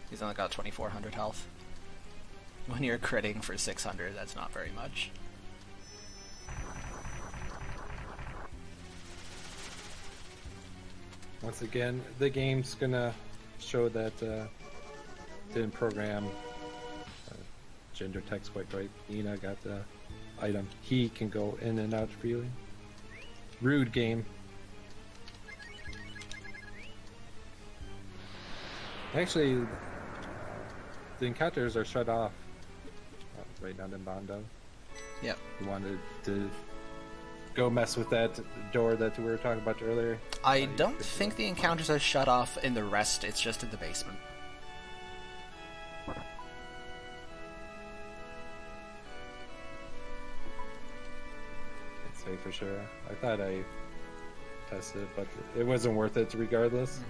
He's only got 2,400 health. When you're critting for 600, that's not very much. Once again, the game's gonna show that didn't program gender text quite right. Nina got the item. He can go in and out freely. Rude game. Actually, the encounters are shut off right now in Bondo. Yep. You wanted to go mess with that door that we were talking about earlier? I don't think the encounters are shut off in the rest, it's just in the basement. Say for sure. I thought I tested it, but it wasn't worth it regardless.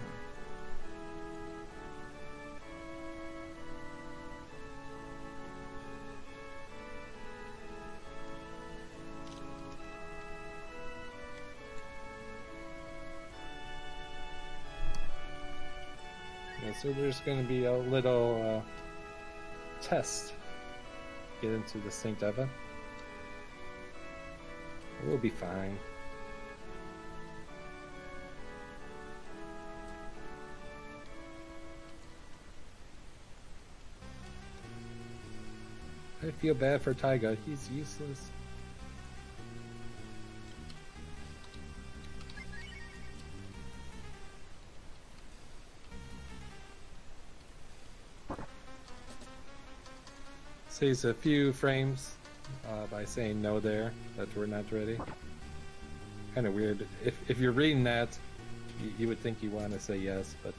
Yeah, so there's going to be a little test. Get into the St. Eva. We'll be fine. I feel bad for Taiga. He's useless. Saves a few frames by saying no there, that we're not ready. Kind of weird. If you're reading that, you would think you want to say yes, but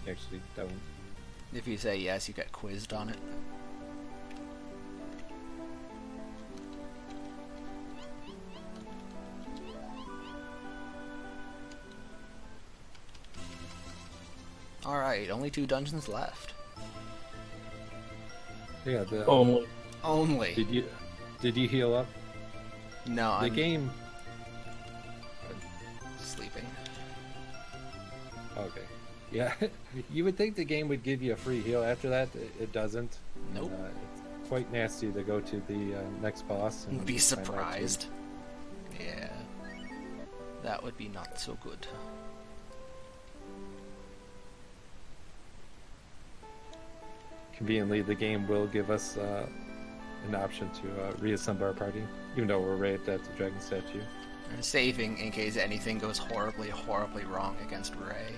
you actually don't. If you say yes, you get quizzed on it. Alright, only 2 dungeons left. Yeah, the Only. Did you heal up? No, The I'm game. sleeping. Okay. Yeah, you would think the game would give you a free heal after that. It doesn't. Nope. It's quite nasty to go to the next boss and Be find out surprised. Yeah. That would be not so good. Conveniently, the game will give us an option to reassemble our party, even though we're right at the dragon statue. I'm saving in case anything goes horribly, horribly wrong against Ray.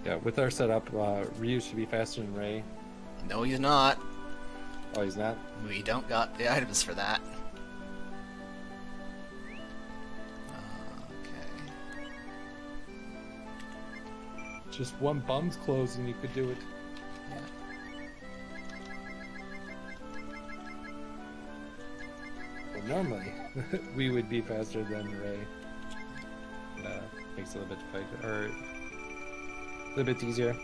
Yeah, with our setup, Ryu should be faster than Ray. No, he's not. Oh, he's not? We don't got the items for that. Okay. Just one bum's close and you could do it. Well, normally, we would be faster than Ray. Makes it a little bit fight, or a little bit easier.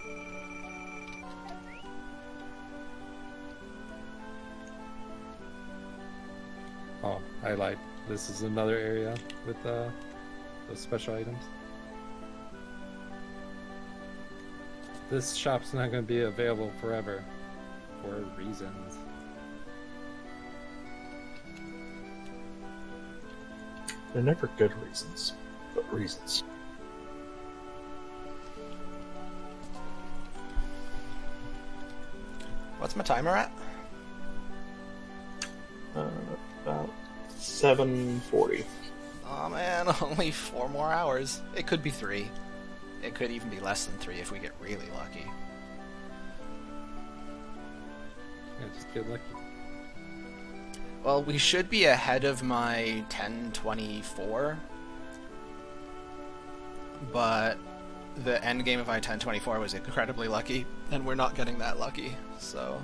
Oh, I lied. This is another area with those special items. This shop's not going to be available forever for reasons. They're never good reasons, but reasons. What's my timer at? About 7:40. Oh man, only 4 more hours. It could be 3. It could even be less than 3 if we get really lucky. Yeah, just get lucky. Well, we should be ahead of my 1024. But the end game of my 1024 was incredibly lucky, and we're not getting that lucky, so...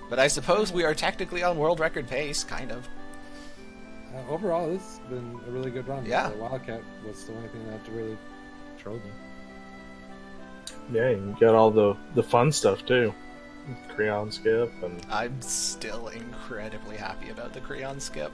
But I suppose we are technically on world record pace, kind of. Overall, this has been a really good run. Yeah. The Wildcat was the only thing that really trolled me. Yeah, you got all the fun stuff too. Creon skip and I'm still incredibly happy about the Creon skip.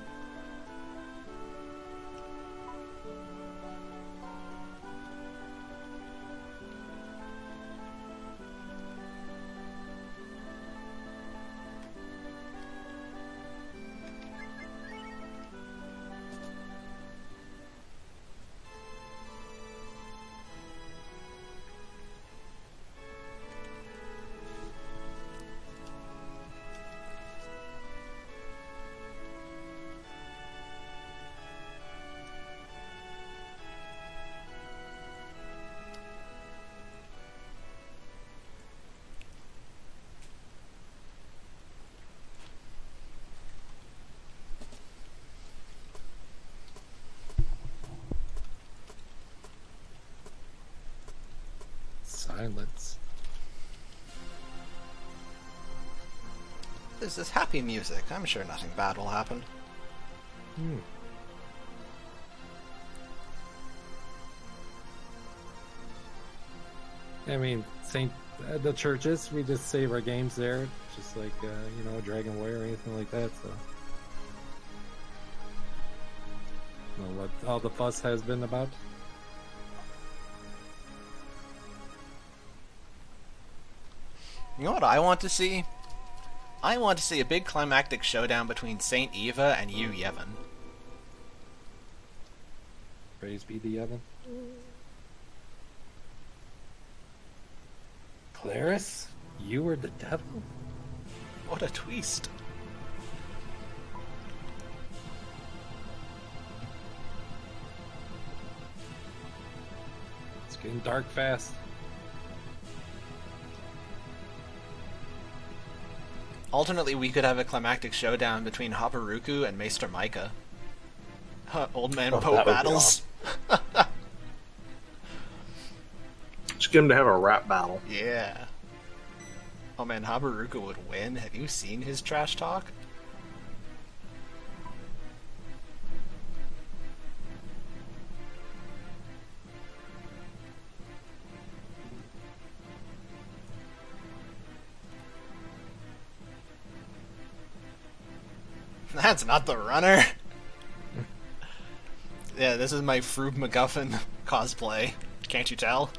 Silence. This is happy music. I'm sure nothing bad will happen. I mean, the churches, we just save our games there, just like, Dragon Warrior or anything like that, so. Know what all the fuss has been about? You know what I want to see? I want to see a big climactic showdown between Saint Eva and Yu Yevon. Praise be the Evan. Claris, you were the devil? What a twist. getting dark fast. Alternately, we could have a climactic showdown between Habaruku and Maester Micah. Old man Oh, Poe that would be battles. Just get him to have a rap battle. Yeah. Oh man, Habaruku would win. Have you seen his trash talk? That's not the runner. Yeah, this is my Froob MacGuffin cosplay. Can't you tell?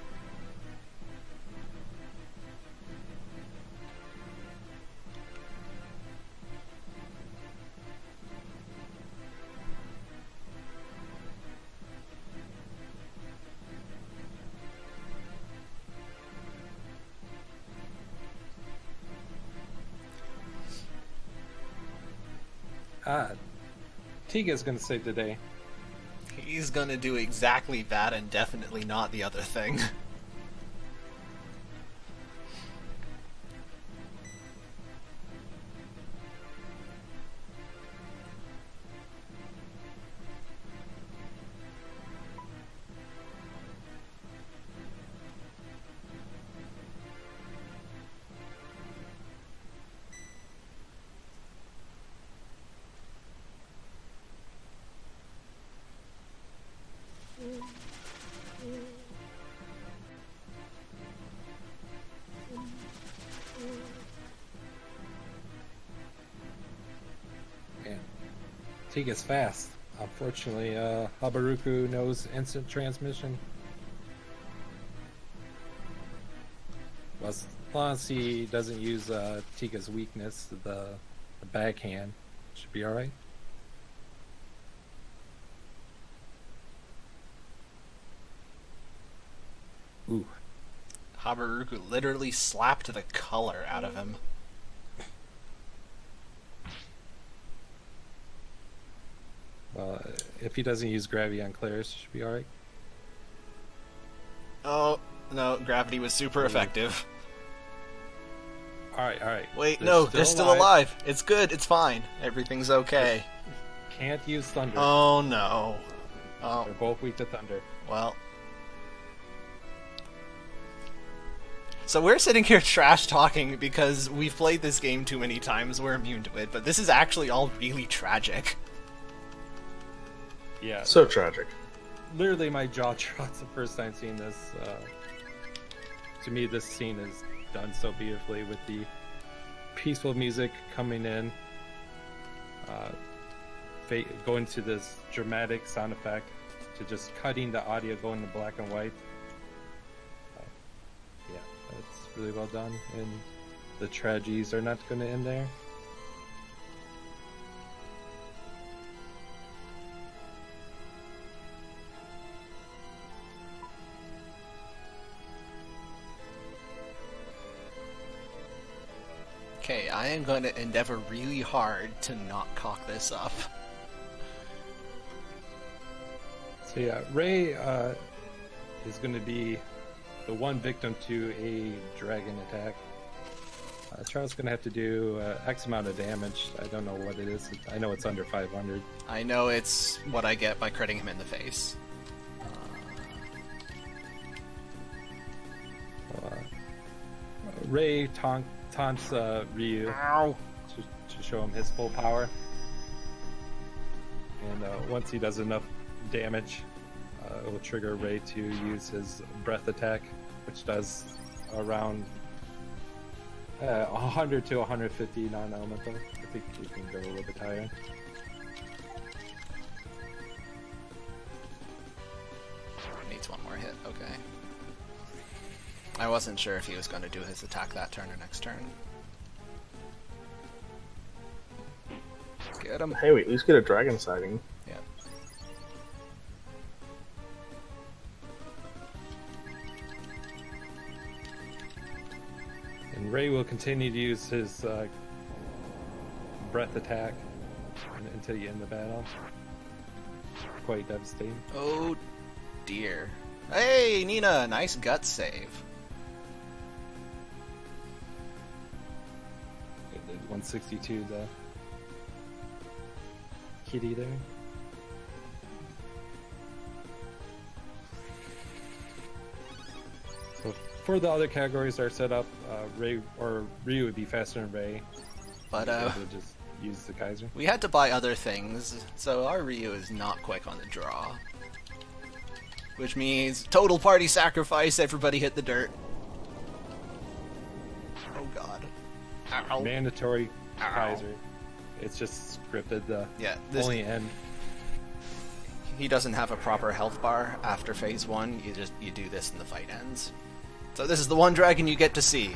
Tiga's gonna save the day. He's gonna do exactly that and definitely not the other thing. Man, Tiga's fast. Unfortunately, Habaruku knows instant transmission. Well, as long as he doesn't use Tiga's weakness, the backhand, should be alright. Ooh. Habaruku literally slapped the color out of him. Well, if he doesn't use gravity on Claire's, should be alright. Oh, no, gravity was super effective. Alright. Wait, they're still alive. It's good, it's fine. Everything's okay. Can't use thunder. Oh no. Oh, They're both weak to thunder. well. So we're sitting here trash talking because we've played this game too many times, we're immune to it, but this is actually all really tragic. Yeah. So tragic. Literally, my jaw drops the first time seeing this. To me, this scene is done so beautifully with the peaceful music coming in, going to this dramatic sound effect, to just cutting the audio going to black and white. Yeah, that's really well done, and the tragedies are not going to end there. Okay, I am going to endeavor really hard to not cock this up. So yeah, Ray is going to be the one victim to a dragon attack. Charles is going to have to do X amount of damage. I don't know what it is. I know it's under 500. I know it's what I get by critting him in the face. Ray taunts Ryu Ow! to show him his full power. And once he does enough damage, it will trigger Ray to use his breath attack, which does around 100 to 150 non-elemental. I think we can go a little bit higher. Needs one more hit, okay. I wasn't sure if he was going to do his attack that turn or next turn. Get him. Hey, we at least get a dragon sighting. Yeah. And Ray will continue to use his breath attack until you end the battle. Quite devastating. Oh dear. Hey, Nina, nice gut save. The 162, the kitty there. So for the other categories that are set up, Ray or Ryu would be faster than Ray. But Would just use the Kaiser. we had to buy other things, so our Ryu is not quick on the draw. Which means total party sacrifice, everybody hit the dirt. Oh god. Ow. Mandatory Ow. Kaiser. It's just scripted. The Yeah, only end. he doesn't have a proper health bar after phase 1, you do this and the fight ends. So this is the one dragon you get to see.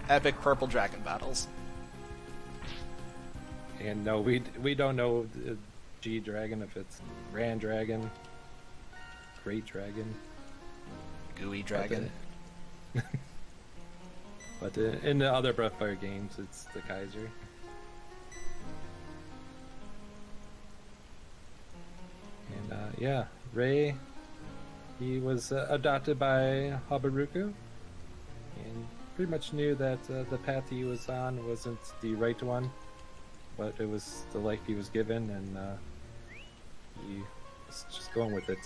Epic purple dragon battles. And no, we don't know G Dragon if it's Ran Dragon, Great Dragon, Gooey dragon. But in the other Breathfire games, it's the Kaiser. And yeah, Ray, he was adopted by Habaruku, and pretty much knew that the path he was on wasn't the right one, but it was the life he was given, and he was just going with it.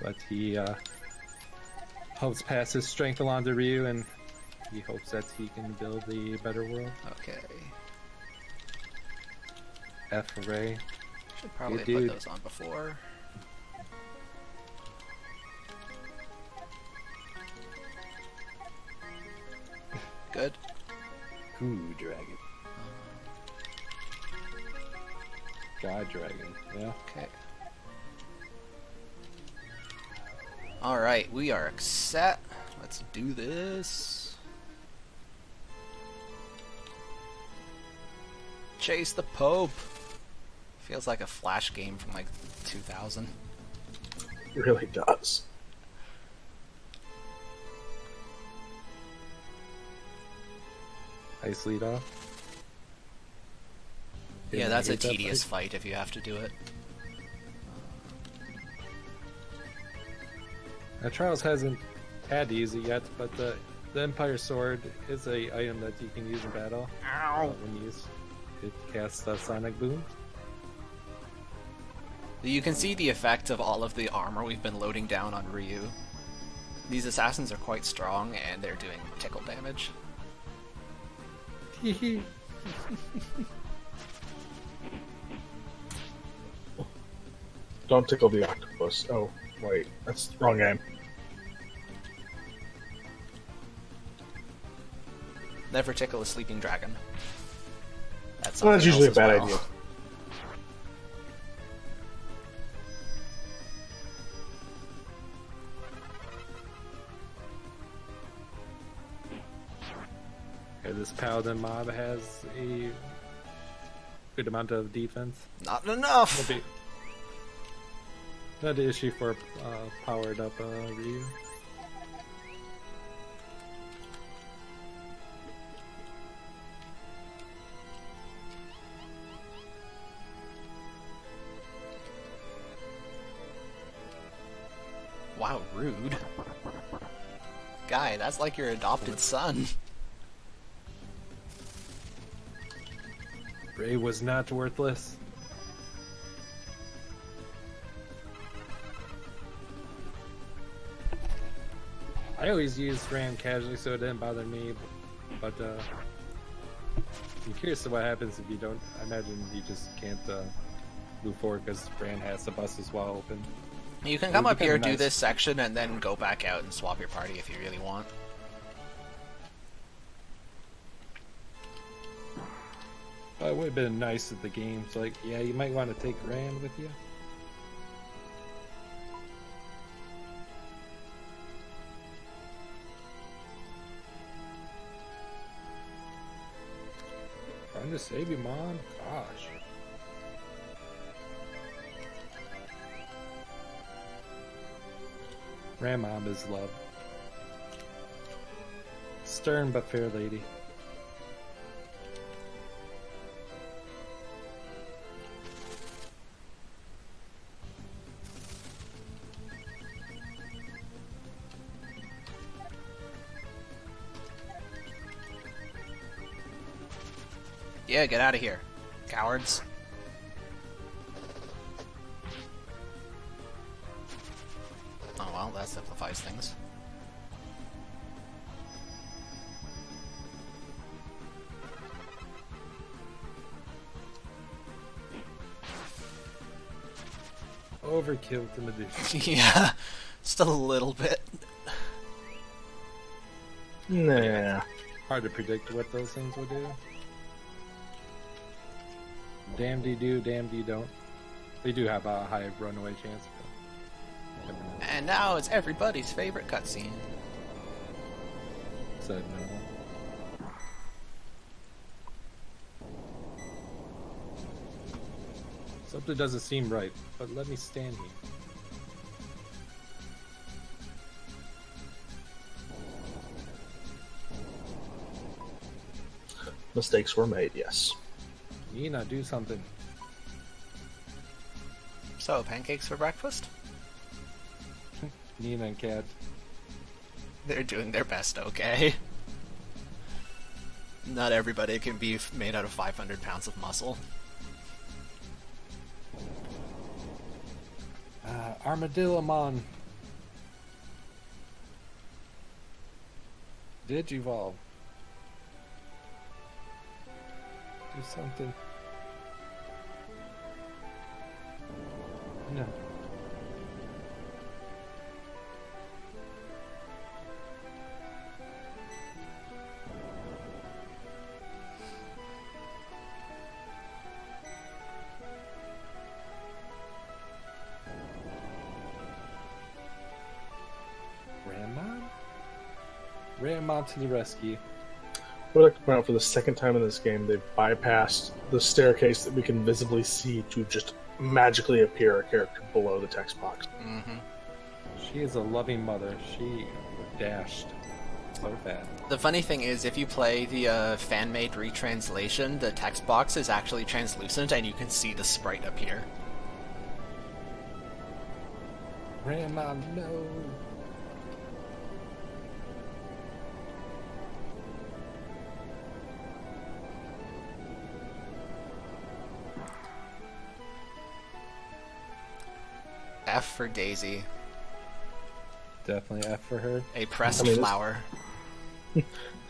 But he hopes pass his strength along to Ryu, and he hopes that he can build a better world. Okay. F for Ray. Should probably Good put dude. those on before. Good. Ooh, Dragon. God Dragon, yeah. Okay. Alright, we are set. Let's do this. Chase the Pope. Feels like a Flash game from like 2000. It really does. Ice lead off. Yeah, Didn't that's a hate that tedious fight. fight if you have to do it. Now, Trials hasn't had easy yet, but the Empire Sword is a item that you can use in battle. When used, it casts a Sonic Boom. You can see the effect of all of the armor we've been loading down on Ryu. These assassins are quite strong and they're doing tickle damage. Don't tickle the octopus. Oh, wait, that's the wrong game. Never tickle a sleeping dragon. That's, Well, that's something usually a else as bad well. idea. Okay, this Paladin mob has a good amount of defense. Not enough! Not the issue for powered up Ryu. Wow, rude. Guy, that's like your adopted son. Ray was not worthless. I always used Ram casually so it didn't bother me, but I'm curious to what happens if you don't. I imagine you just can't move forward because Ram has the buses wide open. You can It come would up be here, kinda do nice. this section, and then go back out and swap your party if you really want. It would have been nice at the game. So, like, yeah, you might want to take Ram with you. Trying to save you, Mom. Gosh. Ram Mom is love. Stern but fair lady. Yeah, get out of here, cowards. Oh well, that simplifies things. Overkill to Medusa. Yeah, just a little bit. Nah. Hard to predict what those things will do. Damned you do, damned you don't. They do have a high runaway chance. But never know. And now it's everybody's favorite cutscene. Said no. Something doesn't seem right, but let me stand here. Mistakes were made, yes. Nina, do something. So, pancakes for breakfast? Nina and Kat. They're doing their best, okay? Not everybody can be made out of 500 pounds of muscle. Armadillomon. Digivolve. Do something. No. Rammon to the rescue. I would like to point out for the second time in this game, they've bypassed the staircase that we can visibly see to just magically appear a character below the text box. Mm-hmm. She is a loving mother. She dashed so fast. The funny thing is, if you play the fan-made retranslation, the text box is actually translucent and you can see the sprite appear. Rammon, no. F for Daisy. Definitely F for her. A pressed this- flower.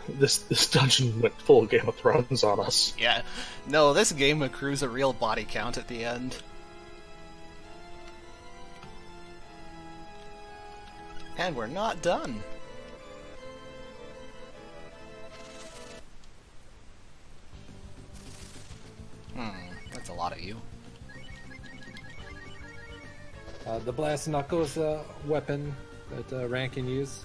This dungeon went full Game of Thrones on us. Yeah. No, this game accrues a real body count at the end. And we're not done. That's a lot of you. The Blast Knuckle is a weapon that Rank can use.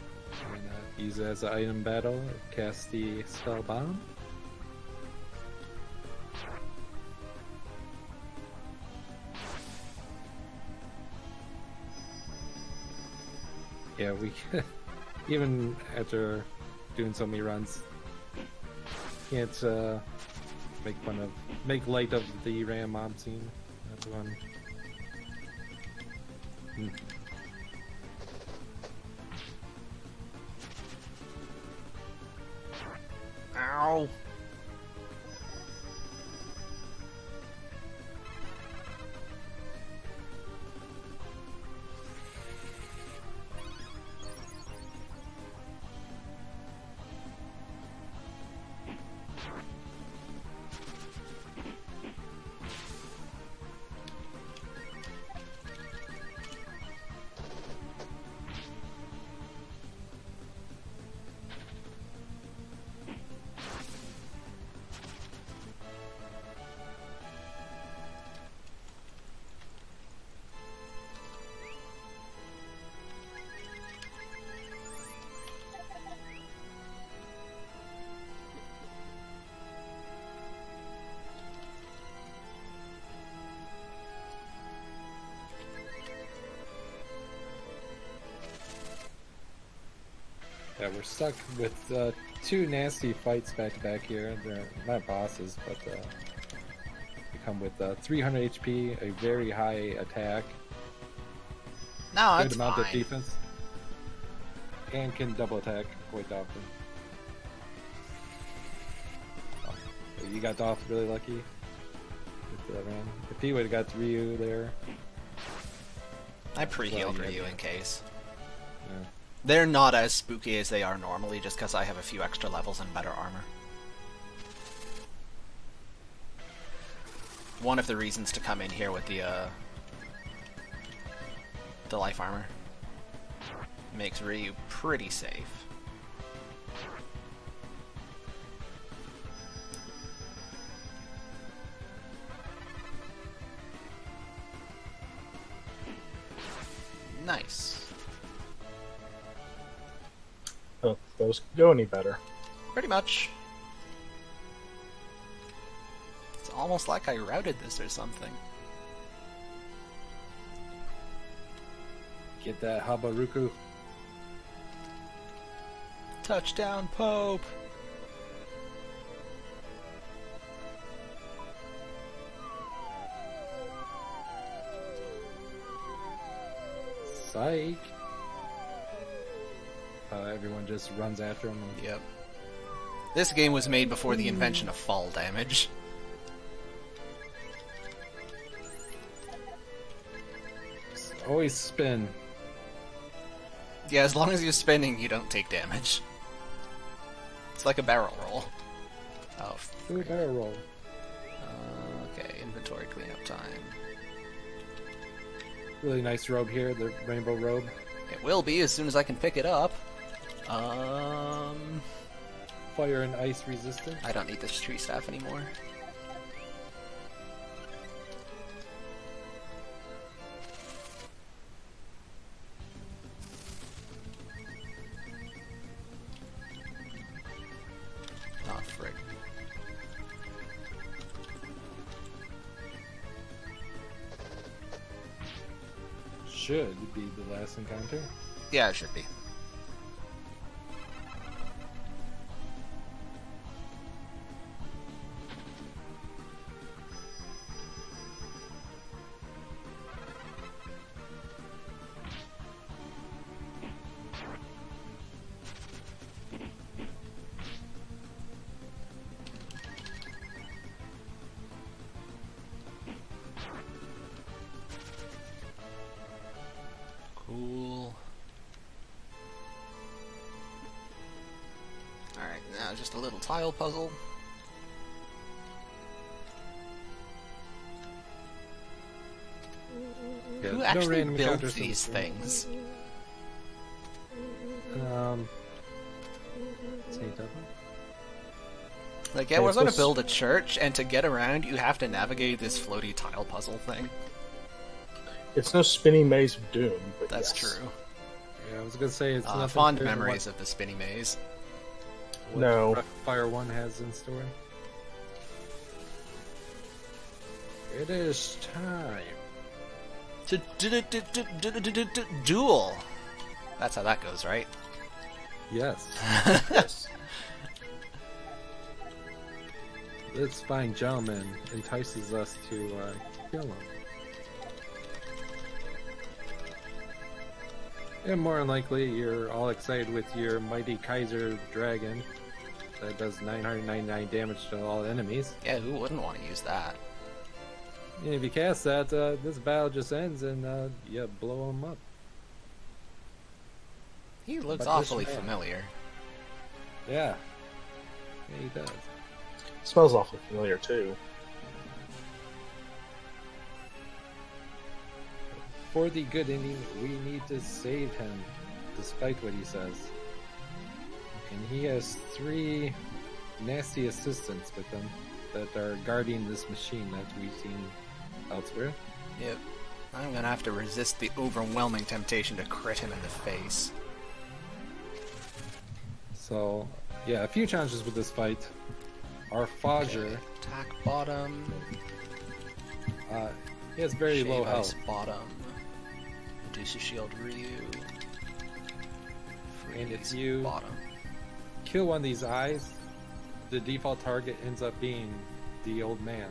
And, use it as an item battle. Cast the spell bomb. Yeah, we even after doing so many runs, can't make light of the Rammon scene. That's one. Ow. Yeah, we're stuck with two nasty fights back to back here. They're not bosses, but they come with 300 HP, a very high attack, No, good it's amount of fine. defense, and can double attack quite often. Oh, You got off really lucky with that round. If he would have got Ryu there. I pre-healed Well, yeah. Ryu in case. Yeah. They're not as spooky as they are normally, just because I have a few extra levels and better armor. One of the reasons to come in here with the life armor makes Ryu pretty safe. Nice. Oh, those go any better. Pretty much. It's almost like I routed this or something. Get that Habaruku. Touchdown, Pope! Psych. Everyone just runs after him. Yep. This game was made before the invention of fall damage. Always spin. Yeah, as long as you're spinning, you don't take damage. It's like a barrel roll. Oh, Ooh, barrel roll. okay, inventory cleanup time. Really nice robe here, the rainbow robe. It will be as soon as I can pick it up. Fire and ice resistant. I don't need this tree staff anymore. Oh, frick. Should be the last encounter. Yeah, it should be. Cool. Alright, now just a little tile puzzle. Yeah, Who no actually random builds encounters in these this game. things? Say double. Like, yeah, Hey, we're it's gonna supposed- build a church, and to get around, you have to navigate this floaty tile puzzle thing. It's no spinning maze of doom, but That's yes. true. Yeah, I was gonna say it's nothing Fond compared to memories of the spinny maze. what No. Fire 1 has in store. It is time. Duel! That's how that goes, right? Yes. Yes. This fine gentleman entices us to kill him. And more than likely, you're all excited with your mighty Kaiser dragon that does 999 damage to all enemies. Yeah, who wouldn't want to use that? And if you cast that, this battle just ends and you blow him up. He looks But awfully this man- familiar. Yeah. Yeah, he does. Smells awfully familiar too. For the good ending, we need to save him, despite what he says. And he has 3 nasty assistants with him that are guarding this machine that we've seen elsewhere. Yep. I'm gonna have to resist the overwhelming temptation to crit him in the face. So, yeah, a few challenges with this fight. Our Fajr, Attack bottom. he has very Shave low ice health. bottom. Reduce your shield Ryu. And if Freeze you- bottom. Kill one of these eyes, the default target ends up being the old man.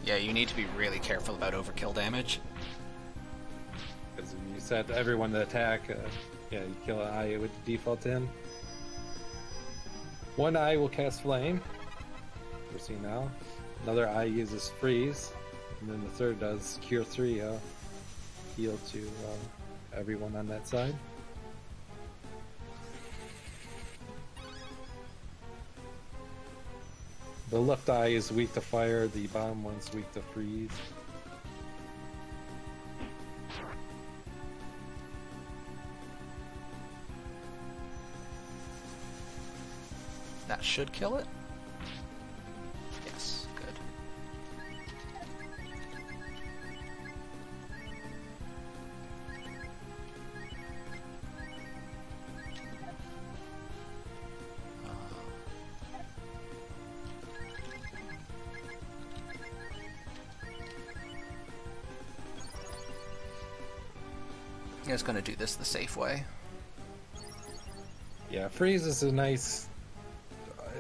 Yeah, you need to be really careful about overkill damage. Because if you set everyone to attack, yeah, you kill an eye, it would default to him. One eye will cast flame. We're seeing now. Another eye uses freeze, and then the third does cure 3, heal to everyone on that side. The left eye is weak to fire, the bottom one's weak to freeze. That should kill it. Yes, good. I'm just gonna do this the safe way. Yeah, freeze is a nice...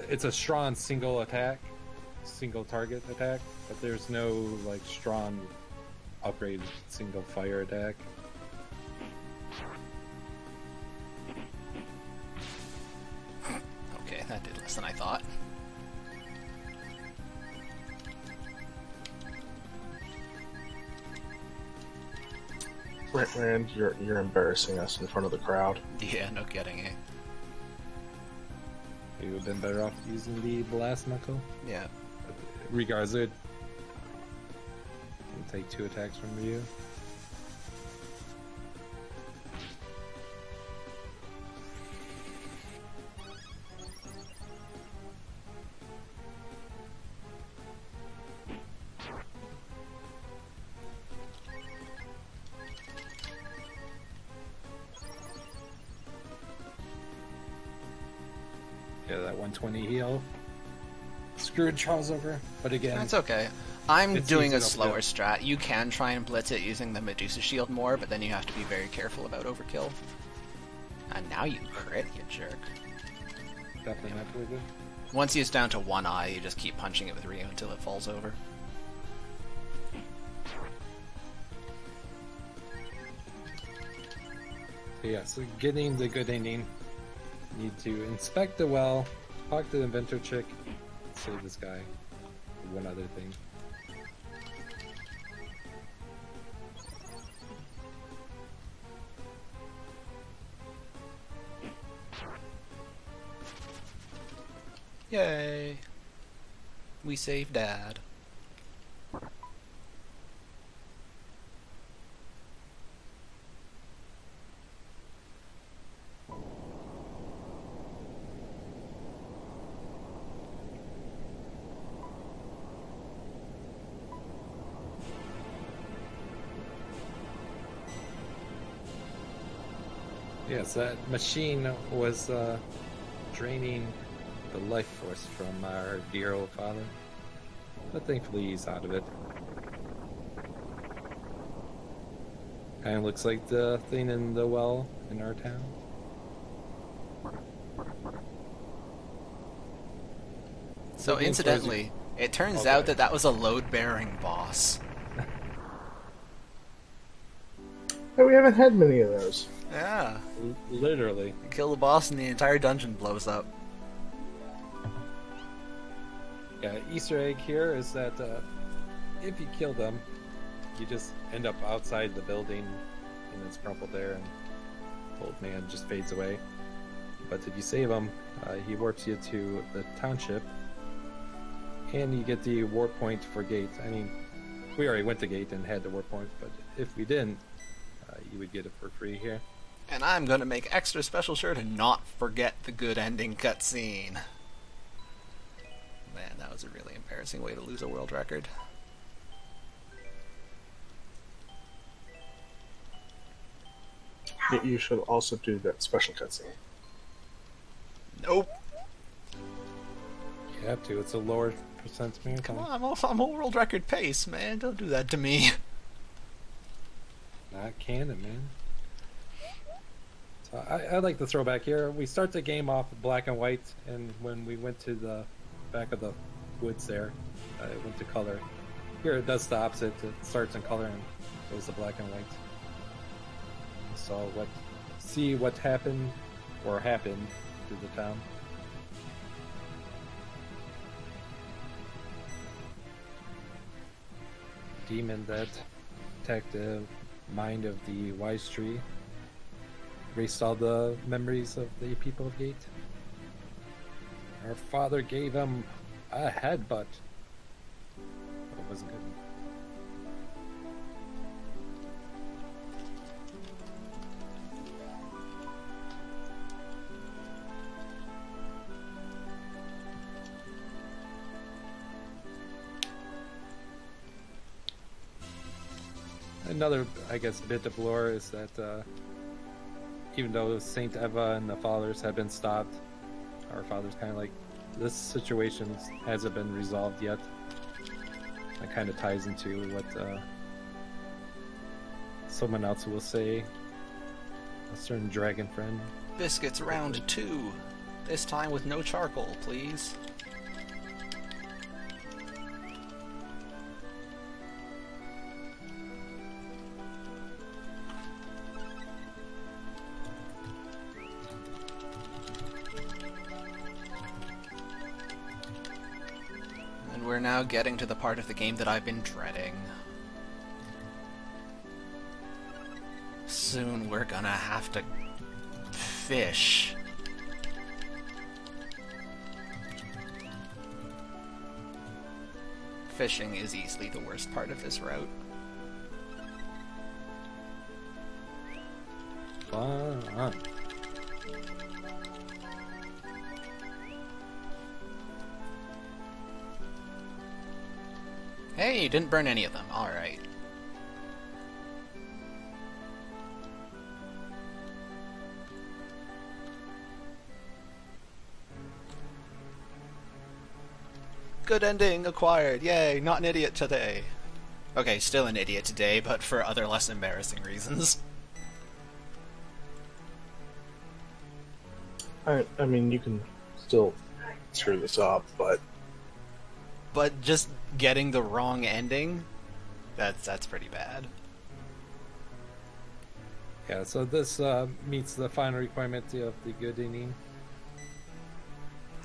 It's a strong single attack, single target attack, but there's no like strong upgrade single fire attack. Okay, that did less than I thought. Rand, you're embarrassing us in front of the crowd. Yeah, no kidding, eh? You would have been better off using the blast knuckle. Yeah. Regardless, it can take 2 attacks from you. Yeah, that 120 heal screwed Charles over, but again, That's okay. I'm It's doing easy a to slower upkill. strat. You can try and blitz it using the Medusa shield more, but then you have to be very careful about overkill. And now you crit, you jerk. definitely not really good. Once he's down to one eye, you just keep punching it with Rio until it falls over. So yeah, so getting the good ending, you need to inspect the well, talk to the inventor chick, save this guy. One other thing. Yay! We saved Dad. Yes, that machine was draining the life force from our dear old father. But thankfully he's out of it. Kinda looks like the thing in the well in our town. So The game incidentally, it turns Okay. out that that was a load-bearing boss. Hey, we haven't had many of those. Yeah. Literally. You kill the boss and the entire dungeon blows up. Yeah, Easter egg here is that if you kill them, you just end up outside the building and it's crumpled there and the old man just fades away. But if you save him, he warps you to the township and you get the warp point for Gate. I mean, we already went to Gate and had the warp point, but if we didn't, you would get it for free here. And I'm gonna make extra special sure to not forget the good ending cutscene. Man, that was a really embarrassing way to lose a world record. You should also do that special cutscene. Nope. You have to, it's a lower percent marathon. Come on, I'm a world record pace, man. Don't do that to me. Not canon, man. So I like the throwback here. We start the game off black and white, and when we went to the back of the woods there, it went to color. Here it does the opposite. It starts in color and goes to black and white. So see what happened or happened to the town. demon that attacked the mind of the wise tree erased all the memories of the people of Gate. Our father gave him a headbutt. It wasn't good. Another, I guess, bit of lore is that even though Saint Eva and the fathers have been stopped, our father's kind of like, this situation hasn't been resolved yet. That kind of ties into what someone else will say. A certain dragon friend. Biscuits round 2. This time with no charcoal, please. We're now getting to the part of the game that I've been dreading. Soon we're gonna have to fish. Fishing is easily the worst part of this route. Fun. Hey, you didn't burn any of them. Alright. Good ending acquired. Yay, not an idiot today. Okay, still an idiot today, but for other less embarrassing reasons. I mean, you can still screw this up, but just getting the wrong ending, that's pretty bad. Yeah, so this meets the final requirement of the good inning.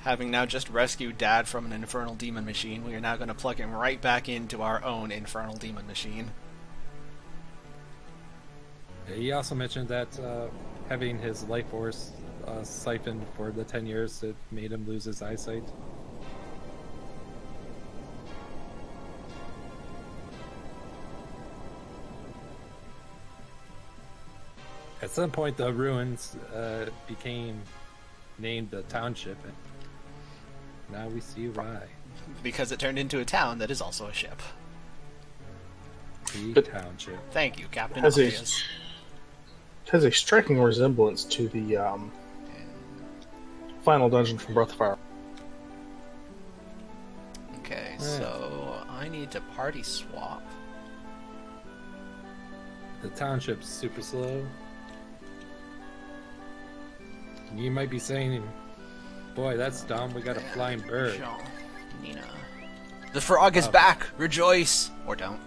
Having now just rescued Dad from an infernal demon machine, we are now going to plug him right back into our own infernal demon machine. He also mentioned that having his life force siphoned for the 10 years, it made him lose his eyesight. At some point, the ruins became named the township. Now we see why. Because it turned into a town that is also a ship. The township. Thank you, Captain has Obvious. has a striking resemblance to the final dungeon from Breath of Fire. Okay, so I need to party swap. The township's super slow. You might be saying, boy, that's dumb, we got a flying bird. Jean, Nina. The frog is back! Rejoice! Or don't.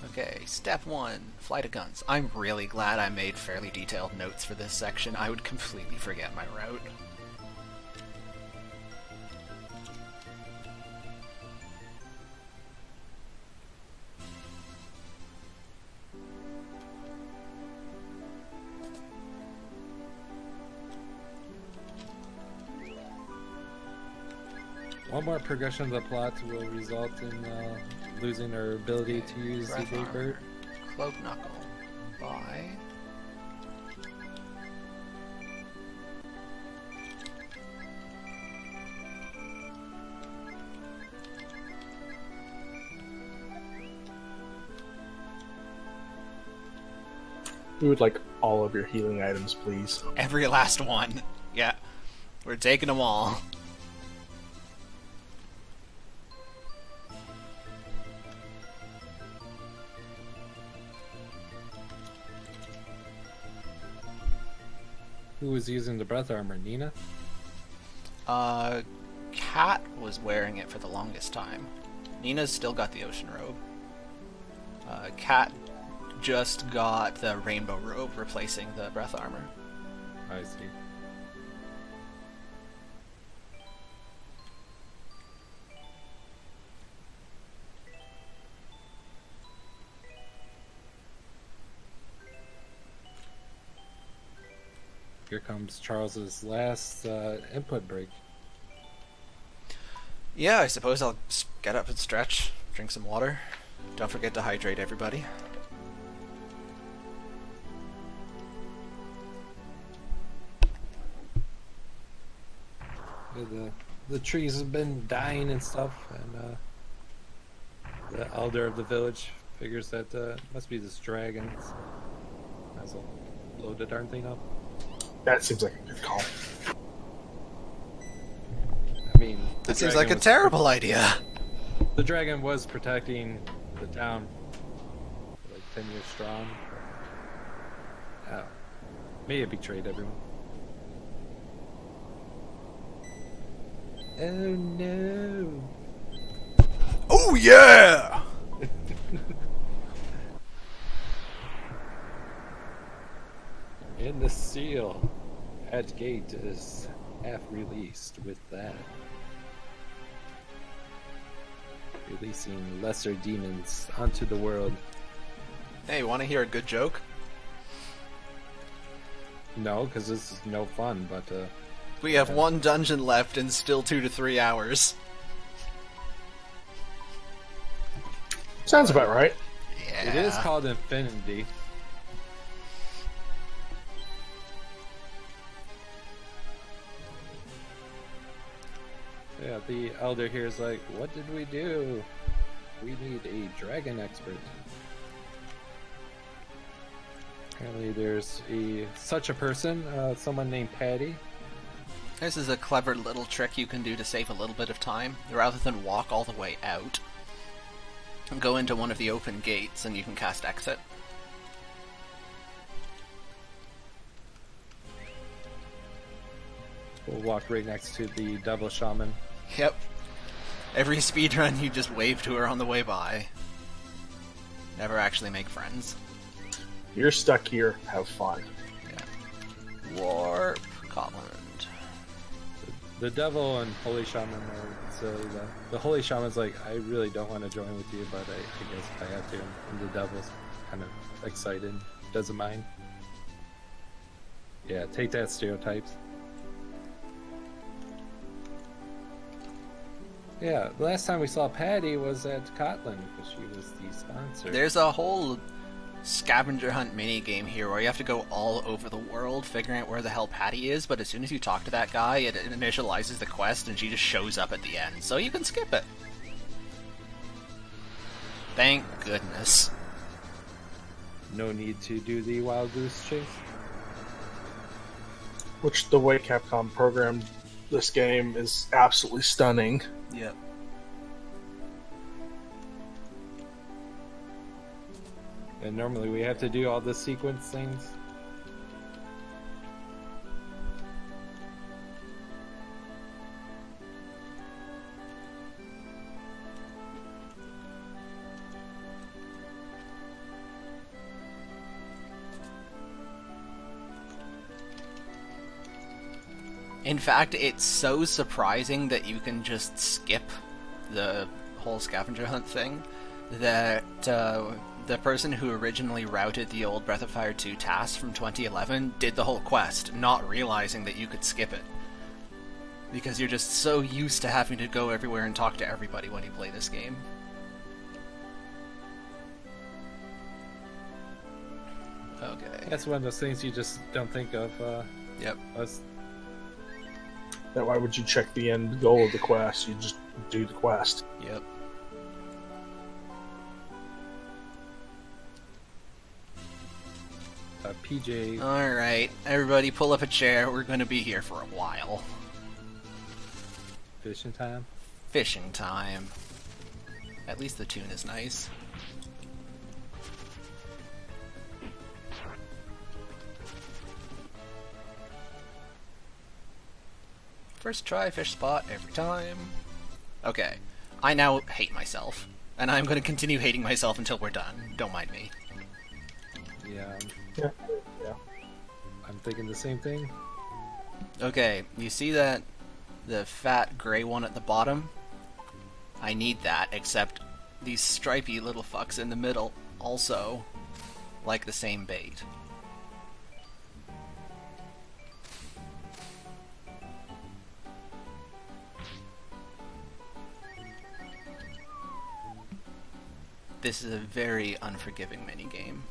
Okay, step 1, flight of guns. I'm really glad I made fairly detailed notes for this section. I would completely forget my route. One more progression of the plot will result in losing our ability to use the Breath great armor. bird. Cloak knuckle. Buy. We would like all of your healing items, please. Every last one. Yeah. We're taking them all. Who was using the breath armor? Nina? Kat was wearing it for the longest time. Nina's still got the ocean robe. Kat just got the rainbow robe replacing the breath armor. I see. Here comes Charles's last input break. Yeah, I suppose I'll get up and stretch, drink some water. Don't forget to hydrate, everybody. The trees have been dying and stuff, and the elder of the village figures that must be this dragon. So might as well blow the darn thing up. That seems like a good call. I mean, That seems like a terrible idea. The dragon was protecting the town, like 10 years strong. Oh, may have betrayed everyone. Oh no! Oh yeah! In the seal, that gate is half released with that. Releasing lesser demons onto the world. Hey, want to hear a good joke? No, because this is no fun, but We have one dungeon left and still 2 to 3 hours. Sounds about right. Yeah. it is called Infinity. Yeah, the elder here is like, what did we do? We need a dragon expert. Apparently there's such a person, someone named Patty. This is a clever little trick you can do to save a little bit of time. Rather than walk all the way out, go into one of the open gates and you can cast Exit. We'll walk right next to the Devil Shaman. Yep. Every speedrun you just wave to her on the way by. Never actually make friends. You're stuck here. Have fun. Yeah. Warp Cotland. The Devil and Holy Shaman are silly. The Holy Shaman's like, I really don't want to join with you, but I guess I have to. And the Devil's kind of excited. Doesn't mind. Yeah, take that, stereotypes. Yeah, the last time we saw Patty was at Cotland because she was the sponsor. There's a whole scavenger hunt minigame here where you have to go all over the world figuring out where the hell Patty is, but as soon as you talk to that guy, it initializes the quest and she just shows up at the end, so you can skip it. Thank goodness. No need to do the Wild Goose Chase. Which the way Capcom programmed this game is absolutely stunning. Yep. And normally we have to do all the sequence things. In fact, it's so surprising that you can just skip the whole scavenger hunt thing that the person who originally routed the old Breath of Fire 2 task from 2011 did the whole quest, not realizing that you could skip it. Because you're just so used to having to go everywhere and talk to everybody when you play this game. Okay. That's one of those things you just don't think of. Yep. That why would you check the end goal of the quest? You just do the quest. Yep. PJ. Alright, everybody pull up a chair. We're going to be here for a while. Fishing time. Fishing time. At least the tune is nice. First try, fish spot every time. Okay, I now hate myself. And I'm going to continue hating myself until we're done. Don't mind me. Yeah, Yeah. Yeah. I'm thinking the same thing. Okay, you see that the fat gray one at the bottom? I need that, except these stripy little fucks in the middle also like the same bait. This is a very unforgiving minigame.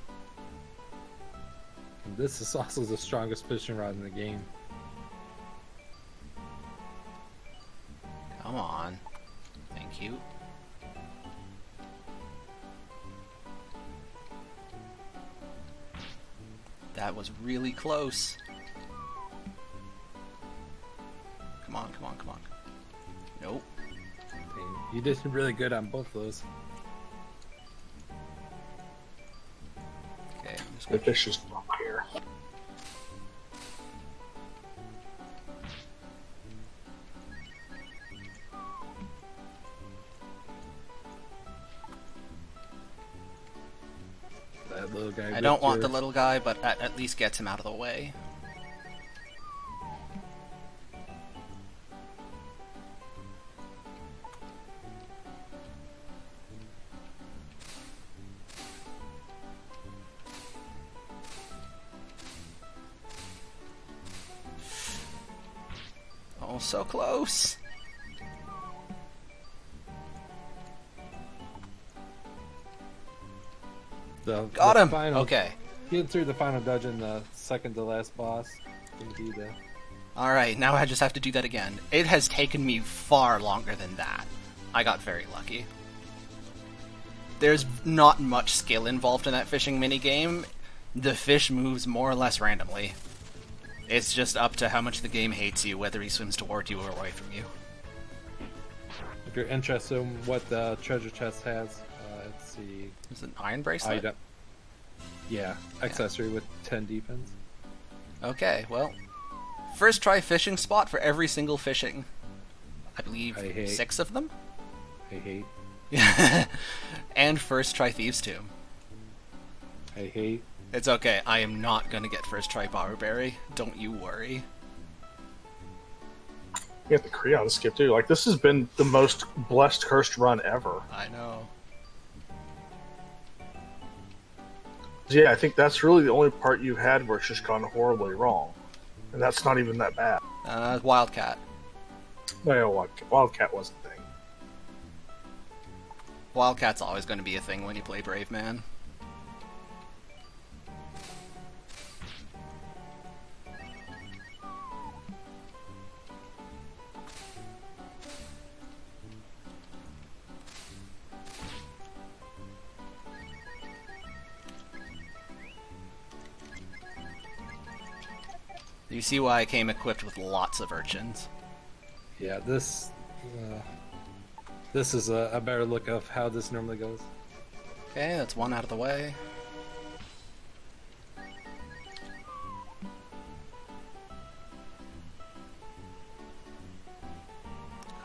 This is also the strongest fishing rod in the game. Come on. Thank you. That was really close. Come on, come on, come on. Nope. Dang, you did really good on both of those. Okay, I'm just The gonna... fish is up here. That little guy. I don't want ripped the your- little guy, but that at least gets him out of the way. Oh, so close. Got the him. Final, Okay. Getting through the final dungeon, the second to last boss. Gonna be the Alright, now I just have to do that again. It has taken me far longer than that. I got very lucky. There's not much skill involved in that fishing minigame. The fish moves more or less randomly. It's just up to how much the game hates you, whether he swims toward you or away from you. If you're interested in what the treasure chest has, let's see. Is it an iron bracelet? Item. Yeah, accessory with 10 defense. Okay, well, first try fishing spot for every single fishing. I believe I hate- 6 of them? I hate. And first try Thieves' Tomb. I hate. It's okay, I am not gonna get first try Barberry. Don't you worry. You have the Creon to skip too. Like, this has been the most blessed cursed run ever. I know. Yeah, I think that's really the only part you've had where it's just gone horribly wrong. And that's not even that bad. Wildcat. No, Wildcat wasn't a thing. Wildcat's always going to be a thing when you play Braveman. You see why I came equipped with lots of urchins. Yeah, this is a better look of how this normally goes. Okay, that's one out of the way.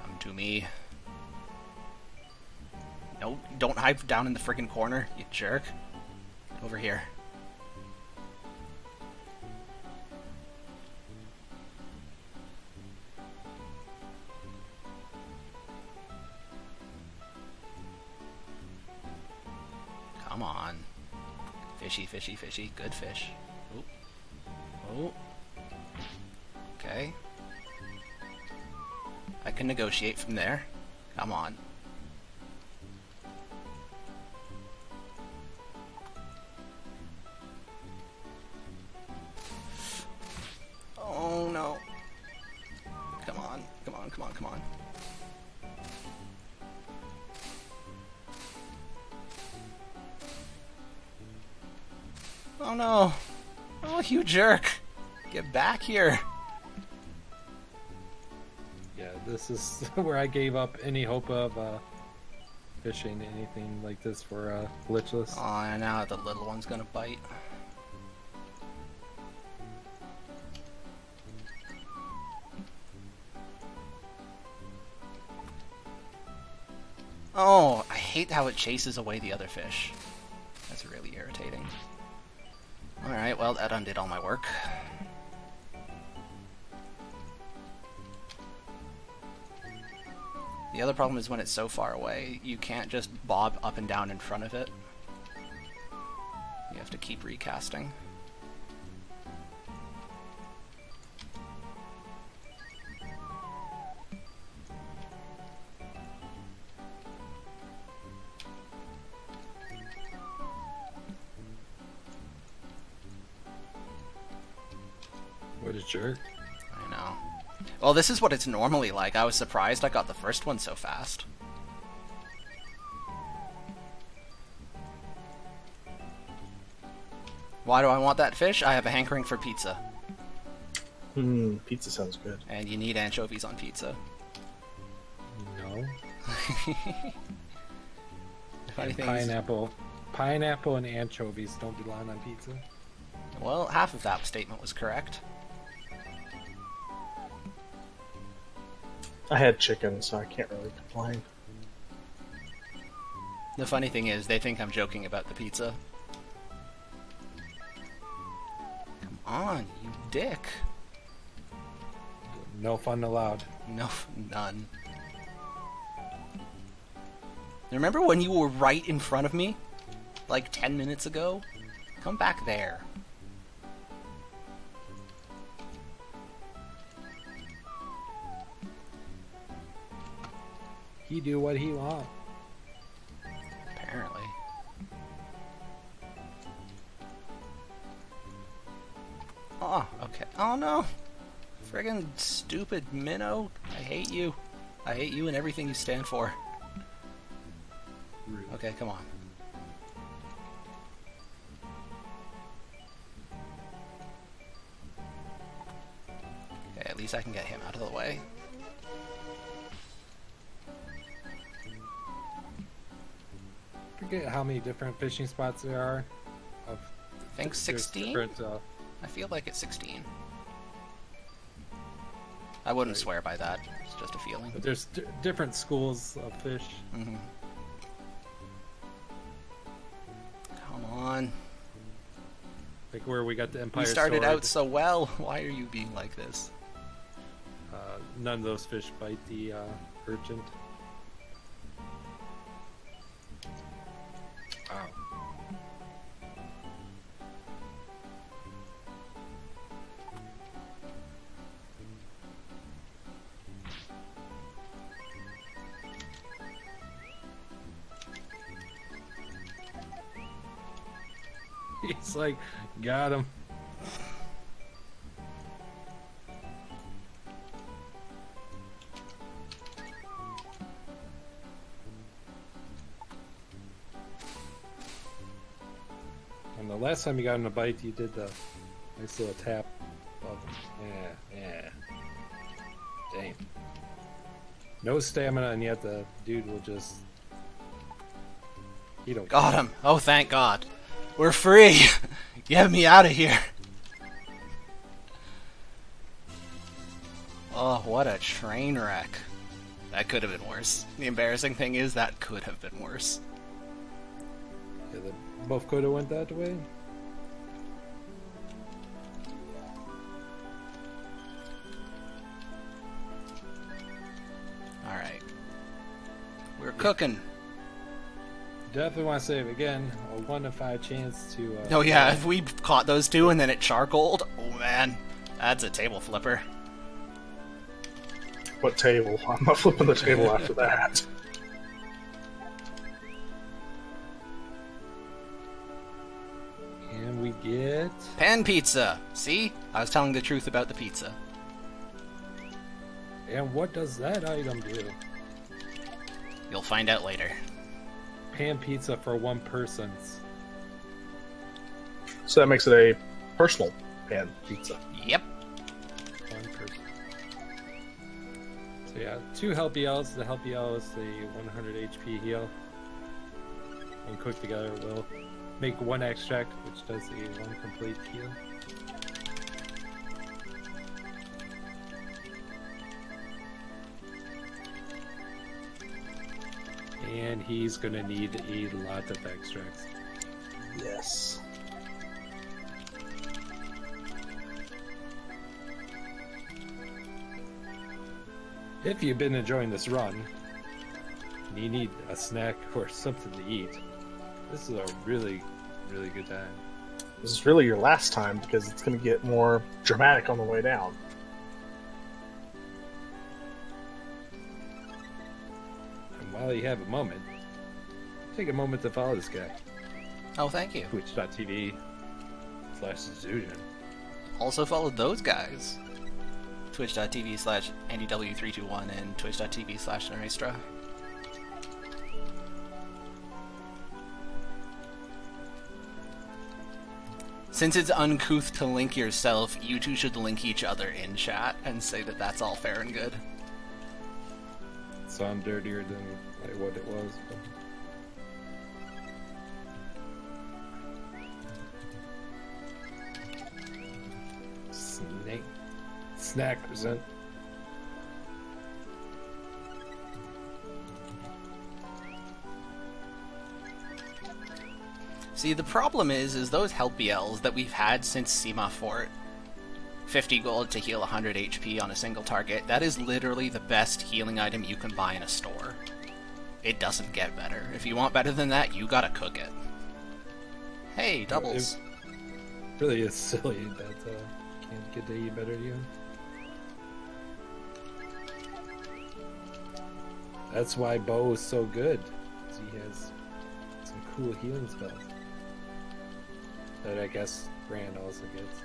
Come to me. No, don't hide down in the friggin' corner, you jerk. Over here. Come on. Fishy, fishy, fishy. Good fish. Oh. Oh. Okay. I can negotiate from there. Come on. Oh no. Come on, come on, come on, come on. Oh no. Oh, you jerk. Get back here. Yeah, this is where I gave up any hope of fishing anything like this for glitchless. Oh, now the little one's gonna bite. Oh, I hate how it chases away the other fish. That's really irritating. Alright, well, that undid all my work. The other problem is when it's so far away, you can't just bob up and down in front of it. You have to keep recasting. What a jerk. I know. Well, this is what it's normally like. I was surprised I got the first one so fast. Why do I want that fish? I have a hankering for pizza. Pizza sounds good. And you need anchovies on pizza. No. Funny And thing is- pineapple and anchovies don't belong on pizza. Well, half of that statement was correct. I had chicken, so I can't really complain. The funny thing is, they think I'm joking about the pizza. Come on, you dick. No fun allowed. No, none. Remember when you were right in front of me? Like 10 minutes ago? Come back there. He do what he want. Apparently. Oh, okay. Oh no! Friggin' stupid minnow. I hate you. I hate you and everything you stand for. Okay, come on. Okay, at least I can get him out of the way. Forget how many different fishing spots there are. Of I think there's 16? different, I feel like it's 16. I wouldn't swear by that. It's just a feeling. but there's different schools of fish. Mm-hmm. Come on. Like where we got the Empire You started Sword. out so well. Why are you being like this? None of those fish bite the urchin. Wow. He's like, got him. And the last time you got him to bite, you did the nice little tap above him. Yeah. Dang. No stamina, and yet the dude will just... He don't Got him. Oh, thank God. We're free. Get me out of here. Oh, what a train wreck. That could have been worse. The embarrassing thing is that could have been worse. Yeah, they both could have went that way. Alright. We're cooking. Definitely want to save again. A 1 in 5 chance to. Oh yeah, if we caught those two and then it charcoaled, oh man, that's a table flipper. What table? I'm not flipping the table after that. And we get. Pan pizza! See? I was telling the truth about the pizza. And what does that item do? You'll find out later. Pan pizza for one person's. So that makes it a personal pan pizza. Yep. One person. So yeah, 2 help yells. The help yell is the 100 HP heal. When cooked together, will make 1 extract, which does the 1 complete heal. And he's gonna need a lot of extracts. Yes. If you've been enjoying this run, and you need a snack or something to eat, this is a really, really good time. This is really your last time because it's going to get more dramatic on the way down. And while you have a moment, take a moment to follow this guy. Oh, thank you. Twitch.tv/Xujhan. Also follow those guys. Twitch.tv/AndyW321 and Twitch.tv/Neristra. Since it's uncouth to link yourself, you two should link each other in chat and say that that's all fair and good. Sound dirtier than what it was. But... Snack present. See, the problem is those help BLs that we've had since Seema Fort, 50 gold to heal 100 HP on a single target, that is literally the best healing item you can buy in a store. It doesn't get better. If you want better than that, you gotta cook it. Hey, doubles. It really is silly that can't get to eat better again. That's why Bo is so good. He has some cool healing spells. That I guess Rand also gets.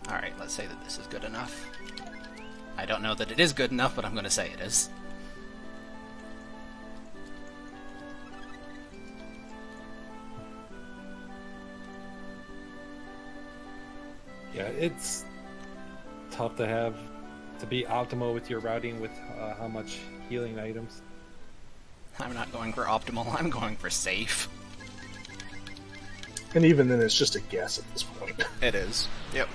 Alright, let's say that this is good enough. I don't know that it is good enough, but I'm gonna say it is. Yeah, it's tough to be optimal with your routing with how much healing items. I'm not going for optimal, I'm going for safe. And even then, it's just a guess at this point. It is. Yep.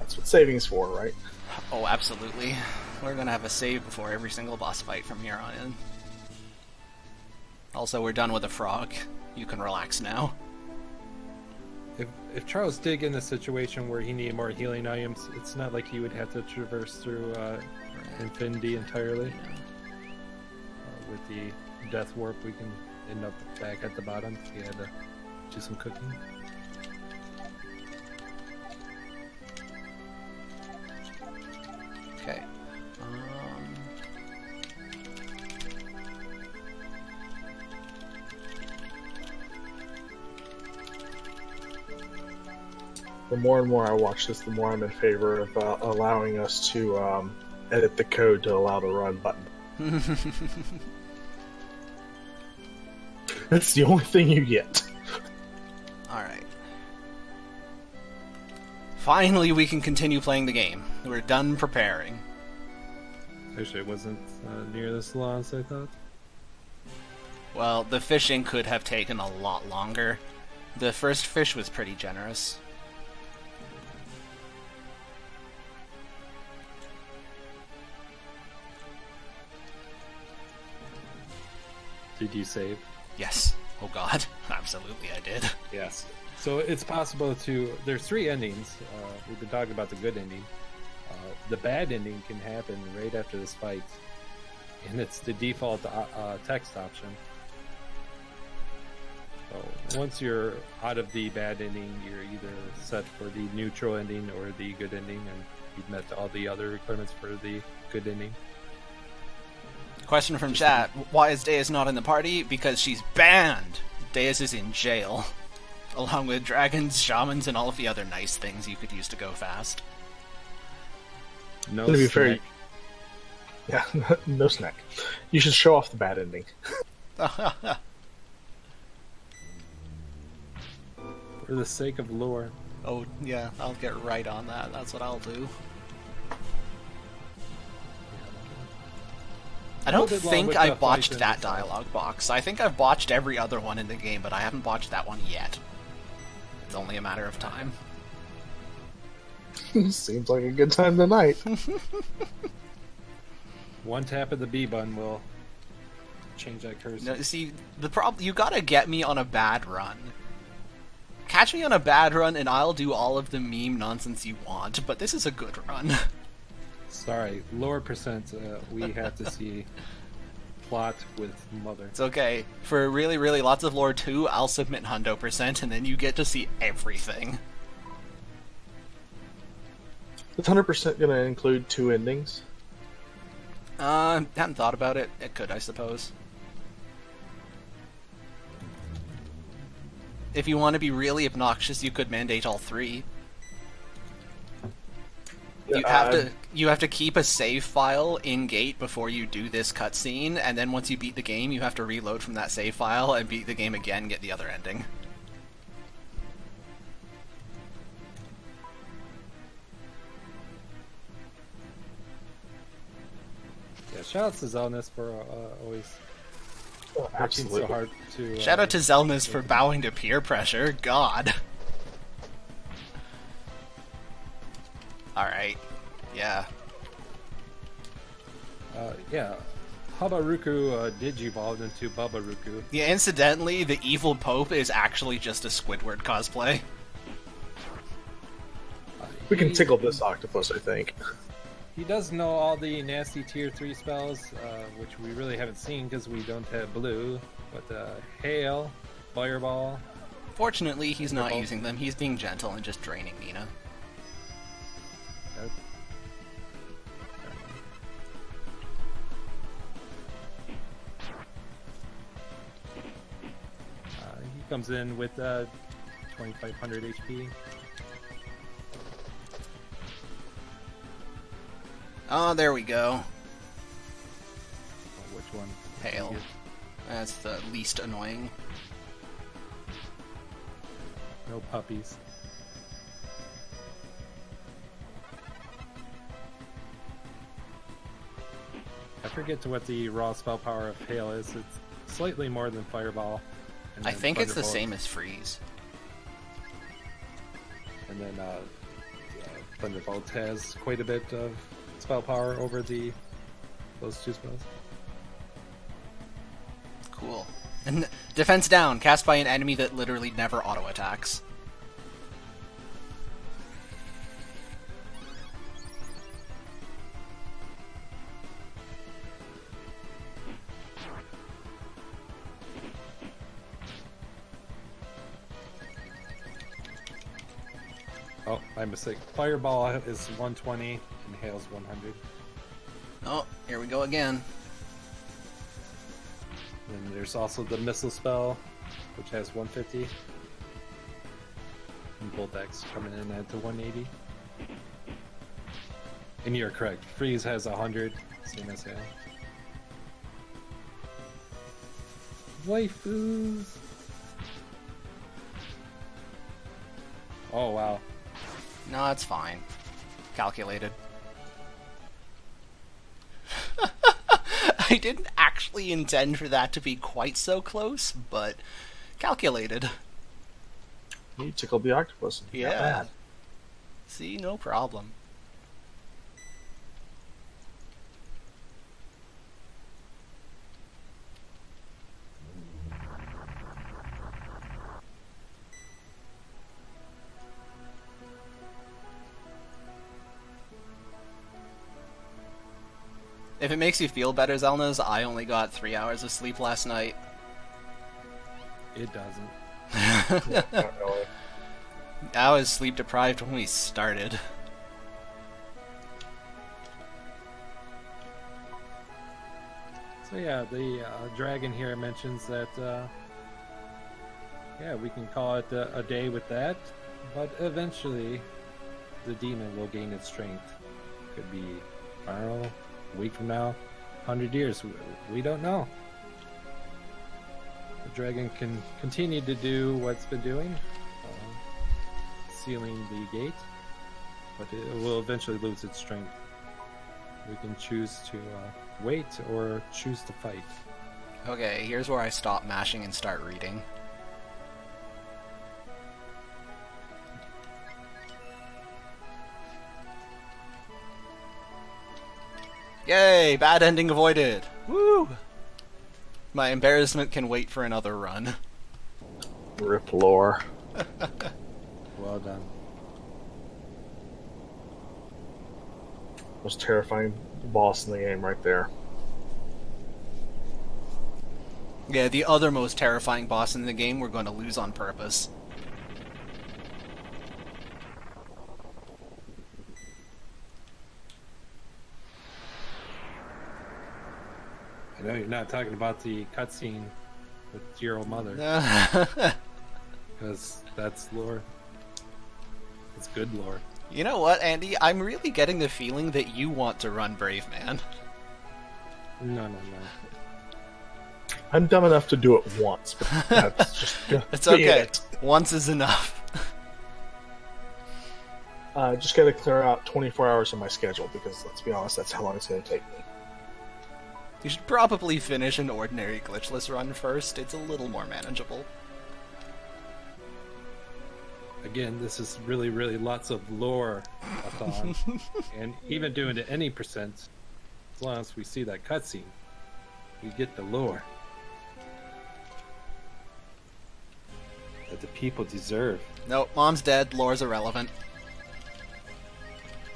That's what saving's for, right? Oh, absolutely. We're gonna have a save before every single boss fight from here on in. Also, we're done with the frog. You can relax now. If Charles did get in a situation where he needed more healing items, it's not like he would have to traverse through Infinity entirely. With the Death Warp, we can end up back at the bottom if he had to do some cooking. Okay. The more and more I watch this, the more I'm in favor of allowing us to edit the code to allow the run button. That's the only thing you get. Alright. Finally, we can continue playing the game. We're done preparing. Actually, it wasn't near this long as I thought. Well, the fishing could have taken a lot longer. The first fish was pretty generous. Did you save? Yes. Oh god. Absolutely I did. Yes. So it's possible to... There's 3 endings. We've been talking about the good ending. The bad ending can happen right after this fight. And it's the default text option. So once you're out of the bad ending, you're either set for the neutral ending or the good ending, and you've met all the other requirements for the good ending. Question from chat. Why is Deus not in the party? Because she's banned. Deus is in jail. Along with dragons, shamans, and all of the other nice things you could use to go fast. No To be snack. fair, yeah, no snack. You should show off the bad ending. For the sake of lore. Oh, yeah, I'll get right on that. That's what I'll do. I don't think I botched that dialogue box. I think I've botched every other one in the game, but I haven't botched that one yet. It's only a matter of time. Seems like a good time tonight. One tap of the B button will change that cursor. No, see, the problem, you gotta get me on a bad run. Catch me on a bad run and I'll do all of the meme nonsense you want, but this is a good run. Sorry, lower percent, we have to see plot with mother. It's okay. For really, really lots of lore too, I'll submit hundo percent and then you get to see everything. Is 100% going to include 2 endings? Hadn't thought about it. It could, I suppose. If you want to be really obnoxious, you could mandate all 3. You have to keep a save file in gate before you do this cutscene, and then once you beat the game, you have to reload from that save file and beat the game again, get the other ending. Yeah, shout out to Zelness for always working Absolutely. so hard to... Shout out to Zelness for bowing to peer pressure. God. Alright. Yeah. Yeah, Habaruku digivolved into Babaruku. Yeah, incidentally, the evil Pope is actually just a Squidward cosplay. We can tickle this octopus, I think. He does know all the nasty tier 3 spells, which we really haven't seen because we don't have blue. But Hail, Fireball. Fortunately, he's not Fireball. using them. He's being gentle and just draining Nina. He comes in with 2500 HP. Oh, there we go. Which one? Hail. That's the least annoying. No puppies. I forget what the raw spell power of Hail is. It's slightly more than Fireball. And I then think it's the Thunderbolt. same as Freeze. And then Thunderbolt has quite a bit of spell power over those 2 spells. Cool. And defense down, cast by an enemy that literally never auto-attacks. Oh, my mistake. Fireball is 120 and Hail's 100. Oh, here we go again. And there's also the missile spell, which has 150. And Bolt X coming in at the 180. And you're correct. Freeze has 100, same as Hail. Waifus! Oh wow. No, it's fine. Calculated. I didn't actually intend for that to be quite so close, but calculated. You tickled the octopus. Not Yeah. bad. See, no problem. If it makes you feel better, Zelnas, I only got 3 hours of sleep last night. It doesn't. Not really. I was sleep deprived when we started. So yeah, the dragon here mentions that, yeah, we can call it a day with that, but eventually the demon will gain its strength. Could be, I don't know, a week from now, 100 years, we don't know. The dragon can continue to do what it's been doing, sealing the gate, but it will eventually lose its strength. We can choose to wait or choose to fight. Okay, here's where I stop mashing and start reading. Yay! Bad ending avoided! Woo! My embarrassment can wait for another run. Rip lore. Well done. Most terrifying boss in the game right there. Yeah, the other most terrifying boss in the game we're going to lose on purpose. I know you're not talking about the cutscene with your old mother, because that's lore. It's good lore. You know what, Andy? I'm really getting the feeling that you want to run Braveman. No. I'm dumb enough to do it once, but that's just It's be okay. it. Once is enough. Just got to clear out 24 hours of my schedule because, let's be honest, that's how long it's going to take me. You should probably finish an ordinary glitchless run first. It's a little more manageable. Again, this is really, really lots of lore, Thon. And even doing to any percent, as long as we see that cutscene, we get the lore that the people deserve. Nope, mom's dead. Lore's irrelevant.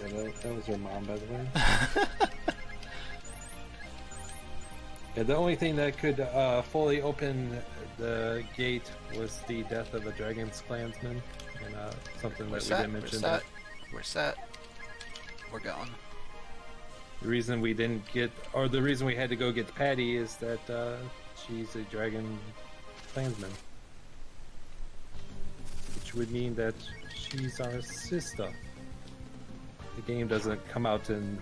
Yeah, that was your mom, by the way. Yeah, the only thing that could fully open the gate was the death of a Dragon's Clansman, and something that we didn't mention. We're set. We're going. The reason we didn't get, or the reason we had to go get Patty is that she's a Dragon Clansman, which would mean that she's our sister. The game doesn't come out and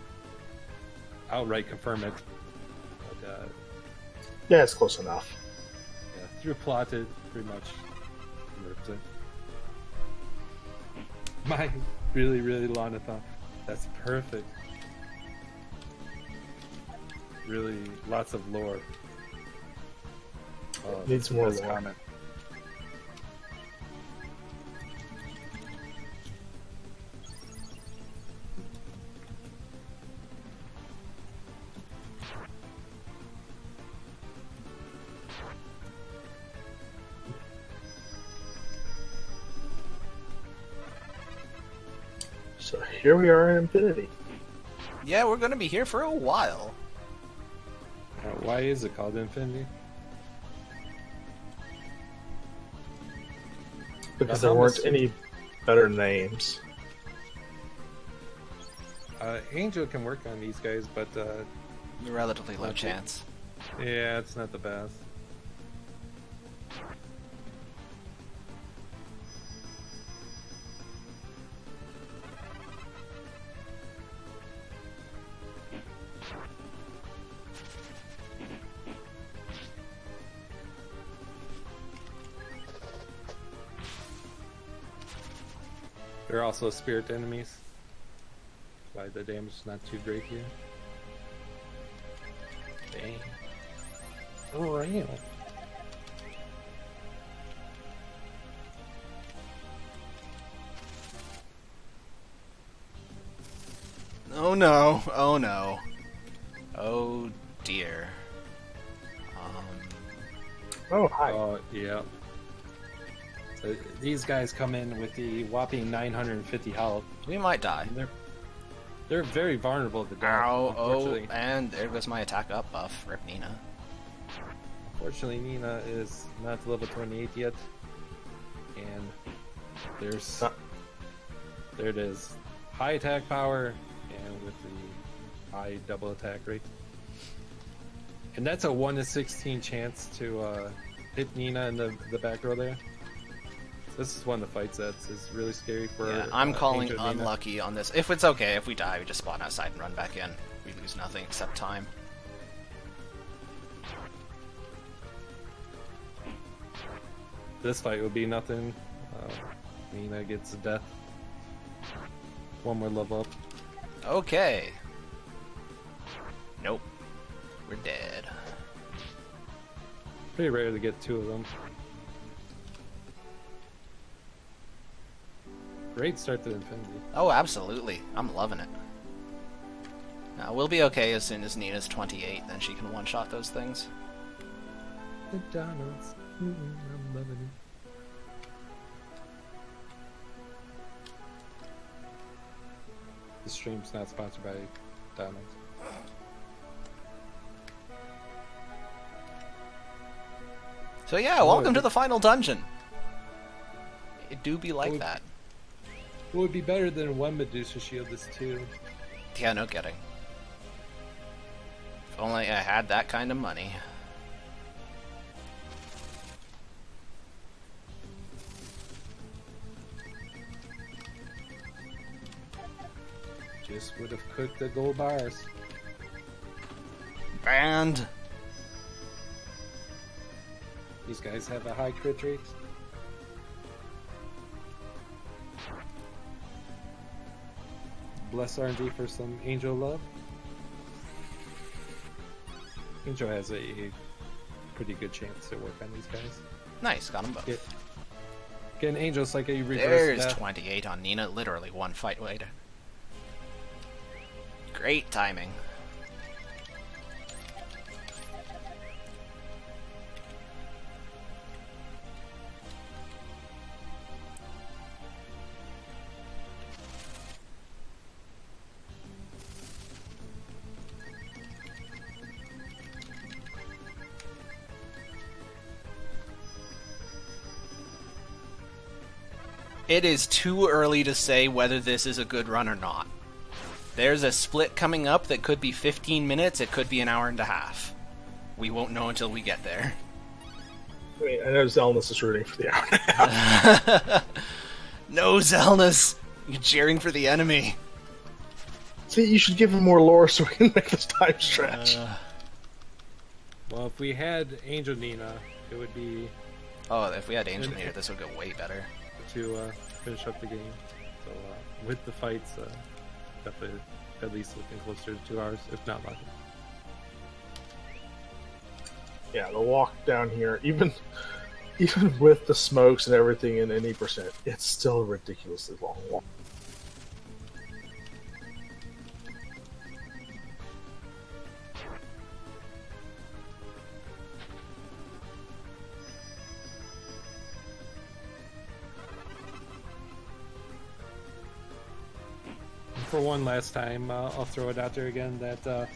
outright confirm it, but Yeah, it's close enough. yeah, through plot it pretty much confirms it. My really, really long thought. That's perfect. Really, lots of lore. Needs that's the more best lore. comment. So here we are in Infinity. Yeah, we're gonna be here for a while. Why is it called Infinity? Because Now, there how weren't much- any better names. Angel can work on these guys, but Relatively low Okay. chance. yeah, it's not the best. They're also spirit enemies. That's why the damage is not too great here. Dang. Oh, real. Oh no, oh no. Oh dear. Oh, hi. Oh, yeah. So these guys come in with the whopping 950 health. We might die. And they're very vulnerable to death. Ow, oh, Unfortunately, and there goes my attack up buff. Rip Nina. Unfortunately, Nina is not level 28 yet. And there's... There it is. High attack power, and with the high double attack rate. And that's a 1 in 16 chance to hit Nina in the back row there. So this is one of the fights that is really scary for Yeah, I'm calling Angel Nina. unlucky on this. If it's okay, if we die, we just spawn outside and run back in. We lose nothing except time. This fight would be nothing. Nina gets a death. One more level up. Okay. Nope. We're dead. Pretty rare to get two of them. Great start to Infinity. Oh, absolutely. I'm loving it. We'll be okay as soon as Nina's 28, then she can one-shot those things. McDonald's. I'm loving it. The stream's not sponsored by McDonald's. So yeah, welcome to the final dungeon. It do be like that. What would be better than one Medusa shield is two? Yeah, no kidding. If only I had that kind of money. Just would have cooked the gold bars. And These guys have a high crit rate. Bless RNG for some Angel love. Angel has a pretty good chance to work on these guys. nice, got them both. Again, Angel's like a reverse There's death. 28 on Nina, literally one fight later. Great timing. It is too early to say whether this is a good run or not. There's a split coming up that could be 15 minutes, it could be an hour and a half. We won't know until we get there. I mean, I know Zelnus is rooting for the hour and a half. No, Zelnus! You're cheering for the enemy. See, you should give him more lore so we can make this time stretch. Well, if we had Angel Nina, it would be Oh, if we had Angel here, this would go way better. to finish up the game. So with the fights, definitely at least looking closer to 2 hours, if not longer. Yeah, the walk down here, even with the smokes and everything in any percent, it's still a ridiculously long walk. For one last time, I'll throw it out there again that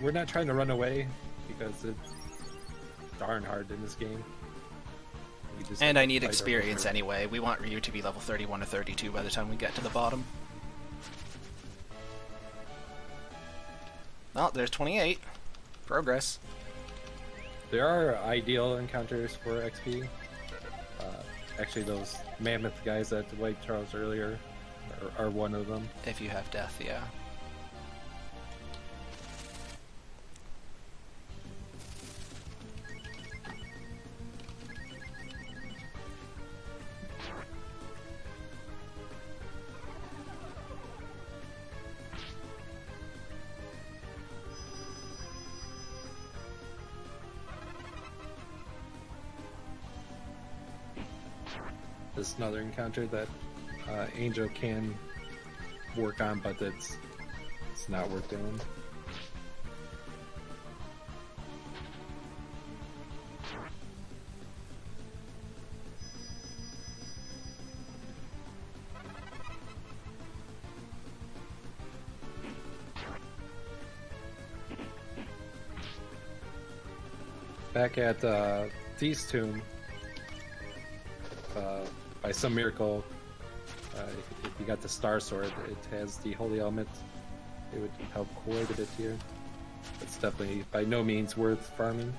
we're not trying to run away because it's darn hard in this game. We just And have I to need fight our experience way. anyway. We want Ryu to be level 31 or 32 by the time we get to the bottom. Oh, there's 28. Progress. There are ideal encounters for XP. Actually, those mammoth guys that wiped Charles earlier are one of them. If you have death, yeah. This is another encounter that Angel can work on, but it's not worth doing. Back at Thief's Tomb, by some miracle, if you got the Star Sword, it has the Holy Element. It would help quite a bit here. It's definitely by no means worth farming.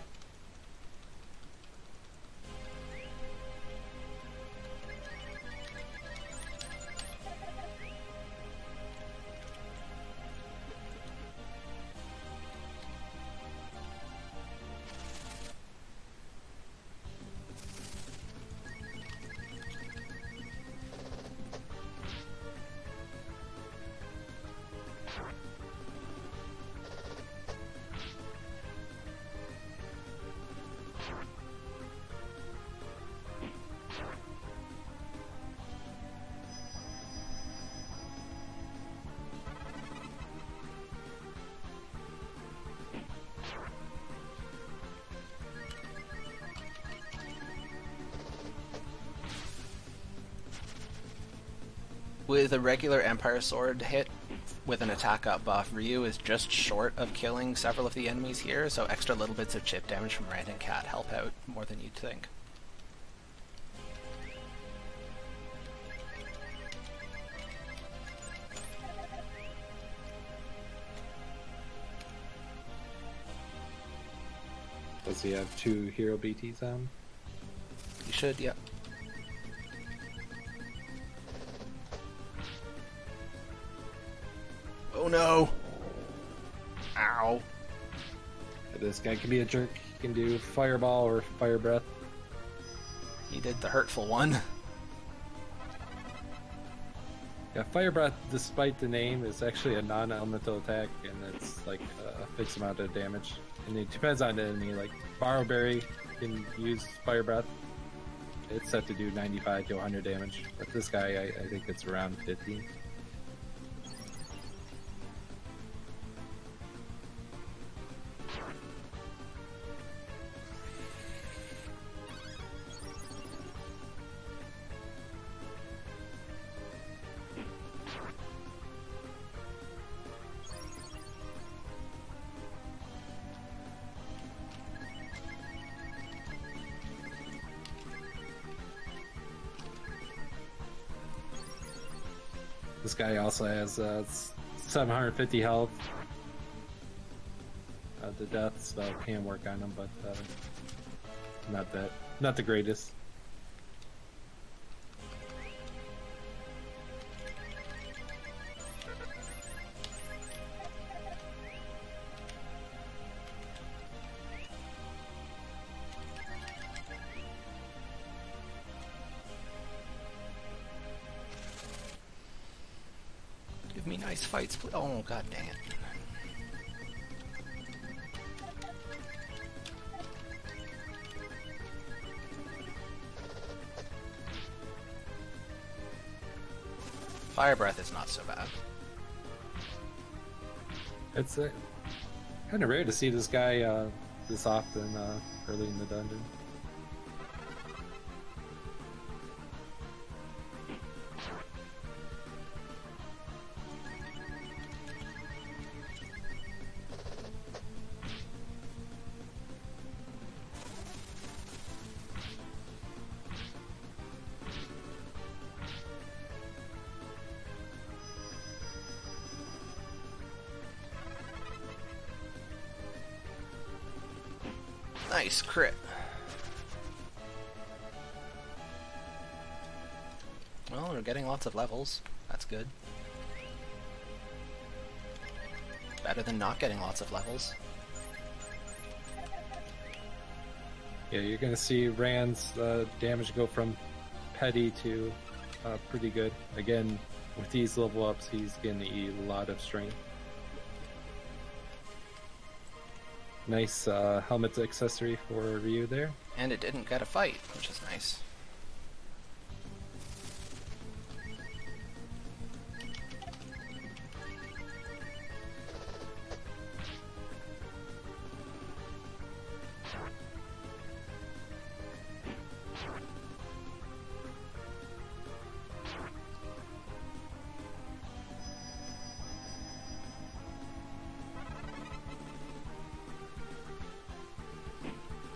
With a regular Empire Sword hit with an attack up buff, Ryu is just short of killing several of the enemies here, so extra little bits of chip damage from Rand and Cat help out more than you'd think. Does he have 2 hero BTs on? You should, yep. Oh no! Ow. This guy can be a jerk. He can do Fireball or Fire Breath. He did the hurtful one. Yeah, Fire Breath, despite the name, is actually a non-elemental attack, and it's like a fixed amount of damage. And it depends on the enemy. Like Borrowberry can use Fire Breath. It's set to do 95 to 100 damage. But this guy, I think it's around 50. This guy also has 750 health to death, so can work on him, but not the greatest. Give me nice fights, please. Oh, god dang it. Fire Breath is not so bad. It's kind of rare to see this guy this often early in the dungeon. Nice crit. Well, we're getting lots of levels. That's good. Better than not getting lots of levels. Yeah, you're gonna see Rand's damage go from petty to pretty good. Again, with these level ups, he's getting a lot of strength. Nice helmet accessory for Ryu there. And it didn't get a fight, which is nice.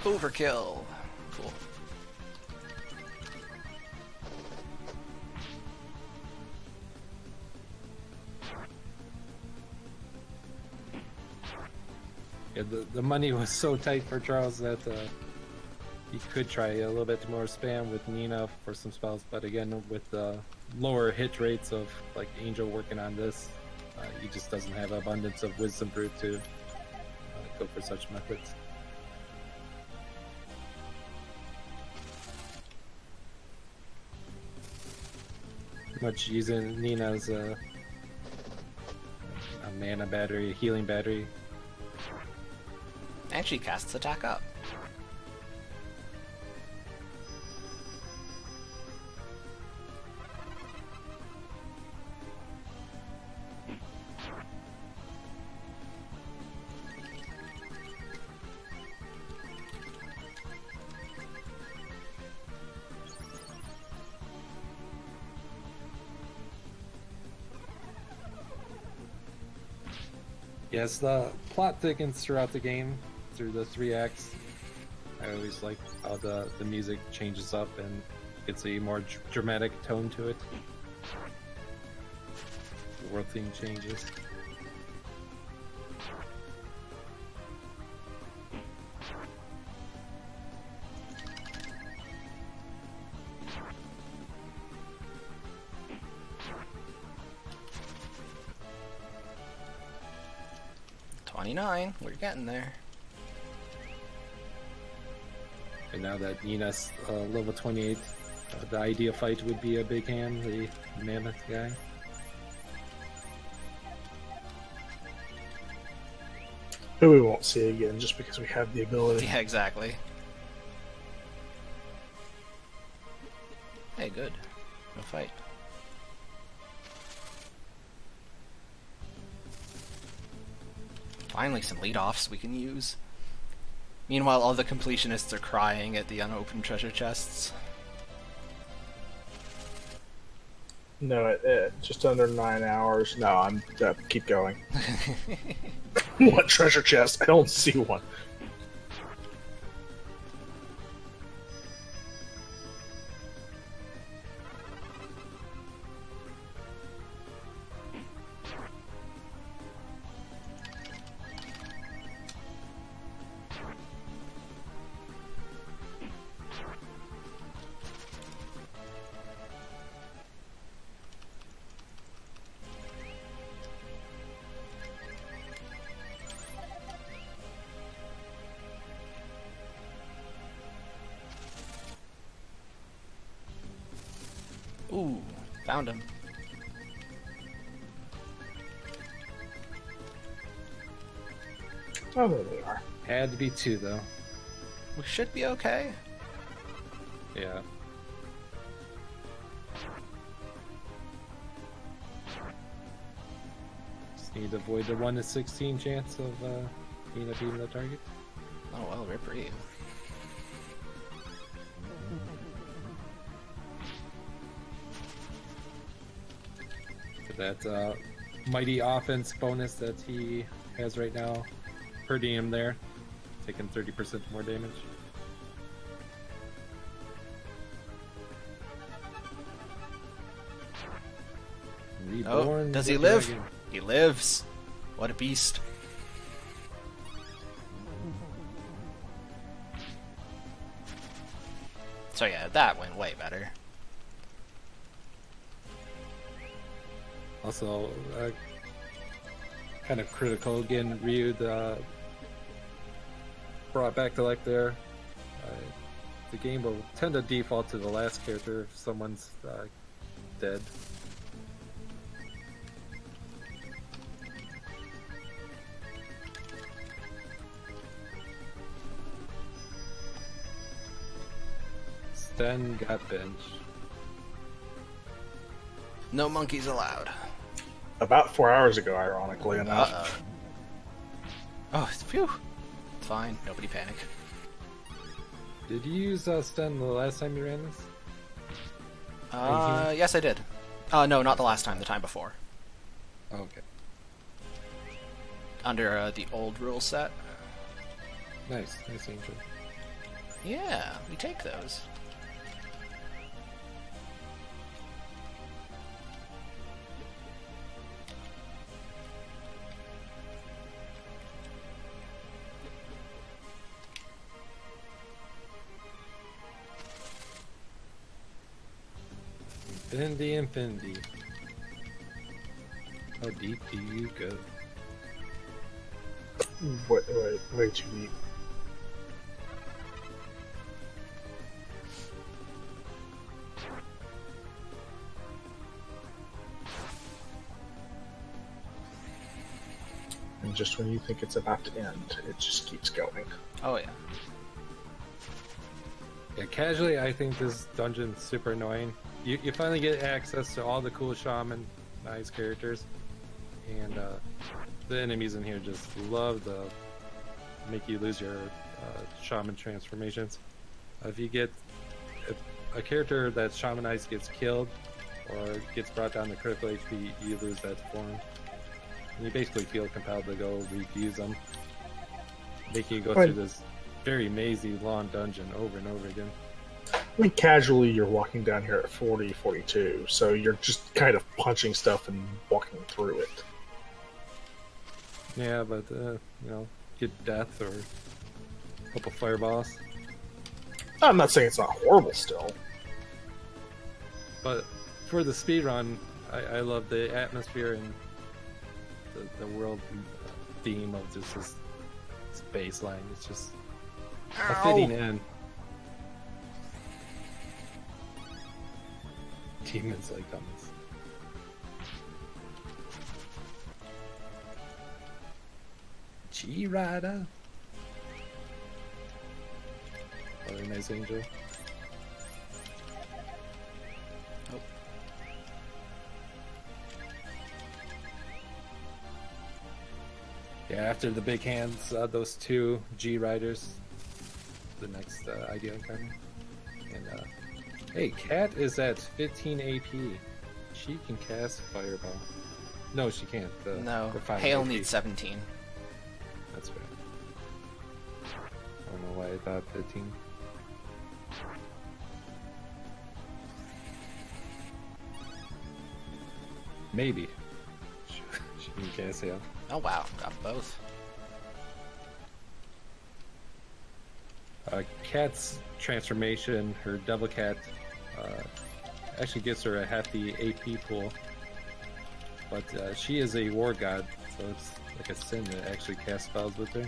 Overkill. Cool. Yeah, the money was so tight for Charles that he could try a little bit more spam with Nina for some spells, but again, with the lower hit rates of like Angel working on this, he just doesn't have abundance of Wisdom Brute to go for such methods. Much using Nina as a mana battery, a healing battery. And she casts attack up. Yes, the plot thickens throughout the game through the 3 acts. I always like how the music changes up and gets a more dramatic tone to it. The world theme changes. $29. We're getting there. And now that Nina's level 28, the ideal fight would be a big hand, the mammoth guy. Who we won't see again just because we have the ability. Yeah, exactly. Hey, good. No fight. Finally, some lead-offs we can use. Meanwhile, all the completionists are crying at the unopened treasure chests. No, just under 9 hours. No, I'm keep going. What treasure chest? I don't see one. Ooh, found him. Oh, there they are. Had to be 2 though. We should be okay. Yeah. Just need to avoid the 1 to 16 chance of Nina beating the target. Oh well, rip for you. That mighty offense bonus that he has right now, hurting him there, taking 30% more damage. Oh, Reborn does the he live? dragon. He lives. What a beast. So yeah, that went way better. Also, kind of critical again. Ryu brought back to life there. The game will tend to default to the last character if someone's dead. Sten got benched. No monkeys allowed. About 4 hours ago, ironically enough. Uh-oh. Oh, phew. Fine, nobody panic. Did you use Sten the last time you ran this? Yes I did. No, not the last time, the time before. Okay. Under the old rule set. Nice angel. Yeah, we take those. Infinity. How deep do you go? Way too deep. And just when you think it's about to end, it just keeps going. Oh yeah. Yeah, casually, I think this dungeon's super annoying. You finally get access to all the cool shaman, nice characters, and the enemies in here just love to make you lose your shaman transformations. If a character that's shamanized gets killed or gets brought down to critical HP, you lose that form. You basically feel compelled to go refuse them, making you go Right. through this very mazy, long dungeon over and over again. I mean, casually, you're walking down here at 40, 42, so you're just kind of punching stuff and walking through it. Yeah, but get death or a couple fireballs. I'm not saying it's not horrible still. But for the speedrun, I love the atmosphere and the world theme of just this baseline. It's just a fitting end. Demons like gummies. G-Rider. Another nice angel. Oh. Yeah, after the big hands, those two G-Riders, the next ideal encounter. And hey, Cat is at 15 AP. She can cast Fireball. No, she can't. No, refined Hale AP. needs 17. That's right. I don't know why I thought 15. Maybe. She can cast Hale. Oh wow, got both. Cat's transformation, her Devil Cat, actually gives her a hefty AP pool. But she is a war god, so it's like a sin to actually cast spells with her.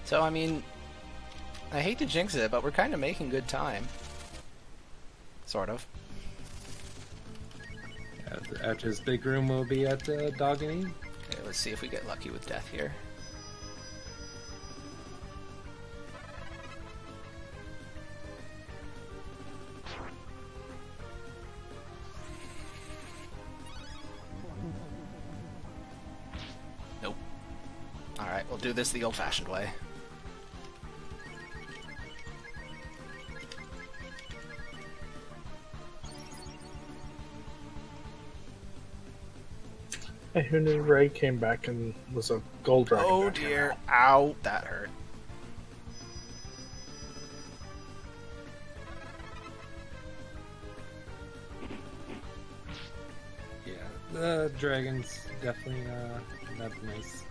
So, I mean, I hate to jinx it, but we're kind of making good time. Sort of. After this big room, we'll be at Dogany. Okay, let's see if we get lucky with death here. Nope. Alright, we'll do this the old-fashioned way. Hey, who knew Ray came back and was a gold dragon? Oh back here dear, now? ow, that hurt. Yeah, the dragon's definitely not nice.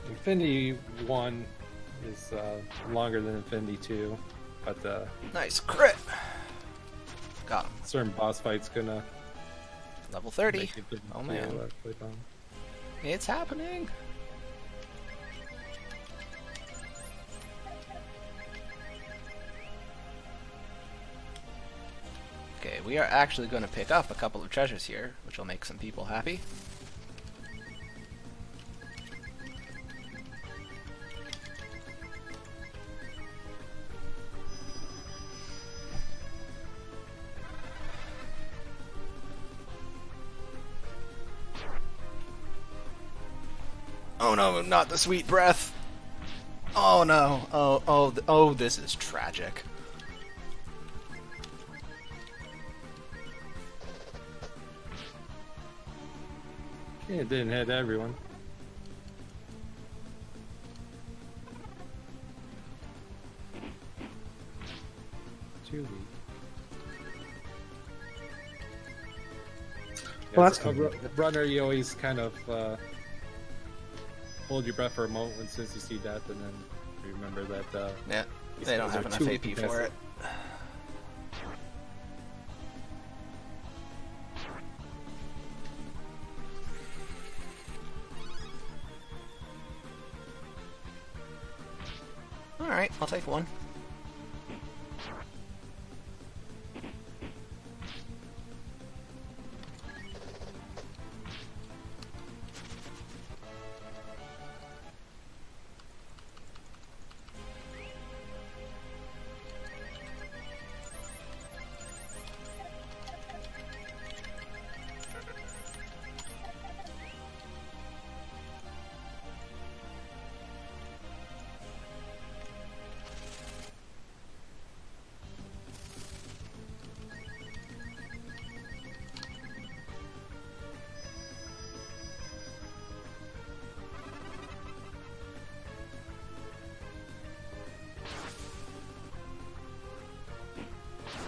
Infinity 1 is longer than Infinity 2, but Nice crit! Got him. certain boss fights gonna Level 30. make it difficult Oh man. to click on. It's happening! Okay, we are actually going to pick up a couple of treasures here, which will make some people happy. Oh no, not the sweet breath! Oh no! Oh, this is tragic. Yeah, it didn't hit everyone. Too weak. Well, As that's a runner, you always kind of hold your breath for a moment as soon as you see death, and then remember that. Yeah, these they don't guys have are enough too AP for contested. it. Alright, I'll take one.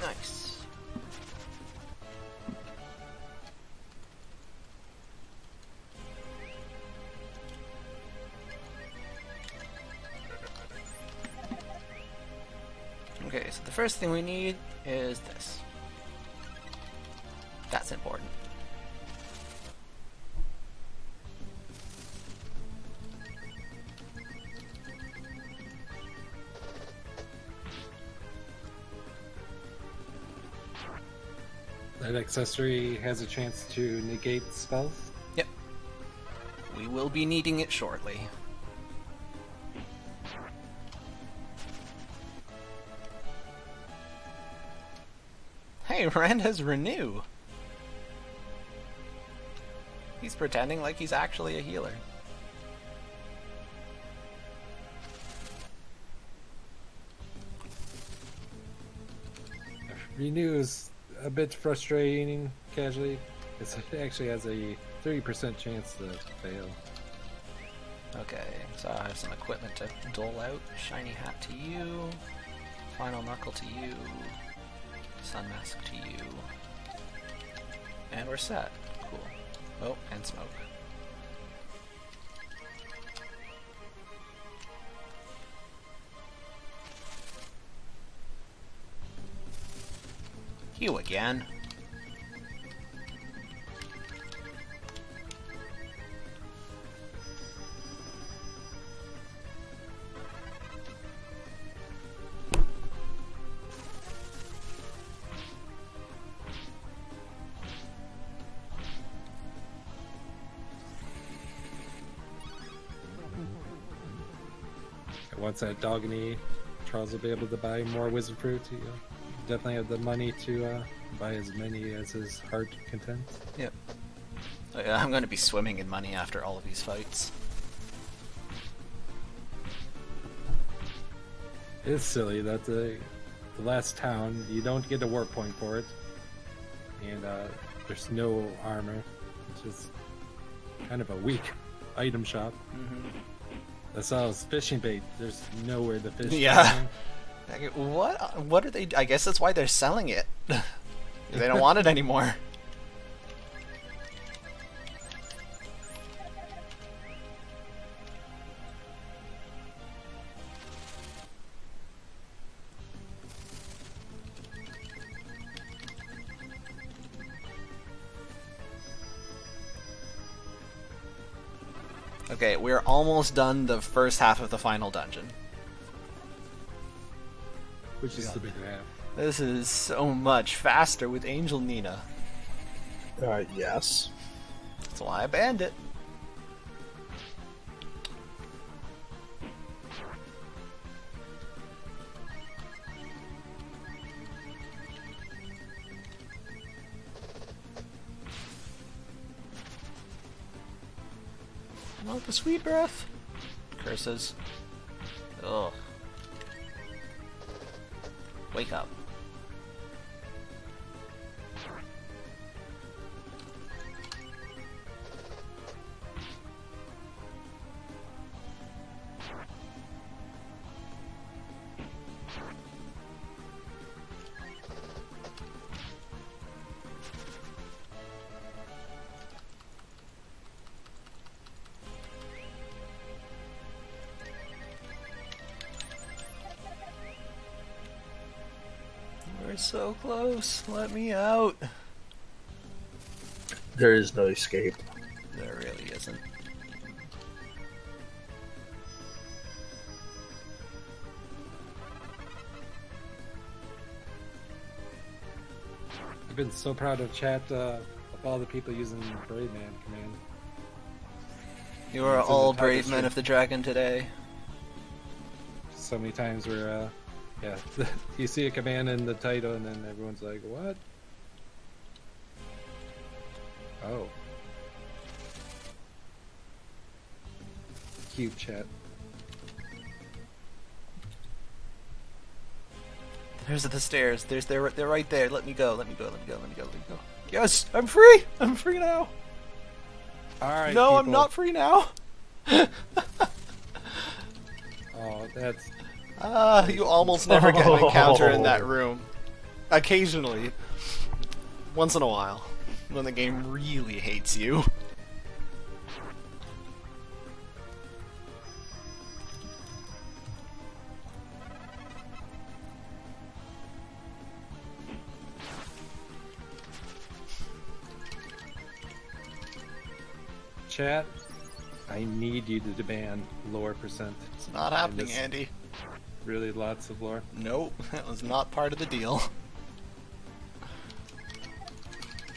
Nice. Okay, so the first thing we need is this. That's important. That accessory has a chance to negate spells. Yep. We will be needing it shortly. Hey, Rand has Renew. He's pretending like he's actually a healer. Renew is a bit frustrating casually. It actually has a 30% chance to fail. Okay, so I have some equipment to dole out. Shiny hat to you. Final knuckle to you. Sun mask to you. And we're set. Cool. Oh, and smoke. You again. Once that Dogony, Charles will be able to buy more Wizard Fruit. He'll definitely have the money to buy as many as his heart contents. Yep. Oh, yeah, I'm going to be swimming in money after all of these fights. It's silly that the last town, you don't get a warp point for it. And there's no armor. It's just kind of a weak item shop. Mm-hmm. That sells fishing bait. There's nowhere to fish. Yeah. What are they? I guess that's why they're selling it. They don't want it anymore. Okay, we're almost done the first half of the final dungeon. Which is the bigger half. This is so much faster with Angel Nina. Yes. That's why I banned it. Oh, the sweet breath. Curses. Ugh. Wake up. We're so close. Let me out. There is no escape. There really isn't. I've been so proud of chat of all the people using Braveman command. You are It's in all the title brave men screen. of the dragon today. So many times where, yeah, you see a command in the title and then everyone's like, what? Oh. Cute chat. There's the stairs. They're right there. Let me go. Let me go. Let me go. Let me go. Let me go. Yes, I'm free. I'm free now. Alright, No, people. I'm not free now. Oh, that's... You almost never get an encounter in that room. Occasionally. Once in a while. When the game really hates you. Chat, I need you to demand lower percent. It's not happening, this- Andy. Really lots of lore. Nope, that was not part of the deal.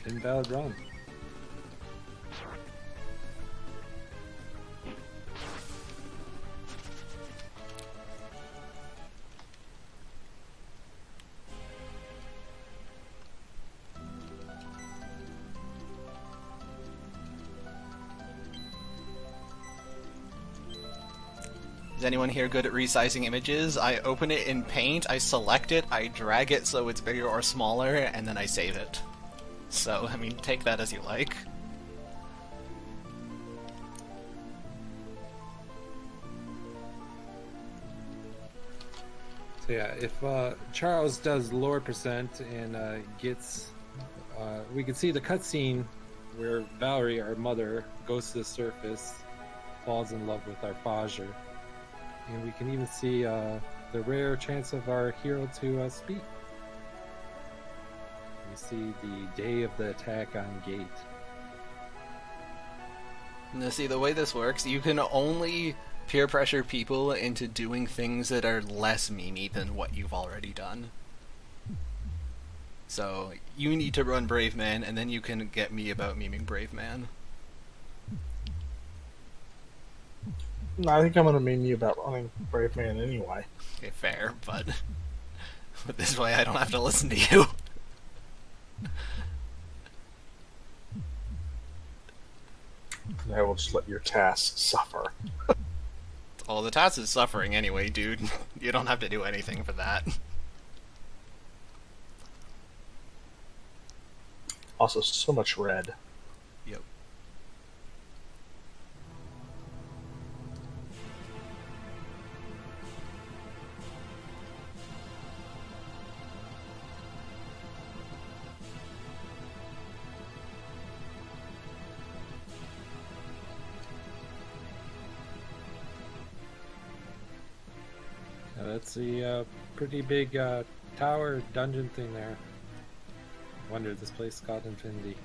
Invalid run. Is anyone here good at resizing images? I open it in Paint, I select it, I drag it so it's bigger or smaller, and then I save it. So, I mean, take that as you like. So yeah, if Charles does lower percent and gets, we can see the cutscene where Valerie, our mother, goes to the surface, falls in love with our Fajer, and we can even see the rare chance of our hero to speak. We see the day of the attack on Gate. Now, see, the way this works, you can only peer pressure people into doing things that are less memey than what you've already done. So, you need to run Braveman, and then you can get me about meming Braveman. No, I think I'm gonna mean you about running Braveman anyway. Okay, fair, but this way I don't have to listen to you. I will just let your tasks suffer. Oh, the task is suffering anyway, dude. You don't have to do anything for that. Also, so much red. Yep. Now that's the pretty big tower dungeon thing there. Wonder if this place is called Infinity.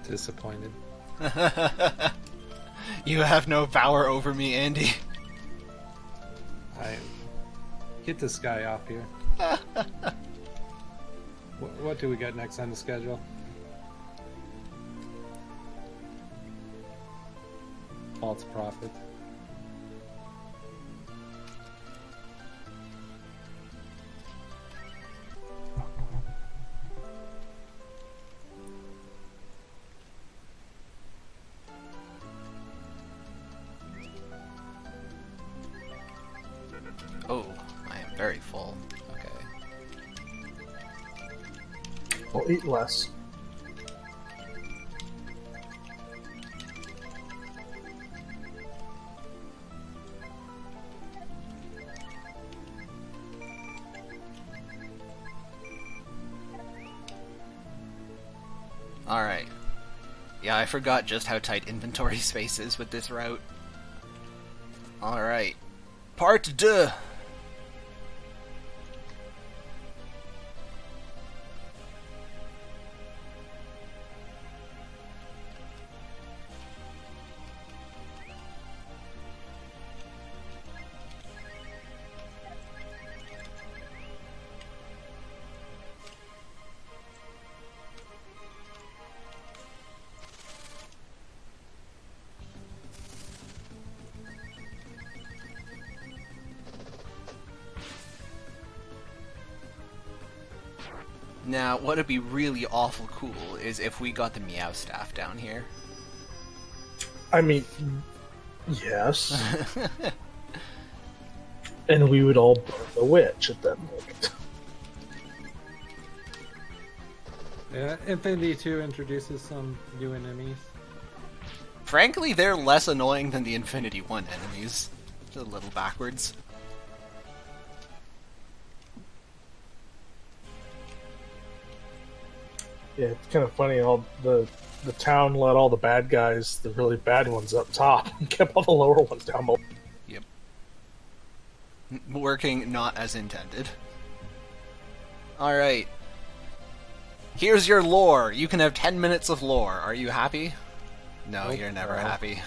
Disappointed. You have no power over me, Andy. Get this guy off here. What do we got next on the schedule? False prophet. Oh, I am very full. Okay. We'll eat less. Alright. Yeah, I forgot just how tight inventory space is with this route. Alright. Part 2! Now, what would be really awful cool is if we got the Meow Staff down here. I mean, yes. And we would all burn the witch at that moment. Yeah, Infinity 2 introduces some new enemies. Frankly, they're less annoying than the Infinity 1 enemies. Just a little backwards. Yeah, it's kind of funny. All the town let all the bad guys, the really bad ones, up top, and kept all the lower ones down below. Yep. Working not as intended. Alright. Here's your lore. You can have 10 minutes of lore. Are you happy? No, Nope. you're never No. happy.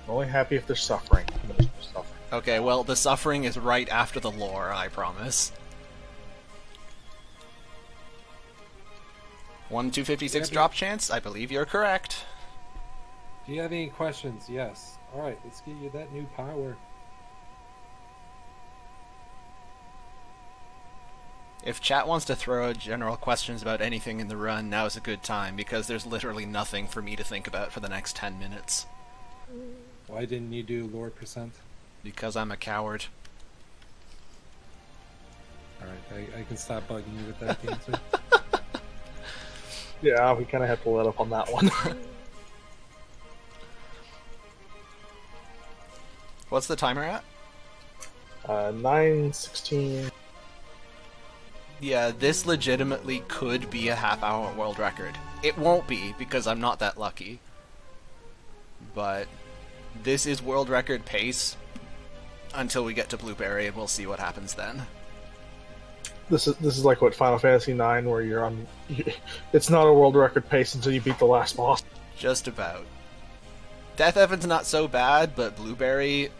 I'm only happy if they're suffering. There's no suffering. Okay, well, the suffering is right after the lore, I promise. 1/256 Yeah, drop chance? I believe you're correct. Do you have any questions? Yes. Alright, let's give you that new power. If chat wants to throw out general questions about anything in the run, now is a good time, because there's literally nothing for me to think about for the next 10 minutes. Why didn't you do lore percent? Because I'm a coward. Alright, I can stop bugging you with that answer. Yeah, we kind of have to let up on that one. What's the timer at? 9:16. Yeah, this legitimately could be a half-hour world record. It won't be, because I'm not that lucky. But this is world record pace until we get to Blueberry, and we'll see what happens then. This is like what Final Fantasy IX, where you're on. It's not a world record pace until you beat the last boss. Just about. Death Heaven's not so bad, but Blueberry...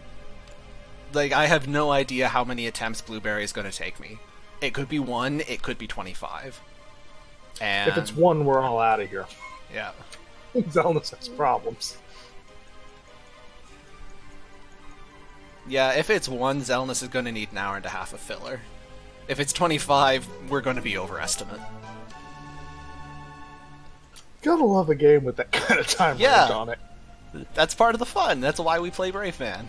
Like, I have no idea how many attempts Blueberry is going to take me. It could be 1, it could be 25. And... If it's 1, we're all out of here. Yeah. Zelnus has problems. Yeah, if it's 1, Zelnus is going to need an hour and a half of filler. If it's 25, we're going to be overestimate. Gotta love a game with that kind of time Yeah. range on it. That's part of the fun. That's why we play Braveman.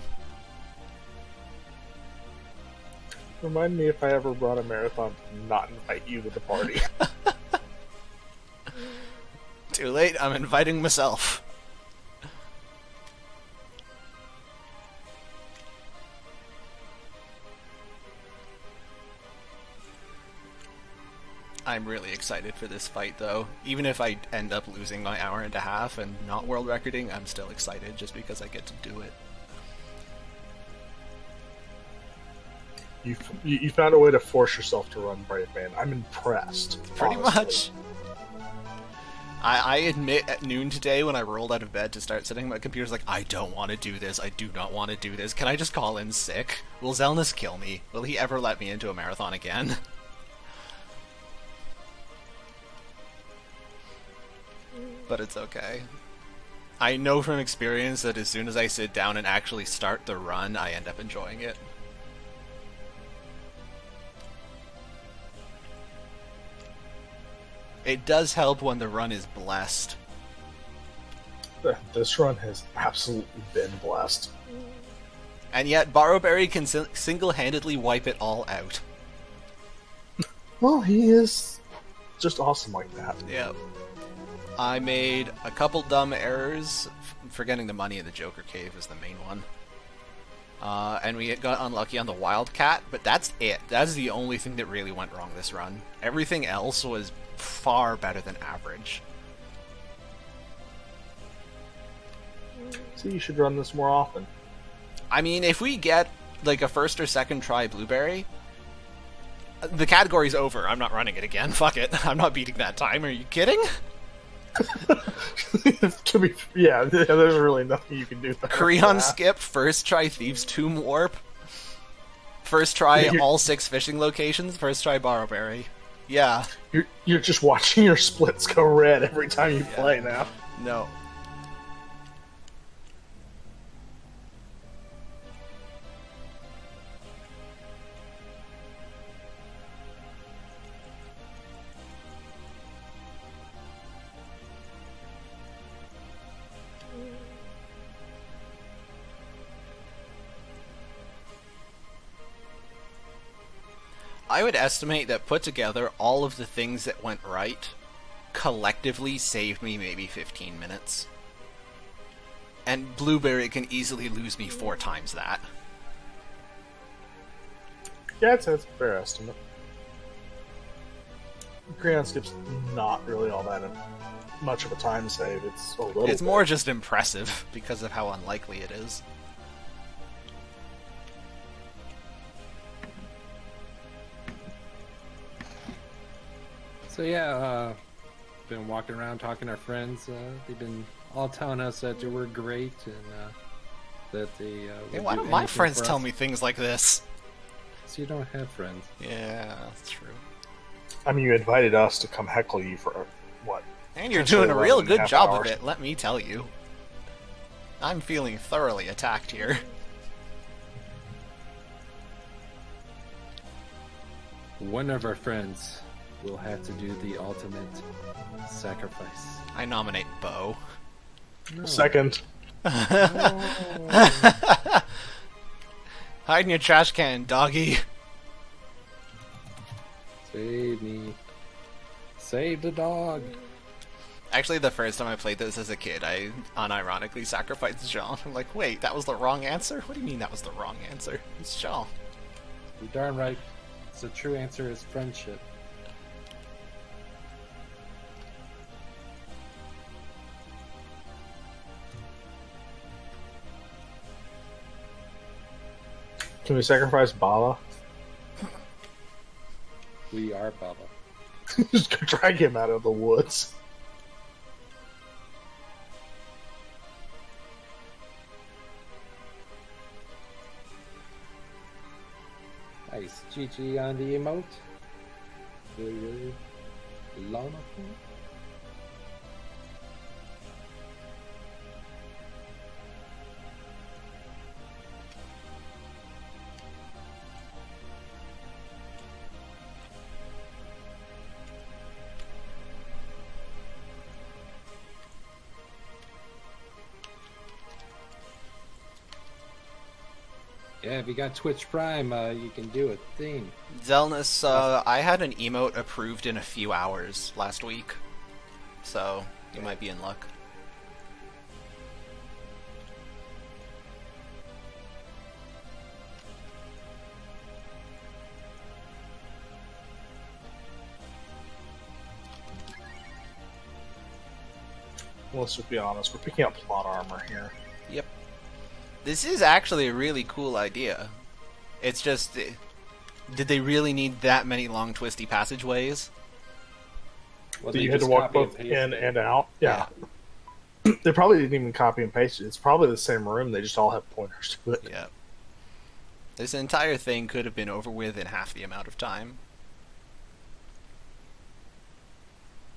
Remind me if I ever run a marathon to not invite you to the party. Too late, I'm inviting myself. I'm really excited for this fight, though. Even if I end up losing my hour and a half and not world recording, I'm still excited just because I get to do it. You found a way to force yourself to run Braveman. I'm impressed. Pretty honestly. much. I admit at noon today when I rolled out of bed to start sitting, my computer's like, I don't want to do this. I do not want to do this. Can I just call in sick? Will Zelnus kill me? Will he ever let me into a marathon again? But it's okay. I know from experience that as soon as I sit down and actually start the run, I end up enjoying it. It does help when the run is blessed. This run has absolutely been blessed. And yet, Borrowberry can single-handedly wipe it all out. Well, he is just awesome like that. Yep. I made a couple dumb errors. Forgetting the money in the Joker Cave is the main one. And we got unlucky on the Wildcat, but that's it. That's the only thing that really went wrong this run. Everything else was far better than average. So you should run this more often. I mean, if we get like a first or second try Blueberry, the category's over. I'm not running it again. Fuck it. I'm not beating that time. Are you kidding? Yeah, there's really nothing you can do. Creon skip, first try Thieves' Tomb Warp, first try all 6 fishing locations, first try Borrowberry. Yeah. You're just watching your splits go red every time you play now. No. I would estimate that put together, all of the things that went right collectively saved me maybe 15 minutes. And Blueberry can easily lose me 4 times that. Yeah, that's a fair estimate. Creon skip's not really all that much of a time save. It's a little It's bit. more just impressive because of how unlikely it is. So yeah, been walking around talking to our friends. They've been all telling us that we're great and that they. Hey, why don't my friends tell me things like this? So you don't have friends. Yeah, that's true. I mean, you invited us to come heckle you for what? And you're Essentially doing a real 11 and a good half job hours. of it, let me tell you. I'm feeling thoroughly attacked here. One of our friends will have to do the ultimate sacrifice. I nominate Bo. No. Second. Hide in your trash can, doggy. Save me. Save the dog. Actually, the first time I played this as a kid, I unironically sacrificed Jean. I'm like, wait, that was the wrong answer? What do you mean that was the wrong answer? It's Jean. You're darn right. The true answer is friendship. Can we sacrifice Bala? We are Baba. Just go drag him out of the woods. Nice. GG on the emote. Really, really long. Yeah, if you got Twitch Prime, you can do a thing. Zelnus, I had an emote approved in a few hours last week. So, you might be in luck. Well, let's just be honest. We're picking up plot armor here. Yep. This is actually a really cool idea. It's just, did they really need that many long twisty passageways? Well, So they you had to just walk copy and both paste in it. and out. Yeah. They probably didn't even copy and paste it. It's probably the same room. They just all have pointers to it. Yeah. This entire thing could have been over with in half the amount of time.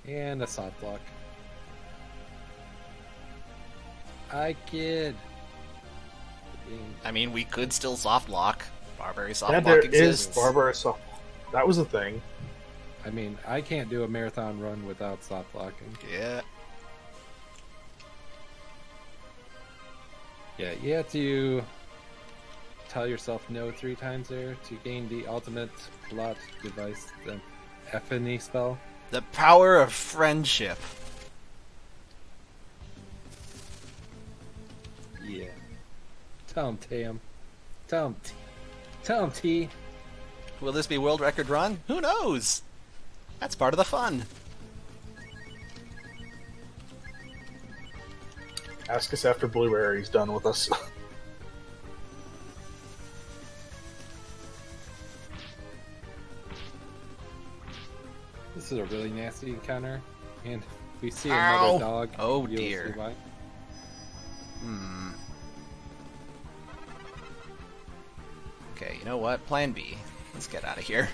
And a soft block. I kid. I mean, we could still soft lock. Barberry soft Yeah, block there exists. is Barbara soft. That was a thing. I mean, I can't do a marathon run without soft blocking. Yeah. Yeah, you have to tell yourself no 3 times there to gain the ultimate plot device, the Epiphany spell. The power of friendship. Yeah. Tell him, Tam. Tell him, Tell him, T. Will this be world record run? Who knows? That's part of the fun. Ask us after Blueberry's done with us. This is a really nasty encounter, and if we see Ow. another dog, Oh, you'll dear. see why. Okay, you know what? Plan B. Let's get out of here.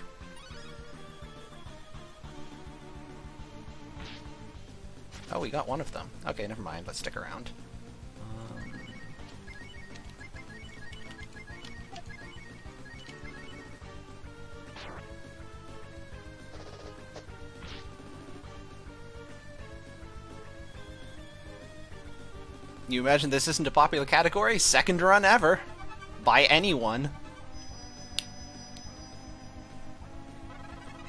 Oh, we got one of them. Okay, never mind. Let's stick around. You imagine this isn't a popular category? Second run ever. By anyone.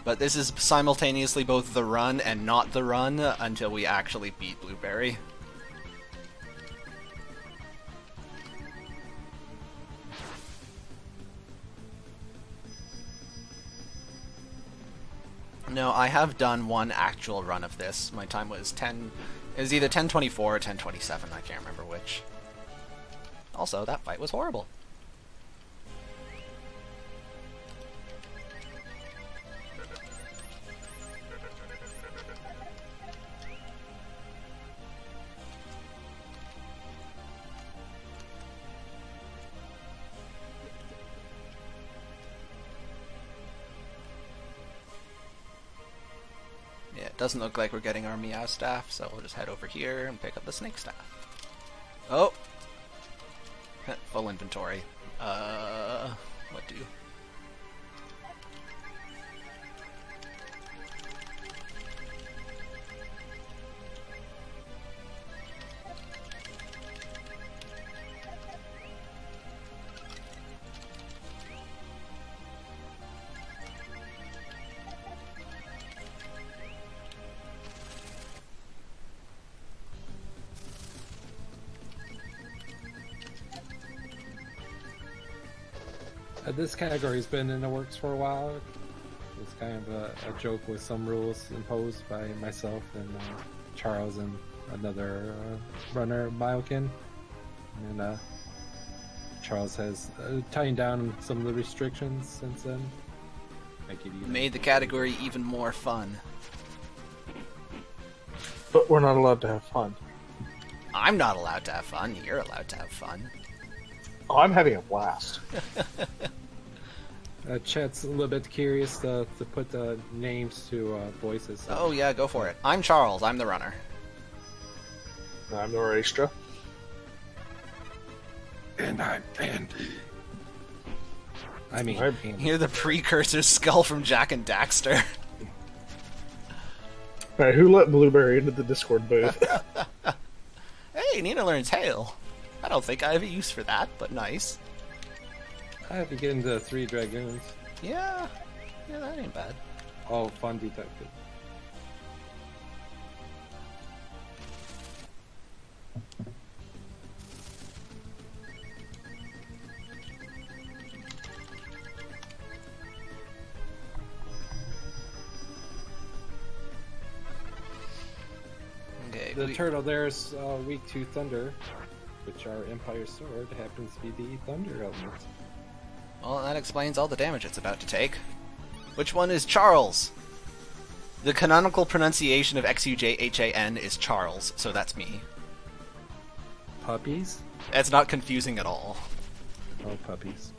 But this is simultaneously both the run and not the run until we actually beat Blueberry. No, I have done one actual run of this. My time was 10... It was either 10:24 or 10:27, I can't remember which. Also, that fight was horrible. Yeah, it doesn't look like we're getting our Meow staff, so we'll just head over here and pick up the snake staff. Oh! Full inventory. What do? This category's been in the works for a while. It's kind of a joke with some rules imposed by myself and Charles and another runner, Myokin. And Charles has tightened down some of the restrictions since then. Make it even. Made the category even more fun. But we're not allowed to have fun. I'm not allowed to have fun, you're allowed to have fun. Oh, I'm having a blast. Chet's a little bit curious to put names to voices. So. Oh yeah, go for it. I'm Charles, I'm the runner. I'm Norastra. And I'm Andy. I mean, I'm- Andy. You're the precursor skull from Jack and Daxter. Alright, who let Blueberry into the Discord booth? Hey, Nina learns Hail. I don't think I have a use for that, but nice. I have to get into 3 Dragoons. Yeah, that ain't bad. Oh, fun detected. Okay, The turtle there's weak to thunder, which our Empire Sword happens to be the thunder element. well, that explains all the damage it's about to take. Which one is Charles? The canonical pronunciation of Xujhan is Charles, so that's me. Puppies? That's not confusing at all. Oh, puppies.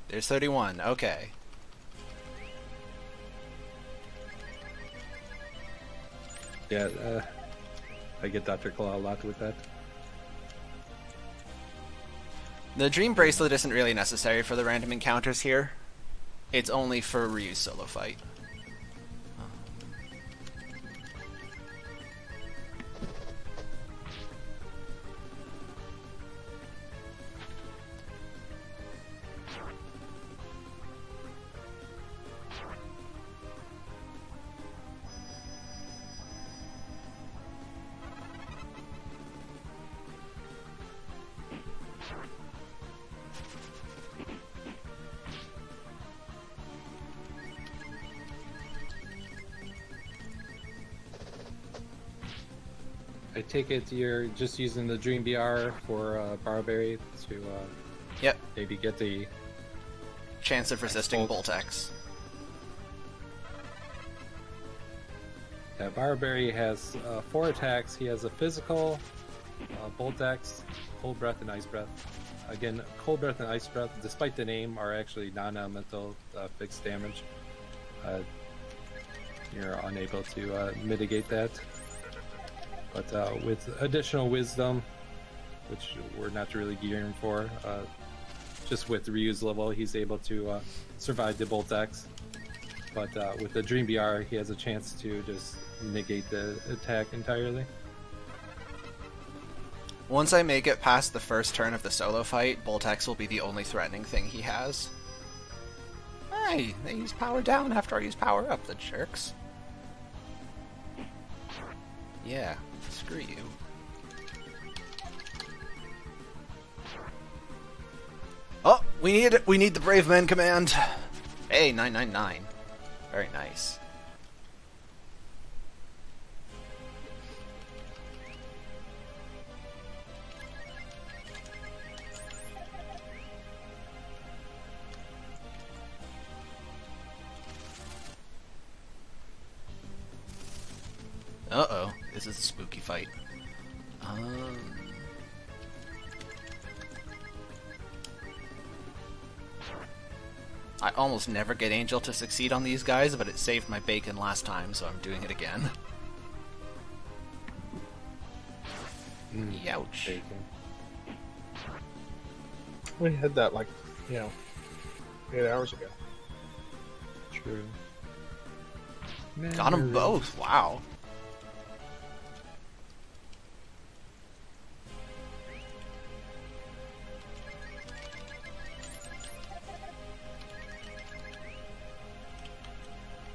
There's 31, okay. Yeah, I get Dr. Claw a lot with that. The Dream Bracelet isn't really necessary for the random encounters here. It's only for Ryu's solo fight. I take it you're just using the Dream BR for Barberry to Yep, maybe get the... chance of resisting Bolt X. Yeah, Barberry has 4 attacks. He has a physical, Bolt X, Cold Breath, and Ice Breath. Again, Cold Breath and Ice Breath, despite the name, are actually non-elemental fixed damage. You're unable to mitigate that. But with additional wisdom, which we're not really gearing for, just with Ryu's level, he's able to survive the Bolt X. But with the Dream BR, he has a chance to just negate the attack entirely. Once I make it past the first turn of the solo fight, Bolt X will be the only threatening thing he has. Hey, they use power down after I use power up, the jerks. Yeah, screw you. Oh, we need the Braveman command. Hey, 999. Very nice. Uh-oh, this is a spooky fight. I almost never get Angel to succeed on these guys, but it saved my bacon last time, so I'm doing it again. Youch. Bacon. We had that 8 hours ago. True. Got them both, wow.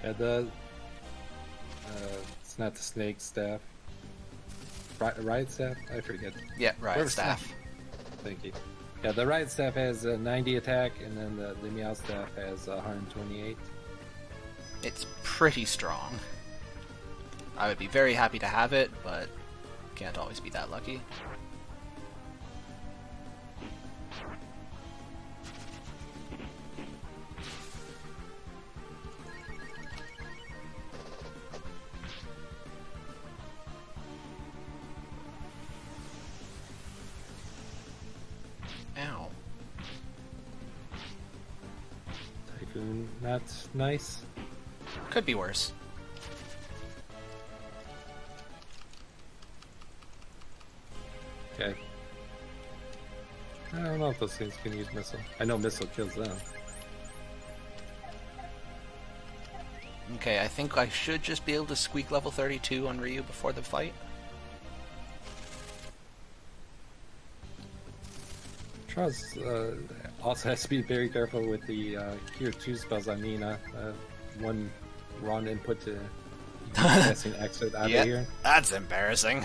Yeah, it's not the snake staff. Riot staff? I forget. Yeah, right, Whatever staff. Thank you. Yeah, the riot staff has a 90 attack, and then the meow staff has 128. It's pretty strong. I would be very happy to have it, but can't always be that lucky. Ow. Typhoon, not nice. Could be worse. Okay. I don't know if those things can use missile. I know missile kills them. Okay, I think I should just be able to squeak level 32 on Ryu before the fight. Charles also has to be very careful with the Cure 2 spells on Nina. One wrong input to casting exit out of here. That's embarrassing.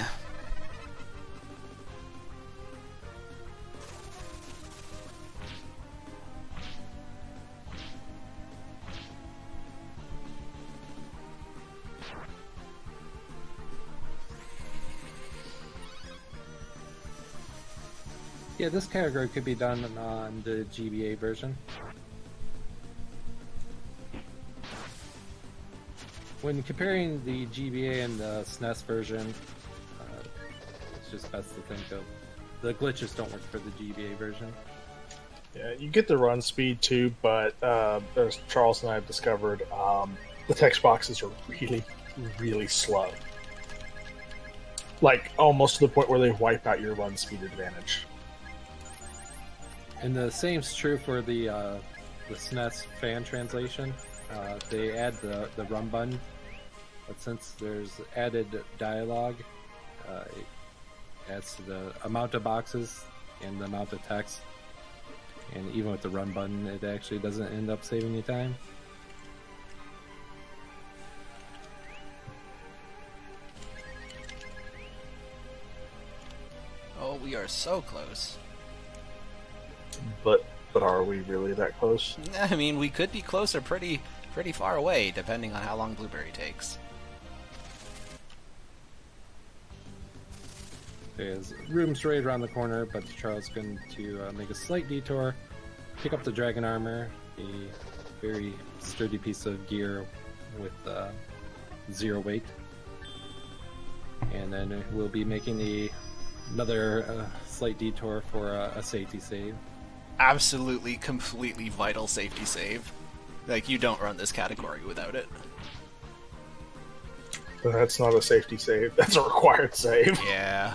Yeah, this category could be done on the GBA version. When comparing the GBA and the SNES version, it's just best to think of the glitches don't work for the GBA version. Yeah, you get the run speed too, but as Charles and I have discovered, the text boxes are really, really slow. Like almost to the point where they wipe out your run speed advantage. And the same's true for the SNES fan translation. They add the run button, but since there's added dialogue, it adds to the amount of boxes and the amount of text. And even with the run button, it actually doesn't end up saving you time. Oh, we are so close. But are we really that close? I mean, we could be closer pretty far away, depending on how long Blueberry takes. There's rooms right around the corner, but Charles is going to make a slight detour, pick up the dragon armor, a very sturdy piece of gear with 0 weight, and then we'll be making another slight detour for a safety save. Absolutely, completely vital safety save. Like, you don't run this category without it. That's not a safety save. That's a required save. Yeah.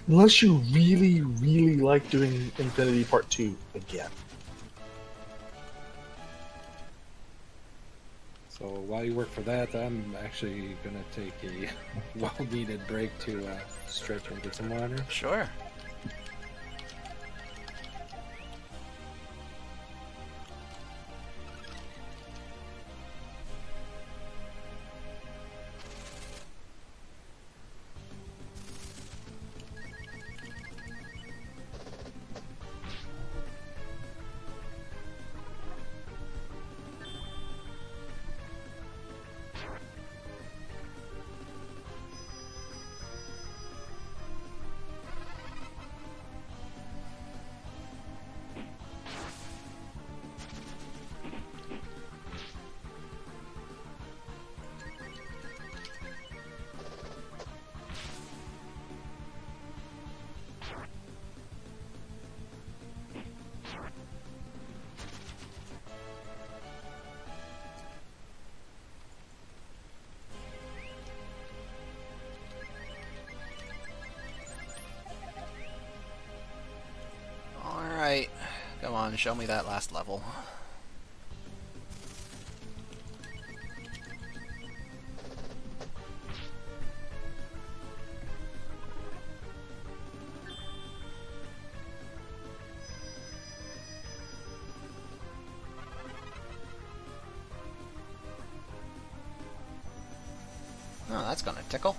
Unless you really, really like doing Infinity Part 2 again. So while you work for that, I'm actually going to take a well-needed break to stretch and get some water. Sure. Alright. Come on, show me that last level. Oh, that's gonna tickle.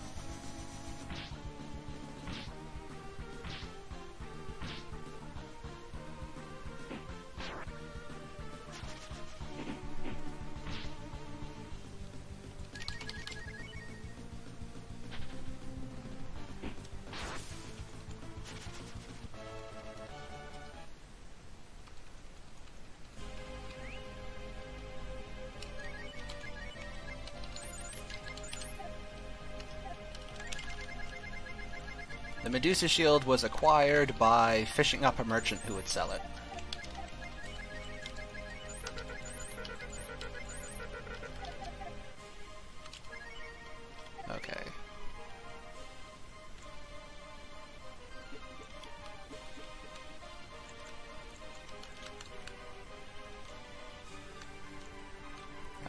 The Medusa shield was acquired by fishing up a merchant who would sell it. Okay.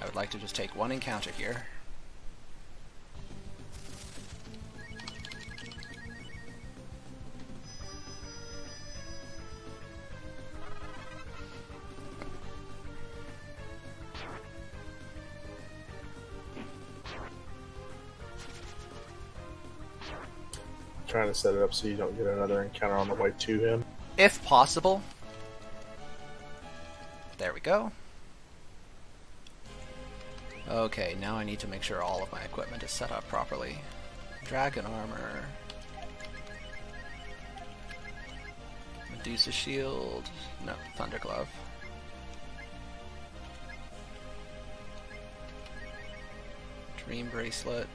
I would like to just take one encounter here. Trying to set it up so you don't get another encounter on the way to him. If possible. There we go. Okay, now I need to make sure all of my equipment is set up properly. Dragon armor. Medusa Shield. No, Thunder Glove. Dream Bracelet.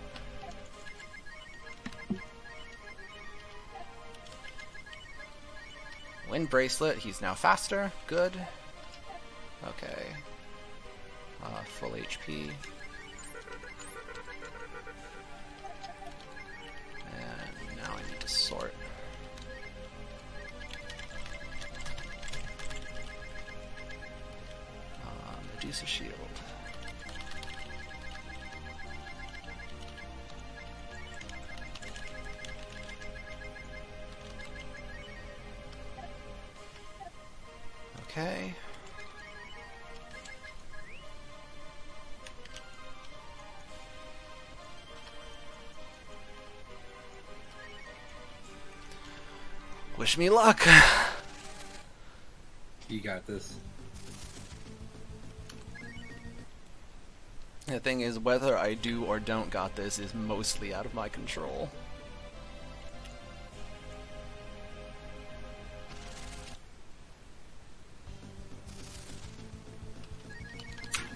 Wind Bracelet, he's now faster. Good. Okay. Full HP. And now I need to sort. Medusa Shield. Okay. Wish me luck. You got this. The thing is, whether I do or don't got this is mostly out of my control.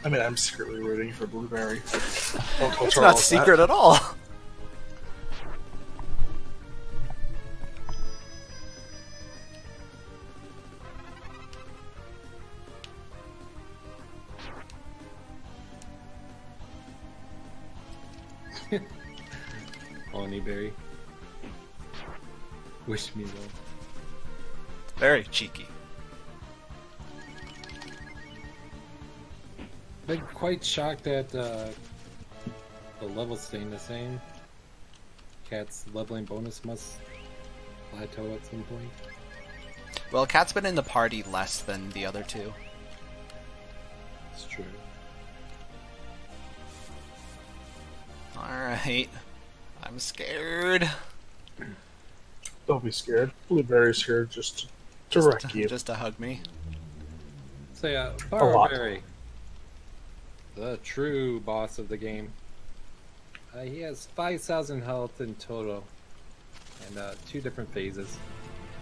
I mean, I'm secretly rooting for Blueberry. Don't tell It's Charles not that. secret at all. Honeyberry. Wish me well. Very cheeky. Been quite shocked that the levels staying the same. Cat's leveling bonus must plateau at some point. Well, Cat's been in the party less than the other two. It's true. Alright. I'm scared. Don't be scared. Blueberry's here just to wreck you. Just to hug me. So yeah, lot. Barberry, the true boss of the game. He has 5,000 health in total, and 2 different phases.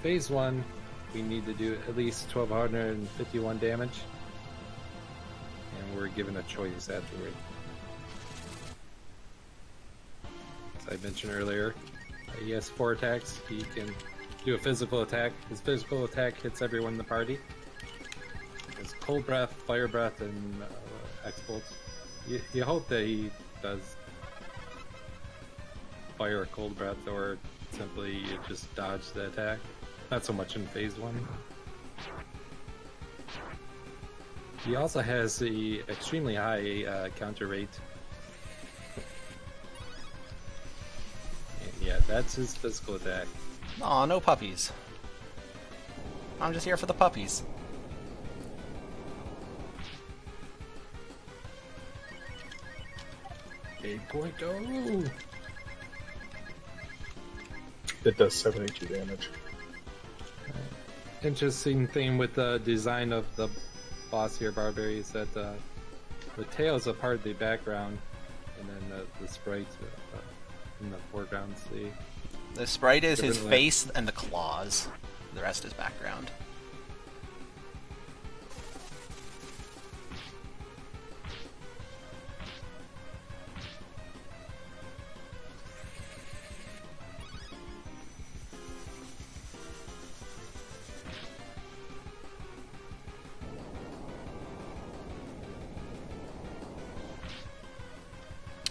Phase 1, we need to do at least 1,251 damage, and we're given a choice afterward. As I mentioned earlier, he has 4 attacks. He can do a physical attack. His physical attack hits everyone in the party. His cold breath, fire breath, and X-bolts. You hope that he does fire or cold breath, or simply just dodge the attack. Not so much in phase 1. He also has the extremely high counter rate. And yeah, that's his physical attack. Aw, no puppies. I'm just here for the puppies. $8.0. It does 72 damage. Interesting thing with the design of the boss here, Barberry, is that the tail is a part of the background, and then the sprites in the foreground. See, The sprite is his Different face and the claws. The rest is background.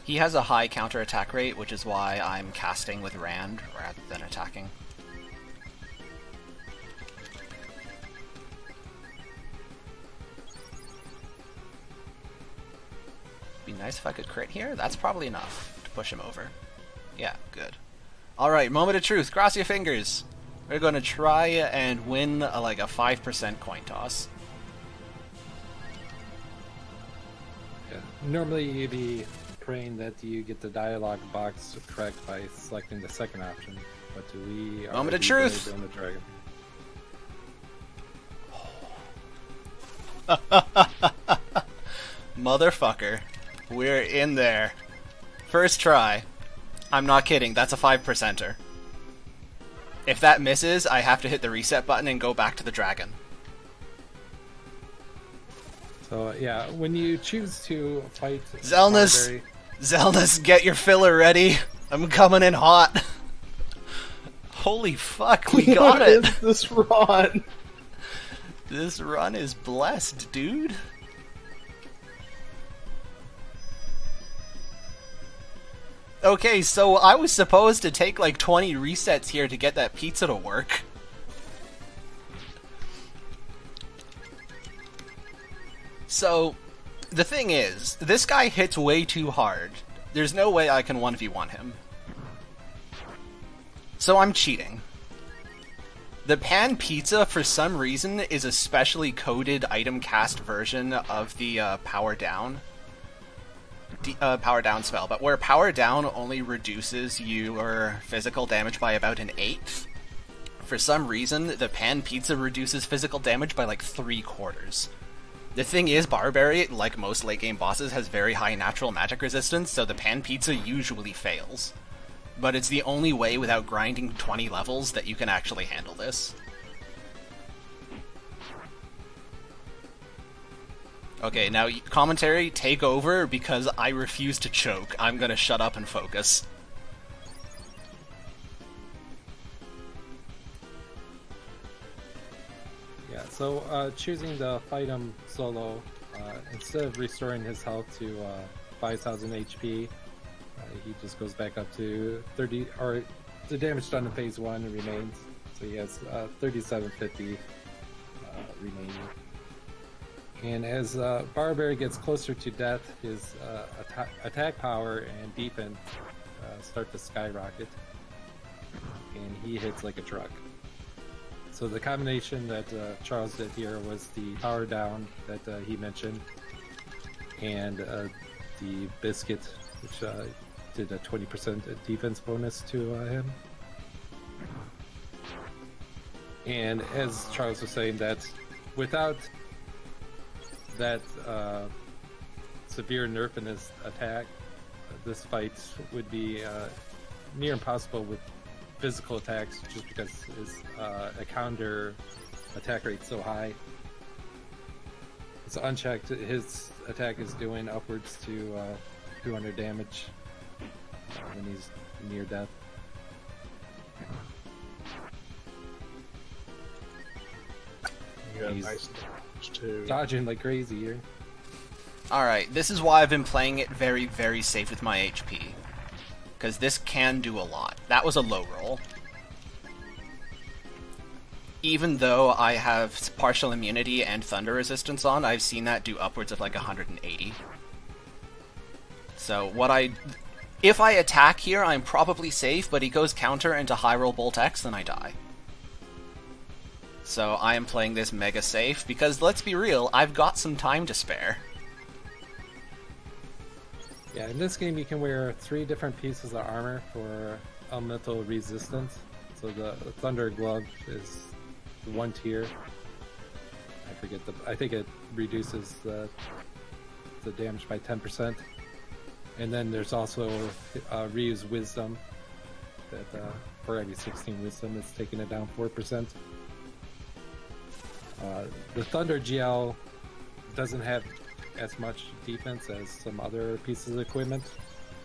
He has a high counterattack rate, which is why I'm casting with Rand rather than attacking. Be nice if I could crit here. That's probably enough to push him over. Yeah, good. Alright, moment of truth. Cross your fingers. We're going to try and win like a 5% coin toss. yeah. Normally you'd be praying that you get the dialogue box correct by selecting the second option, but do we? Moment of truth. On the dragon? Motherfucker. We're in there. First try. I'm not kidding, that's a 5%er. If that misses, I have to hit the reset button and go back to the dragon. So yeah, when you choose to fight Zelnus! Barberry, Zelnus, get your filler ready. I'm coming in hot. Holy fuck, we got What it! is this run? This run is blessed, dude. Okay, so I was supposed to take like 20 resets here to get that pizza to work. So, the thing is, this guy hits way too hard. There's no way I can 1v1 him. So I'm cheating. The pan pizza, for some reason, is a specially coded item cast version of the power down spell, but where power down only reduces your physical damage by about an eighth, for some reason, the pan pizza reduces physical damage by like 3/4. The thing is, Barberry, like most late game bosses, has very high natural magic resistance, so the pan pizza usually fails. But it's the only way without grinding 20 levels that you can actually handle this. Okay, now commentary, take over, because I refuse to choke. I'm gonna shut up and focus. yeah. So choosing to fight him solo, instead of restoring his health to 5,000 HP, he just goes back up to 30, or the damage done in phase 1 remains. So he has 3750 remaining. And as Barberry gets closer to death, his attack power and defense start to skyrocket, and he hits like a truck. So the combination that Charles did here was the power down that he mentioned, and the biscuit, which did a 20% defense bonus to him. And as Charles was saying, that without that severe nerf in his attack, this fight would be near impossible with physical attacks, just because his a counter attack rate's so high. It's unchecked. His attack is doing upwards to 200 damage when he's near death. You got He's nice damage too. dodging like crazy here. Alright, this is why I've been playing it very, very safe with my HP. Because this can do a lot. That was a low roll. Even though I have partial immunity and thunder resistance on, I've seen that do upwards of like 180. So if I attack here, I'm probably safe, but he goes counter into high roll bolt X, then I die. So I am playing this mega safe, because let's be real, I've got some time to spare. Yeah, in this game you can wear 3 different pieces of armor for elemental resistance. So the Thunder Glove is the 1 tier. I think it reduces the damage by 10%. And then there's also Ryu's Wisdom, that for every 16 Wisdom it's taking it down 4%. The Thunder GL doesn't have as much defense as some other pieces of equipment,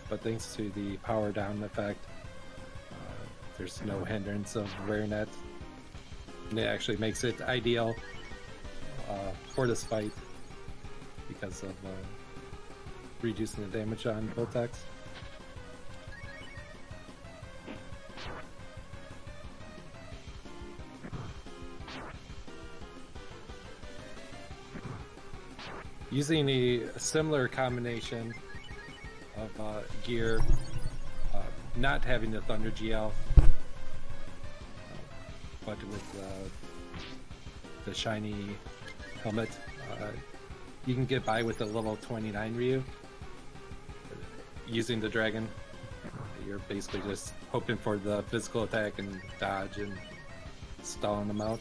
but thanks to the power down effect, there's no hindrance of wearing it, and it actually makes it ideal for this fight because of reducing the damage on Voltex. Using a similar combination of gear, not having the Thunder GL, but with the shiny helmet, you can get by with the level 29 Ryu. Using the dragon, you're basically just hoping for the physical attack and dodge and stalling them out.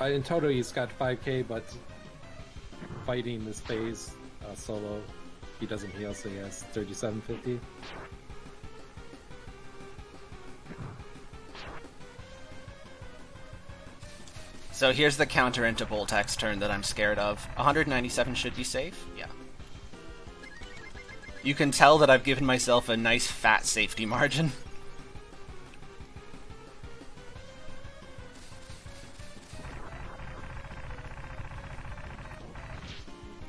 In total, he's got 5k, but fighting this phase solo, he doesn't heal, so he has 3750. So here's the counter into Boltek's turn that I'm scared of. 197 should be safe? Yeah. You can tell that I've given myself a nice fat safety margin.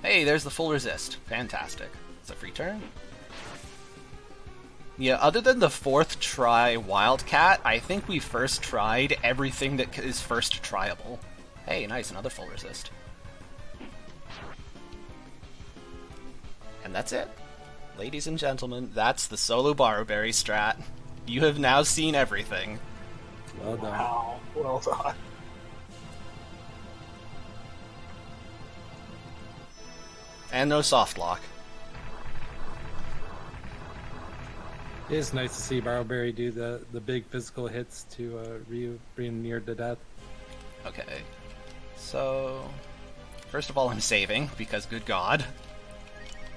Hey, there's the full resist. Fantastic. It's a free turn. Yeah, other than the 4th try Wildcat, I think we first tried everything that is first tryable. Hey, nice, another full resist. And that's it. Ladies and gentlemen, that's the solo Barberry strat. You have now seen everything. Well done. Wow, well done. And no soft lock. It is nice to see Barrowberry do the big physical hits to Ryu being near to death. Okay. So, first of all, I'm saving, because good god.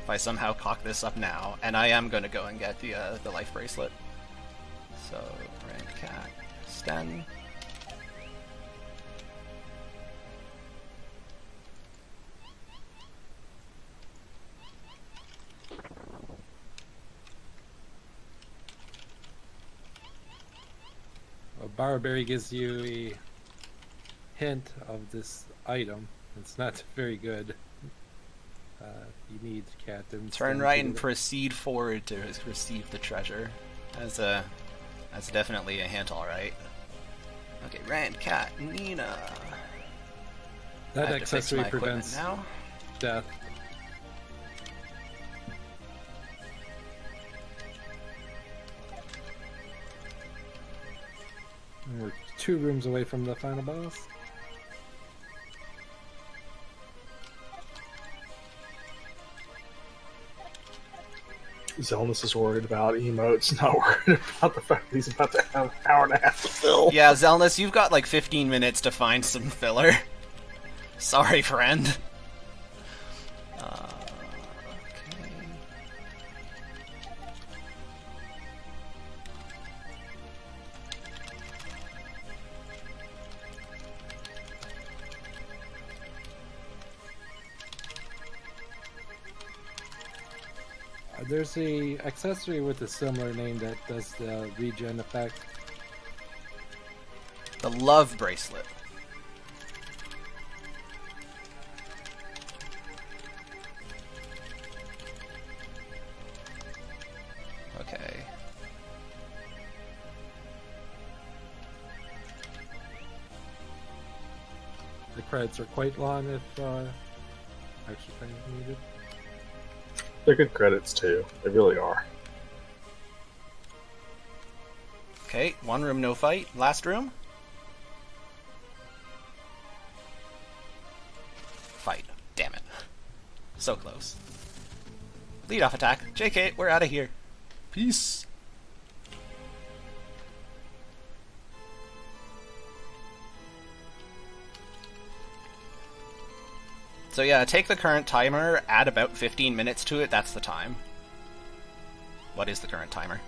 If I somehow cock this up now, and I am going to go and get the life bracelet. So, Red Cat, Sten. Well, Barrowberry gives you a hint of this item. It's not very good. You need cat and Turn right and proceed forward to receive the treasure. That's definitely a hint, alright. Okay, Rand, Cat, Nina. That I have to fix accessory my equipment prevents now. death. And we're 2 rooms away from the final boss. Zelnus is worried about emotes, not worried about the fact that he's about to have an hour and a half to fill. Yeah, Zelnus, you've got like 15 minutes to find some filler. Sorry, friend. Okay. There's a accessory with a similar name that does the regen effect. The love bracelet. Okay. The credits are quite long if extra time is needed. They're good credits too. They really are. Okay, 1 room, no fight. Last room. Fight. Damn it. So close. Lead off attack. JK, we're out of here. Peace. So yeah, take the current timer, add about 15 minutes to it, that's the time. What is the current timer?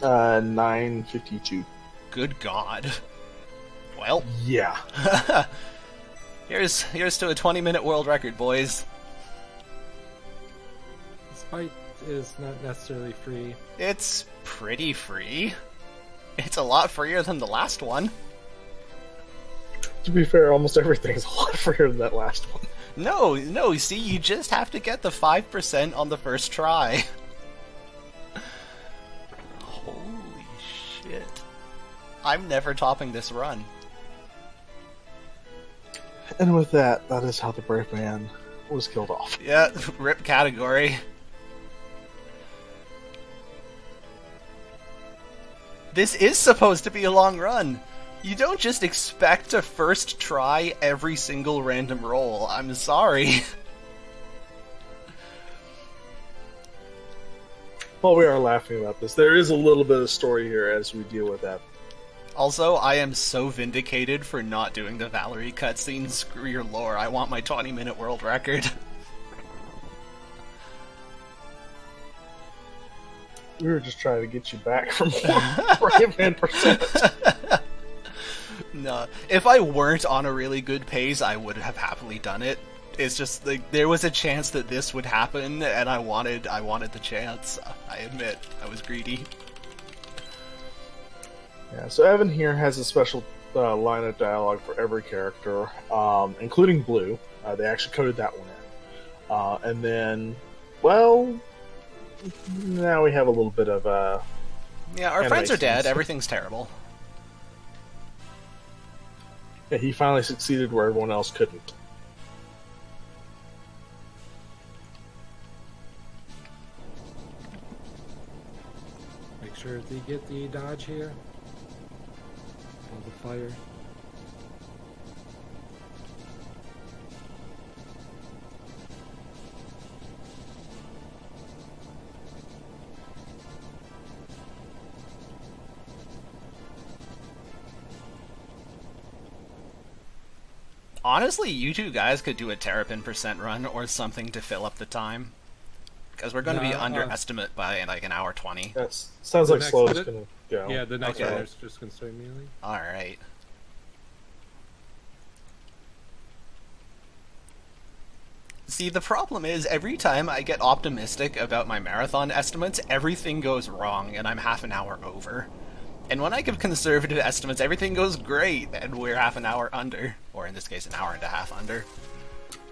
9:52. Good god. Well, Yeah. here's to a 20-minute world record, boys. This fight is not necessarily free. It's pretty free. It's a lot freer than the last one. To be fair, almost everything's a lot freer than that last one. No, see, you just have to get the 5% on the first try. Holy shit. I'm never topping this run. And with that, that is how the Braveman was killed off. Yeah, rip category. This is supposed to be a long run. You don't just expect to first try every single random roll. I'm sorry. While we are laughing about this, there is a little bit of story here as we deal with that Also, I am so vindicated for not doing the Valerie cutscene. Screw your lore. I want my 20-minute world record. We were just trying to get you back from Braveman percent. No, if I weren't on a really good pace, I would have happily done it. It's just like there was a chance that this would happen, and I wanted the chance. I admit, I was greedy. Yeah, so Evan here has a special line of dialogue for every character, including Blue. They actually coded that one in. And then, well, now we have a little bit of Yeah, our friends are dead. animations. Everything's terrible. Yeah, he finally succeeded where everyone else couldn't. Make sure to get the dodge here. All the fire. Honestly, you two guys could do a Terrapin percent run or something to fill up the time. Because we're going to be Nah, underestimate by like an hour 20. That sounds The like next Slow's bit- gonna go. Yeah, the next Okay. one is just gonna start immediately. Alright. See, the problem is, every time I get optimistic about my marathon estimates, everything goes wrong, and I'm half an hour over. And when I give conservative estimates, everything goes great, and we're half an hour under. Or in this case, an hour and a half under.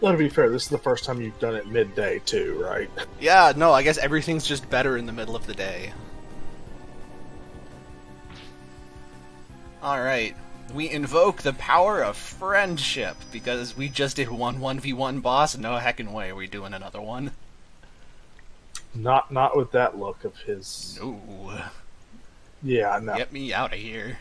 Well, to be fair, this is the first time you've done it midday too, right? Yeah, no, I guess everything's just better in the middle of the day. Alright. We invoke the power of friendship, because we just did one 1v1 boss, no heckin' way are we doing another one. Not with that look of his. No. Yeah, no. Get me out of here.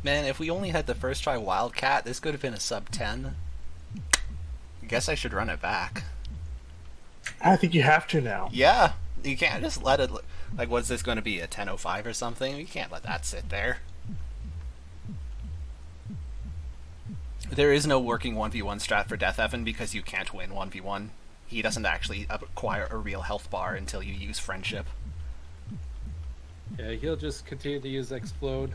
Man, if we only had the first try Wildcat, this could have been a sub 10. I guess I should run it back. I think you have to now. Yeah, you can't just let it... Like, what's this going to be, a 10:05 or something? You can't let that sit there. There is no working 1v1 strat for Death Evan because you can't win 1v1. He doesn't actually acquire a real health bar until you use Friendship. Yeah, he'll just continue to use Explode,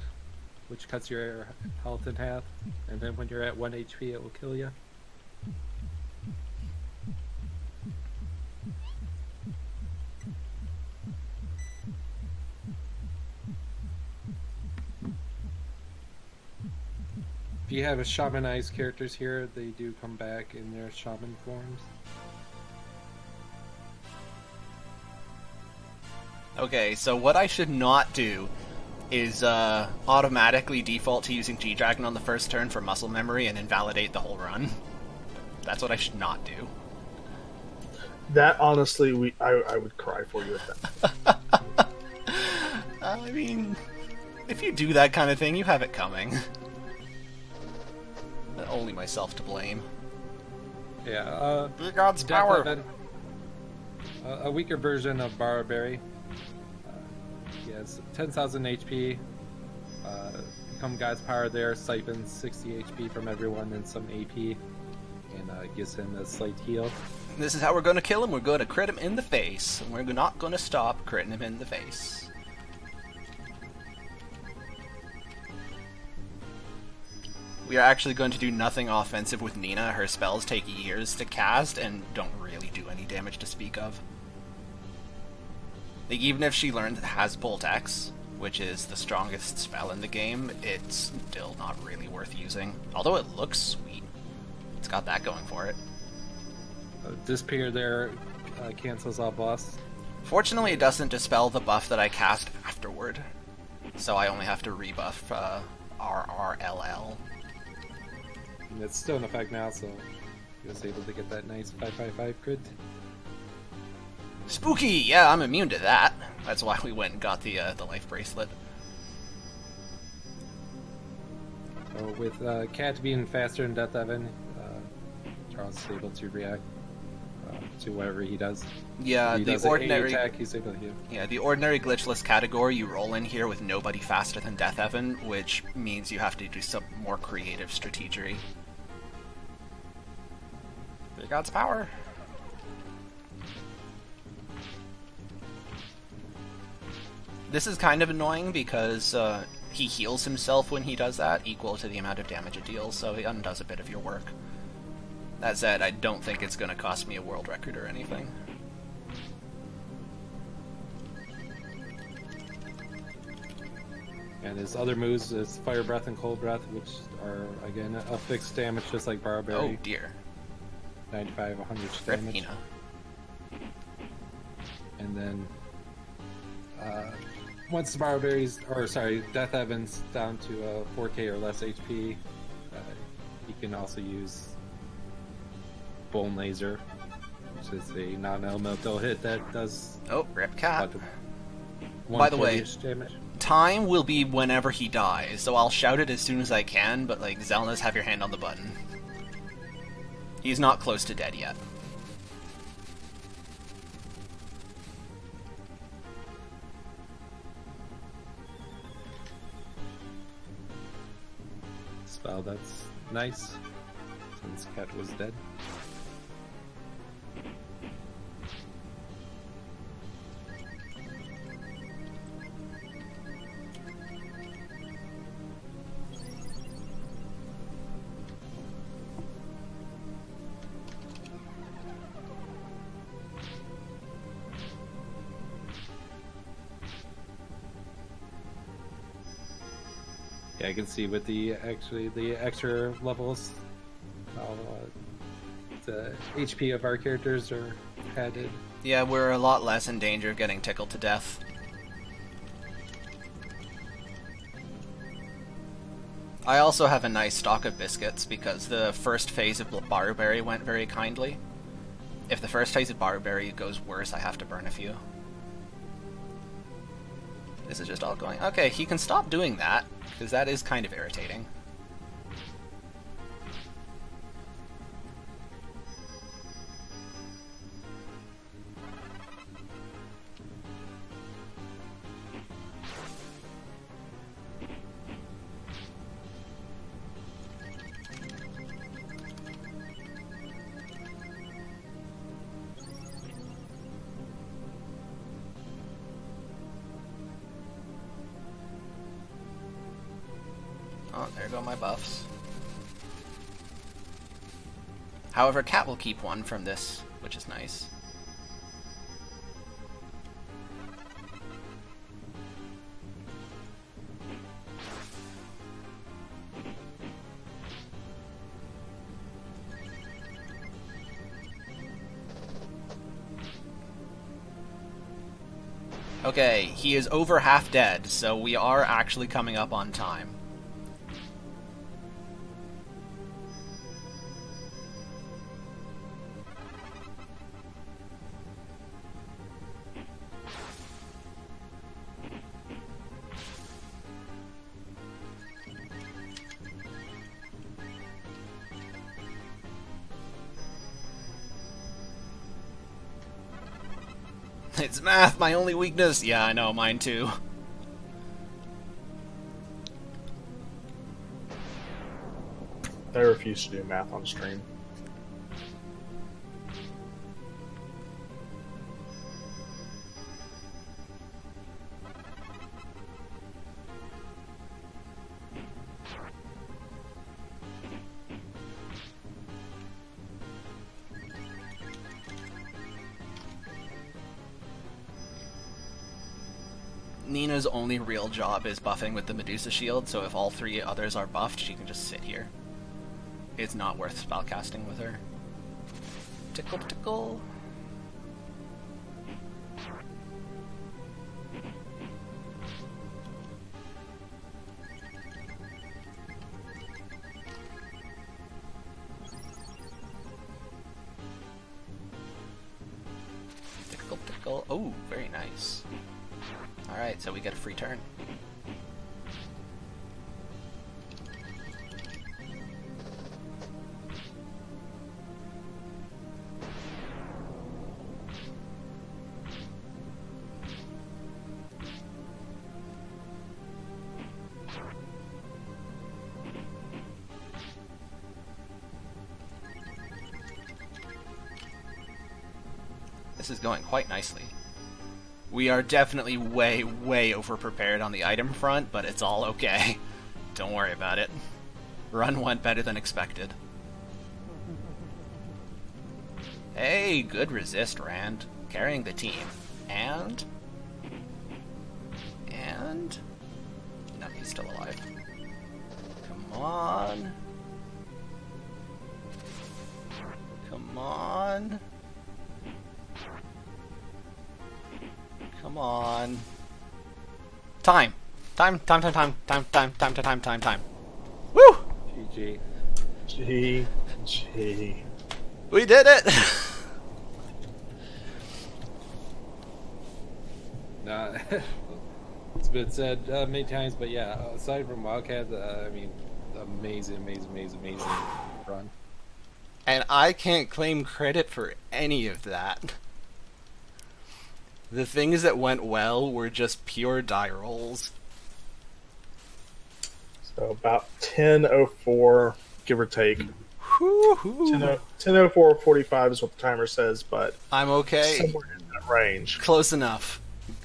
which cuts your health in half, and then when you're at 1 HP, it will kill you. If you have a shamanized characters here, they do come back in their shaman forms. Okay, so what I should not do is automatically default to using G-Dragon on the first turn for muscle memory and invalidate the whole run. That's what I should not do. That honestly, I would cry for you at that. I mean, if you do that kind of thing, you have it coming. Only myself to blame. Yeah, Be God's Death power! Evan, a weaker version of Barberry. He has 10,000 HP. Become God's power there, siphons 60 HP from everyone and some AP, and gives him a slight heal. This is how we're going to kill him. We're going to crit him in the face. And we're not going to stop critting him in the face. We are actually going to do nothing offensive with Nina. Her spells take years to cast and don't really do any damage to speak of. Like, even if she learned has Bolt X, which is the strongest spell in the game, it's still not really worth using. Although it looks sweet. It's got that going for it. Disappear there cancels off boss. Fortunately, it doesn't dispel the buff that I cast afterward. so I only have to rebuff RRLL. And it's still in effect now, so he was able to get that nice 555 crit. Spooky! Yeah, I'm immune to that. That's why we went and got the life bracelet. So with Cat being faster than Death Evan, Charles is able to react to whatever he does. Yeah, if he the does an A ordinary attack, he's able to heal. Yeah, the ordinary glitchless category you roll in here with nobody faster than Death Evan, which means you have to do some more creative strategery. There God's power. This is kind of annoying because he heals himself when he does that, equal to the amount of damage it deals, so he undoes a bit of your work. That said, I don't think it's going to cost me a world record or anything. And his other moves is Fire Breath and Cold Breath, which are, again, a fixed damage just like Barberry. Oh dear. 95, 100 Rip damage. Hina. And then once the Barberry's, or sorry, Death Evan's down to 4k or less HP, he can also use Bone Laser, which is a non-elemental hit that does Oh, Rip Cat. about By the way, 140-ish damage. time will be whenever he dies, so I'll shout it as soon as I can, but like, Zelna's have your hand on the button. He's not close to dead yet. Spell that's nice, since Cat was dead. Yeah, I can see with the extra levels how the HP of our characters are added. Yeah, we're a lot less in danger of getting tickled to death. I also have a nice stock of biscuits because the first phase of Barberry went very kindly. If the first phase of Barberry goes worse, I have to burn a few. This is just all going... Okay, he can stop doing that, because that is kind of irritating. Oh, there go my buffs. However, Cat will keep one from this, which is nice. Okay, he is over half dead, so we are actually coming up on time. It's math, my only weakness. Yeah, I know, mine too. I refuse to do math on stream. Nina's only real job is buffing with the Medusa shield, so if all three others are buffed, she can just sit here. It's not worth spellcasting with her. Tickle, tickle. Nice. Alright, so we get a free turn. This is going quite nicely. We are definitely way, way over-prepared on the item front, but it's all okay. Don't worry about it. Run went better than expected. Hey, good resist, Rand. Carrying the team. And... No, he's still alive. Come on. Come on. Come on. Time. Time. Woo! GG. GG. We did it! Nah, it's been said many times, but yeah, aside from Wildcat, I mean, amazing run. And I can't claim credit for any of that. The things that went well were just pure die rolls. So about 10:04, give or take. Woo-hoo. 10:04:45 is what the timer says, but I'm okay. somewhere in that range. Close enough.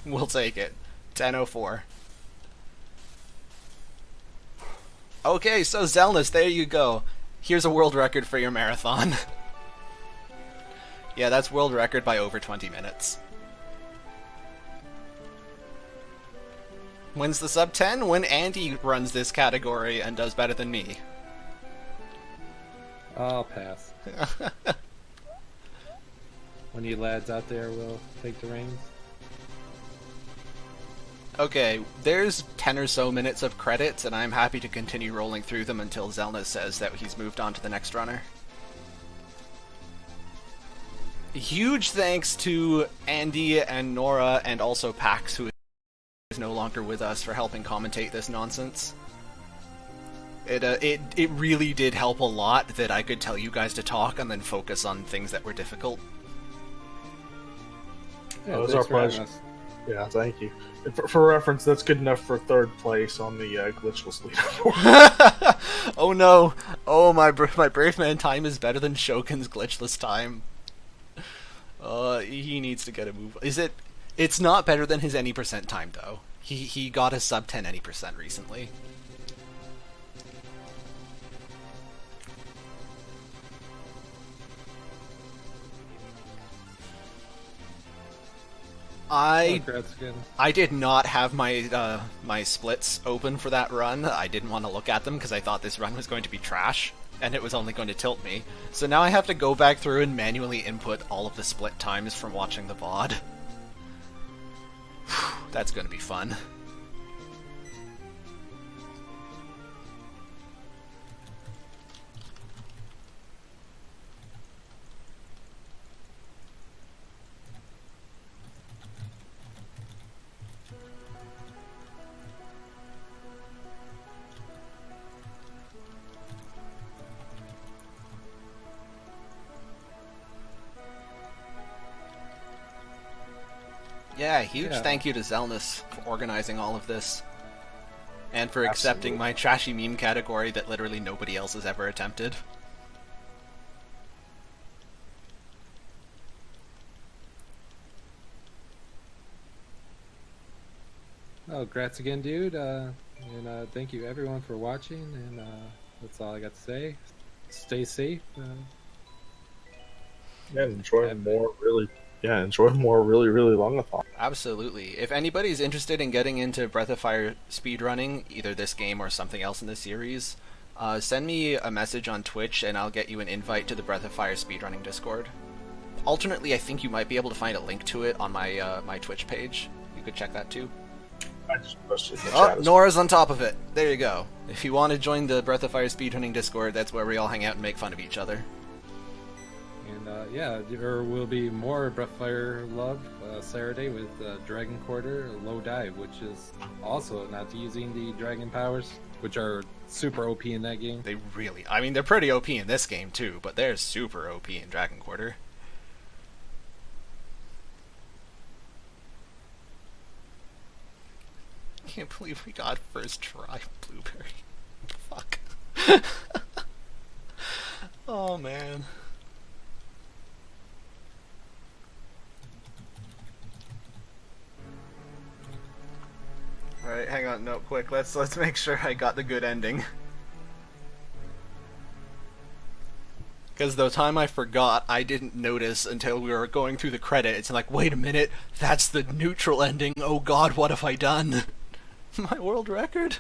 We'll take it. 10:04. Okay, so Zelnus, there you go. Here's a world record for your marathon. Yeah, that's world record by over 20 minutes. When's the sub 10? When Andy runs this category and does better than me. I'll pass. One of you lads out there will take the reins. Okay, there's 10 or so minutes of credits, and I'm happy to continue rolling through them until Zelna says that he's moved on to the next runner. Huge thanks to Andy and Nora, and also Pax, who is no longer with us, for helping commentate this nonsense. It really did help a lot that I could tell you guys to talk and then focus on things that were difficult. Yeah, It was thanks our for having pleasure. us. Yeah, thank you. For reference, that's good enough for third place on the glitchless leaderboard. Oh no! Oh, my Braveman time is better than Shokun's glitchless time. He needs to get a move. Is it? It's not better than his any percent time though. He got a sub 10 any percent recently. Congrats again. I did not have my my splits open for that run. I didn't want to look at them because I thought this run was going to be trash, and it was only going to tilt me. So now I have to go back through and manually input all of the split times from watching the VOD. That's going to be fun. Yeah, huge thank you to Zelnus for organizing all of this. And for accepting my trashy meme category that literally nobody else has ever attempted. Oh, congrats again, dude. And thank you everyone for watching. And that's all I got to say. Stay safe. Yeah, enjoy more really, really long-a-thon. Absolutely. If anybody's interested in getting into Breath of Fire speedrunning, either this game or something else in the series, send me a message on Twitch and I'll get you an invite to the Breath of Fire speedrunning Discord. Alternately, I think you might be able to find a link to it on my my Twitch page. You could check that too. I just posted in the Oh, chat as Nora's on top of it. There you go. If you want to join the Breath of Fire speedrunning Discord, that's where we all hang out and make fun of each other. And yeah, there will be more Breath of Fire love Saturday with Dragon Quarter Low Dive, which is also not using the dragon powers, which are super OP in that game. They really, I mean, they're pretty OP in this game too, but they're super OP in Dragon Quarter. I can't believe we got first try Blueberry. Fuck. Oh man. Alright, hang on, no, quick, let's make sure I got the good ending. Because the time I forgot, I didn't notice until we were going through the credits, and like, wait a minute, that's the neutral ending, oh god, what have I done? My world record?